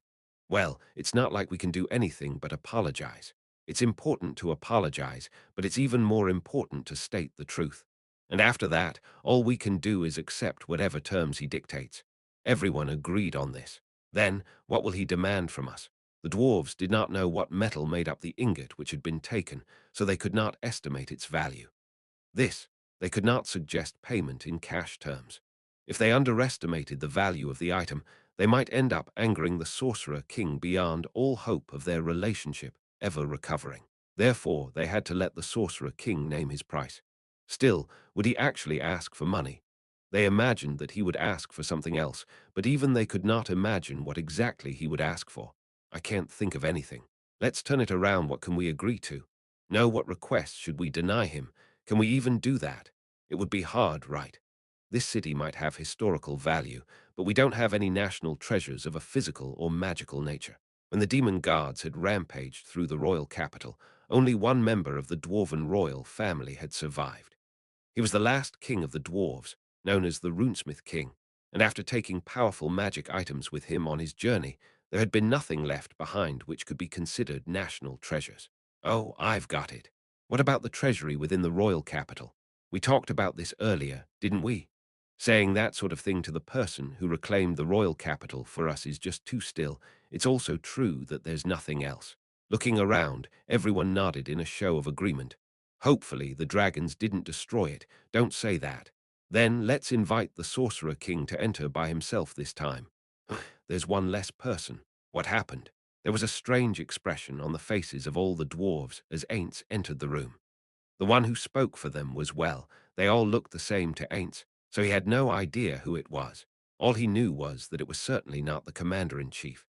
"Well, it's not like we can do anything but apologize. It's important to apologize, but it's even more important to state the truth. And after that, all we can do is accept whatever terms he dictates." Everyone agreed on this. Then, what will he demand from us? The dwarves did not know what metal made up the ingot which had been taken, so they could not estimate its value. They could not suggest payment in cash terms. If they underestimated the value of the item, they might end up angering the Sorcerer King beyond all hope of their relationship ever recovering. Therefore, they had to let the Sorcerer King name his price. Still, would he actually ask for money? They imagined that he would ask for something else, but even they could not imagine what exactly he would ask for. "I can't think of anything. Let's turn it around. What can we agree to? No, what request should we deny him? Can we even do that? It would be hard, right? This city might have historical value, but we don't have any national treasures of a physical or magical nature." When the demon guards had rampaged through the royal capital, only one member of the dwarven royal family had survived. He was the last king of the dwarves, known as the Runesmith King, and after taking powerful magic items with him on his journey, there had been nothing left behind which could be considered national treasures. "Oh, I've got it. What about the treasury within the royal capital? We talked about this earlier, didn't we? Saying that sort of thing to the person who reclaimed the royal capital for us is just too still. It's also true that there's nothing else." Looking around, everyone nodded in a show of agreement. "Hopefully the dragons didn't destroy it. Don't say that. Then let's invite the Sorcerer King to enter by himself this time." There's one less person. What happened? There was a strange expression on the faces of all the dwarves as Ainz entered the room. The one who spoke for them was they all looked the same to Ainz, so he had no idea who it was. All he knew was that it was certainly not the commander-in-chief.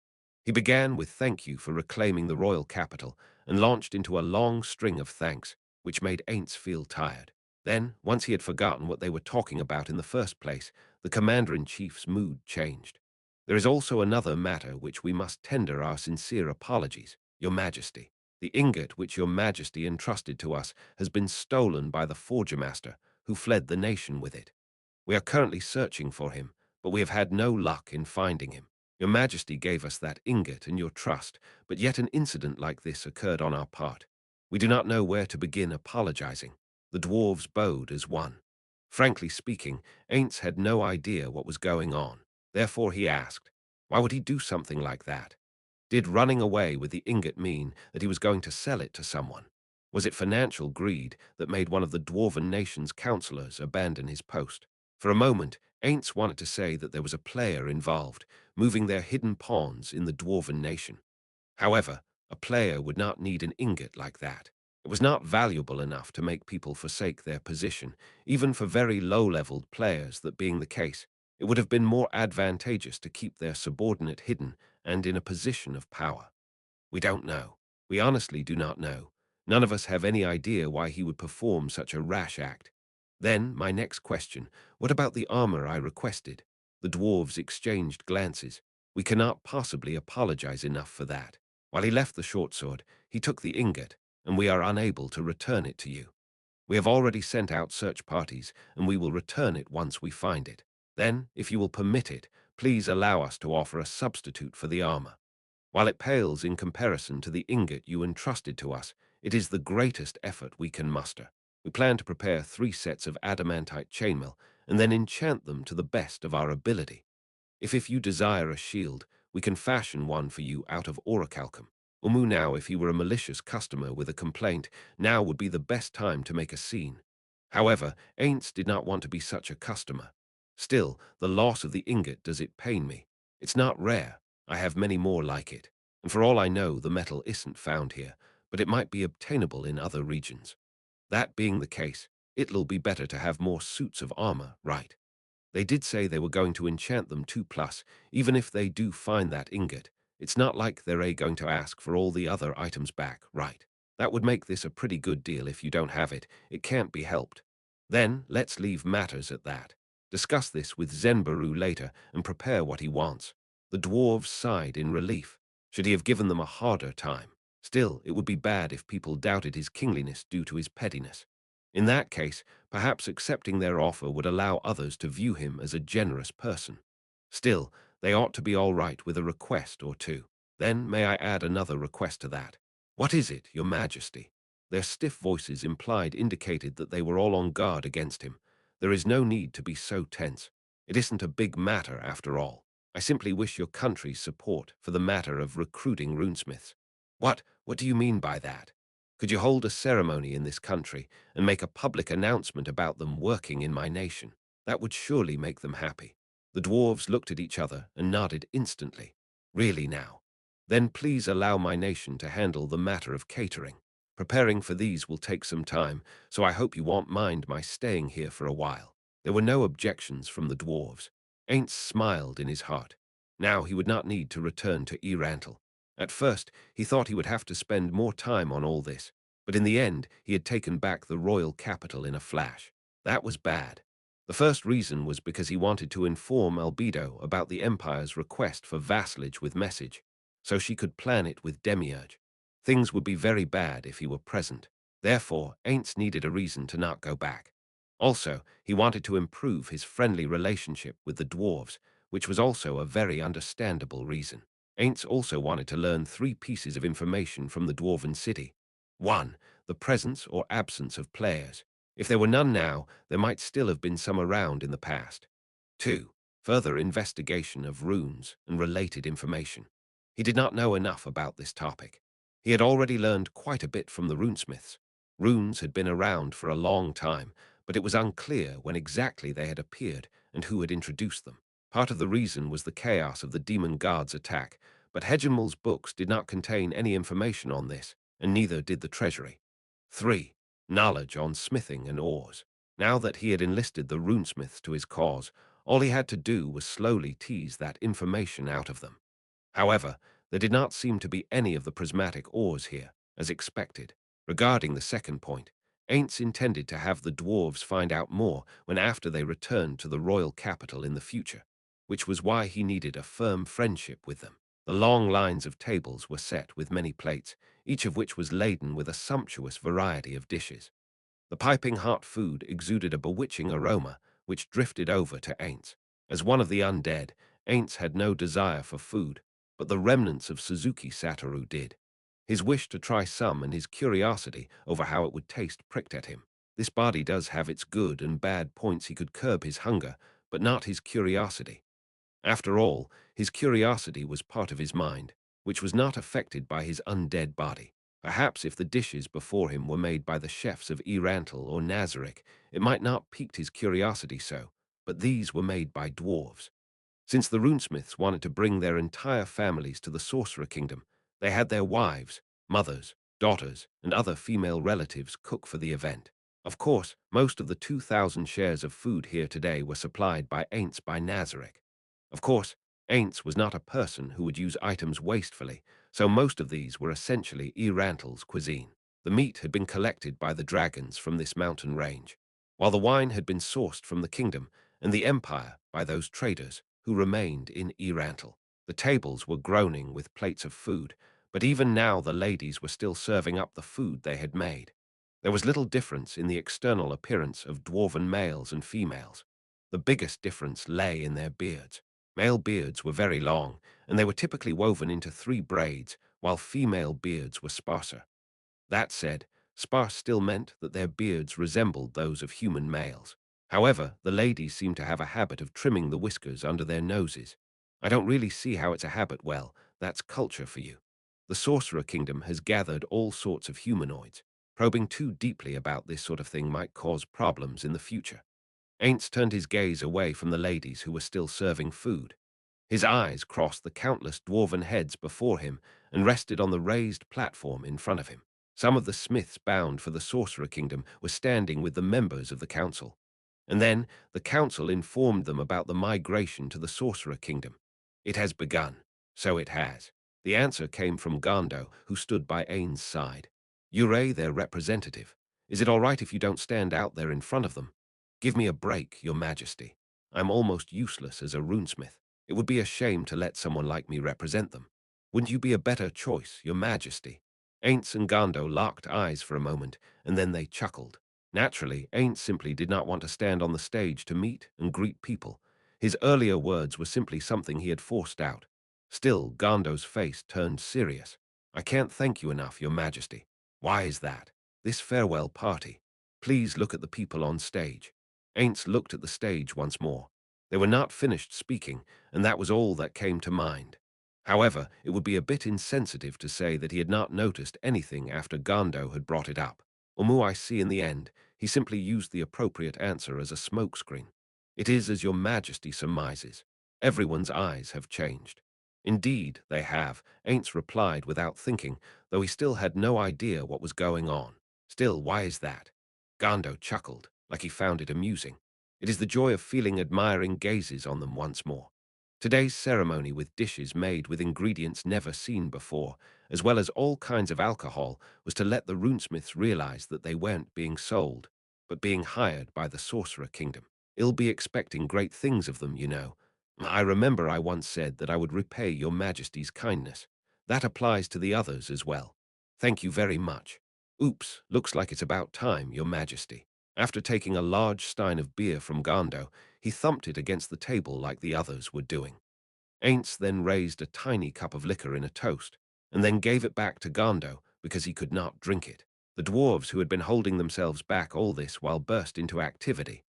He began with "thank you for reclaiming the royal capital" and launched into a long string of thanks, which made Ainz feel tired. Then, once he had forgotten what they were talking about in the first place, the commander-in-chief's mood changed. "There is also another matter which we must tender our sincere apologies, Your Majesty. The ingot which Your Majesty entrusted to us has been stolen by the Forgermaster, who fled the nation with it. We are currently searching for him, but we have had no luck in finding him. Your Majesty gave us that ingot in your trust, but yet an incident like this occurred on our part. We do not know where to begin apologizing. The dwarves bowed as one. Frankly speaking, Ainz had no idea what was going on. Therefore he asked, why would he do something like that? Did running away with the ingot mean that he was going to sell it to someone? Was it financial greed that made one of the dwarven nation's counselors abandon his post? For a moment, Ainz wanted to say that there was a player involved, moving their hidden pawns in the dwarven nation. However, a player would not need an ingot like that. It was not valuable enough to make people forsake their position, even for very low-leveled players. That being the case, it would have been more advantageous to keep their subordinate hidden and in a position of power. We don't know. We honestly do not know. None of us have any idea why he would perform such a rash act. Then, my next question, what about the armor I requested? The dwarves exchanged glances. We cannot possibly apologize enough for that. While he left the short sword, he took the ingot, and we are unable to return it to you. We have already sent out search parties, and we will return it once we find it. Then, if you will permit it, please allow us to offer a substitute for the armor. While it pales in comparison to the ingot you entrusted to us, it is the greatest effort we can muster. We plan to prepare 3 sets of adamantite chainmail and then enchant them to the best of our ability. If you desire a shield, we can fashion one for you out of orichalcum. Now, if he were a malicious customer with a complaint, now would be the best time to make a scene. However, Ainz did not want to be such a customer. Still, the loss of the ingot does it pain me. It's not rare. I have many more like it. And for all I know, the metal isn't found here, but it might be obtainable in other regions. That being the case, it'll be better to have more suits of armor, right? They did say they were going to enchant them 2+, even if they do find that ingot. It's not like they're going to ask for all the other items back, right? That would make this a pretty good deal. If you don't have it, it can't be helped. Then, let's leave matters at that. Discuss this with Zenbaru later and prepare what he wants. The dwarves sighed in relief. Should he have given them a harder time? Still, it would be bad if people doubted his kingliness due to his pettiness. In that case, perhaps accepting their offer would allow others to view him as a generous person. Still, they ought to be all right with a request or two. Then may I add another request to that? What is it, Your Majesty? Their stiff voices indicated that they were all on guard against him. There is no need to be so tense. It isn't a big matter after all. I simply wish your country's support for the matter of recruiting runesmiths. What do you mean by that? Could you hold a ceremony in this country and make a public announcement about them working in my nation? That would surely make them happy. The dwarves looked at each other and nodded instantly. Really now? Then please allow my nation to handle the matter of catering. Preparing for these will take some time, so I hope you won't mind my staying here for a while. There were no objections from the dwarves. Ainz smiled in his heart. Now he would not need to return to Yggdrasil. At first, he thought he would have to spend more time on all this, but in the end, he had taken back the royal capital in a flash. That was bad. The first reason was because he wanted to inform Albedo about the Empire's request for vassalage with message, so she could plan it with Demiurge. Things would be very bad if he were present. Therefore, Ainz needed a reason to not go back. Also, he wanted to improve his friendly relationship with the dwarves, which was also a very understandable reason. Ainz also wanted to learn 3 pieces of information from the dwarven city. 1. The presence or absence of players. If there were none now, there might still have been some around in the past. 2. Further investigation of runes and related information. He did not know enough about this topic. He had already learned quite a bit from the runesmiths. Runes had been around for a long time, but it was unclear when exactly they had appeared and who had introduced them. Part of the reason was the chaos of the demon guard's attack, but Hegemal's books did not contain any information on this, and neither did the treasury. 3. Knowledge on smithing and ores. Now that he had enlisted the runesmiths to his cause, all he had to do was slowly tease that information out of them. However, there did not seem to be any of the prismatic ores here, as expected. Regarding the second point, Ainz intended to have the dwarves find out more when after they returned to the royal capital in the future, which was why he needed a firm friendship with them. The long lines of tables were set with many plates, each of which was laden with a sumptuous variety of dishes. The piping hot food exuded a bewitching aroma, which drifted over to Ainz. As one of the undead, Ainz had no desire for food, but the remnants of Suzuki Satoru did. His wish to try some and his curiosity over how it would taste pricked at him. This body does have its good and bad points. He could curb his hunger, but not his curiosity. After all, his curiosity was part of his mind, which was not affected by his undead body. Perhaps if the dishes before him were made by the chefs of Yggdrasil or Nazarick, it might not pique his curiosity so, but these were made by dwarves. Since the runesmiths wanted to bring their entire families to the Sorcerer Kingdom, they had their wives, mothers, daughters, and other female relatives cook for the event. Of course, most of the 2,000 shares of food here today were supplied by Ainz by Nazarick. Of course, Ainz was not a person who would use items wastefully, so most of these were essentially Yggdrasil's cuisine. The meat had been collected by the dragons from this mountain range, while the wine had been sourced from the kingdom and the empire by those traders who remained in Yggdrasil. The tables were groaning with plates of food, but even now the ladies were still serving up the food they had made. There was little difference in the external appearance of dwarven males and females. The biggest difference lay in their beards. Male beards were very long, and they were typically woven into 3 braids, while female beards were sparser. That said, sparse still meant that their beards resembled those of human males. However, the ladies seemed to have a habit of trimming the whiskers under their noses. I don't really see how it's a habit. Well, that's culture for you. The Sorcerer Kingdom has gathered all sorts of humanoids. Probing too deeply about this sort of thing might cause problems in the future. Ainz turned his gaze away from the ladies who were still serving food. His eyes crossed the countless dwarven heads before him and rested on the raised platform in front of him. Some of the smiths bound for the Sorcerer Kingdom were standing with the members of the council. And then the council informed them about the migration to the Sorcerer Kingdom. It has begun. So it has. The answer came from Gando, who stood by Ainz's side. Ure, their representative. Is it all right if you don't stand out there in front of them? Give me a break, your majesty. I'm almost useless as a runesmith. It would be a shame to let someone like me represent them. Wouldn't you be a better choice, your majesty? Ainz and Gando locked eyes for a moment, and then they chuckled. Naturally, Ainz simply did not want to stand on the stage to meet and greet people. His earlier words were simply something he had forced out. Still, Gando's face turned serious. I can't thank you enough, your majesty. Why is that? This farewell party. Please look at the people on stage. Ainz looked at the stage once more. They were not finished speaking, and that was all that came to mind. However, it would be a bit insensitive to say that he had not noticed anything after Gando had brought it up. I see in the end, he simply used the appropriate answer as a smokescreen. It is as your majesty surmises. Everyone's eyes have changed. Indeed, they have, Ainz replied without thinking, though he still had no idea what was going on. Still, why is that? Gando chuckled, like he found it amusing. It is the joy of feeling admiring gazes on them once more. Today's ceremony with dishes made with ingredients never seen before, as well as all kinds of alcohol, was to let the runesmiths realize that they weren't being sold, but being hired by the Sorcerer Kingdom. I'll be expecting great things of them, you know. I remember I once said that I would repay your majesty's kindness. That applies to the others as well. Thank you very much. Oops, looks like it's about time, your majesty. After taking a large stein of beer from Gando, he thumped it against the table like the others were doing. Ainz then raised a tiny cup of liquor in a toast, and then gave it back to Gando because he could not drink it. The dwarves who had been holding themselves back all this while burst into activity.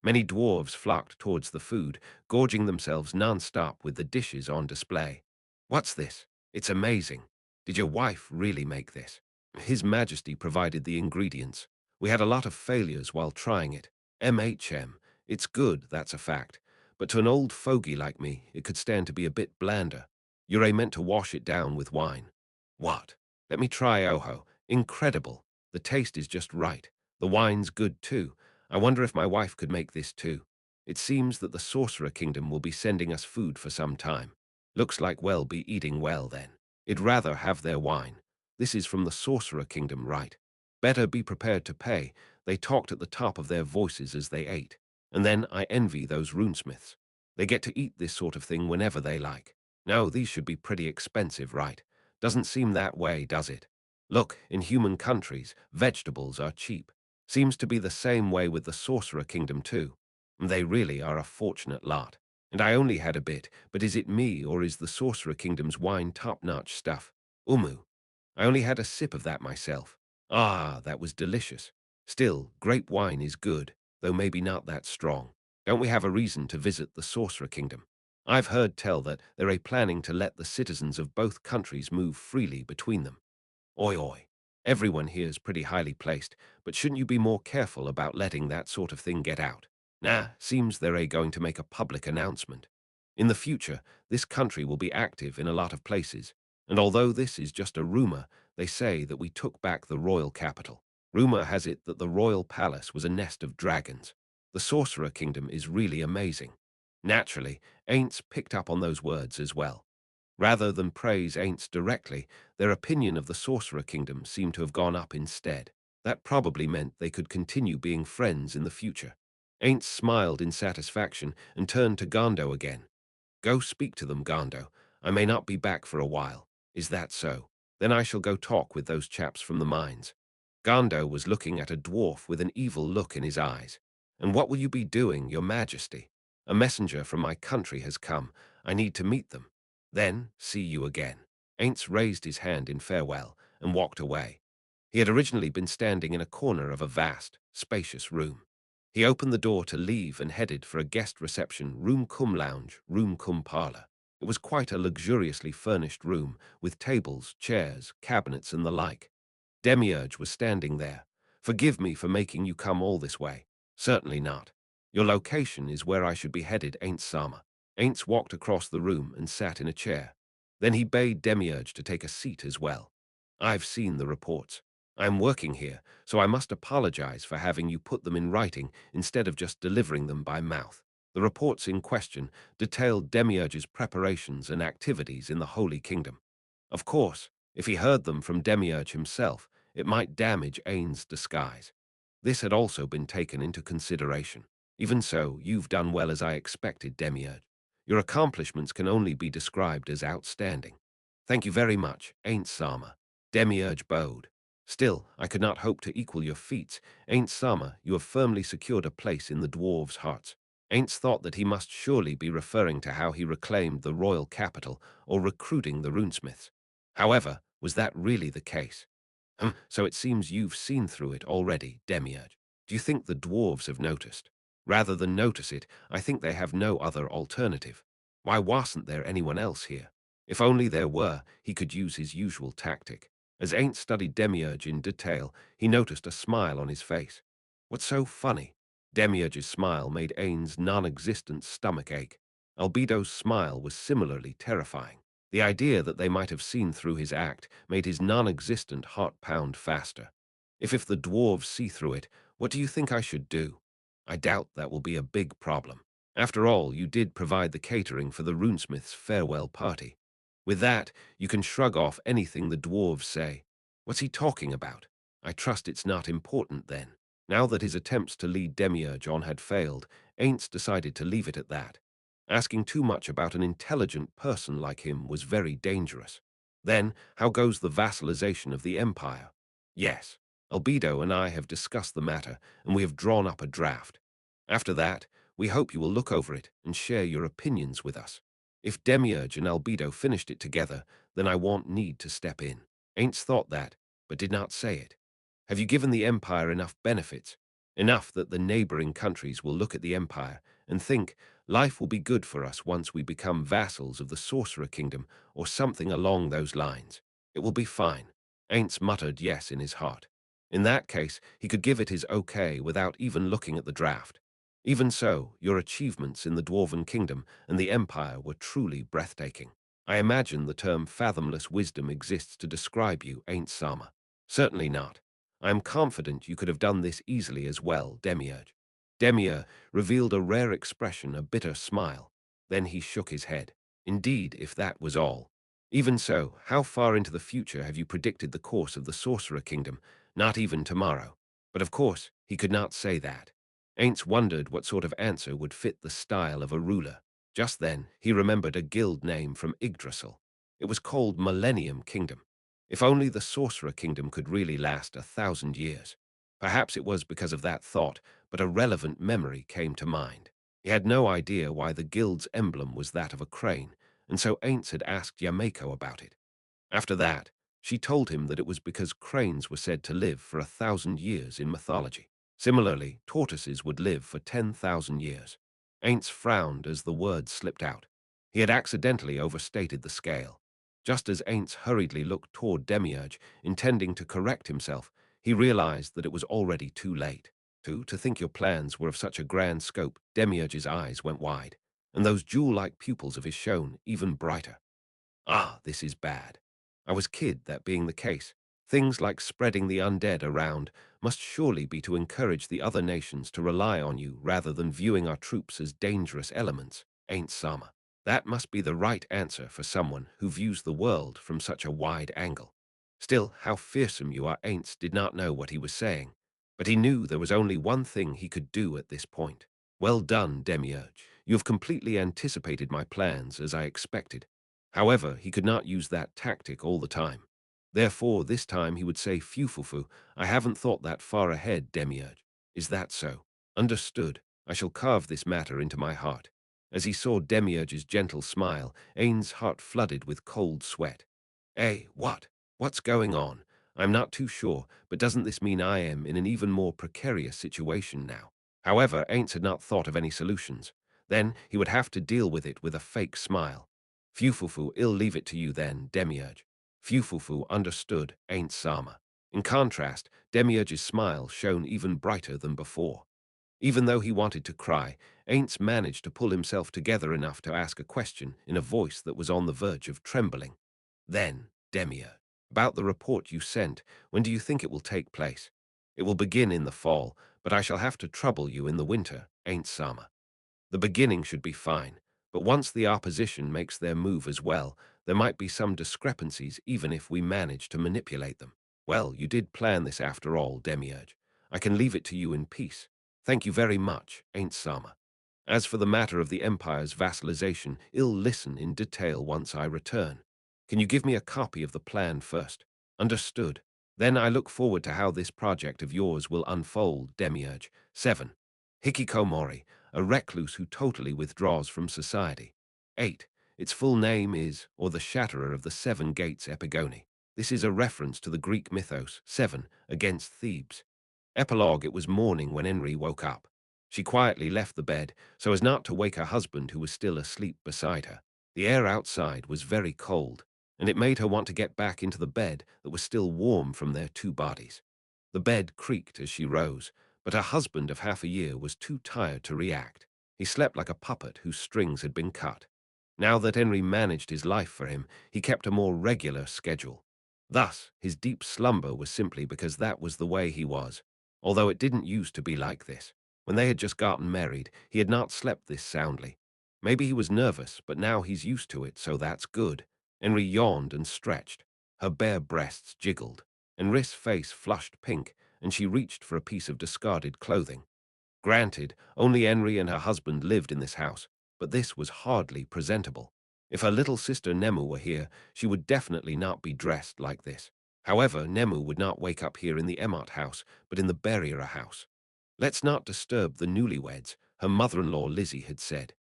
Many dwarves flocked towards the food, gorging themselves non-stop with the dishes on display. What's this? It's amazing. Did your wife really make this? His Majesty provided the ingredients. We had a lot of failures while trying it. It's good, that's a fact. But to an old fogey like me, it could stand to be a bit blander. Ure meant to wash it down with wine. What? Let me try, Oho. Incredible. The taste is just right. The wine's good too. I wonder if my wife could make this too. It seems that the Sorcerer Kingdom will be sending us food for some time. Looks like we'll be eating well then. I'd rather have their wine. This is from the Sorcerer Kingdom, right? Better be prepared to pay. They talked at the top of their voices as they ate. And then I envy those runesmiths. They get to eat this sort of thing whenever they like. No, these should be pretty expensive, right? Doesn't seem that way, does it? Look, in human countries, vegetables are cheap. Seems to be the same way with the Sorcerer Kingdom too. They really are a fortunate lot. And I only had a bit, but is it me or is the Sorcerer Kingdom's wine top-notch stuff? Umu. I only had a sip of that myself. Ah, that was delicious. Still, grape wine is good, though maybe not that strong. Don't we have a reason to visit the Sorcerer Kingdom? I've heard tell that they're planning to let the citizens of both countries move freely between them. Oi oi. Everyone here is pretty highly placed, but shouldn't you be more careful about letting that sort of thing get out? Nah, seems they're going to make a public announcement. In the future, this country will be active in a lot of places, and although this is just a rumor, they say that we took back the royal capital. Rumor has it that the royal palace was a nest of dragons. The Sorcerer Kingdom is really amazing. Naturally, Ainz picked up on those words as well. Rather than praise Ainz directly, their opinion of the Sorcerer Kingdom seemed to have gone up instead. That probably meant they could continue being friends in the future. Ainz smiled in satisfaction and turned to Gondo again. Go speak to them, Gondo. I may not be back for a while. Is that so? Then I shall go talk with those chaps from the mines. Gondo was looking at a dwarf with an evil look in his eyes. And what will you be doing, your majesty? A messenger from my country has come. I need to meet them. Then, see you again. Ainz raised his hand in farewell and walked away. He had originally been standing in a corner of a vast, spacious room. He opened the door to leave and headed for a guest reception room cum lounge, room cum parlor. It was quite a luxuriously furnished room, with tables, chairs, cabinets, and the like. Demiurge was standing there. Forgive me for making you come all this way. Certainly not. Your location is where I should be headed, Ain't Sama. Aints walked across the room and sat in a chair. Then he bade Demiurge to take a seat as well. I've seen the reports. I'm working here, so I must apologize for having you put them in writing instead of just delivering them by mouth. The reports in question detailed Demiurge's preparations and activities in the Holy Kingdom. Of course, if he heard them from Demiurge himself, it might damage Ain's disguise. This had also been taken into consideration. Even so, you've done well as I expected, Demiurge. Your accomplishments can only be described as outstanding. Thank you very much, Ain't Sama. Demiurge bowed. Still, I could not hope to equal your feats. Ain't Sama, you have firmly secured a place in the dwarves' hearts. Aints thought that he must surely be referring to how he reclaimed the royal capital or recruiting the runesmiths. However, was that really the case? So it seems you've seen through it already, Demiurge. Do you think the dwarves have noticed? Rather than notice it, I think they have no other alternative. Why wasn't there anyone else here? If only there were, he could use his usual tactic. As Ain't studied Demiurge in detail, he noticed a smile on his face. What's so funny? Demiurge's smile made Ain's non-existent stomach ache. Albedo's smile was similarly terrifying. The idea that they might have seen through his act made his non-existent heart pound faster. If the dwarves see through it, what do you think I should do? I doubt that will be a big problem. After all, you did provide the catering for the runesmith's farewell party. With that, you can shrug off anything the dwarves say. What's he talking about? I trust it's not important then. Now that his attempts to lead Demiurge on had failed, Aints decided to leave it at that. Asking too much about an intelligent person like him was very dangerous. Then, how goes the vassalization of the empire? Yes, Albedo and I have discussed the matter, and we have drawn up a draft. After that, we hope you will look over it and share your opinions with us. If Demiurge and Albedo finished it together, then I won't need to step in. Aints thought that, but did not say it. Have you given the empire enough benefits? Enough that the neighboring countries will look at the empire and think, life will be good for us once we become vassals of the Sorcerer Kingdom or something along those lines. It will be fine. Aints muttered yes in his heart. In that case, he could give it his okay without even looking at the draft. Even so, your achievements in the Dwarven Kingdom and the Empire were truly breathtaking. I imagine the term fathomless wisdom exists to describe you, Ain't Sama. Certainly not. I am confident you could have done this easily as well, Demiurge. Demiurge revealed a rare expression, a bitter smile. Then he shook his head. Indeed, if that was all. Even so, how far into the future have you predicted the course of the Sorcerer Kingdom? Not even tomorrow. But of course, he could not say that. Aints wondered what sort of answer would fit the style of a ruler. Just then, he remembered a guild name from Yggdrasil. It was called Millennium Kingdom. If only the Sorcerer Kingdom could really last 1,000 years. Perhaps it was because of that thought, but a relevant memory came to mind. He had no idea why the guild's emblem was that of a crane, and so Aints had asked Yameko about it. After that, She told him that it was because cranes were said to live for 1,000 years in mythology. Similarly, tortoises would live for 10,000 years. Ainz frowned as the words slipped out. He had accidentally overstated the scale. Just as Ainz hurriedly looked toward Demiurge, intending to correct himself, he realized that it was already too late. To think your plans were of such a grand scope, Demiurge's eyes went wide, and those jewel-like pupils of his shone even brighter. Ah, this is bad. I was kid, that being the case. Things like spreading the undead around must surely be to encourage the other nations to rely on you rather than viewing our troops as dangerous elements, ain't Sama? That must be the right answer for someone who views the world from such a wide angle. Still, how fearsome you are, Ainz did not know what he was saying, but he knew there was only one thing he could do at this point. Well done, Demiurge. You have completely anticipated my plans as I expected. However, he could not use that tactic all the time. Therefore, this time he would say, Fufufu, I haven't thought that far ahead, Demiurge. Is that so? Understood. I shall carve this matter into my heart. As he saw Demiurge's gentle smile, Ain's heart flooded with cold sweat. What? What's going on? I'm not too sure, but doesn't this mean I am in an even more precarious situation now? However, Ainz had not thought of any solutions. Then he would have to deal with it with a fake smile. Fufufu, I'll leave it to you then, Demiurge. Fufufu understood, ain't Sama. In contrast, Demiurge's smile shone even brighter than before. Even though he wanted to cry, Ainz managed to pull himself together enough to ask a question in a voice that was on the verge of trembling. Then, Demiurge, about the report you sent, when do you think it will take place? It will begin in the fall, but I shall have to trouble you in the winter, ain't Sama. The beginning should be fine, but once the opposition makes their move as well, there might be some discrepancies even if we manage to manipulate them. Well, you did plan this after all, Demiurge. I can leave it to you in peace. Thank you very much, Ain't Sama. As for the matter of the Empire's vassalization, I'll listen in detail once I return. Can you give me a copy of the plan first? Understood. Then I look forward to how this project of yours will unfold, Demiurge. 7. Hikikomori, a recluse who totally withdraws from society. 8. Its full name is, or the Shatterer of the Seven Gates Epigone. This is a reference to the Greek mythos, 7, against Thebes. Epilogue. It was morning when Henry woke up. She quietly left the bed so as not to wake her husband who was still asleep beside her. The air outside was very cold, and it made her want to get back into the bed that was still warm from their two bodies. The bed creaked as she rose, but her husband of half a year was too tired to react. He slept like a puppet whose strings had been cut. Now that Henry managed his life for him, he kept a more regular schedule. Thus, his deep slumber was simply because that was the way he was, although it didn't used to be like this. When they had just gotten married, he had not slept this soundly. Maybe he was nervous, but now he's used to it, so that's good. Henry yawned and stretched. Her bare breasts jiggled. Henry's face flushed pink, and she reached for a piece of discarded clothing. Granted, only Henry and her husband lived in this house, but this was hardly presentable. If her little sister Nemu were here, she would definitely not be dressed like this. However, Nemu would not wake up here in the Emot house, but in the Barriera house. Let's not disturb the newlyweds, her mother-in-law Lizzie had said.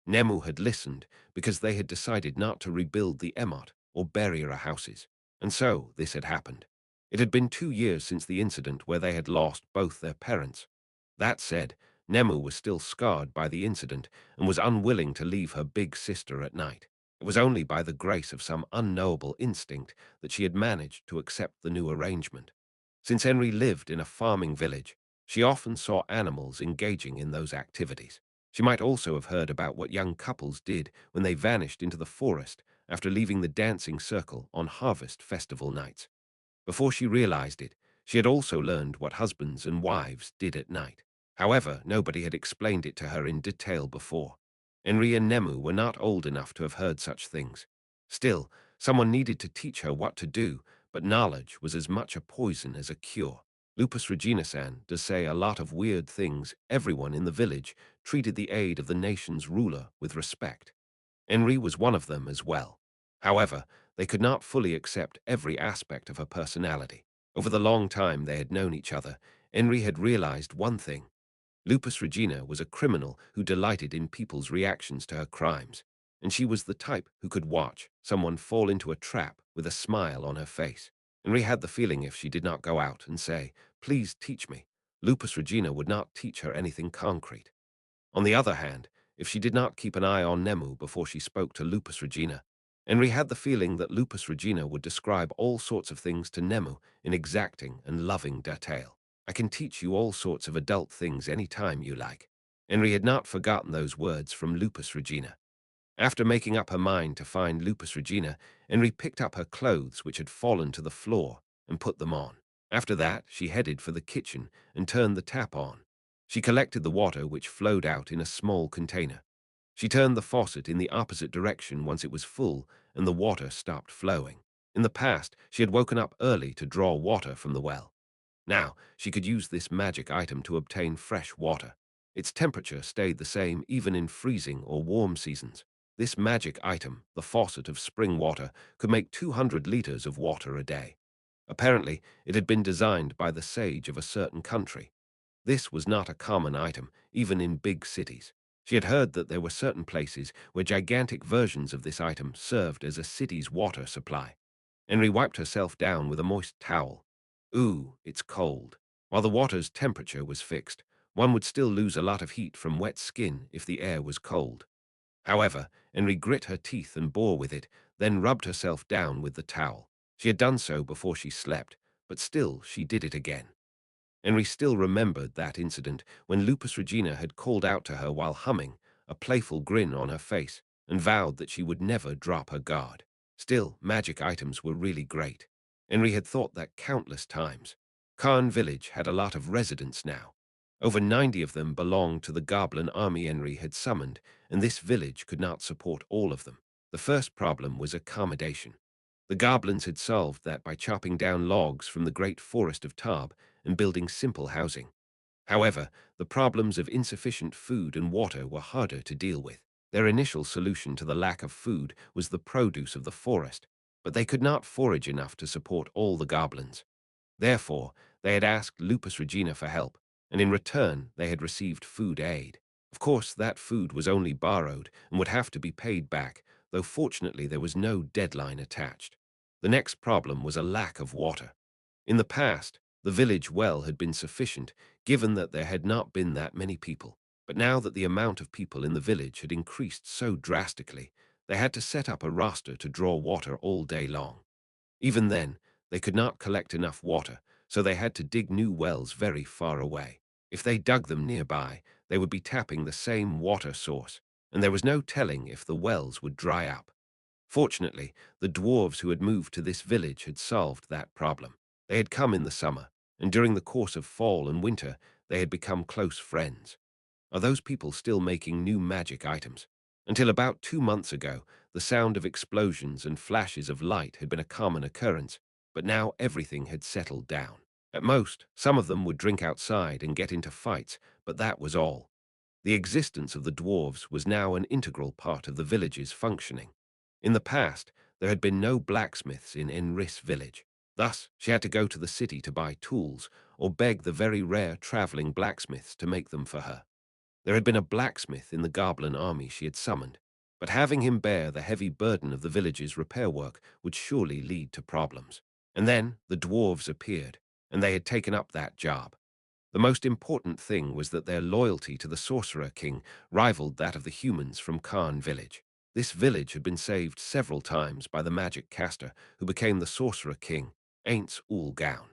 Nemu had listened because they had decided not to rebuild the Emot or Barriera houses, and so this had happened. It had been 2 years since the incident where they had lost both their parents. That said, Nemu was still scarred by the incident and was unwilling to leave her big sister at night. It was only by the grace of some unknowable instinct that she had managed to accept the new arrangement. Since Henry lived in a farming village, she often saw animals engaging in those activities. She might also have heard about what young couples did when they vanished into the forest after leaving the dancing circle on harvest festival nights. Before she realized it, she had also learned what husbands and wives did at night. However, nobody had explained it to her in detail before. Henry and Nemu were not old enough to have heard such things. Still, someone needed to teach her what to do, but knowledge was as much a poison as a cure. Lupus Regina-san does say a lot of weird things. Everyone in the village treated the aid of the nation's ruler with respect. Henry was one of them as well. However, they could not fully accept every aspect of her personality. Over the long time they had known each other, Henry had realized one thing. Lupus Regina was a criminal who delighted in people's reactions to her crimes. and she was the type who could watch someone fall into a trap with a smile on her face. Henri had the feeling if she did not go out and say, "Please teach me," Lupus Regina would not teach her anything concrete. On the other hand, if she did not keep an eye on Nemu before she spoke to Lupus Regina, Henri had the feeling that Lupus Regina would describe all sorts of things to Nemu in exacting and loving detail. "I can teach you all sorts of adult things any time you like." Henri had not forgotten those words from Lupus Regina. After making up her mind to find Lupus Regina, Henri picked up her clothes which had fallen to the floor and put them on. After that, she headed for the kitchen and turned the tap on. She collected the water which flowed out in a small container. She turned the faucet in the opposite direction once it was full and the water stopped flowing. In the past, she had woken up early to draw water from the well. Now, she could use this magic item to obtain fresh water. Its temperature stayed the same even in freezing or warm seasons. This magic item, the faucet of spring water, could make 200 liters of water a day. Apparently, it had been designed by the sage of a certain country. This was not a common item, even in big cities. She had heard that there were certain places where gigantic versions of this item served as a city's water supply. Henri wiped herself down with a moist towel. Ooh, it's cold. While the water's temperature was fixed, one would still lose a lot of heat from wet skin if the air was cold. However, Henri grit her teeth and bore with it, then rubbed herself down with the towel. She had done so before she slept, but still she did it again. Henri still remembered that incident when Lupus Regina had called out to her while humming, a playful grin on her face, and vowed that she would never drop her guard. Still, magic items were really great. Henri had thought that countless times. Caen village had a lot of residents now. Over 90 of them belonged to the goblin army Henri had summoned, and this village could not support all of them. The first problem was accommodation. The goblins had solved that by chopping down logs from the great forest of Tarb and building simple housing. However, the problems of insufficient food and water were harder to deal with. Their initial solution to the lack of food was the produce of the forest, but they could not forage enough to support all the goblins. Therefore, they had asked Lupus Regina for help, and in return they had received food aid. Of course, that food was only borrowed and would have to be paid back, though fortunately there was no deadline attached. The next problem was a lack of water. In the past, the village well had been sufficient, given that there had not been that many people. But now that the amount of people in the village had increased so drastically, they had to set up a roster to draw water all day long. Even then, they could not collect enough water, so they had to dig new wells very far away. If they dug them nearby, they would be tapping the same water source, and there was no telling if the wells would dry up. Fortunately, the dwarves who had moved to this village had solved that problem. They had come in the summer, and during the course of fall and winter, they had become close friends. Are those people still making new magic items? Until about 2 months ago, the sound of explosions and flashes of light had been a common occurrence, but now everything had settled down. At most, some of them would drink outside and get into fights, but that was all. The existence of the dwarves was now an integral part of the village's functioning. In the past, there had been no blacksmiths in Ainz village. Thus, she had to go to the city to buy tools or beg the very rare traveling blacksmiths to make them for her. There had been a blacksmith in the goblin army she had summoned, but having him bear the heavy burden of the village's repair work would surely lead to problems. And then the dwarves appeared, and they had taken up that job. The most important thing was that their loyalty to the Sorcerer King rivaled that of the humans from Caen village. This village had been saved several times by the magic caster who became the Sorcerer King, Ainz Ooal Gown.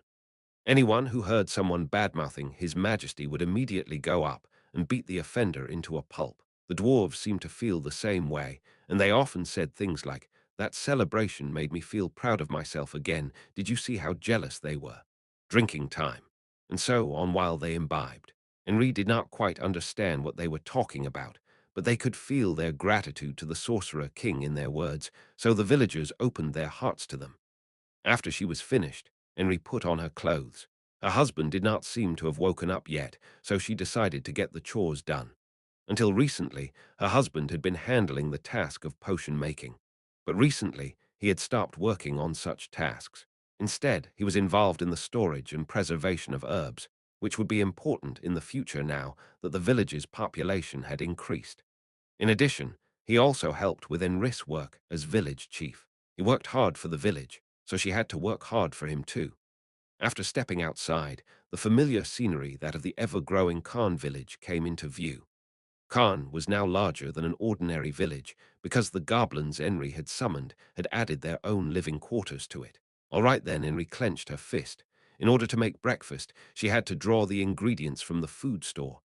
Anyone who heard someone badmouthing His Majesty would immediately go up and beat the offender into a pulp. The dwarves seemed to feel the same way, and they often said things like, "That celebration made me feel proud of myself again. Did you see how jealous they were?" Drinking time. And so on while they imbibed. Henri did not quite understand what they were talking about, but they could feel their gratitude to the Sorcerer King in their words, so the villagers opened their hearts to them. After she was finished, Henri put on her clothes. Her husband did not seem to have woken up yet, so she decided to get the chores done. Until recently, her husband had been handling the task of potion making. But recently, he had stopped working on such tasks. Instead, he was involved in the storage and preservation of herbs, which would be important in the future now that the village's population had increased. In addition, He also helped with Enris' work as village chief. He worked hard for the village, so she had to work hard for him too. After stepping outside, the familiar scenery that of the ever-growing Khan village came into view. Khan was now larger than an ordinary village because the goblins Henry had summoned had added their own living quarters to it. All right then, Henry clenched her fist. In order to make breakfast, she had to draw the ingredients from the food store.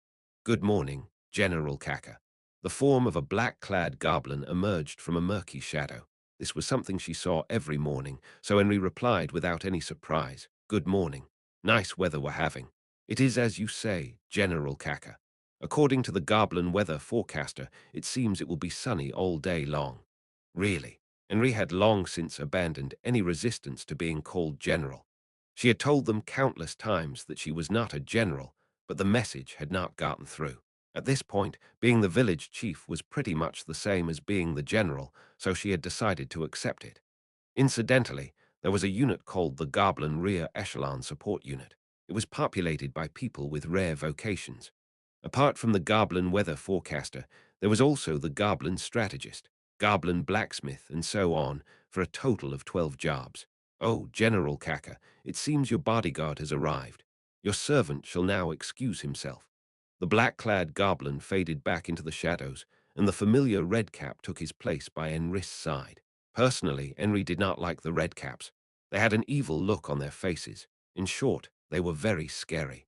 Good morning, General Kaka. The form of a black-clad goblin emerged from a murky shadow. This was something she saw every morning, so Henry replied without any surprise. Good morning. Nice weather we're having. It is as you say, General Kaka. According to the goblin weather forecaster, it seems it will be sunny all day long. Really, Henri had long since abandoned any resistance to being called general. She had told them countless times that she was not a general, but the message had not gotten through. At this point, being the village chief was pretty much the same as being the general, so she had decided to accept it. Incidentally, there was a unit called the Goblin Rear Echelon Support Unit. It was populated by people with rare vocations. Apart from the Goblin Weather Forecaster, there was also the Goblin Strategist, Goblin Blacksmith, and so on, for a total of 12 jobs. Oh, General Kaka, it seems your bodyguard has arrived. Your servant shall now excuse himself. The black-clad goblin faded back into the shadows, and the familiar Redcap took his place by Enris' side. Personally, Henry did not like the Redcaps. They had an evil look on their faces. In short, they were very scary.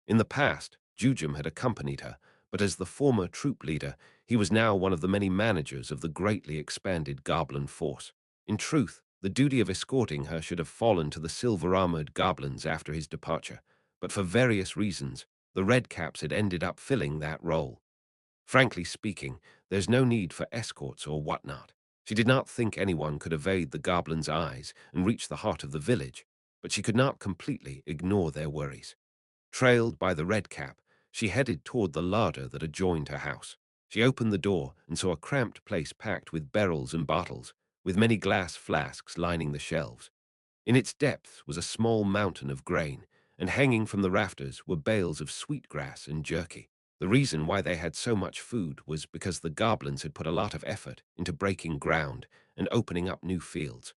In the past, Jujum had accompanied her, but as the former troop leader, he was now one of the many managers of the greatly expanded Goblin force. In truth, the duty of escorting her should have fallen to the silver-armored goblins after his departure, but for various reasons, the Redcaps had ended up filling that role. Frankly speaking, there's no need for escorts or whatnot. She did not think anyone could evade the goblin's eyes and reach the heart of the village, but she could not completely ignore their worries. Trailed by the Redcap, she headed toward the larder that adjoined her house. She opened the door and saw a cramped place packed with barrels and bottles, with many glass flasks lining the shelves. In its depths was a small mountain of grain, and hanging from the rafters were bales of sweetgrass and jerky. The reason why they had so much food was because the goblins had put a lot of effort into breaking ground and opening up new fields.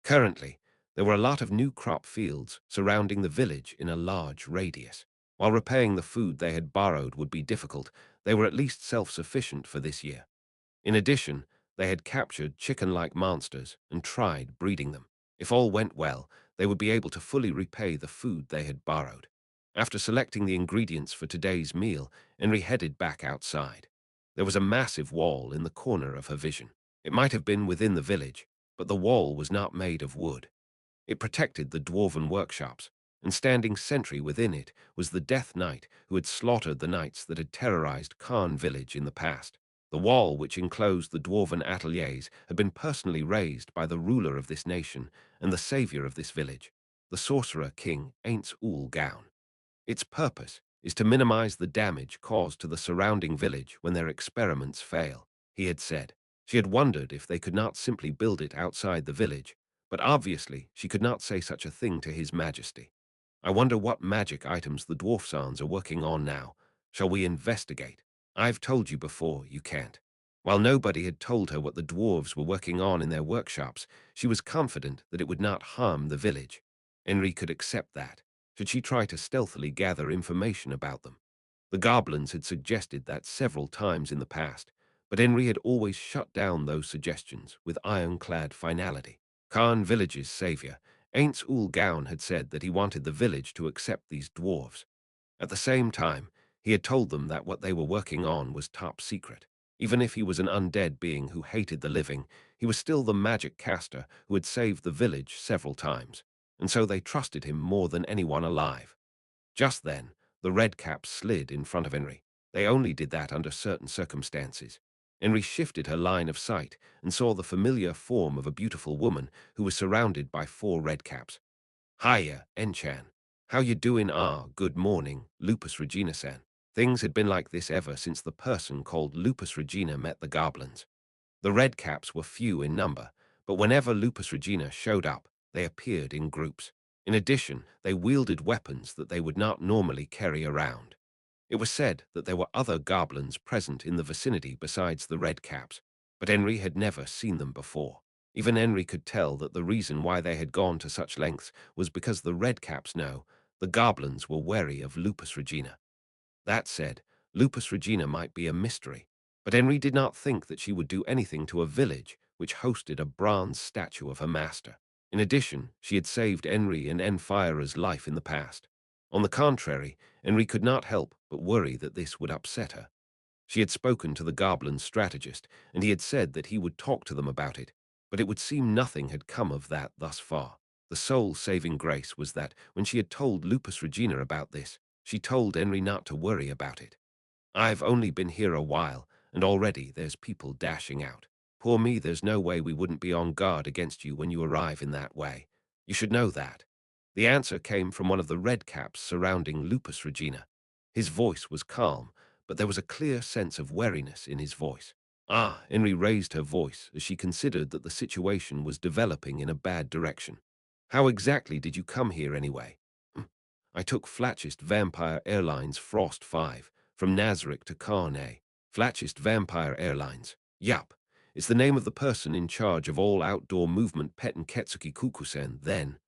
Currently, there were a lot of new crop fields surrounding the village in a large radius. While repaying the food they had borrowed would be difficult, they were at least self-sufficient for this year. In addition, they had captured chicken-like monsters and tried breeding them. If all went well, they would be able to fully repay the food they had borrowed. After selecting the ingredients for today's meal, Henry headed back outside. There was a massive wall in the corner of her vision. It might have been within the village, but the wall was not made of wood. It protected the dwarven workshops, and standing sentry within it was the Death Knight who had slaughtered the knights that had terrorized Khan village in the past. The wall which enclosed the dwarven ateliers had been personally raised by the ruler of this nation and the savior of this village, the sorcerer king Ainz Ooal Gown. Its purpose is to minimize the damage caused to the surrounding village when their experiments fail, he had said. She had wondered if they could not simply build it outside the village, but obviously she could not say such a thing to His Majesty. I wonder what magic items the Dwarfsons are working on now. Shall we investigate? I've told you before, you can't. While nobody had told her what the dwarves were working on in their workshops, she was confident that it would not harm the village. Henry could accept that, should she try to stealthily gather information about them. The goblins had suggested that several times in the past, but Henry had always shut down those suggestions with ironclad finality. Khan village's savior, Ainz Ooal Gown, had said that he wanted the village to accept these dwarves. At the same time, he had told them that what they were working on was top secret. Even if he was an undead being who hated the living, he was still the magic caster who had saved the village several times, and so they trusted him more than anyone alive. Just then, the Redcaps slid in front of Henry. They only did that under certain circumstances. Henry shifted her line of sight and saw the familiar form of a beautiful woman who was surrounded by 4 Redcaps. Hiya, Enchan. How you doing? Good morning, Lupus Regina-san. Things had been like this ever since the person called Lupus Regina met the goblins. The Redcaps were few in number, but whenever Lupus Regina showed up, they appeared in groups. In addition, they wielded weapons that they would not normally carry around. It was said that there were other goblins present in the vicinity besides the Redcaps. But Henry had never seen them before. Even Henry could tell that the reason why they had gone to such lengths was because the Redcaps know the goblins were wary of Lupus Regina. That said, Lupus Regina might be a mystery, but Henry did not think that she would do anything to a village which hosted a bronze statue of her master. In addition, she had saved Henry and Enfira's life in the past. On the contrary, Henry could not help but worry that this would upset her. She had spoken to the goblin strategist, and he had said that he would talk to them about it, but it would seem nothing had come of that thus far. The sole saving grace was that when she had told Lupus Regina about this, she told Henry not to worry about it. I've only been here a while, and already there's people dashing out. Poor me, there's no way we wouldn't be on guard against you when you arrive in that way. You should know that. The answer came from one of the red caps surrounding Lupus Regina. His voice was calm, but there was a clear sense of wariness in his voice. Ah, Henry raised her voice as she considered that the situation was developing in a bad direction. How exactly did you come here anyway? I took Flatchist Vampire Airlines Frost 5 from Nazarick to Carnay. Flatchist Vampire Airlines. Yup. It's the name of the person in charge of all outdoor movement Peten Ketsuki Kukusen, then.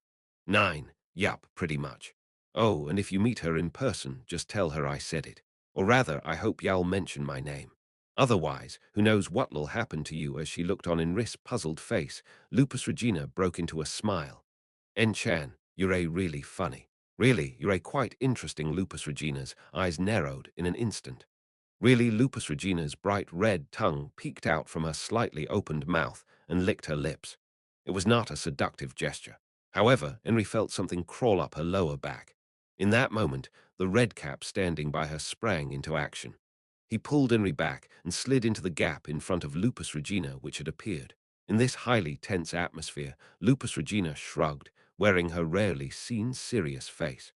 9. Yup, pretty much. Oh, and if you meet her in person, just tell her I said it. Or rather, I hope y'all mention my name. Otherwise, who knows what'll happen to you. As she looked on Enris' puzzled face, Lupus Regina broke into a smile. En-chan, you're a really funny. Really, you're a quite interesting. Lupus Regina's eyes narrowed in an instant. Really, Lupus Regina's bright red tongue peeked out from her slightly opened mouth and licked her lips. It was not a seductive gesture. However, Henry felt something crawl up her lower back. In that moment, the red cap standing by her sprang into action. He pulled Henry back and slid into the gap in front of Lupus Regina which had appeared. In this highly tense atmosphere, Lupus Regina shrugged, wearing her rarely seen serious face.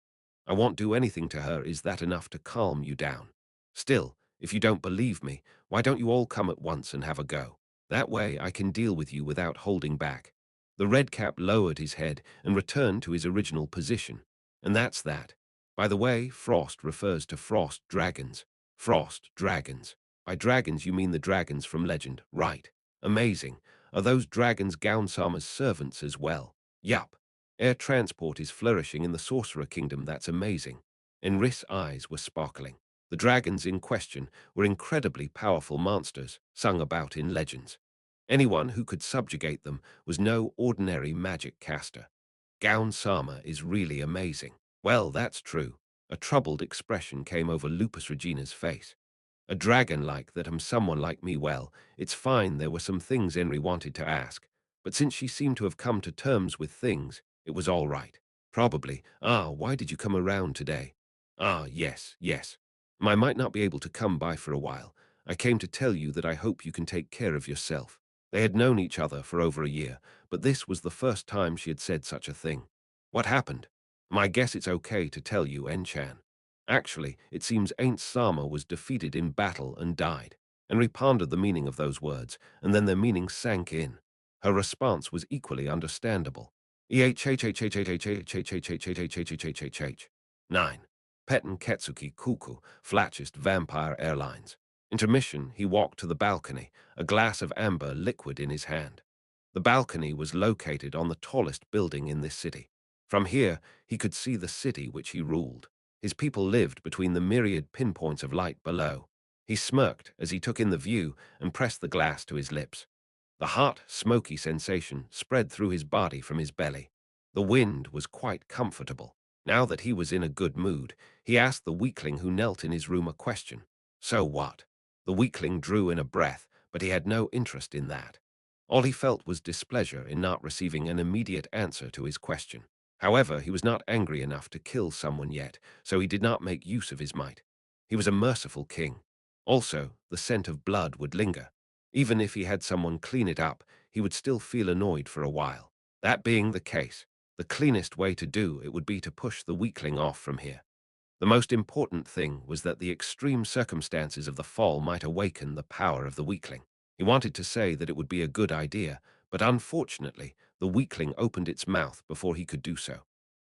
I won't do anything to her. Is that enough to calm you down? Still, if you don't believe me, why don't you all come at once and have a go? That way I can deal with you without holding back. The red cap lowered his head and returned to his original position. And that's that. By the way, frost refers to frost dragons. Frost dragons. By dragons you mean the dragons from legend, right? Amazing. Are those dragons Gownsama's servants as well? Yup. Air transport is flourishing in the Sorcerer Kingdom. That's amazing. Enris' eyes were sparkling. The dragons in question were incredibly powerful monsters, sung about in legends. Anyone who could subjugate them was no ordinary magic caster. Gownsama is really amazing. Well, that's true. A troubled expression came over Lupus Regina's face. A dragon like that. Someone like me. Well, it's fine. There were some things Henry wanted to ask, but since she seemed to have come to terms with things, it was all right. Probably. Ah, why did you come around today? Ah, yes. I might not be able to come by for a while. I came to tell you that I hope you can take care of yourself. They had known each other for over a year, but this was the first time she had said such a thing. What happened? I guess it's okay to tell you, En-chan. Actually, it seems Ainz Sama was defeated in battle and died. Henry pondered the meaning of those words, and then their meaning sank in. Her response was equally understandable. 9. Peten Ketsuki Kuku, Flatchist Vampire Airlines. Intermission, he walked to the balcony, a glass of amber liquid in his hand. The balcony was located on the tallest building in this city. From here, he could see the city which he ruled. His people lived between the myriad pinpoints of light below. He smirked as he took in the view and pressed the glass to his lips. The hot, smoky sensation spread through his body from his belly. The wind was quite comfortable. Now that he was in a good mood, he asked the weakling who knelt in his room a question. So what? The weakling drew in a breath, but he had no interest in that. All he felt was displeasure in not receiving an immediate answer to his question. However, he was not angry enough to kill someone yet, so he did not make use of his might. He was a merciful king. Also, the scent of blood would linger. Even if he had someone clean it up, he would still feel annoyed for a while. That being the case, the cleanest way to do it would be to push the weakling off from here. The most important thing was that the extreme circumstances of the fall might awaken the power of the weakling. He wanted to say that it would be a good idea, but unfortunately, the weakling opened its mouth before he could do so.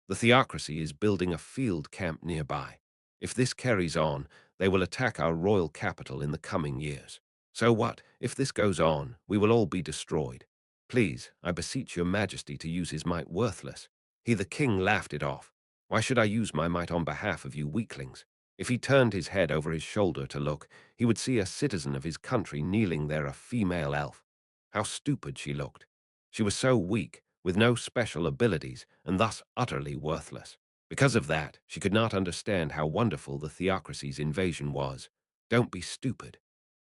The theocracy is building a field camp nearby. If this carries on, they will attack our royal capital in the coming years. So what? If this goes on, we will all be destroyed. Please, I beseech your majesty to use his might worthless. He the king laughed it off. Why should I use my might on behalf of you weaklings? If he turned his head over his shoulder to look, he would see a citizen of his country kneeling there, a female elf. How stupid she looked. She was so weak, with no special abilities, and thus utterly worthless. Because of that, she could not understand how wonderful the theocracy's invasion was. Don't be stupid.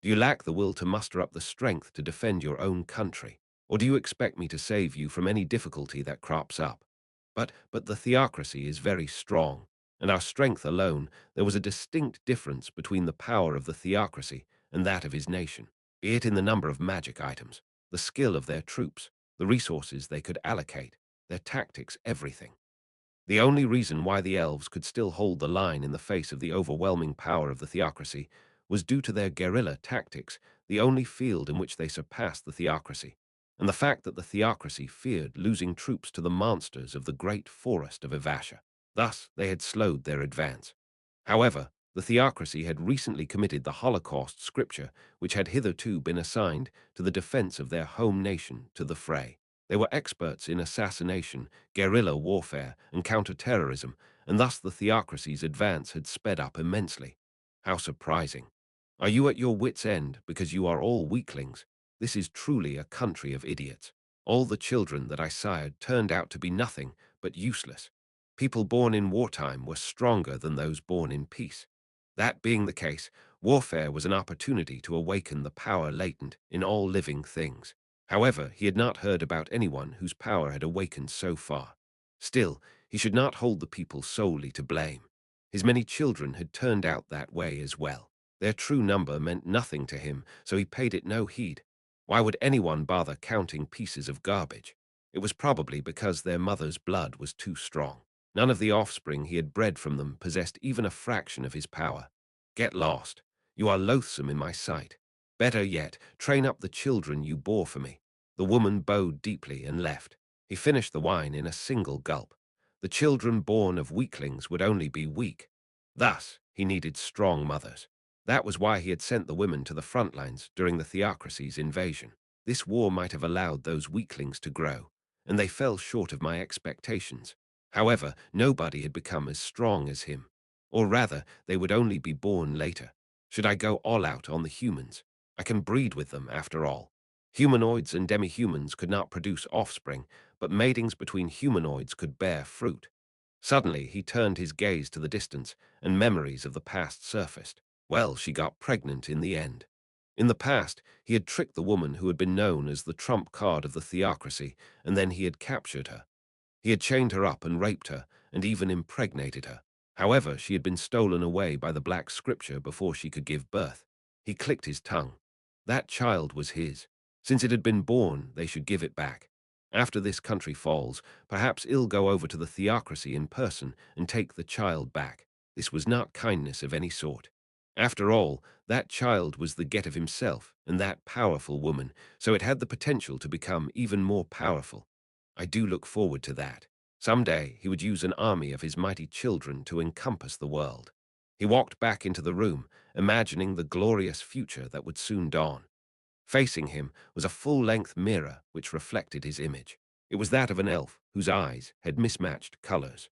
Do you lack the will to muster up the strength to defend your own country? Or do you expect me to save you from any difficulty that crops up? But the theocracy is very strong, and our strength alone, there was a distinct difference between the power of the theocracy and that of his nation, be it in the number of magic items, the skill of their troops, the resources they could allocate, their tactics, everything. The only reason why the elves could still hold the line in the face of the overwhelming power of the theocracy was due to their guerrilla tactics, the only field in which they surpassed the theocracy, and the fact that the theocracy feared losing troops to the monsters of the great forest of Ivasha. Thus, they had slowed their advance. However, the theocracy had recently committed the Holocaust scripture, which had hitherto been assigned to the defense of their home nation, to the fray. They were experts in assassination, guerrilla warfare, and counter-terrorism, and thus the theocracy's advance had sped up immensely. How surprising. Are you at your wits' end because you are all weaklings? This is truly a country of idiots. All the children that I sired turned out to be nothing but useless. People born in wartime were stronger than those born in peace. That being the case, warfare was an opportunity to awaken the power latent in all living things. However, he had not heard about anyone whose power had awakened so far. Still, he should not hold the people solely to blame. His many children had turned out that way as well. Their true number meant nothing to him, so he paid it no heed. Why would anyone bother counting pieces of garbage? It was probably because their mother's blood was too strong. None of the offspring he had bred from them possessed even a fraction of his power. Get lost. You are loathsome in my sight. Better yet, train up the children you bore for me. The woman bowed deeply and left. He finished the wine in a single gulp. The children born of weaklings would only be weak. Thus, he needed strong mothers. That was why he had sent the women to the front lines during the theocracy's invasion. This war might have allowed those weaklings to grow, and they fell short of my expectations. However, nobody had become as strong as him. Or rather, they would only be born later. Should I go all out on the humans? I can breed with them, after all. Humanoids and demi-humans could not produce offspring, but matings between humanoids could bear fruit. Suddenly, he turned his gaze to the distance, and memories of the past surfaced. Well, she got pregnant in the end. In the past, he had tricked the woman who had been known as the trump card of the theocracy, and then he had captured her. He had chained her up and raped her, and even impregnated her. However, she had been stolen away by the Black Scripture before she could give birth. He clicked his tongue. That child was his. Since it had been born, they should give it back. After this country falls, perhaps he'll go over to the theocracy in person and take the child back. This was not kindness of any sort. After all, that child was the get of himself and that powerful woman, so it had the potential to become even more powerful. I do look forward to that. Someday he would use an army of his mighty children to encompass the world. He walked back into the room, imagining the glorious future that would soon dawn. Facing him was a full-length mirror which reflected his image. It was that of an elf whose eyes had mismatched colors.